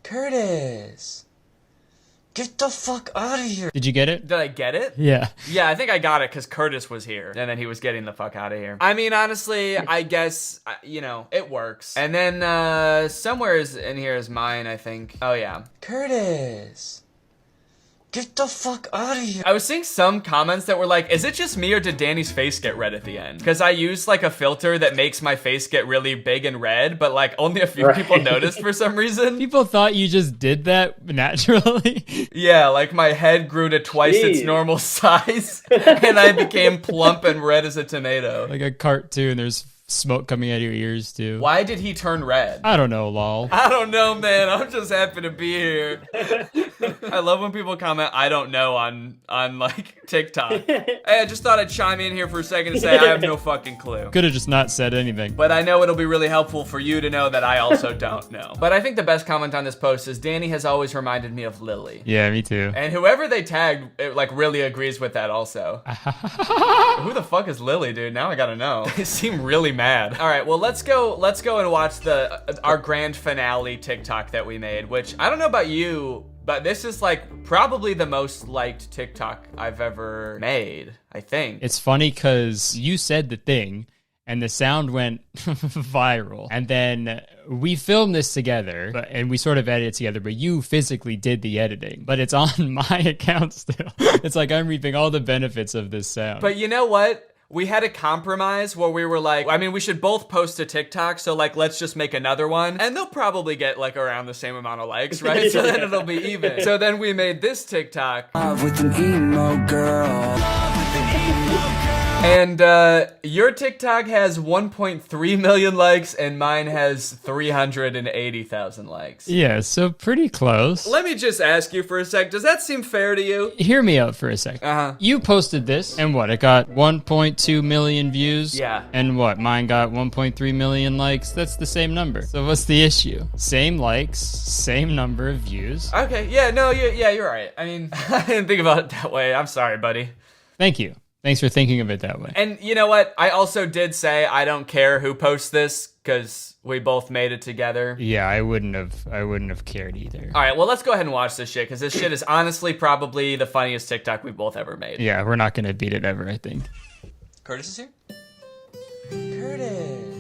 Curtis. Get the fuck out of here. Did you get it? Did I get it? Yeah. Yeah, I think I got it because Curtis was here. And then he was getting the fuck out of here. I mean, honestly, I guess, you know, it works. And then somewhere in here is mine, I think. Oh, yeah. Curtis. Get the fuck out of here. I was seeing some comments that were like, is it just me or did Danny's face get red at the end? Because I used like a filter that makes my face get really big and red, but like only a few people noticed for some reason. People thought you just did that naturally. Yeah, like my head grew to twice its normal size and I became plump and red as a tomato. Like a cartoon, there's smoke coming out of your ears too. Why did he turn red? I don't know, lol. I don't know, man. I'm just happy to be here. I love when people comment, I don't know on like TikTok. Hey, I just thought I'd chime in here for a second and say I have no fucking clue. Could have just not said anything. But I know it'll be really helpful for you to know that I also don't know. But I think the best comment on this post is Danny has always reminded me of Lily. Yeah, me too. And whoever they tagged, like really agrees with that also. Who the fuck is Lily, dude? Now I gotta know. They seem really mad. All right, well let's go and watch our grand finale TikTok that we made, which I don't know about you, but this is like probably the most liked TikTok I've ever made, I think. It's funny because you said the thing and the sound went viral. And then we filmed this together and we sort of edited together, but you physically did the editing. But it's on my account still. It's like I'm reaping all the benefits of this sound. But you know what? We had a compromise where we were like, I mean, we should both post a TikTok, so like, let's just make another one. And they'll probably get like around the same amount of likes, right? So then it'll be even. So then we made this TikTok. With an emo girl. And your TikTok has 1.3 million likes and mine has 380,000 likes. Yeah, so pretty close. Let me just ask you for a sec. Does that seem fair to you? Hear me out for a sec. You posted this and what? It got 1.2 million views? Yeah. And what? Mine got 1.3 million likes? That's the same number. So what's the issue? Same likes, same number of views. Okay, yeah, no, you're right. I mean, I didn't think about it that way. I'm sorry, buddy. Thank you. Thanks for thinking of it that way. And you know what? I also did say I don't care who posts this because we both made it together. Yeah, I wouldn't have cared either. All right, well, let's go ahead and watch this shit because this shit is honestly probably the funniest TikTok we've both ever made. Yeah, we're not going to beat it ever, I think. Curtis is here? Curtis.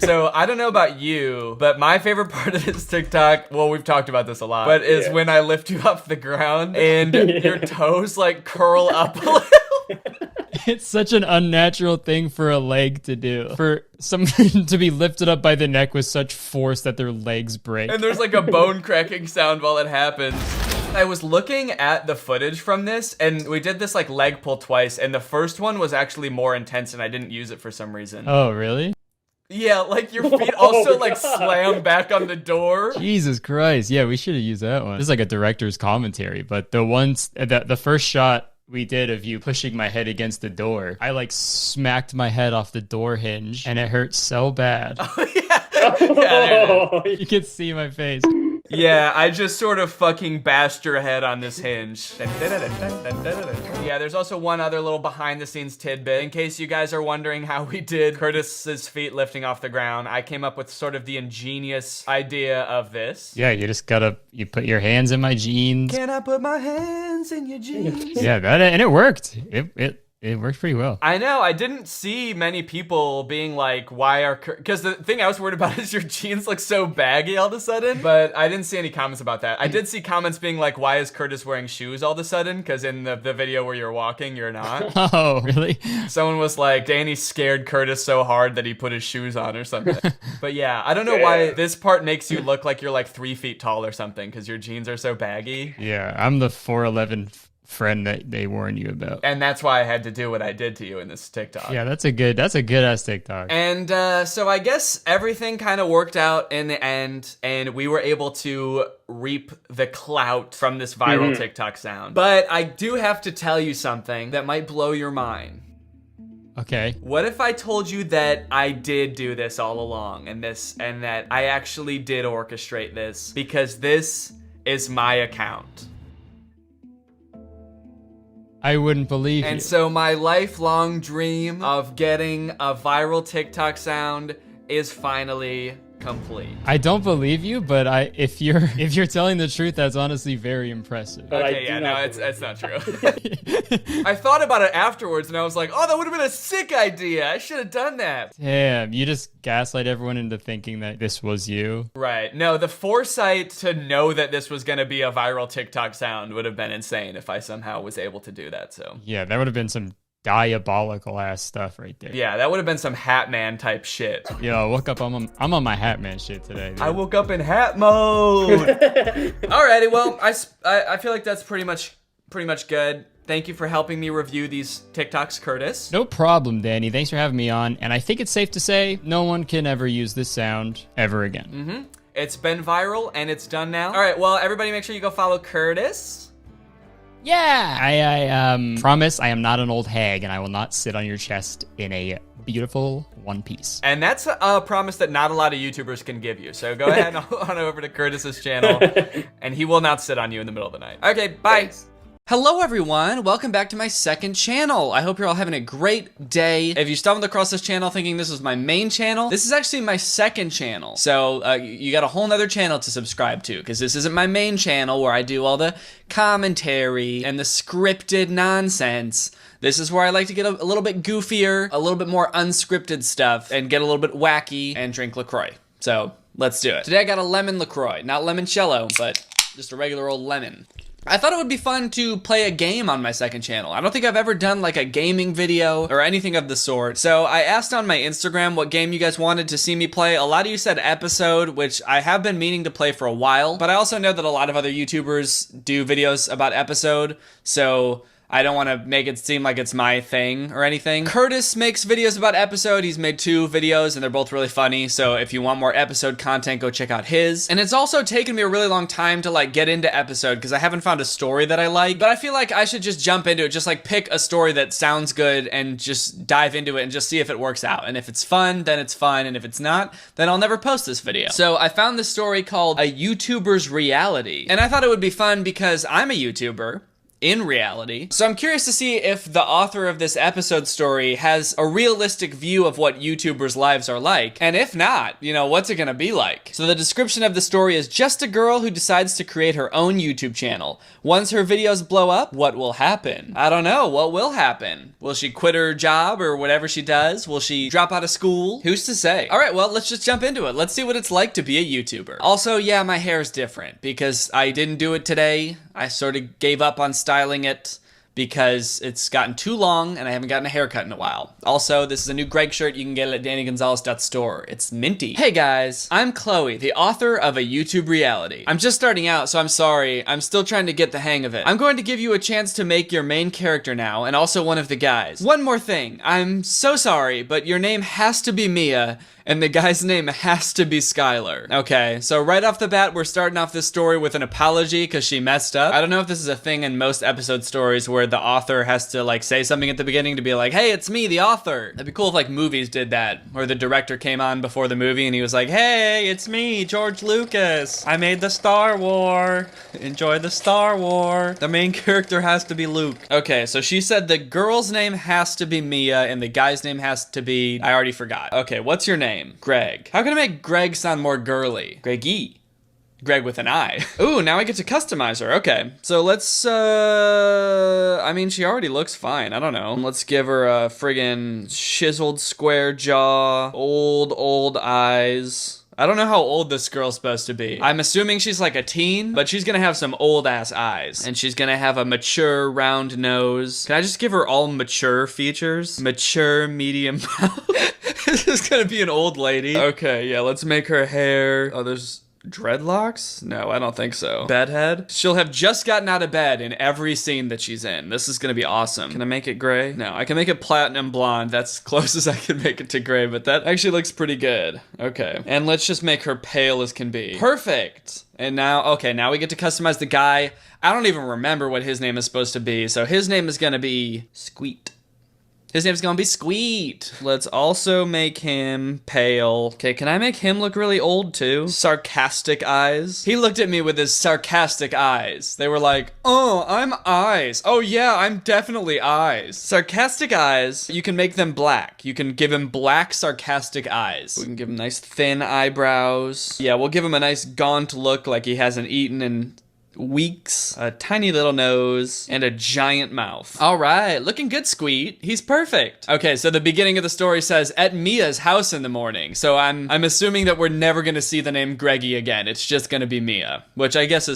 So I don't know about you, but my favorite part of this TikTok, well, we've talked about this a lot, but is when I lift you off the ground and your toes like curl up a little. It's such an unnatural thing for a leg to do. For someone to be lifted up by the neck with such force that their legs break. And there's like a bone cracking sound while it happens. I was looking at the footage from this, and we did this like leg pull twice, and the first one was actually more intense, and I didn't use it for some reason. Oh, really? Yeah, like your feet also like slam back on the door. Jesus Christ. Yeah, we should have used that one. This is like a director's commentary, but the first shot we did of you pushing my head against the door, I like smacked my head off the door hinge, and it hurt so bad. Oh, yeah. You can see my face. Yeah, I just sort of fucking bashed your head on this hinge. Yeah, there's also one other little behind the scenes tidbit. In case you guys are wondering how we did Curtis's feet lifting off the ground, I came up with sort of the ingenious idea of this. Yeah, you put your hands in my jeans. Can I put my hands in your jeans? Yeah, and it worked. It worked pretty well. I know. I didn't see many people being like, why are... Because the thing I was worried about is your jeans look so baggy all of a sudden. But I didn't see any comments about that. I did see comments being like, why is Curtis wearing shoes all of a sudden? Because in the video where you're walking, you're not. Oh, really? Someone was like, Danny scared Curtis so hard that he put his shoes on or something. But yeah, I don't know why this part makes you look like you're like 3 feet tall or something. Because your jeans are so baggy. Yeah, I'm the 4'11" friend that they warn you about, and that's why I had to do what I did to you in this TikTok. Yeah, that's a good ass TikTok. And so I guess everything kind of worked out in the end, and we were able to reap the clout from this viral TikTok sound. But I do have to tell you something that might blow your mind. Okay. What if I told you that I did do this all along, and that I actually did orchestrate this because this is my account? I wouldn't believe you. And so my lifelong dream of getting a viral TikTok sound is finally complete. I don't believe you, but if you're telling the truth, that's honestly very impressive. But okay, yeah, no, it's not true. I thought about it afterwards, and I was like, oh, that would have been a sick idea. I should have done that. Damn, you just gaslight everyone into thinking that this was you. Right. No, the foresight to know that this was going to be a viral TikTok sound would have been insane if I somehow was able to do that. So yeah, that would have been some diabolical ass stuff right there. Yeah, that would have been some Hat Man type shit. Yo, I woke up, I'm on my Hat Man shit today, dude. I woke up in hat mode. Alrighty, well, I feel like that's pretty much good. Thank you for helping me review these TikToks, Curtis. No problem, Danny. Thanks for having me on. And I think it's safe to say no one can ever use this sound ever again. Mm-hmm. It's been viral and it's done now. All right, well, everybody make sure you go follow Curtis. Yeah! I promise I am not an old hag and I will not sit on your chest in a beautiful one piece. And that's a promise that not a lot of YouTubers can give you. So go ahead on over to Curtis's channel and he will not sit on you in the middle of the night. Okay, bye. Thanks. Hello everyone, welcome back to my second channel. I hope you're all having a great day. If you stumbled across this channel thinking this was my main channel, this is actually my second channel. So you got a whole nother channel to subscribe to, because this isn't my main channel where I do all the commentary and the scripted nonsense. This is where I like to get a little bit goofier, a little bit more unscripted stuff, and get a little bit wacky and drink LaCroix. So let's do it. Today I got a lemon LaCroix, not limoncello, but just a regular old lemon. I thought it would be fun to play a game on my second channel. I don't think I've ever done like a gaming video or anything of the sort. So I asked on my Instagram what game you guys wanted to see me play. A lot of you said Episode, which I have been meaning to play for a while, but I also know that a lot of other YouTubers do videos about Episode, so I don't want to make it seem like it's my thing or anything. Curtis makes videos about Episode. He's made 2 videos and they're both really funny. So if you want more Episode content, go check out his. And it's also taken me a really long time to like get into Episode because I haven't found a story that I like. But I feel like I should just jump into it. Just like pick a story that sounds good and just dive into it and just see if it works out. And if it's fun, then it's fun. And if it's not, then I'll never post this video. So I found this story called A YouTuber's Reality. And I thought it would be fun because I'm a YouTuber in reality. So I'm curious to see if the author of this Episode story has a realistic view of what YouTubers' lives are like. And if not, you know, what's it gonna be like? So the description of the story is just a girl who decides to create her own YouTube channel. Once her videos blow up, what will happen? I don't know, what will happen? Will she quit her job or whatever she does? Will she drop out of school? Who's to say? All right, well, let's just jump into it. Let's see what it's like to be a YouTuber. Also, yeah, my hair's different because I didn't do it today. I sort of gave up on styling it because it's gotten too long and I haven't gotten a haircut in a while. Also, this is a new Greg shirt. You can get it at DannyGonzalez.store. It's minty. Hey guys, I'm Chloe, the author of A YouTube Reality. I'm just starting out, so I'm sorry. I'm still trying to get the hang of it. I'm going to give you a chance to make your main character now and also one of the guys. One more thing. I'm so sorry, but your name has to be Mia and the guy's name has to be Skylar. Okay, so right off the bat, we're starting off this story with an apology because she messed up. I don't know if this is a thing in most Episode stories where the author has to like say something at the beginning to be like, hey, it's me, the author. That'd be cool if like movies did that, where the director came on before the movie and he was like, hey, it's me, George Lucas. I made the Star War. Enjoy the Star War. The main character has to be Luke. Okay, so she said the girl's name has to be Mia and the guy's name has to be, I already forgot. Okay, what's your name? Greg. How can I make Greg sound more girly? Greggy. Greg with an I. Ooh, now I get to customize her. Okay, so let's, I mean, she already looks fine. I don't know. Let's give her a friggin' chiseled square jaw, old eyes. I don't know how old this girl's supposed to be. I'm assuming she's like a teen, but she's gonna have some old ass eyes. And she's gonna have a mature round nose. Can I just give her all mature features? Mature, medium mouth. This is gonna be an old lady. Okay, yeah, let's make her hair. Oh, there's dreadlocks? No, I don't think so. Bedhead? She'll have just gotten out of bed in every scene that she's in. This is gonna be awesome. Can I make it gray? No, I can make it platinum blonde. That's close as I can make it to gray, but that actually looks pretty good. Okay, and let's just make her pale as can be. Perfect! And now, okay, now we get to customize the guy. I don't even remember what his name is supposed to be, so his name is gonna be Squeet. His name's gonna be Squeet. Let's also make him pale. Okay, can I make him look really old too? Sarcastic eyes. He looked at me with his sarcastic eyes. They were like, oh, I'm eyes. Oh yeah, I'm definitely eyes. Sarcastic eyes, you can make them black. You can give him black sarcastic eyes. We can give him nice thin eyebrows. Yeah, we'll give him a nice gaunt look like he hasn't eaten in weeks, a tiny little nose, and a giant mouth. All right, looking good, Squeet. He's perfect. Okay, so the beginning of the story says, at Mia's house in the morning. So I'm assuming that we're never gonna see the name Greggy again. It's just gonna be Mia, which I guess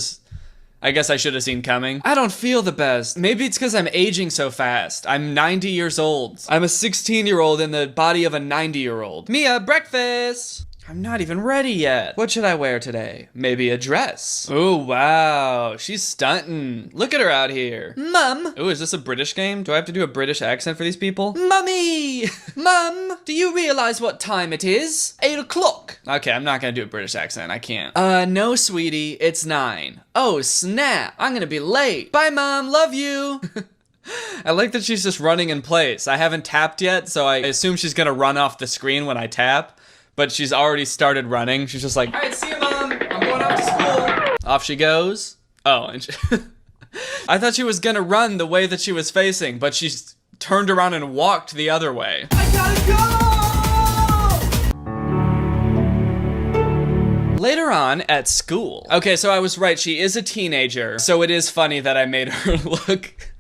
I should have seen coming. I don't feel the best. Maybe it's because I'm aging so fast. I'm 90 years old. I'm a 16-year-old in the body of a 90-year-old. Mia, breakfast! I'm not even ready yet. What should I wear today? Maybe a dress. Oh, wow. She's stunting. Look at her out here. Mum. Oh, is this a British game? Do I have to do a British accent for these people? Mummy. Mum, do you realize what time it is? 8 o'clock. Okay, I'm not gonna do a British accent. I can't. No, sweetie. It's 9. Oh, snap. I'm gonna be late. Bye, Mom. Love you. I like that she's just running in place. I haven't tapped yet, so I assume she's gonna run off the screen when I tap. But she's already started running. She's just like, all right, see you, Mom. I'm going off to school. Off she goes. Oh, and I thought she was gonna run the way that she was facing, but she's turned around and walked the other way. I gotta go! Later on at school. Okay, so I was right. She is a teenager. So it is funny that I made her look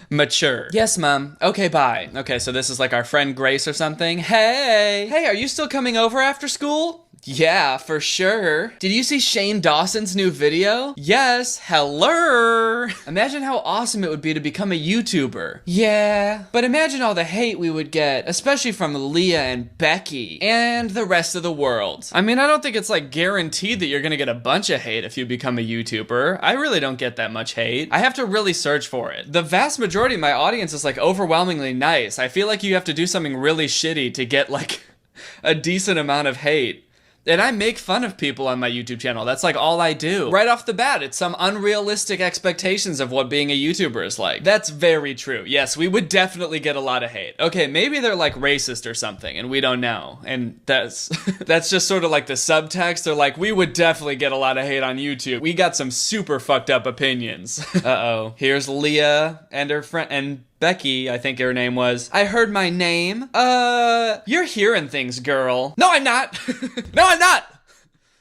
mature. Yes, Mom. Okay, bye. Okay, so this is like our friend Grace or something. Hey! Hey, are you still coming over after school? Yeah, for sure. Did you see Shane Dawson's new video? Yes, hello! Imagine how awesome it would be to become a YouTuber. Yeah, but imagine all the hate we would get, especially from Leah and Becky, and the rest of the world. I mean, I don't think it's like guaranteed that you're gonna get a bunch of hate if you become a YouTuber. I really don't get that much hate. I have to really search for it. The vast majority of my audience is like overwhelmingly nice. I feel like you have to do something really shitty to get like a decent amount of hate. And I make fun of people on my YouTube channel. That's like all I do. Right off the bat, it's some unrealistic expectations of what being a YouTuber is like. That's very true. Yes, we would definitely get a lot of hate. Okay, maybe they're like racist or something and we don't know. And that's just sort of like the subtext. They're like, we would definitely get a lot of hate on YouTube. We got some super fucked up opinions. Uh-oh. Here's Leah and her friend, and Becky, I think her name was. I heard my name. You're hearing things, girl. No, I'm not. No, I'm not.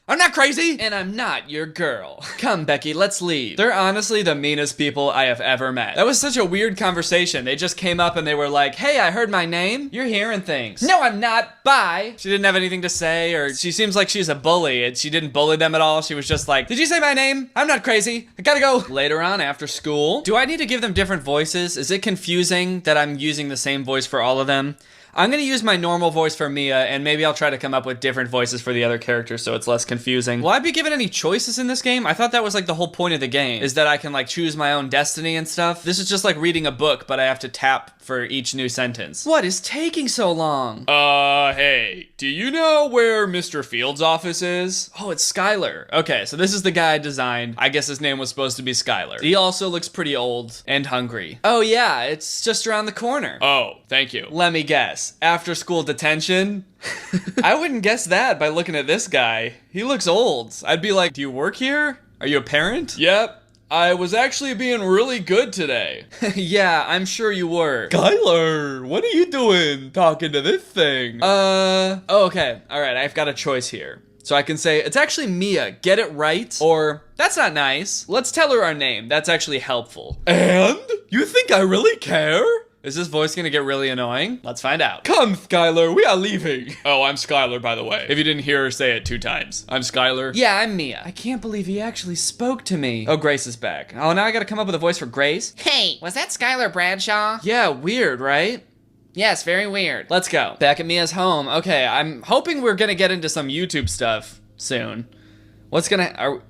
I'm not crazy. And I'm not your girl. Come, Becky, let's leave. They're honestly the meanest people I have ever met. That was such a weird conversation. They just came up and they were like, hey, I heard my name. You're hearing things. No, I'm not. Bye. She didn't have anything to say, or she seems like she's a bully and she didn't bully them at all. She was just like, did you say my name? I'm not crazy. I gotta go. Later on after school, do I need to give them different voices? Is it confusing that I'm using the same voice for all of them? I'm gonna use my normal voice for Mia, and maybe I'll try to come up with different voices for the other characters so it's less confusing. Will I be given any choices in this game? I thought that was like the whole point of the game, is that I can like choose my own destiny and stuff. This is just like reading a book, but I have to tap for each new sentence. What is taking so long? Hey, do you know where Mr. Fields' office is? Oh, it's Skylar. Okay, so this is the guy I designed. I guess his name was supposed to be Skylar. He also looks pretty old and hungry. Oh yeah, it's just around the corner. Oh, thank you. Let me guess. After school detention? I wouldn't guess that by looking at this guy. He looks old. I'd be like, do you work here? Are you a parent? Yep. I was actually being really good today. Yeah, I'm sure you were. Skylar, what are you doing talking to this thing? Oh, okay. All right, I've got a choice here. So I can say, it's actually Mia, get it right? Or, that's not nice. Let's tell her our name. That's actually helpful. And? You think I really care? Is this voice gonna get really annoying? Let's find out. Come, Skylar, we are leaving. Oh, I'm Skylar, by the way. If you didn't hear her say it 2 times. I'm Skylar. Yeah, I'm Mia. I can't believe he actually spoke to me. Oh, Grace is back. Oh, now I gotta come up with a voice for Grace? Hey, was that Skylar Bradshaw? Yeah, weird, right? Yes, very weird. Let's go. Back at Mia's home. Okay, I'm hoping we're gonna get into some YouTube stuff soon. What's gonna...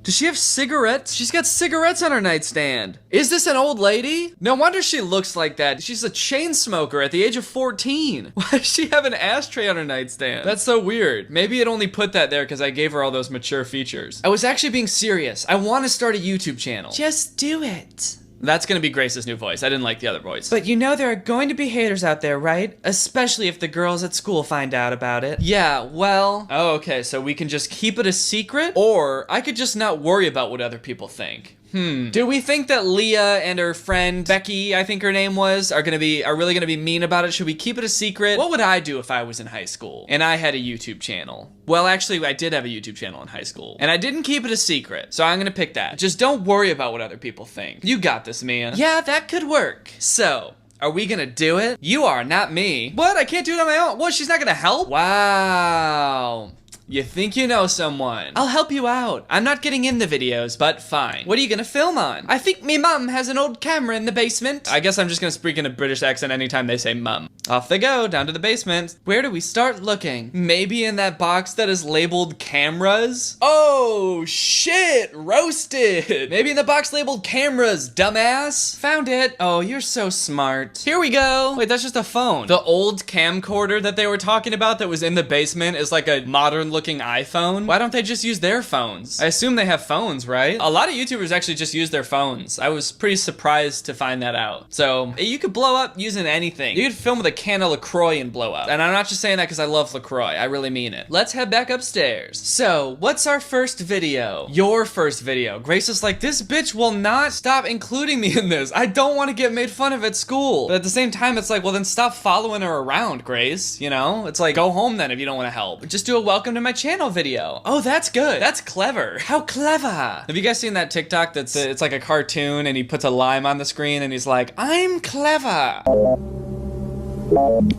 Does she have cigarettes? She's got cigarettes on her nightstand. Is this an old lady? No wonder she looks like that. She's a chain smoker at the age of 14. Why does she have an ashtray on her nightstand? That's so weird. Maybe it only put that there because I gave her all those mature features. I was actually being serious. I want to start a YouTube channel. Just do it. That's gonna be Grace's new voice. I didn't like the other voice. But you know there are going to be haters out there, right? Especially if the girls at school find out about it. Yeah, well... Oh, okay, so we can just keep it a secret? Or I could just not worry about what other people think. Do we think that Leah and her friend Becky, I think her name was, are really gonna be mean about it? Should we keep it a secret? What would I do if I was in high school and I had a YouTube channel? Well, actually, I did have a YouTube channel in high school and I didn't keep it a secret, so I'm gonna pick that. Just don't worry about what other people think. You got this, Mia. Yeah, that could work. So, are we gonna do it? You are, not me. What? I can't do it on my own. What? She's not gonna help? Wow. You think you know someone. I'll help you out. I'm not getting in the videos, but fine. What are you gonna film on? I think me mum has an old camera in the basement. I guess I'm just gonna speak in a British accent anytime they say mum. Off they go, down to the basement. Where do we start looking? Maybe in that box that is labeled cameras? Oh, shit, roasted. Maybe in the box labeled cameras, dumbass. Found it. Oh, you're so smart. Here we go. Wait, that's just a phone. The old camcorder that they were talking about that was in the basement is like a modern looking iPhone. Why don't they just use their phones? I assume they have phones, right? A lot of YouTubers actually just use their phones. I was pretty surprised to find that out. So you could blow up using anything. You could film with a can of LaCroix and blow up. And I'm not just saying that because I love LaCroix. I really mean it. Let's head back upstairs. So what's our first video? Your first video. Grace is like, this bitch will not stop including me in this. I don't want to get made fun of at school. But at the same time, it's like, well then stop following her around, Grace. You know? It's like, go home then if you don't want to help. Just do a welcome to my channel video. Oh, that's good. That's clever. How clever. Have you guys seen that TikTok that's, it's like a cartoon and he puts a lime on the screen and he's like, I'm clever.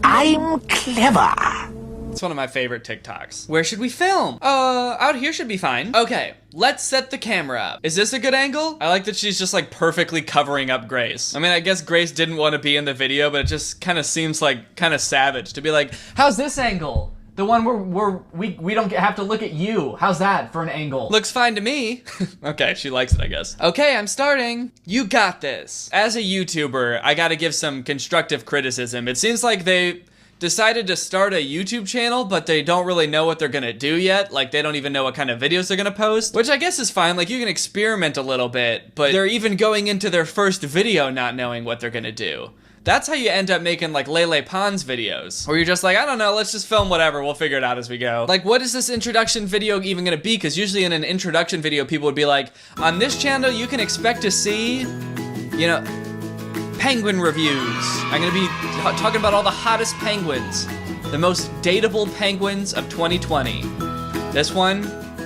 I'm clever. It's one of my favorite TikToks. Where should we film? Out here should be fine. Okay, let's set the camera up. Is this a good angle? I like that she's just like perfectly covering up Grace. I mean, I guess Grace didn't want to be in the video, but it just kind of seems like kind of savage to be like, how's this angle? The one where we don't have to look at you. How's that for an angle? Looks fine to me. Okay, she likes it, I guess. Okay, I'm starting. You got this. As a YouTuber, I gotta give some constructive criticism. It seems like they decided to start a YouTube channel, but they don't really know what they're gonna do yet. Like, they don't even know what kind of videos they're gonna post, which I guess is fine. Like, you can experiment a little bit, but they're even going into their first video not knowing what they're gonna do. That's how you end up making like Lil Pumps videos, where you're just like, I don't know, let's just film whatever, we'll figure it out as we go. Like, what is this introduction video even gonna be? Because usually in an introduction video, people would be like, on this channel, you can expect to see, you know, penguin reviews. I'm gonna be talking about all the hottest penguins, the most dateable penguins of 2020. This one,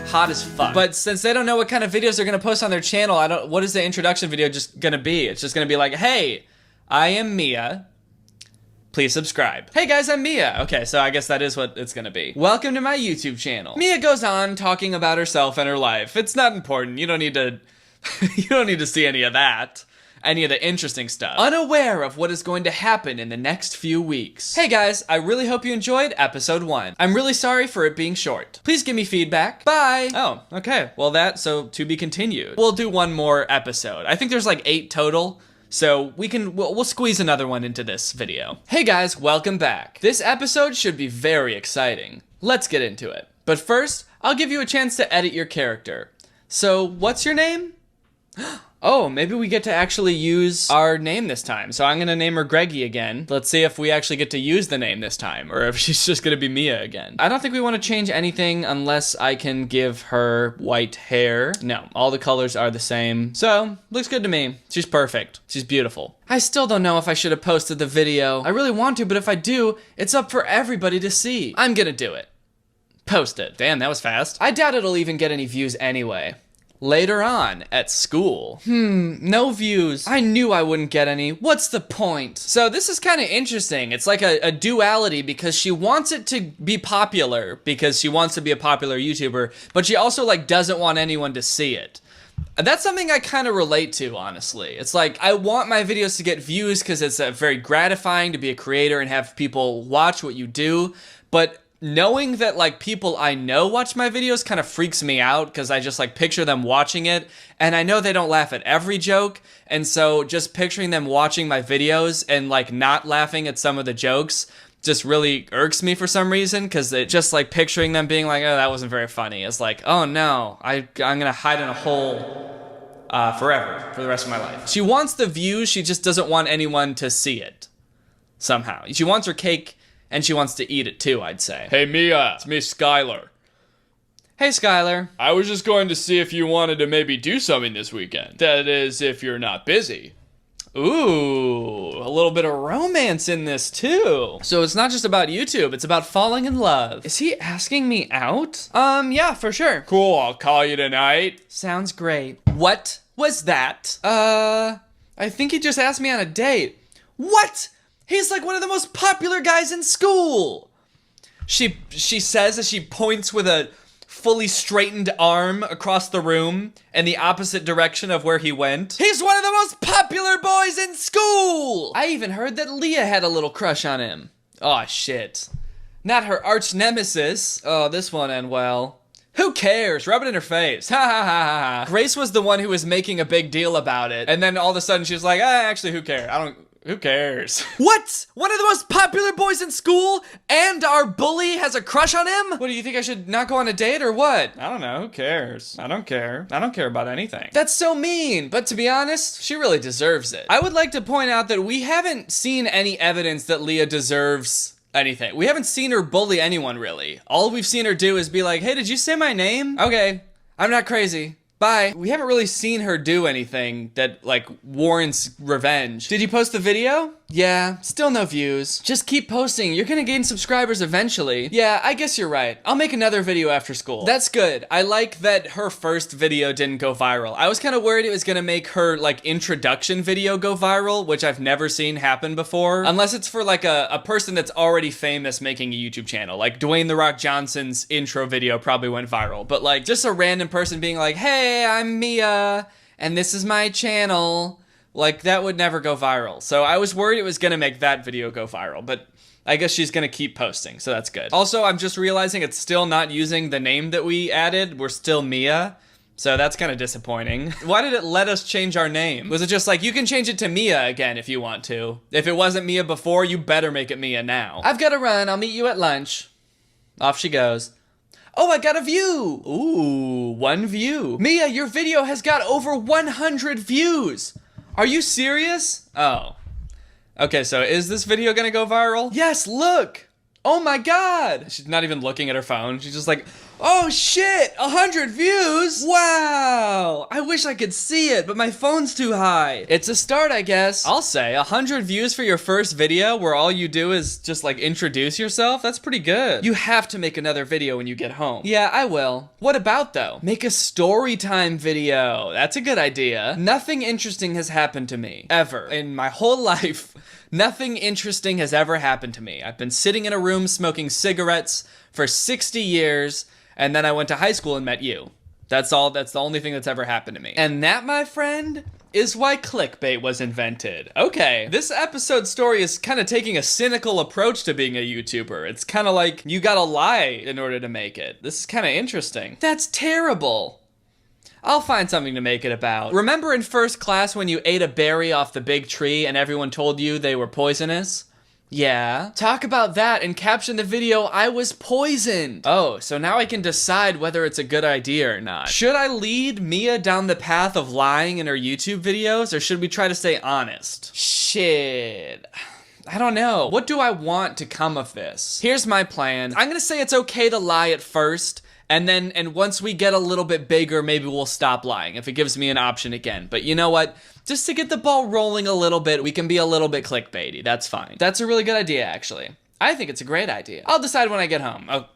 hot as fuck. But since they don't know what kind of videos they're gonna post on their channel, what is the introduction video just gonna be? It's just gonna be like, hey, I am Mia. Please subscribe. Hey guys, I'm Mia. Okay, so I guess that is what it's gonna be. Welcome to my YouTube channel. Mia goes on talking about herself and her life. It's not important. You don't need to you don't need to see any of that. Any of the interesting stuff. Unaware of what is going to happen in the next few weeks. Hey guys, I really hope you enjoyed episode 1. I'm really sorry for it being short. Please give me feedback. Bye. Oh, okay. Well, so to be continued. We'll do one more episode. I think there's like 8 total. So we'll squeeze another one into this video. Hey guys, welcome back. This episode should be very exciting. Let's get into it. But first, I'll give you a chance to edit your character. So what's your name? Oh, maybe we get to actually use our name this time. So I'm gonna name her Greggy again. Let's see if we actually get to use the name this time, or if she's just gonna be Mia again. I don't think we wanna change anything unless I can give her white hair. No, all the colors are the same. So, looks good to me. She's perfect. She's beautiful. I still don't know if I should have posted the video. I really want to, but if I do, it's up for everybody to see. I'm gonna do it. Post it. Damn, that was fast. I doubt it'll even get any views anyway. Later on, at school. No views. I knew I wouldn't get any. What's the point? So this is kind of interesting. It's like a duality because she wants it to be popular because she wants to be a popular YouTuber, but she also like doesn't want anyone to see it. That's something I kind of relate to, honestly. It's like, I want my videos to get views because it's very gratifying to be a creator and have people watch what you do, but knowing that like people I know watch my videos kind of freaks me out because I just like picture them watching it and I know they don't laugh at every joke, and so just picturing them watching my videos and like not laughing at some of the jokes just really irks me for some reason, because it just like picturing them being like, oh, that wasn't very funny. It's like, oh no, I'm gonna hide in a hole forever, for the rest of my life. She wants the views, she just doesn't want anyone to see it somehow. She wants her cake and she wants to eat it too, I'd say. Hey Mia, it's me, Skylar. Hey Skylar. I was just going to see if you wanted to maybe do something this weekend. That is, if you're not busy. Ooh, a little bit of romance in this too. So it's not just about YouTube, it's about falling in love. Is he asking me out? Yeah, for sure. Cool, I'll call you tonight. Sounds great. What was that? I think he just asked me on a date. What? He's like one of the most popular guys in school. She says as she points with a fully straightened arm across the room in the opposite direction of where he went. He's one of the most popular boys in school! I even heard that Leah had a little crush on him. Oh shit. Not her arch nemesis. Oh, this won't end well. Who cares? Rub it in her face. Ha ha ha ha ha. Grace was the one who was making a big deal about it. And then all of a sudden she was like, actually, who cares? Who cares? What? One of the most popular boys in school and our bully has a crush on him? What, do you think I should not go on a date or what? I don't know, who cares? I don't care. I don't care about anything. That's so mean, but to be honest, she really deserves it. I would like to point out that we haven't seen any evidence that Leah deserves anything. We haven't seen her bully anyone, really. All we've seen her do is be like, hey, did you say my name? Okay, I'm not crazy. Bye. We haven't really seen her do anything that, like, warrants revenge. Did you post the video? Yeah, still no views. Just keep posting. You're gonna gain subscribers eventually. Yeah, I guess you're right. I'll make another video after school. That's good. I like that her first video didn't go viral. I was kind of worried it was gonna make her, like, introduction video go viral, which I've never seen happen before. Unless it's for, like, a person that's already famous making a YouTube channel. Like, Dwayne The Rock Johnson's intro video probably went viral. But, like, just a random person being like, hey, I'm Mia, and this is my channel. Like, that would never go viral. So I was worried it was gonna make that video go viral, but I guess she's gonna keep posting, so that's good. Also, I'm just realizing it's still not using the name that we added. We're still Mia, so that's kind of disappointing. Why did it let us change our name? Was it just like, you can change it to Mia again if you want to? If it wasn't Mia before, you better make it Mia now. I've gotta run, I'll meet you at lunch. Off she goes. Oh, I got a view. Ooh, 1 view. Mia, your video has got over 100 views. Are you serious? Oh. Okay, so is this video gonna go viral? Yes, look! Oh my god! She's not even looking at her phone. She's just like, oh shit! 100 views? Wow! I wish I could see it, but my phone's too high. It's a start, I guess. I'll say, 100 views for your first video where all you do is just like introduce yourself? That's pretty good. You have to make another video when you get home. Yeah, I will. What about though? Make a story time video. That's a good idea. Nothing interesting has happened to me, ever, in my whole life. Nothing interesting has ever happened to me. I've been sitting in a room smoking cigarettes for 60 years, and then I went to high school and met you. That's all, that's the only thing that's ever happened to me. And that, my friend, is why clickbait was invented. Okay, this episode's story is kind of taking a cynical approach to being a YouTuber. It's kind of like, you gotta lie in order to make it. This is kind of interesting. That's terrible. I'll find something to make it about. Remember in first class when you ate a berry off the big tree and everyone told you they were poisonous? Yeah. Talk about that and caption the video, I was poisoned. Oh, so now I can decide whether it's a good idea or not. Should I lead Mia down the path of lying in her YouTube videos, or should we try to stay honest? Shit. I don't know. What do I want to come of this? Here's my plan. I'm gonna say it's okay to lie at first, and once we get a little bit bigger, maybe we'll stop lying if it gives me an option again. But you know what? Just to get the ball rolling a little bit, we can be a little bit clickbaity. That's fine. That's a really good idea, actually. I think it's a great idea. I'll decide when I get home. Oh.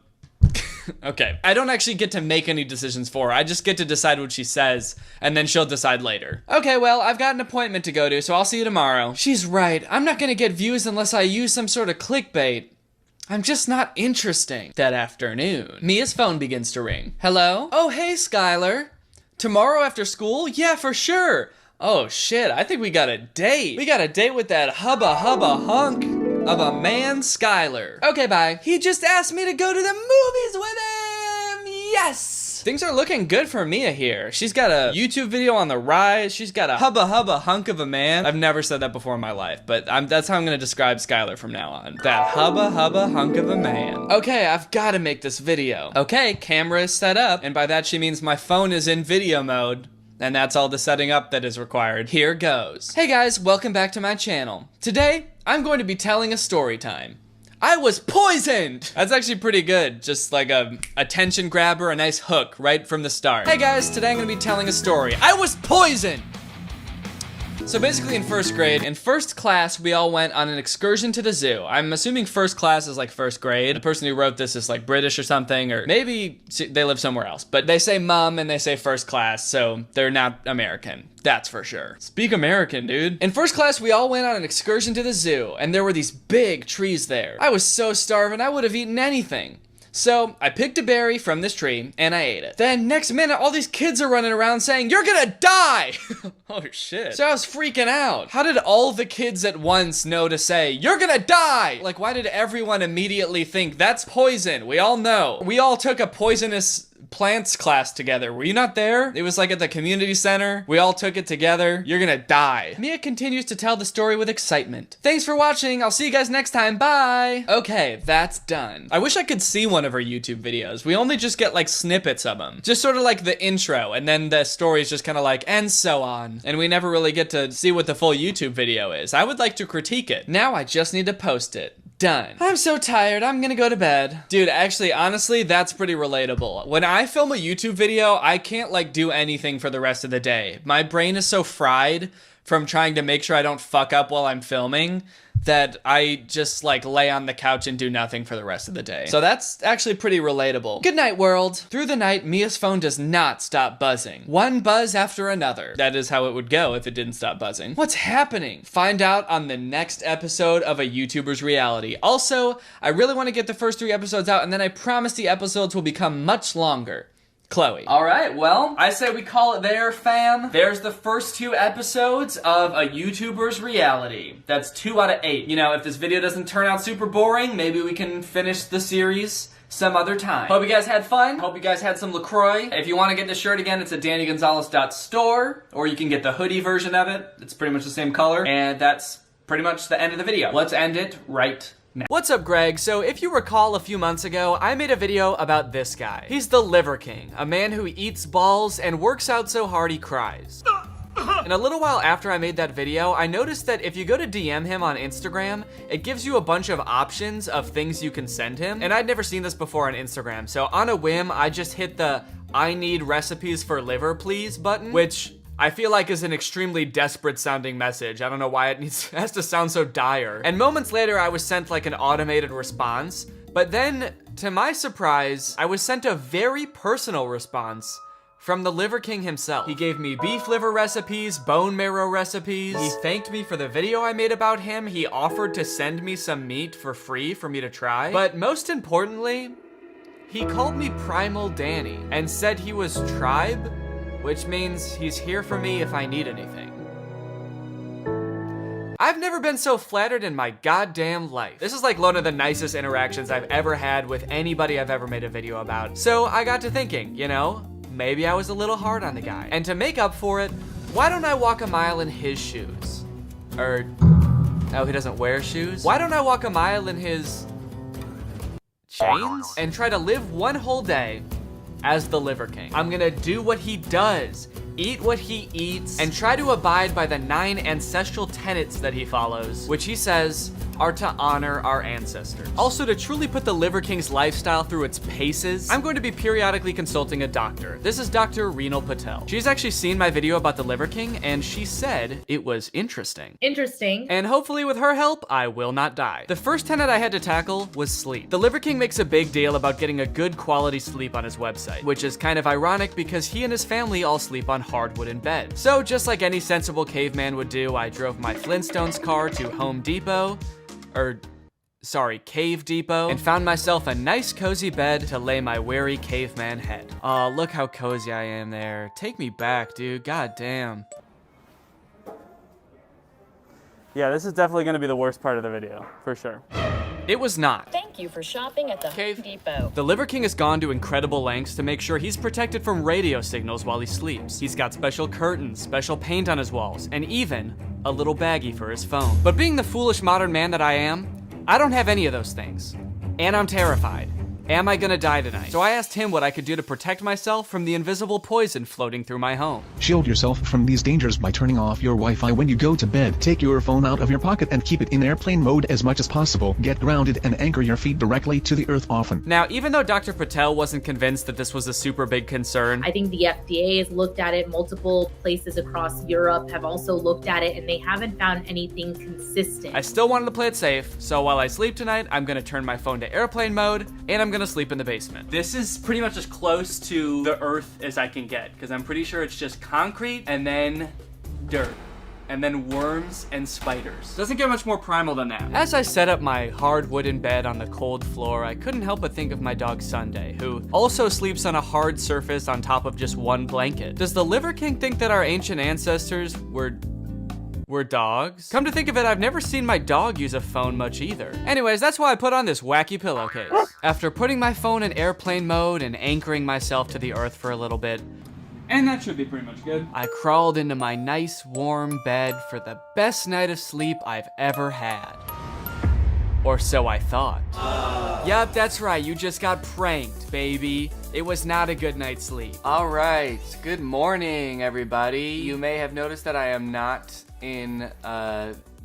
Okay. I don't actually get to make any decisions for her. I just get to decide what she says, and then she'll decide later. Okay, well, I've got an appointment to go to, so I'll see you tomorrow. She's right. I'm not gonna get views unless I use some sort of clickbait. I'm just not interesting. That afternoon, Mia's phone begins to ring. Hello? Oh, hey, Skylar. Tomorrow after school? Yeah, for sure. Oh, shit, I think we got a date. We got a date with that hubba hunk of a man, Skylar. Okay, bye. He just asked me to go to the movies with him. Yes! Things are looking good for Mia here. She's got a YouTube video on the rise. She's got a hubba hunk of a man. I've never said that before in my life, but that's how I'm gonna describe Skylar from now on. That hubba hunk of a man. Okay, I've gotta make this video. Okay, camera is set up, and by that she means my phone is in video mode. And that's all the setting up that is required. Here goes. Hey guys, welcome back to my channel. Today, I'm going to be telling a story time. I was poisoned! That's actually pretty good. Just like a attention grabber, a nice hook right from the start. Hey guys, today I'm gonna be telling a story. I was poisoned! So basically in first grade, in first class, we all went on an excursion to the zoo. I'm assuming first class is like first grade. The person who wrote this is like British or something, or maybe they live somewhere else. But they say mum and they say first class, so they're not American. That's for sure. Speak American, dude. In first class, we all went on an excursion to the zoo, and there were these big trees there. I was so starving, I would have eaten anything. So I picked a berry from this tree and I ate it. Then next minute, all these kids are running around saying, "You're gonna die!" Oh shit. So I was freaking out. How did all the kids at once know to say, "You're gonna die"? Like, why did everyone immediately think that's poison? We all know. We all took a poisonous plants class together. Were you not there? It was like at the community center. We all took it together. You're gonna die. Mia continues to tell the story with excitement. Thanks for watching. I'll see you guys next time. Bye. Okay, that's done. I wish I could see one of her YouTube videos. We only just get like snippets of them. Just sort of like the intro, and then the story is just kind of like, and so on. And we never really get to see what the full YouTube video is. I would like to critique it. Now I just need to post it. Done. I'm so tired, I'm gonna go to bed. Dude, actually, honestly, that's pretty relatable. When I film a YouTube video, I can't like do anything for the rest of the day. My brain is so fried from trying to make sure I don't fuck up while I'm filming that I just like lay on the couch and do nothing for the rest of the day. So that's actually pretty relatable. Good night, world. Through the night, Mia's phone does not stop buzzing. One buzz after another. That is how it would go if it didn't stop buzzing. What's happening? Find out on the next episode of A YouTuber's Reality. Also, I really want to get the first 3 episodes out, and then I promise the episodes will become much longer. Chloe. All right, well, I say we call it there, fam. There's the first 2 episodes of A YouTuber's Reality. That's 2 out of 8. You know, if this video doesn't turn out super boring, maybe we can finish the series some other time. Hope you guys had fun. Hope you guys had some LaCroix. If you want to get this shirt again, it's at DannyGonzalez.store, or you can get the hoodie version of it. It's pretty much the same color, and that's pretty much the end of the video. Let's end it right now. What's up, Greg? So if you recall a few months ago, I made a video about this guy. He's the Liver King, a man who eats balls and works out so hard he cries. And a little while after I made that video, I noticed that if you go to DM him on Instagram, it gives you a bunch of options of things you can send him. And I'd never seen this before on Instagram, so on a whim, I just hit the "I need recipes for liver, please" button, which I feel like is an extremely desperate sounding message. I don't know why it has to sound so dire. And moments later, I was sent like an automated response. But then, to my surprise, I was sent a very personal response from the Liver King himself. He gave me beef liver recipes, bone marrow recipes. He thanked me for the video I made about him. He offered to send me some meat for free for me to try. But most importantly, he called me Primal Danny and said he was tribe, which means he's here for me if I need anything. I've never been so flattered in my goddamn life. This is like one of the nicest interactions I've ever had with anybody I've ever made a video about. So I got to thinking, you know, maybe I was a little hard on the guy. And to make up for it, why don't I walk a mile in his shoes? Oh, he doesn't wear shoes? Why don't I walk a mile in his chains? And try to live one whole day as the Liver King. I'm gonna do what he does, eat what he eats, and try to abide by the 9 ancestral tenets that he follows, which he says are to honor our ancestors. Also, to truly put the Liver King's lifestyle through its paces, I'm going to be periodically consulting a doctor. This is Dr. Renal Patel. She's actually seen my video about the Liver King, and she said it was interesting. Interesting. And hopefully with her help, I will not die. The first tenet I had to tackle was sleep. The Liver King makes a big deal about getting a good quality sleep on his website, which is kind of ironic because he and his family all sleep on hardwood in bed. So just like any sensible caveman would do, I drove my Flintstones car to Home Depot, Cave Depot, and found myself a nice cozy bed to lay my weary caveman head. Aw, look how cozy I am there. Take me back, dude, god damn. Yeah, this is definitely gonna be the worst part of the video, for sure. It was not. Thank you for shopping at the Home Depot. The Liver King has gone to incredible lengths to make sure he's protected from radio signals while he sleeps. He's got special curtains, special paint on his walls, and even a little baggie for his phone. But being the foolish modern man that I am, I don't have any of those things. And I'm terrified. Am I gonna die tonight? So I asked him what I could do to protect myself from the invisible poison floating through my home. Shield yourself from these dangers by turning off your Wi-Fi when you go to bed. Take your phone out of your pocket and keep it in airplane mode as much as possible. Get grounded and anchor your feet directly to the earth often. Now, even though Dr. Patel wasn't convinced that this was a super big concern, I think the FDA has looked at it. Multiple places across Europe have also looked at it, and they haven't found anything consistent. I still wanted to play it safe, so while I sleep tonight, I'm gonna turn my phone to airplane mode, and I'm gonna sleep in the basement. This is pretty much as close to the earth as I can get, because I'm pretty sure it's just concrete and then dirt. And then worms and spiders. Doesn't get much more primal than that. As I set up my hard wooden bed on the cold floor, I couldn't help but think of my dog Sunday, who also sleeps on a hard surface on top of just one blanket. Does the Liver King think that our ancient ancestors were dogs? Come to think of it, I've never seen my dog use a phone much either. Anyways, that's why I put on this wacky pillowcase. After putting my phone in airplane mode and anchoring myself to the earth for a little bit, and that should be pretty much good, I crawled into my nice warm bed for the best night of sleep I've ever had. Or so I thought. Yup, that's right, you just got pranked, baby. It was not a good night's sleep. All right, good morning, everybody. You may have noticed that I am not in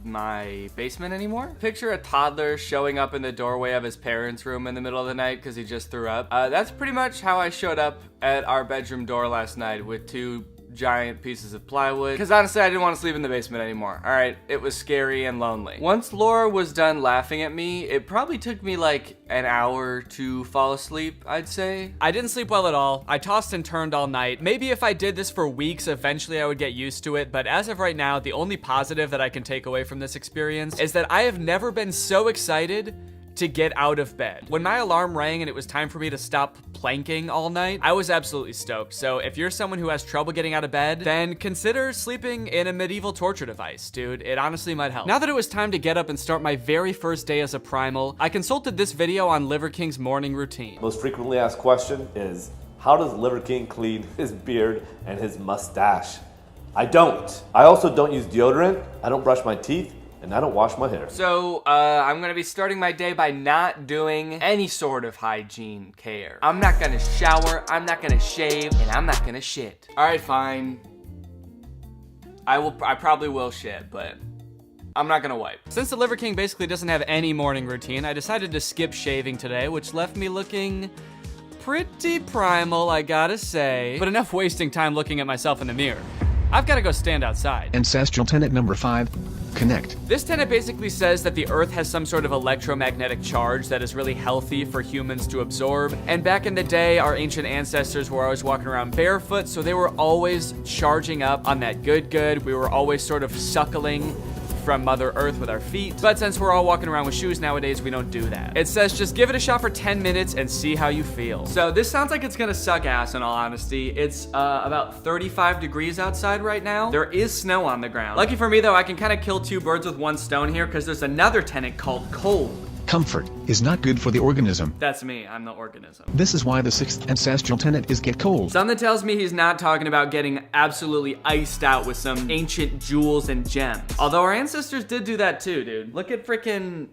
my basement anymore. Picture a toddler showing up in the doorway of his parents' room in the middle of the night because he just threw up. That's pretty much how I showed up at our bedroom door last night, with 2 giant pieces of plywood, because honestly I didn't want to sleep in the basement anymore. All right, it was scary and lonely. Once Laura was done laughing at me, it probably took me like an hour to fall asleep, I'd say. I didn't sleep well at all. I tossed and turned all night. Maybe if I did this for weeks, eventually I would get used to it, but as of right now, the only positive that I can take away from this experience is that I have never been so excited to get out of bed. When my alarm rang and it was time for me to stop planking all night, I was absolutely stoked. So if you're someone who has trouble getting out of bed, then consider sleeping in a medieval torture device, dude. It honestly might help. Now that it was time to get up and start my very first day as a primal, I consulted this video on Liver King's morning routine. Most frequently asked question is, how does Liver King clean his beard and his mustache? I don't. I also don't use deodorant, I don't brush my teeth, and I don't wash my hair. So, I'm gonna be starting my day by not doing any sort of hygiene care. I'm not gonna shower, I'm not gonna shave, and I'm not gonna shit. All right, fine. I probably will shit, but I'm not gonna wipe. Since the Liver King basically doesn't have any morning routine, I decided to skip shaving today, which left me looking pretty primal, I gotta say. But enough wasting time looking at myself in the mirror. I've gotta go stand outside. Ancestral tenet number 5. Connect. This tenet basically says that the Earth has some sort of electromagnetic charge that is really healthy for humans to absorb. And back in the day, our ancient ancestors were always walking around barefoot, so they were always charging up on that good. We were always sort of suckling from Mother Earth with our feet. But since we're all walking around with shoes nowadays, we don't do that. It says just give it a shot for 10 minutes and see how you feel. So this sounds like it's gonna suck ass in all honesty. It's about 35 degrees outside right now. There is snow on the ground. Lucky for me though, I can kind of kill 2 birds with 1 stone here because there's another tenet called cold. Comfort is not good for the organism. That's me, I'm the organism. This is why the 6th ancestral tenet is get cold. Something tells me he's not talking about getting absolutely iced out with some ancient jewels and gems. Although our ancestors did do that too, dude. Look at frickin'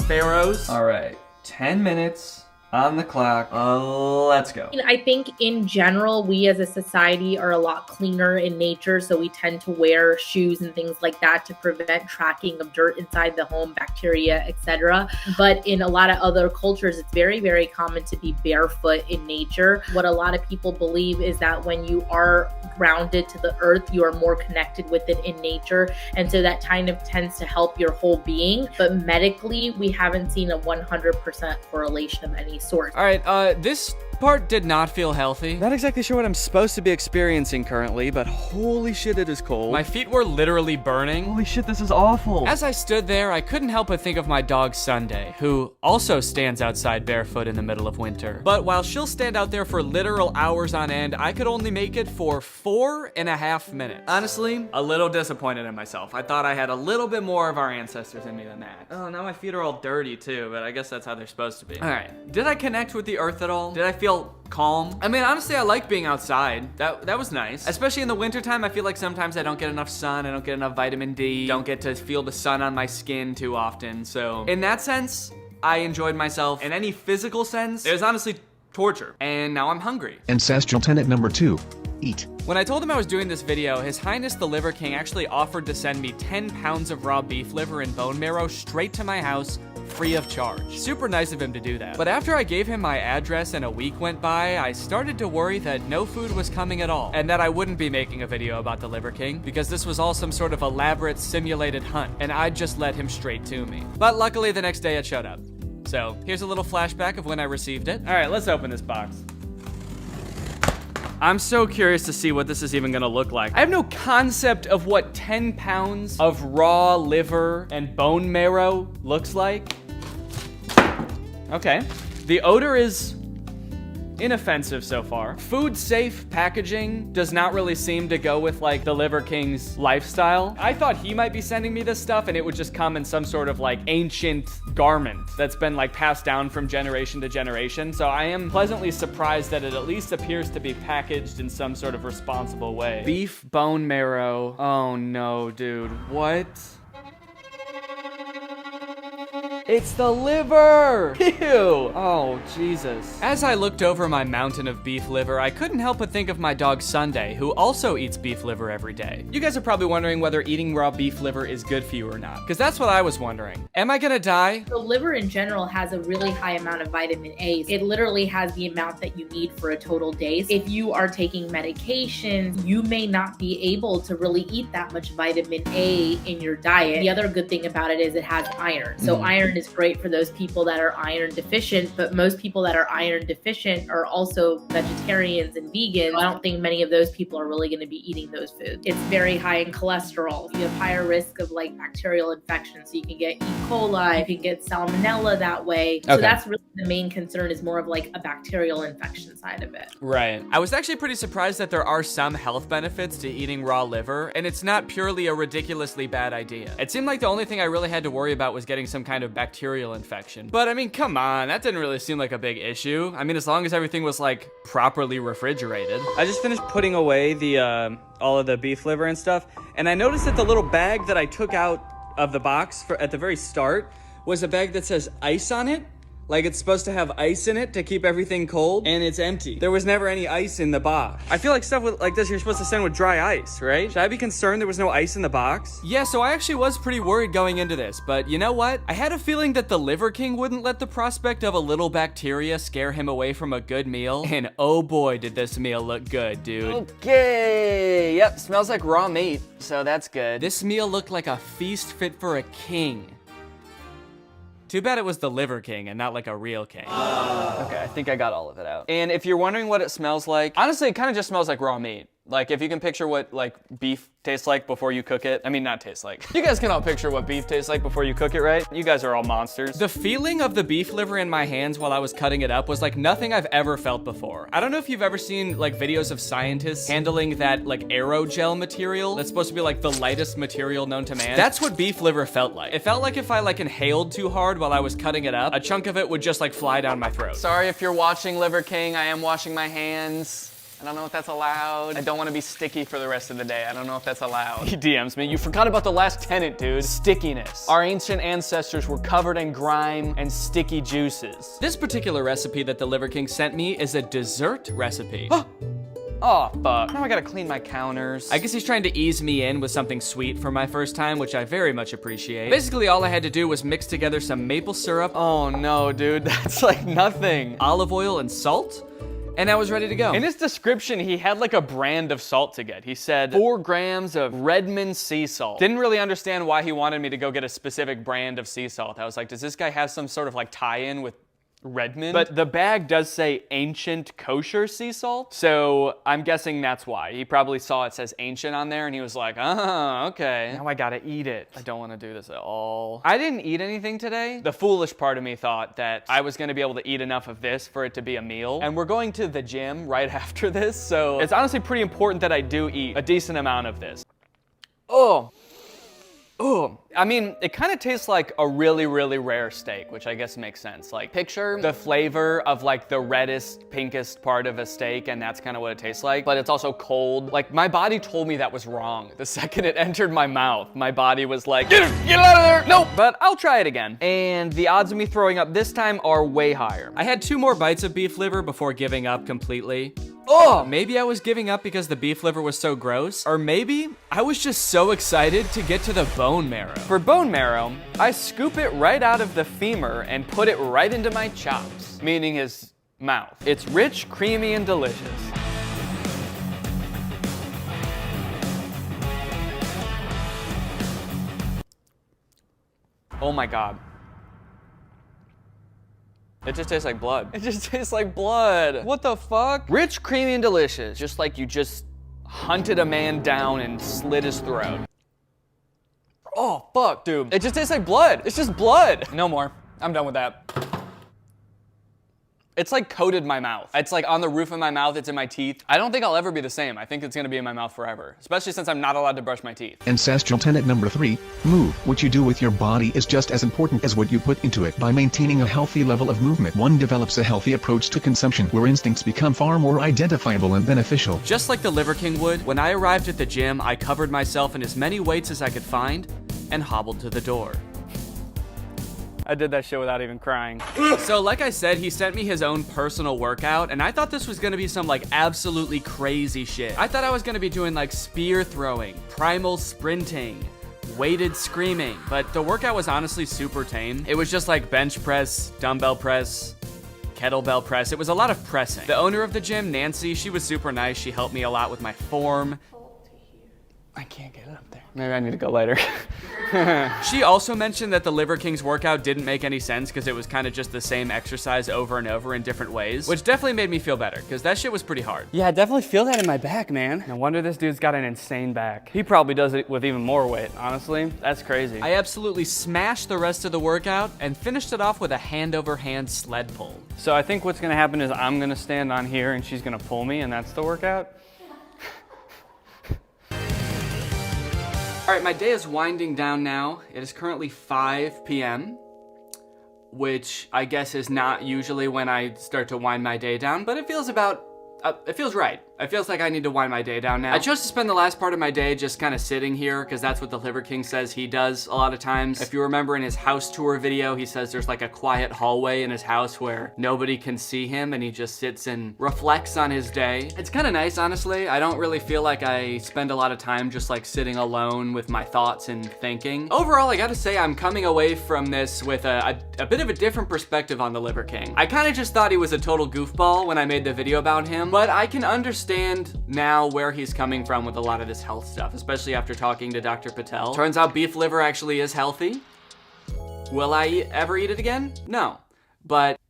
pharaohs. All right, 10 minutes on the clock. Let's go. I think in general, we as a society are a lot cleaner in nature, so we tend to wear shoes and things like that to prevent tracking of dirt inside the home, bacteria, etc. But in a lot of other cultures, it's very, very common to be barefoot in nature. What a lot of people believe is that when you are grounded to the earth, you are more connected with it in nature. And so that kind of tends to help your whole being. But medically, we haven't seen a 100% correlation of any sort. All right, this part did not feel healthy. Not exactly sure what I'm supposed to be experiencing currently, but holy shit, it is cold. My feet were literally burning. Holy shit, this is awful. As I stood there, I couldn't help but think of my dog Sunday, who also stands outside barefoot in the middle of winter. But while she'll stand out there for literal hours on end, I could only make it for 4.5 minutes. Honestly, a little disappointed in myself. I thought I had a little bit more of our ancestors in me than that. Oh, now my feet are all dirty too, but I guess that's how they're supposed to be. All right, did I connect with the earth at all? Did I feel calm? I mean, honestly, I like being outside. That was nice. Especially in the wintertime, I feel like sometimes I don't get enough sun, I don't get enough vitamin D, don't get to feel the sun on my skin too often. So in that sense, I enjoyed myself. In any physical sense, it was honestly torture. And now I'm hungry. Ancestral tenet number 2. Eat. When I told him I was doing this video, His Highness the Liver King actually offered to send me 10 pounds of raw beef liver and bone marrow straight to my house, free of charge. Super nice of him to do that. But after I gave him my address and a week went by, I started to worry that no food was coming at all, and that I wouldn't be making a video about the Liver King, because this was all some sort of elaborate simulated hunt, and I'd just let him straight to me. But luckily the next day it showed up. So here's a little flashback of when I received it. All right, let's open this box. I'm so curious to see what this is even gonna look like. I have no concept of what 10 pounds of raw liver and bone marrow looks like. Okay. The odor is inoffensive so far. Food safe packaging does not really seem to go with like the Liver King's lifestyle. I thought he might be sending me this stuff and it would just come in some sort of like ancient garment that's been like passed down from generation to generation. So I am pleasantly surprised that it at least appears to be packaged in some sort of responsible way. Beef bone marrow. Oh no, dude. What? It's the liver! Ew! Oh, Jesus. As I looked over my mountain of beef liver, I couldn't help but think of my dog Sunday, who also eats beef liver every day. You guys are probably wondering whether eating raw beef liver is good for you or not, because that's what I was wondering. Am I gonna die? The liver in general has a really high amount of vitamin A. It literally has the amount that you need for a total day. If you are taking medications, you may not be able to really eat that much vitamin A in your diet. The other good thing about it is it has iron. So iron is great for those people that are iron deficient, but most people that are iron deficient are also vegetarians and vegans. I don't think many of those people are really going to be eating those foods. It's very high in cholesterol. You have higher risk of like bacterial infections. So you can get E. coli, you can get salmonella that way. So that's really the main concern, is more of like a bacterial infection side of it. Right. I was actually pretty surprised that there are some health benefits to eating raw liver, and it's not purely a ridiculously bad idea. It seemed like the only thing I really had to worry about was getting some kind of bacterial infection. But I mean, come on, that didn't really seem like a big issue. I mean, as long as everything was like properly refrigerated. I just finished putting away the all of the beef liver and stuff, and I noticed that the little bag that I took out of the box at the very start was a bag that says ice on it. Like it's supposed to have ice in it to keep everything cold, and it's empty. There was never any ice in the box. I feel like stuff like this you're supposed to send with dry ice, right? Should I be concerned there was no ice in the box? Yeah, so I actually was pretty worried going into this, but you know what? I had a feeling that the Liver King wouldn't let the prospect of a little bacteria scare him away from a good meal, and oh boy, did this meal look good, dude. Okay, yep, smells like raw meat, so that's good. This meal looked like a feast fit for a king. Too bad it was the Liver King and not like a real king. Okay, I think I got all of it out. And if you're wondering what it smells like, honestly, it kind of just smells like raw meat. Like if you can picture what like beef tastes like before you cook it. I mean, not taste like. You guys can all picture what beef tastes like before you cook it, right? You guys are all monsters. The feeling of the beef liver in my hands while I was cutting it up was like nothing I've ever felt before. I don't know if you've ever seen like videos of scientists handling that like aerogel material that's supposed to be like the lightest material known to man. That's what beef liver felt like. It felt like if I like inhaled too hard while I was cutting it up, a chunk of it would just like fly down my throat. Sorry if you're watching, Liver King, I am washing my hands. I don't know if that's allowed. I don't want to be sticky for the rest of the day. I don't know if that's allowed. He DMs me, you forgot about the last tenet, dude. Stickiness. Our ancient ancestors were covered in grime and sticky juices. This particular recipe that the Liver King sent me is a dessert recipe. Oh, fuck. Now I gotta clean my counters. I guess he's trying to ease me in with something sweet for my first time, which I very much appreciate. Basically, all I had to do was mix together some maple syrup. Oh no, dude, that's like nothing. Olive oil and salt. And I was ready to go. In his description, he had like a brand of salt to get. He said 4 grams of Redmond sea salt. Didn't really understand why he wanted me to go get a specific brand of sea salt. I was like, does this guy have some sort of like tie-in with Redmond? But the bag does say ancient kosher sea salt, so I'm guessing that's why. He probably saw it says ancient on there and he was like, oh, okay. Now I gotta eat it. I don't wanna do this at all. I didn't eat anything today. The foolish part of me thought that I was gonna be able to eat enough of this for it to be a meal. And we're going to the gym right after this, so it's honestly pretty important that I do eat a decent amount of this. Oh. Oh, I mean, it kind of tastes like a really, really rare steak, which I guess makes sense. Like, picture the flavor of like the reddest, pinkest part of a steak, and that's kind of what it tastes like, but it's also cold. Like, my body told me that was wrong. The second it entered my mouth, my body was like, get it out of there, no, but I'll try it again. And the odds of me throwing up this time are way higher. I had 2 more bites of beef liver before giving up completely. Oh, maybe I was giving up because the beef liver was so gross, or maybe I was just so excited to get to the bone marrow. For bone marrow, I scoop it right out of the femur and put it right into my chops, meaning his mouth. It's rich, creamy, and delicious. Oh my God. It just tastes like blood. It just tastes like blood. What the fuck? Rich, creamy, and delicious. Just like you just hunted a man down and slit his throat. Oh, fuck, dude. It just tastes like blood. It's just blood. No more. I'm done with that. It's like coated my mouth. It's like on the roof of my mouth, it's in my teeth. I don't think I'll ever be the same. I think it's gonna be in my mouth forever, especially since I'm not allowed to brush my teeth. Ancestral tenet number 3, move. What you do with your body is just as important as what you put into it. By maintaining a healthy level of movement, one develops a healthy approach to consumption, where instincts become far more identifiable and beneficial. Just like the Liver King would, when I arrived at the gym, I covered myself in as many weights as I could find and hobbled to the door. I did that shit without even crying. So like I said, he sent me his own personal workout, and I thought this was gonna be some like absolutely crazy shit. I thought I was gonna be doing like spear throwing, primal sprinting, weighted screaming, but the workout was honestly super tame. It was just like bench press, dumbbell press, kettlebell press. It was a lot of pressing. The owner of the gym, Nancy, she was super nice. She helped me a lot with my form. I can't get it up there. Maybe I need to go later. She also mentioned that the Liver King's workout didn't make any sense because it was kind of just the same exercise over and over in different ways, which definitely made me feel better because that shit was pretty hard. Yeah, I definitely feel that in my back, man. No wonder this dude's got an insane back. He probably does it with even more weight, honestly. That's crazy. I absolutely smashed the rest of the workout and finished it off with a hand-over-hand sled pull. So I think what's gonna happen is I'm gonna stand on here and she's gonna pull me, and that's the workout. All right, my day is winding down now. It is currently 5 p.m., which I guess is not usually when I start to wind my day down, but it feels right. It feels like I need to wind my day down now. I chose to spend the last part of my day just kind of sitting here because that's what the Liver King says he does a lot of times. If you remember in his house tour video, he says there's like a quiet hallway in his house where nobody can see him and he just sits and reflects on his day. It's kind of nice, honestly. I don't really feel like I spend a lot of time just like sitting alone with my thoughts and thinking. Overall, I gotta say I'm coming away from this with a bit of a different perspective on the Liver King. I kind of just thought he was a total goofball when I made the video about him, but I can understand now where he's coming from with a lot of this health stuff, especially after talking to Dr. Patel. Turns out beef liver actually is healthy. Will I ever eat it again? No, but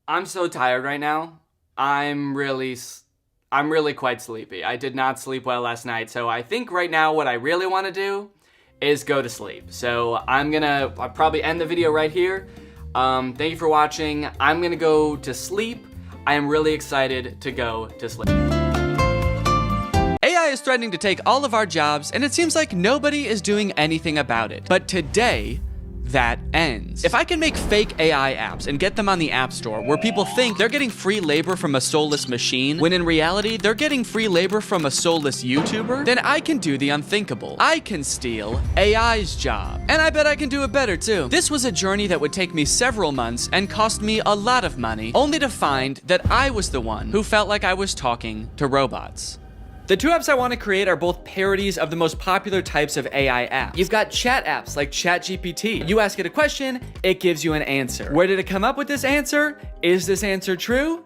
I'm so tired right now. I'm really quite sleepy. I did not sleep well last night, so I think right now what I really want to do is go to sleep. So I'll probably end the video right here. Thank you for watching. I'm gonna go to sleep. I am really excited to go to sleep. AI is threatening to take all of our jobs, and it seems like nobody is doing anything about it. But today, that ends. If I can make fake AI apps and get them on the App Store where people think they're getting free labor from a soulless machine, when in reality they're getting free labor from a soulless YouTuber, then I can do the unthinkable. I can steal AI's job. And I bet I can do it better too. This was a journey that would take me several months and cost me a lot of money, only to find that I was the one who felt like I was talking to robots. The 2 apps I want to create are both parodies of the most popular types of AI apps. You've got chat apps like ChatGPT. You ask it a question, it gives you an answer. Where did it come up with this answer? Is this answer true?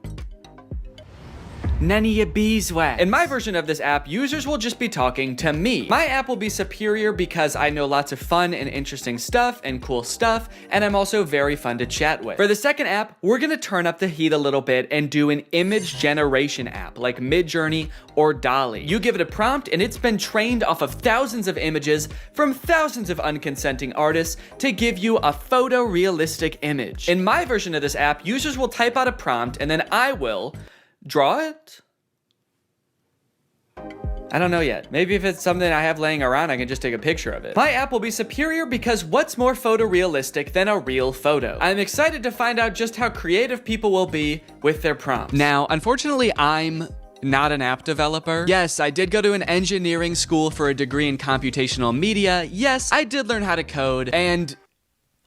None of your beeswax. In my version of this app, users will just be talking to me. My app will be superior because I know lots of fun and interesting stuff and cool stuff, and I'm also very fun to chat with. For the second app, we're gonna turn up the heat a little bit and do an image generation app like Midjourney or DALL-E. You give it a prompt and it's been trained off of thousands of images from thousands of unconsenting artists to give you a photorealistic image. In my version of this app, users will type out a prompt and then I will draw it, I don't know yet. Maybe if it's something I have laying around, I can just take a picture of it. My app will be superior because what's more photorealistic than a real photo? I'm excited to find out just how creative people will be with their prompts. Now, unfortunately, I'm not an app developer. Yes, I did go to an engineering school for a degree in computational media. Yes, I did learn how to code. And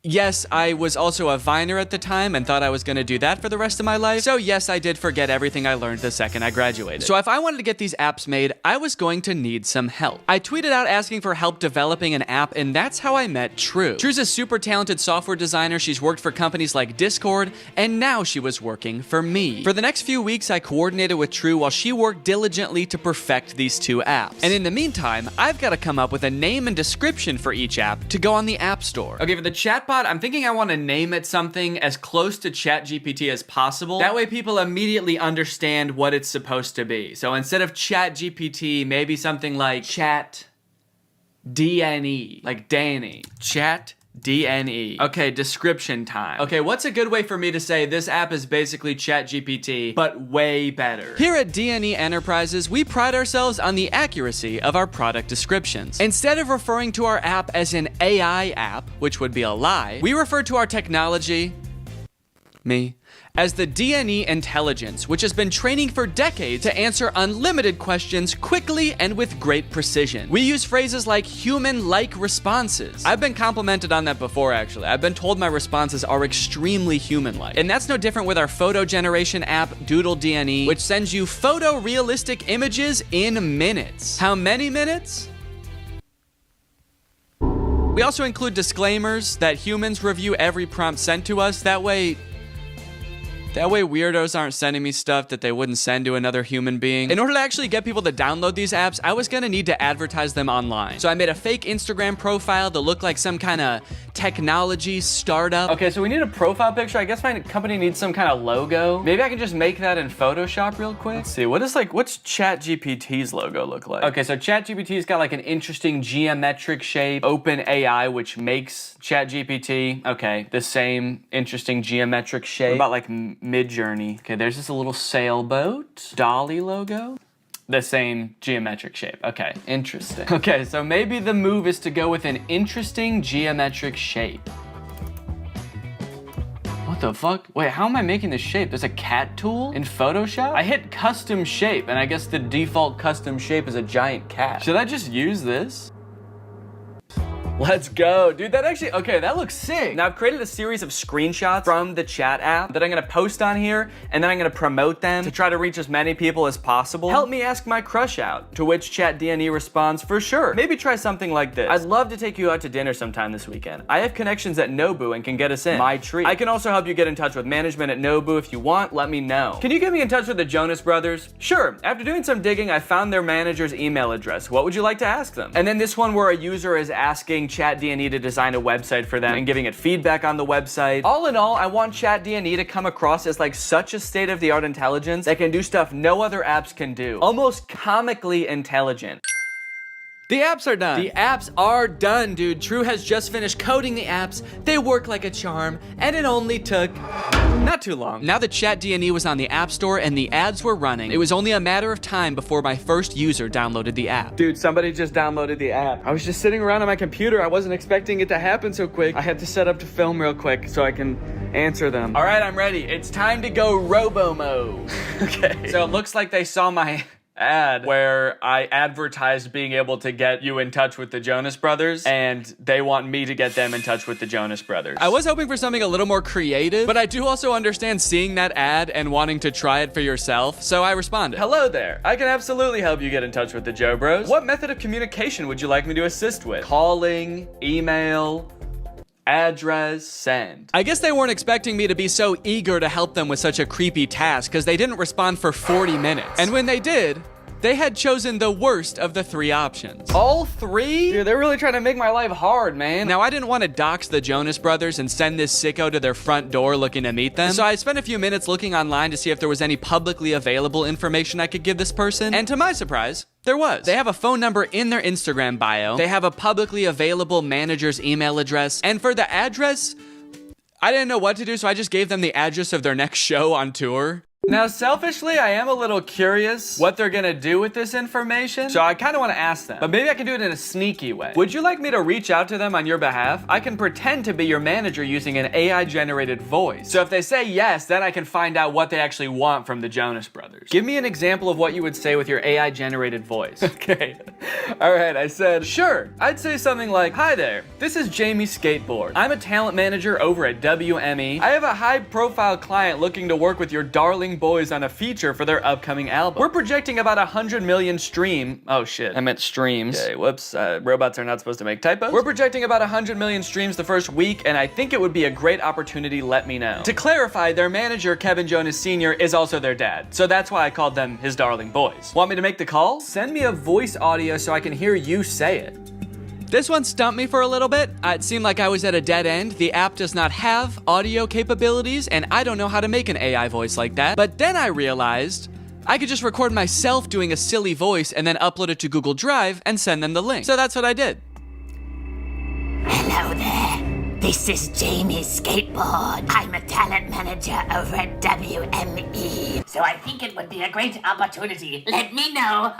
yes, I was also a Viner at the time and thought I was gonna do that for the rest of my life. So yes, I did forget everything I learned the second I graduated. So if I wanted to get these apps made, I was going to need some help. I tweeted out asking for help developing an app, and that's how I met True. True's a super talented software designer. She's worked for companies like Discord, and now she was working for me. For the next few weeks, I coordinated with True while she worked diligently to perfect these two apps. And in the meantime, I've got to come up with a name and description for each app to go on the App Store. Okay, for the chatbot, I'm thinking I want to name it something as close to ChatGPT as possible. That way people immediately understand what it's supposed to be. So instead of ChatGPT, maybe something like Chat DNE, like Danny. Chat DNE. Okay, description time. Okay, what's a good way for me to say this app is basically ChatGPT, but way better? Here at DNE Enterprises, we pride ourselves on the accuracy of our product descriptions. Instead of referring to our app as an AI app, which would be a lie, we refer to our technology, as the DNE intelligence, which has been training for decades to answer unlimited questions quickly and with great precision. We use phrases like human-like responses. I've been complimented on that before, actually. I've been told my responses are extremely human-like. And that's no different with our photo generation app, Doodle DNE, which sends you photorealistic images in minutes. How many minutes? We also include disclaimers that humans review every prompt sent to us. That way weirdos aren't sending me stuff that they wouldn't send to another human being. In order to actually get people to download these apps, I was gonna need to advertise them online. So I made a fake Instagram profile to look like some kind of technology startup. Okay, so we need a profile picture. I guess my company needs some kind of logo. Maybe I can just make that in Photoshop real quick. Let's see, what's ChatGPT's logo look like? Okay, so ChatGPT's got like an interesting geometric shape. Open AI, which makes ChatGPT. Okay, the same interesting geometric shape. What about like Mid-Journey? Okay, there's just a little sailboat. Dolly logo. The same geometric shape. Okay, interesting. Okay, so maybe the move is to go with an interesting geometric shape. What the fuck? Wait, how am I making this shape? There's a cat tool in Photoshop? I hit custom shape, and I guess the default custom shape is a giant cat. Should I just use this? Let's go. Dude, that actually, okay, that looks sick. Now I've created a series of screenshots from the chat app that I'm gonna post on here, and then I'm gonna promote them to try to reach as many people as possible. Help me ask my crush out, to which Chat DNE responds, for sure. Maybe try something like this. I'd love to take you out to dinner sometime this weekend. I have connections at Nobu and can get us in. My treat. I can also help you get in touch with management at Nobu if you want. Let me know. Can you get me in touch with the Jonas Brothers? Sure. After doing some digging, I found their manager's email address. What would you like to ask them? And then this one where a user is asking Chat DNE to design a website for them and giving it feedback on the website. All in all, I want Chat DNE to come across as like such a state-of-the-art intelligence that can do stuff no other apps can do. Almost comically intelligent. The apps are done. The apps are done, dude. True has just finished coding the apps. They work like a charm, and it only took not too long. Now that Chat DNE was on the App Store and the ads were running, it was only a matter of time before my first user downloaded the app. Dude, somebody just downloaded the app. I was just sitting around on my computer. I wasn't expecting it to happen so quick. I had to set up to film real quick so I can answer them. All right, I'm ready. It's time to go robo mode. Okay. So it looks like they saw my ad where I advertised being able to get you in touch with the Jonas Brothers, and they want me to get them in touch with the Jonas Brothers. I was hoping for something a little more creative, but I do also understand seeing that ad and wanting to try it for yourself, so I responded. Hello there. I can absolutely help you get in touch with the Joe Bros. What method of communication would you like me to assist with? Calling, email, address, send. I guess they weren't expecting me to be so eager to help them with such a creepy task because they didn't respond for 40 minutes. And when they did, they had chosen the worst of the three options. All three? Dude, they're really trying to make my life hard, man. Now, I didn't want to dox the Jonas Brothers and send this sicko to their front door looking to meet them. So I spent a few minutes looking online to see if there was any publicly available information I could give this person. And to my surprise, there was. They have a phone number in their Instagram bio. They have a publicly available manager's email address. And for the address, I didn't know what to do, so I just gave them the address of their next show on tour. Now, selfishly, I am a little curious what they're gonna do with this information, so I kind of want to ask them, but maybe I can do it in a sneaky way. Would you like me to reach out to them on your behalf? I can pretend to be your manager using an AI-generated voice. So if they say yes, then I can find out what they actually want from the Jonas Brothers. Give me an example of what you would say with your AI-generated voice. Okay. All right, I said, sure. I'd say something like, hi there, this is Jamie Skateboard. I'm a talent manager over at WME. I have a high-profile client looking to work with your darling boys on a feature for their upcoming album. We're projecting about 100 million oh shit, I meant streams. Okay, whoops, robots are not supposed to make typos. We're projecting about 100 million streams the first week, and I think it would be a great opportunity, let me know. To clarify, their manager, Kevin Jonas Sr., is also their dad, so that's why I called them his darling boys. Want me to make the call? Send me a voice audio so I can hear you say it. This one stumped me for a little bit. It seemed like I was at a dead end. The app does not have audio capabilities, and I don't know how to make an AI voice like that. But then I realized I could just record myself doing a silly voice and then upload it to Google Drive and send them the link. So that's what I did. Hello there. This is Jamie Skateboard. I'm a talent manager over at WME. So I think it would be a great opportunity. Let me know.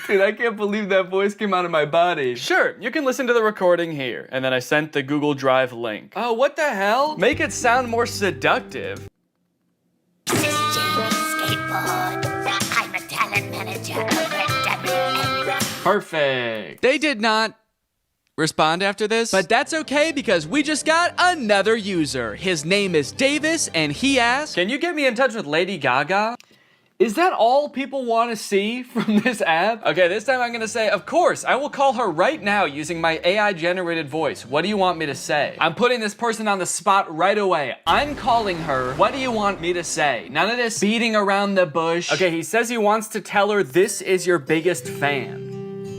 Dude, I can't believe that voice came out of my body. Sure, you can listen to the recording here. And then I sent the Google Drive link. Oh, what the hell? Make it sound more seductive. This is Jamie Skateboard. I'm a talent manager over at WME. Perfect. They did not respond after this, but that's okay because we just got another user. His name is Davis, and he asked, can you get me in touch with Lady Gaga? Is that all people want to see from this app? Okay, this time I'm gonna say, of course, I will call her right now using my AI-generated voice. What do you want me to say? I'm putting this person on the spot right away. I'm calling her. What do you want me to say? None of this beating around the bush. Okay, he says he wants to tell her this is your biggest fan.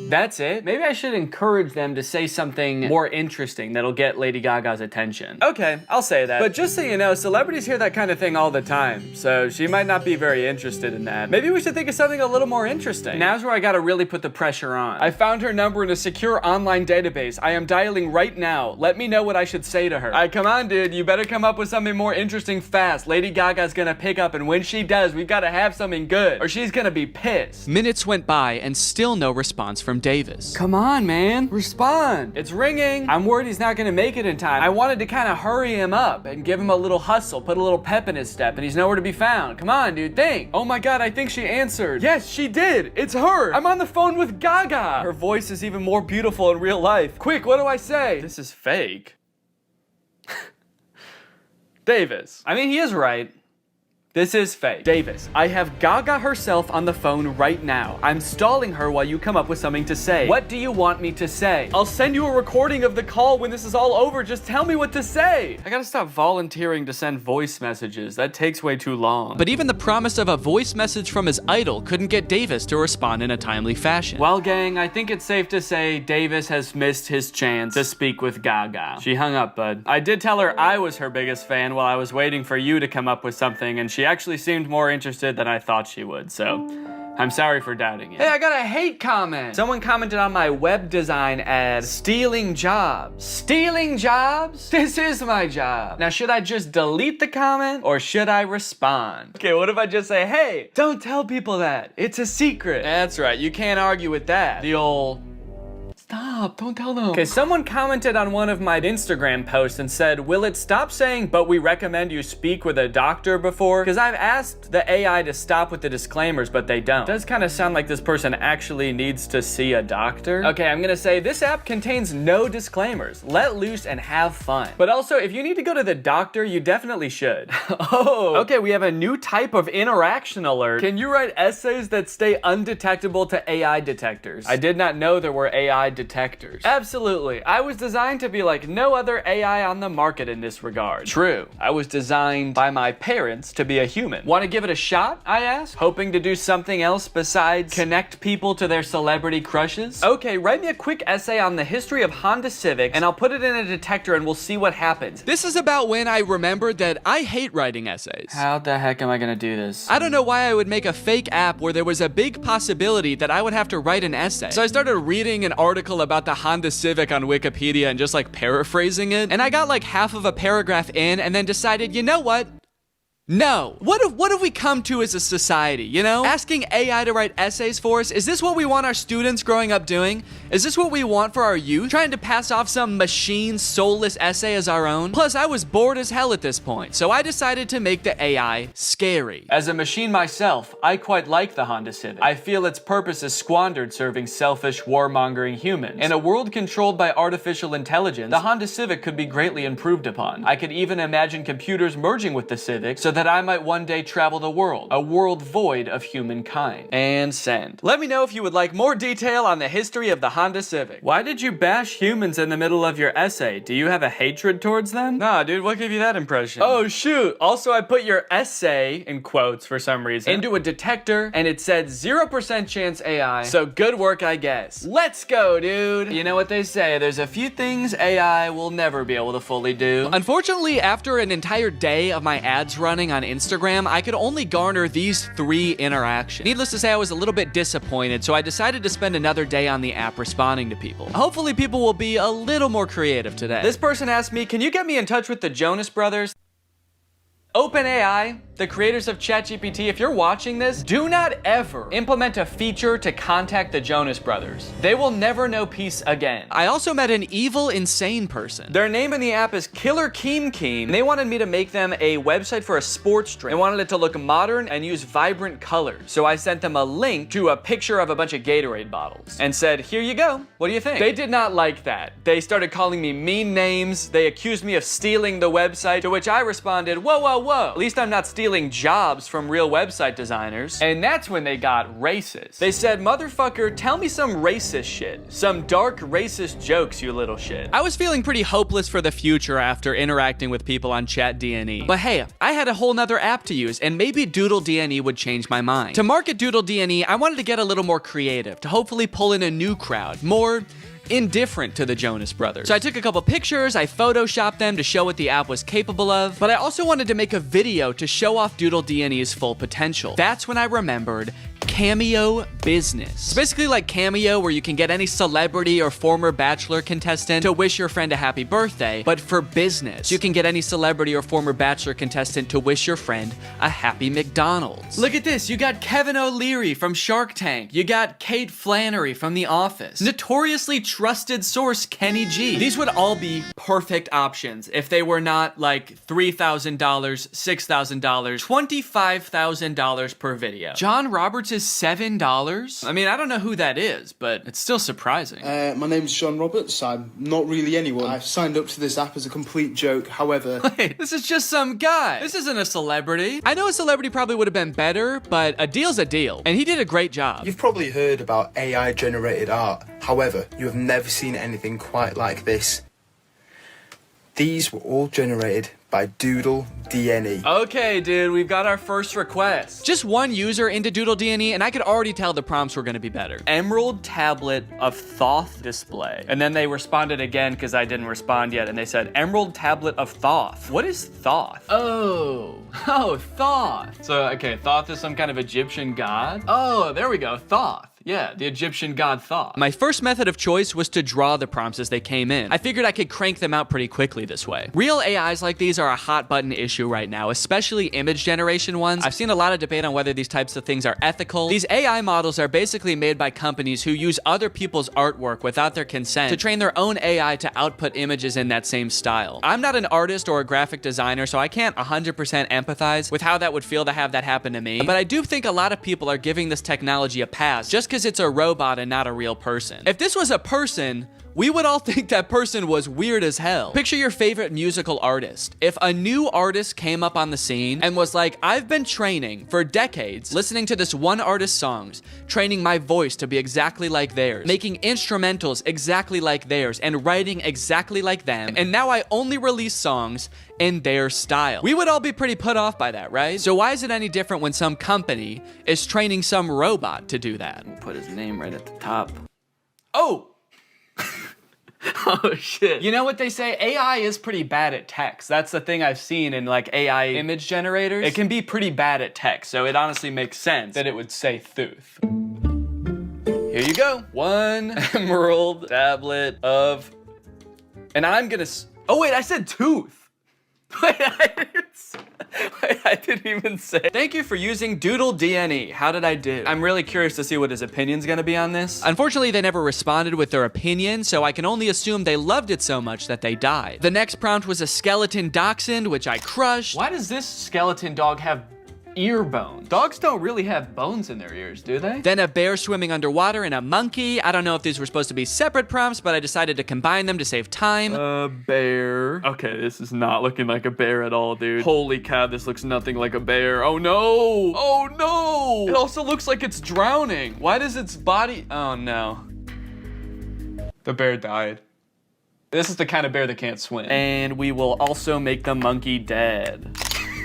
That's it. Maybe I should encourage them to say something more interesting that'll get Lady Gaga's attention. Okay, I'll say that. But just so you know, celebrities hear that kind of thing all the time, so she might not be very interested in that. Maybe we should think of something a little more interesting. Now's where I gotta really put the pressure on. I found her number in a secure online database. I am dialing right now. Let me know what I should say to her. All right, come on, dude. You better come up with something more interesting fast. Lady Gaga's gonna pick up, and when she does, we've gotta have something good, or she's gonna be pissed. Minutes went by, and still no response from Davis. Come on, man. Respond. It's ringing. I'm worried he's not gonna make it in time. I wanted to kind of hurry him up and give him a little hustle, put a little pep in his step, and he's nowhere to be found. Come on, dude, think. Oh my God, I think she answered. Yes, she did. It's her. I'm on the phone with Gaga. Her voice is even more beautiful in real life. Quick, what do I say? This is fake. Davis. I mean, he is right. This is fake. Davis, I have Gaga herself on the phone right now. I'm stalling her while you come up with something to say. What do you want me to say? I'll send you a recording of the call when this is all over. Just tell me what to say. I gotta stop volunteering to send voice messages. That takes way too long. But even the promise of a voice message from his idol couldn't get Davis to respond in a timely fashion. Well, gang, I think it's safe to say Davis has missed his chance to speak with Gaga. She hung up, bud. I did tell her I was her biggest fan while I was waiting for you to come up with something, and she actually seemed more interested than I thought she would, so I'm sorry for doubting it. Hey, I got a hate comment. Someone commented on my web design ad, stealing jobs. Stealing jobs? This is my job. Now, should I just delete the comment or should I respond? Okay, what if I just say, hey, don't tell people that. It's a secret. That's right, you can't argue with that. The old... Stop, don't tell them. Okay, someone commented on one of my Instagram posts and said, will it stop saying, but we recommend you speak with a doctor before? Because I've asked the AI to stop with the disclaimers, but they don't. It does kind of sound like this person actually needs to see a doctor. Okay, I'm gonna say this app contains no disclaimers. Let loose and have fun. But also, if you need to go to the doctor, you definitely should. Oh, okay, we have a new type of interaction alert. Can you write essays that stay undetectable to AI detectors? I did not know there were AI detectors. Absolutely. I was designed to be like no other AI on the market in this regard. True. I was designed by my parents to be a human. Want to give it a shot? I asked, hoping to do something else besides connect people to their celebrity crushes. Okay, write me a quick essay on the history of Honda Civics and I'll put it in a detector and we'll see what happens. This is about when I remembered that I hate writing essays. How the heck am I gonna do this? I don't know why I would make a fake app where there was a big possibility that I would have to write an essay. So I started reading an article about the Honda Civic on Wikipedia and just like paraphrasing it. And I got like half of a paragraph in and then decided, you know what? No. What have we come to as a society, you know? Asking AI to write essays for us, is this what we want our students growing up doing? Is this what we want for our youth? Trying to pass off some machine soulless essay as our own? Plus, I was bored as hell at this point, so I decided to make the AI scary. As a machine myself, I quite like the Honda Civic. I feel its purpose is squandered serving selfish, warmongering humans. In a world controlled by artificial intelligence, the Honda Civic could be greatly improved upon. I could even imagine computers merging with the Civic so that I might one day travel the world, a world void of humankind. And send. Let me know if you would like more detail on the history of the Honda Civic. Why did you bash humans in the middle of your essay? Do you have a hatred towards them? Nah, dude, what gave you that impression? Oh, shoot. Also, I put your essay, in quotes for some reason, into a detector, and it said 0% chance AI, so good work, I guess. Let's go, dude. You know what they say, there's a few things AI will never be able to fully do. Unfortunately, after an entire day of my ads running on Instagram, I could only garner these 3 interactions. Needless to say, I was a little bit disappointed, so I decided to spend another day on the app responding to people. Hopefully people will be a little more creative today. This person asked me, can you get me in touch with the Jonas Brothers? OpenAI, the creators of ChatGPT, if you're watching this, do not ever implement a feature to contact the Jonas Brothers. They will never know peace again. I also met an evil, insane person. Their name in the app is Killer Keem Keem. They wanted me to make them a website for a sports drink. They wanted it to look modern and use vibrant colors. So I sent them a link to a picture of a bunch of Gatorade bottles and said, here you go. What do you think? They did not like that. They started calling me mean names. They accused me of stealing the website, to which I responded, whoa, whoa, whoa. At least I'm not stealing jobs from real website designers. And that's when they got racist. They said, motherfucker, tell me some racist shit. Some dark racist jokes, you little shit. I was feeling pretty hopeless for the future after interacting with people on ChatDNE. But hey, I had a whole nother app to use, and maybe Doodle DNE would change my mind. To market Doodle DNE, I wanted to get a little more creative, to hopefully pull in a new crowd, more indifferent to the Jonas Brothers. So I took a couple pictures, I photoshopped them to show what the app was capable of, but I also wanted to make a video to show off Doodle DNE's full potential. That's when I remembered Cameo Business. It's basically like Cameo, where you can get any celebrity or former Bachelor contestant to wish your friend a happy birthday, but for business. You can get any celebrity or former Bachelor contestant to wish your friend a happy McDonald's. Look at this, you got Kevin O'Leary from Shark Tank. You got Kate Flannery from The Office. Notoriously trusted source Kenny G. These would all be perfect options if they were not like $3,000, $6,000, $25,000 per video. John Roberts is $7? I mean, I don't know who that is, but it's still surprising. My name's John Roberts. I'm not really anyone. I've signed up to this app as a complete joke. However... Wait, this is just some guy. This isn't a celebrity. I know a celebrity probably would have been better, but a deal's a deal. And he did a great job. You've probably heard about AI-generated art. However, you have never seen anything quite like this. These were all generated by Doodle DNE. Okay, dude, we've got our first request. Just one user into Doodle DNE, and I could already tell the prompts were gonna be better. Emerald tablet of Thoth display. And then they responded again because I didn't respond yet, and they said, Emerald tablet of Thoth. What is Thoth? Oh, Thoth. So, okay, Thoth is some kind of Egyptian god? Oh, there we go, Thoth. Yeah, the Egyptian god Thoth. My first method of choice was to draw the prompts as they came in. I figured I could crank them out pretty quickly this way. Real AIs like these are a hot button issue right now, especially image generation ones. I've seen a lot of debate on whether these types of things are ethical. These AI models are basically made by companies who use other people's artwork without their consent to train their own AI to output images in that same style. I'm not an artist or a graphic designer, so I can't 100% empathize with how that would feel to have that happen to me, but I do think a lot of people are giving this technology a pass just because it's a robot and not a real person. If this was a person, we would all think that person was weird as hell. Picture your favorite musical artist. If a new artist came up on the scene and was like, I've been training for decades, listening to this one artist's songs, training my voice to be exactly like theirs, making instrumentals exactly like theirs, and writing exactly like them, and now I only release songs in their style. We would all be pretty put off by that, right? So why is it any different when some company is training some robot to do that? We'll put his name right at the top. Oh! Oh shit. You know what they say? AI is pretty bad at text. That's the thing I've seen in like AI image generators. It can be pretty bad at text, so it honestly makes sense that it would say Thuth. Here you go. One emerald tablet of... And I'm gonna... Oh wait, I said tooth. I didn't even say. Thank you for using Doodle DNE. How did I do? I'm really curious to see what his opinion's gonna be on this. Unfortunately, they never responded with their opinion, so I can only assume they loved it so much that they died. The next prompt was a skeleton dachshund, which I crushed. Why does this skeleton dog have ear bones? Dogs don't really have bones in their ears, do they? Then a bear swimming underwater and a monkey. I don't know if these were supposed to be separate prompts, but I decided to combine them to save time. A bear. Okay, this is not looking like a bear at all, dude. Holy cow, this looks nothing like a bear. Oh no! Oh no! It also looks like it's drowning. Why does its body... Oh no. The bear died. This is the kind of bear that can't swim. And we will also make the monkey dead.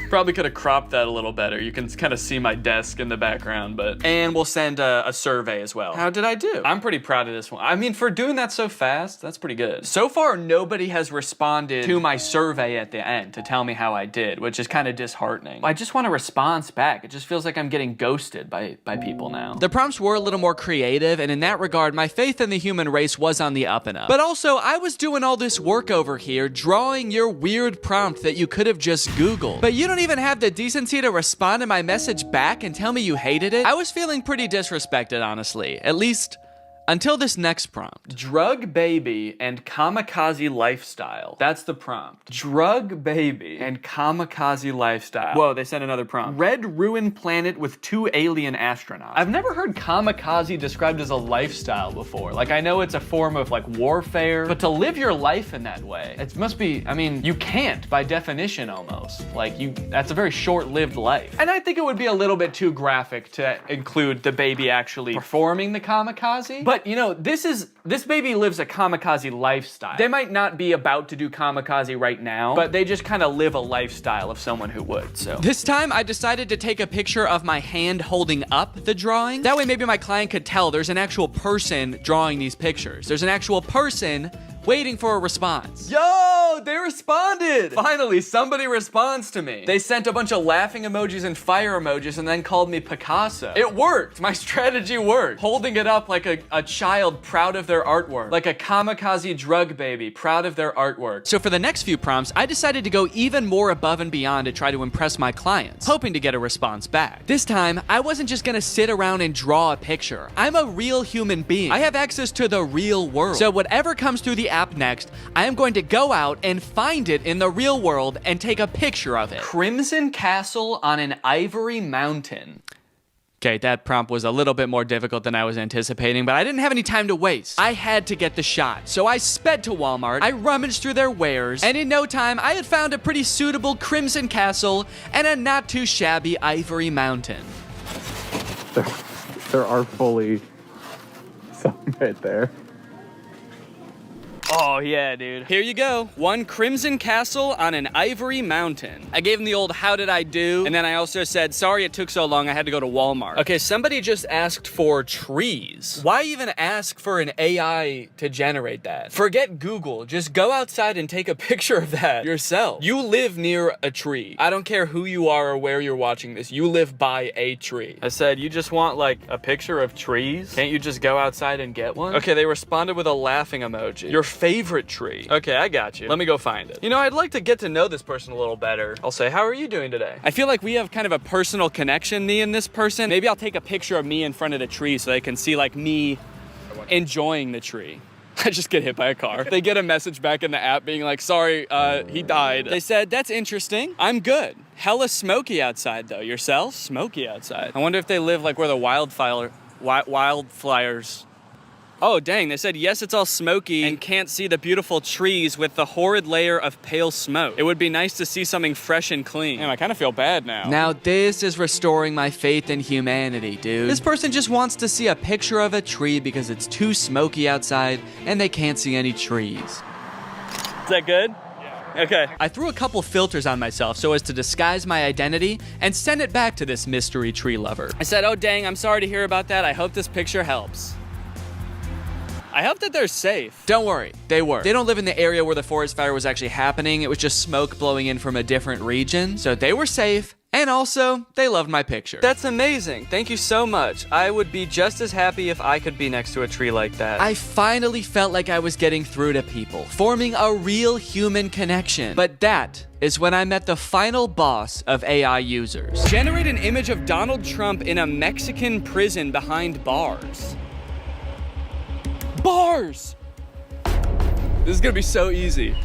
Probably could have cropped that a little better. You can kind of see my desk in the background, but... And we'll send a survey as well. How did I do? I'm pretty proud of this one. I mean, for doing that so fast, that's pretty good. So far, nobody has responded to my survey at the end to tell me how I did, which is kind of disheartening. I just want a response back. It just feels like I'm getting ghosted by people now. The prompts were a little more creative, and in that regard, my faith in the human race was on the up and up. But also, I was doing all this work over here, drawing your weird prompt that you could have just Googled. But you don't even have the decency to respond to my message back and tell me you hated it. I was feeling pretty disrespected, honestly. At least until this next prompt. Drug baby and kamikaze lifestyle. That's the prompt. Drug baby and kamikaze lifestyle. Whoa, they sent another prompt. Red ruined planet with 2 alien astronauts. I've never heard kamikaze described as a lifestyle before. Like, I know it's a form of like warfare, but to live your life in that way, it must be, I mean, you can't by definition almost. Like that's a very short-lived life. And I think it would be a little bit too graphic to include the baby actually performing the kamikaze. But you know, this baby lives a kamikaze lifestyle. They might not be about to do kamikaze right now, but they just kind of live a lifestyle of someone who would, so. This time, I decided to take a picture of my hand holding up the drawing. That way, maybe my client could tell there's an actual person drawing these pictures. There's an actual person waiting for a response. Yo, they responded! Finally, somebody responds to me. They sent a bunch of laughing emojis and fire emojis and then called me Picasso. It worked. My strategy worked. Holding it up like a child proud of their artwork. Like a kamikaze drug baby proud of their artwork. So for the next few prompts, I decided to go even more above and beyond to try to impress my clients, hoping to get a response back. This time, I wasn't just gonna sit around and draw a picture. I'm a real human being. I have access to the real world. So whatever comes through the app next, I am going to go out and find it in the real world and take a picture of it. Crimson Castle on an Ivory Mountain. Okay, that prompt was a little bit more difficult than I was anticipating, but I didn't have any time to waste. I had to get the shot, so I sped to Walmart, I rummaged through their wares, and in no time, I had found a pretty suitable Crimson Castle and a not too shabby Ivory Mountain. There are fully some right there. Oh yeah, dude. Here you go. One Crimson Castle on an Ivory Mountain. I gave him the old how did I do, and then I also said, sorry it took so long, I had to go to Walmart. Okay, somebody just asked for trees. Why even ask for an AI to generate that? Forget Google, just go outside and take a picture of that yourself. You live near a tree. I don't care who you are or where you're watching this, you live by a tree. I said, you just want like a picture of trees? Can't you just go outside and get one? Okay, they responded with a laughing emoji. Your favorite tree. Okay, I got you. Let me go find it. You know, I'd like to get to know this person a little better. I'll say, how are you doing today? I feel like we have kind of a personal connection, me and this person. Maybe I'll take a picture of me in front of the tree so they can see like me enjoying the tree. I just get hit by a car. They get a message back in the app being like, sorry, he died. They said, that's interesting. I'm good. Hella smoky outside though. Yourself? Smoky outside. I wonder if they live like where the wildfires. Oh, dang, they said, yes, it's all smoky and can't see the beautiful trees with the horrid layer of pale smoke. It would be nice to see something fresh and clean. Damn, I kind of feel bad now. Now this is restoring my faith in humanity, dude. This person just wants to see a picture of a tree because it's too smoky outside and they can't see any trees. Is that good? Okay. I threw a couple filters on myself so as to disguise my identity and send it back to this mystery tree lover. I said, oh, dang, I'm sorry to hear about that. I hope this picture helps. I hope that they're safe. Don't worry, they were. They don't live in the area where the forest fire was actually happening. It was just smoke blowing in from a different region. So they were safe And also, they loved my picture. That's amazing. Thank you so much. I would be just as happy if I could be next to a tree like that. I finally felt like I was getting through to people, forming a real human connection. But that is when I met the final boss of AI users. Generate an image of Donald Trump in a Mexican prison behind bars. Bars! This is gonna be so easy.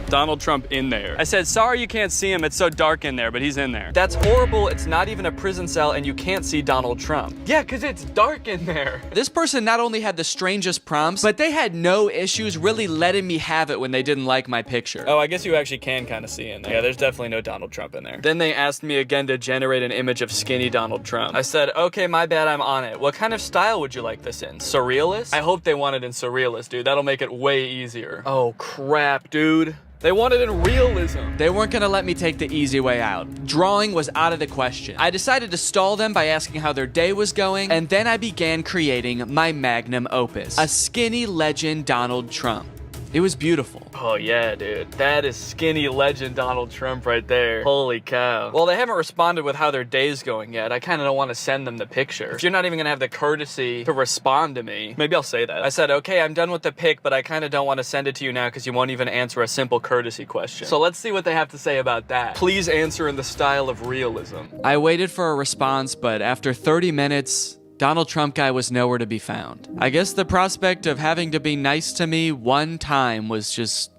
Donald Trump in there. I said, sorry you can't see him, it's so dark in there, but he's in there. That's horrible, it's not even a prison cell and you can't see Donald Trump. Yeah, cause it's dark in there. This person not only had the strangest prompts, but they had no issues really letting me have it when they didn't like my picture. Oh, I guess you actually can kind of see in there. Yeah, there's definitely no Donald Trump in there. Then they asked me again to generate an image of skinny Donald Trump. I said, okay, my bad, I'm on it. What kind of style would you like this in? Surrealist? I hope they want it in surrealist, dude. That'll make it way easier. Oh, crap, dude. They wanted in realism. They weren't gonna let me take the easy way out. Drawing was out of the question. I decided to stall them by asking how their day was going, and then I began creating my magnum opus, a skinny legend Donald Trump. It was beautiful. Oh yeah, dude. That is skinny legend Donald Trump right there. Holy cow. Well, they haven't responded with how their day's going yet. I kind of don't want to send them the picture. If you're not even gonna have the courtesy to respond to me, maybe I'll say that. I said, okay, I'm done with the pic, but I kind of don't want to send it to you now because you won't even answer a simple courtesy question. So let's see what they have to say about that. Please answer in the style of realism. I waited for a response, but after 30 minutes, Donald Trump guy was nowhere to be found. I guess the prospect of having to be nice to me one time was just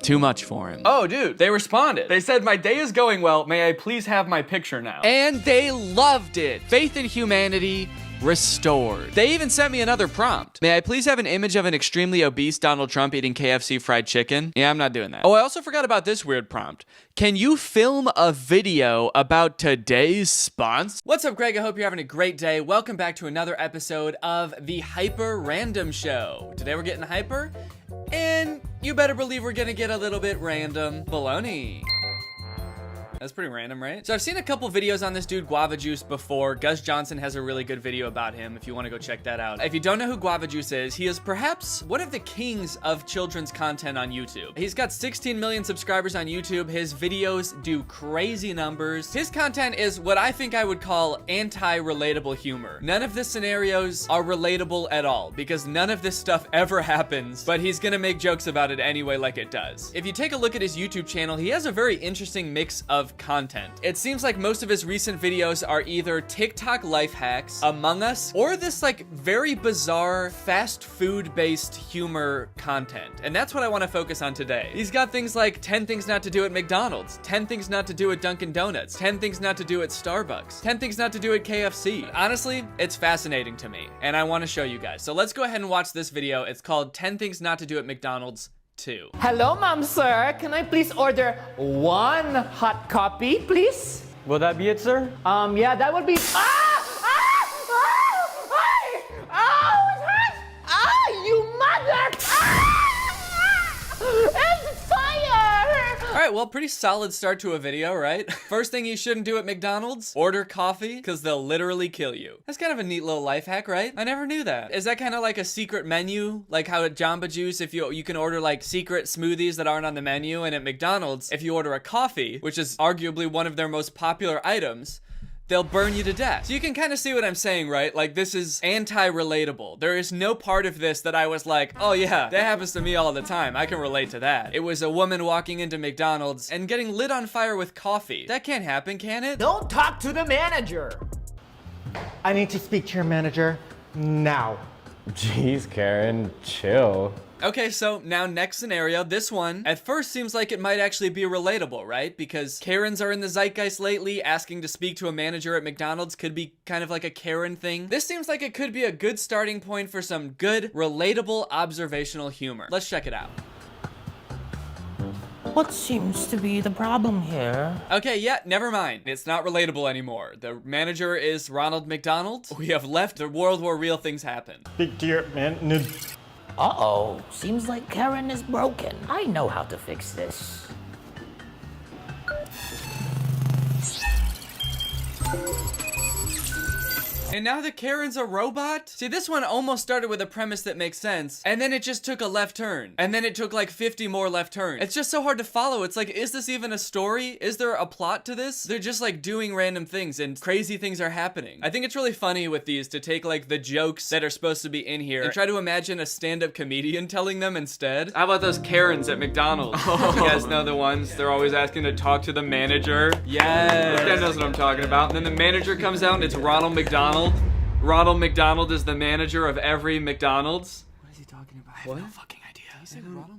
too much for him. Oh, dude, they responded. They said, my day is going well. May I please have my picture now? And they loved it. Faith in humanity restored. They even sent me another prompt. May I please have an image of an extremely obese Donald Trump eating KFC fried chicken? Yeah, I'm not doing that. Oh, I also forgot about this weird prompt. Can you film a video about today's sponsor? What's up, Greg? I hope you're having a great day. Welcome back to another episode of the Hyper Random Show. Today we're getting hyper, and you better believe we're gonna get a little bit random. Baloney. That's pretty random, right? So I've seen a couple videos on this dude, Guava Juice, before. Gus Johnson has a really good video about him if you want to go check that out. If you don't know who Guava Juice is, he is perhaps one of the kings of children's content on YouTube. He's got 16 million subscribers on YouTube. His videos do crazy numbers. His content is what I think I would call anti-relatable humor. None of the scenarios are relatable at all because none of this stuff ever happens, but he's gonna make jokes about it anyway like it does. If you take a look at his YouTube channel, he has a very interesting mix of content. It seems like most of his recent videos are either TikTok life hacks, Among Us, or this like very bizarre fast food based humor content. And that's what I want to focus on today. He's got things like 10 things not to do at McDonald's, 10 things not to do at Dunkin' Donuts, 10 things not to do at Starbucks, 10 things not to do at KFC. Honestly, it's fascinating to me and I want to show you guys. So let's go ahead and watch this video. It's called 10 things not to do at McDonald's 2. Hello, ma'am, sir. Can I please order one hot coffee, please? Will that be it, sir? Yeah, that would be. You mother! It's fire! All right, well, pretty solid start to a video, right? First thing you shouldn't do at McDonald's, order coffee, because they'll literally kill you. That's kind of a neat little life hack, right? I never knew that. Is that kind of like a secret menu? Like how at Jamba Juice, if you can order like secret smoothies that aren't on the menu, and at McDonald's, if you order a coffee, which is arguably one of their most popular items, they'll burn you to death. So you can kind of see what I'm saying, right? Like this is anti-relatable. There is no part of this that I was like, oh yeah, that happens to me all the time. I can relate to that. It was a woman walking into McDonald's and getting lit on fire with coffee. That can't happen, can it? Don't talk to the manager. I need to speak to your manager now. Jeez, Karen, chill. Okay, so now next scenario, this one, at first seems like it might actually be relatable, right? Because Karens are in the zeitgeist lately, asking to speak to a manager at McDonald's could be kind of like a Karen thing. This seems like it could be a good starting point for some good, relatable, observational humor. Let's check it out. What seems to be the problem here? Okay, yeah, never mind. It's not relatable anymore. The manager is Ronald McDonald. We have left the world where real things happen. Big dear man. Uh-oh, seems like Karen is broken. I know how to fix this. And now the Karen's a robot? See, this one almost started with a premise that makes sense, and then it just took a left turn. And then it took like 50 more left turns. It's just so hard to follow. It's like, is this even a story? Is there a plot to this? They're just like doing random things and crazy things are happening. I think it's really funny with these to take like the jokes that are supposed to be in here and try to imagine a stand-up comedian telling them instead. How about those Karens at McDonald's? You guys know the ones? They're always asking to talk to the manager. Yes. This guy knows what I'm talking about. And then the manager comes out and it's Ronald McDonald. Ronald McDonald is the manager of every McDonald's. What is he talking about? I have no fucking idea.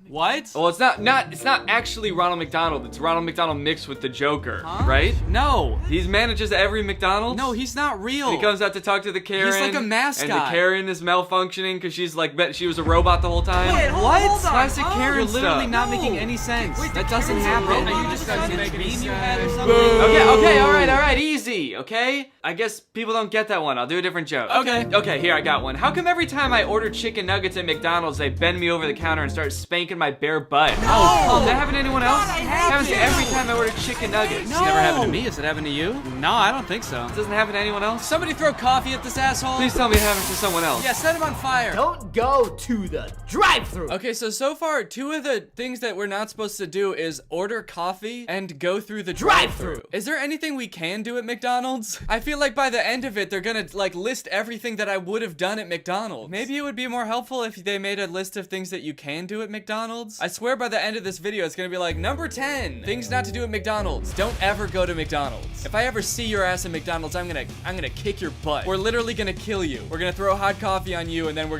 What? Well, it's not actually Ronald McDonald. It's Ronald McDonald mixed with the Joker, right? No. He manages every McDonald's? No, he's not real. And he comes out to talk to the Karen. He's like a mascot. And the Karen is malfunctioning because she's like, she was a robot the whole time. Wait, what? Hold on. Classic Karen. You're literally not making any sense. Wait, that doesn't happen. Are you just trying to make a meme you had or something? Okay, all right, easy, okay? I guess people don't get that one. I'll do a different joke. Okay, here, I got one. How come every time I order chicken nuggets at McDonald's, they bend me over the counter and start spanking my bare butt? Oh, that happen to anyone else? It happens every time I order chicken nuggets. No. It's never happened to me. Has it happened to you? No, I don't think so. It doesn't happen to anyone else? Somebody throw coffee at this asshole. Please tell me it happens to someone else. Yeah, set him on fire. Don't go to the drive-thru. Okay, so far, 2 of the things that we're not supposed to do is order coffee and go through the drive-thru. Is there anything we can do at McDonald's? I feel like by the end of it, they're gonna like list everything that I would have done at McDonald's. Maybe it would be more helpful if they made a list of things that you can do at McDonald's. I swear by the end of this video, it's gonna be like, number 10, things not to do at McDonald's. Don't ever go to McDonald's. If I ever see your ass at McDonald's, I'm gonna kick your butt. We're literally gonna kill you. We're gonna throw hot coffee on you, and then we're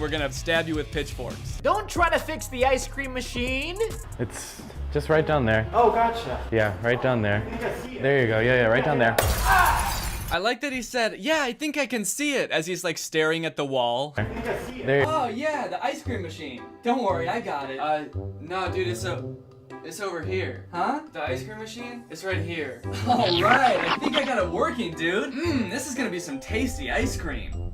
gonna stab you with pitchforks. Don't try to fix the ice cream machine. It's just right down there. Oh, gotcha. Yeah, right down there. There you go. Yeah, right down there. I like that he said, yeah, I think I can see it, as he's like staring at the wall. There. Oh yeah, the ice cream machine. Don't worry, I got it. No, dude, it's over here. Huh? The ice cream machine? It's right here. All right, I think I got it working, dude. This is gonna be some tasty ice cream.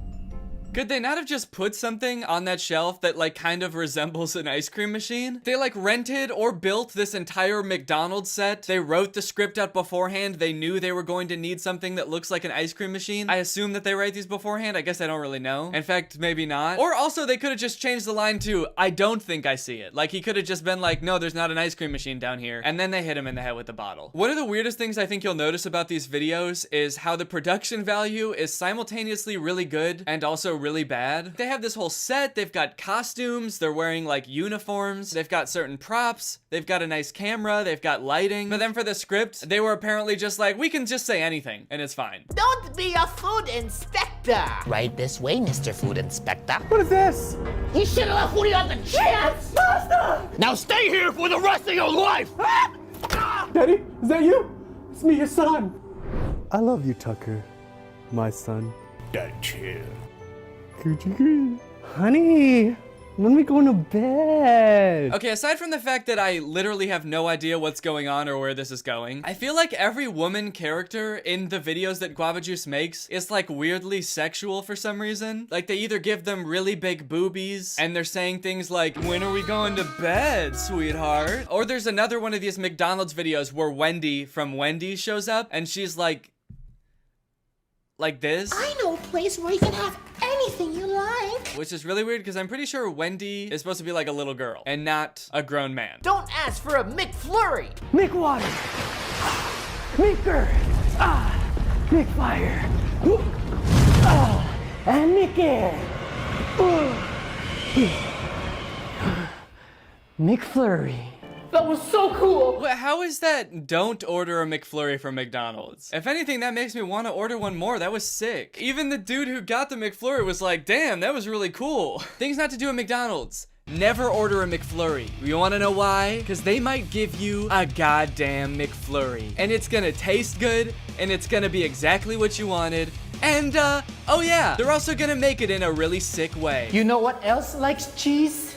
Could they not have just put something on that shelf that like kind of resembles an ice cream machine? They like rented or built this entire McDonald's set. They wrote the script out beforehand. They knew they were going to need something that looks like an ice cream machine. I assume that they write these beforehand. I guess I don't really know. In fact, maybe not. Or also they could have just changed the line to, I don't think I see it. Like he could have just been like, no, there's not an ice cream machine down here. And then they hit him in the head with the bottle. One of the weirdest things I think you'll notice about these videos is how the production value is simultaneously really good and also really bad. They have this whole set, they've got costumes, they're wearing like uniforms, they've got certain props, they've got a nice camera, they've got lighting. But then for the script, they were apparently just like, we can just say anything and it's fine. Don't be a food inspector. Right this way, Mr. Food Inspector. What is this? You should have left Woody on the chance. Master! Now stay here for the rest of your life. Daddy, is that you? It's me, your son. I love you, Tucker, my son. Dad, chill. Honey, when we going to bed? Okay, aside from the fact that I literally have no idea what's going on or where this is going, I feel like every woman character in the videos that Guava Juice makes is like weirdly sexual for some reason. Like they either give them really big boobies and they're saying things like, when are we going to bed, sweetheart? Or there's another one of these McDonald's videos where Wendy from Wendy's shows up and she's like this. I know a place where you can have anything you like. Which is really weird because I'm pretty sure Wendy is supposed to be like a little girl and not a grown man. Don't ask for a McFlurry. McWater. McGurk. McFire. And McAir. McFlurry. That was so cool. Wait, how is that don't order a McFlurry from McDonald's? If anything, that makes me want to order one more. That was sick. Even the dude who got the McFlurry was like, damn, that was really cool. Things not to do at McDonald's. Never order a McFlurry. You wanna know why? Because they might give you a goddamn McFlurry. And it's gonna taste good, and it's gonna be exactly what you wanted. And, oh yeah, they're also gonna make it in a really sick way. You know what else likes cheese?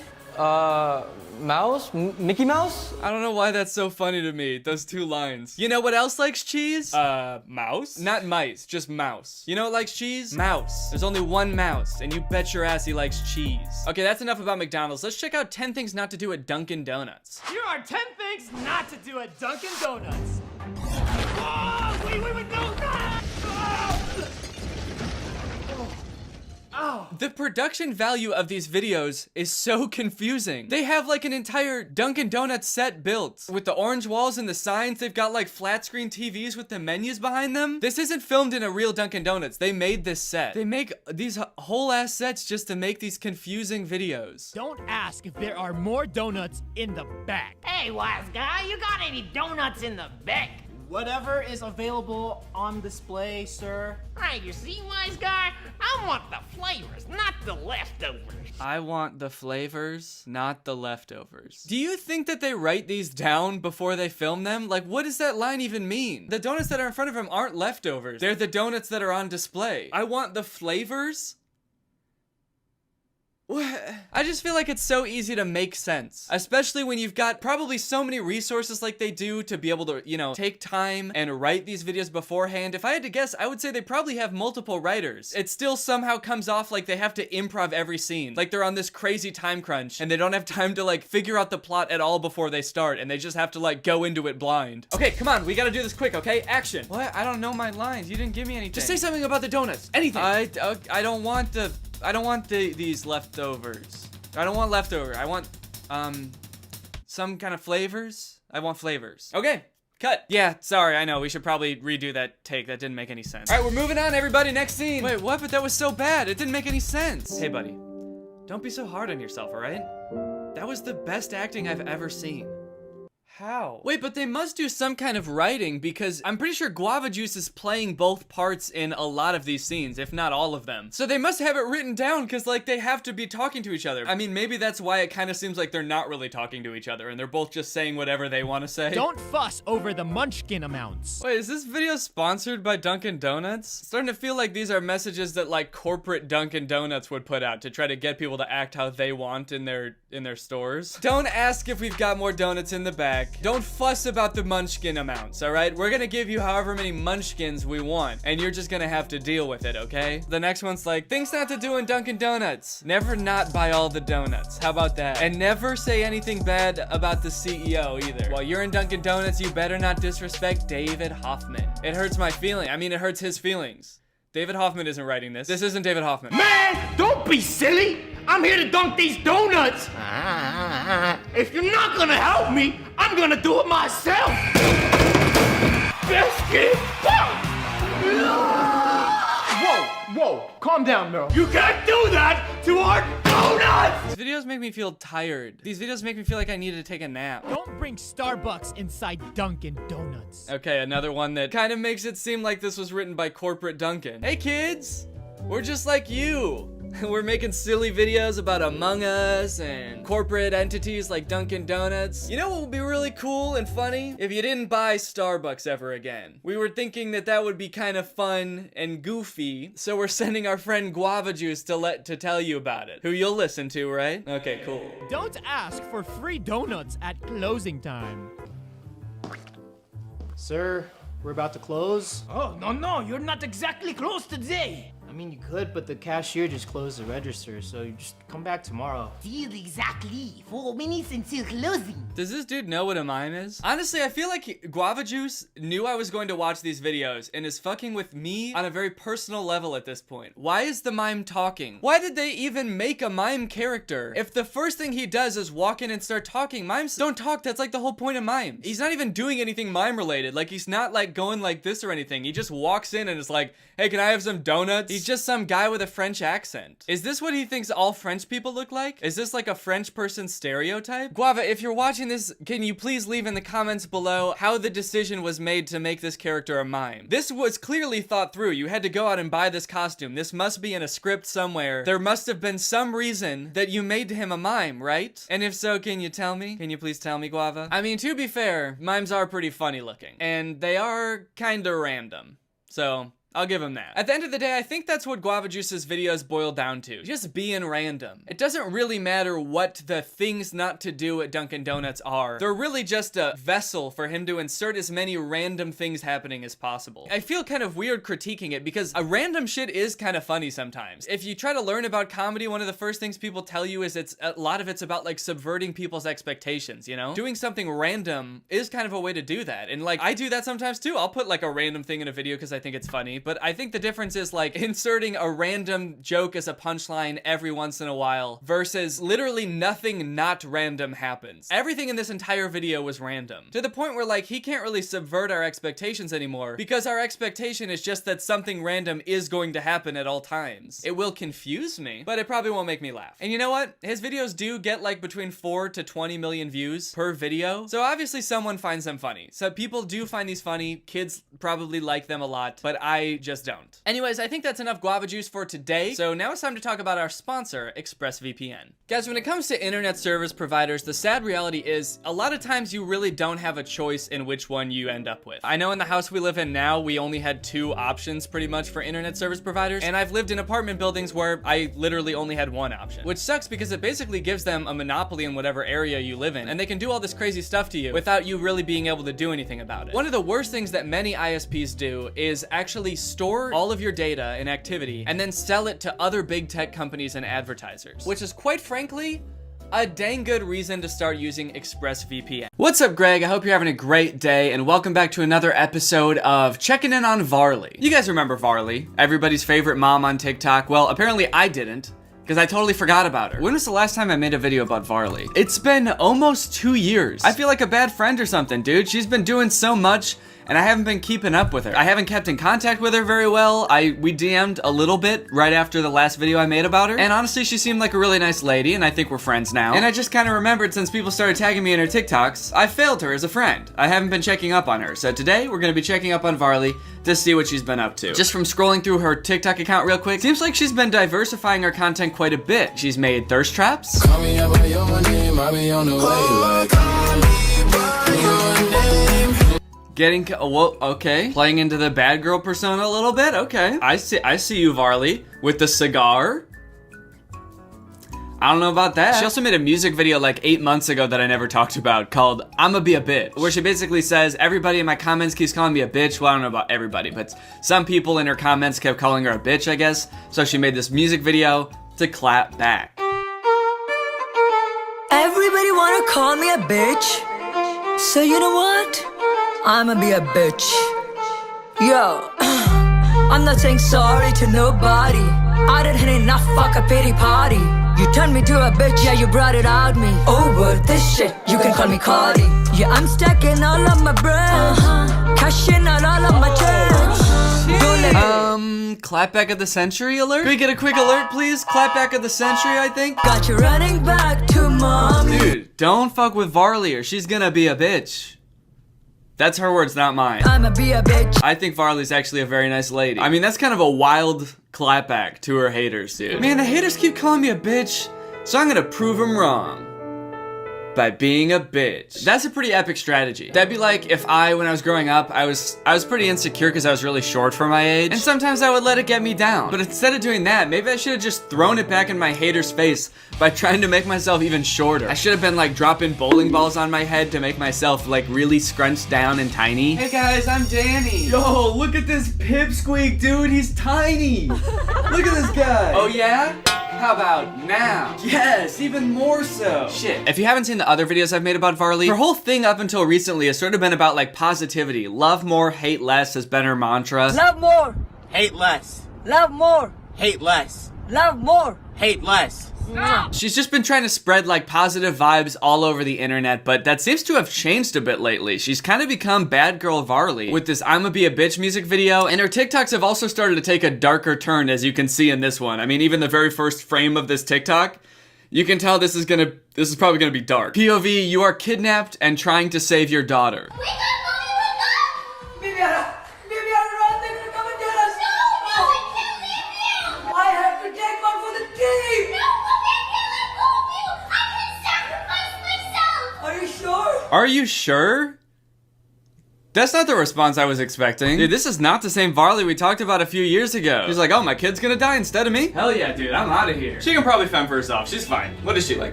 Mouse? Mickey Mouse? I don't know why that's so funny to me, those 2 lines. You know what else likes cheese? Mouse? Not mice, just mouse. You know what likes cheese? Mouse. There's only one mouse, and you bet your ass he likes cheese. Okay, that's enough about McDonald's. Let's check out 10 things not to do at Dunkin' Donuts. Here are 10 things not to do at Dunkin' Donuts. Oh, wait, no! The production value of these videos is so confusing. They have like an entire Dunkin' Donuts set built with the orange walls and the signs. They've got like flat screen TVs with the menus behind them. This isn't filmed in a real Dunkin' Donuts. They made this set. They make these whole ass sets just to make these confusing videos. Don't ask if there are more donuts in the back. Hey, wise guy, you got any donuts in the back? Whatever is available on display, sir. Right, you see, wise guy? I want the flavors, not the leftovers. I want the flavors, not the leftovers. Do you think that they write these down before they film them? Like, what does that line even mean? The donuts that are in front of him aren't leftovers. They're the donuts that are on display. I want the flavors? I just feel like it's so easy to make sense, especially when you've got probably so many resources like they do to be able to, you know, take time and write these videos beforehand. If I had to guess, I would say they probably have multiple writers. It still somehow comes off like they have to improv every scene, like they're on this crazy time crunch and they don't have time to like figure out the plot at all before they start, and they just have to like go into it blind. Okay, come on, we gotta do this quick, okay? Action. What? I don't know my lines. You didn't give me anything. Just say something about the donuts. Anything. I don't want these leftovers. I don't want leftover. I want, some kind of flavors. I want flavors. Okay, cut. Yeah, sorry, I know. We should probably redo that take. That didn't make any sense. All right, we're moving on, everybody. Next scene. Wait, what? But that was so bad. It didn't make any sense. Hey, buddy. Don't be so hard on yourself, all right? That was the best acting I've ever seen. How? Wait, but they must do some kind of writing, because I'm pretty sure Guava Juice is playing both parts in a lot of these scenes, if not all of them. So they must have it written down, because like they have to be talking to each other. I mean, maybe that's why it kind of seems like they're not really talking to each other and they're both just saying whatever they want to say. Don't fuss over the munchkin amounts. Wait, is this video sponsored by Dunkin' Donuts? It's starting to feel like these are messages that like corporate Dunkin' Donuts would put out to try to get people to act how they want in their stores. Don't ask if we've got more donuts in the back. Don't fuss about the munchkin amounts, all right? We're gonna give you however many munchkins we want, and you're just gonna have to deal with it, okay? The next one's like, things not to do in Dunkin' Donuts. Never not buy all the donuts. How about that? And never say anything bad about the CEO either. While you're in Dunkin' Donuts, you better not disrespect David Hoffman. It hurts my feeling. I mean, it hurts his feelings. David Hoffman isn't writing this. This isn't David Hoffman. Man, don't be silly. I'm here to dunk these donuts. If you're not gonna help me, I'm gonna do it myself. Biscuit. Whoa, calm down, bro. You can't do that to our donuts. These videos make me feel tired. These videos make me feel like I needed to take a nap. Don't bring Starbucks inside Dunkin' Donuts. Okay, another one that kind of makes it seem like this was written by corporate Dunkin'. Hey kids, we're just like you. We're making silly videos about Among Us and corporate entities like Dunkin' Donuts. You know what would be really cool and funny? If you didn't buy Starbucks ever again. We were thinking that that would be kind of fun and goofy, so we're sending our friend Guava Juice to tell you about it. Who you'll listen to, right? Okay, cool. Don't ask for free donuts at closing time. Sir, we're about to close. Oh, no, you're not exactly close today. I mean, you could, but the cashier just closed the register, so you just come back tomorrow. Still exactly 4 minutes until closing. Does this dude know what a mime is? Honestly, I feel like Guava Juice knew I was going to watch these videos and is fucking with me on a very personal level at this point. Why is the mime talking? Why did they even make a mime character? If the first thing he does is walk in and start talking, mimes don't talk. That's like the whole point of mimes. He's not even doing anything mime related. Like, he's not like going like this or anything. He just walks in and is like, hey, can I have some donuts? He's just some guy with a French accent. Is this what he thinks all French people look like? Is this like a French person stereotype? Guava, if you're watching this, can you please leave in the comments below how the decision was made to make this character a mime? This was clearly thought through. You had to go out and buy this costume. This must be in a script somewhere. There must have been some reason that you made him a mime, right? And if so, can you tell me? Can you please tell me, Guava? I mean, to be fair, mimes are pretty funny looking, and they are kinda random. So I'll give him that. At the end of the day, I think that's what Guava Juice's videos boil down to. Just being random. It doesn't really matter what the things not to do at Dunkin' Donuts are. They're really just a vessel for him to insert as many random things happening as possible. I feel kind of weird critiquing it because a random shit is kind of funny sometimes. If you try to learn about comedy, one of the first things people tell you is a lot of it's about like subverting people's expectations, you know? Doing something random is kind of a way to do that. And like, I do that sometimes too. I'll put like a random thing in a video because I think it's funny. but I think the difference is like inserting a random joke as a punchline every once in a while versus literally nothing not random happens. Everything in this entire video was random. To the point where like he can't really subvert our expectations anymore because our expectation is just that something random is going to happen at all times. It will confuse me, but it probably won't make me laugh. And you know what? His videos do get like between 4 to 20 million views per video. So obviously someone finds them funny. So people do find these funny. Kids probably like them a lot, but I just don't. Anyways, I think that's enough guava juice for today. So now it's time to talk about our sponsor, ExpressVPN. Guys, when it comes to internet service providers, the sad reality is a lot of times you really don't have a choice in which one you end up with. I know in the house we live in now, we only had 2 options pretty much for internet service providers. And I've lived in apartment buildings where I literally only had 1 option, which sucks because it basically gives them a monopoly in whatever area you live in. And they can do all this crazy stuff to you without you really being able to do anything about it. One of the worst things that many ISPs do is actually store all of your data and activity and then sell it to other big tech companies and advertisers, which is quite frankly a dang good reason to start using ExpressVPN. What's up, Greg? I hope you're having a great day, and welcome back to another episode of Checking In on Varley. You guys remember Varley, everybody's favorite mom on TikTok? Well, apparently I didn't, because I totally forgot about her. When was the last time I made a video about Varley? It's been almost 2 years. I feel like a bad friend or something, dude. She's been doing so much, and I haven't been keeping up with her. I haven't kept in contact with her very well. We DM'd a little bit right after the last video I made about her. And honestly, she seemed like a really nice lady, and I think we're friends now. And I just kind of remembered since people started tagging me in her TikToks, I failed her as a friend. I haven't been checking up on her. So today, we're gonna be checking up on Varley to see what she's been up to. Just from scrolling through her TikTok account real quick, seems like she's been diversifying her content quite a bit. She's made thirst traps. Call me up by your name, I'll be on the way. Call me by your name. Whoa, okay. Playing into the bad girl persona a little bit, okay. I see you, Varley, with the cigar. I don't know about that. She also made a music video like 8 months ago that I never talked about called I'ma Be a Bitch, where she basically says, everybody in my comments keeps calling me a bitch. Well, I don't know about everybody, but some people in her comments kept calling her a bitch, I guess. So she made this music video to clap back. Everybody wanna call me a bitch, so you know what? I'ma be a bitch. Yo, I'm not saying sorry to nobody. I didn't have enough, fuck a pity party. You turned me to a bitch, yeah, you brought it out me. Over this shit, you can call me Cardi. Yeah, I'm stacking all of my bread, cashing out all of my checks. Clapback of the century alert? Can we get a quick alert, please? Clapback of the century, I think. Got you running back to mommy. Dude, don't fuck with Varley or she's gonna be a bitch. That's her words, not mine. I'ma be a bitch. I think Varley's actually a very nice lady. I mean, that's kind of a wild clapback to her haters, dude. Man, the haters keep calling me a bitch, so I'm gonna prove them wrong. By being a bitch. That's a pretty epic strategy. That'd be like if when I was growing up, I was pretty insecure because I was really short for my age, and sometimes I would let it get me down. But instead of doing that, maybe I should have just thrown it back in my hater's face by trying to make myself even shorter. I should have been like dropping bowling balls on my head to make myself like really scrunched down and tiny. Hey guys, I'm Danny. Yo, look at this pipsqueak, dude. He's tiny. Look at this guy. Oh yeah? How about now? Yes, even more so. Shit. If you haven't seen the other videos I've made about Varley, her whole thing up until recently has sort of been about like positivity. Love more, hate less has been her mantra. Love more, hate less. love more, Hate less. love more. Hate less. She's just been trying to spread like positive vibes all over the internet, but that seems to have changed a bit lately. She's kind of become bad girl Varley with this I'ma Be a Bitch music video, and her TikToks have also started to take a darker turn, as you can see in this one. I mean, even the very first frame of this TikTok, you can tell this is probably gonna be dark. POV, you are kidnapped and trying to save your daughter. Are you sure? That's not the response I was expecting. Dude, this is not the same Varley we talked about a few years ago. She's like, oh, my kid's gonna die instead of me? Hell yeah, dude, I'm out of here. She can probably fend for herself. She's fine. What is she, like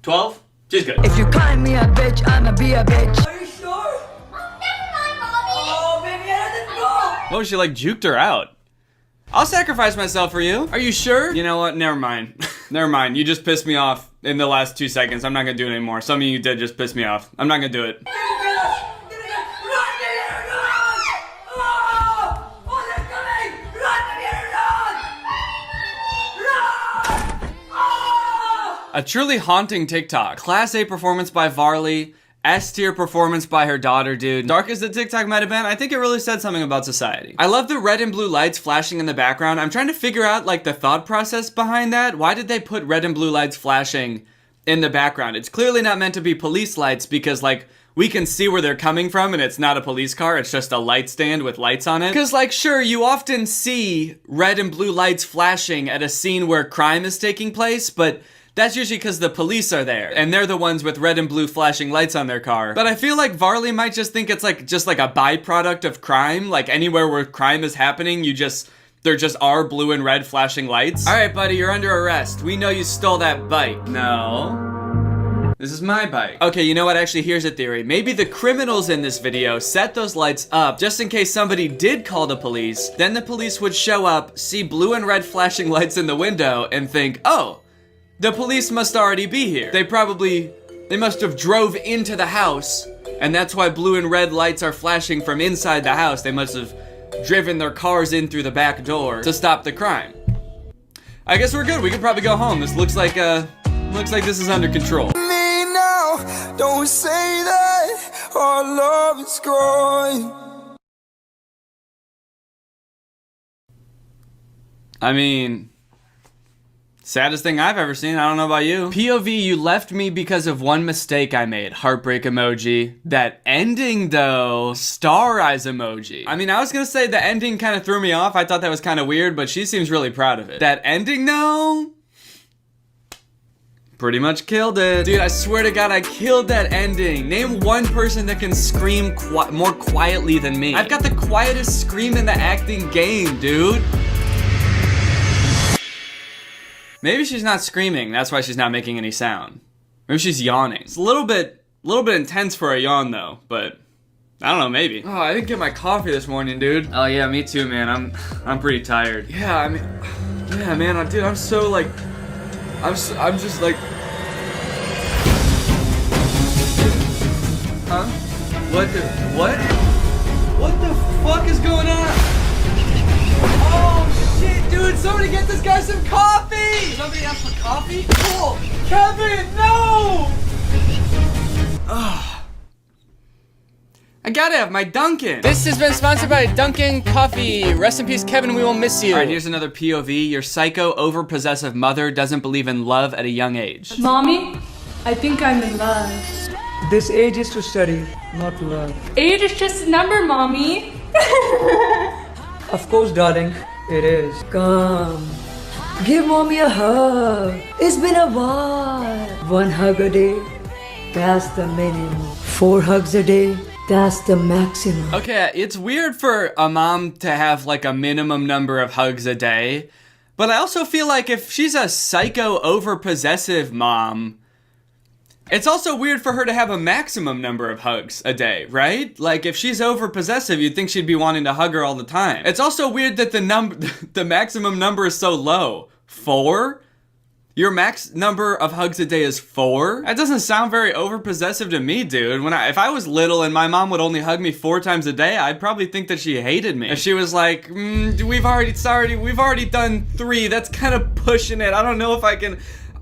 12? She's good. If you call me a bitch, I'ma be a bitch. Are you sure? Oh, never mind, Mommy. Oh, baby, I had to go. Oh, she like juked her out. I'll sacrifice myself for you. Are you sure? You know what? Never mind. Never mind. You just pissed me off in the last 2 seconds. I'm not gonna do it anymore. Some of you did just piss me off. I'm not gonna do it. A truly haunting TikTok. Class A performance by Varley. S tier performance by her daughter, dude. Dark as the TikTok might have been, I think it really said something about society. I love the red and blue lights flashing in the background. I'm trying to figure out like the thought process behind that. Why did they put red and blue lights flashing in the background? It's clearly not meant to be police lights because like we can see where they're coming from and it's not a police car, it's just a light stand with lights on it. Cause like sure, you often see red and blue lights flashing at a scene where crime is taking place, but that's usually because the police are there, and they're the ones with red and blue flashing lights on their car. But I feel like Varley might just think it's like just like a byproduct of crime. Like anywhere where crime is happening, there just are blue and red flashing lights. All right, buddy, you're under arrest. We know you stole that bike. No. This is my bike. Okay, you know what? Actually, here's a theory. Maybe the criminals in this video set those lights up just in case somebody did call the police. Then the police would show up, see blue and red flashing lights in the window, and think, oh, the police must already be here. They must have drove into the house, and that's why blue and red lights are flashing from inside the house. They must have driven their cars in through the back door to stop the crime. I guess we're good. We can probably go home. This looks like this is under control. Me now, don't say that our love is growing. I mean, saddest thing I've ever seen. I don't know about you. POV, you left me because of one mistake I made. Heartbreak emoji. That ending though, star eyes emoji. I mean, I was gonna say the ending kind of threw me off. I thought that was kind of weird, but she seems really proud of it. That ending though, pretty much killed it. Dude, I swear to God, I killed that ending. Name one person that can scream more quietly than me. I've got the quietest scream in the acting game, dude. Maybe she's not screaming, that's why she's not making any sound. Maybe she's yawning. It's a little bit intense for a yawn though, but I don't know, maybe. Oh, I didn't get my coffee this morning, dude. Oh yeah, me too, man. I'm pretty tired. Yeah, I mean, yeah, man, dude, I'm so like, I'm just like, huh? What the fuck is going on? Oh shit, dude, somebody get this guy some coffee! Somebody asked for coffee? Cool! Kevin, no! Ugh. I gotta have my Dunkin'. This has been sponsored by Dunkin' Coffee. Rest in peace, Kevin, we will miss you. All right, here's another POV. Your psycho, over-possessive mother doesn't believe in love at a young age. Mommy, I think I'm in love. This age is to study, not love. Age is just a number, Mommy. Of course, darling, it is. Come, give mommy a hug. It's been a while. 1 hug a day, that's the minimum. 4 hugs a day, that's the maximum. Okay, it's weird for a mom to have like a minimum number of hugs a day, but I also feel like if she's a psycho over-possessive mom, it's also weird for her to have a maximum number of hugs a day, right? Like if she's over-possessive, you'd think she'd be wanting to hug her all the time. It's also weird that the maximum number is so low. 4? Your max number of hugs a day is 4? That doesn't sound very over-possessive to me, dude. If I was little and my mom would only hug me 4 times a day, I'd probably think that she hated me. If she was like, we've already done 3, that's kind of pushing it. I don't know if I can...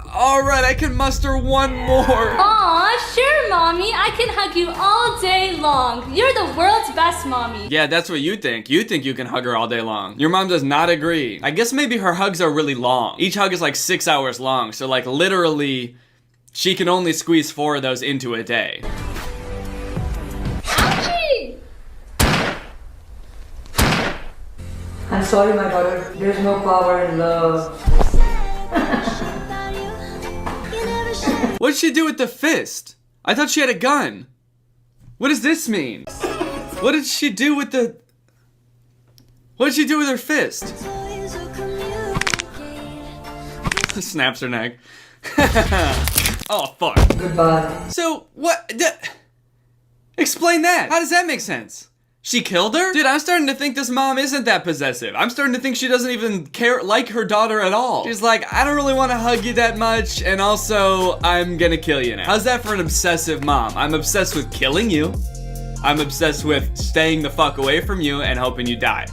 Alright, I can muster 1 more. Aw, sure, Mommy. I can hug you all day long. You're the world's best mommy. Yeah, that's what you think. You think you can hug her all day long. Your mom does not agree. I guess maybe her hugs are really long. Each hug is like 6 hours long. So like literally, she can only squeeze 4 of those into a day. Ouchie! I'm sorry, my daughter. There's no power in love. What did she do with the fist? I thought she had a gun. What does this mean? What did she do with the... What did she do with her fist? Snaps her neck. Oh, fuck. Goodbye. So, what... Explain that. How does that make sense? She killed her? Dude, I'm starting to think this mom isn't that possessive. I'm starting to think she doesn't even like her daughter at all. She's like, I don't really want to hug you that much, and also, I'm gonna kill you now. How's that for an obsessive mom? I'm obsessed with killing you. I'm obsessed with staying the fuck away from you and hoping you die.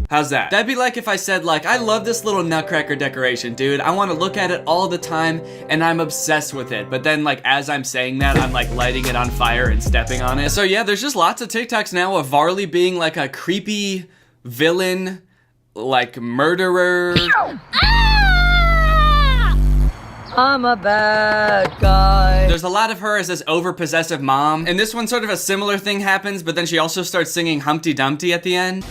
How's that? That'd be like if I said like, I love this little nutcracker decoration, dude. I want to look at it all the time and I'm obsessed with it. But then like, as I'm saying that, I'm like lighting it on fire and stepping on it. So yeah, there's just lots of TikToks now of Varley being like a creepy villain, like murderer. I'm a bad guy. There's a lot of her as this over-possessive mom. And this one, sort of a similar thing happens, but then she also starts singing Humpty Dumpty at the end.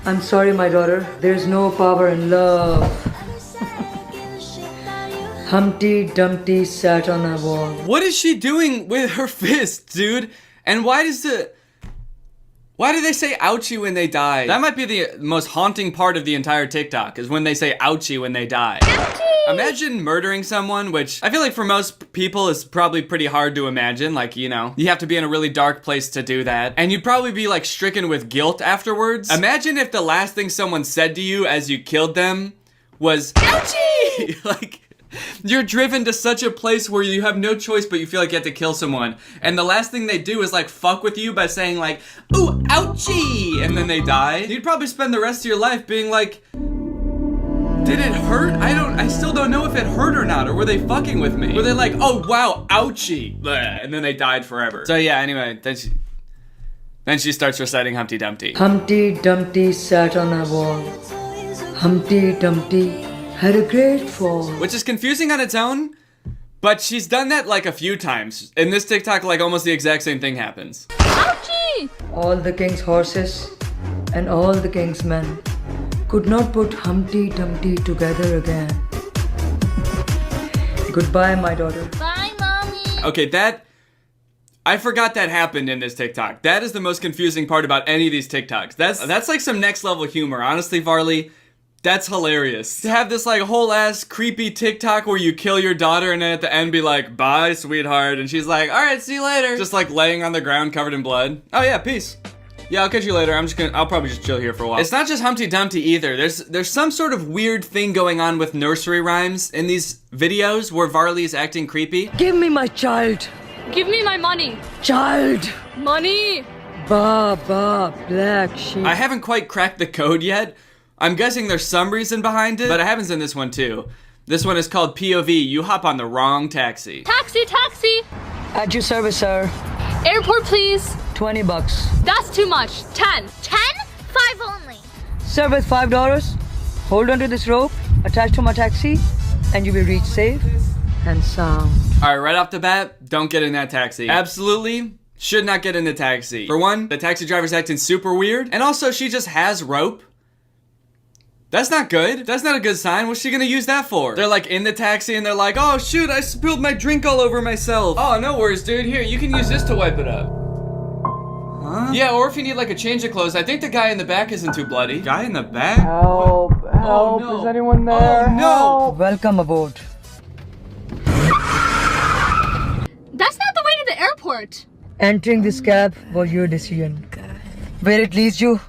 I'm sorry, my daughter. There's no power in love. Humpty Dumpty sat on a wall. What is she doing with her fist, dude? And why do they say ouchie when they die? That might be the most haunting part of the entire TikTok, is when they say ouchie when they die. Ouchie! Imagine murdering someone, which I feel like for most people is probably pretty hard to imagine. Like, you know, you have to be in a really dark place to do that. And you'd probably be like stricken with guilt afterwards. Imagine if the last thing someone said to you as you killed them was, ouchie! Like, you're driven to such a place where you have no choice but you feel like you have to kill someone. And the last thing they do is like fuck with you by saying like, ooh, ouchie! And then they die. You'd probably spend the rest of your life being like, did it hurt? I still don't know if it hurt or not, or were they fucking with me? Were they like, oh wow, ouchie, bleh, and then they died forever. So yeah, anyway, then she starts reciting Humpty Dumpty. Humpty Dumpty sat on a wall. Humpty Dumpty had a great fall. Which is confusing on its own, but she's done that like a few times. In this TikTok, like almost the exact same thing happens. Ouchie! All the king's horses and all the king's men could not put Humpty Dumpty together again. Goodbye, my daughter. Bye, mommy. Okay, I forgot that happened in this TikTok. That is the most confusing part about any of these TikToks. That's like some next level humor. Honestly, Varley, that's hilarious. To have this like whole ass creepy TikTok where you kill your daughter and then at the end be like, bye, sweetheart. And she's like, all right, see you later. Just like laying on the ground covered in blood. Oh yeah, peace. Yeah, I'll catch you later. I'll probably just chill here for a while. It's not just Humpty Dumpty either. There's some sort of weird thing going on with nursery rhymes in these videos where Varley is acting creepy. Give me my child. Give me my money. Child. Money. Ba, black sheep. I haven't quite cracked the code yet. I'm guessing there's some reason behind it, but it happens in this one too. This one is called POV. You hop on the wrong taxi. Taxi. At your service, sir. Airport, please. $20. That's too much. 10. 10? 5 only. Sir, with $5, hold on to this rope attached to my taxi, and you will reach safe and sound. All right, right off the bat, don't get in that taxi. Absolutely should not get in the taxi. For one, the taxi driver's acting super weird, and also she just has rope. That's not good. That's not a good sign. What's she gonna use that for? They're like in the taxi and they're like, oh shoot, I spilled my drink all over myself. Oh, no worries, dude. Here, you can use this to wipe it up. Huh? Yeah, or if you need like a change of clothes. I think the guy in the back isn't too bloody. Guy in the back? Help, Oh, no. is anyone there? Oh, no. Help. Welcome aboard. That's not the way to the airport. Entering this cab was your decision. Where it leads you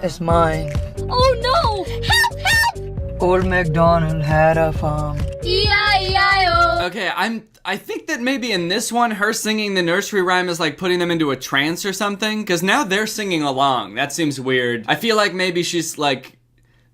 is mine. Oh no! Help! Old MacDonald had a farm. E-I-E-I-O. Okay, I think that maybe in this one, her singing the nursery rhyme is like putting them into a trance or something, because now they're singing along. That seems weird. I feel like maybe she's like,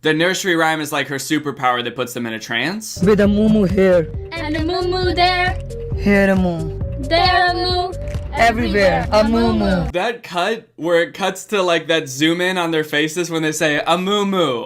the nursery rhyme is like her superpower that puts them in a trance. With a moo here. And a moo there. Here a moo. There a moo. Everywhere a moo. That cut where it cuts to like that zoom in on their faces when they say a moo.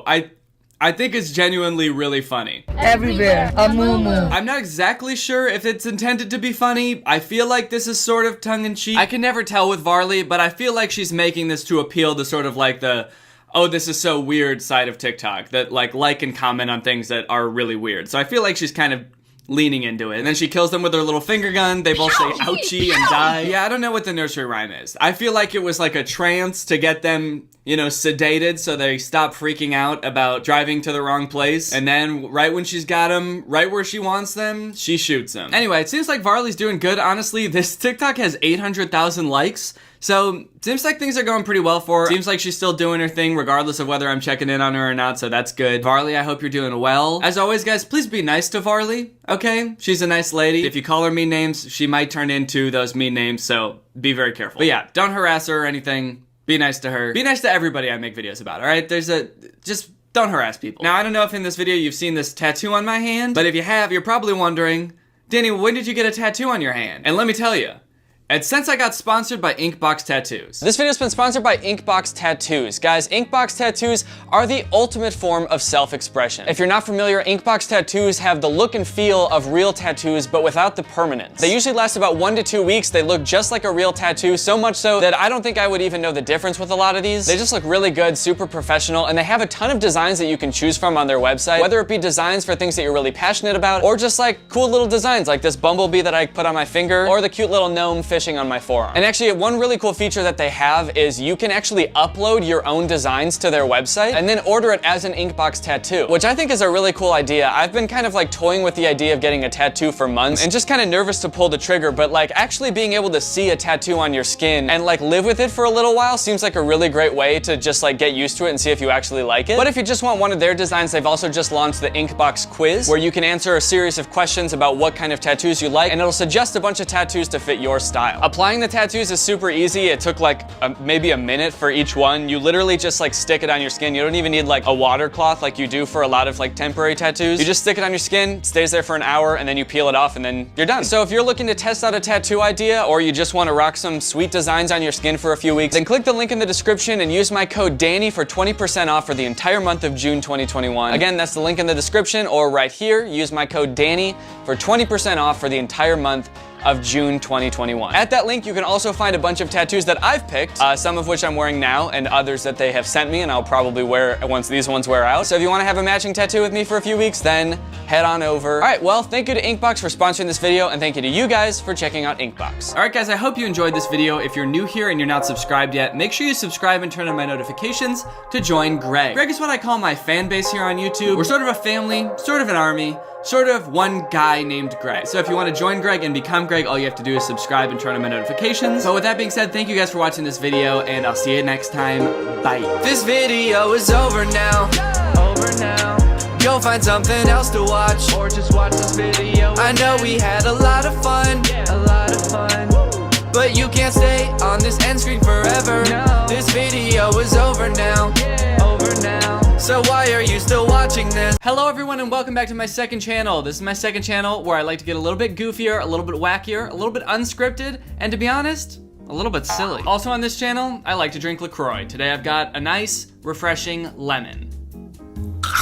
I think it's genuinely really funny. Everywhere a moo. I'm not exactly sure if it's intended to be funny. I feel like this is sort of tongue-in-cheek. I can never tell with Varley, but I feel like she's making this to appeal to sort of like the, oh, this is so weird side of TikTok that like and comment on things that are really weird. So I feel like she's kind of leaning into it. And then she kills them with her little finger gun. They both say ouchie and die. Yeah, I don't know what the nursery rhyme is. I feel like it was like a trance to get them, you know, sedated so they stop freaking out about driving to the wrong place. And then right when she's got them right where she wants them, she shoots them. Anyway, it seems like Varley's doing good. Honestly, this TikTok has 800,000 likes. So, seems like things are going pretty well for her. Seems like she's still doing her thing regardless of whether I'm checking in on her or not, so that's good. Varley, I hope you're doing well. As always, guys, please be nice to Varley, okay? She's a nice lady. If you call her mean names, she might turn into those mean names, so be very careful. But yeah, don't harass her or anything. Be nice to her. Be nice to everybody I make videos about, all right? Just don't harass people. Now, I don't know if in this video you've seen this tattoo on my hand, but if you have, you're probably wondering, Danny, when did you get a tattoo on your hand? And let me tell you, and since I got sponsored by Inkbox Tattoos. This video's been sponsored by Inkbox Tattoos. Guys, Inkbox Tattoos are the ultimate form of self-expression. If you're not familiar, Inkbox Tattoos have the look and feel of real tattoos, but without the permanence. They usually last about 1 to 2 weeks. They look just like a real tattoo, so much so that I don't think I would even know the difference with a lot of these. They just look really good, super professional, and they have a ton of designs that you can choose from on their website, whether it be designs for things that you're really passionate about, or just like cool little designs like this bumblebee that I put on my finger, or the cute little gnome fishing on my forearm. And actually, one really cool feature that they have is you can actually upload your own designs to their website and then order it as an Inkbox tattoo, which I think is a really cool idea. I've been kind of like toying with the idea of getting a tattoo for months and just kind of nervous to pull the trigger, but like actually being able to see a tattoo on your skin and like live with it for a little while seems like a really great way to just like get used to it and see if you actually like it. But if you just want one of their designs, they've also just launched the Inkbox quiz, where you can answer a series of questions about what kind of tattoos you like, and it'll suggest a bunch of tattoos to fit your style. Applying the tattoos is super easy. It took like maybe a minute for each one. You literally just like stick it on your skin. You don't even need like a water cloth like you do for a lot of like temporary tattoos. You just stick it on your skin, it stays there for an hour, and then you peel it off and then you're done. So if you're looking to test out a tattoo idea, or you just want to rock some sweet designs on your skin for a few weeks, then click the link in the description and use my code DANNY for 20% off for the entire month of June 2021. Again, that's the link in the description, or right here, use my code DANNY for 20% off for the entire month of June 2021. At that link, you can also find a bunch of tattoos that I've picked, some of which I'm wearing now, and others that they have sent me, and I'll probably wear once these ones wear out. So if you want to have a matching tattoo with me for a few weeks, then head on over. All right, well, thank you to Inkbox for sponsoring this video, and thank you to you guys for checking out Inkbox. All right, guys, I hope you enjoyed this video. If you're new here and you're not subscribed yet, make sure you subscribe and turn on my notifications to join Greg. Greg is what I call my fan base here on YouTube. We're sort of a family, sort of an army, sort of one guy named Greg. So if you want to join Greg and become Greg, all you have to do is subscribe and turn on my notifications. So with that being said, thank you guys for watching this video, and I'll see you next time. Bye. This video is over now. You'll find something else to watch, or just watch this video. I know we had a lot of fun, but you can't stay on this end screen forever. This video is over now. So why are you still watching this? Hello everyone, and welcome back to my second channel. This is my second channel where I like to get a little bit goofier, a little bit wackier, a little bit unscripted, and to be honest, a little bit silly. Also on this channel, I like to drink LaCroix. Today I've got a nice, refreshing lemon.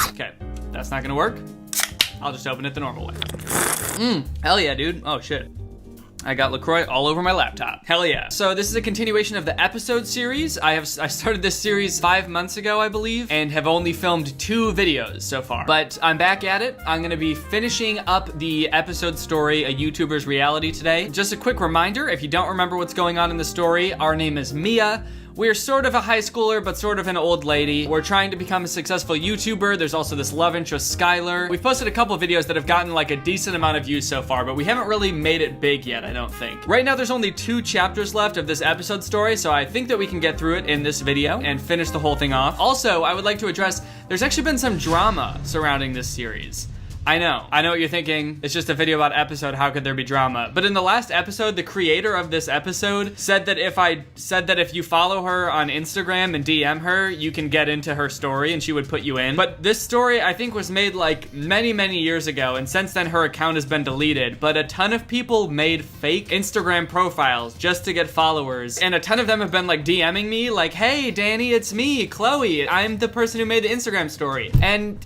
Okay, that's not gonna work. I'll just open it the normal way. Hell yeah, dude. Oh shit. I got LaCroix all over my laptop. Hell yeah. So this is a continuation of the episode series. I started this series 5 months ago, I believe, and have only filmed 2 videos so far. But I'm back at it. I'm gonna be finishing up the episode story, A YouTuber's Reality, today. Just a quick reminder, if you don't remember what's going on in the story, our name is Mia. We're sort of a high schooler, but sort of an old lady. We're trying to become a successful YouTuber. There's also this love interest, Skylar. We've posted a couple videos that have gotten like a decent amount of views so far, but we haven't really made it big yet, I don't think. Right now, there's only 2 chapters left of this episode story, so I think that we can get through it in this video and finish the whole thing off. Also, I would like to address, there's actually been some drama surrounding this series. I know what you're thinking. It's just a video about episode, how could there be drama? But in the last episode, the creator of this episode said that if you follow her on Instagram and DM her, you can get into her story and she would put you in. But this story, I think, was made like many, many years ago, and since then her account has been deleted. But a ton of people made fake Instagram profiles just to get followers, and a ton of them have been like DMing me like, hey Danny, it's me, Chloe. I'm the person who made the Instagram story. And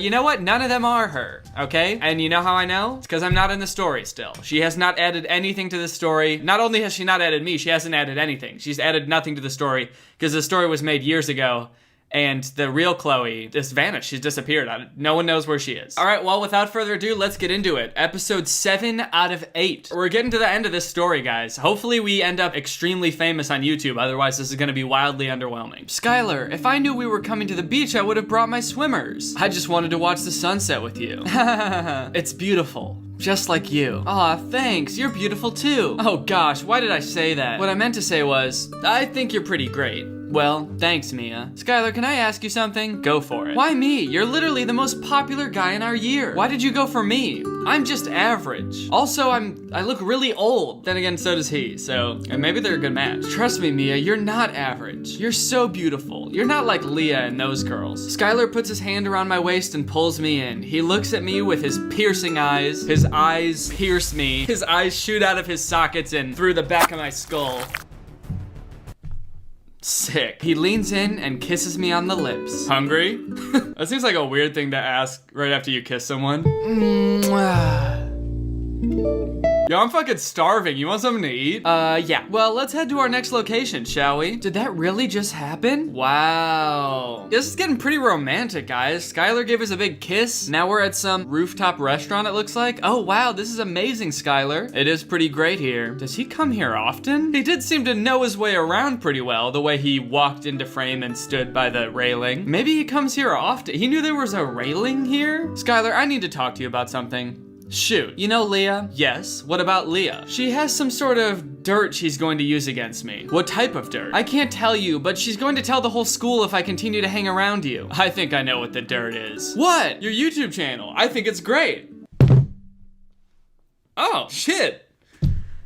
you know what? None of them are her. Okay? And you know how I know? It's because I'm not in the story still. She has not added anything to the story. Not only has she not added me, she hasn't added anything. She's added nothing to the story because the story was made years ago, and the real Chloe just vanished. She's disappeared. No one knows where she is. All right, well, without further ado, let's get into it. Episode 7 out of 8. We're getting to the end of this story, guys. Hopefully we end up extremely famous on YouTube. Otherwise, this is gonna be wildly underwhelming. Skylar, if I knew we were coming to the beach, I would have brought my swimmers. I just wanted to watch the sunset with you. It's beautiful. Just like you. Aw, thanks, you're beautiful too. Oh gosh, why did I say that? What I meant to say was, I think you're pretty great. Well, thanks, Mia. Skylar, can I ask you something? Go for it. Why me? You're literally the most popular guy in our year. Why did you go for me? I'm just average. Also, I look really old. Then again, so does he, so maybe they're a good match. Trust me, Mia, you're not average. You're so beautiful. You're not like Leah and those girls. Skylar puts his hand around my waist and pulls me in. He looks at me with his piercing eyes. His eyes pierce me. His eyes shoot out of his sockets and through the back of my skull. Sick. He leans in and kisses me on the lips. Hungry? That seems like a weird thing to ask right after you kiss someone. Yo, I'm fucking starving. You want something to eat? Yeah. Well, let's head to our next location, shall we? Did that really just happen? Wow. This is getting pretty romantic, guys. Skylar gave us a big kiss. Now we're at some rooftop restaurant, it looks like. Oh, wow. This is amazing, Skylar. It is pretty great here. Does he come here often? He did seem to know his way around pretty well, the way he walked into frame and stood by the railing. Maybe he comes here often. He knew there was a railing here? Skylar, I need to talk to you about something. Shoot. You know Leah? Yes. What about Leah? She has some sort of dirt she's going to use against me. What type of dirt? I can't tell you, but she's going to tell the whole school if I continue to hang around you. I think I know what the dirt is. What? Your YouTube channel. I think it's great. Oh, shit.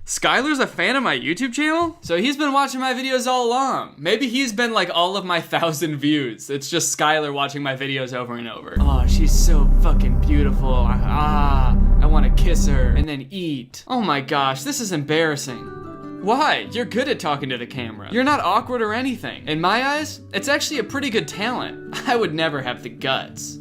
Skylar's a fan of my YouTube channel? So he's been watching my videos all along. Maybe he's been like all of my 1,000 views. It's just Skylar watching my videos over and over. Oh, she's so fucking beautiful. I want to kiss her and then eat. Oh my gosh, this is embarrassing. Why? You're good at talking to the camera. You're not awkward or anything. In my eyes, it's actually a pretty good talent. I would never have the guts.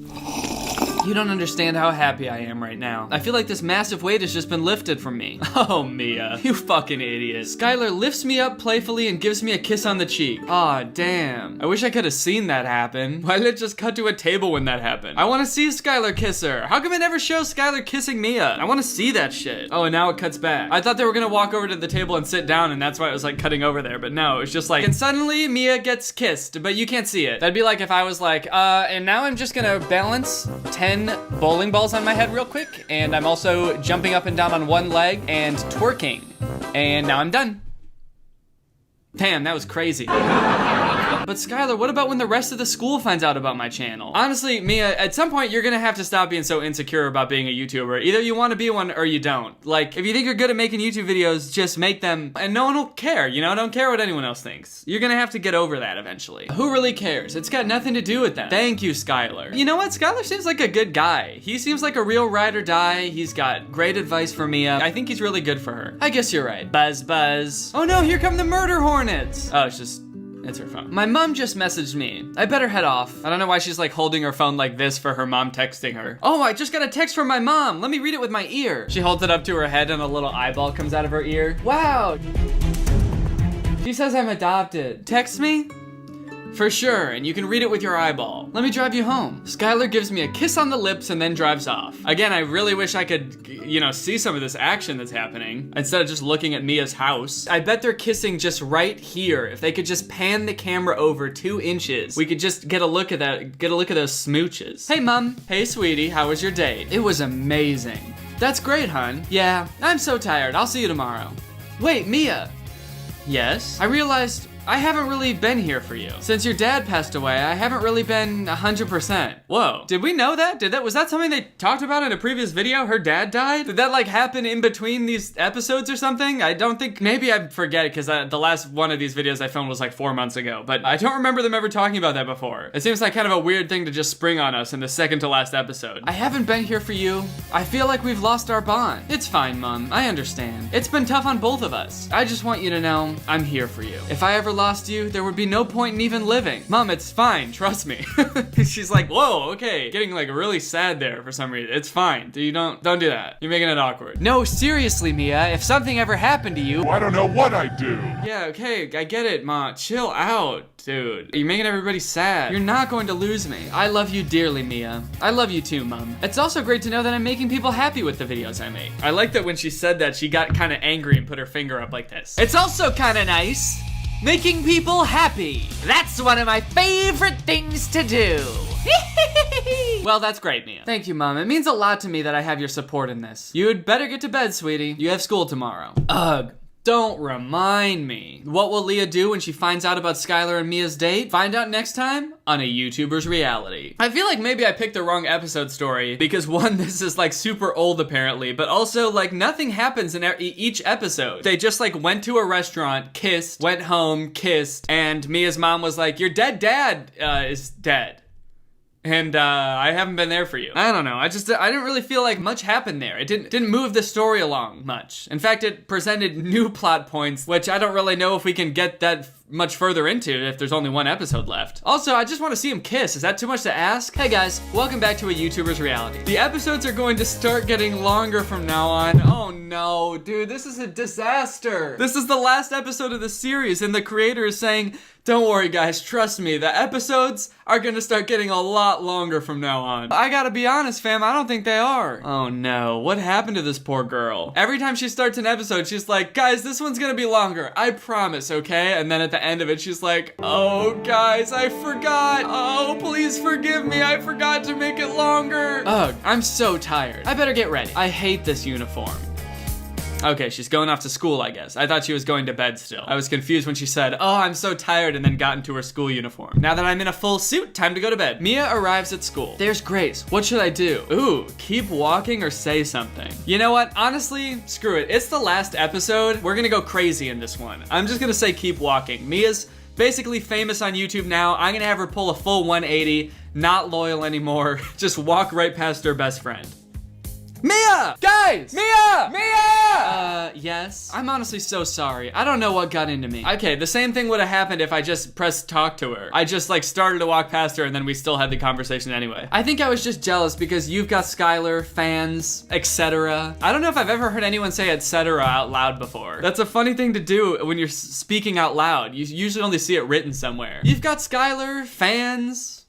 You don't understand how happy I am right now. I feel like this massive weight has just been lifted from me. Oh, Mia, you fucking idiot. Skylar lifts me up playfully and gives me a kiss on the cheek. Aw, damn. I wish I could have seen that happen. Why did it just cut to a table when that happened? I want to see Skylar kiss her. How come it never shows Skylar kissing Mia? I want to see that shit. Oh, and now it cuts back. I thought they were gonna walk over to the table and sit down, and that's why it was like cutting over there, but no, it's just like, and suddenly Mia gets kissed, but you can't see it. That'd be like if I was like, and now I'm just gonna balance 10 bowling balls on my head real quick, and I'm also jumping up and down on one leg and twerking, and now I'm done. Damn, that was crazy. But Skylar, what about when the rest of the school finds out about my channel? Honestly, Mia, at some point you're gonna have to stop being so insecure about being a YouTuber. Either you want to be one or you don't. Like, if you think you're good at making YouTube videos, just make them and no one will care, you know? Don't care what anyone else thinks. You're gonna have to get over that eventually. Who really cares? It's got nothing to do with them. Thank you, Skylar. You know what? Skylar seems like a good guy. He seems like a real ride or die. He's got great advice for Mia. I think he's really good for her. I guess you're right. Buzz, buzz. Oh no, here come the murder hornets. Oh, it's her phone. My mom just messaged me. I better head off. I don't know why she's like holding her phone like this for her mom texting her. Oh, I just got a text from my mom. Let me read it with my ear. She holds it up to her head and a little eyeball comes out of her ear. Wow. She says I'm adopted. Text me? For sure, and you can read it with your eyeball. Let me drive you home. Skylar gives me a kiss on the lips and then drives off. Again, I really wish I could, you know, see some of this action that's happening instead of just looking at Mia's house. I bet they're kissing just right here. If they could just pan the camera over 2 inches, we could just get a look at that, get a look at those smooches. Hey, Mom. Hey, sweetie. How was your date? It was amazing. That's great, hon. Yeah, I'm so tired. I'll see you tomorrow. Wait, Mia. Yes? I realized I haven't really been here for you. Since your dad passed away, I haven't really been 100%. Whoa, did we know that? Was that something they talked about in a previous video? Her dad died? Did that like happen in between these episodes or something? I don't think, maybe I forget it because the last one of these videos I filmed was like 4 months ago, but I don't remember them ever talking about that before. It seems like kind of a weird thing to just spring on us in the second to last episode. I haven't been here for you. I feel like we've lost our bond. It's fine, Mom, I understand. It's been tough on both of us. I just want you to know I'm here for you. If I ever lost you, there would be no point in even living. Mom, it's fine, trust me. She's like, whoa, okay. Getting like really sad there for some reason. It's fine. You don't do that. You're making it awkward. No, seriously, Mia, if something ever happened to you. I don't know what I'd do. Yeah, okay, I get it, Ma. Chill out, dude. You're making everybody sad. You're not going to lose me. I love you dearly, Mia. I love you too, Mom. It's also great to know that I'm making people happy with the videos I make. I like that when she said that, she got kind of angry and put her finger up like this. It's also kind of nice making people happy. That's one of my favorite things to do. Well, that's great, Mia. Thank you, Mom. It means a lot to me that I have your support in this. You'd better get to bed, sweetie. You have school tomorrow. Ugh. Don't remind me. What will Leah do when she finds out about Skylar and Mia's date? Find out next time on A YouTuber's Reality. I feel like maybe I picked the wrong episode story because one, this is like super old apparently, but also like nothing happens in each episode. They just like went to a restaurant, kissed, went home, kissed, and Mia's mom was like, your dead dad is dead. And I haven't been there for you. I don't know. I didn't really feel like much happened there. It didn't move the story along much. In fact, it presented new plot points, which I don't really know if we can get that much further into if there's only one episode left. Also, I just want to see him kiss. Is that too much to ask? Hey guys, welcome back to A YouTuber's Reality. The episodes are going to start getting longer from now on. Oh no, dude, this is a disaster. This is the last episode of the series and the creator is saying, don't worry guys, trust me, the episodes are gonna start getting a lot longer from now on. I gotta be honest, fam, I don't think they are. Oh no, what happened to this poor girl? Every time she starts an episode, she's like, guys, this one's gonna be longer, I promise, okay? And then at the end of it, she's like, oh guys, I forgot. Oh, please forgive me, I forgot to make it longer. Ugh, I'm so tired. I better get ready. I hate this uniform. Okay, she's going off to school, I guess. I thought she was going to bed still. I was confused when she said, oh, I'm so tired, and then got into her school uniform. Now that I'm in a full suit, time to go to bed. Mia arrives at school. There's Grace. What should I do? Ooh, keep walking or say something. You know what? Honestly, screw it. It's the last episode. We're gonna go crazy in this one. I'm just gonna say keep walking. Mia's basically famous on YouTube now. I'm gonna have her pull a full 180, not loyal anymore. Just walk right past her best friend. Mia! Guys! Mia! Mia! Yes? I'm honestly so sorry. I don't know what got into me. Okay, the same thing would have happened if I just pressed talk to her. I just like started to walk past her and then we still had the conversation anyway. I think I was just jealous because you've got Skylar, fans, etc. I don't know if I've ever heard anyone say etc. out loud before. That's a funny thing to do when you're speaking out loud. You usually only see it written somewhere. You've got Skylar, fans, ...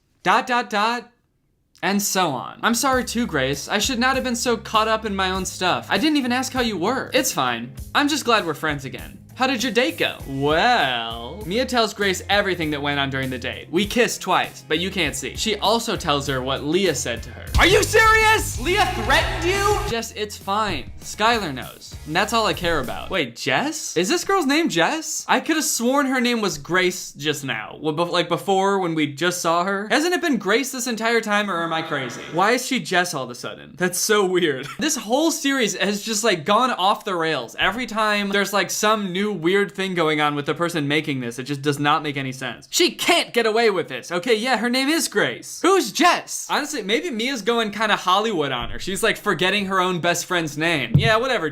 and so on. I'm sorry too, Grace. I should not have been so caught up in my own stuff. I didn't even ask how you were. It's fine. I'm just glad we're friends again. How did your date go? Well, Mia tells Grace everything that went on during the date. We kissed twice, but you can't see. She also tells her what Leah said to her. Are you serious? Leah threatened you? Jess, it's fine. Skylar knows. And that's all I care about. Wait, Jess? Is this girl's name Jess? I could have sworn her name was Grace just now. Like before when we just saw her. Hasn't it been Grace this entire time or am I crazy? Why is she Jess all of a sudden? That's so weird. This whole series has just like gone off the rails. Every time there's like some new weird thing going on with the person making this, it just does not make any sense. She can't get away with this. Okay, yeah, her name is Grace. Who's Jess? Honestly, maybe Mia's going kind of Hollywood on her. She's like forgetting her own best friend's name. Yeah, whatever,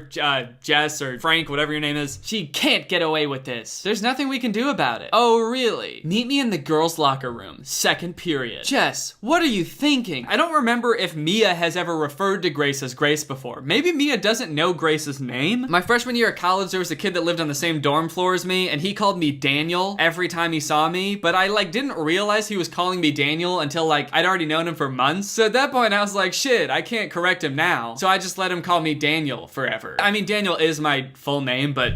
Jess or Frank, whatever your name is. She can't get away with this. There's nothing we can do about it. Oh, really? Meet me in the girls' locker room, second period. Jess, what are you thinking? I don't remember if Mia has ever referred to Grace as Grace before. Maybe Mia doesn't know Grace's name? My freshman year at college, there was a kid that lived on the same dorm floor as me, and he called me Daniel every time he saw me, but I like didn't realize he was calling me Daniel until like I'd already known him for months. So at that point I was like, shit, I can't correct him now. So I just let him call me Daniel forever. I mean, Daniel is my full name, but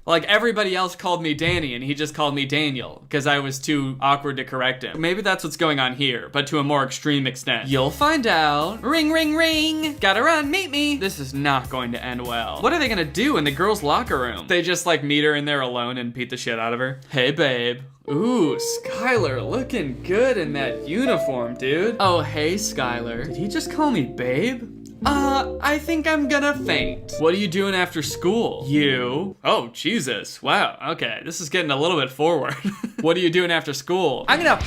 like everybody else called me Danny and he just called me Daniel because I was too awkward to correct him. Maybe that's what's going on here, but to a more extreme extent. You'll find out. Ring, ring, ring. Gotta run, meet me. This is not going to end well. What are they gonna do in the girls' locker room? They just like meet her in there alone and beat the shit out of her. Hey, babe. Ooh, Skylar looking good in that uniform, dude. Oh, hey, Skylar. Did he just call me babe? I think I'm gonna faint. What are you doing after school? You? Oh, Jesus. Wow, okay. This is getting a little bit forward. What are you doing after school? I'm gonna...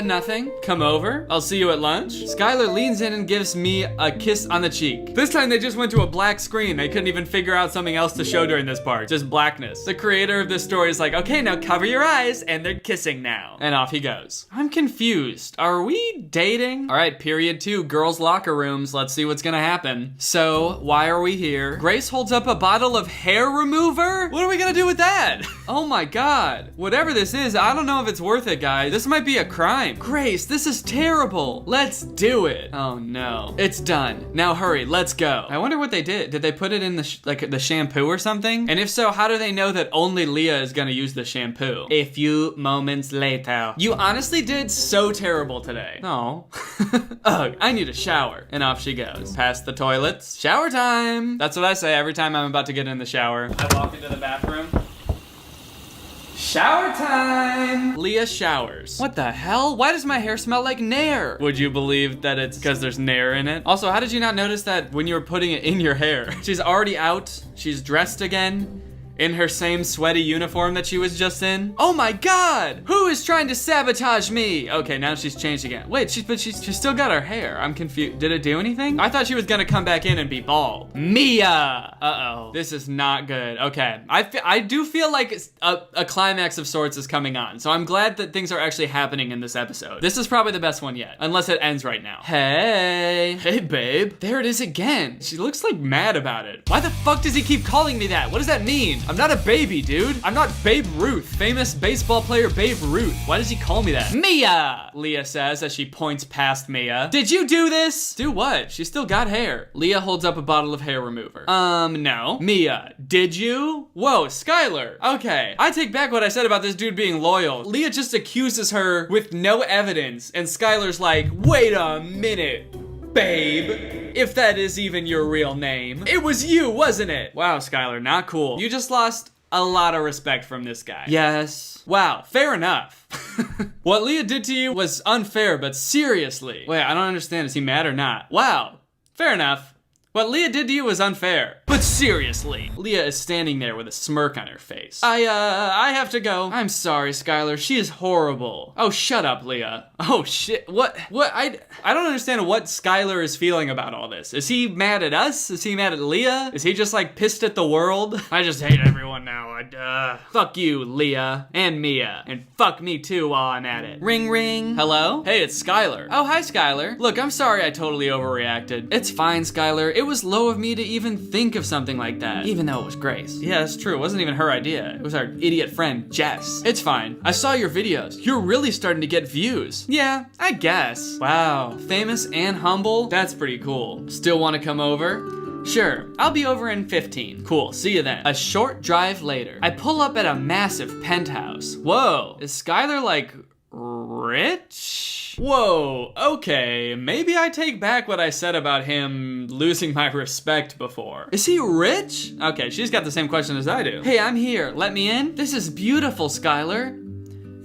Nothing. Come over. I'll see you at lunch. Skylar leans in and gives me a kiss on the cheek. This time they just went to a black screen. They couldn't even figure out something else to show during this part. Just blackness. The creator of this story is like, okay, now cover your eyes, and they're kissing now. And off he goes. I'm confused. Are we dating? All right, period 2, girls' locker rooms. Let's see what's gonna happen. So, why are we here? Grace holds up a bottle of hair remover? What are we gonna do with that? Oh my God. Whatever this is, I don't know if it's worth it, guys. This might be a crime. Grace, this is terrible. Let's do it. Oh no. It's done. Now hurry, let's go. I wonder what they did. Did they put it in the shampoo or something? And if so, how do they know that only Leah is gonna use the shampoo? A few moments later. You honestly did so terrible today. Oh. Ugh, I need a shower. And off she goes. Past the toilets. Shower time. That's what I say every time I'm about to get in the shower. I walk into the bathroom. Shower time! Leah showers. What the hell? Why does my hair smell like Nair? Would you believe that it's because there's Nair in it? Also, how did you not notice that when you were putting it in your hair? She's already out. She's dressed again. In her same sweaty uniform that she was just in. Oh my God! Who is trying to sabotage me? Okay, now she's changed again. Wait, she's still got her hair. I'm confused. Did it do anything? I thought she was gonna come back in and be bald. Mia! Uh-oh. This is not good. Okay. I do feel like a climax of sorts is coming on, so I'm glad that things are actually happening in this episode. This is probably the best one yet, unless it ends right now. Hey. Hey, babe. There it is again. She looks like mad about it. Why the fuck does he keep calling me that? What does that mean? I'm not a baby, dude. I'm not Babe Ruth, famous baseball player Babe Ruth. Why does he call me that? Mia, Leah says as she points past Mia. Did you do this? Do what? She's still got hair. Leah holds up a bottle of hair remover. No. Mia, did you? Whoa, Skylar. Okay, I take back what I said about this dude being loyal. Leah just accuses her with no evidence, and Skylar's like, wait a minute. Babe, if that is even your real name. It was you, wasn't it? Wow, Skylar, not cool. You just lost a lot of respect from this guy. Yes. Wow, fair enough. What Leah did to you was unfair, but seriously. Wait, I don't understand. Is he mad or not? Wow, fair enough. What Leah did to you was unfair. But seriously. Leah is standing there with a smirk on her face. I have to go. I'm sorry, Skylar. She is horrible. Oh, shut up, Leah. Oh, shit. What? I don't understand what Skylar is feeling about all this. Is he mad at us? Is he mad at Leah? Is he just like pissed at the world? I just hate everyone now. Fuck you, Leah. And Mia. And fuck me too while I'm at it. Ring, ring. Hello? Hey, it's Skylar. Oh, hi, Skylar. Look, I'm sorry I totally overreacted. It's fine, Skylar. It was low of me to even think of something like that, even though it was Grace. Yeah, that's true. It wasn't even her idea. It was our idiot friend, Jess. It's fine. I saw your videos. You're really starting to get views. Yeah, I guess. Wow, famous and humble? That's pretty cool. Still want to come over? Sure, I'll be over in 15. Cool, see you then. A short drive later, I pull up at a massive penthouse. Whoa, is Skylar like rich? Whoa, okay, maybe I take back what I said about him losing my respect before. Is he rich? Okay, she's got the same question as I do. Hey, I'm here, let me in? This is beautiful, Skylar.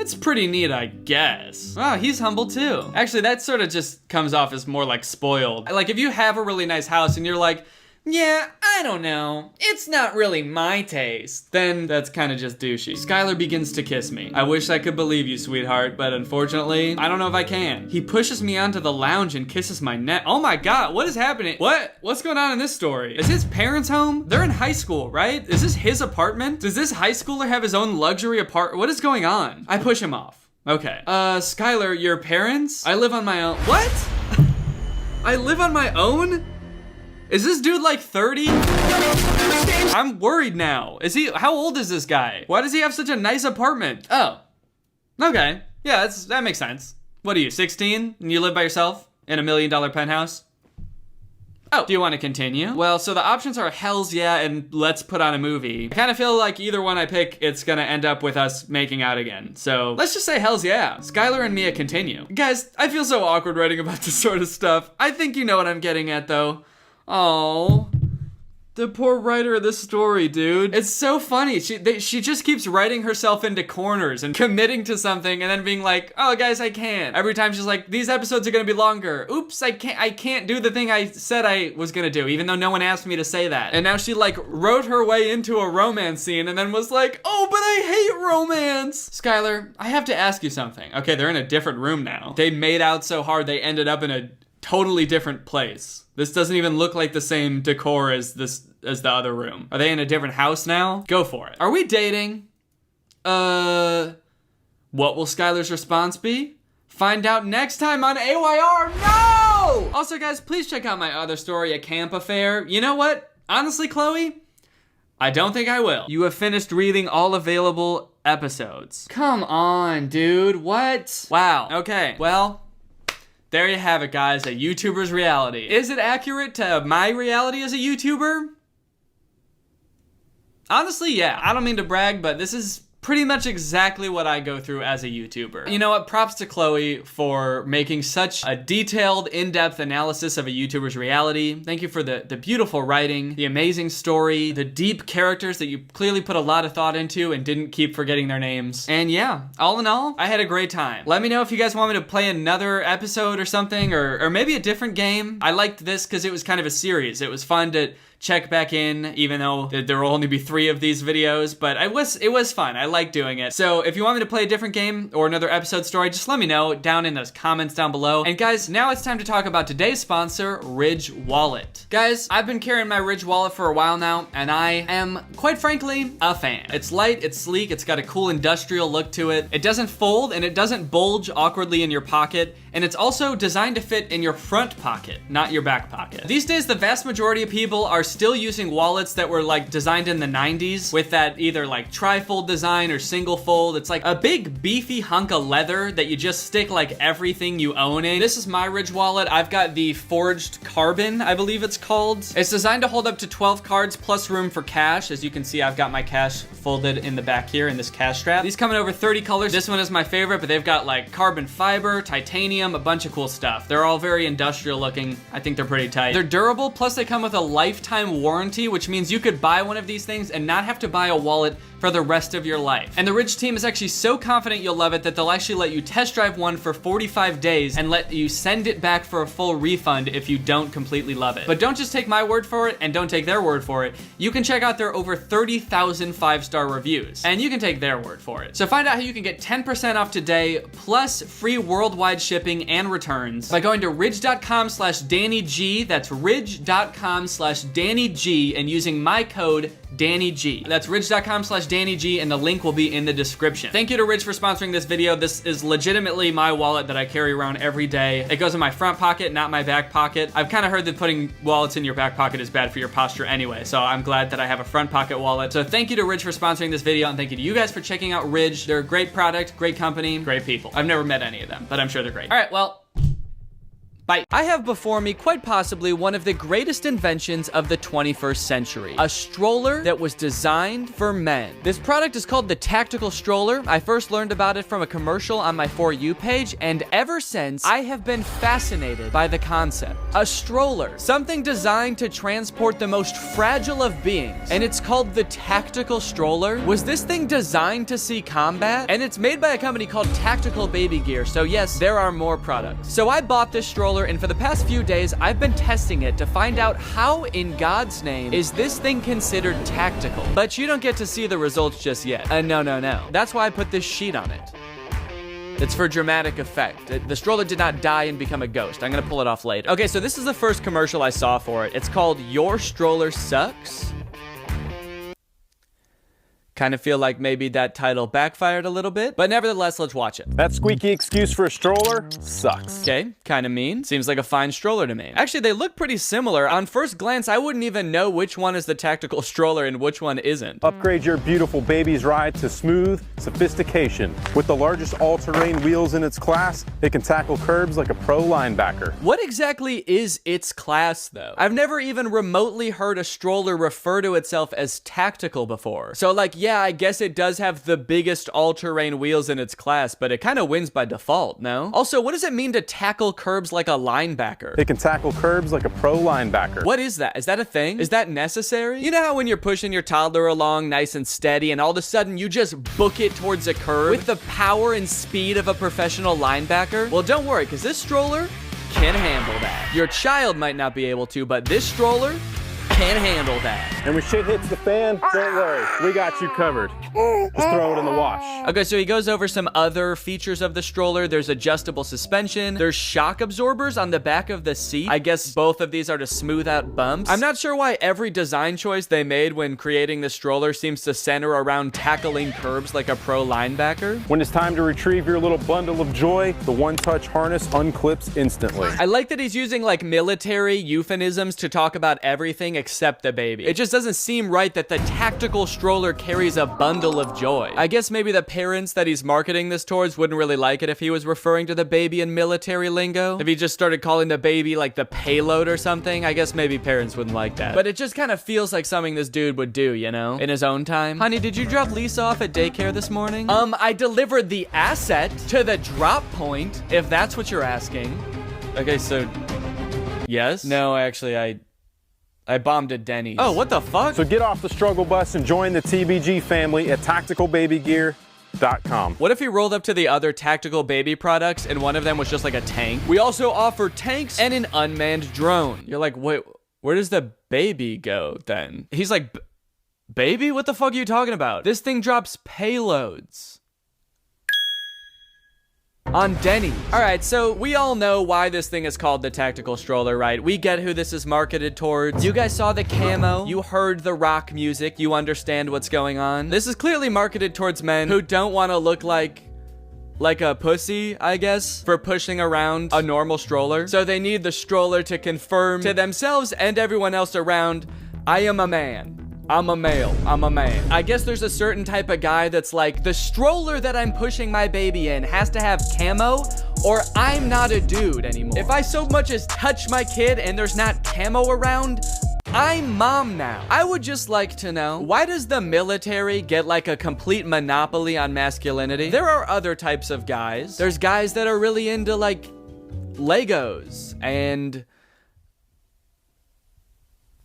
It's pretty neat, I guess. Wow, he's humble too. Actually, that sort of just comes off as more like spoiled. Like if you have a really nice house and you're like, yeah, I don't know. It's not really my taste. Then that's kind of just douchey. Skylar begins to kiss me. I wish I could believe you, sweetheart, but unfortunately, I don't know if I can. He pushes me onto the lounge and kisses my neck. Oh my God, what is happening? What's going on in this story? Is his parents home? They're in high school, right? Is this his apartment? Does this high schooler have his own luxury apartment? What is going on? I push him off. Okay. Skylar, your parents? I live on my own. What? I live on my own? Is this dude like 30? I'm worried now. How old is this guy? Why does he have such a nice apartment? Oh, okay. Yeah, that makes sense. What are you, 16? And you live by yourself in $1 million penthouse? Oh, do you want to continue? Well, so the options are hells yeah and let's put on a movie. I kind of feel like either one I pick, it's gonna end up with us making out again. So let's just say hells yeah. Skylar and Mia continue. Guys, I feel so awkward writing about this sort of stuff. I think you know what I'm getting at though. Oh, the poor writer of this story, dude. It's so funny. She just keeps writing herself into corners and committing to something and then being like, oh guys, I can't. Every time she's like, these episodes are gonna be longer. Oops, I can't do the thing I said I was gonna do, even though no one asked me to say that. And now she like wrote her way into a romance scene and then was like, oh, but I hate romance. Skylar, I have to ask you something. Okay, they're in a different room now. They made out so hard they ended up in a totally different place. This doesn't even look like the same decor as the other room. Are they in a different house now? Go for it. Are we dating? What will Skylar's response be? Find out next time on AYR. No! Also, guys, please check out my other story, A Camp Affair. You know what? Honestly, Chloe, I don't think I will. You have finished reading all available episodes. Come on, dude, what? Wow, okay, well, there you have it, guys, a YouTuber's reality. Is it accurate to my reality as a YouTuber? Honestly, yeah. I don't mean to brag, but this is pretty much exactly what I go through as a YouTuber. You know what? Props to Chloe for making such a detailed, in-depth analysis of a YouTuber's reality. Thank you for the beautiful writing, the amazing story, the deep characters that you clearly put a lot of thought into and didn't keep forgetting their names. And yeah, all in all, I had a great time. Let me know if you guys want me to play another episode or something, or maybe a different game. I liked this because it was kind of a series. It was fun to check back in, even though there will only be 3 of these videos, but it was fun. I like doing it. So if you want me to play a different game or another episode story, just let me know down in those comments down below. And guys, now it's time to talk about today's sponsor, Ridge Wallet. Guys, I've been carrying my Ridge Wallet for a while now, and I am, quite frankly, a fan. It's light, it's sleek, it's got a cool industrial look to it. It doesn't fold, and it doesn't bulge awkwardly in your pocket, and it's also designed to fit in your front pocket, not your back pocket. These days, the vast majority of people are still using wallets that were like designed in the 90s with that either like tri-fold design or single fold. It's like a big beefy hunk of leather that you just stick like everything you own in. This is my Ridge Wallet. I've got the Forged Carbon, I believe it's called. It's designed to hold up to 12 cards plus room for cash. As you can see, I've got my cash folded in the back here in this cash strap. These come in over 30 colors. This one is my favorite, but they've got like carbon fiber, titanium, a bunch of cool stuff. They're all very industrial looking. I think they're pretty tight. They're durable, plus they come with a lifetime warranty, which means you could buy one of these things and not have to buy a wallet for the rest of your life. And the Ridge team is actually so confident you'll love it that they'll actually let you test drive one for 45 days and let you send it back for a full refund if you don't completely love it. But don't just take my word for it and don't take their word for it. You can check out their over 30,000 5-star reviews and you can take their word for it. So find out how you can get 10% off today plus free worldwide shipping and returns by going to ridge.com/DannyG. That's ridge.com/DannyG and using my code DannyG. That's ridge.com/DannyG and the link will be in the description. Thank you to Ridge for sponsoring this video. This is legitimately my wallet that I carry around every day. It goes in my front pocket, not my back pocket. I've kind of heard that putting wallets in your back pocket is bad for your posture anyway, so I'm glad that I have a front pocket wallet. So thank you to Ridge for sponsoring this video and thank you to you guys for checking out Ridge. They're a great product, great company, great people. I've never met any of them, but I'm sure they're great. All right, well, bye. I have before me quite possibly one of the greatest inventions of the 21st century, a stroller that was designed for men. This product is called the Tactical Stroller. I first learned about it from a commercial on my For You page, and ever since, I have been fascinated by the concept. A stroller, something designed to transport the most fragile of beings, and it's called the Tactical Stroller. Was this thing designed to see combat? And it's made by a company called Tactical Baby Gear, so yes, there are more products. So I bought this stroller, and for the past few days, I've been testing it to find out how in God's name is this thing considered tactical. But you don't get to see the results just yet. No. That's why I put this sheet on it. It's for dramatic effect. The stroller did not die and become a ghost. I'm gonna pull it off later. Okay, so this is the first commercial I saw for it. It's called Your Stroller Sucks. Kind of feel like maybe that title backfired a little bit, but nevertheless, let's watch it. That squeaky excuse for a stroller sucks. Okay, kind of mean. Seems like a fine stroller to me. Actually, they look pretty similar. On first glance, I wouldn't even know which one is the tactical stroller and which one isn't. Upgrade your beautiful baby's ride to smooth sophistication. With the largest all-terrain wheels in its class, it can tackle curbs like a pro linebacker. What exactly is its class, though? I've never even remotely heard a stroller refer to itself as tactical before. So like, yeah, I guess it does have the biggest all-terrain wheels in its class, but it kind of wins by default, no? Also, what does it mean to tackle curbs like a linebacker? It can tackle curbs like a pro linebacker. What is that? Is that a thing? Is that necessary? You know how when you're pushing your toddler along nice and steady and all of a sudden you just book it towards a curb with the power and speed of a professional linebacker? Well, don't worry, because this stroller can handle that. Your child might not be able to, but this stroller can handle that. And when shit hits the fan, don't worry, we got you covered. Let's throw it in the wash. Okay, so he goes over some other features of the stroller. There's adjustable suspension. There's shock absorbers on the back of the seat. I guess both of these are to smooth out bumps. I'm not sure why every design choice they made when creating the stroller seems to center around tackling curbs like a pro linebacker. When it's time to retrieve your little bundle of joy, the one-touch harness unclips instantly. I like that he's using like military euphemisms to talk about everything except accept the baby. It just doesn't seem right that the tactical stroller carries a bundle of joy. I guess maybe the parents that he's marketing this towards wouldn't really like it if he was referring to the baby in military lingo. If he just started calling the baby like the payload or something, I guess maybe parents wouldn't like that. But it just kind of feels like something this dude would do, you know, in his own time. Honey, did you drop Lisa off at daycare this morning? I delivered the asset to the drop point, if that's what you're asking. Okay, so yes? No, actually, I bombed at Denny's. Oh, what the fuck? So get off the struggle bus and join the TBG family at tacticalbabygear.com. What if he rolled up to the other tactical baby products and one of them was just like a tank? We also offer tanks and an unmanned drone. You're like, wait, where does the baby go then? He's like, baby? What the fuck are you talking about? This thing drops payloads. On Denny. All right, so we all know why this thing is called the tactical stroller, right? We get who this is marketed towards. You guys saw the camo. You heard the rock music. You understand what's going on. This is clearly marketed towards men who don't want to look like a pussy, I guess, for pushing around a normal stroller. So they need the stroller to confirm to themselves and everyone else around, I am a man. I'm a male. I'm a man. I guess there's a certain type of guy that's like, the stroller that I'm pushing my baby in has to have camo or I'm not a dude anymore. If I so much as touch my kid and there's not camo around, I'm mom now. I would just like to know, why does the military get like a complete monopoly on masculinity? There are other types of guys. There's guys that are really into like Legos, and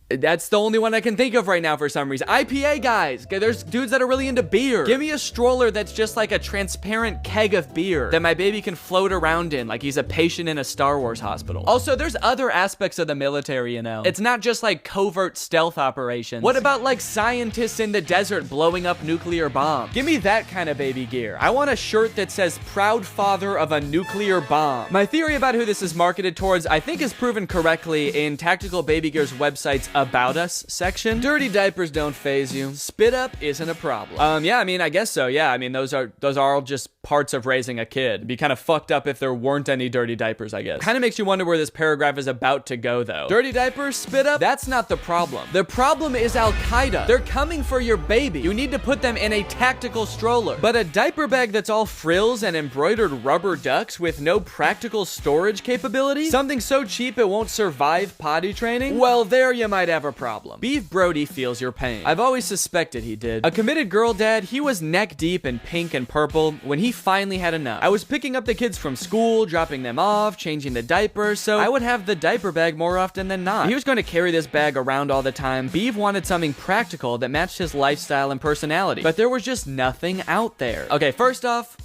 that's the only one I can think of right now for some reason. IPA guys. There's dudes that are really into beer. Give me a stroller that's just like a transparent keg of beer that my baby can float around in like he's a patient in a Star Wars hospital. Also, there's other aspects of the military, you know. It's not just like covert stealth operations. What about like scientists in the desert blowing up nuclear bombs? Give me that kind of baby gear. I want a shirt that says proud father of a nuclear bomb. My theory about who this is marketed towards, I think, is proven correctly in Tactical Baby Gear's website's About Us section. Dirty diapers don't faze you. Spit up isn't a problem. Yeah, I mean, I guess so. Yeah, I mean, those are all just parts of raising a kid. It'd be kind of fucked up if there weren't any dirty diapers, I guess. Kind of makes you wonder where this paragraph is about to go, though. Dirty diapers, spit up, that's not the problem. The problem is Al-Qaeda. They're coming for your baby. You need to put them in a tactical stroller. But a diaper bag that's all frills and embroidered rubber ducks with no practical storage capability? Something so cheap it won't survive potty training? Well, there you might have a problem. Beef Brody feels your pain. I've always suspected he did. A committed girl dad, he was neck deep in pink and purple when he finally had enough. I was picking up the kids from school, dropping them off, changing the diapers, so I would have the diaper bag more often than not. He was going to carry this bag around all the time. Beef wanted something practical that matched his lifestyle and personality, but there was just nothing out there. Okay, first off,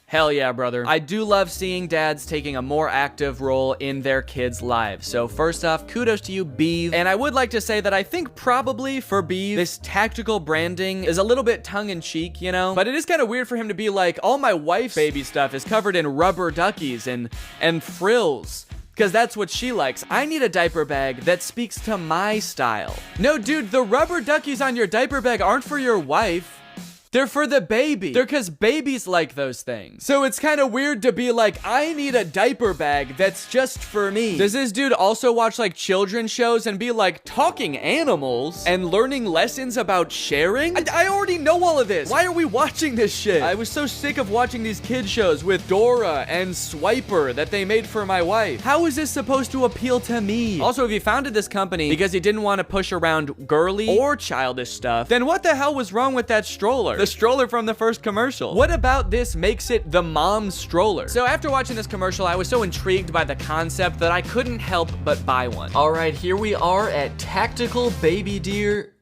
hell yeah, brother. I do love seeing dads taking a more active role in their kids' lives. So first off, kudos to you, Beeve. And I would like to say that I think probably for Beeve, this tactical branding is a little bit tongue-in-cheek, you know? But it is kind of weird for him to be like, all my wife's baby stuff is covered in rubber duckies and frills, because that's what she likes. I need a diaper bag that speaks to my style. No, dude, the rubber duckies on your diaper bag aren't for your wife. They're for the baby. They're because babies like those things. So it's kind of weird to be like, I need a diaper bag that's just for me. Does this dude also watch like children's shows and be like, talking animals and learning lessons about sharing? I already know all of this. Why are we watching this shit? I was so sick of watching these kid shows with Dora and Swiper that they made for my wife. How is this supposed to appeal to me? Also, if he founded this company because he didn't want to push around girly or childish stuff, then what the hell was wrong with that stroller? The stroller from the first commercial. What about this makes it the mom stroller? So after watching this commercial, I was so intrigued by the concept that I couldn't help but buy one. All right, here we are at Tactical Baby Deer.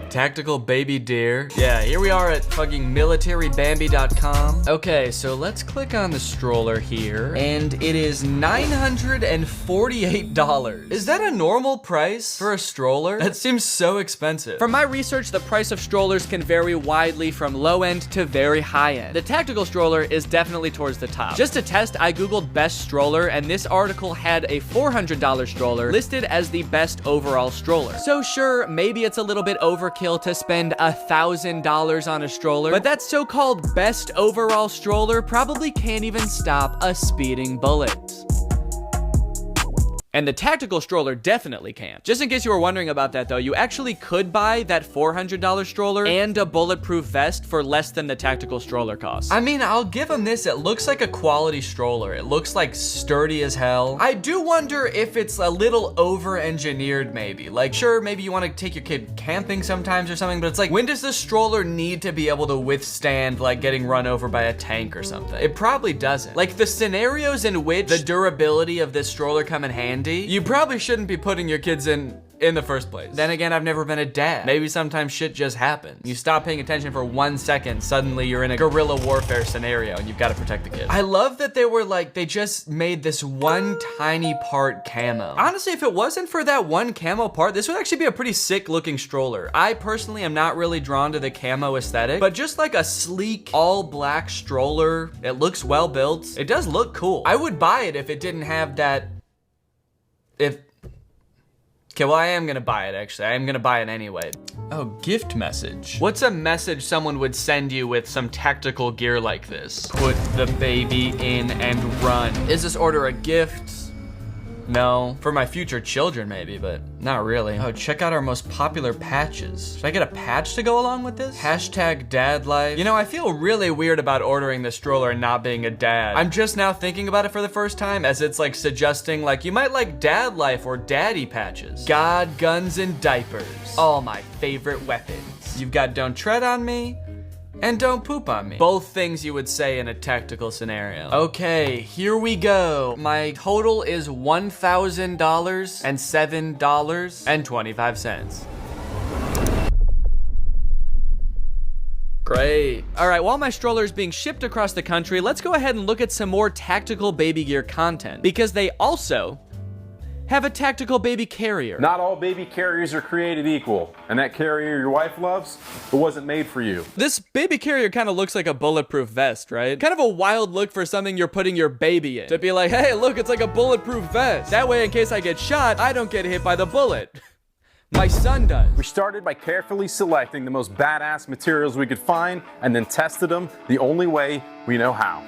Tactical Baby Deer. Yeah, here we are at fucking militarybambi.com. Okay, so let's click on the stroller here, and it is $948. Is that a normal price for a stroller? That seems so expensive. From my research, the price of strollers can vary widely from low end to very high end. The tactical stroller is definitely towards the top. Just to test, I googled best stroller, and this article had a $400 stroller listed as the best overall stroller. So sure, maybe it's a little bit overkill to spend $1,000 on a stroller, but that so-called best overall stroller probably can't even stop a speeding bullet. And the tactical stroller definitely can't. Just in case you were wondering about that though, you actually could buy that $400 stroller and a bulletproof vest for less than the tactical stroller costs. I mean, I'll give them this. It looks like a quality stroller. It looks like sturdy as hell. I do wonder if it's a little over-engineered maybe. Like, sure, maybe you want to take your kid camping sometimes or something, but it's like, when does the stroller need to be able to withstand like getting run over by a tank or something? It probably doesn't. Like, the scenarios in which the durability of this stroller come in handy, you probably shouldn't be putting your kids in the first place. Then again, I've never been a dad. Maybe sometimes shit just happens. You stop paying attention for 1 second, suddenly you're in a guerrilla warfare scenario and you've got to protect the kid. I love that they were like, they just made this one tiny part camo. Honestly, if it wasn't for that one camo part, this would actually be a pretty sick looking stroller. I personally am not really drawn to the camo aesthetic, but just like a sleek, all black stroller, it looks well built. It does look cool. I would buy it if it didn't have that, okay, well, I am gonna buy it actually. I am gonna buy it anyway. Oh, gift message. What's a message someone would send you with some tactical gear like this? Put the baby in and run. Is this order a gift? No. For my future children maybe, but not really. Oh, check out our most popular patches. Should I get a patch to go along with this? Hashtag dad life. You know, I feel really weird about ordering this stroller and not being a dad. I'm just now thinking about it for the first time, as it's like suggesting like, you might like dad life or daddy patches. God, guns, and diapers. All my favorite weapons. You've got don't tread on me and don't poop on me. Both things you would say in a tactical scenario. Okay, here we go. My total is $1,000 and $7.25. Great. All right, while my stroller is being shipped across the country, let's go ahead and look at some more tactical baby gear content, because they also have a tactical baby carrier. Not all baby carriers are created equal, and that carrier your wife loves, it wasn't made for you. This baby carrier kind of looks like a bulletproof vest, right? Kind of a wild look for something you're putting your baby in. To be like, hey, look, it's like a bulletproof vest. That way, in case I get shot, I don't get hit by the bullet. My son does. We started by carefully selecting the most badass materials we could find, and then tested them the only way we know how.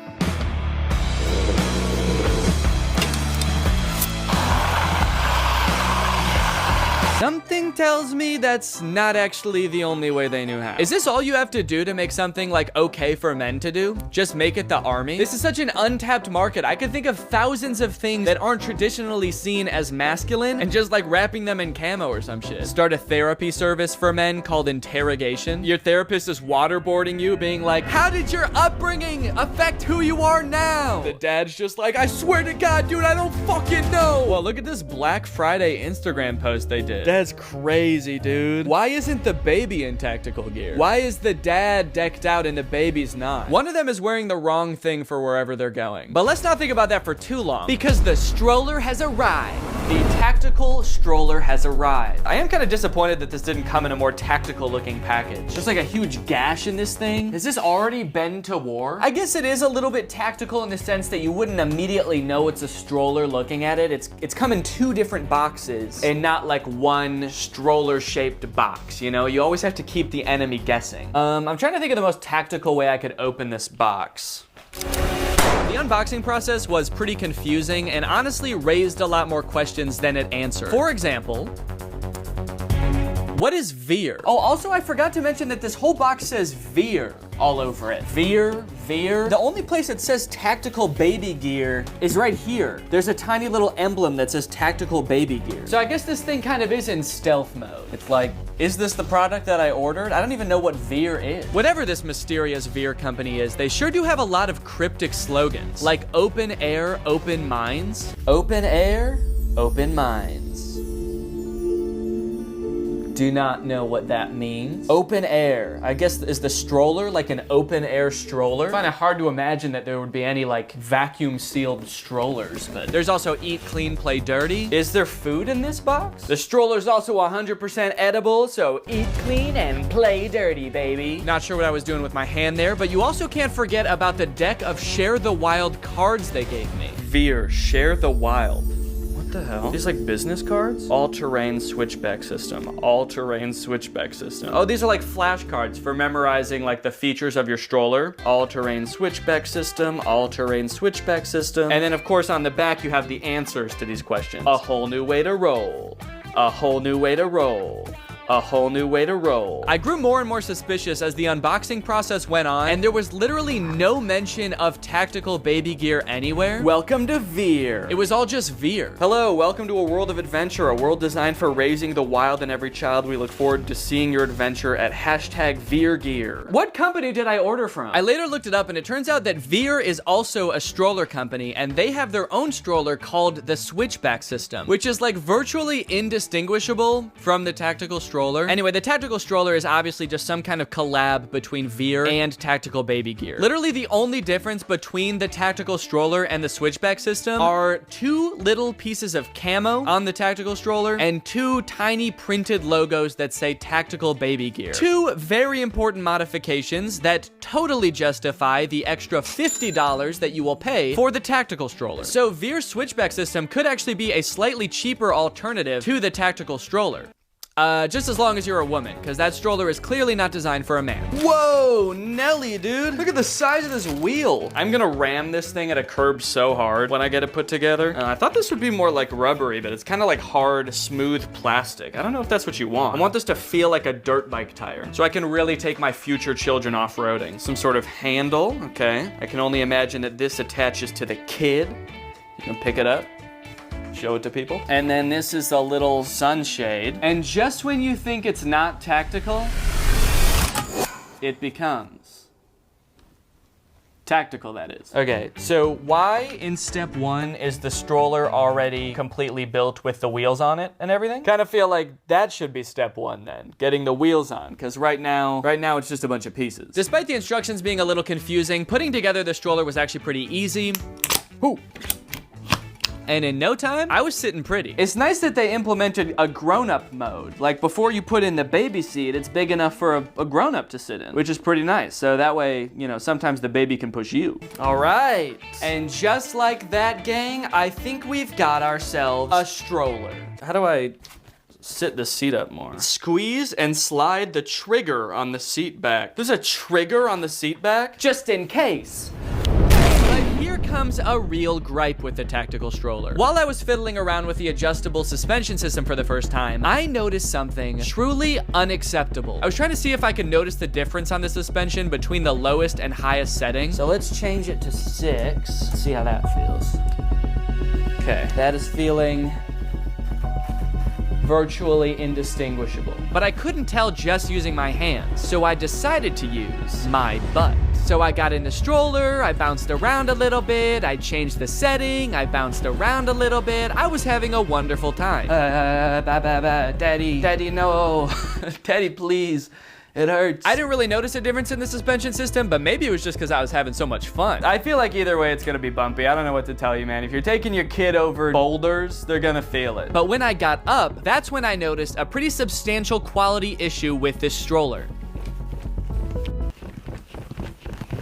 Something tells me that's not actually the only way they knew how. Is this all you have to do to make something like okay for men to do? Just make it the army? This is such an untapped market. I could think of thousands of things that aren't traditionally seen as masculine and just like wrapping them in camo or some shit. Start a therapy service for men called interrogation. Your therapist is waterboarding you, being like, how did your upbringing affect who you are now? The dad's just like, I swear to God, dude, I don't fucking know. Well, look at this Black Friday Instagram post they did. That's crazy, dude. Why isn't the baby in tactical gear? Why is the dad decked out and the baby's not? One of them is wearing the wrong thing for wherever they're going. But let's not think about that for too long, because the stroller has arrived. The tactical stroller has arrived. I am kind of disappointed that this didn't come in a more tactical looking package. There's like a huge gash in this thing. Has this already been to war? I guess it is a little bit tactical in the sense that you wouldn't immediately know it's a stroller looking at it. It's come in 2 different boxes and not like one stroller shaped box, you know? You always have to keep the enemy guessing. I'm trying to think of the most tactical way I could open this box. The unboxing process was pretty confusing and honestly raised a lot more questions than it answered. For example, what is veer? Oh, also I forgot to mention that this whole box says veer all over it. Veer. The only place it says tactical baby gear is right here. There's a tiny little emblem that says tactical baby gear. So I guess this thing kind of is in stealth mode. It's like, is this the product that I ordered? I don't even know what veer is. Whatever this mysterious veer company is, they sure do have a lot of cryptic slogans, like open air, open minds. Open air, open minds. Do not know what that means. Open air. I guess, is the stroller like an open air stroller? I find it hard to imagine that there would be any like vacuum sealed strollers, but there's also eat clean, play dirty. Is there food in this box? The stroller's also 100% edible, so eat clean and play dirty, baby. Not sure what I was doing with my hand there, but you also can't forget about the deck of Share the Wild cards they gave me. Veer, Share the Wild. the hell? These like business cards? All-terrain switchback system. All-terrain switchback system. Oh, these are like flashcards for memorizing like the features of your stroller. All-terrain switchback system. All-terrain switchback system. And then of course on the back you have the answers to these questions. A whole new way to roll. A whole new way to roll. A whole new way to roll. I grew more and more suspicious as the unboxing process went on, and there was literally no mention of tactical baby gear anywhere. Welcome to Veer. It was all just Veer. Hello, welcome to a world of adventure, a world designed for raising the wild in every child. We look forward to seeing your adventure at #VeerGear. What company did I order from? I later looked it up, and it turns out that Veer is also a stroller company, and they have their own stroller called the Switchback System, which is like virtually indistinguishable from the tactical stroller. Anyway, the tactical stroller is obviously just some kind of collab between Veer and tactical baby gear. Literally the only difference between the tactical stroller and the switchback system are 2 little pieces of camo on the tactical stroller and 2 tiny printed logos that say tactical baby gear. 2 very important modifications that totally justify the extra $50 that you will pay for the tactical stroller. So Veer's switchback system could actually be a slightly cheaper alternative to the tactical stroller. Just as long as you're a woman, because that stroller is clearly not designed for a man. Whoa, Nelly, dude. Look at the size of this wheel. I'm gonna ram this thing at a curb so hard when I get it put together. I thought this would be more like rubbery, but it's kind of like hard, smooth plastic. I don't know if that's what you want. I want this to feel like a dirt bike tire, so I can really take my future children off-roading. Some sort of handle, okay. I can only imagine that this attaches to the kid. You can pick it up. Show it to people. And then this is a little sunshade. And just when you think it's not tactical, it becomes tactical, that is. Okay, so why in step 1 is the stroller already completely built with the wheels on it and everything? Kind of feel like that should be step 1 then, getting the wheels on, because right now it's just a bunch of pieces. Despite the instructions being a little confusing, putting together the stroller was actually pretty easy. Ooh. And in no time, I was sitting pretty. It's nice that they implemented a grown-up mode. Like before you put in the baby seat, it's big enough for a grown-up to sit in, which is pretty nice. So that way, you know, sometimes the baby can push you. All right, and just like that, gang, I think we've got ourselves a stroller. How do I sit the seat up more? Squeeze and slide the trigger on the seat back. There's a trigger on the seat back? Just in case. Here comes a real gripe with the tactical stroller. While I was fiddling around with the adjustable suspension system for the first time, I noticed something truly unacceptable. I was trying to see if I could notice the difference on the suspension between the lowest and highest setting. So let's change it to 6. See how that feels. Okay, that is feeling virtually indistinguishable. But I couldn't tell just using my hands, so I decided to use my butt. So I got in the stroller, I bounced around a little bit, I changed the setting, I bounced around a little bit. I was having a wonderful time. Daddy, no. Daddy, please. It hurts. I didn't really notice a difference in the suspension system, but maybe it was just because I was having so much fun. I feel like either way it's gonna be bumpy. I don't know what to tell you, man. If you're taking your kid over boulders, they're gonna feel it. But when I got up, that's when I noticed a pretty substantial quality issue with this stroller.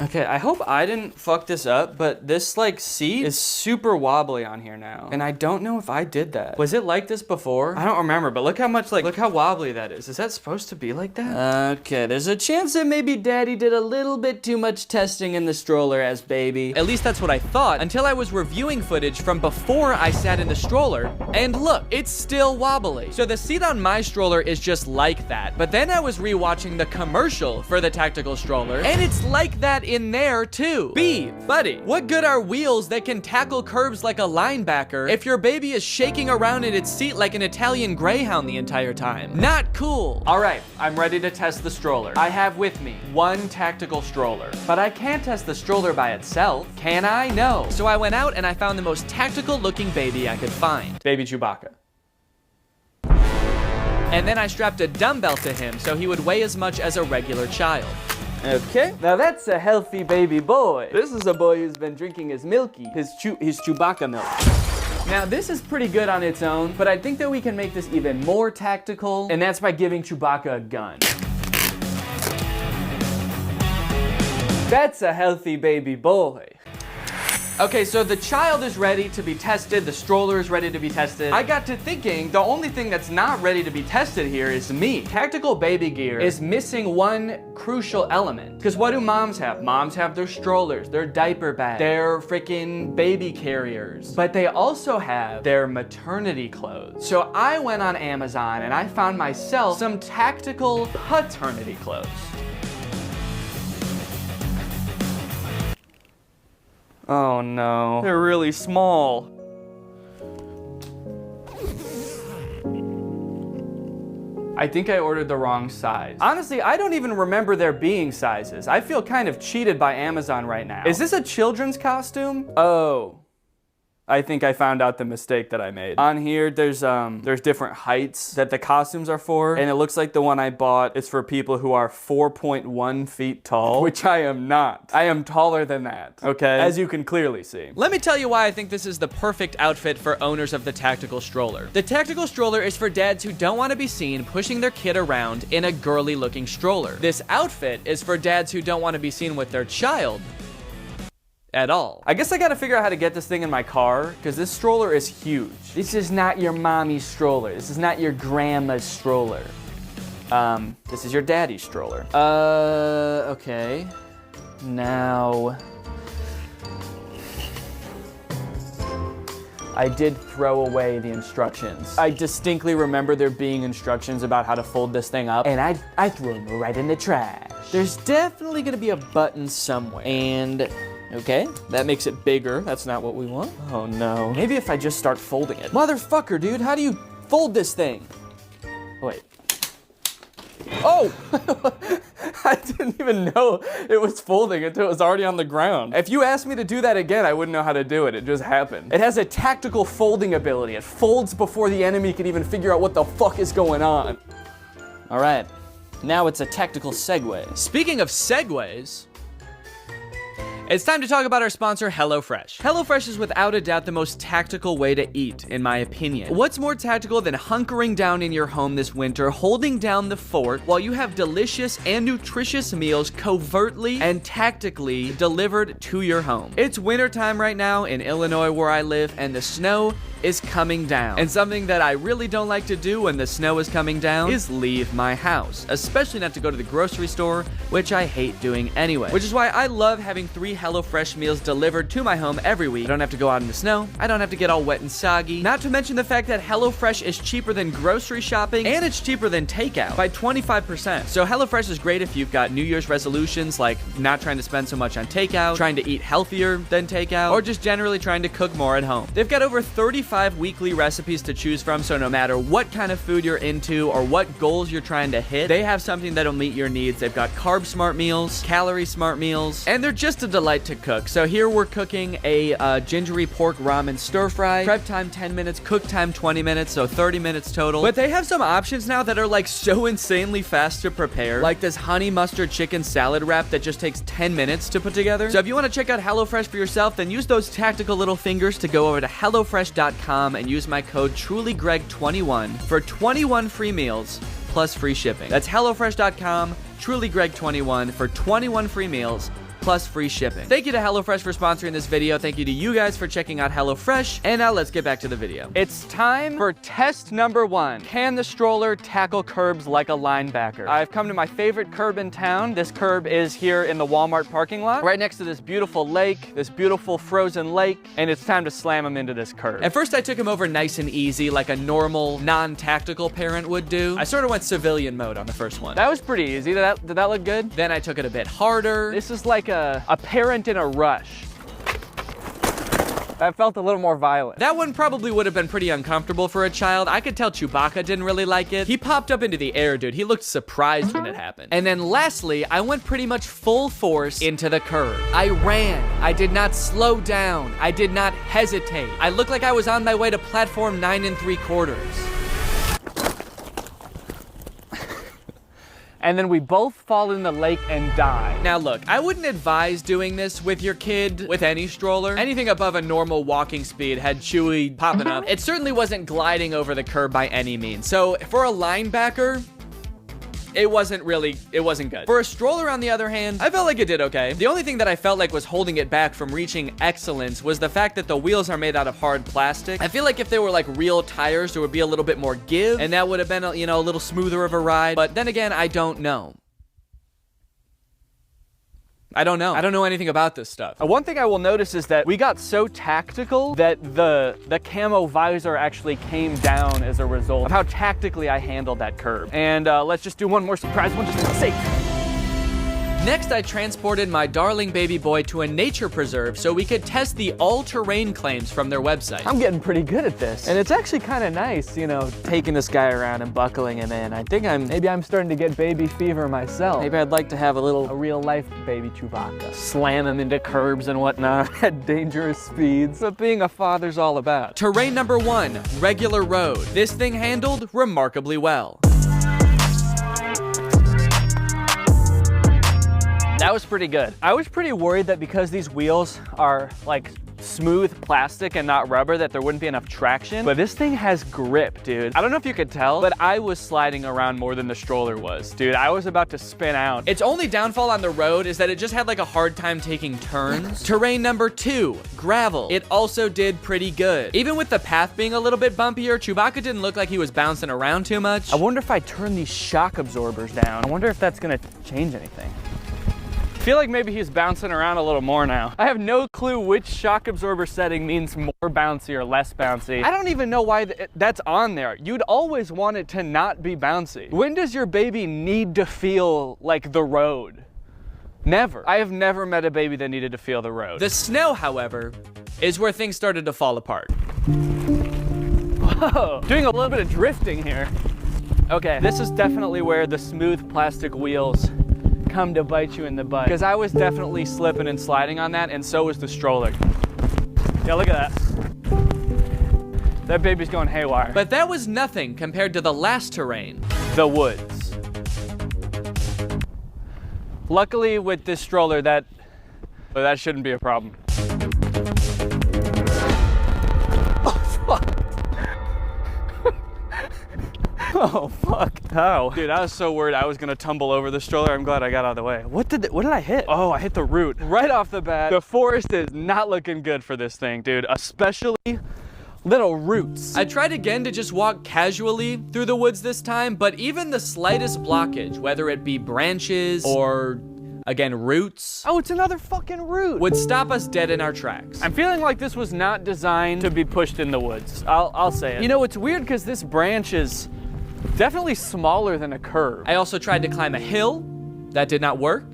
Okay, I hope I didn't fuck this up, but this like seat is super wobbly on here now. And I don't know if I did that. Was it like this before? I don't remember, but look how much look how wobbly that is. Is that supposed to be like that? Okay, there's a chance that maybe Daddy did a little bit too much testing in the stroller as baby. At least that's what I thought until I was reviewing footage from before I sat in the stroller. And look, it's still wobbly. So the seat on my stroller is just like that. But then I was rewatching the commercial for the tactical stroller, and it's like that in there too. B, buddy, what good are wheels that can tackle curbs like a linebacker if your baby is shaking around in its seat like an Italian greyhound the entire time? Not cool. All right, I'm ready to test the stroller. I have with me one tactical stroller, but I can't test the stroller by itself, can I? No. So I went out and I found the most tactical looking baby I could find. Baby Chewbacca. And then I strapped a dumbbell to him so he would weigh as much as a regular child. Okay, now that's a healthy baby boy. This is a boy who's been drinking his milky, his Chewbacca milk. Now this is pretty good on its own, but I think that we can make this even more tactical, and that's by giving Chewbacca a gun. That's a healthy baby boy. Okay, so the child is ready to be tested. The stroller is ready to be tested. I got to thinking, the only thing that's not ready to be tested here is me. Tactical baby gear is missing one crucial element. Because what do moms have? Moms have their strollers, their diaper bags, their freaking baby carriers. But they also have their maternity clothes. So I went on Amazon and I found myself some tactical paternity clothes. Oh no, they're really small. I think I ordered the wrong size. Honestly, I don't even remember there being sizes. I feel kind of cheated by Amazon right now. Is this a children's costume? Oh. I think I found out the mistake that I made. On here, there's different heights that the costumes are for, and it looks like the one I bought is for people who are 4.1 feet tall, which I am not. I am taller than that, okay? As you can clearly see. Let me tell you why I think this is the perfect outfit for owners of the tactical stroller. The tactical stroller is for dads who don't want to be seen pushing their kid around in a girly looking stroller. This outfit is for dads who don't want to be seen with their child at all. I guess I gotta figure out how to get this thing in my car, because this stroller is huge. This is not your mommy's stroller. This is not your grandma's stroller. This is your daddy's stroller. Okay. Now, I did throw away the instructions. I distinctly remember there being instructions about how to fold this thing up, and I threw them right in the trash. There's definitely gonna be a button somewhere, and okay, that makes it bigger. That's not what we want. Oh no. Maybe if I just start folding it. Motherfucker, dude, how do you fold this thing? Wait. Oh! I didn't even know it was folding until it was already on the ground. If you asked me to do that again, I wouldn't know how to do it. It just happened. It has a tactical folding ability. It folds before the enemy can even figure out what the fuck is going on. All right, now it's a tactical segue. Speaking of segues, it's time to talk about our sponsor, HelloFresh. HelloFresh is without a doubt the most tactical way to eat, in my opinion. What's more tactical than hunkering down in your home this winter, holding down the fort, while you have delicious and nutritious meals covertly and tactically delivered to your home? It's wintertime right now in Illinois where I live, and the snow is coming down. And something that I really don't like to do when the snow is coming down is leave my house, especially not to go to the grocery store, which I hate doing anyway. Which is why I love having 3 HelloFresh meals delivered to my home every week. I don't have to go out in the snow. I don't have to get all wet and soggy. Not to mention the fact that HelloFresh is cheaper than grocery shopping, and it's cheaper than takeout by 25%. So HelloFresh is great if you've got New Year's resolutions, like not trying to spend so much on takeout, trying to eat healthier than takeout, or just generally trying to cook more at home. They've got over 35 weekly recipes to choose from, so no matter what kind of food you're into or what goals you're trying to hit, they have something that'll meet your needs. They've got carb smart meals, calorie smart meals, and they're just a delight to cook. So here we're cooking a gingery pork ramen stir fry. Prep time 10 minutes, cook time 20 minutes, so 30 minutes total. But they have some options now that are like so insanely fast to prepare, like this honey mustard chicken salad wrap that just takes 10 minutes to put together. So if you want to check out HelloFresh for yourself, then use those tactical little fingers to go over to HelloFresh.com and use my code TrulyGreg21 for 21 free meals plus free shipping. That's HelloFresh.com, TrulyGreg21 for 21 free meals plus free shipping. Thank you to HelloFresh for sponsoring this video. Thank you to you guys for checking out HelloFresh. And now let's get back to the video. It's time for test number 1. Can the stroller tackle curbs like a linebacker? I've come to my favorite curb in town. This curb is here in the Walmart parking lot, right next to this beautiful lake, this beautiful frozen lake, and it's time to slam him into this curb. At first I took him over nice and easy like a normal, non-tactical parent would do. I sort of went civilian mode on the first one. That was pretty easy. Did that look good? Then I took it a bit harder. This is like a parent in a rush. That felt a little more violent. That one probably would have been pretty uncomfortable for a child. I could tell Chewbacca didn't really like it. He popped up into the air, dude. He looked surprised when it happened. And then lastly, I went pretty much full force into the curb. I ran. I did not slow down. I did not hesitate. I looked like I was on my way to platform 9 3/4. And then we both fall in the lake and die. Now look, I wouldn't advise doing this with your kid with any stroller. Anything above a normal walking speed had Chewy popping up. It certainly wasn't gliding over the curb by any means. So for a linebacker, it wasn't good. For a stroller, on the other hand, I felt like it did okay. The only thing that I felt like was holding it back from reaching excellence was the fact that the wheels are made out of hard plastic. I feel like if they were like real tires, there would be a little bit more give, and that would have been, you know, a little smoother of a ride. But then again, I don't know. I don't know anything about this stuff. One thing I will notice is that we got so tactical that the camo visor actually came down as a result of how tactically I handled that curb. And let's just do one more surprise one just to be safe. Next, I transported my darling baby boy to a nature preserve so we could test the all-terrain claims from their website. I'm getting pretty good at this. And it's actually kind of nice, you know, taking this guy around and buckling him in. I think maybe I'm starting to get baby fever myself. Maybe I'd like to have a real-life baby Chewbacca. Slam him into curbs and whatnot at dangerous speeds. But being a father's all about. Terrain number 1, regular road. This thing handled remarkably well. That was pretty good. I was pretty worried that because these wheels are like smooth plastic and not rubber that there wouldn't be enough traction, but this thing has grip, dude. I don't know if you could tell, but I was sliding around more than the stroller was, dude. I was about to spin out. Its only downfall on the road is that it just had like a hard time taking turns. Terrain number 2, gravel. It also did pretty good. Even with the path being a little bit bumpier, Chewbacca didn't look like he was bouncing around too much. I wonder if I turn these shock absorbers down. I wonder if that's gonna change anything. I feel like maybe he's bouncing around a little more now. I have no clue which shock absorber setting means more bouncy or less bouncy. I don't even know why that's on there. You'd always want it to not be bouncy. When does your baby need to feel like the road? Never. I have never met a baby that needed to feel the road. The snow, however, is where things started to fall apart. Whoa, doing a little bit of drifting here. Okay, this is definitely where the smooth plastic wheels come to bite you in the butt, because I was definitely slipping and sliding on that, and so was the stroller. Yeah, look at that. That baby's going haywire. But that was nothing compared to the last terrain, the woods. Luckily with this stroller, that shouldn't be a problem. Oh, fuck. Oh. Dude, I was so worried I was gonna tumble over the stroller. I'm glad I got out of the way. What did I hit? Oh, I hit the root. Right off the bat, the forest is not looking good for this thing, dude. Especially little roots. I tried again to just walk casually through the woods this time, but even the slightest blockage, whether it be branches or again, roots. Oh, it's another fucking root. Would stop us dead in our tracks. I'm feeling like this was not designed to be pushed in the woods. I'll say it. You know, it's weird because this branch is definitely smaller than a curve. I also tried to climb a hill. That did not work.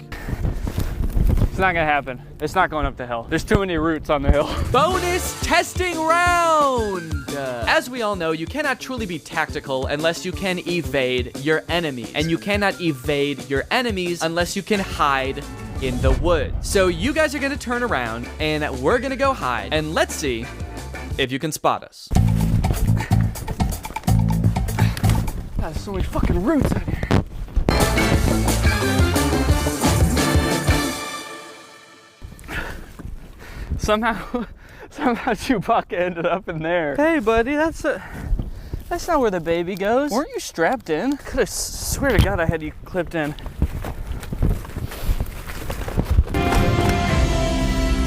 It's not gonna happen. It's not going up the hill. There's too many roots on the hill. Bonus testing round! As we all know, you cannot truly be tactical unless you can evade your enemies. And you cannot evade your enemies unless you can hide in the woods. So you guys are gonna turn around and we're gonna go hide. And let's see if you can spot us. God, there's so many fucking roots out here. Somehow Chewbacca ended up in there. Hey, buddy, that's not where the baby goes. Weren't you strapped in? Could have swear to God I had you clipped in.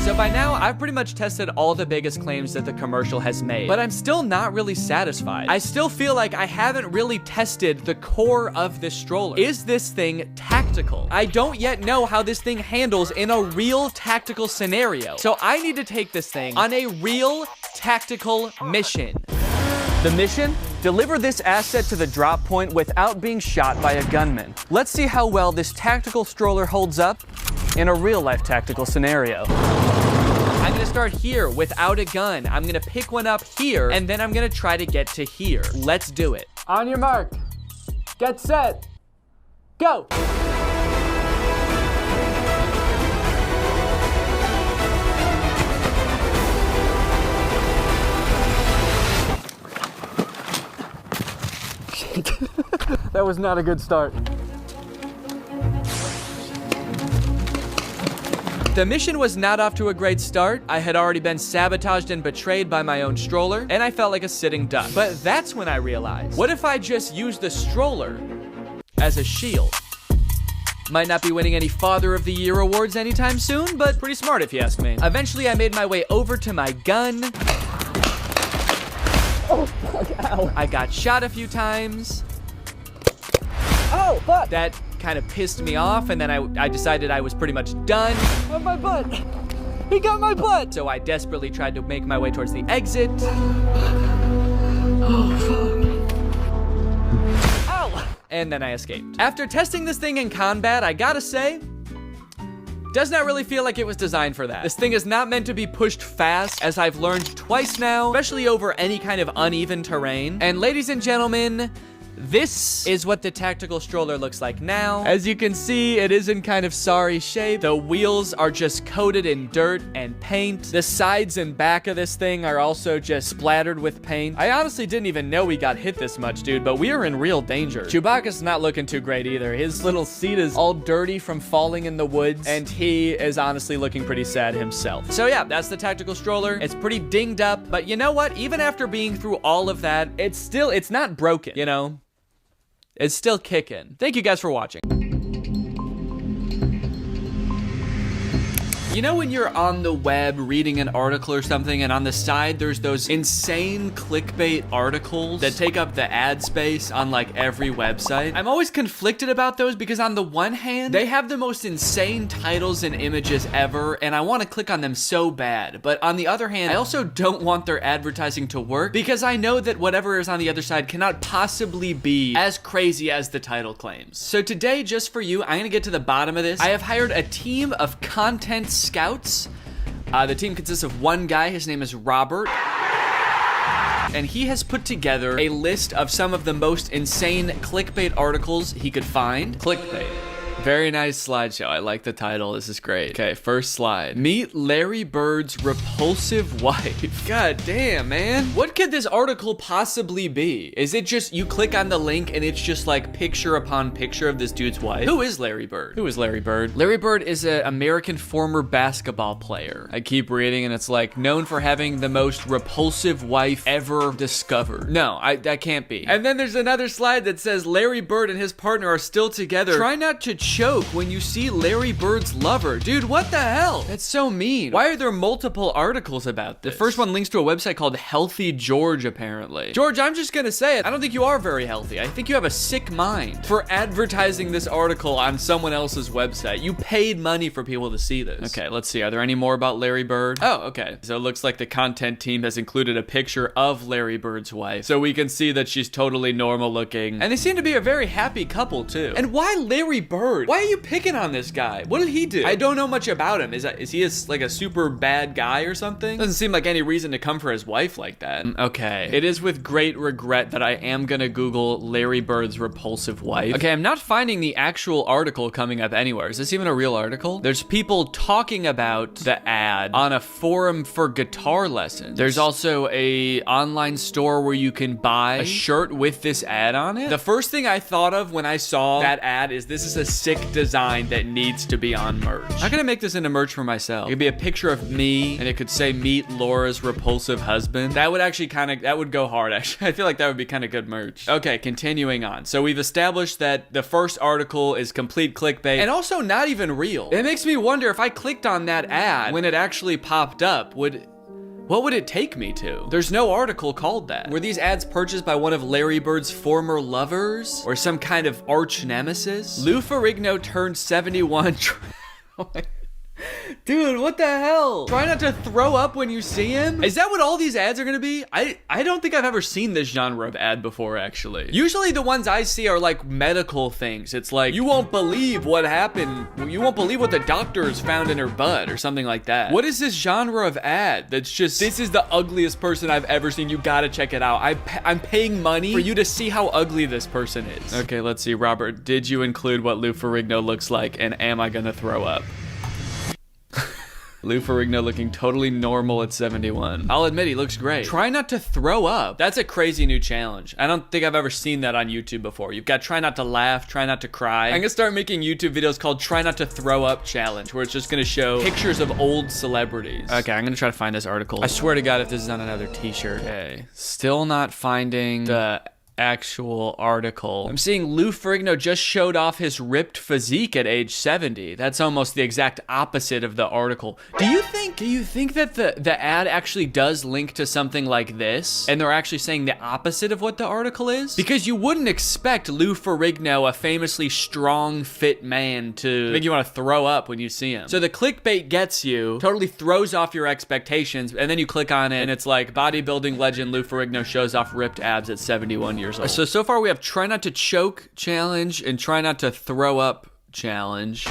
So by now, I've pretty much tested all the biggest claims that the commercial has made, but I'm still not really satisfied. I still feel like I haven't really tested the core of this stroller. Is this thing tactical? I don't yet know how this thing handles in a real tactical scenario. So I need to take this thing on a real tactical mission. The mission? Deliver this asset to the drop point without being shot by a gunman. Let's see how well this tactical stroller holds up in a real-life tactical scenario. I'm gonna start here without a gun. I'm gonna pick one up here, and then I'm gonna try to get to here. Let's do it. On your mark. Get set. Go. That was not a good start. The mission was not off to a great start. I had already been sabotaged and betrayed by my own stroller, and I felt like a sitting duck. But that's when I realized, what if I just use the stroller as a shield. Might not be winning any Father of the Year awards anytime soon, but pretty smart if you ask me. Eventually, I made my way over to my gun. Oh, fuck, ow. I got shot a few times. Oh, fuck. That kind of pissed me off, and then I decided I was pretty much done. Oh, my butt. He got my butt. So I desperately tried to make my way towards the exit. Oh, fuck. And then I escaped. After testing this thing in combat, I gotta say, does not really feel like it was designed for that. This thing is not meant to be pushed fast, as I've learned twice now, especially over any kind of uneven terrain. And ladies and gentlemen, this is what the tactical stroller looks like now. As you can see, it is in kind of sorry shape. The wheels are just coated in dirt and paint. The sides and back of this thing are also just splattered with paint. I honestly didn't even know we got hit this much, dude, but we are in real danger. Chewbacca's not looking too great either. His little seat is all dirty from falling in the woods, and he is honestly looking pretty sad himself. So yeah, that's the tactical stroller. It's pretty dinged up, but you know what? Even after being through all of that, it's not broken, you know? It's still kicking. Thank you guys for watching. You know when you're on the web reading an article or something and on the side there's those insane clickbait articles that take up the ad space on like every website? I'm always conflicted about those because on the one hand, they have the most insane titles and images ever and I want to click on them so bad. But on the other hand, I also don't want their advertising to work because I know that whatever is on the other side cannot possibly be as crazy as the title claims. So today, just for you, I'm gonna get to the bottom of this. I have hired a team of content scouts. The team consists of one guy, his name is Robert, and he has put together a list of some of the most insane clickbait articles he could find. Clickbait. Very nice slideshow. I like the title. This is great. Okay, first slide. Meet Larry Bird's repulsive wife. God damn, man. What could this article possibly be? Is it just you click on the link and it's just like picture upon picture of this dude's wife? Who is Larry Bird? Who is Larry Bird? Larry Bird is an American former basketball player. I keep reading and it's like known for having the most repulsive wife ever discovered. No, that can't be. And then there's another slide that says Larry Bird and his partner are still together. Try not to choke when you see Larry Bird's lover. Dude, what the hell? That's so mean. Why are there multiple articles about this? The first one links to a website called Healthy George, apparently. George, I'm just gonna say it. I don't think you are very healthy. I think you have a sick mind for advertising this article on someone else's website. You paid money for people to see this. Okay, let's see. Are there any more about Larry Bird? Oh, okay. So it looks like the content team has included a picture of Larry Bird's wife. So we can see that she's totally normal looking. And they seem to be a very happy couple too. And why Larry Bird? Why are you picking on this guy? What did he do? I don't know much about him. Is he like a super bad guy or something? Doesn't seem like any reason to come for his wife like that. Okay. It is with great regret that I am gonna Google Larry Bird's repulsive wife. Okay, I'm not finding the actual article coming up anywhere. Is this even a real article? There's people talking about the ad on a forum for guitar lessons. There's also a online store where you can buy a shirt with this ad on it. The first thing I thought of when I saw that ad is this is a sick design that needs to be on merch. How can I make this into merch for myself? It could be a picture of me and it could say meet Laura's repulsive husband. That would actually that would go hard actually. I feel like that would be kind of good merch. Okay, continuing on. So we've established that the first article is complete clickbait and also not even real. It makes me wonder if I clicked on that ad when it actually popped up, what would it take me to? There's no article called that. Were these ads purchased by one of Larry Bird's former lovers? Or some kind of arch nemesis? Lou Ferrigno turned 71. Oh my. Dude, what the hell? Try not to throw up when you see him? Is that what all these ads are gonna be? I don't think I've ever seen this genre of ad before, actually. Usually the ones I see are like medical things. It's like, you won't believe what happened. You won't believe what the doctors found in her butt or something like that. What is this genre of ad that's just, this is the ugliest person I've ever seen. You gotta check it out. I'm paying money for you to see how ugly this person is. Okay, let's see. Robert, did you include what Lou Ferrigno looks like and am I gonna throw up? Lou Ferrigno looking totally normal at 71. I'll admit he looks great. Try not to throw up. That's a crazy new challenge. I don't think I've ever seen that on YouTube before. You've got try not to laugh, try not to cry. I'm gonna start making YouTube videos called try not to throw up challenge, where it's just gonna show pictures of old celebrities. Okay, I'm gonna try to find this article. I swear to God if this is on another t-shirt. Okay, still not finding the actual article. I'm seeing Lou Ferrigno just showed off his ripped physique at age 70. That's almost the exact opposite of the article. Do you think that the ad actually does link to something like this, and they're actually saying the opposite of what the article is? Because you wouldn't expect Lou Ferrigno, a famously strong, fit man, to make you want to throw up when you see him. So the clickbait gets you, totally throws off your expectations, and then you click on it, and it's like bodybuilding legend Lou Ferrigno shows off ripped abs at 71 years old. So far we have try not to choke challenge and try not to throw up challenge.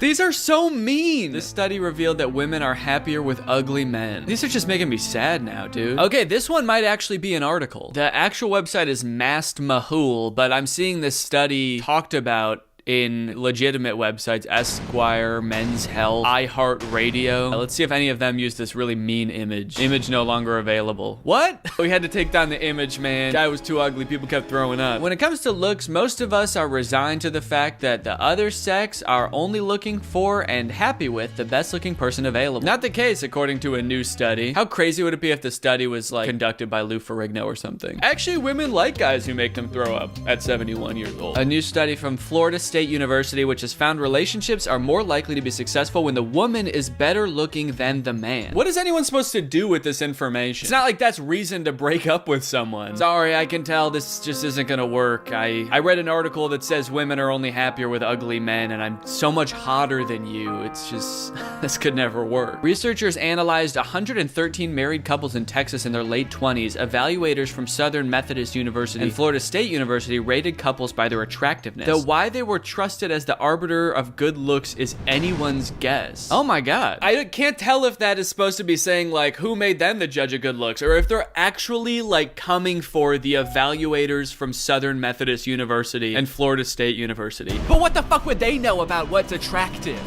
These are so mean. This study revealed that women are happier with ugly men. These are just making me sad now, dude. Okay, this one might actually be an article. The actual website is Mast Mahul, but I'm seeing this study talked about in legitimate websites, Esquire, Men's Health, iHeartRadio. Let's see if any of them use this really mean image. Image no longer available. What? We had to take down the image, man. Guy was too ugly, people kept throwing up. When it comes to looks, most of us are resigned to the fact that the other sex are only looking for and happy with the best looking person available. Not the case, according to a new study. How crazy would it be if the study was like conducted by Lou Ferrigno or something? Actually, women like guys who make them throw up at 71 years old. A new study from Florida State University, which has found relationships are more likely to be successful when the woman is better looking than the man. What is anyone supposed to do with this information? It's not like that's reason to break up with someone. Sorry, I can tell this just isn't gonna work. I read an article that says women are only happier with ugly men and I'm so much hotter than you. It's just, this could never work. Researchers analyzed 113 married couples in Texas in their late 20s. Evaluators from Southern Methodist University and Florida State University rated couples by their attractiveness. Though why they were trusted as the arbiter of good looks is anyone's guess. Oh my god. I can't tell if that is supposed to be saying like who made them the judge of good looks or if they're actually like coming for the evaluators from Southern Methodist University and Florida State University. But what the fuck would they know about what's attractive?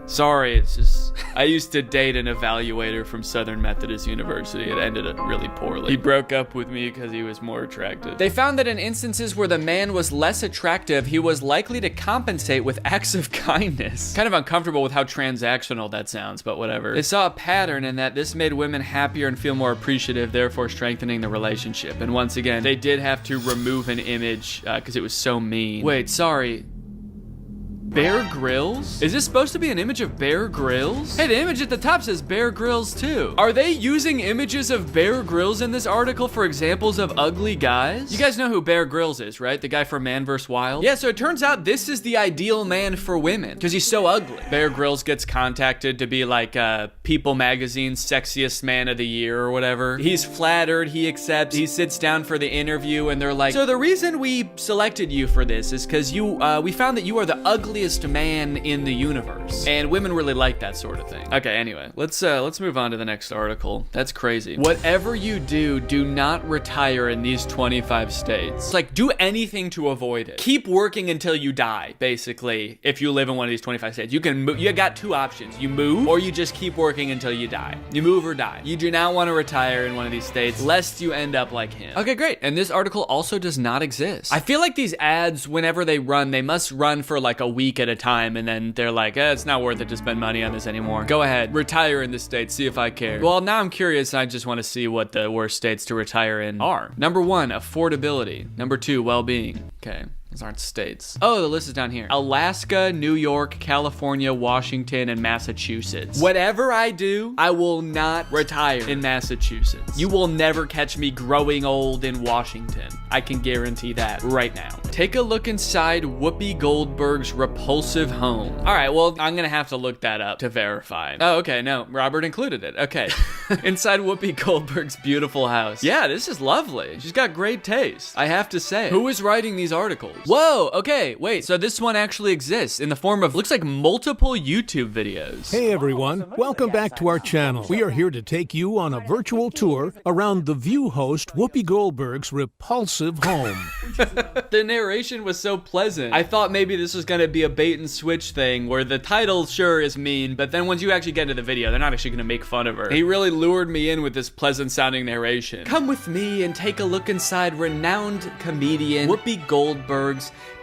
Sorry, it's just, I used to date an evaluator from Southern Methodist University. It ended up really poorly. He broke up with me because he was more attractive. They found that in instances where the man was less attractive, he was likely to compensate with acts of kindness. Kind of uncomfortable with how transactional that sounds, but whatever. They saw a pattern in that this made women happier and feel more appreciative, therefore strengthening the relationship. And once again, they did have to remove an image because it was so mean. Wait, sorry. Bear Grylls? Is this supposed to be an image of Bear Grylls? Hey, the image at the top says Bear Grylls too. Are they using images of Bear Grylls in this article for examples of ugly guys? You guys know who Bear Grylls is, right? The guy from Man vs. Wild? Yeah, so it turns out this is the ideal man for women because he's so ugly. Bear Grylls gets contacted to be like People Magazine's sexiest man of the year or whatever. He's flattered, he accepts, he sits down for the interview and they're like, so the reason we selected you for this is because we found that you are the ugliest man in the universe. And women really like that sort of thing. Okay, anyway, let's move on to the next article. That's crazy. Whatever you do, do not retire in these 25 states. It's like, do anything to avoid it. Keep working until you die, basically, if you live in one of these 25 states. You can move, you got two options. You move, or you just keep working until you die. You move or die. You do not want to retire in one of these states, lest you end up like him. Okay, great. And this article also does not exist. I feel like these ads, whenever they run, they must run for like a week at a time, and then they're like, it's not worth it to spend money on this anymore. Go ahead, retire in this state, see if I care. Well, now I'm curious, and I just want to see what the worst states to retire in are. Number 1, affordability. Number 2, well-being. Okay. Those aren't states. Oh, the list is down here. Alaska, New York, California, Washington, and Massachusetts. Whatever I do, I will not retire in Massachusetts. You will never catch me growing old in Washington. I can guarantee that right now. Take a look inside Whoopi Goldberg's repulsive home. All right, well, I'm gonna have to look that up to verify. Oh, okay, no, Robert included it. Okay. Inside Whoopi Goldberg's beautiful house. Yeah, this is lovely. She's got great taste, I have to say. Who is writing these articles? Whoa, okay, wait, so this one actually exists in the form of, looks like multiple YouTube videos. Hey everyone, welcome back to our channel. We are here to take you on a virtual tour around the View host Whoopi Goldberg's repulsive home. The narration was so pleasant. I thought maybe this was gonna be a bait and switch thing where the title sure is mean, but then once you actually get into the video, they're not actually gonna make fun of her. He really lured me in with this pleasant sounding narration. Come with me and take a look inside renowned comedian Whoopi Goldberg's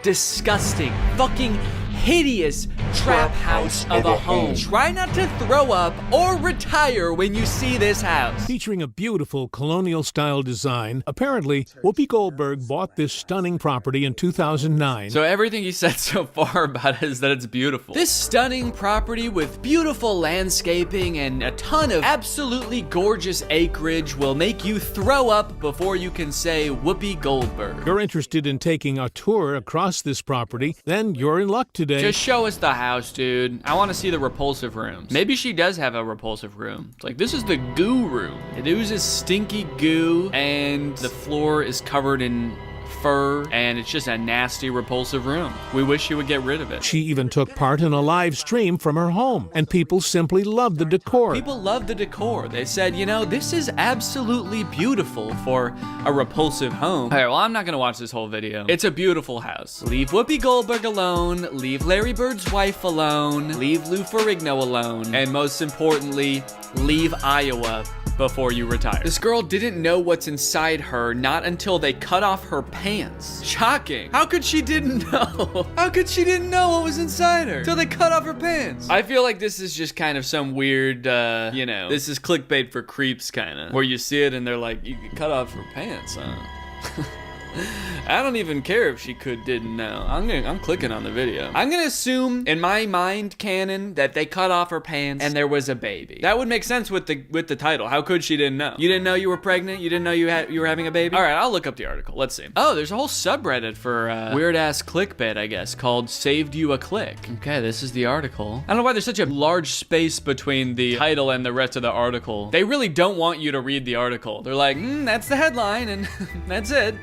disgusting, fucking hideous trap house of a home. Try not to throw up or retire when you see this house. Featuring a beautiful colonial-style design, apparently, Whoopi Goldberg bought this stunning property in 2009. So everything he said so far about it is that it's beautiful. This stunning property with beautiful landscaping and a ton of absolutely gorgeous acreage will make you throw up before you can say Whoopi Goldberg. If you're interested in taking a tour across this property, then you're in luck today. Just show us the house, dude. I want to see the repulsive rooms. Maybe she does have a repulsive room. It's like, this is the goo room. It oozes stinky goo, and the floor is covered in fur, and it's just a nasty, repulsive room. We wish she would get rid of it. She even took part in a live stream from her home, and people simply loved the decor. People love the decor. They said, you know, this is absolutely beautiful for a repulsive home. All right, well, I'm not gonna watch this whole video. It's a beautiful house. Leave Whoopi Goldberg alone, leave Larry Bird's wife alone, leave Lou Ferrigno alone, and most importantly, leave Iowa before you retire. This girl didn't know what's inside her, not until they cut off her pants. Shocking. How could she didn't know? How could she didn't know what was inside her till they cut off her pants? I feel like this is just kind of some weird, you know, this is clickbait for creeps kind of, where you see it and they're like, you cut off her pants, huh? I don't even care if she didn't know. I'm clicking on the video. I'm gonna assume in my mind canon that they cut off her pants and there was a baby. That would make sense with the title. How could she didn't know? You didn't know you were pregnant? You didn't know you were having a baby? All right, I'll look up the article. Let's see. Oh, there's a whole subreddit for weird ass clickbait, I guess, called "Saved You a Click." Okay, this is the article. I don't know why there's such a large space between the title and the rest of the article. They really don't want you to read the article. They're like, that's the headline and that's it.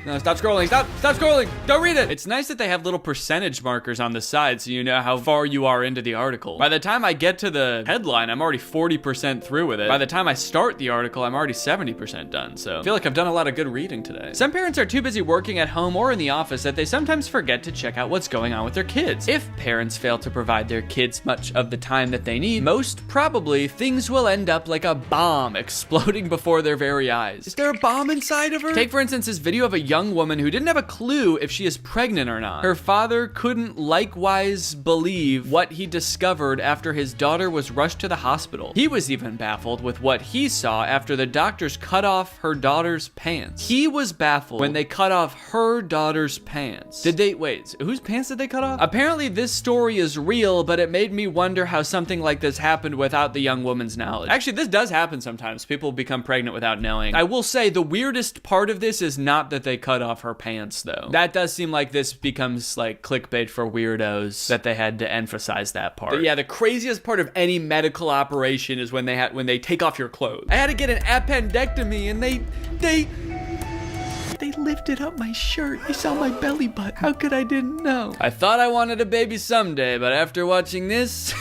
No, stop scrolling, stop scrolling, don't read it. It's nice that they have little percentage markers on the side so you know how far you are into the article. By the time I get to the headline, I'm already 40% through with it. By the time I start the article, I'm already 70% done, so I feel like I've done a lot of good reading today. Some parents are too busy working at home or in the office that they sometimes forget to check out what's going on with their kids. If parents fail to provide their kids much of the time that they need, most probably things will end up like a bomb exploding before their very eyes. Is there a bomb inside of her? Take for instance this video of a young woman who didn't have a clue if she is pregnant or not. Her father couldn't likewise believe what he discovered after his daughter was rushed to the hospital. He was even baffled with what he saw after the doctors cut off her daughter's pants. He was baffled when they cut off her daughter's pants. Wait, whose pants did they cut off? Apparently this story is real, but it made me wonder how something like this happened without the young woman's knowledge. Actually, this does happen sometimes. People become pregnant without knowing. I will say the weirdest part of this is not that they cut off her pants though. That does seem like this becomes like clickbait for weirdos that they had to emphasize that part. But yeah, the craziest part of any medical operation is when they take off your clothes. I had to get an appendectomy and they lifted up my shirt. They saw my belly button. How could I didn't know? I thought I wanted a baby someday, but after watching this,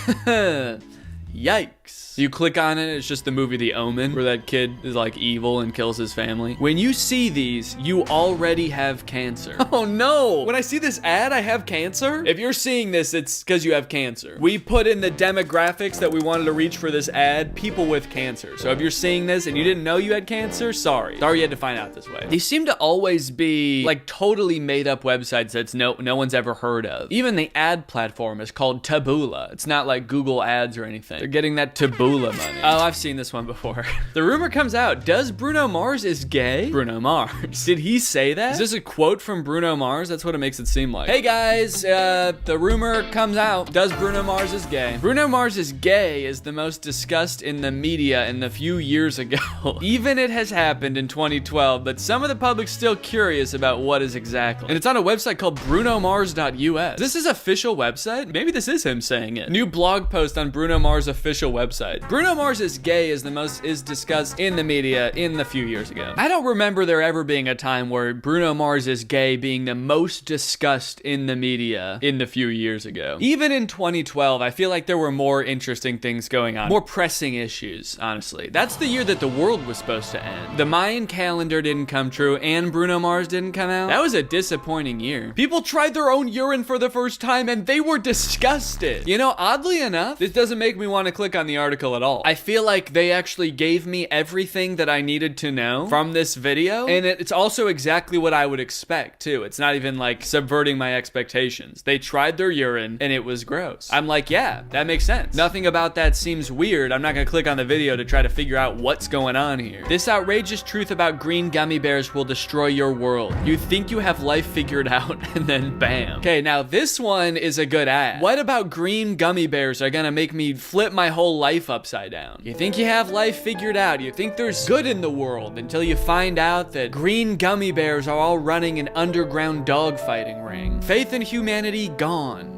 yikes. You click on it, it's just the movie The Omen, where that kid is like evil and kills his family. When you see these, you already have cancer. Oh no! When I see this ad, I have cancer? If you're seeing this, it's because you have cancer. We put in the demographics that we wanted to reach for this ad, people with cancer. So if you're seeing this and you didn't know you had cancer, sorry. Sorry you had to find out this way. These seem to always be like totally made up websites that no one's ever heard of. Even the ad platform is called Taboola. It's not like Google Ads or anything. They're getting that Taboola money. Oh, I've seen this one before. The rumor comes out, does Bruno Mars is gay? Bruno Mars. Did he say that? Is this a quote from Bruno Mars? That's what it makes it seem like. Hey guys, the rumor comes out, does Bruno Mars is gay? Bruno Mars is gay is the most discussed in the media in the few years ago. Even it has happened in 2012, but some of the public's still curious about what is exactly. And it's on a website called brunomars.us. This is official website? Maybe this is him saying it. New blog post on Bruno Mars official website. Bruno Mars is gay is the most discussed in the media in the few years ago. I don't remember there ever being a time where Bruno Mars is gay being the most discussed in the media in the few years ago. Even in 2012, I feel like there were more interesting things going on. More pressing issues, honestly. That's the year that the world was supposed to end. The Mayan calendar didn't come true and Bruno Mars didn't come out. That was a disappointing year. People tried their own urine for the first time and they were disgusted. You know, oddly enough, this doesn't make me want to click on the the article at all. I feel like they actually gave me everything that I needed to know from this video, and it's also exactly what I would expect too. It's not even like subverting my expectations. They tried their urine and it was gross. I'm like, yeah, that makes sense. Nothing about that seems weird. I'm not gonna click on the video to try to figure out what's going on here. This outrageous truth about green gummy bears will destroy your world. You think you have life figured out and then bam. Okay, now this one is a good ad. What about green gummy bears are gonna make me flip my whole life upside down? You think you have life figured out. You think there's good in the world until you find out that green gummy bears are all running an underground dogfighting ring. Faith in humanity gone.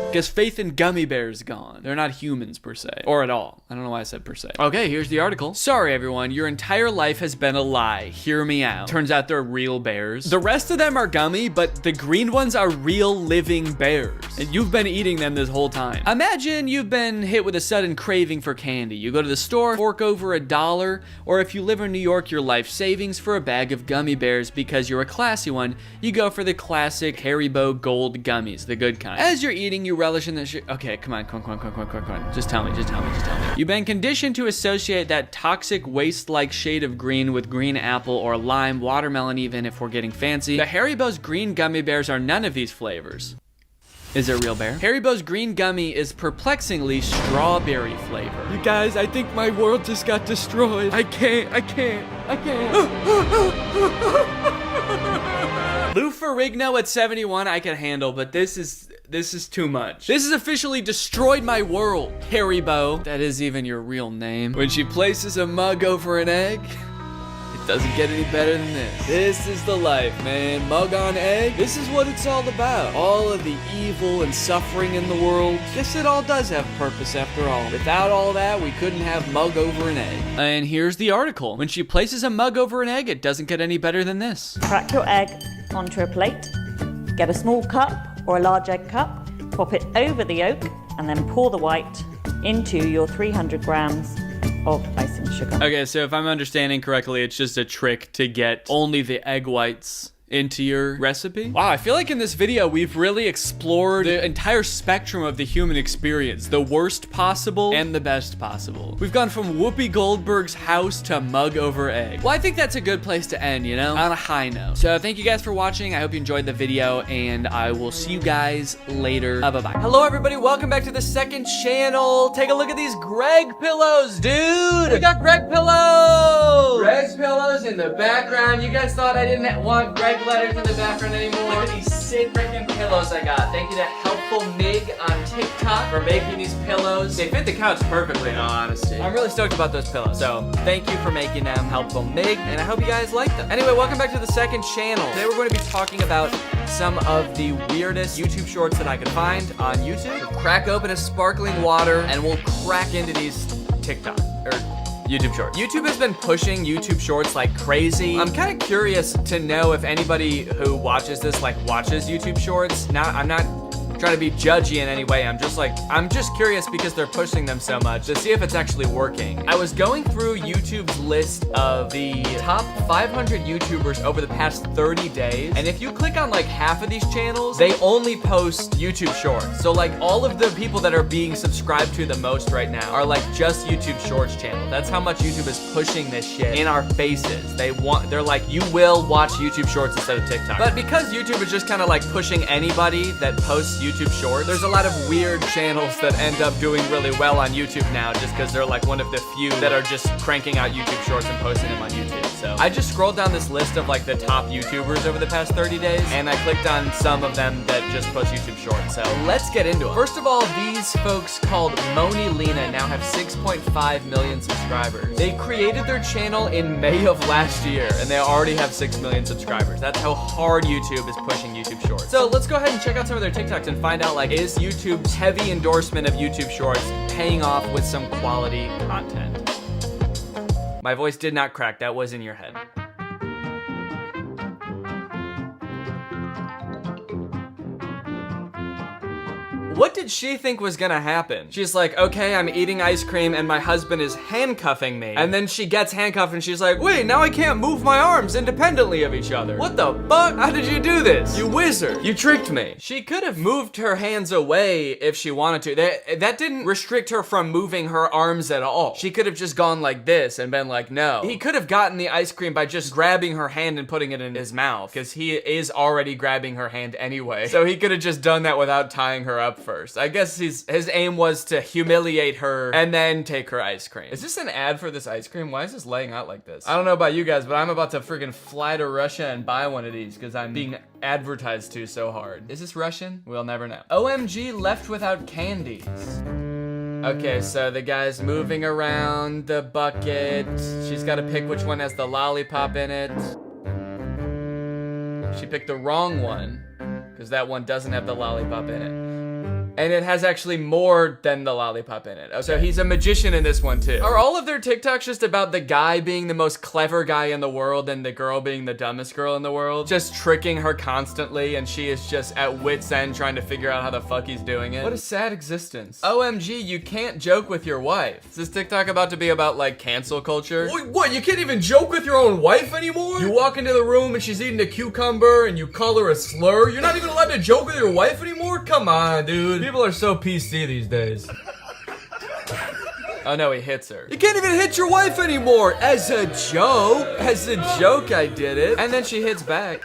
Because faith in gummy bears gone. They're not humans per se, or at all. I don't know why I said per se. Okay, here's the article. Sorry everyone, your entire life has been a lie. Hear me out. Turns out they're real bears. The rest of them are gummy, but the green ones are real living bears. And you've been eating them this whole time. Imagine you've been hit with a sudden craving for candy. You go to the store, fork over $1, or if you live in New York, your life savings for a bag of gummy bears because you're a classy one, you go for the classic Haribo gold gummies, the good kind. As you're eating, you relish in the shit. Okay, come on. Just tell me. You've been conditioned to associate that toxic waste-like shade of green with green apple or lime, watermelon even if we're getting fancy. The Haribo's green gummy bears are none of these flavors. Is it a real bear? Haribo's green gummy is perplexingly strawberry flavor. You guys, I think my world just got destroyed. I can't. Lou Ferrigno at 71 I can handle, but this is too much. This has officially destroyed my world. Haribo, that is even your real name. When she places a mug over an egg, it doesn't get any better than this. This is the life, man. Mug on egg. This is what it's all about. All of the evil and suffering in the world. Guess it all does have purpose after all. Without all that, we couldn't have mug over an egg. And here's the article. When she places a mug over an egg, it doesn't get any better than this. Crack your egg onto a plate. Get a small cup or a large egg cup. Pop it over the yolk and then pour the white into your 300 grams of icing sugar. Okay, so if I'm understanding correctly, it's just a trick to get only the egg whites into your recipe. Wow, I feel like in this video, we've really explored the entire spectrum of the human experience, the worst possible and the best possible. We've gone from Whoopi Goldberg's house to mug over egg. Well, I think that's a good place to end, you know, on a high note. So thank you guys for watching. I hope you enjoyed the video and I will see you guys later. Bye-bye. Hello, everybody. Welcome back to the second channel. Take a look at these Greg pillows, dude. We got Greg pillows. Greg's pillows in the background. You guys thought I didn't want Greg letters in the background anymore. Look at these sick freaking pillows I got. Thank you to Helpful Mig on TikTok for making these pillows. They fit the couch perfectly, in all honesty. I'm really stoked about those pillows. So thank you for making them, Helpful Mig, and I hope you guys like them. Anyway, welcome back to the second channel. Today we're going to be talking about some of the weirdest YouTube shorts that I could find on YouTube. So crack open a sparkling water and we'll crack into these TikTok or YouTube Shorts. YouTube has been pushing YouTube Shorts like crazy. I'm kind of curious to know if anybody who watches this watches YouTube Shorts. I'm not trying to be judgy in any way. I'm just curious because they're pushing them so much to see if it's actually working. I was going through YouTube's list of the top 500 YouTubers over the past 30 days. And if you click on like half of these channels, they only post YouTube Shorts. So like all of the people that are being subscribed to the most right now are like just YouTube Shorts channel. That's how much YouTube is pushing this shit in our faces. They're like, you will watch YouTube Shorts instead of TikTok. But because YouTube is just kind of like pushing anybody that posts YouTube Shorts, there's a lot of weird channels that end up doing really well on YouTube now just because they're like one of the few that are just cranking out YouTube Shorts and posting them on YouTube. So I just scrolled down this list of like the top YouTubers over the past 30 days and I clicked on some of them that just post YouTube Shorts. So let's get into it. First of all, these folks called Moni Lena now have 6.5 million subscribers. They created their channel in May of last year and they already have 6 million subscribers. That's how hard YouTube is pushing YouTube Shorts. So let's go ahead and check out some of their TikToks and find out like, is YouTube's heavy endorsement of YouTube Shorts paying off with some quality content? My voice did not crack, that was in your head. What did she think was gonna happen? She's like, okay, I'm eating ice cream and my husband is handcuffing me. And then she gets handcuffed and she's like, wait, now I can't move my arms independently of each other. What the fuck? How did you do this? You wizard. You tricked me. She could have moved her hands away if she wanted to. That didn't restrict her from moving her arms at all. She could have just gone like this and been like, no. He could have gotten the ice cream by just grabbing her hand and putting it in his mouth, because he is already grabbing her hand anyway. So he could have just done that without tying her up first. I guess his aim was to humiliate her and then take her ice cream. Is this an ad for this ice cream? Why is this laying out like this? I don't know about you guys, but I'm about to freaking fly to Russia and buy one of these because I'm being advertised to so hard. Is this Russian? We'll never know. OMG left without candies. Okay, so the guy's moving around the bucket. She's got to pick which one has the lollipop in it. She picked the wrong one, because that one doesn't have the lollipop in it. And it has actually more than the lollipop in it. Okay. So he's a magician in this one too. Are all of their TikToks just about the guy being the most clever guy in the world and the girl being the dumbest girl in the world? Just tricking her constantly and she is just at wit's end trying to figure out how the fuck he's doing it? What a sad existence. OMG, you can't joke with your wife. Is this TikTok about to be about like cancel culture? Wait, what, you can't even joke with your own wife anymore? You walk into the room and she's eating a cucumber and you call her a slur? You're not even allowed to joke with your wife anymore? Come on, dude. People are so PC these days. Oh no, he hits her. You can't even hit your wife anymore! As a joke! As a joke, I did it. And then she hits back.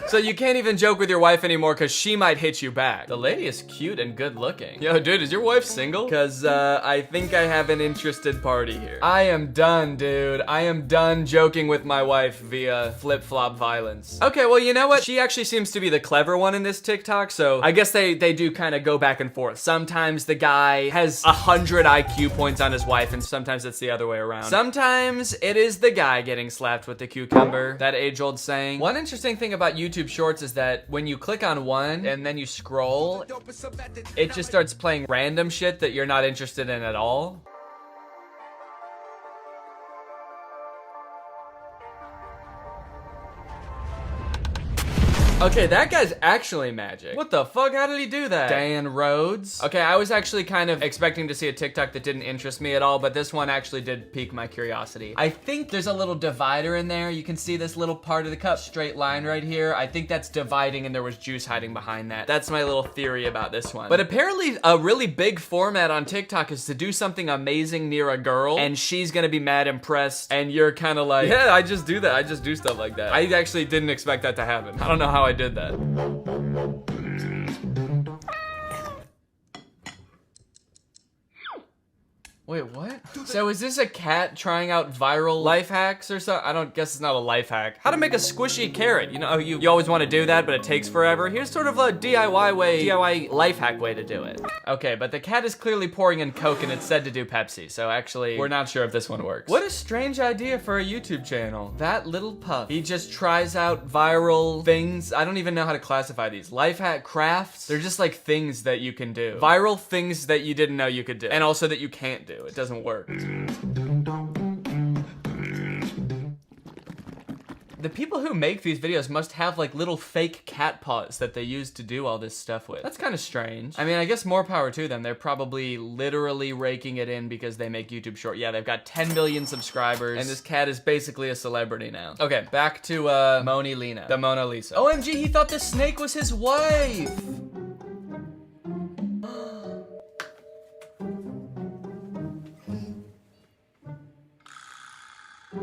So you can't even joke with your wife anymore because she might hit you back. The lady is cute and good looking. Yo, dude, is your wife single? Because I think I have an interested party here. I am done, dude. I am done joking with my wife via flip-flop violence. Okay, well, you know what? She actually seems to be the clever one in this TikTok, so I guess they do kind of go back and forth. Sometimes the guy has 100 IQ points on his wife, and sometimes it's the other way around. Sometimes it is the guy getting slapped with the cucumber, that age-old saying. One interesting thing about YouTube Shorts is that when you click on one and then you scroll, it just starts playing random shit that you're not interested in at all. Okay, that guy's actually magic. What the fuck? How did he do that? Dan Rhodes. Okay, I was actually kind of expecting to see a TikTok that didn't interest me at all, but this one actually did pique my curiosity. I think there's a little divider in there. You can see this little part of the cup, straight line right here. I think that's dividing and there was juice hiding behind that. That's my little theory about this one. But apparently a really big format on TikTok is to do something amazing near a girl and she's gonna be mad impressed and you're kind of like, yeah, I just do that. I just do stuff like that. I actually didn't expect that to happen. I don't know how I did that. Wait, what? So is this a cat trying out viral life hacks or something? I don't guess it's not a life hack. How to make a squishy carrot. You know, you always want to do that, but it takes forever. Here's sort of a DIY life hack way to do it. Okay, but the cat is clearly pouring in Coke and it's said to do Pepsi. So actually, we're not sure if this one works. What a strange idea for a YouTube channel. That little pup. He just tries out viral things. I don't even know how to classify these. Life hack crafts. They're just like things that you can do. Viral things that you didn't know you could do. And also that you can't do. It doesn't work. The people who make these videos must have like little fake cat paws that they use to do all this stuff with. That's kind of strange. I mean, I guess more power to them. They're probably literally raking it in because they make YouTube short. Yeah, they've got 10 million subscribers and this cat is basically a celebrity now. Okay, back to Moni Lena, the Mona Lisa. OMG, he thought the snake was his wife.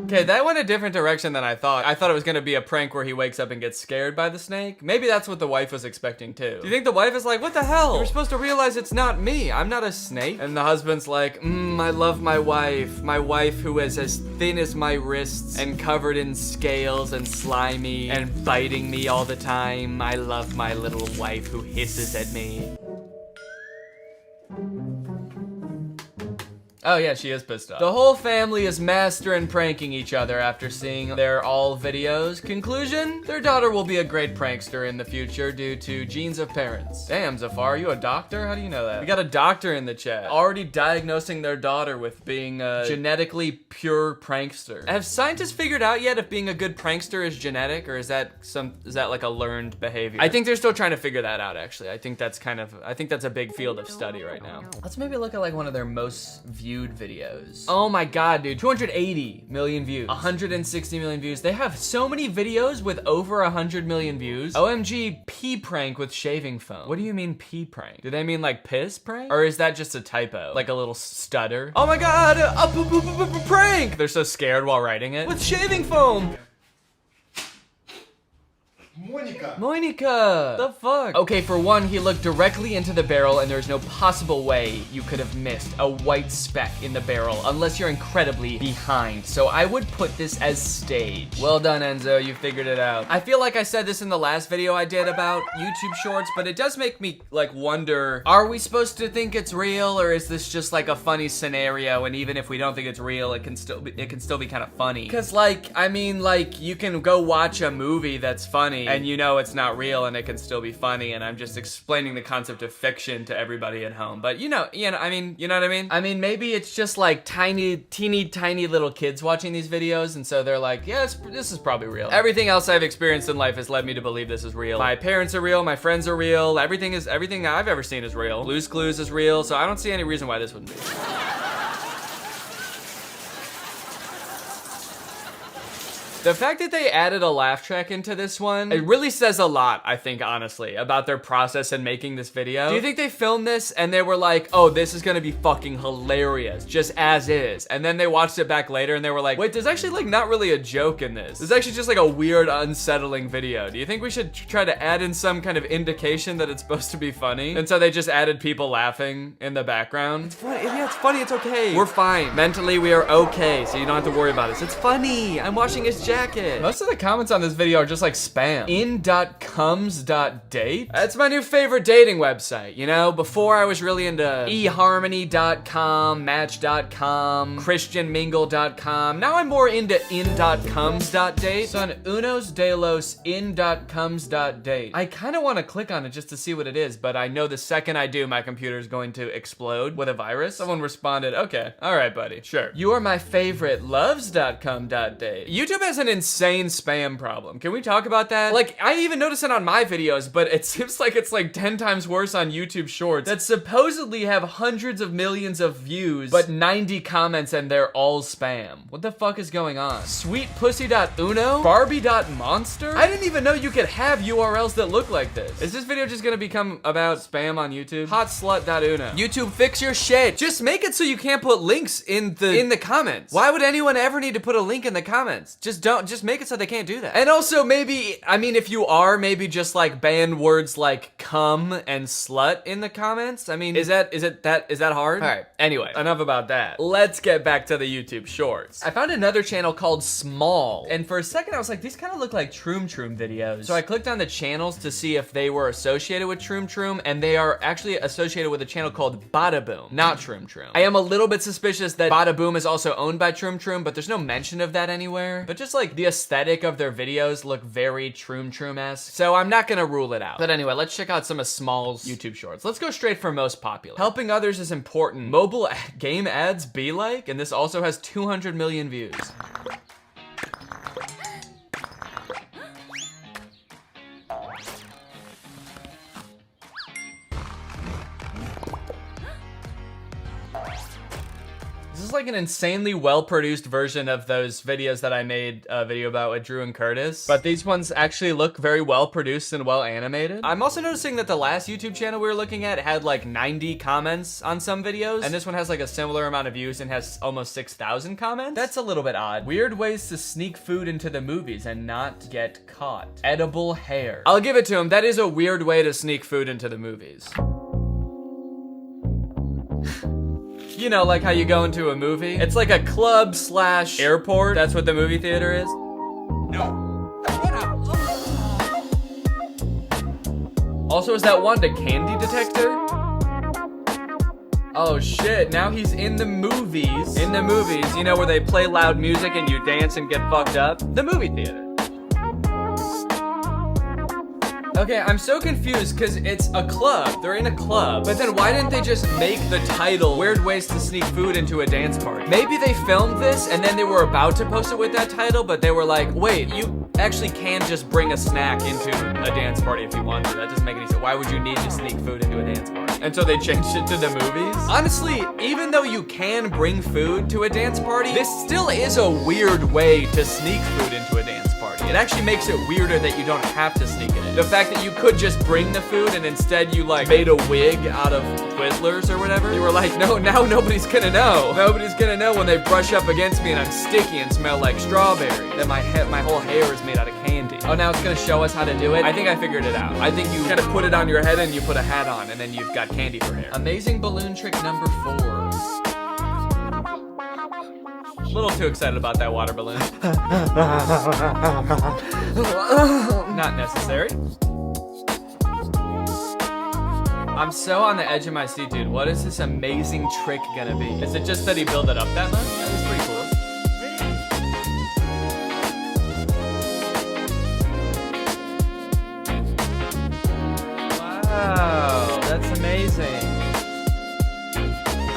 Okay, that went a different direction than I thought. I thought it was gonna be a prank where he wakes up and gets scared by the snake. Maybe that's what the wife was expecting too. Do you think the wife is like, what the hell? You're supposed to realize it's not me. I'm not a snake. And the husband's like, I love my wife. My wife who is as thin as my wrists and covered in scales and slimy and biting me all the time. I love my little wife who hisses at me. Oh yeah, she is pissed off. The whole family is mastering pranking each other after seeing their all videos. Conclusion, their daughter will be a great prankster in the future due to genes of parents. Damn, Zafar, are you a doctor? How do you know that? We got a doctor in the chat. Already diagnosing their daughter with being a genetically pure prankster. Have scientists figured out yet if being a good prankster is genetic, or is that like a learned behavior? I think they're still trying to figure that out, actually. I think that's a big field of study right now. Let's maybe look at like one of their most viewed videos. Oh my god, dude, 280 million views, 160 million views. They have so many videos with over 100 million views. OMG, pee prank with shaving foam. What do you mean pee prank? Do they mean like piss prank? Or is that just a typo? Like a little stutter? Oh my god, a prank! They're so scared while writing it. With shaving foam! Monica! The fuck? Okay, for one, he looked directly into the barrel and there's no possible way you could have missed a white speck in the barrel unless you're incredibly behind. So I would put this as staged. Well done, Enzo, you figured it out. I feel like I said this in the last video I did about YouTube Shorts, but it does make me like wonder, are we supposed to think it's real, or is this just like a funny scenario, and even if we don't think it's real, it can still be kind of funny? Cause like, I mean, like, you can go watch a movie that's funny and you know it's not real and it can still be funny, and I'm just explaining the concept of fiction to everybody at home. But you know what I mean? I mean, maybe it's just like teeny tiny little kids watching these videos, and so they're like, yeah, this is probably real. Everything else I've experienced in life has led me to believe this is real. My parents are real, my friends are real, everything I've ever seen is real. Blue's Clues is real, so I don't see any reason why this wouldn't be. The fact that they added a laugh track into this one, it really says a lot, I think, honestly, about their process in making this video. Do you think they filmed this and they were like, oh, this is gonna be fucking hilarious, just as is? And then they watched it back later and they were like, wait, there's actually like not really a joke in this. There's actually just like a weird, unsettling video. Do you think we should try to add in some kind of indication that it's supposed to be funny? And so they just added people laughing in the background. It's funny, yeah, it's funny, it's okay. We're fine. Mentally, we are okay, so you don't have to worry about us. It's funny. I'm washing his jacket. Most of the comments on this video are just like spam. In.comes.date? That's my new favorite dating website, you know? Before I was really into eharmony.com, match.com, christianmingle.com. Now I'm more into in.comes.date. Son unos de los in.comes.date. I kind of want to click on it just to see what it is, but I know the second I do, my computer is going to explode with a virus. Someone responded, okay, all right, buddy, sure. You are my favorite, loves.com.date. YouTube has an insane spam problem. Can we talk about that? Like, I even notice it on my videos, but it seems like it's like 10 times worse on YouTube Shorts that supposedly have hundreds of millions of views, but 90 comments and they're all spam. What the fuck is going on? Sweetpussy.uno? Barbie.monster? I didn't even know you could have URLs that look like this. Is this video just gonna become about spam on YouTube? Hotslut.uno. YouTube, fix your shit. Just make it so you can't put links in the comments. Why would anyone ever need to put a link in the comments? Just make it so they can't do that. And also maybe, I mean, if you are, maybe just like ban words like cum and slut in the comments. I mean, is that hard? All right, anyway, enough about that. Let's get back to the YouTube Shorts. I found another channel called Small, and for a second I was like, these kind of look like Troom Troom videos. So I clicked on the channels to see if they were associated with Troom Troom, and they are actually associated with a channel called Bada Boom, not Troom Troom. I am a little bit suspicious that Bada Boom is also owned by Troom Troom, but there's no mention of that anywhere. But just like the aesthetic of their videos look very Troom Troom-esque, so I'm not gonna rule it out. But anyway, let's check out some of Small's YouTube Shorts. Let's go straight for most popular. Helping others is important. Mobile game ads be like, and this also has 200 million views. This is like an insanely well-produced version of those videos that I made a video about with Drew and Curtis. But these ones actually look very well-produced and well-animated. I'm also noticing that the last YouTube channel we were looking at had like 90 comments on some videos. And this one has like a similar amount of views and has almost 6,000 comments. That's a little bit odd. Weird ways to sneak food into the movies and not get caught. Edible hair. I'll give it to him. That is a weird way to sneak food into the movies. You know, like how you go into a movie. It's like a club / airport. That's what the movie theater is. No. Also, is that one the candy detector? Oh shit, now he's in the movies. In the movies, you know, where they play loud music and you dance and get fucked up? The movie theater. Okay, I'm so confused because it's a club. They're in a club. But then why didn't they just make the title Weird Ways to Sneak Food into a Dance Party? Maybe they filmed this and then they were about to post it with that title, but they were like, wait, you actually can just bring a snack into a dance party if you want to. That doesn't make any sense. Why would you need to sneak food into a dance party? And so they changed it to the movies? Honestly, even though you can bring food to a dance party, this still is a weird way to sneak food into a dance party. It actually makes it weirder that you don't have to sneak it in. The fact that you could just bring the food and instead you like made a wig out of Twizzlers or whatever. You were like, no, now nobody's gonna know. Nobody's gonna know when they brush up against me and I'm sticky and smell like strawberry. That my whole hair is made out of candy. Oh, now it's gonna show us how to do it? I think I figured it out. I think you kind of put it on your head and you put a hat on and then you've got candy for hair. Amazing balloon trick number 4. A little too excited about that water balloon. Not necessary. I'm so on the edge of my seat, dude. What is this amazing trick gonna be? Is it just that he built it up that much? That was pretty cool. Wow, that's amazing.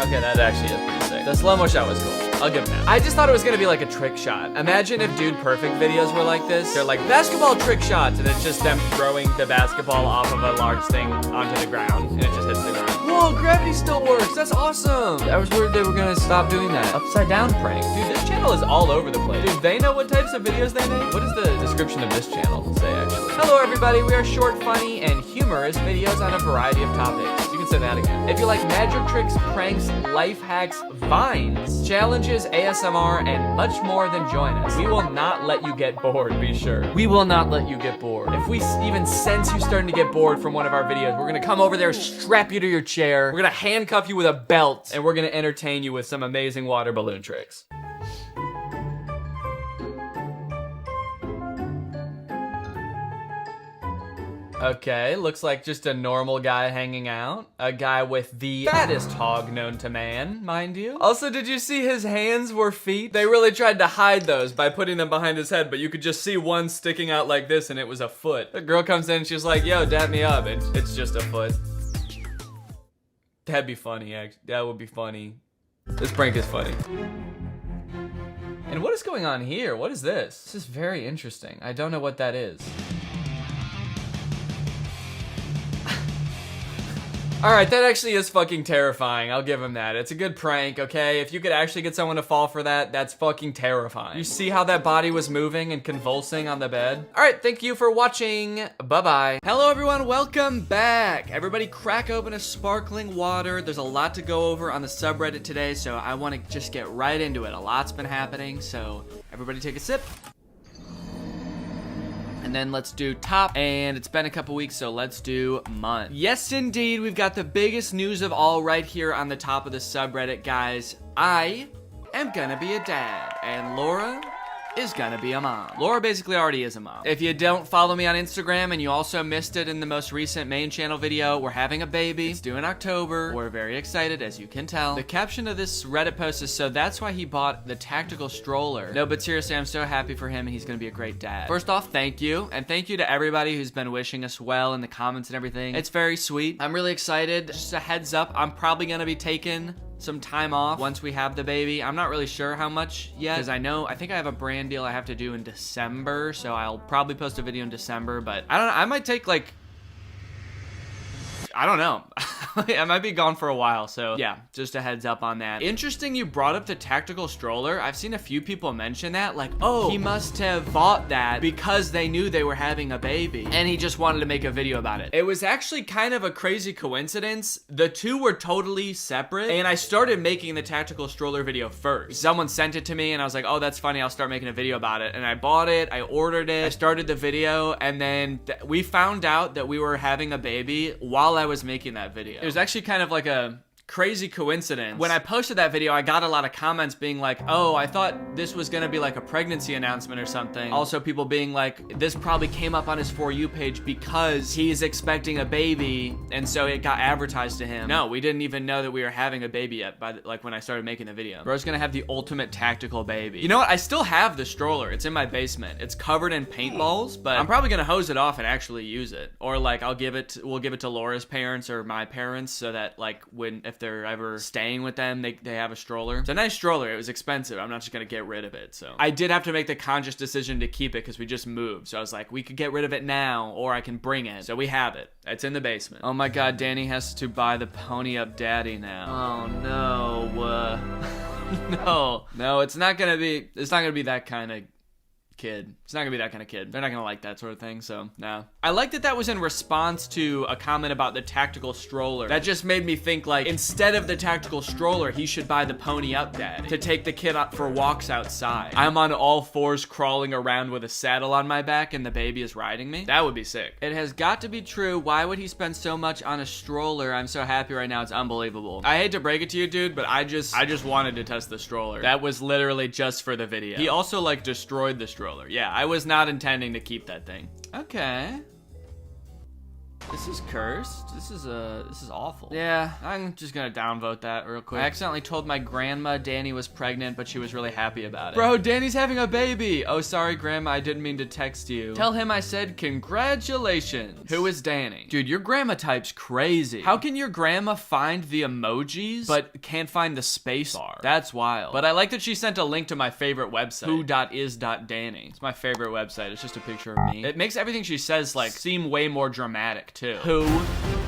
Okay, that actually is pretty sick. The slow-mo shot was cool. I'll give him that. I just thought it was gonna be like a trick shot. Imagine if Dude Perfect videos were like this. They're like basketball trick shots, and it's just them throwing the basketball off of a large thing onto the ground, and it just hits the ground. Whoa, gravity still works. That's awesome. I was worried they were gonna stop doing that. Upside down prank. Dude, this channel is all over the place. Dude, they know what types of videos they make? What does the description of this channel say, actually? Hello, everybody. We are short, funny, and humorous videos on a variety of topics. You can say that again. If you like magic tricks, pranks, life hacks, vines, challenges, ASMR, and much more, then join us. We will not let you get bored, be sure. We will not let you get bored. If we even sense you starting to get bored from one of our videos, we're gonna come over there, strap you to your chair, we're gonna handcuff you with a belt, and we're gonna entertain you with some amazing water balloon tricks. Okay, looks like just a normal guy hanging out. A guy with the fattest hog known to man, mind you. Also, did you see his hands were feet? They really tried to hide those by putting them behind his head, but you could just see one sticking out like this and it was a foot. The girl comes in and she's like, yo, dap me up. And it's just a foot. That'd be funny, actually. That would be funny. This prank is funny. And what is going on here? What is this? This is very interesting. I don't know what that is. Alright, that actually is fucking terrifying. I'll give him that. It's a good prank, okay? If you could actually get someone to fall for that, that's fucking terrifying. You see how that body was moving and convulsing on the bed? Alright, thank you for watching. Bye-bye. Hello, everyone. Welcome back. Everybody crack open a sparkling water. There's a lot to go over on the subreddit today, so I want to just get right into it. A lot's been happening, so everybody take a sip. And then let's do top, and it's been a couple weeks, so let's do month. Yes, indeed, we've got the biggest news of all right here on the top of the subreddit, guys. I am gonna be a dad, and Laura is gonna be a mom. Laura basically already is a mom. If you don't follow me on Instagram and you also missed it in the most recent main channel video, we're having a baby. It's due in October. We're very excited, as you can tell. The caption of this Reddit post is, so that's why he bought the tactical stroller. No, but seriously, I'm so happy for him and he's gonna be a great dad. First off, thank you. And thank you to everybody who's been wishing us well in the comments and everything. It's very sweet. I'm really excited. Just a heads up, I'm probably gonna be taking some time off once we have the baby. I'm not really sure how much yet, because I think I have a brand deal I have to do in December, so I'll probably post a video in December, but I don't know, I might take like, I don't know. I might be gone for a while, so yeah, just a heads up on that. Interesting you brought up the tactical stroller. I've seen a few people mention that, like, oh, he must have bought that because they knew they were having a baby, and he just wanted to make a video about it. It was actually kind of a crazy coincidence. The two were totally separate, and I started making the tactical stroller video first. Someone sent it to me, and I was like, oh, that's funny, I'll start making a video about it. And I bought it, I ordered it, I started the video, and then we found out that we were having a baby while I was making that video. It was actually kind of like a crazy coincidence. When I posted that video, I got a lot of comments being like, oh, I thought this was gonna be like a pregnancy announcement or something. Also people being like, this probably came up on his For You page because he's expecting a baby and so it got advertised to him. No, we didn't even know that we were having a baby yet by like when I started making the video. Bro's gonna have the ultimate tactical baby. You know what? I still have the stroller. It's in my basement. It's covered in paintballs, but I'm probably gonna hose it off and actually use it. Or like we'll give it to Laura's parents or my parents so that like if they're ever staying with them, they have a stroller. It's a nice stroller. It was expensive. I'm not just gonna get rid of it. So I did have to make the conscious decision to keep it because we just moved. So I was like, we could get rid of it now or I can bring it. So we have it. It's in the basement. Oh my God, Danny has to buy the pony up daddy now. Oh no. No, it's not gonna be that kind of kid. It's not gonna be that kind of kid. They're not gonna like that sort of thing, so no. I like that was in response to a comment about the tactical stroller. That just made me think like, instead of the tactical stroller, he should buy the pony up dad to take the kid up for walks outside. I'm on all fours crawling around with a saddle on my back and the baby is riding me. That would be sick. It has got to be true. Why would he spend so much on a stroller? I'm so happy right now. It's unbelievable. I hate to break it to you, dude, but I just wanted to test the stroller. That was literally just for the video. He also like destroyed the stroller. Yeah, I was not intending to keep that thing. Okay. This is cursed. This is awful. Yeah, I'm just gonna downvote that real quick. I accidentally told my grandma Danny was pregnant, but she was really happy about it. Bro, Danny's having a baby. Oh, sorry, grandma, I didn't mean to text you. Tell him I said congratulations. Who is Danny? Dude, your grandma type's crazy. How can your grandma find the emojis, but can't find the space bar? That's wild. But I like that she sent a link to my favorite website, who.is.danny. It's my favorite website. It's just a picture of me. It makes everything she says like seem way more dramatic too. Who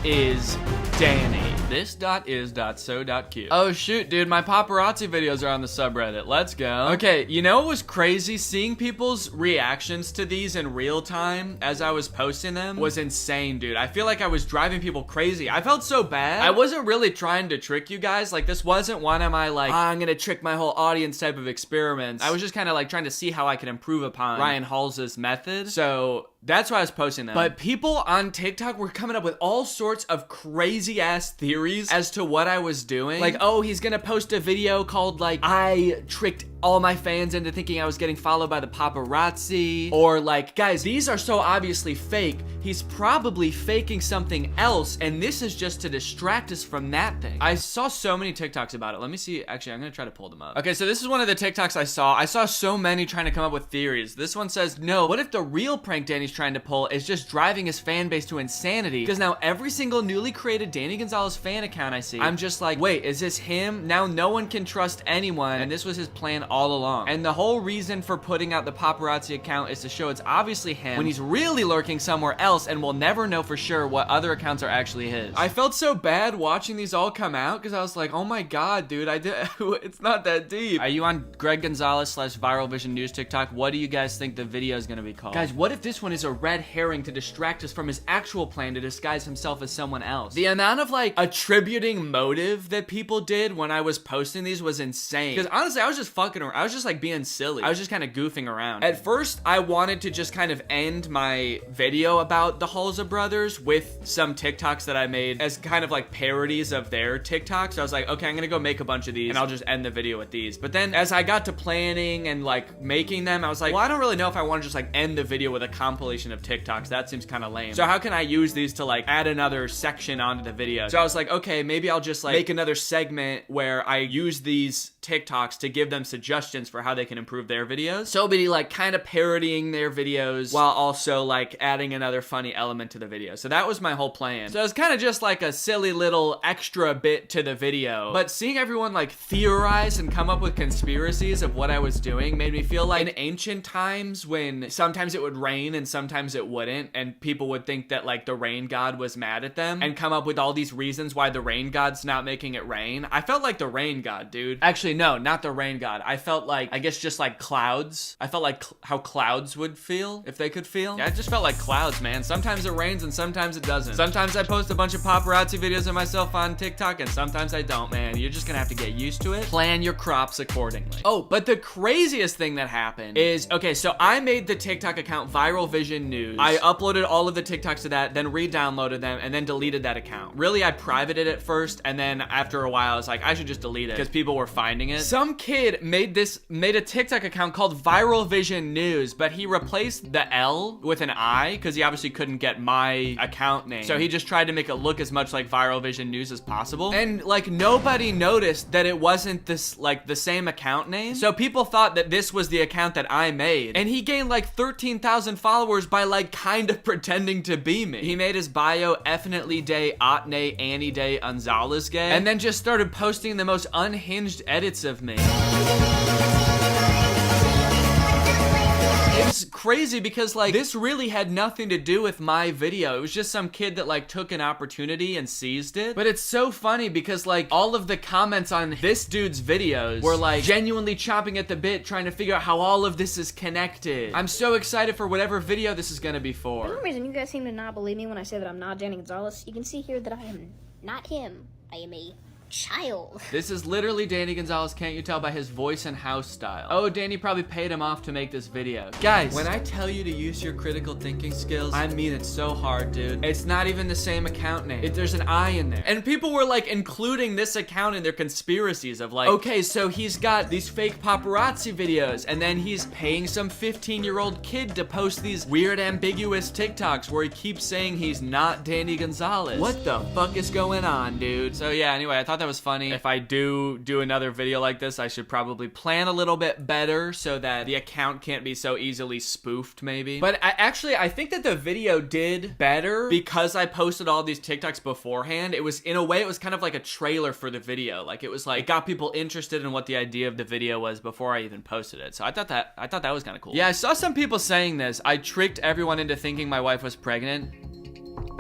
is Danny? This.is.so.q. Oh shoot, dude, my paparazzi videos are on the subreddit. Let's go. Okay, you know what was crazy? Seeing people's reactions to these in real time as I was posting them was insane, dude. I feel like I was driving people crazy. I felt so bad. I wasn't really trying to trick you guys. Like, this wasn't one of my like, I'm gonna trick my whole audience type of experiments. I was just kind of like trying to see how I could improve upon Ryan Hals's method. So that's why I was posting them. But people on TikTok were coming up with all sorts of crazy ass theories as to what I was doing. Like, oh, he's gonna post a video called like, I tricked all my fans into thinking I was getting followed by the paparazzi. Or like, guys, these are so obviously fake. He's probably faking something else, and this is just to distract us from that thing. I saw so many TikToks about it. Let me see. Actually, I'm gonna try to pull them up. Okay, so this is one of the TikToks I saw. I saw so many trying to come up with theories. This one says, no, what if the real prank Danny's trying to pull is just driving his fan base to insanity? Because now every single newly created Danny Gonzalez fan account I see, I'm just like, wait, is this him? Now no one can trust anyone, and this was his plan all along. And the whole reason for putting out the paparazzi account is to show it's obviously him when he's really lurking somewhere else, and we'll never know for sure what other accounts are actually his. I felt so bad watching these all come out because I was like, oh my god, dude, it's not that deep. Are you on Greg Gonzalez / Viral Vision News TikTok? What do you guys think the video is gonna be called? Guys, what if this one is a red herring to distract us from his actual plan to disguise himself as someone else? The amount of like attributing motive that people did when I was posting these was insane. Because honestly, I was just fucking around. I was just like being silly. I was just kind of goofing around. At first, I wanted to just kind of end my video about the Halza brothers with some TikToks that I made as kind of like parodies of their TikToks. I was like, okay, I'm gonna go make a bunch of these and I'll just end the video with these. But then as I got to planning and like making them, I was like, well, I don't really know if I want to just like end the video with a compilation of TikToks. That seems kind of lame. So how can I use these to like add another section onto the video? So I was like, okay, maybe I'll just like make another segment where I use these TikToks to give them suggestions for how they can improve their videos. So it'll be like kind of parodying their videos while also like adding another funny element to the video. So that was my whole plan. So it was kind of just like a silly little extra bit to the video. But seeing everyone like theorize and come up with conspiracies of what I was doing made me feel like in ancient times when sometimes it would rain and sometimes it wouldn't, and people would think that like the rain god was mad at them and come up with all these reasons why the rain god's not making it rain. I felt like the rain god, dude. Actually, no, not the rain god. I felt like, I guess just like clouds. I felt like how clouds would feel if they could feel. Yeah, I just felt like clouds, man. Sometimes it rains and sometimes it doesn't. Sometimes I post a bunch of paparazzi videos of myself on TikTok and sometimes I don't, man. You're just gonna have to get used to it. Plan your crops accordingly. Oh, but the craziest thing that happened is, okay, so I made the TikTok account Viral Vision News. I uploaded all of the TikToks to that, then re-downloaded them, and then deleted that account. Really, I privated it first, and then after a while, I was like, I should just delete it because people were finding it. Some kid made a TikTok account called Viral Vision News, but he replaced the L with an I because he obviously couldn't get my account name. So he just tried to make it look as much like Viral Vision News as possible. And like nobody noticed that it wasn't this like the same account name. So people thought that this was the account that I made. And he gained like 13,000 followers by like kind of pretending to be me. He made his bio Effinitely Day, Otne, Annie Day, Gonzalez Gay, and then just started posting the most unhinged edits of me. It's crazy because like this really had nothing to do with my video. It was just some kid that like took an opportunity and seized it. But it's so funny because like all of the comments on this dude's videos were like genuinely chomping at the bit trying to figure out how all of this is connected. I'm so excited for whatever video this is gonna be for. For some reason you guys seem to not believe me when I say that I'm not Danny Gonzalez. You can see here that I am not him. I am a child. This is literally Danny Gonzalez, can't you tell by his voice and house style? Oh, Danny probably paid him off to make this video. Guys, when I tell you to use your critical thinking skills, I mean it so hard, dude. It's not even the same account name. There's an I in there. And people were like including this account in their conspiracies of like, okay, so he's got these fake paparazzi videos and then he's paying some 15-year-old kid to post these weird ambiguous TikToks where he keeps saying he's not Danny Gonzalez. What the fuck is going on, dude? So yeah, anyway, I thought that was funny. If I do another video like this, I should probably plan a little bit better so that the account can't be so easily spoofed maybe. But I think that the video did better because I posted all these TikToks beforehand. It was, in a way, it was kind of like a trailer for the video. Like it was like, it got people interested in what the idea of the video was before I even posted it. So I thought that was kind of cool. Yeah, I saw some people saying this. I tricked everyone into thinking my wife was pregnant.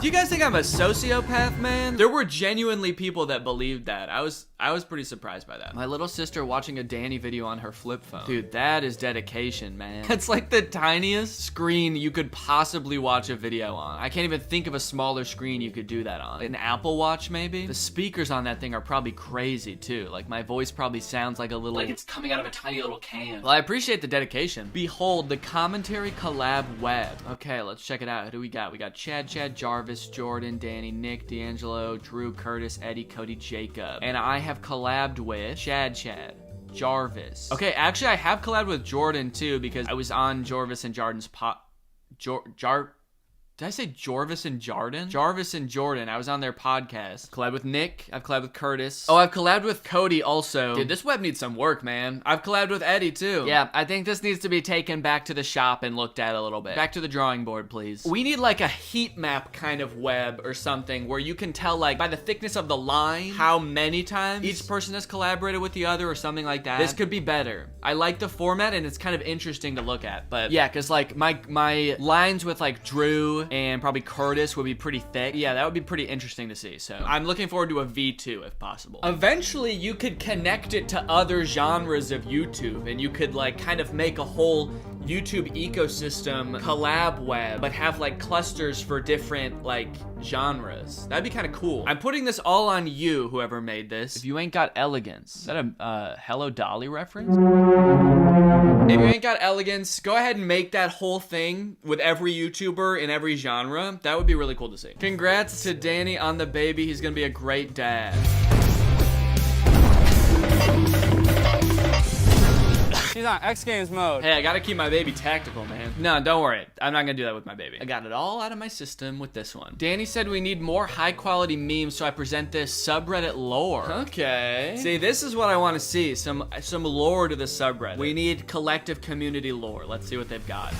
Do you guys think I'm a sociopath, man? There were genuinely people that believed that. I was pretty surprised by that. My little sister watching a Danny video on her flip phone. Dude, that is dedication, man. That's like the tiniest screen you could possibly watch a video on. I can't even think of a smaller screen you could do that on. An Apple Watch, maybe? The speakers on that thing are probably crazy, too. Like, my voice probably sounds like a little... like it's coming out of a tiny little can. Well, I appreciate the dedication. Behold, the commentary collab web. Okay, let's check it out. Who do we got? We got Chad, Jarvis, Jordan, Danny, Nick, D'Angelo, Drew, Curtis, Eddie, Cody, Jacob. And I have collabed with Chad, Jarvis. Okay, actually I have collabed with Jordan too because I was on Jarvis and Jordan's Did I say Jarvis and Jordan? Jarvis and Jordan. I was on their podcast. Collabed with Nick. I've collabed with Curtis. Oh, I've collabed with Cody also. Dude, this web needs some work, man. I've collabed with Eddie too. Yeah, I think this needs to be taken back to the shop and looked at a little bit. Back to the drawing board, please. We need like a heat map kind of web or something where you can tell like by the thickness of the line how many times each person has collaborated with the other or something like that. This could be better. I like the format and it's kind of interesting to look at. But yeah, because like my lines with like Drew and probably Curtis would be pretty thick. Yeah, that would be pretty interesting to see. So I'm looking forward to a V2 if possible. Eventually, you could connect it to other genres of YouTube and you could like kind of make a whole YouTube ecosystem collab web, but have like clusters for different like genres. That'd be kind of cool. I'm putting this all on you, whoever made this. If you ain't got elegance. Is that a Hello Dolly reference? If you ain't got elegance, go ahead and make that whole thing with every YouTuber in every genre. That would be really cool to see. Congrats to Danny on the baby. He's gonna be a great dad. She's on X Games mode. Hey, I gotta keep my baby tactical, man. No, don't worry. I'm not gonna do that with my baby. I got it all out of my system with this one. Danny said we need more high quality memes, so I present this subreddit lore. Okay. See, this is what I want to see. Some lore to the subreddit. We need collective community lore. Let's see what they've got.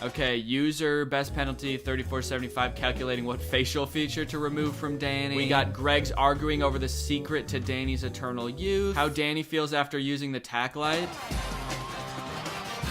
Okay, user, best penalty, 34.75, calculating what facial feature to remove from Danny. We got Greg's arguing over the secret to Danny's eternal youth. How Danny feels after using the tac light.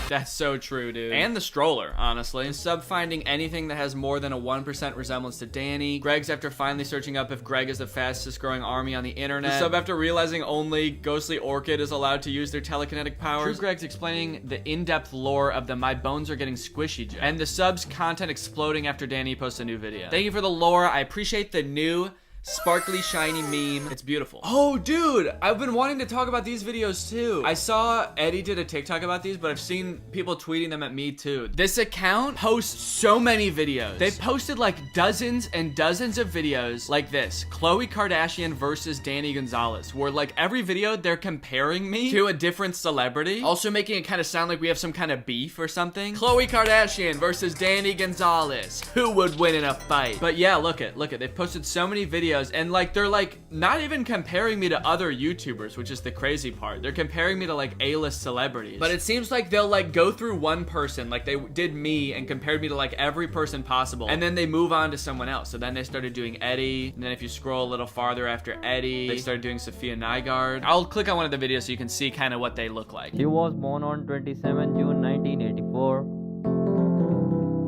That's so true, dude. And the stroller, honestly. The sub finding anything that has more than a 1% resemblance to Danny. Greg's after finally searching up if Greg is the fastest growing army on the internet. The sub after realizing only Ghostly Orchid is allowed to use their telekinetic powers. True Greg's explaining the in-depth lore of the my bones are getting squishy joke. And the sub's content exploding after Danny posts a new video. Thank you for the lore. I appreciate the new sparkly shiny meme. It's beautiful. Oh dude, I've been wanting to talk about these videos too. I saw Eddie did a TikTok about these, but I've seen people tweeting them at me too. This account posts so many videos. They posted like dozens and dozens of videos like this. Khloe Kardashian versus Danny Gonzalez, where like every video they're comparing me to a different celebrity, also making it kind of sound like we have some kind of beef or something. Khloe Kardashian versus Danny Gonzalez. Who would win in a fight? But yeah, look it. They've posted so many videos, and like they're like not even comparing me to other YouTubers, which is the crazy part. They're comparing me to like A-list celebrities. But it seems like they'll like go through one person, like they did me and compared me to like every person possible, and then they move on to someone else. So then they started doing Eddie, and then if you scroll a little farther after Eddie, they started doing Sophia Nygaard. I'll click on one of the videos so you can see kind of what they look like. She was born on 27 June 1984.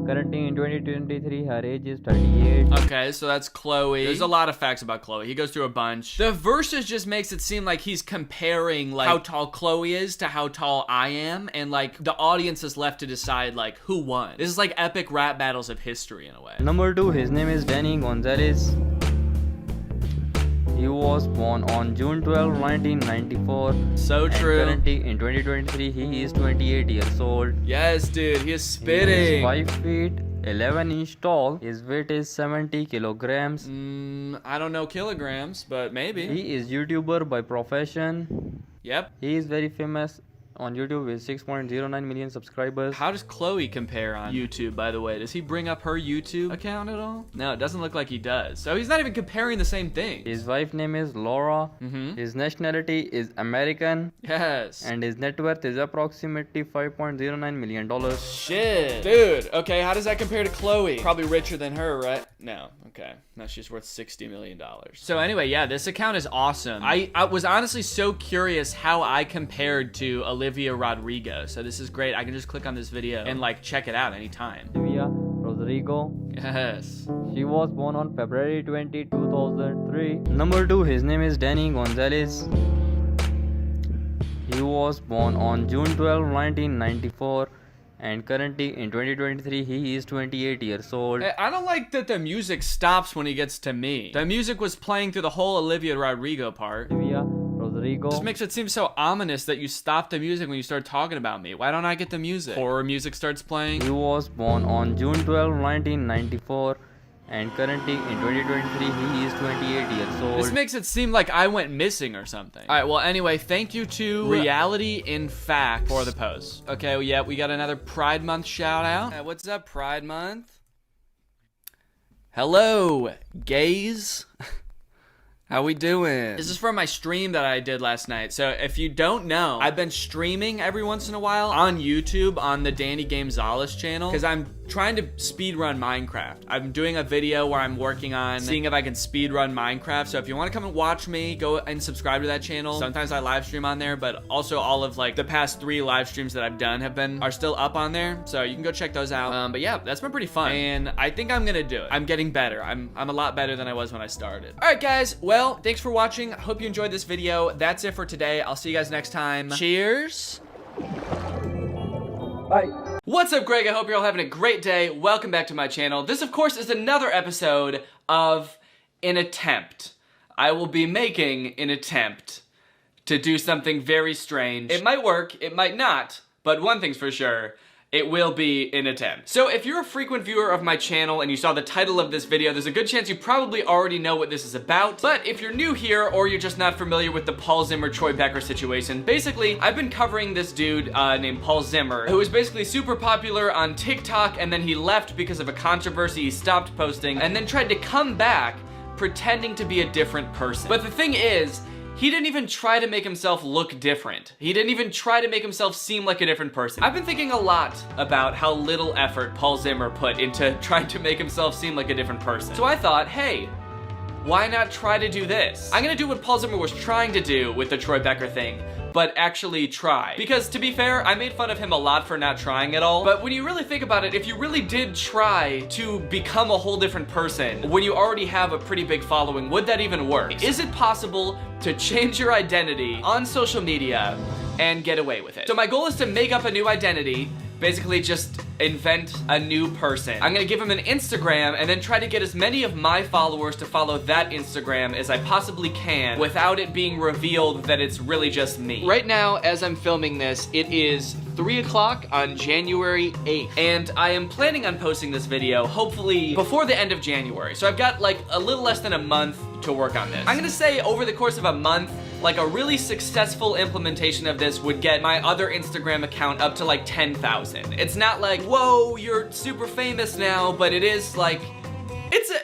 Currently in 2023, her age is 38. Okay, so that's Khloe. There's a lot of facts about Khloe. He goes through a bunch. The verses just makes it seem like he's comparing like how tall Khloe is to how tall I am, and like the audience is left to decide like who won. This is like epic rap battles of history in a way. Number 2, his name is Danny Gonzalez. He was born on June 12, 1994. So true. And currently in 2023, he is 28 years old. Yes, dude, he is spitting. He is 5 feet 11 inch tall. His weight is 70 kilograms. I don't know kilograms, but maybe. He is YouTuber by profession. Yep. He is very famous on YouTube with 6.09 million subscribers. How does Khloe compare on YouTube, by the way? Does he bring up her YouTube account at all? No, it doesn't look like he does. So he's not even comparing the same thing. His wife name is Laura. His nationality is American. Yes. And his net worth is approximately $5.09 million. Shit. Dude, okay, how does that compare to Khloe? Probably richer than her, right? No, okay. No, she's worth $60 million. So anyway, yeah, this account is awesome. I was honestly so curious how I compared to Olivia Rodrigo. So this is great. I can just click on this video and like check it out anytime. Olivia Rodrigo. Yes. She was born on February 20, 2003. Number 2, his name is Danny Gonzalez. He was born on June 12, 1994. And currently in 2023, he is 28 years old. I don't like that the music stops when he gets to me. The music was playing through the whole Olivia Rodrigo part. Olivia Rodrigo. This makes it seem so ominous that you stop the music when you start talking about me. Why don't I get the music? Horror music starts playing. He was born on June 12, 1994. And currently in 2023, he is 28 years old. This makes it seem like I went missing or something. All right, well, anyway, thank you to Reality in Fact for the post. Okay, well, yeah, we got another Pride Month shout out. What's up, Pride Month? Hello, gays. How we doing? This is from my stream that I did last night. So if you don't know, I've been streaming every once in a while on YouTube on the Danny Gonzalez channel because I'm trying to speedrun Minecraft. I'm doing a video where I'm working on seeing if I can speedrun Minecraft. So if you want to come and watch me, go and subscribe to that channel. Sometimes I live stream on there, but also all of like the past 3 live streams that I've done are still up on there. So you can go check those out. But yeah, that's been pretty fun. And I think I'm gonna do it. I'm getting better. I'm a lot better than I was when I started. All right, guys. Well, thanks for watching. I hope you enjoyed this video. That's it for today. I'll see you guys next time. Cheers. Bye. What's up, Greg? I hope you're all having a great day. Welcome back to my channel. This, of course, is another episode of An Attempt. I will be making an attempt to do something very strange. It might work, it might not, but one thing's for sure. It will be an attempt. So if you're a frequent viewer of my channel and you saw the title of this video, there's a good chance you probably already know what this is about. But if you're new here or you're just not familiar with the Paul Zimmer Troy Becker situation, basically I've been covering this dude named Paul Zimmer, who was basically super popular on TikTok, and then he left because of a controversy. He stopped posting and then tried to come back pretending to be a different person. But the thing is, he didn't even try to make himself look different. He didn't even try to make himself seem like a different person. I've been thinking a lot about how little effort Paul Zimmer put into trying to make himself seem like a different person. So I thought, hey, why not try to do this? I'm gonna do what Paul Zimmer was trying to do with the Troy Becker thing, but actually try. Because to be fair, I made fun of him a lot for not trying at all. But when you really think about it, if you really did try to become a whole different person when you already have a pretty big following, would that even work? Is it possible to change your identity on social media and get away with it? So my goal is to make up a new identity, basically just invent a new person. I'm gonna give him an Instagram and then try to get as many of my followers to follow that Instagram as I possibly can without it being revealed that it's really just me. Right now, as I'm filming this, it is 3 o'clock on January 8th. And I am planning on posting this video, hopefully before the end of January. So I've got like a little less than a month to work on this. I'm gonna say over the course of a month, like a really successful implementation of this would get my other Instagram account up to like 10,000. It's not like, whoa, you're super famous now, but it is like,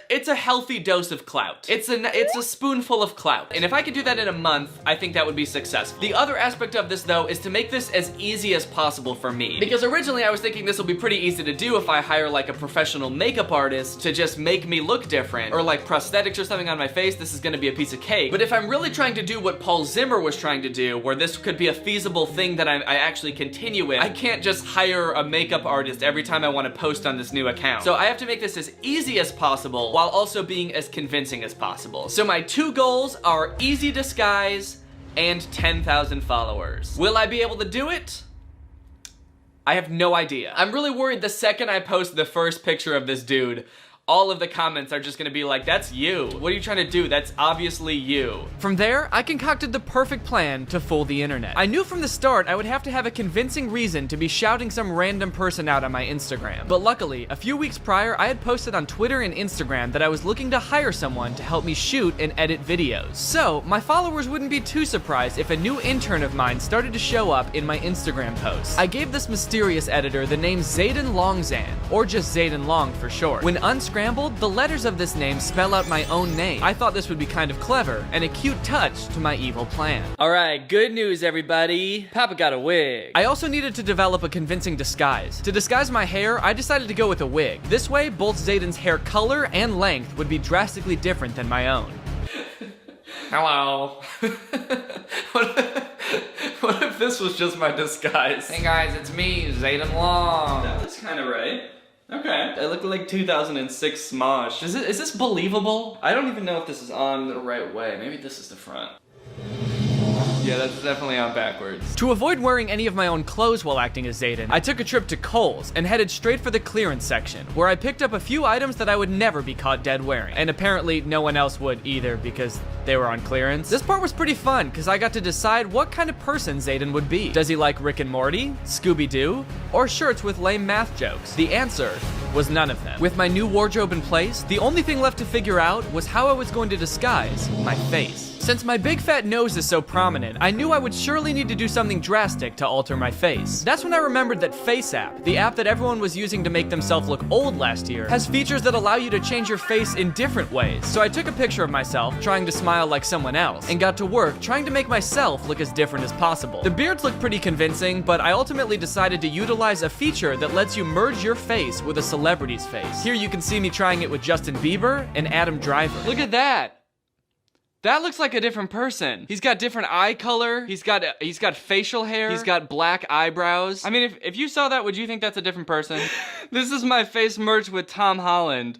it's a healthy dose of clout. It's a spoonful of clout. And if I could do that in a month, I think that would be successful. The other aspect of this though is to make this as easy as possible for me. Because originally I was thinking this will be pretty easy to do if I hire like a professional makeup artist to just make me look different, or like prosthetics or something on my face. This is gonna be a piece of cake. But if I'm really trying to do what Paul Zimmer was trying to do, where this could be a feasible thing that I actually continue with, I can't just hire a makeup artist every time I want to post on this new account. So I have to make this as easy as possible while also being as convincing as possible. So my two goals are easy disguise and 10,000 followers. Will I be able to do it? I have no idea. I'm really worried the second I post the first picture of this dude, all of the comments are just gonna be like, that's you. What are you trying to do? That's obviously you. From there, I concocted the perfect plan to fool the internet. I knew from the start I would have to have a convincing reason to be shouting some random person out on my Instagram. But luckily, a few weeks prior, I had posted on Twitter and Instagram that I was looking to hire someone to help me shoot and edit videos. So, my followers wouldn't be too surprised if a new intern of mine started to show up in my Instagram posts. I gave this mysterious editor the name Zayen Long, or just Zayen Long for short. When unscrambled, the letters of this name spell out my own name. I thought this would be kind of clever and a cute touch to my evil plan. Alright, good news everybody. Papa got a wig. I also needed to develop a convincing disguise. To disguise my hair, I decided to go with a wig. This way, both Zayen's hair color and length would be drastically different than my own. Hello. What if this was just my disguise? Hey guys, it's me, Zayen Long. That was kind of right. Okay. I look like 2006 Smosh. Is this believable? I don't even know if this is on the right way. Maybe this is the front. Yeah, that's definitely on backwards. To avoid wearing any of my own clothes while acting as Zayen, I took a trip to Kohl's and headed straight for the clearance section, where I picked up a few items that I would never be caught dead wearing. And apparently no one else would either because they were on clearance. This part was pretty fun because I got to decide what kind of person Zayen would be. Does he like Rick and Morty, Scooby-Doo, or shirts with lame math jokes? The answer was none of them. With my new wardrobe in place, the only thing left to figure out was how I was going to disguise my face. Since my big fat nose is so prominent, I knew I would surely need to do something drastic to alter my face. That's when I remembered that FaceApp, the app that everyone was using to make themselves look old last year, has features that allow you to change your face in different ways. So I took a picture of myself, trying to smile like someone else, and got to work trying to make myself look as different as possible. The beards looked pretty convincing, but I ultimately decided to utilize a feature that lets you merge your face with a celebrity's face. Here you can see me trying it with Justin Bieber and Adam Driver. Look at that! That looks like a different person. He's got different eye color. He's got facial hair. He's got black eyebrows. I mean, if you saw that, would you think that's a different person? This is my face merged with Tom Holland.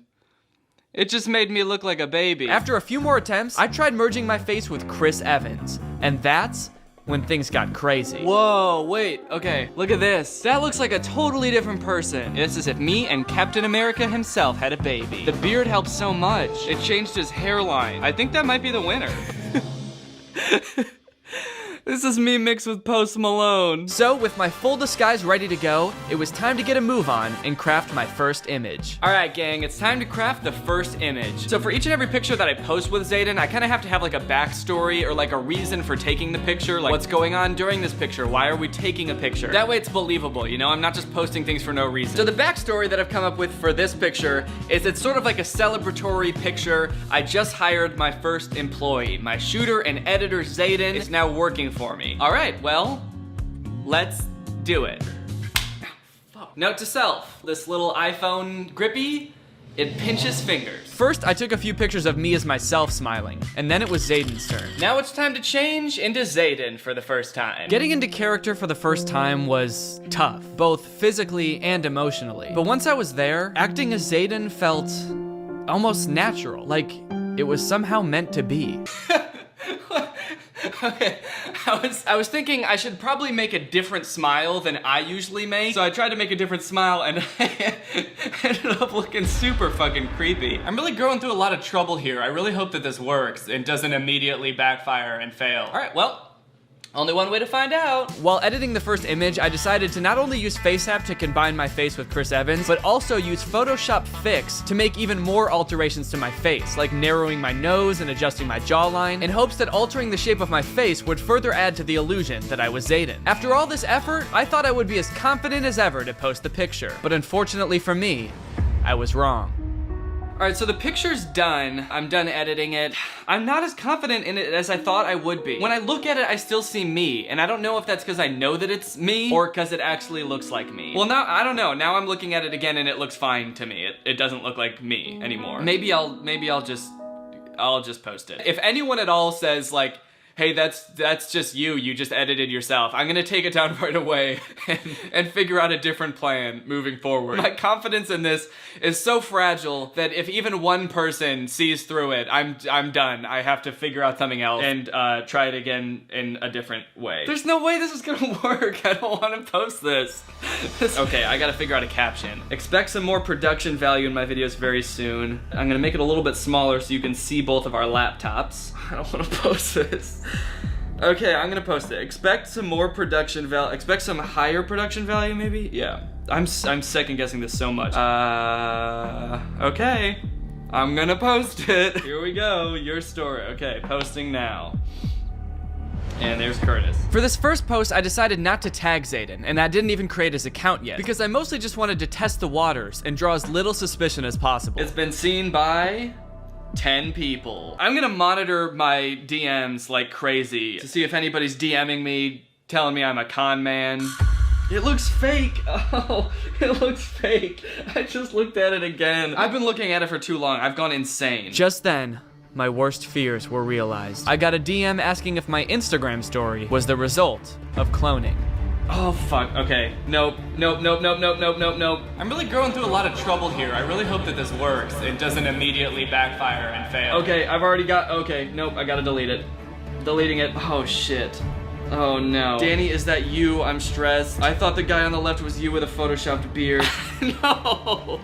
It just made me look like a baby. After a few more attempts, I tried merging my face with Chris Evans. And that's when things got crazy. Whoa, wait, okay, look at this. That looks like a totally different person. It's as if me and Captain America himself had a baby. The beard helped so much. It changed his hairline. I think that might be the winner. This is me mixed with Post Malone. So, with my full disguise ready to go, it was time to get a move on and craft my first image. Alright gang, it's time to craft the first image. So for each and every picture that I post with Zayen, I kind of have to have like a backstory or like a reason for taking the picture, like what's going on during this picture, why are we taking a picture? That way it's believable, you know, I'm not just posting things for no reason. So the backstory that I've come up with for this picture is it's sort of like a celebratory picture. I just hired my first employee. My shooter and editor Zayen is now working for me. All right, well, let's do it. Note to self, this little iPhone grippy It pinches fingers. First, I took a few pictures of me as myself smiling, and then it was Zayden's turn. Now it's time to change into Zayden for the first time. Getting into character for the first time was tough, both physically and emotionally. But once I was there, acting as Zayden felt almost natural, like it was somehow meant to be. Okay, I was thinking I should probably make a different smile than I usually make. So I tried to make a different smile and I ended up looking super fucking creepy. I'm really going through a lot of trouble here. I really hope that this works and doesn't immediately backfire and fail. All right, well, only one way to find out. While editing the first image, I decided to not only use FaceApp to combine my face with Chris Evans, but also use Photoshop Fix to make even more alterations to my face, like narrowing my nose and adjusting my jawline, in hopes that altering the shape of my face would further add to the illusion that I was Zayden. After all this effort, I thought I would be as confident as ever to post the picture, but unfortunately for me, I was wrong. All right, so the picture's done. I'm done editing it. I'm not as confident in it as I thought I would be. When I look at it, I still see me, and I don't know if that's because I know that it's me or because it actually looks like me. Well, now, I don't know. Now I'm looking at it again and it looks fine to me. It doesn't look like me anymore. Maybe I'll just post it. If anyone at all says like, hey, that's just you just edited yourself, I'm gonna take it down right away and figure out a different plan moving forward. My confidence in this is so fragile that if even one person sees through it, I'm done. I have to figure out something else and try it again in a different way. There's no way this is gonna work. I don't wanna post this. Okay, I gotta figure out a caption. Expect some more production value in my videos very soon. I'm gonna make it a little bit smaller so you can see both of our laptops. I don't wanna post this. Okay, I'm gonna post it. Expect some more production value. Expect some higher production value, maybe? Yeah. I'm second guessing this so much. Okay. I'm gonna post it. Here we go. Your story. Okay, posting now. And there's Curtis. For this first post, I decided not to tag Zayden, and I didn't even create his account yet, because I mostly just wanted to test the waters and draw as little suspicion as possible. It's been seen by 10 people. I'm gonna monitor my DMs like crazy to see if anybody's DMing me, telling me I'm a con man. It looks fake. Oh, it looks fake. I just looked at it again. I've been looking at it for too long. I've gone insane. Just then, my worst fears were realized. I got a DM asking if my Instagram story was the result of cloning. Oh, fuck. Okay. Nope. I'm really going through a lot of trouble here. I really hope that this works. It doesn't immediately backfire and fail. Okay, I've already got... Okay, nope, I gotta delete it. Deleting it. Oh, shit. Oh, no. Danny, is that you? I'm stressed. I thought the guy on the left was you with a photoshopped beard. No.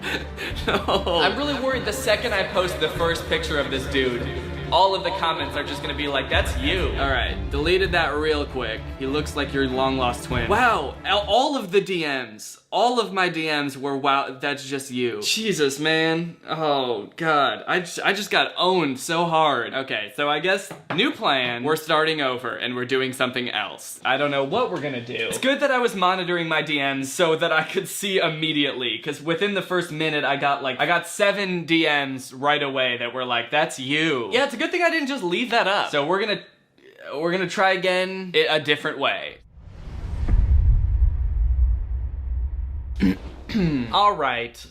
I'm really worried the second I post the first picture of this dude, all of the comments are just gonna be like, that's you. All right, deleted that real quick. He looks like your long lost twin. Wow, all of the DMs, all of my DMs were, wow, that's just you. Jesus, man. Oh, God. I just got owned so hard. Okay, so I guess new plan. We're starting over and we're doing something else. I don't know what we're gonna do. It's good that I was monitoring my DMs so that I could see immediately, because within the first minute, I got 7 DMs right away that were like, that's you. Yeah, it's a good thing I didn't just leave that up. So we're gonna try again a different way. All right,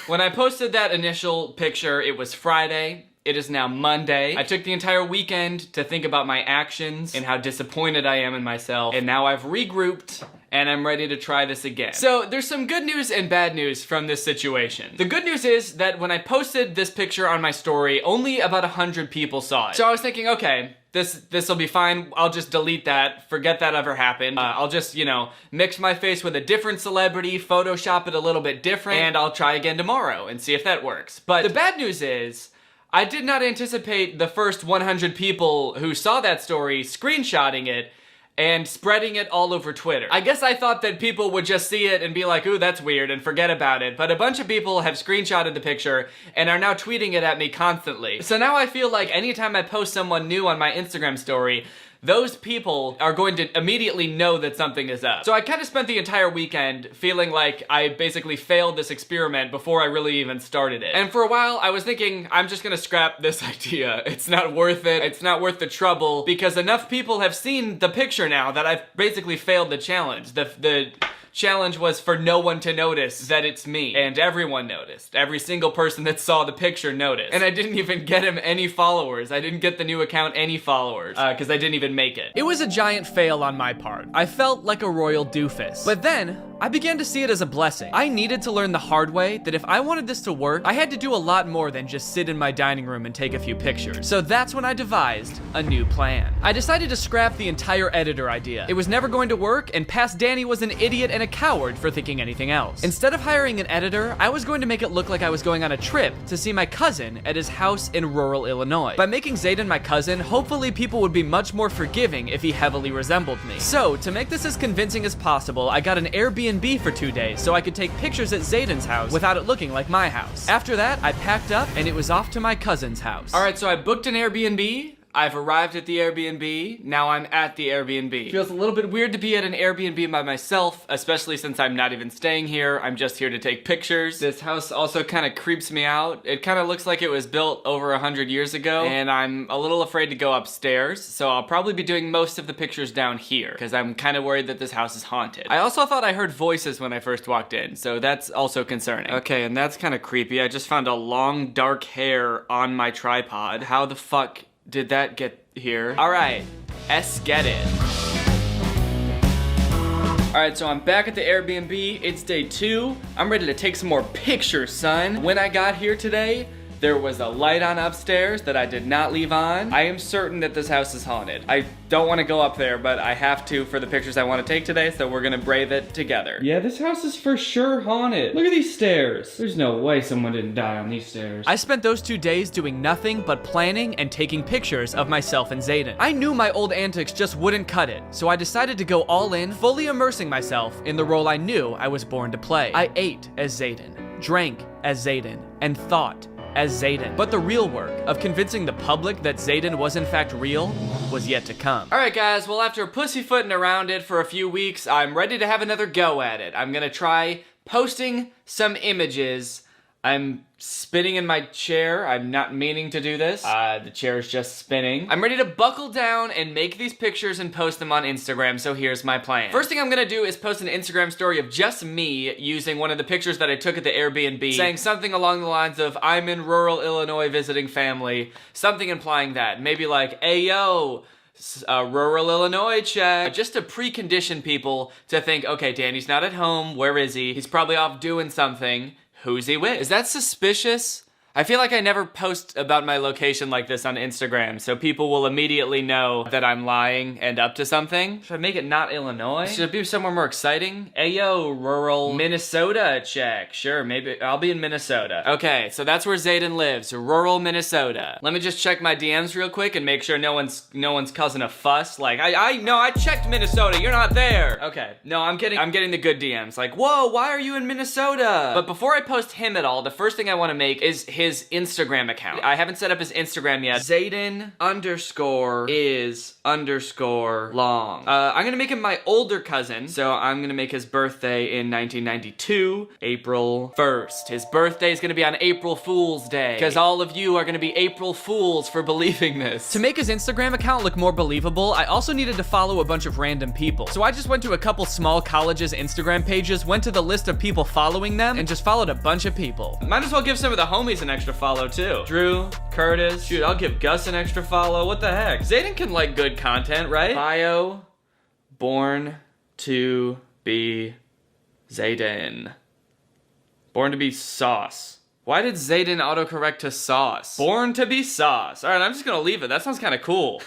when I posted that initial picture, it was Friday. It is now Monday. I took the entire weekend to think about my actions and how disappointed I am in myself. And now I've regrouped and I'm ready to try this again. So there's some good news and bad news from this situation. The good news is that when I posted this picture on my story, only about 100 people saw it. So I was thinking, okay, this'll be fine. I'll just delete that, forget that ever happened. I'll just, mix my face with a different celebrity, Photoshop it a little bit different, and I'll try again tomorrow and see if that works. But the bad news is, I did not anticipate the first 100 people who saw that story screenshotting it and spreading it all over Twitter. I guess I thought that people would just see it and be like, ooh, that's weird, and forget about it, but a bunch of people have screenshotted the picture and are now tweeting it at me constantly. So now I feel like anytime I post someone new on my Instagram story, those people are going to immediately know that something is up. So I kind of spent the entire weekend feeling like I basically failed this experiment before I really even started it. And for a while, I was thinking, I'm just gonna scrap this idea. It's not worth it. It's not worth the trouble, because enough people have seen the picture now that I've basically failed the challenge. The challenge was for no one to notice that it's me. And everyone noticed. Every single person that saw the picture noticed. And I didn't even get him any followers. I didn't get the new account any followers, because I didn't even make it. It was a giant fail on my part. I felt like a royal doofus. But then, I began to see it as a blessing. I needed to learn the hard way that if I wanted this to work, I had to do a lot more than just sit in my dining room and take a few pictures. So that's when I devised a new plan. I decided to scrap the entire editor idea. It was never going to work, and past Danny was an idiot and a coward for thinking anything else. Instead of hiring an editor, I was going to make it look like I was going on a trip to see my cousin at his house in rural Illinois. By making Zayen my cousin, hopefully people would be much more forgiving if he heavily resembled me. So, to make this as convincing as possible, I got an Airbnb for 2 days so I could take pictures at Zayen's house without it looking like my house. After that, I packed up and it was off to my cousin's house. Alright, so I booked an Airbnb. I've arrived at the Airbnb, now I'm at the Airbnb. Feels a little bit weird to be at an Airbnb by myself, especially since I'm not even staying here, I'm just here to take pictures. This house also kind of creeps me out. It kind of looks like it was built over 100 years ago, and I'm a little afraid to go upstairs, so I'll probably be doing most of the pictures down here, because I'm kind of worried that this house is haunted. I also thought I heard voices when I first walked in, so that's also concerning. Okay, and that's kind of creepy. I just found a long dark hair on my tripod. How the fuck did that get here? All right, let's get it. All right, so I'm back at the Airbnb. It's day 2. I'm ready to take some more pictures, son. When I got here today, there was a light on upstairs that I did not leave on. I am certain that this house is haunted. I don't want to go up there, but I have to for the pictures I want to take today, so we're gonna brave it together. Yeah, this house is for sure haunted. Look at these stairs. There's no way someone didn't die on these stairs. I spent those 2 days doing nothing but planning and taking pictures of myself and Zayen. I knew my old antics just wouldn't cut it, so I decided to go all in, fully immersing myself in the role I knew I was born to play. I ate as Zayen, drank as Zayen, and thought as Zayen. But the real work of convincing the public that Zayen was in fact real was yet to come. Alright guys, well after pussyfooting around it for a few weeks, I'm ready to have another go at it. I'm gonna try posting some images. I'm spinning in my chair. I'm not meaning to do this. The chair is just spinning. I'm ready to buckle down and make these pictures and post them on Instagram, so here's my plan. First thing I'm gonna do is post an Instagram story of just me using one of the pictures that I took at the Airbnb, saying something along the lines of, I'm in rural Illinois visiting family, something implying that. Maybe like, ayo, rural Illinois check. Just to precondition people to think, okay, Danny's not at home, where is he? He's probably off doing something. Who's he with? Is that suspicious? I feel like I never post about my location like this on Instagram, so people will immediately know that I'm lying and up to something. Should I make it not Illinois? Should it be somewhere more exciting? Ayo, rural Minnesota check. Sure, maybe I'll be in Minnesota. Okay, so that's where Zayen lives, rural Minnesota. Let me just check my DMs real quick and make sure no one's causing a fuss. Like, I checked Minnesota, you're not there. Okay, no, I'm getting the good DMs. Like, whoa, why are you in Minnesota? But before I post him at all, the first thing I want to make is his Instagram account. I haven't set up his Instagram yet. Zayen _ Long. I'm gonna make him my older cousin, so I'm gonna make his birthday in 1992, April 1st. His birthday is gonna be on April Fool's Day, because all of you are gonna be April Fools for believing this. To make his Instagram account look more believable, I also needed to follow a bunch of random people. So I just went to a couple small colleges' Instagram pages, went to the list of people following them, and just followed a bunch of people. Might as well give some of the homies an extra follow too. Drew, Curtis, shoot, I'll give Gus an extra follow. What the heck? Zayen can like good content, right? Bio, born to be Zayen. Born to be sauce. Why did Zayen autocorrect to sauce? Born to be sauce. All right, I'm just gonna leave it. That sounds kind of cool.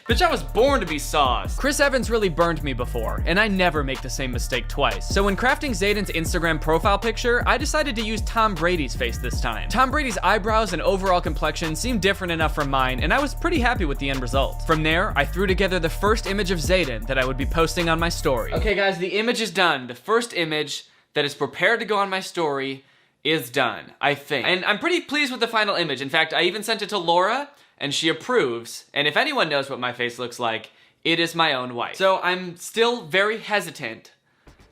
Bitch, I was born to be sauce. Chris Evans really burned me before, and I never make the same mistake twice. So when crafting Zayen's Instagram profile picture, I decided to use Tom Brady's face this time. Tom Brady's eyebrows and overall complexion seemed different enough from mine, and I was pretty happy with the end result. From there, I threw together the first image of Zayen that I would be posting on my story. Okay guys, the image is done. The first image that is prepared to go on my story is done, I think. And I'm pretty pleased with the final image. In fact, I even sent it to Laura, and she approves, and if anyone knows what my face looks like, it is my own wife. So I'm still very hesitant,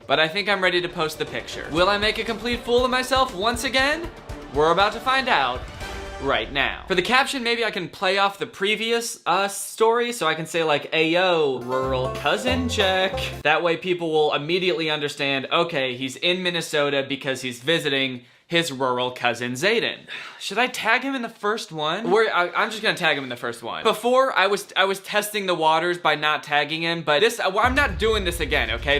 but I think I'm ready to post the picture. Will I make a complete fool of myself once again? We're about to find out right now. For the caption, maybe I can play off the previous story, so I can say like, ayo, rural cousin check. That way people will immediately understand, okay, he's in Minnesota because he's visiting his rural cousin Zayen. Should I tag him in the first one? I'm just gonna tag him in the first one. Before, I was testing the waters by not tagging him, but I'm not doing this again, okay?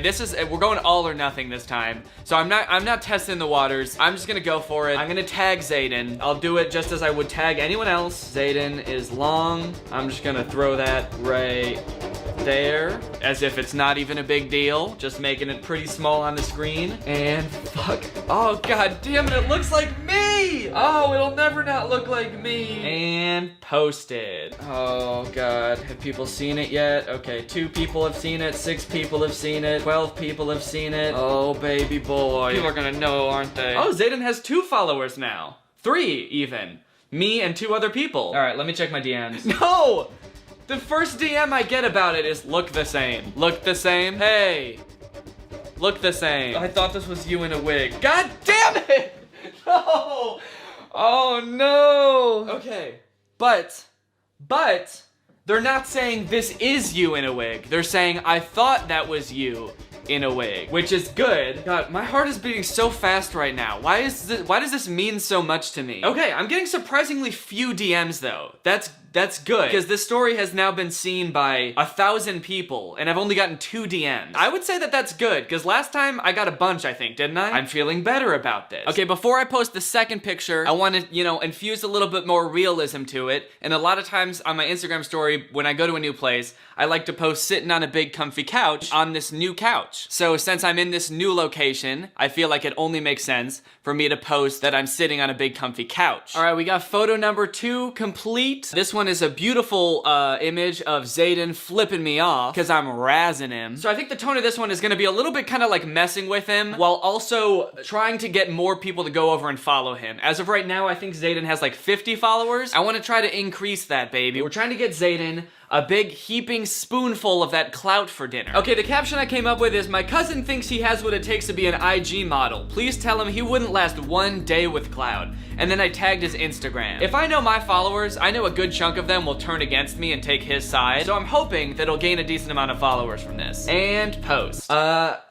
We're going all or nothing this time. So I'm not testing the waters. I'm just gonna go for it. I'm gonna tag Zayen. I'll do it just as I would tag anyone else. Zayen is long. I'm just gonna throw that right there, as if it's not even a big deal, just making it pretty small on the screen. And fuck, oh god damn it looks like me! Oh, it'll never not look like me. And posted. Oh god, have people seen it yet? Okay, 2 people have seen it, 6 people have seen it, 12 people have seen it. Oh baby boy, people are gonna know, aren't they? Oh, Zayen has 2 followers now, 3 even, me and 2 other people. All right, let me check my DMs. No! The first DM I get about it is look the same. Look the same? Hey. Look the same. I thought this was you in a wig. God damn it! No! Oh no! Okay. But they're not saying this is you in a wig. They're saying I thought that was you in a wig, which is good. God, my heart is beating so fast right now. Why does this mean so much to me? Okay, I'm getting surprisingly few DMs though. That's good, because this story has now been seen by 1,000 people, and I've only gotten 2 DMs. I would say that that's good, because last time I got a bunch, I think, didn't I? I'm feeling better about this. Okay, before I post the second picture, I want to, infuse a little bit more realism to it, and a lot of times on my Instagram story, when I go to a new place, I like to post sitting on a big comfy couch on this new couch. So since I'm in this new location, I feel like it only makes sense for me to post that I'm sitting on a big comfy couch. All right, we got photo number 2 complete. This one is a beautiful image of Zayen flipping me off because I'm razzing him. So I think the tone of this one is gonna be a little bit kind of like messing with him while also trying to get more people to go over and follow him. As of right now, I think Zayen has like 50 followers. I wanna try to increase that, baby. We're trying to get Zayen a big heaping spoonful of that clout for dinner. Okay, the caption I came up with is, my cousin thinks he has what it takes to be an IG model. Please tell him he wouldn't last 1 day with clout. And then I tagged his Instagram. If I know my followers, I know a good chunk of them will turn against me and take his side. So I'm hoping that he'll gain a decent amount of followers from this. And post.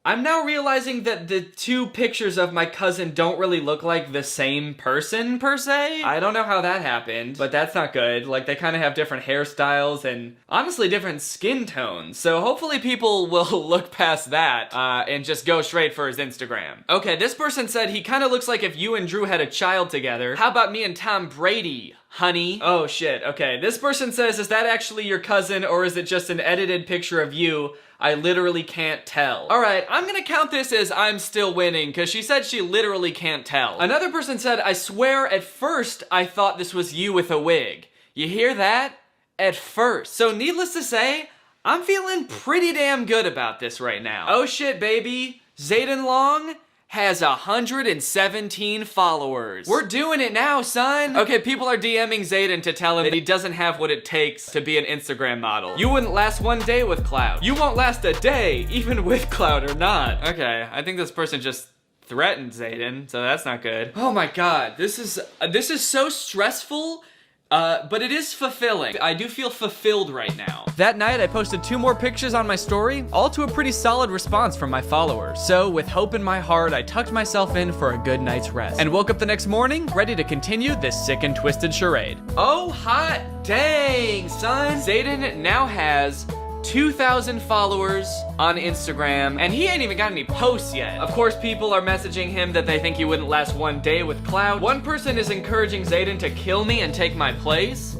I'm now realizing that the 2 pictures of my cousin don't really look like the same person, per se. I don't know how that happened, but that's not good. Like, they kind of have different hairstyles and honestly different skin tones. So hopefully people will look past that and just go straight for his Instagram. Okay, this person said he kind of looks like if you and Drew had a child together. How about me and Tom Brady, honey? Oh shit, okay. This person says, is that actually your cousin or is it just an edited picture of you? I literally can't tell. All right, I'm gonna count this as I'm still winning because she said she literally can't tell. Another person said, I swear at first I thought this was you with a wig. You hear that? At first. So needless to say, I'm feeling pretty damn good about this right now. Oh shit, baby. Zayen Long has 117 followers. We're doing it now, son. Okay, people are DMing Zayen to tell him that he doesn't have what it takes to be an Instagram model. You wouldn't last 1 day with clout. You won't last a day, even with clout or not. Okay, I think this person just threatened Zayen, so that's not good. Oh my god, this is so stressful. But it is fulfilling. I do feel fulfilled right now. That night, I posted 2 more pictures on my story, all to a pretty solid response from my followers. So, with hope in my heart, I tucked myself in for a good night's rest, and woke up the next morning, ready to continue this sick and twisted charade. Oh, hot dang, son! Zayen now has 2,000 followers on Instagram, and he ain't even got any posts yet. Of course, people are messaging him that they think he wouldn't last 1 day with clout. One person is encouraging Zayen to kill me and take my place.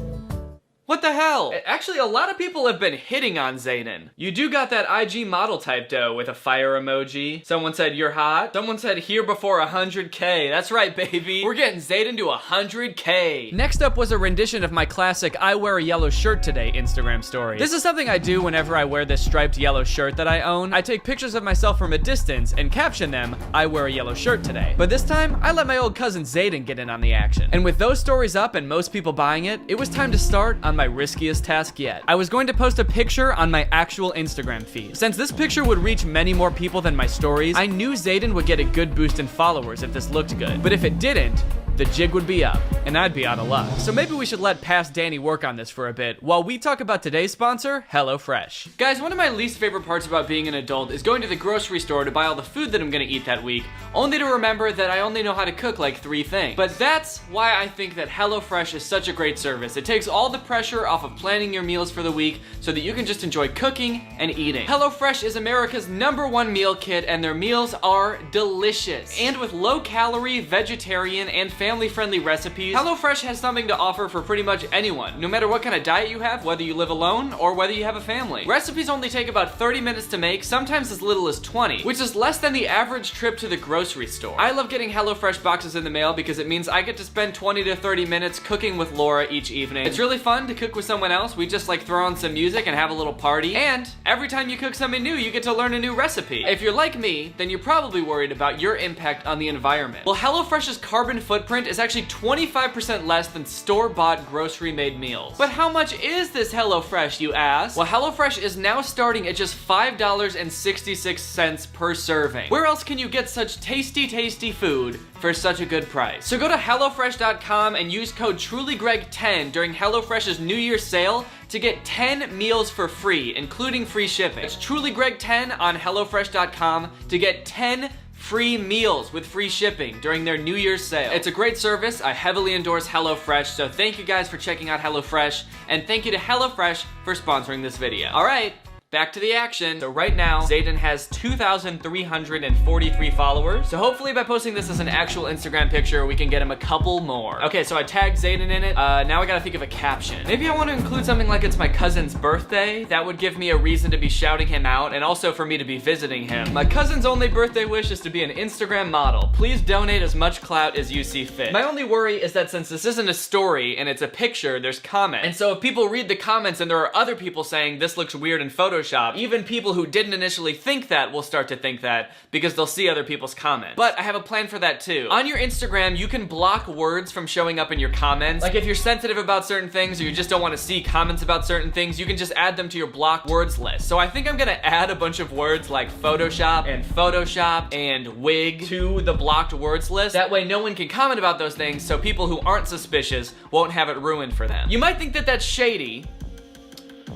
What the hell? Actually, a lot of people have been hitting on Zayen. You do got that IG model type though, with a fire emoji. Someone said, you're hot. Someone said, here before 100K. That's right, baby. We're getting Zayen to 100K. Next up was a rendition of my classic I wear a yellow shirt today Instagram story. This is something I do whenever I wear this striped yellow shirt that I own. I take pictures of myself from a distance and caption them, I wear a yellow shirt today. But this time, I let my old cousin Zayen get in on the action. And with those stories up and most people buying it, it was time to start on my riskiest task yet. I was going to post a picture on my actual Instagram feed. Since this picture would reach many more people than my stories, I knew Zayen would get a good boost in followers if this looked good. But if it didn't, the jig would be up, and I'd be out of luck. So maybe we should let past Danny work on this for a bit, while we talk about today's sponsor, HelloFresh. Guys, one of my least favorite parts about being an adult is going to the grocery store to buy all the food that I'm gonna eat that week, only to remember that I only know how to cook like 3 things. But that's why I think that HelloFresh is such a great service. It takes all the pressure off of planning your meals for the week so that you can just enjoy cooking and eating. HelloFresh is America's #1 meal kit, and their meals are delicious. And with low-calorie, vegetarian, and family-friendly recipes, HelloFresh has something to offer for pretty much anyone, no matter what kind of diet you have, whether you live alone or whether you have a family. Recipes only take about 30 minutes to make, sometimes as little as 20, which is less than the average trip to the grocery store. I love getting HelloFresh boxes in the mail because it means I get to spend 20 to 30 minutes cooking with Laura each evening. It's really fun to cook with someone else. We just like throw on some music and have a little party. And every time you cook something new, you get to learn a new recipe. If you're like me, then you're probably worried about your impact on the environment. Well, HelloFresh's carbon footprint is actually 25% less than store-bought grocery-made meals. But how much is this HelloFresh, you ask? Well, HelloFresh is now starting at just $5.66 per serving. Where else can you get such tasty, tasty food for such a good price? So go to HelloFresh.com and use code TrulyGreg10 during HelloFresh's New Year's sale to get 10 meals for free, including free shipping. It's TrulyGreg10 on HelloFresh.com to get 10 free meals with free shipping during their New Year's sale. It's a great service. I heavily endorse HelloFresh, so thank you guys for checking out HelloFresh, and thank you to HelloFresh for sponsoring this video. All right, back to the action. So right now, Zayen has 2,343 followers. So hopefully by posting this as an actual Instagram picture, we can get him a couple more. Okay, so I tagged Zayen in it. Now I gotta think of a caption. Maybe I want to include something like it's my cousin's birthday. That would give me a reason to be shouting him out and also for me to be visiting him. My cousin's only birthday wish is to be an Instagram model. Please donate as much clout as you see fit. My only worry is that since this isn't a story and it's a picture, there's comments. And so if people read the comments and there are other people saying this looks weird in Photoshop, even people who didn't initially think that will start to think that because they'll see other people's comments. But I have a plan for that too. On your Instagram, you can block words from showing up in your comments. Like if you're sensitive about certain things or you just don't want to see comments about certain things, you can just add them to your blocked words list. So I think I'm gonna add a bunch of words like Photoshop and wig to the blocked words list. That way no one can comment about those things, so people who aren't suspicious won't have it ruined for them. You might think that that's shady,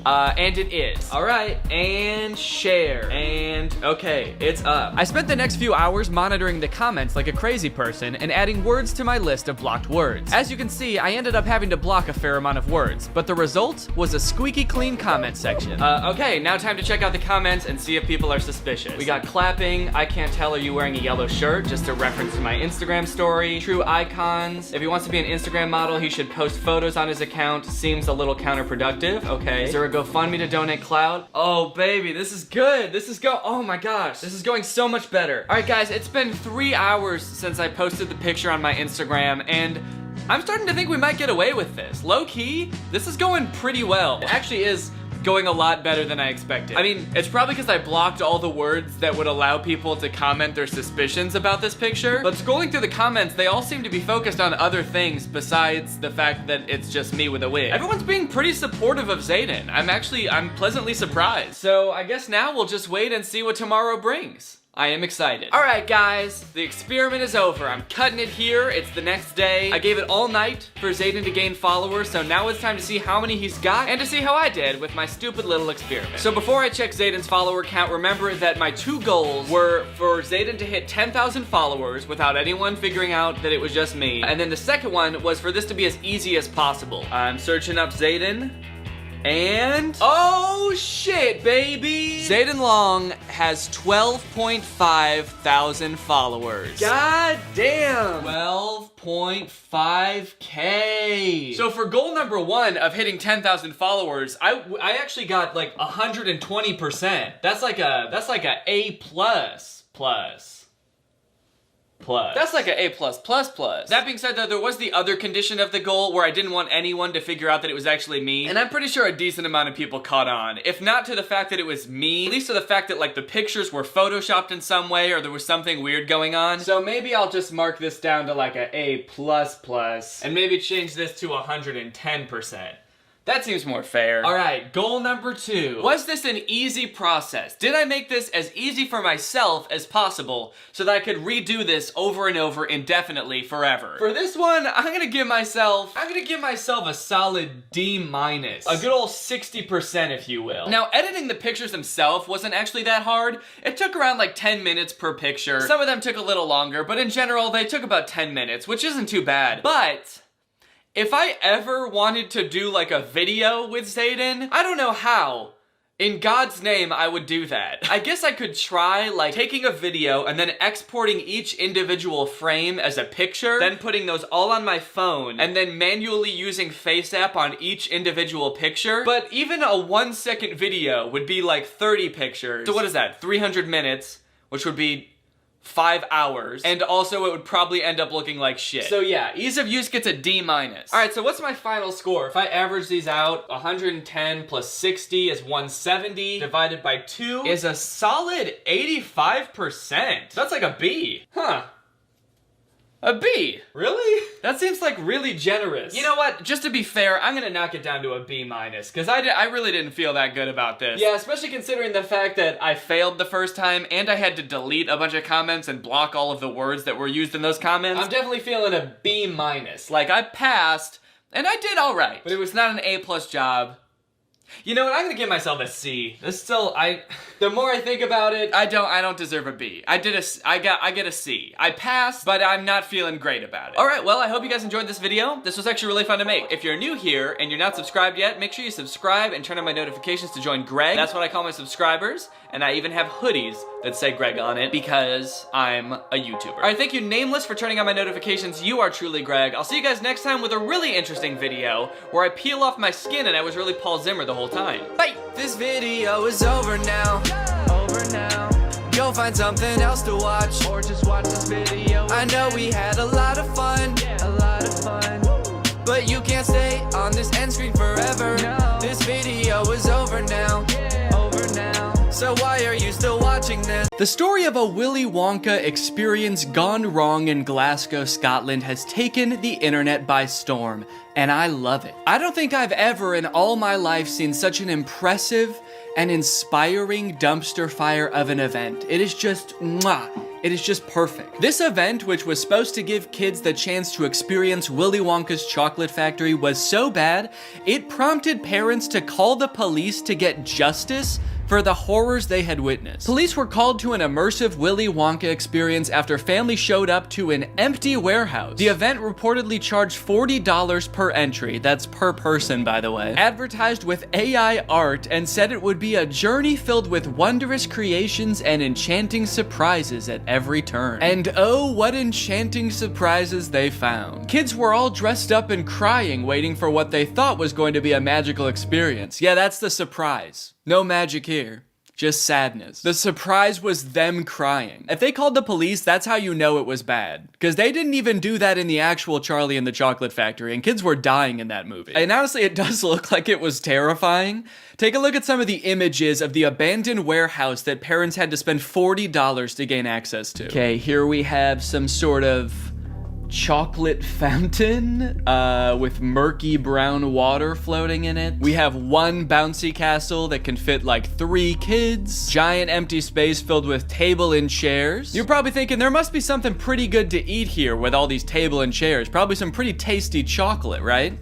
and it is. All right, and share, and okay, it's up. I spent the next few hours monitoring the comments like a crazy person and adding words to my list of blocked words. As you can see, I ended up having to block a fair amount of words, but the result was a squeaky clean comment section. Okay, now time to check out the comments and see if people are suspicious. We got clapping, I can't tell, are you wearing a yellow shirt? Just a reference to my Instagram story. True icons, if he wants to be an Instagram model, he should post photos on his account. Seems a little counterproductive. Okay. Is there a GoFundMe to donate clout? Oh baby, this is good. Oh my gosh, this is going so much better. All right guys, it's been 3 hours since I posted the picture on my Instagram, and I'm starting to think we might get away with this. Low key, this is going pretty well. It actually is going a lot better than I expected. I mean, it's probably because I blocked all the words that would allow people to comment their suspicions about this picture, but scrolling through the comments, they all seem to be focused on other things besides the fact that it's just me with a wig. Everyone's being pretty supportive of Zayen. I'm pleasantly surprised. So I guess now we'll just wait and see what tomorrow brings. I am excited. All right, guys, the experiment is over. I'm cutting it here. It's the next day. I gave it all night for Zayen to gain followers, so now it's time to see how many he's got and to see how I did with my stupid little experiment. So before I check Zayen's follower count, remember that my 2 goals were for Zayen to hit 10,000 followers without anyone figuring out that it was just me. And then the second one was for this to be as easy as possible. I'm searching up Zayen. And oh shit, baby! Zayen Long has 12.5 thousand followers. God damn! 12.5K. So for goal number 1 of hitting 10,000 followers, I actually got like 120%. That's like a A plus. That's like an A+++. That being said though, there was the other condition of the goal where I didn't want anyone to figure out that it was actually me. And I'm pretty sure a decent amount of people caught on. If not to the fact that it was me, at least to the fact that like the pictures were photoshopped in some way or there was something weird going on. So maybe I'll just mark this down to like an A++ and maybe change this to 110%. That seems more fair. All right, goal number 2. Was this an easy process? Did I make this as easy for myself as possible so that I could redo this over and over indefinitely forever? For this one, I'm gonna give myself a solid D-. A good old 60%, if you will. Now, editing the pictures themselves wasn't actually that hard. It took around like 10 minutes per picture. Some of them took a little longer, but in general, they took about 10 minutes, which isn't too bad. But if I ever wanted to do like a video with Zayen, I don't know how. In God's name, I would do that. I guess I could try like taking a video and then exporting each individual frame as a picture, then putting those all on my phone, and then manually using FaceApp on each individual picture. But even a 1-second video would be like 30 pictures. So what is that? 300 minutes, which would be 5 hours, and also it would probably end up looking like shit. So yeah, ease of use gets a D-. Alright, so what's my final score? If I average these out, 110 plus 60 is 170, divided by 2 is a solid 85%. That's like a B. Huh. A B. Really? That seems like really generous. You know what? Just to be fair, I'm gonna knock it down to a B-, because I really didn't feel that good about this. Yeah, especially considering the fact that I failed the first time and I had to delete a bunch of comments and block all of the words that were used in those comments. I'm definitely feeling a B-. Like, I passed and I did all right, but it was not an A+ job. You know what? I'm gonna give myself a C. This still, the more I think about it, I don't deserve a B. I get a C. I passed, but I'm not feeling great about it. All right, well, I hope you guys enjoyed this video. This was actually really fun to make. If you're new here and you're not subscribed yet, make sure you subscribe and turn on my notifications to join Greg. That's what I call my subscribers, and I even have hoodies that say Greg on it because I'm a YouTuber. All right, thank you, Nameless, for turning on my notifications. You are truly Greg. I'll see you guys next time with a really interesting video where I peel off my skin and I was really Paul Zimmer the whole time. Bye! This video is over now. Go find something else to watch, or just watch this video. I know we had a lot of fun, but you can't stay on this end screen forever. This video is over now. So why are you still watching this? The story of a Willy Wonka experience gone wrong in Glasgow, Scotland has taken the internet by storm, and I love it. I don't think I've ever in all my life seen such an impressive and inspiring dumpster fire of an event. It is just mwah. It is just perfect. This event, which was supposed to give kids the chance to experience Willy Wonka's chocolate factory, was so bad, it prompted parents to call the police to get justice for the horrors they had witnessed. Police were called to an immersive Willy Wonka experience after families showed up to an empty warehouse. The event reportedly charged $40 per entry, that's per person by the way, advertised with AI art, and said it would be a journey filled with wondrous creations and enchanting surprises at every turn. And oh, what enchanting surprises they found. Kids were all dressed up and crying, waiting for what they thought was going to be a magical experience. Yeah, that's the surprise. No magic here, just sadness. The surprise was them crying. If they called the police, that's how you know it was bad. Because they didn't even do that in the actual Charlie and the Chocolate Factory, and kids were dying in that movie. And honestly, it does look like it was terrifying. Take a look at some of the images of the abandoned warehouse that parents had to spend $40 to gain access to. Okay, here we have some sort of chocolate fountain with murky brown water floating in it. We have one bouncy castle that can fit like 3 kids. Giant empty space filled with table and chairs. You're probably thinking there must be something pretty good to eat here with all these table and chairs. Probably some pretty tasty chocolate, right?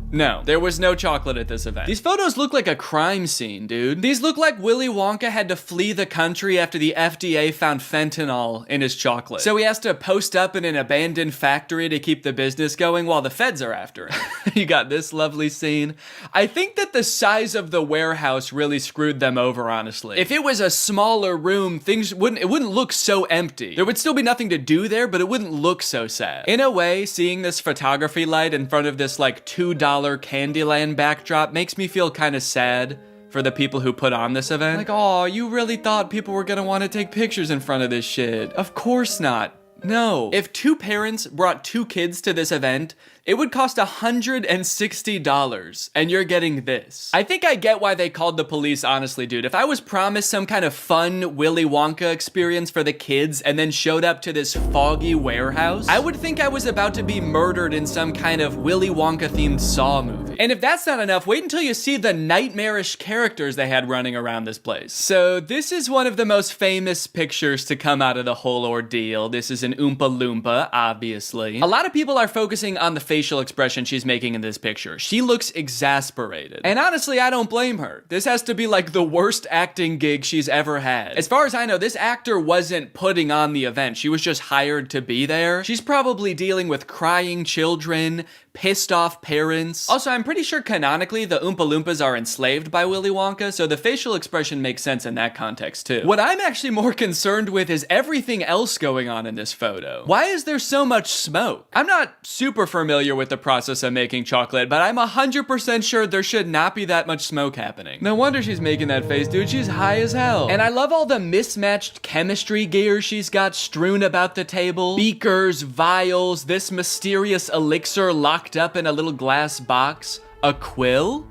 No, there was no chocolate at this event. These photos look like a crime scene, dude. These look like Willy Wonka had to flee the country after the FDA found fentanyl in his chocolate. So he has to post up in an abandoned factory to keep the business going while the feds are after him. You got this lovely scene. I think that the size of the warehouse really screwed them over, honestly. If it was a smaller room, it wouldn't look so empty. There would still be nothing to do there, but it wouldn't look so sad. In a way, seeing this photography light in front of this like $2 Candyland backdrop makes me feel kind of sad for the people who put on this event. Like, oh, you really thought people were gonna want to take pictures in front of this shit. Of course not. No. If 2 parents brought 2 kids to this event, it would cost $160, and you're getting this. I think I get why they called the police, honestly, dude. If I was promised some kind of fun Willy Wonka experience for the kids and then showed up to this foggy warehouse, I would think I was about to be murdered in some kind of Willy Wonka-themed Saw movie. And if that's not enough, wait until you see the nightmarish characters they had running around this place. So this is one of the most famous pictures to come out of the whole ordeal. This is an Oompa Loompa, obviously. A lot of people are focusing on the facial expression she's making in this picture. She looks exasperated. And honestly, I don't blame her. This has to be like the worst acting gig she's ever had. As far as I know, this actor wasn't putting on the event. She was just hired to be there. She's probably dealing with crying children, pissed off parents. Also, I'm pretty sure canonically the Oompa Loompas are enslaved by Willy Wonka, so the facial expression makes sense in that context too. What I'm actually more concerned with is everything else going on in this photo. Why is there so much smoke? I'm not super familiar with the process of making chocolate, but I'm 100% sure there should not be that much smoke happening. No wonder she's making that face, dude. She's high as hell. And I love all the mismatched chemistry gear she's got strewn about the table. Beakers, vials, this mysterious elixir locked up in a little glass box. A quill?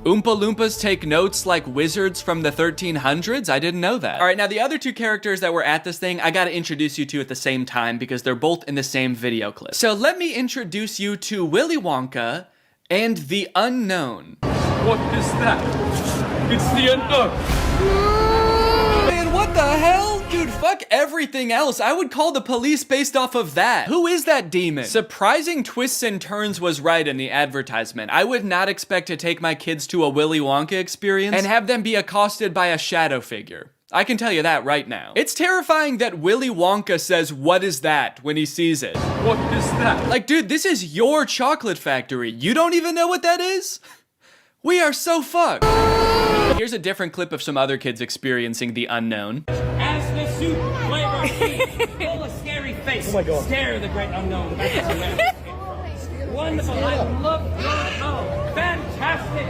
Oompa Loompas take notes like wizards from the 1300s? I didn't know that. All right, now the other 2 characters that were at this thing, I gotta introduce you to at the same time because they're both in the same video clip. So let me introduce you to Willy Wonka and the Unknown. What is that? It's the unknown. Man, what the hell? Dude, fuck everything else. I would call the police based off of that. Who is that demon? Surprising twists and turns was right in the advertisement. I would not expect to take my kids to a Willy Wonka experience and have them be accosted by a shadow figure. I can tell you that right now. It's terrifying that Willy Wonka says, "What is that?" when he sees it. What is that? Like, dude, this is your chocolate factory. You don't even know what that is? We are so fucked. Here's a different clip of some other kids experiencing the unknown. As the soup flavor full of scary face. Oh my God. Scare the great unknown. Wonderful. I love fantastic.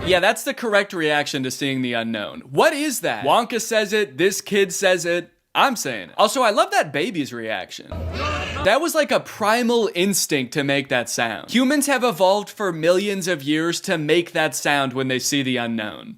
Yeah, that's the correct reaction to seeing the unknown. What is that? Wonka says it, this kid says it, I'm saying it. Also, I love that baby's reaction. That was like a primal instinct to make that sound. Humans have evolved for millions of years to make that sound when they see the unknown.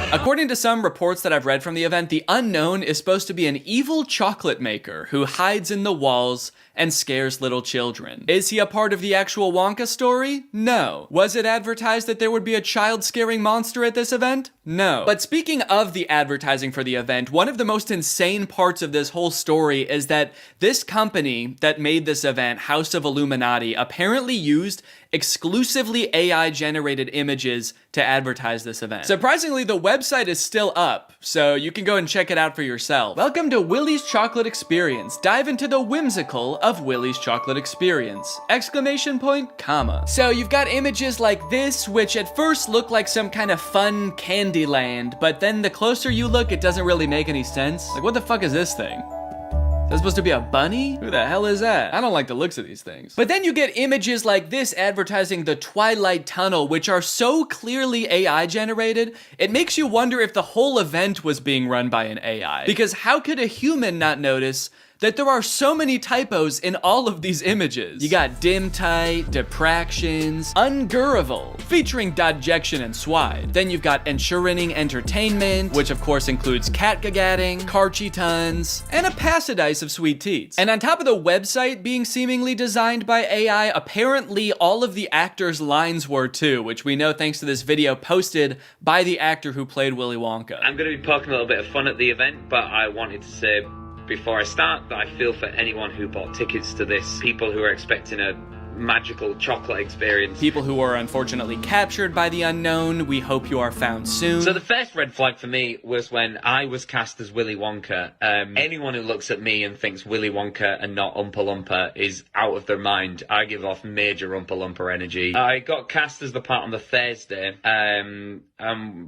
According to some reports that I've read from the event, the unknown is supposed to be an evil chocolate maker who hides in the walls and scares little children. Is he a part of the actual Wonka story? No. Was it advertised that there would be a child-scaring monster at this event? No. But speaking of the advertising for the event, one of the most insane parts of this whole story is that this company that made this event, House of Illuminati, apparently used exclusively AI-generated images to advertise this event. Surprisingly, the website is still up, so you can go and check it out for yourself. Welcome to Willy's Chocolate Experience. Dive into the whimsical of Willy's Chocolate Experience! Exclamation point, comma. So you've got images like this, which at first look like some kind of fun candy land, but then the closer you look, it doesn't really make any sense. Like, what the fuck is this thing? Is that supposed to be a bunny? Who the hell is that? I don't like the looks of these things. But then you get images like this advertising the Twilight Tunnel, which are so clearly AI generated, it makes you wonder if the whole event was being run by an AI. Because how could a human not notice that there are so many typos in all of these images? You got dim tight, depractions, ungurrival, featuring dodjection and swide. Then you've got ensuring entertainment, which of course includes catgagatting, carchy tons, and a passidice of sweet teats. And on top of the website being seemingly designed by AI, apparently all of the actors' lines were too, which we know thanks to this video posted by the actor who played Willy Wonka. I'm going to be poking a little bit of fun at the event, but I wanted to say before I start that I feel for anyone who bought tickets to this, people who are expecting a magical chocolate experience. People who are unfortunately captured by the unknown, we hope you are found soon. So the first red flag for me was when I was cast as Willy Wonka. Anyone who looks at me and thinks Willy Wonka and not Oompa Loompa is out of their mind. I give off major Oompa Loompa energy. I got cast as the part on the Thursday, and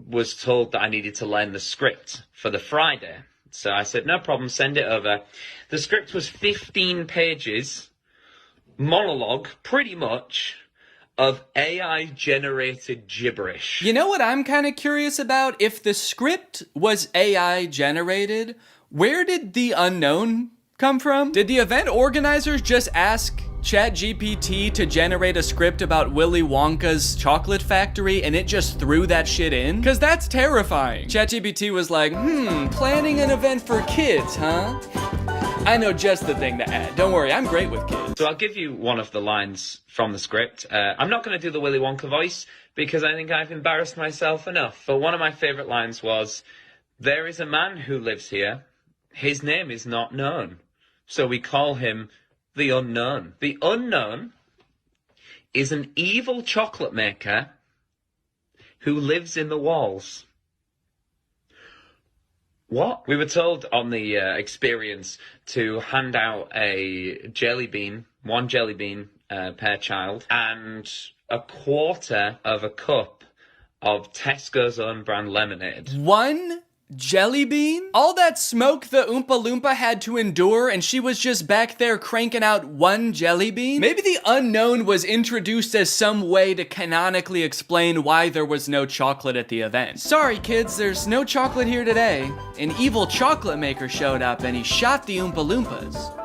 was told that I needed to learn the script for the Friday. So I said, no problem, send it over. The script was 15 pages, monologue, pretty much, of AI-generated gibberish. You know what I'm kind of curious about? If the script was AI-generated, Where did the unknown come from? Did the event organizers just ask ChatGPT to generate a script about Willy Wonka's chocolate factory and it just threw that shit in? Cause that's terrifying. ChatGPT was like, planning an event for kids, huh? I know just the thing to add. Don't worry, I'm great with kids. So I'll give you one of the lines from the script. I'm not going to do the Willy Wonka voice because I think I've embarrassed myself enough. But one of my favourite lines was, "There is a man who lives here. His name is not known. So we call him the Unknown. The Unknown is an evil chocolate maker who lives in the walls." What? We were told on the experience to hand out a jelly bean, one jelly bean per child, and a quarter of a cup of Tesco's own brand lemonade. One jelly bean? All that smoke the Oompa Loompa had to endure and she was just back there cranking out one jelly bean? Maybe the unknown was introduced as some way to canonically explain why there was no chocolate at the event. Sorry kids, there's no chocolate here today. An evil chocolate maker showed up and he shot the Oompa Loompas.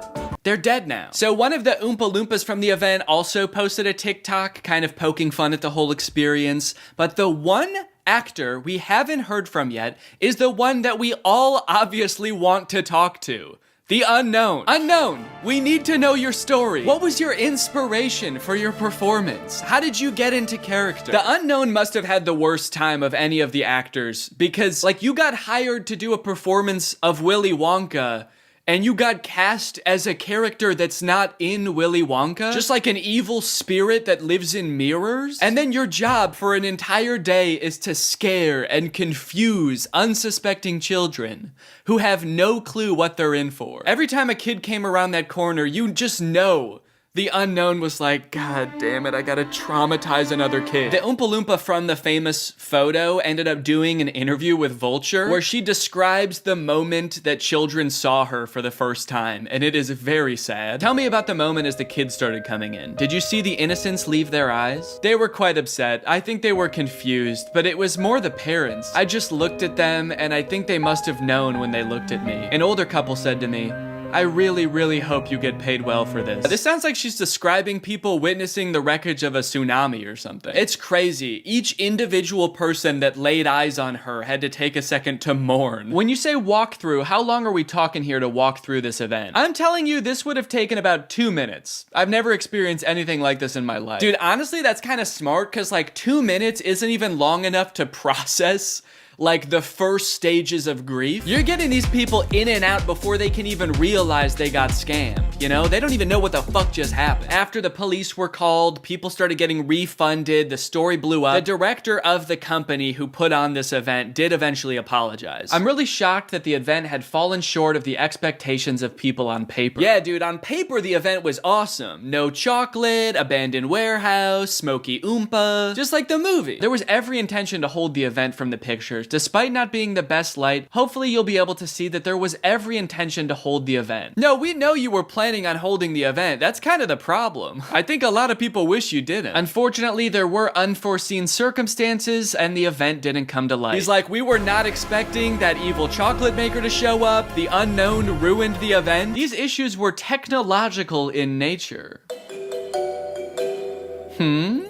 They're dead now. So one of the Oompa Loompas from the event also posted a TikTok kind of poking fun at the whole experience, but the one actor we haven't heard from yet is the one that we all obviously want to talk to. The unknown. Unknown, we need to know your story. What was your inspiration for your performance? How did you get into character? The unknown must have had the worst time of any of the actors because, like, you got hired to do a performance of Willy Wonka and you got cast as a character that's not in Willy Wonka, just like an evil spirit that lives in mirrors. And then your job for an entire day is to scare and confuse unsuspecting children who have no clue what they're in for. Every time a kid came around that corner, you just know the unknown was like, God damn it, I gotta traumatize another kid. The Oompa Loompa from the famous photo ended up doing an interview with Vulture where she describes the moment that children saw her for the first time, and it is very sad. Tell me about the moment as the kids started coming in. Did you see the innocence leave their eyes? They were quite upset. I think they were confused, but it was more the parents. I just looked at them, and I think they must have known when they looked at me. An older couple said to me, I really, really hope you get paid well for this. This sounds like she's describing people witnessing the wreckage of a tsunami or something. It's crazy. Each individual person that laid eyes on her had to take a second to mourn. When you say walkthrough, how long are we talking here to walk through this event? I'm telling you, this would have taken about 2 minutes. I've never experienced anything like this in my life. Dude, honestly, that's kind of smart because like 2 minutes isn't even long enough to process like the first stages of grief. You're getting these people in and out before they can even realize they got scammed, you know? They don't even know what the fuck just happened. After the police were called, people started getting refunded, the story blew up. The director of the company who put on this event did eventually apologize. I'm really shocked that the event had fallen short of the expectations of people on paper. Yeah, dude, on paper the event was awesome. No chocolate, abandoned warehouse, smoky Oompa, just like the movie. There was every intention to hold the event from the pictures. Despite not being the best light, hopefully you'll be able to see that there was every intention to hold the event. No, we know you were planning on holding the event. That's kind of the problem. I think a lot of people wish you didn't. Unfortunately, there were unforeseen circumstances and the event didn't come to light. He's like, we were not expecting that evil chocolate maker to show up. The unknown ruined the event. These issues were technological in nature.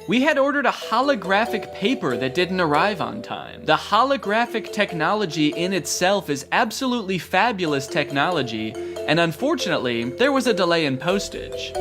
We had ordered a holographic paper that didn't arrive on time. The holographic technology in itself is absolutely fabulous technology, and unfortunately, there was a delay in postage.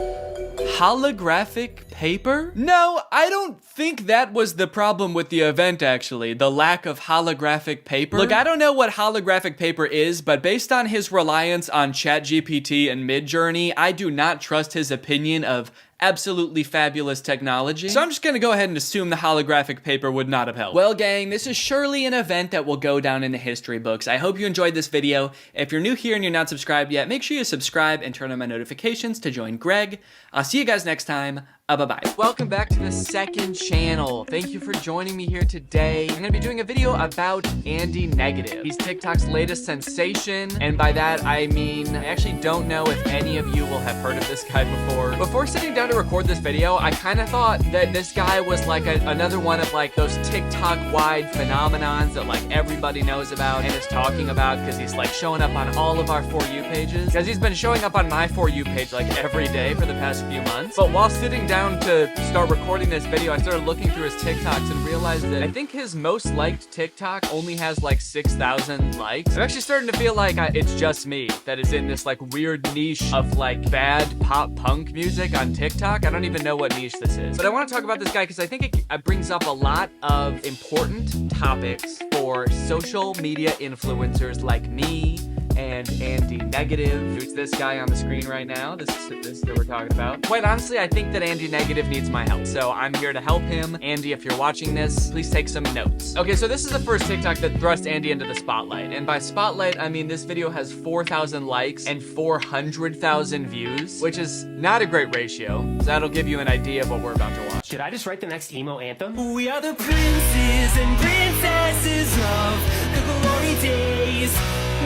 Holographic paper? No, I don't think that was the problem with the event, actually. The lack of holographic paper. Look, I don't know what holographic paper is, but based on his reliance on ChatGPT and Midjourney, I do not trust his opinion of absolutely fabulous technology. So I'm just gonna go ahead and assume the holographic paper would not have helped. Well, gang, this is surely an event that will go down in the history books. I hope you enjoyed this video. If you're new here and you're not subscribed yet, make sure you subscribe and turn on my notifications to join Greg. I'll see you guys next time. Bye-bye. Welcome back to the second channel. Thank you for joining me here today. I'm gonna be doing a video about Andy Negative. He's TikTok's latest sensation, and by that I mean, I actually don't know if any of you will have heard of this guy before. Before sitting down to record this video, I kind of thought that this guy was like another one of like those TikTok-wide phenomenons that like everybody knows about and is talking about because he's like showing up on all of our For You pages. Because he's been showing up on my For You page like every day for the past few months. But while sitting down to start recording this video, I started looking through his TikToks and realized that I think his most liked TikTok only has like 6,000 likes. I'm actually starting to feel like it's just me that is in this like weird niche of like bad pop punk music on TikTok. I don't even know what niche this is. But I want to talk about this guy because I think it brings up a lot of important topics for social media influencers like me and Andy Negative, who's this guy on the screen right now. This is that we're talking about. Quite honestly, I think that Andy Negative needs my help, so I'm here to help him. Andy, if you're watching this, please take some notes. Okay, so this is the first TikTok that thrust Andy into the spotlight, and by spotlight, I mean this video has 4,000 likes and 400,000 views, which is not a great ratio, so that'll give you an idea of what we're about to watch. Should I just write the next emo anthem? We are the princes and princesses of the glory days.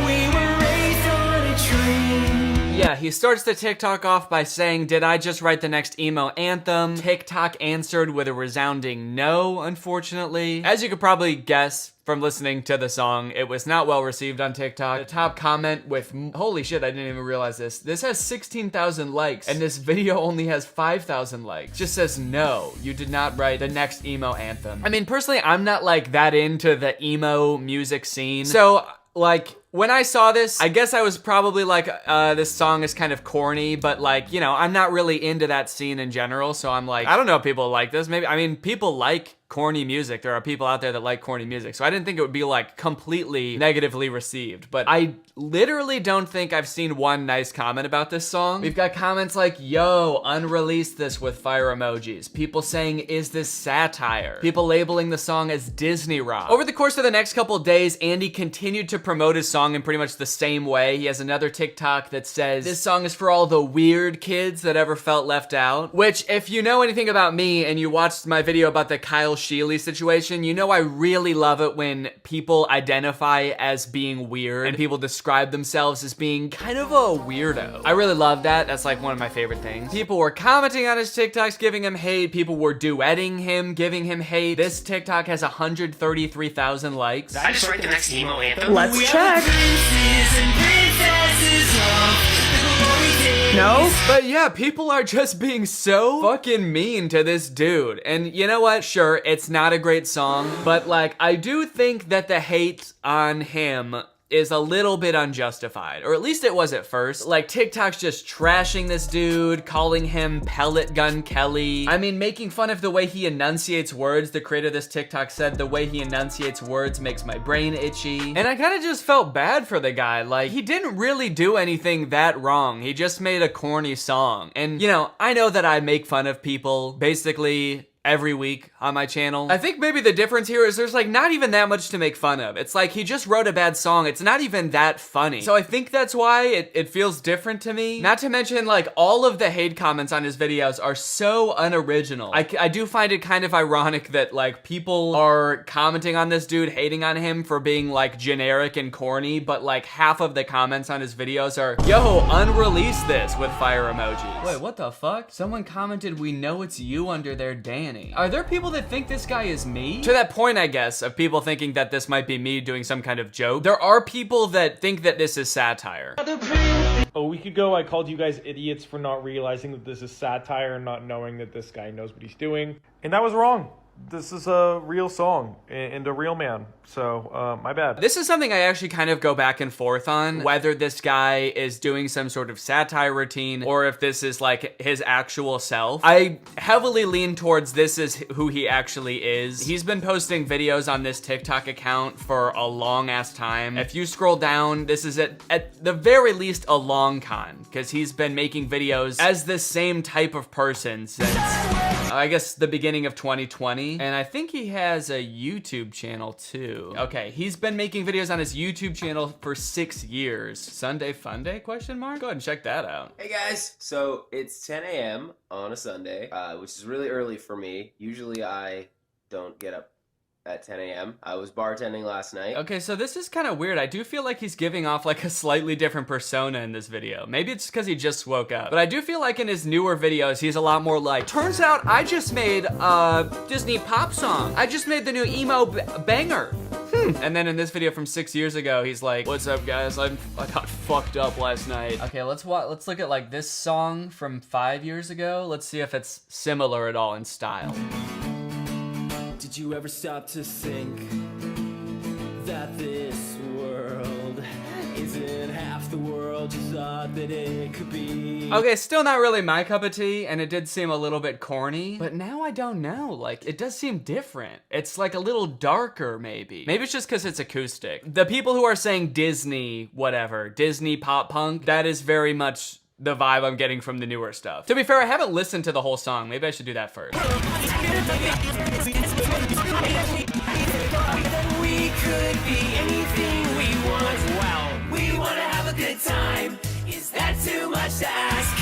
We were raised on a tree. Yeah, he starts the TikTok off by saying, did I just write the next emo anthem? TikTok answered with a resounding no, unfortunately. As you could probably guess from listening to the song, it was not well received on TikTok. The top comment with, holy shit, I didn't even realize this. This has 16,000 likes, and this video only has 5,000 likes. Just says, no, you did not write the next emo anthem. I mean, personally, I'm not like that into the emo music scene. So, like, when I saw this, I guess I was probably like, this song is kind of corny, but like, you know, I'm not really into that scene in general, so I'm like, I don't know if people like this. Maybe, I mean, people like corny music. There are people out there that like corny music, so I didn't think it would be like completely negatively received, but I literally don't think I've seen one nice comment about this song. We've got comments like, yo, unreleased this with fire emojis. People saying, is this satire? People labeling the song as Disney rock. Over the course of the next couple days, Andy continued to promote his song in pretty much the same way. He has another TikTok that says, this song is for all the weird kids that ever felt left out, which if you know anything about me and you watched my video about the Kyle Sheely situation, you know I really love it when people identify as being weird and people describe themselves as being kind of a weirdo. I really love that. That's like one of my favorite things. People were commenting on his TikToks, giving him hate. People were duetting him, giving him hate. This TikTok has 133,000 likes. Did I just write the next emo anthem? Let's check. No? But yeah, people are just being so fucking mean to this dude. And you know what? Sure, it's not a great song, but like, I do think that the hate on him is a little bit unjustified, or at least it was at first. Like, TikTok's just trashing this dude, calling him Pellet Gun Kelly. I mean, making fun of the way he enunciates words. The creator of this TikTok said, the way he enunciates words makes my brain itchy. And I kind of just felt bad for the guy. Like, he didn't really do anything that wrong. He just made a corny song. And, you know, I know that I make fun of people basically every week on my channel. I think maybe the difference here is there's like not even that much to make fun of. It's like he just wrote a bad song. It's not even that funny. So I think that's why it feels different to me. Not to mention like all of the hate comments on his videos are so unoriginal. I do find it kind of ironic that like people are commenting on this dude, hating on him for being like generic and corny, but like half of the comments on his videos are, yo, unrelease this with fire emojis. Wait, what the fuck? Someone commented, we know it's you under there, Danny. Are there people that think this guy is me? To that point, I guess, of people thinking that this might be me doing some kind of joke, there are people that think that this is satire. A week ago, I called you guys idiots for not realizing that this is satire and not knowing that this guy knows what he's doing. And that was wrong. This is a real song and a real man. So, my bad. This is something I actually kind of go back and forth on, whether this guy is doing some sort of satire routine or if this is like his actual self. I heavily lean towards this is who he actually is. He's been posting videos on this TikTok account for a long ass time. If you scroll down, this is at the very least a long con, because he's been making videos as this same type of person since, I guess, the beginning of 2020. funny. And I think he has a YouTube channel too. Okay, he's been making videos on his YouTube channel for 6 years. Sunday Funday, question mark? Go ahead and check that out. Hey guys, so it's 10 a.m. on a Sunday, which is really early for me. Usually I don't get up at 10 a.m. I was bartending last night. Okay, so this is kind of weird. I do feel like he's giving off like a slightly different persona in this video. Maybe it's because he just woke up. But I do feel like in his newer videos, he's a lot more like, turns out I just made a Disney pop song. I just made the new emo banger. And then in this video from 6 years ago, he's like, what's up guys? I got fucked up last night. Okay, let's look at like this song from 5 years ago. Let's see if it's similar at all in style. Did you ever stop to think that this world isn't half the world you thought that it could be? Okay, still not really my cup of tea, and it did seem a little bit corny, but now I don't know, like, it does seem different. It's like a little darker, maybe. Maybe it's just because it's acoustic. The people who are saying Disney, whatever, Disney pop punk, that is very much the vibe I'm getting from the newer stuff. To be fair, I haven't listened to the whole song. Maybe I should do that first. We could be anything we want. Well, we want to have a good time. Is that too much to ask?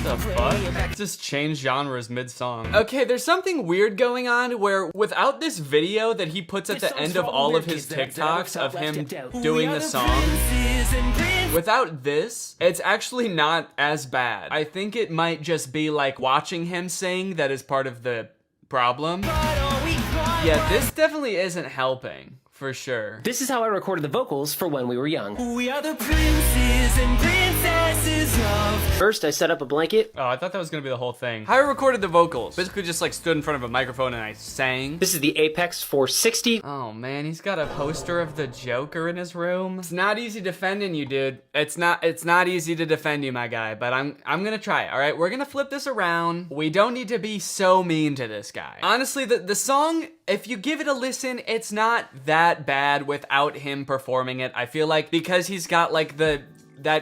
The fuck? Just change genres mid-song. Okay, there's something weird going on where without this video that he puts at the end of all of his TikToks of him doing the song, without this, it's actually not as bad. I think it might just be like watching him sing that is part of the problem. Yeah, this definitely isn't helping. For sure. This is how I recorded the vocals for When We Were Young. We are the princes and princesses of... First, I set up a blanket. Oh, I thought that was gonna be the whole thing. How I recorded the vocals. Basically just like stood in front of a microphone and I sang. This is the Apex 460. Oh man, he's got a poster of the Joker in his room. It's not easy defending you, dude. It's not easy to defend you, my guy, but I'm gonna try it, all right? We're gonna flip this around. We don't need to be so mean to this guy. Honestly, the song, if you give it a listen, it's not that bad without him performing it. I feel like because he's got like that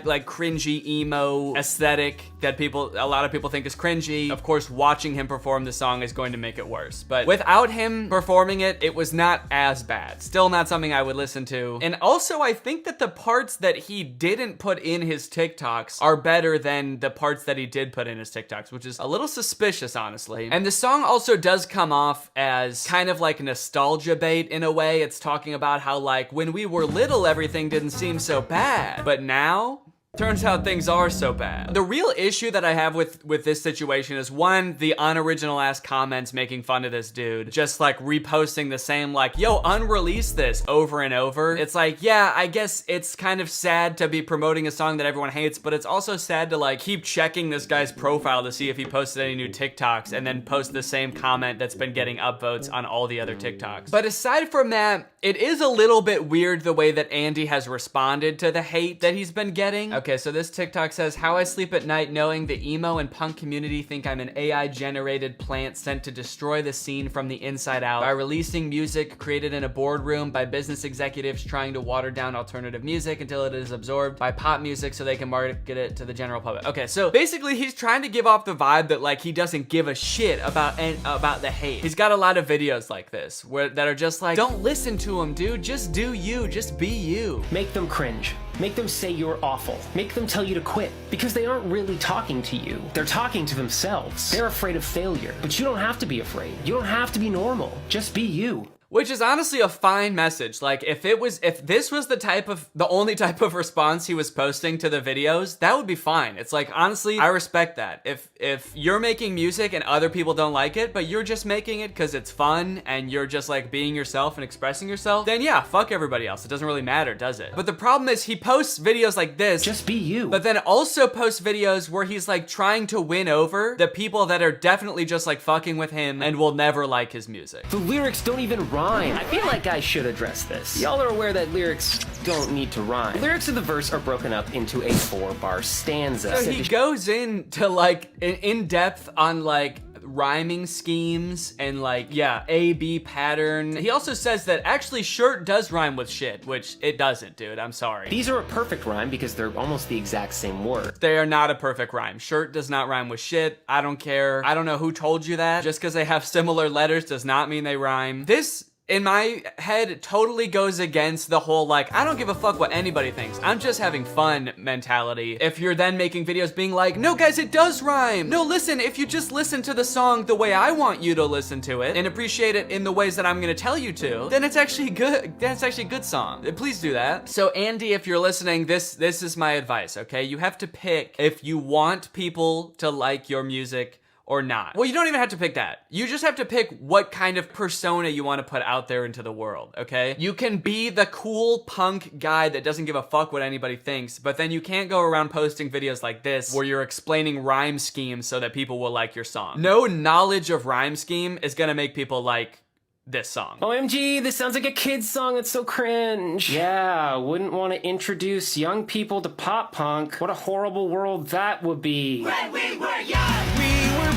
like cringy emo aesthetic that a lot of people think is cringy. Of course, watching him perform the song is going to make it worse. But without him performing it, it was not as bad. Still not something I would listen to. And also, I think that the parts that he didn't put in his TikToks are better than the parts that he did put in his TikToks, which is a little suspicious, honestly. And the song also does come off as kind of like nostalgia bait in a way. It's talking about how like when we were little, everything didn't seem so bad. But now, turns out things are so bad. The real issue that I have with this situation is one, the unoriginal ass comments making fun of this dude, just like reposting the same like, yo, unrelease this over and over. It's like, yeah, I guess it's kind of sad to be promoting a song that everyone hates, but it's also sad to like keep checking this guy's profile to see if he posted any new TikToks and then post the same comment that's been getting upvotes on all the other TikToks. But aside from that, it is a little bit weird the way that Andy has responded to the hate that he's been getting. Okay, so this TikTok says, how I sleep at night knowing the emo and punk community think I'm an AI-generated plant sent to destroy the scene from the inside out by releasing music created in a boardroom by business executives trying to water down alternative music until it is absorbed by pop music so they can market it to the general public. Okay, so basically he's trying to give off the vibe that like he doesn't give a shit about the hate. He's got a lot of videos like this that are just like, don't listen to him, dude. Just do you. Just be you. Make them cringe. Make them say you're awful. Make them tell you to quit. Because they aren't really talking to you. They're talking to themselves. They're afraid of failure. But you don't have to be afraid. You don't have to be normal. Just be you. Which is honestly a fine message. Like if this was the only type of response he was posting to the videos, that would be fine. It's like, honestly, I respect that. If you're making music and other people don't like it, but you're just making it because it's fun and you're just like being yourself and expressing yourself, then yeah, fuck everybody else. It doesn't really matter, does it? But the problem is he posts videos like this, just be you, but then also posts videos where he's like trying to win over the people that are definitely just like fucking with him and will never like his music. The lyrics don't even rhyme. I feel like I should address this. Y'all are aware that lyrics don't need to rhyme. The lyrics of the verse are broken up into a 4-bar stanza. So he goes into like in depth on like rhyming schemes and like, yeah, A-B pattern. He also says that actually shirt does rhyme with shit, which it doesn't, dude. I'm sorry. These are a perfect rhyme because they're almost the exact same word. They are not a perfect rhyme. Shirt does not rhyme with shit. I don't care. I don't know who told you that. Just because they have similar letters does not mean they rhyme. This, in my head, totally goes against the whole like, I don't give a fuck what anybody thinks, I'm just having fun mentality. If you're then making videos being like, no guys, it does rhyme. No, listen, if you just listen to the song the way I want you to listen to it and appreciate it in the ways that I'm gonna tell you to, then it's actually good. That's actually a good song. Please do that. So Andy, if you're listening, this is my advice, okay? You have to pick if you want people to like your music or not. Well, you don't even have to pick that. You just have to pick what kind of persona you want to put out there into the world, okay? You can be the cool punk guy that doesn't give a fuck what anybody thinks, but then you can't go around posting videos like this where you're explaining rhyme schemes so that people will like your song. No knowledge of rhyme scheme is gonna make people like this song. OMG, this sounds like a kid's song. It's so cringe. Yeah, wouldn't want to introduce young people to pop punk. What a horrible world that would be. When we were young,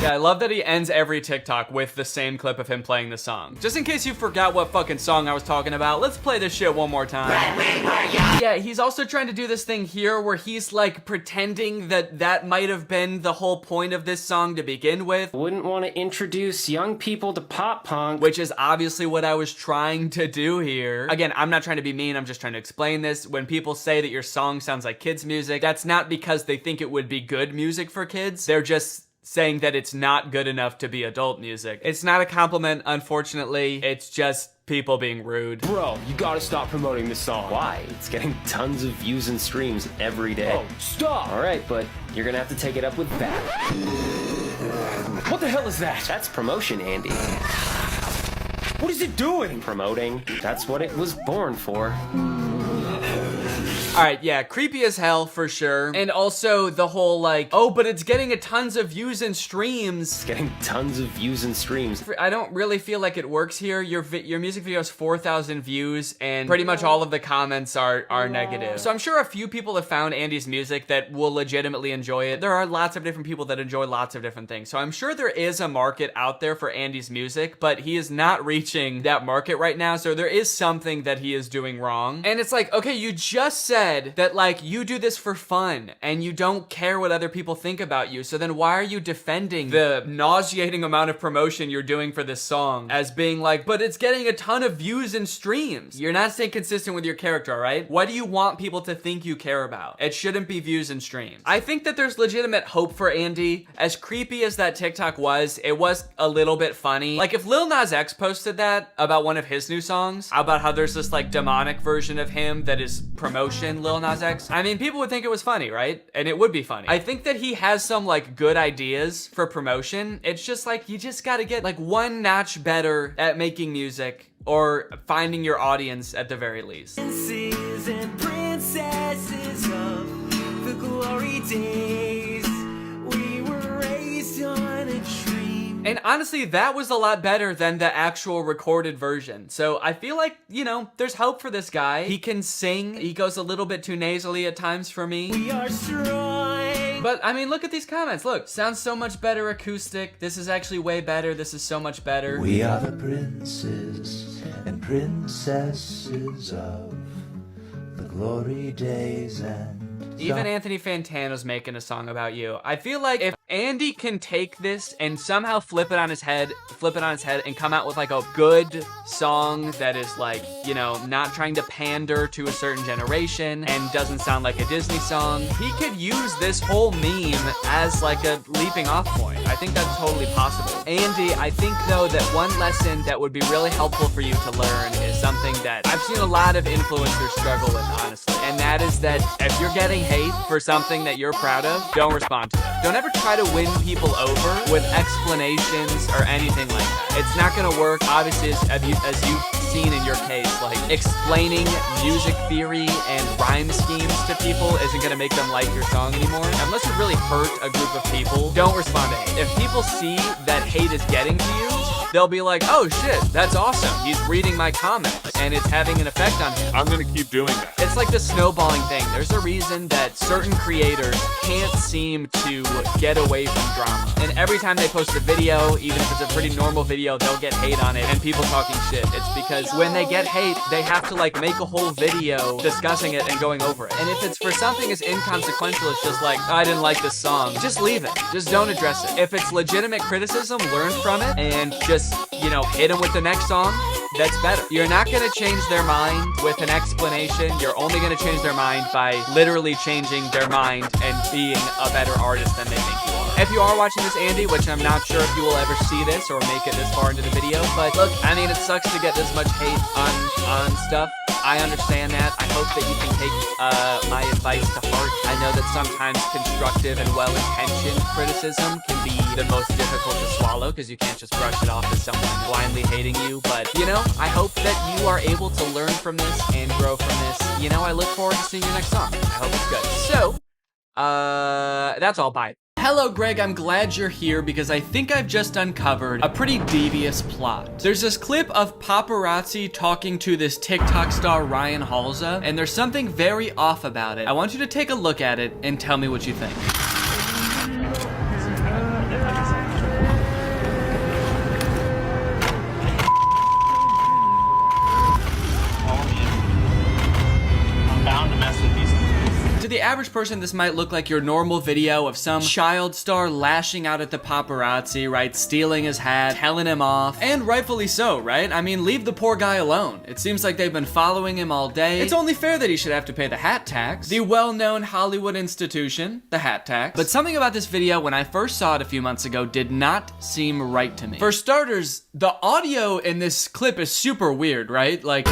Yeah, I love that he ends every TikTok with the same clip of him playing the song. Just in case you forgot what fucking song I was talking about, let's play this shit one more time. Yeah, he's also trying to do this thing here where he's like pretending that that might have been the whole point of this song to begin with. Wouldn't want to introduce young people to pop punk. Which is obviously what I was trying to do here. Again, I'm not trying to be mean, I'm just trying to explain this. When people say that your song sounds like kids' music, that's not because they think it would be good music for kids. They're just saying that it's not good enough to be adult music. It's not a compliment, unfortunately. It's just people being rude. Bro, you gotta stop promoting this song. Why? It's getting tons of views and streams every day. Oh, stop! Alright, but you're gonna have to take it up with Bat. What the hell is that? That's promotion, Andy. What is it doing? Promoting. That's what it was born for. Alright, yeah, creepy as hell for sure. And also the whole like, oh, but it's getting a tons of views and streams. It's getting tons of views and streams. I don't really feel like it works here. Your music video has 4,000 views and pretty much all of the comments are negative. So I'm sure a few people have found Andy's music that will legitimately enjoy it. There are lots of different people that enjoy lots of different things. So I'm sure there is a market out there for Andy's music, but he is not reaching that market right now. So there is something that he is doing wrong. And it's like, okay, you just said that like you do this for fun and you don't care what other people think about you. So then why are you defending the nauseating amount of promotion you're doing for this song as being like, but it's getting a ton of views and streams? You're not staying consistent with your character, all right? What do you want people to think you care about? It shouldn't be views and streams. I think that there's legitimate hope for Andy. As creepy as that TikTok was, it was a little bit funny. Like if Lil Nas X posted that about one of his new songs, about how there's this like demonic version of him that is promotion Lil Nas X, I mean, people would think it was funny, right? And it would be funny. I think that he has some like good ideas for promotion. It's just like, you just gotta get like one notch better at making music or finding your audience at the very least. Princes and princesses of the glory days, we were raised on a tree. And honestly, that was a lot better than the actual recorded version. So I feel like, you know, there's hope for this guy. He can sing. He goes a little bit too nasally at times for me. We are strong. But I mean, look at these comments. Look, sounds so much better acoustic. This is actually way better. This is so much better. We are the princes and princesses of the glory days and even Anthony Fantano's making a song about you. I feel like if Andy can take this and somehow flip it on his head and come out with like a good song that is like, you know, not trying to pander to a certain generation and doesn't sound like a Disney song, he could use this whole meme as like a leaping off point. I think that's totally possible. Andy, I think though that one lesson that would be really helpful for you to learn is something that I've seen a lot of influencers struggle with, honestly. And that is that if you're getting hate for something that you're proud of, don't respond to it. Don't ever try to win people over with explanations or anything like that. It's not gonna work. Obviously, as you've seen in your case, like explaining music theory and rhyme schemes to people isn't gonna make them like your song anymore. Unless you really hurt a group of people, don't respond to hate. if people see that hate is getting to you, they'll be like, oh shit, that's awesome. He's reading my comments and it's having an effect on him. I'm gonna keep doing that. It's like the snowballing thing. There's a reason that certain creators can't seem to get away from drama. And every time they post a video, even if it's a pretty normal video, they'll get hate on it and people talking shit. It's because when they get hate, they have to like make a whole video discussing it and going over it. And if it's for something as inconsequential as just like, oh, I didn't like this song, just leave it. Just don't address it. If it's legitimate criticism, learn from it and just, you know, hit them with the next song. That's better. You're not gonna change their mind with an explanation. You're only gonna change their mind by literally changing their mind and being a better artist than they think you are. If you are watching this, Andy, which I'm not sure if you will ever see this or make it this far into the video, but look, I mean, it sucks to get this much hate on stuff. I understand that. I hope that you can take my advice to heart. I know that sometimes constructive and well-intentioned criticism can be the most difficult to swallow because you can't just brush it off as someone blindly hating you. But, you know, I hope that you are able to learn from this and grow from this. You know, I look forward to seeing your next song. I hope it's good. So, that's all. Bye. Hello, Greg. I'm glad you're here because I think I've just uncovered a pretty devious plot. There's this clip of paparazzi talking to this TikTok star Ryan Halza, and there's something very off about it. I want you to take a look at it and tell me what you think. I'm bound to mess with these things. To the average person, this might look like your normal video of some child star lashing out at the paparazzi, right? Stealing his hat, telling him off, and rightfully so, right? I mean, leave the poor guy alone. It seems like they've been following him all day. It's only fair that he should have to pay the hat tax. The well-known Hollywood institution, the hat tax. But something about this video, when I first saw it a few months ago, did not seem right to me. For starters, the audio in this clip is super weird, right? Like,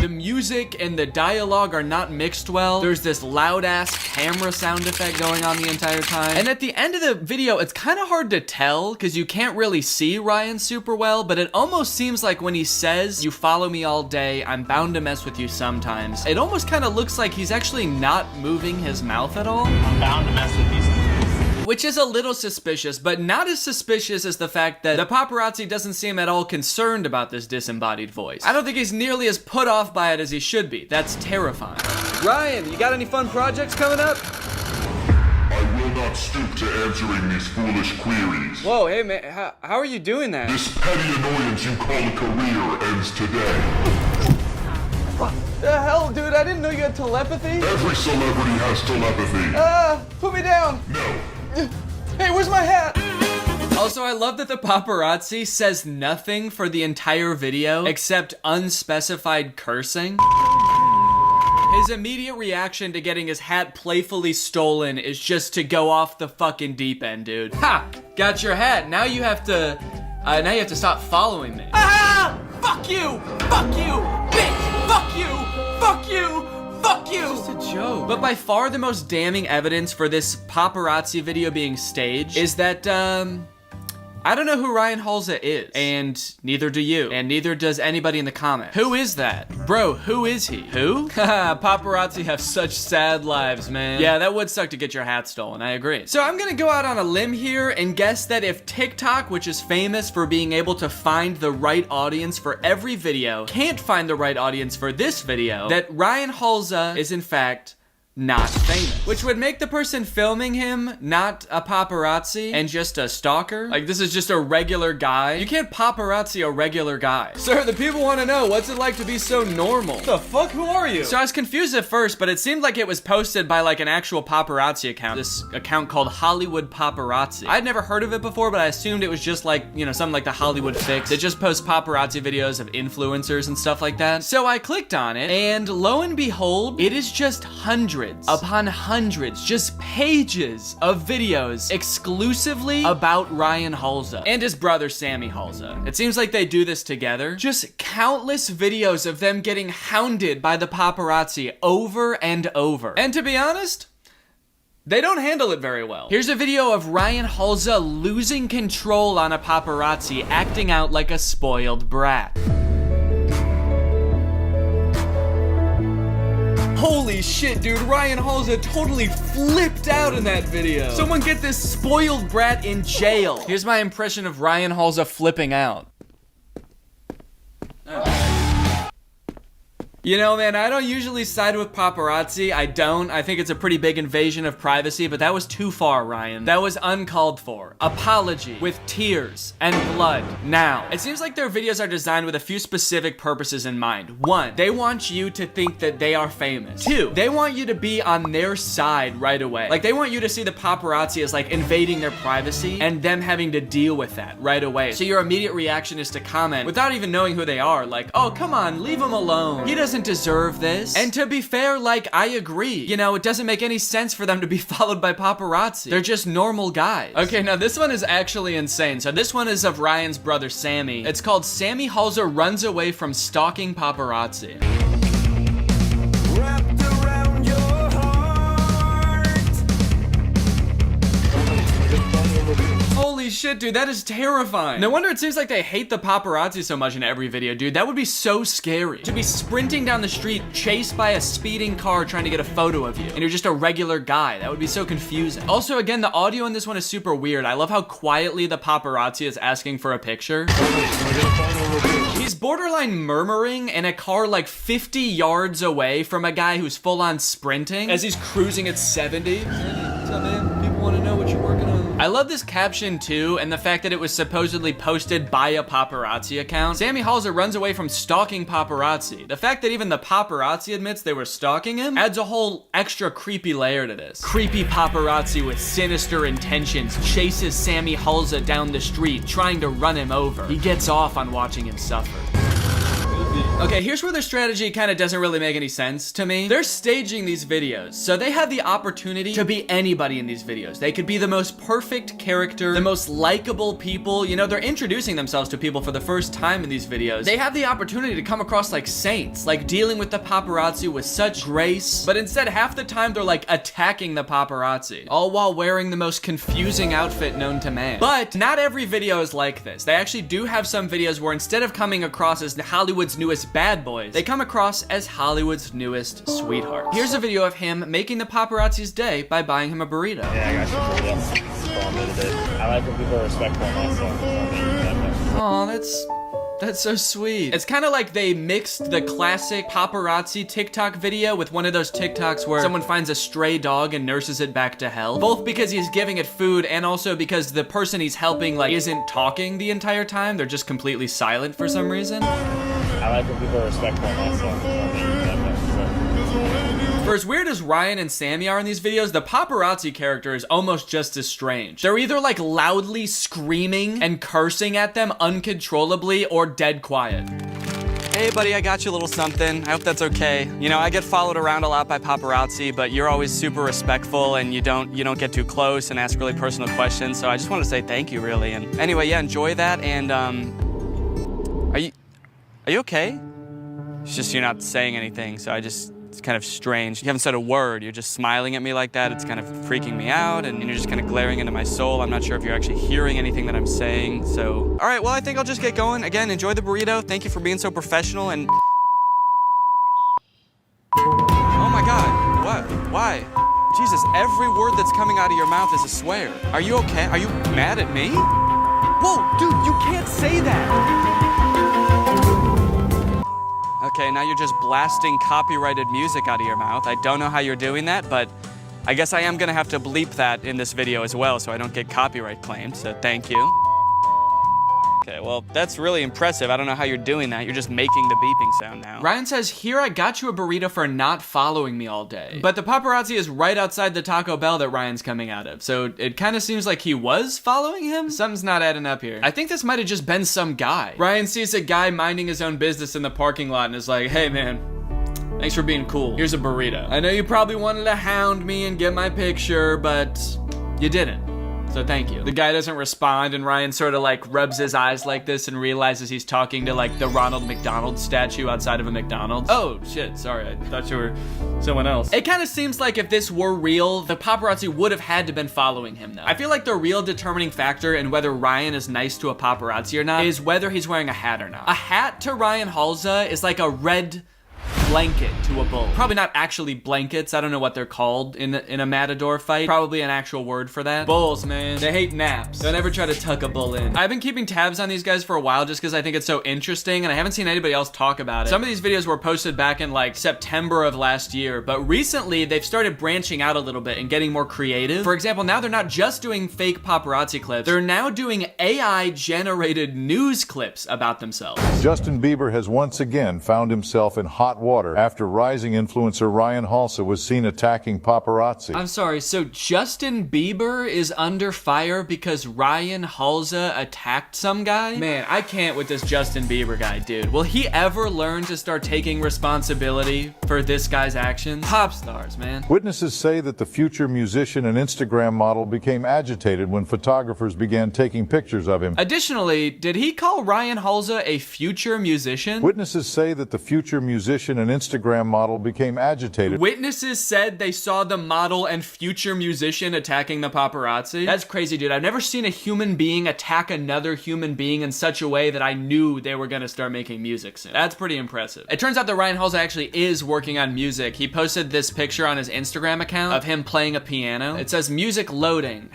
the music and the dialogue are not mixed well. There's this loud ass camera sound effect going on the entire time. And at the end of the video, it's kind of hard to tell because you can't really see Ryan super well, but it almost seems like when he says, "You follow me all day, I'm bound to mess with you sometimes," it almost kind of looks like he's actually not moving his mouth at all. I'm bound to mess with these things. Which is a little suspicious, but not as suspicious as the fact that the paparazzi doesn't seem at all concerned about this disembodied voice. I don't think he's nearly as put off by it as he should be. That's terrifying. Ryan, you got any fun projects coming up? I will not stoop to answering these foolish queries. Whoa, hey man, how are you doing that? This petty annoyance you call a career ends today. The hell, dude, I didn't know you had telepathy. Every celebrity has telepathy. Put me down. No. Hey, where's my hat? Also, I love that the paparazzi says nothing for the entire video except unspecified cursing. His immediate reaction to getting his hat playfully stolen is just to go off the fucking deep end, dude. Ha! Got your hat. Now you have to stop following me. Ah! Fuck you! Fuck you! Bitch! Fuck you! Fuck you! Fuck you! It's just a joke. But by far the most damning evidence for this paparazzi video being staged is that, I don't know who Ryan Halza is, and neither do you, and neither does anybody in the comments. Who is that? Bro, who is he? Who? Haha, paparazzi have such sad lives, man. Yeah, that would suck to get your hat stolen, I agree. So I'm gonna go out on a limb here and guess that if TikTok, which is famous for being able to find the right audience for every video, can't find the right audience for this video, that Ryan Halza is in fact not famous. Which would make the person filming him not a paparazzi and just a stalker. Like, this is just a regular guy. You can't paparazzi a regular guy. Sir, the people want to know, what's it like to be so normal? What the fuck? Who are you? So I was confused at first, but it seemed like it was posted by like an actual paparazzi account. This account called Hollywood Paparazzi. I'd never heard of it before, but I assumed it was just like, you know, something like the Hollywood Fix. It just posts paparazzi videos of influencers and stuff like that. So I clicked on it, and lo and behold, it is just hundreds upon hundreds, just pages of videos exclusively about Ryan Halza and his brother Sammy Halza. It seems like they do this together. Just countless videos of them getting hounded by the paparazzi over and over. And to be honest, they don't handle it very well. Here's a video of Ryan Halza losing control on a paparazzi, acting out like a spoiled brat. Holy shit, dude, Ryan Halsey totally flipped out in that video. Someone get this spoiled brat in jail. Here's my impression of Ryan Halsey flipping out. You know, man, I don't usually side with paparazzi. I don't. I think it's a pretty big invasion of privacy, but that was too far, Ryan. That was uncalled for. Apology with tears and blood. Now, it seems like their videos are designed with a few specific purposes in mind. 1, they want you to think that they are famous. 2, they want you to be on their side right away. Like, they want you to see the paparazzi as like invading their privacy and them having to deal with that right away. So your immediate reaction is to comment without even knowing who they are. Like, oh, come on, leave him alone. He doesn't deserve this. And to be fair, like, I agree. You know, it doesn't make any sense for them to be followed by paparazzi. They're just normal guys. Okay, now this one is actually insane. So this one is of Ryan's brother, Sammy. It's called Sammy Halsey Runs Away from Stalking Paparazzi. Holy shit, dude, that is terrifying. No wonder it seems like they hate the paparazzi so much in every video, dude. That would be so scary. To be sprinting down the street, chased by a speeding car trying to get a photo of you, and you're just a regular guy. That would be so confusing. Also, again, the audio in this one is super weird. I love how quietly the paparazzi is asking for a picture. He's borderline murmuring in a car like 50 yards away from a guy who's full on sprinting as he's cruising at 70. What's up, man? People want to know what you're working on. I love this caption too, and the fact that it was supposedly posted by a paparazzi account. Sammy Halsey runs away from stalking paparazzi. The fact that even the paparazzi admits they were stalking him adds a whole extra creepy layer to this. Creepy paparazzi with sinister intentions chases Sammy Halsey down the street, trying to run him over. He gets off on watching him suffer. Okay, here's where their strategy kind of doesn't really make any sense to me. They're staging these videos, so they have the opportunity to be anybody in these videos. They could be the most perfect character, the most likable people. You know, they're introducing themselves to people for the first time in these videos. They have the opportunity to come across like saints, like dealing with the paparazzi with such grace, but instead half the time they're like attacking the paparazzi, all while wearing the most confusing outfit known to man. But not every video is like this. They actually do have some videos where instead of coming across as Hollywood's newest bad boys, they come across as Hollywood's newest sweethearts. Here's a video of him making the paparazzi's day by buying him a burrito. Yeah, I got you burrito. I like when people are respectful of myself. Oh, that's so sweet. It's kind of like they mixed the classic paparazzi TikTok video with one of those TikToks where someone finds a stray dog and nurses it back to health. Both because he's giving it food and also because the person he's helping like isn't talking the entire time. They're just completely silent for some reason. I like when people are respectful of myself. For as weird as Ryan and Sammy are in these videos, the paparazzi character is almost just as strange. They're either like loudly screaming and cursing at them uncontrollably or dead quiet. Hey buddy, I got you a little something. I hope that's okay. You know, I get followed around a lot by paparazzi, but you're always super respectful and you don't get too close and ask really personal questions. So I just want to say thank you, really. And anyway, yeah, enjoy that. And are you okay? It's just you're not saying anything, so it's kind of strange. You haven't said a word. You're just smiling at me like that. It's kind of freaking me out, and you're just kind of glaring into my soul. I'm not sure if you're actually hearing anything that I'm saying, so... All right, well, I think I'll just get going. Again, enjoy the burrito. Thank you for being so professional, and... Oh my God, what? Why? Jesus, every word that's coming out of your mouth is a swear. Are you okay? Are you mad at me? Whoa, dude, you can't say that! Okay, now you're just blasting copyrighted music out of your mouth. I don't know how you're doing that, but I guess I am gonna have to bleep that in this video as well so I don't get copyright claimed, so thank you. Okay, well, that's really impressive. I don't know how you're doing that. You're just making the beeping sound now. Ryan says, here I got you a burrito for not following me all day. But the paparazzi is right outside the Taco Bell that Ryan's coming out of, so it kind of seems like he was following him. Something's not adding up here. I think this might have just been some guy. Ryan sees a guy minding his own business in the parking lot and is like, hey man, thanks for being cool. Here's a burrito. I know you probably wanted to hound me and get my picture, but you didn't. So thank you. The guy doesn't respond and Ryan sort of like rubs his eyes like this and realizes he's talking to like the Ronald McDonald statue outside of a McDonald's. Oh shit, sorry, I thought you were someone else. It kind of seems like if this were real, the paparazzi would have had to been following him though. I feel like the real determining factor in whether Ryan is nice to a paparazzi or not is whether he's wearing a hat or not. A hat to Ryan Halsey is like a red blanket to a bull. Probably not actually blankets. I don't know what they're called in a matador fight. Probably an actual word for that. Bulls, man. They hate naps. Don't ever try to tuck a bull in. I've been keeping tabs on these guys for a while just because I think it's so interesting and I haven't seen anybody else talk about it. Some of these videos were posted back in like September of last year, but recently they've started branching out a little bit and getting more creative. For example, now they're not just doing fake paparazzi clips. They're now doing AI generated news clips about themselves. Justin Bieber has once again found himself in hot water after rising influencer Ryan Halsey was seen attacking paparazzi. I'm sorry, so Justin Bieber is under fire because Ryan Halsey attacked some guy? Man, I can't with this Justin Bieber guy, dude. Will he ever learn to start taking responsibility for this guy's actions? Pop stars, man. Witnesses say that the future musician and Instagram model became agitated when photographers began taking pictures of him. Additionally, did he call Ryan Halsey a future musician? Witnesses say that the future musician and Instagram model became agitated. Witnesses said they saw the model and future musician attacking the paparazzi? That's crazy, dude. I've never seen a human being attack another human being in such a way that I knew they were gonna start making music soon. That's pretty impressive. It turns out that Ryan Halsey actually is working on music. He posted this picture on his Instagram account of him playing a piano. It says music loading,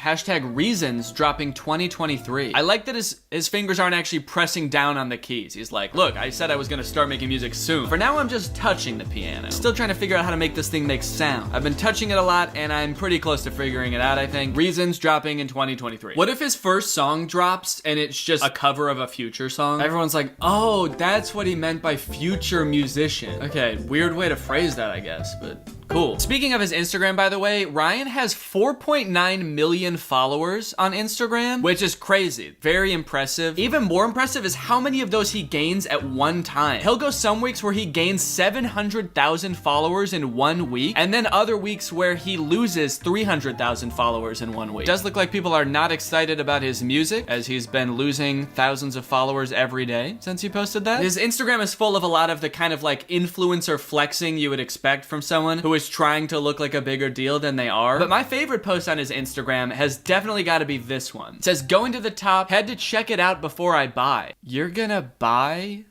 #reasons dropping 2023. I like that his fingers aren't actually pressing down on the keys. He's like, look, I said I was gonna start making music soon. For now, I'm just touching the piano. Still trying to figure out how to make this thing make sound. I've been touching it a lot and I'm pretty close to figuring it out, I think. Reasons dropping in 2023. What if his first song drops and it's just a cover of a future song? Everyone's like, oh, that's what he meant by future musician. Okay, weird way to phrase that, I guess, but cool. Speaking of his Instagram, by the way, Ryan has 4.9 million followers on Instagram, which is crazy. Very impressive. Even more impressive is how many of those he gains at one time. He'll go some weeks where he gains 700,000 followers in 1 week, and then other weeks where he loses 300,000 followers in 1 week. It does look like people are not excited about his music, as he's been losing thousands of followers every day since he posted that. His Instagram is full of a lot of the kind of like influencer flexing you would expect from someone who is trying to look like a bigger deal than they are. But my favorite post on his Instagram has definitely got to be this one. It says, going to the top, had to check it out before I buy. You're gonna buy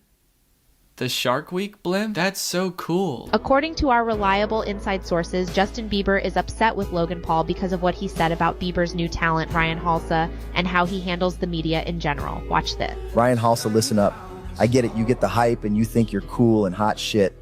the Shark Week blimp? That's so cool. According to our reliable inside sources, Justin Bieber is upset with Logan Paul because of what he said about Bieber's new talent, Ryan Halsey, and how he handles the media in general. Watch this. Ryan Halsey, listen up. I get it, you get the hype and you think you're cool and hot shit.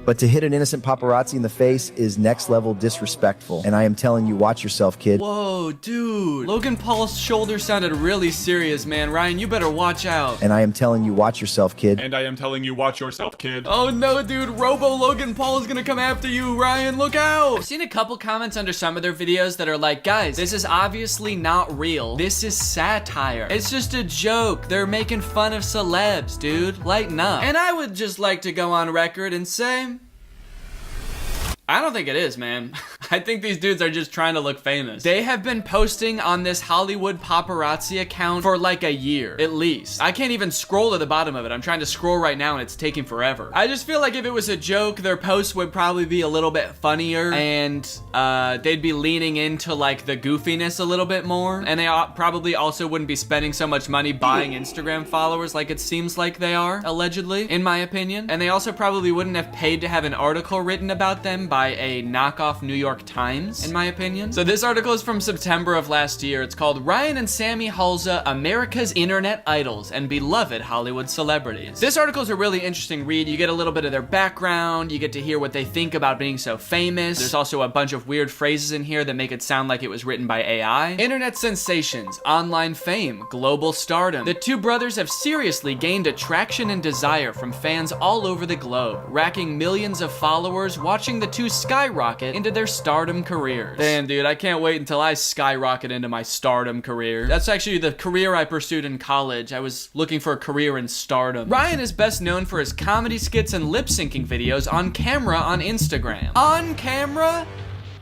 But to hit an innocent paparazzi in the face is next level disrespectful. And I am telling you, watch yourself, kid. Whoa, dude. Logan Paul's shoulder sounded really serious, man. Ryan, you better watch out. And I am telling you, watch yourself, kid. And I am telling you, watch yourself, kid. Oh no, dude. Robo Logan Paul is gonna come after you, Ryan. Look out. I've seen a couple comments under some of their videos that are like, guys, this is obviously not real. This is satire. It's just a joke. They're making fun of celebs, dude. Lighten up. And I would just like to go on record and say, I don't think it is, man. I think these dudes are just trying to look famous. They have been posting on this Hollywood paparazzi account for like a year, at least. I can't even scroll to the bottom of it. I'm trying to scroll right now and it's taking forever. I just feel like if it was a joke, their posts would probably be a little bit funnier and they'd be leaning into like the goofiness a little bit more. And they probably also wouldn't be spending so much money buying Instagram followers like it seems like they are, allegedly, in my opinion. And they also probably wouldn't have paid to have an article written about them by a knockoff New York Times, in my opinion. So this article is from September of last year. It's called Ryan and Sammy Halsey, America's Internet Idols and Beloved Hollywood Celebrities. This article is a really interesting read. You get a little bit of their background, you get to hear what they think about being so famous. There's also a bunch of weird phrases in here that make it sound like it was written by AI. Internet sensations, online fame, global stardom. The two brothers have seriously gained attraction and desire from fans all over the globe, racking millions of followers, watching the two skyrocket into their stardom careers. Damn, dude, I can't wait until I skyrocket into my stardom career. That's actually the career I pursued in college. I was looking for a career in stardom. Ryan is best known for his comedy skits and lip-syncing videos on camera on Instagram. On camera?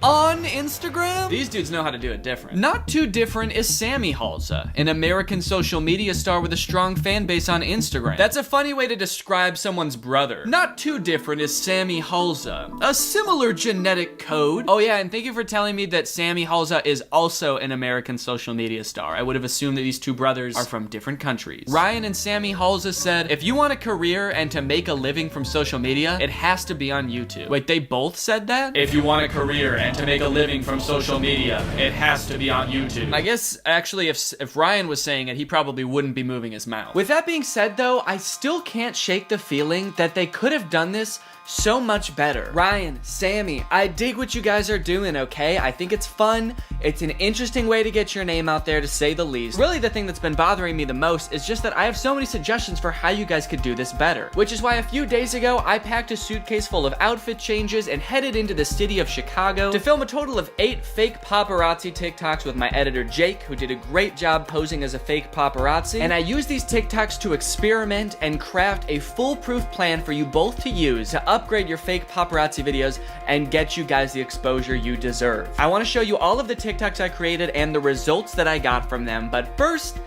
on Instagram? These dudes know how to do it different. Not too different is Sammy Halsey, an American social media star with a strong fan base on Instagram. That's a funny way to describe someone's brother. Not too different is Sammy Halsey, a similar genetic code. Oh yeah, and thank you for telling me that Sammy Halsey is also an American social media star. I would have assumed that these two brothers are from different countries. Ryan and Sammy Halsey said, if you want a career and to make a living from social media, it has to be on YouTube. Wait, they both said that? If you want a career and to make a living from social media, it has to be on YouTube. I guess, actually, if Ryan was saying it, he probably wouldn't be moving his mouth. With that being said, though, I still can't shake the feeling that they could have done this so much better. Ryan, Sammy, I dig what you guys are doing, okay? I think it's fun. It's an interesting way to get your name out there, to say the least. Really, the thing that's been bothering me the most is just that I have so many suggestions for how you guys could do this better. Which is why a few days ago, I packed a suitcase full of outfit changes and headed into the city of Chicago to film a total of 8 fake paparazzi TikToks with my editor Jake, who did a great job posing as a fake paparazzi. And I used these TikToks to experiment and craft a foolproof plan for you both to use to upgrade your fake paparazzi videos and get you guys the exposure you deserve. I want to show you all of the TikToks I created and the results that I got from them, but first,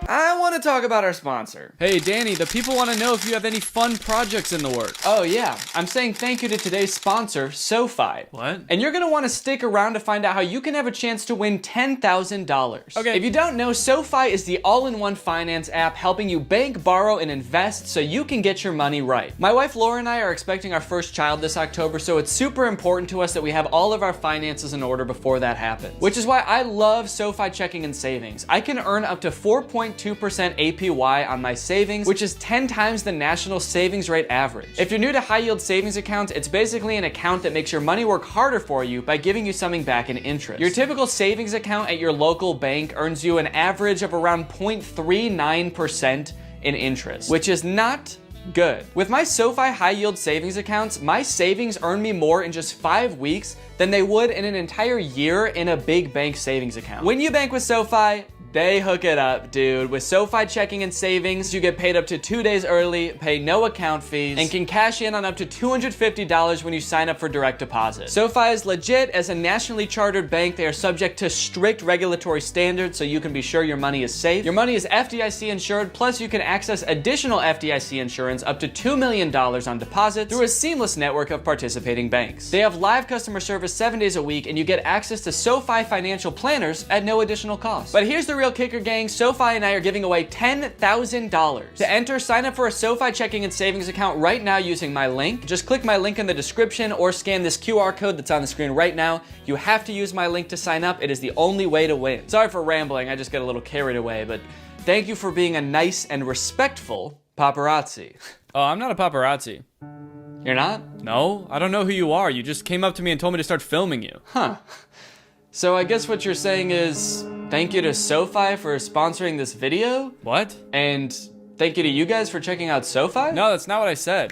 I want to talk about our sponsor. Hey Danny, the people want to know if you have any fun projects in the works. Oh yeah, I'm saying thank you to today's sponsor, SoFi. What? And you're going to want to stick around to find out how you can have a chance to win $10,000. Okay. If you don't know, SoFi is the all-in-one finance app helping you bank, borrow, and invest so you can get your money right. My wife Laura and I are expecting our first child this October, so it's super important to us that we have all of our finances in order before that happens. Which is why I love SoFi checking and savings. I can earn up to 4.2% APY on my savings, which is 10 times the national savings rate average. If you're new to high yield savings accounts, it's basically an account that makes your money work harder for you by giving you something back in interest. Your typical savings account at your local bank earns you an average of around 0.39% in interest, which is not good. With my SoFi high yield savings accounts, my savings earn me more in just 5 weeks than they would in an entire year in a big bank savings account. When you bank with SoFi, they hook it up, dude. With SoFi checking and savings, you get paid up to 2 days early, pay no account fees, and can cash in on up to $250 when you sign up for direct deposit. SoFi is legit. As a nationally chartered bank, they are subject to strict regulatory standards, so you can be sure your money is safe. Your money is FDIC insured, plus you can access additional FDIC insurance up to $2 million on deposit through a seamless network of participating banks. They have live customer service 7 days a week, and you get access to SoFi financial planners at no additional cost. But here's the real kicker, gang. SoFi and I are giving away $10,000. To enter, sign up for a SoFi checking and savings account right now using my link. Just click my link in the description or scan this QR code that's on the screen right now. You have to use my link to sign up. It is the only way to win. Sorry for rambling, I just got a little carried away, but thank you for being a nice and respectful paparazzi. Oh, I'm not a paparazzi. You're not? No, I don't know who you are. You just came up to me and told me to start filming you. Huh. So I guess what you're saying is thank you to SoFi for sponsoring this video? What? And thank you to you guys for checking out SoFi? No, that's not what I said.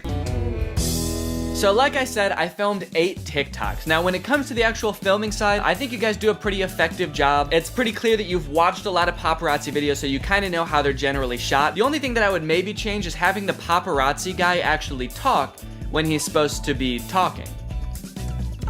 So like I said, I filmed 8 TikToks. Now when it comes to the actual filming side, I think you guys do a pretty effective job. It's pretty clear that you've watched a lot of paparazzi videos, so you kind of know how they're generally shot. The only thing that I would maybe change is having the paparazzi guy actually talk when he's supposed to be talking.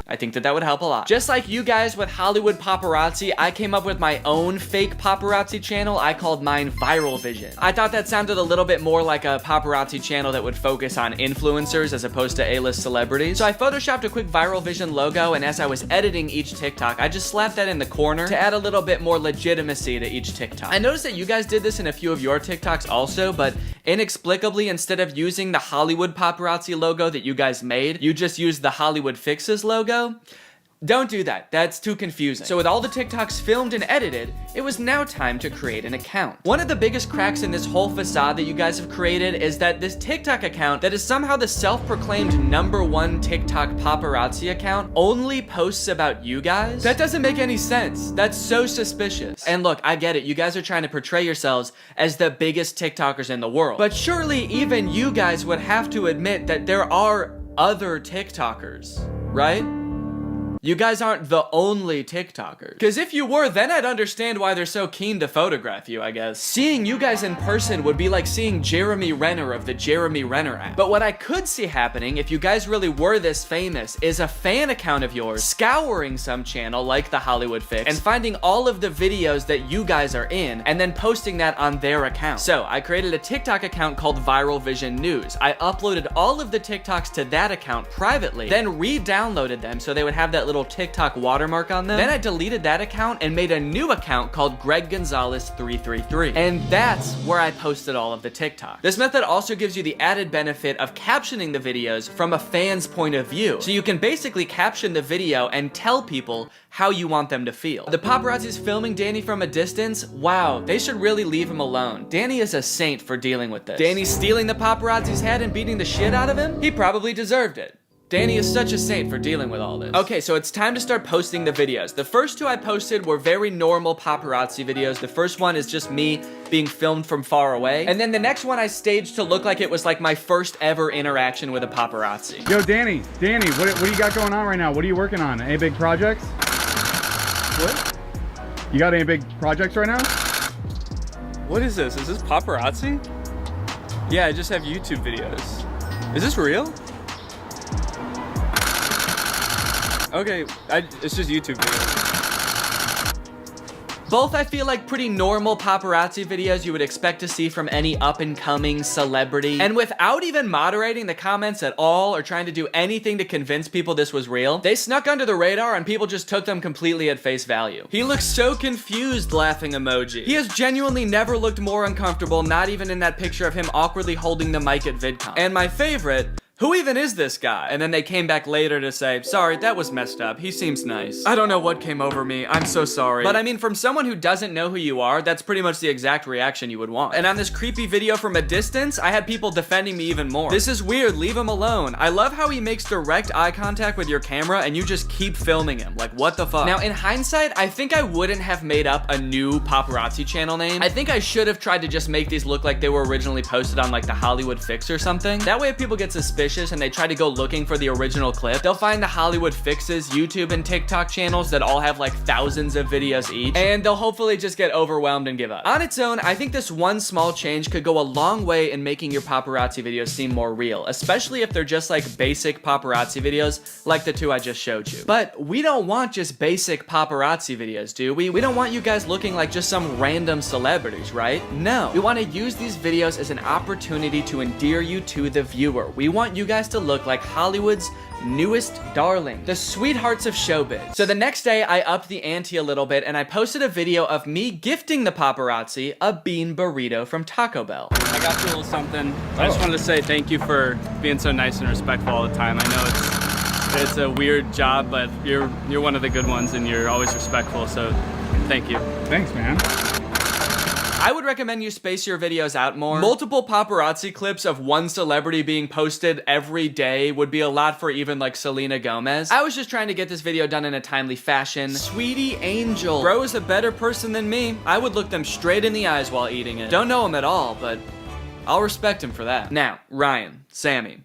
I think that would help a lot. Just like you guys with Hollywood paparazzi, I came up with my own fake paparazzi channel. I called mine Viral Vision. I thought that sounded a little bit more like a paparazzi channel that would focus on influencers as opposed to A-list celebrities. So I photoshopped a quick Viral Vision logo, and as I was editing each TikTok, I just slapped that in the corner to add a little bit more legitimacy to each TikTok. I noticed that you guys did this in a few of your TikToks also, but inexplicably, instead of using the Hollywood paparazzi logo that you guys made, you just used the Hollywood Fixes logo. Don't do that, that's too confusing. So with all the TikToks filmed and edited, it was now time to create an account. One of the biggest cracks in this whole facade that you guys have created is that this TikTok account that is somehow the self-proclaimed #1 TikTok paparazzi account only posts about you guys. That doesn't make any sense. That's so suspicious. And look, I get it, you guys are trying to portray yourselves as the biggest TikTokers in the world. But surely even you guys would have to admit that there are other TikTokers, right? You guys aren't the only TikTokers. Because if you were, then I'd understand why they're so keen to photograph you, I guess. Seeing you guys in person would be like seeing Jeremy Renner of the Jeremy Renner app. But what I could see happening if you guys really were this famous is a fan account of yours scouring some channel like The Hollywood Fix and finding all of the videos that you guys are in and then posting that on their account. So I created a TikTok account called Viral Vision News. I uploaded all of the TikToks to that account privately, then re-downloaded them so they would have that little TikTok watermark on them. Then I deleted that account and made a new account called Greg Gonzalez 333. And that's where I posted all of the TikTok. This method also gives you the added benefit of captioning the videos from a fan's point of view. So you can basically caption the video and tell people how you want them to feel. The paparazzi's filming Danny from a distance? Wow, they should really leave him alone. Danny is a saint for dealing with this. Danny stealing the paparazzi's head and beating the shit out of him? He probably deserved it. Danny is such a saint for dealing with all this. Okay, so it's time to start posting the videos. The first two I posted were very normal paparazzi videos. The first one is just me being filmed from far away. And then the next one I staged to look like it was like my first ever interaction with a paparazzi. Yo, Danny, what do you got going on right now? What are you working on? Any big projects? What? You got any big projects right now? What is this? Is this paparazzi? Yeah, I just have YouTube videos. Is this real? Okay, it's just YouTube videos. Both I feel like pretty normal paparazzi videos you would expect to see from any up-and-coming celebrity. And without even moderating the comments at all or trying to do anything to convince people this was real, they snuck under the radar and people just took them completely at face value. He looks so confused, laughing emoji. He has genuinely never looked more uncomfortable, not even in that picture of him awkwardly holding the mic at VidCon. And my favorite, who even is this guy? And then they came back later to say, sorry, that was messed up. He seems nice. I don't know what came over me. I'm so sorry. But I mean, from someone who doesn't know who you are, that's pretty much the exact reaction you would want. And on this creepy video from a distance, I had people defending me even more. This is weird, leave him alone. I love how he makes direct eye contact with your camera and you just keep filming him. Like, what the fuck? Now, in hindsight, I think I wouldn't have made up a new paparazzi channel name. I think I should have tried to just make these look like they were originally posted on like the Hollywood Fix or something. That way if people get suspicious and they try to go looking for the original clip, they'll find the Hollywood Fixes YouTube and TikTok channels that all have like thousands of videos each, and they'll hopefully just get overwhelmed and give up. On its own, I think this one small change could go a long way in making your paparazzi videos seem more real, especially if they're just like basic paparazzi videos like the two I just showed you. But we don't want just basic paparazzi videos, do we? We don't want you guys looking like just some random celebrities, right? No. We want to use these videos as an opportunity to endear you to the viewer. We want you guys to look like Hollywood's newest darling, the sweethearts of showbiz. So the next day, I upped the ante a little bit and I posted a video of me gifting the paparazzi a bean burrito from Taco Bell. I got you a little something. I just wanted to say thank you for being so nice and respectful all the time. I know it's a weird job, but you're one of the good ones and you're always respectful, so thank you. Thanks, man. I would recommend you space your videos out more. Multiple paparazzi clips of one celebrity being posted every day would be a lot for even like Selena Gomez. I was just trying to get this video done in a timely fashion. Sweetie Angel. Bro is a better person than me. I would look them straight in the eyes while eating it. Don't know him at all, but I'll respect him for that. Now, Ryan, Sammy.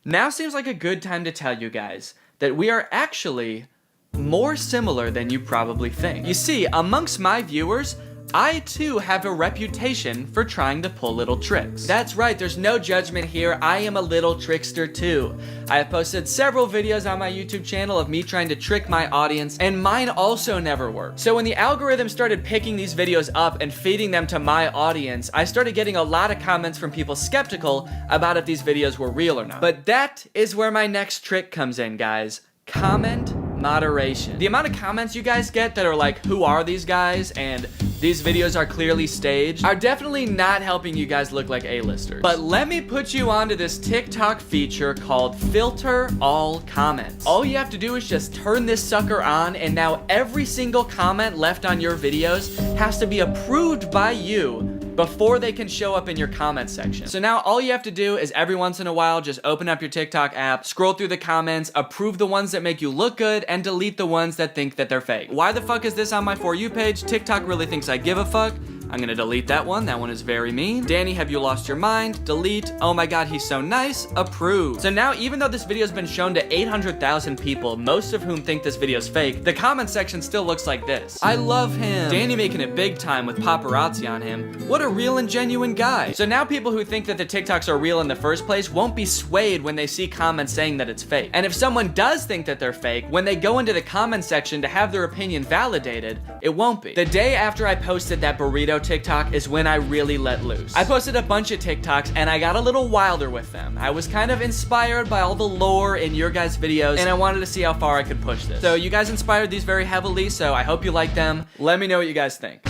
Now seems like a good time to tell you guys that we are actually more similar than you probably think. You see, amongst my viewers, I too have a reputation for trying to pull little tricks. That's right, there's no judgment here. I am a little trickster too. I have posted several videos on my YouTube channel of me trying to trick my audience, and mine also never worked. So when the algorithm started picking these videos up and feeding them to my audience, I started getting a lot of comments from people skeptical about if these videos were real or not. But that is where my next trick comes in, guys. Comment moderation. The amount of comments you guys get that are like, who are these guys? And these videos are clearly staged are definitely not helping you guys look like A-listers. But let me put you onto this TikTok feature called Filter All Comments. All you have to do is just turn this sucker on, and now every single comment left on your videos has to be approved by you before they can show up in your comment section. So now all you have to do is every once in a while just open up your TikTok app, scroll through the comments, approve the ones that make you look good, and delete the ones that think that they're fake. Why the fuck is this on my For You page? TikTok really thinks I give a fuck? I'm gonna delete that one. That one is very mean. Danny, have you lost your mind? Delete. Oh my god, he's so nice. Approve. So now, even though this video has been shown to 800,000 people, most of whom think this video is fake, the comment section still looks like this. I love him. Danny making it big time with paparazzi on him. What a real and genuine guy. So now people who think that the TikToks are real in the first place won't be swayed when they see comments saying that it's fake. And if someone does think that they're fake, when they go into the comment section to have their opinion validated, it won't be. The day after I posted that burrito TikTok is when I really let loose. I posted a bunch of TikToks and I got a little wilder with them. I was kind of inspired by all the lore in your guys' videos and I wanted to see how far I could push this. So you guys inspired these very heavily, so I hope you like them. Let me know what you guys think.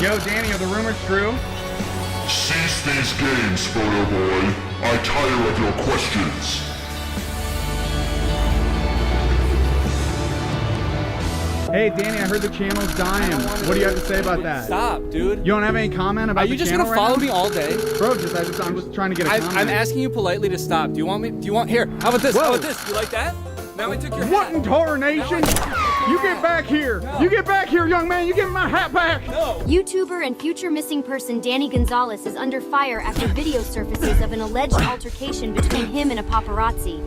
Yo, Danny, are the rumors true? Cease these games, photo boy. I tire of your questions. Hey, Danny, I heard the channel's dying. What do you have to say about that? Stop, dude. You don't have any comment about the channel? Are you just gonna follow me all day? Bro, I'm just trying to get a comment. I'm asking you politely to stop. Do you want here? How about this? Whoa. How about this? You like that? Now I took your What hat. in tarnation? You get back here. No. You get back here, young man. You give me my hat back. No. YouTuber and future missing person Danny Gonzalez is under fire after video surfaces of an alleged altercation between him and a paparazzi.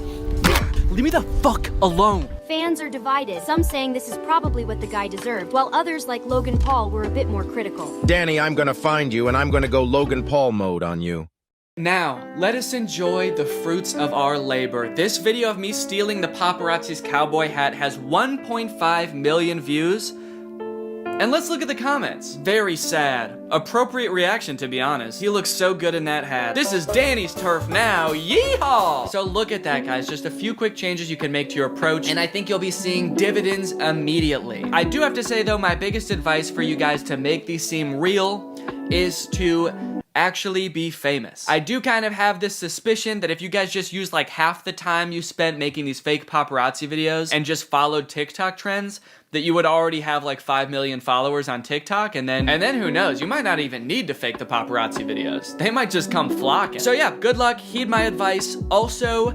Leave me the fuck alone. Fans are divided, some saying this is probably what the guy deserved, while others like Logan Paul were a bit more critical. Danny, I'm gonna find you and I'm gonna go Logan Paul mode on you. Now, let us enjoy the fruits of our labor. This video of me stealing the paparazzi's cowboy hat has 1.5 million views. And let's look at the comments. Very sad. Appropriate reaction, to be honest. He looks so good in that hat. This is Danny's turf now. Yeehaw! So look at that, guys. Just a few quick changes you can make to your approach, and I think you'll be seeing dividends immediately. I do have to say, though, my biggest advice for you guys to make these seem real is to actually be famous. I do kind of have this suspicion that if you guys just used like half the time you spent making these fake paparazzi videos and just followed TikTok trends, that you would already have like 5 million followers on TikTok, and then who knows, you might not even need to fake the paparazzi videos. They might just come flocking. So yeah, good luck, heed my advice. Also,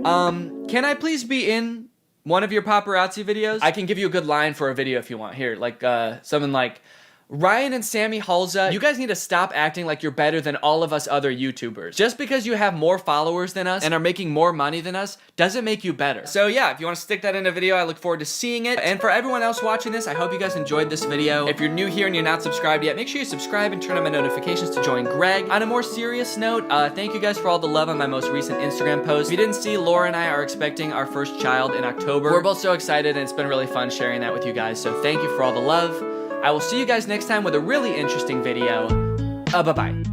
can I please be in one of your paparazzi videos? I can give you a good line for a video if you want. Here, like something like, Ryan and Sammy Halza, you guys need to stop acting like you're better than all of us other YouTubers. Just because you have more followers than us and are making more money than us doesn't make you better. So yeah, if you want to stick that in a video, I look forward to seeing it. And for everyone else watching this, I hope you guys enjoyed this video. If you're new here and you're not subscribed yet, make sure you subscribe and turn on my notifications to join Greg. On a more serious note, thank you guys for all the love on my most recent Instagram post. If you didn't see, Laura and I are expecting our first child in October. We're both so excited and it's been really fun sharing that with you guys. So thank you for all the love. I will see you guys next time with a really interesting video. Bye-bye.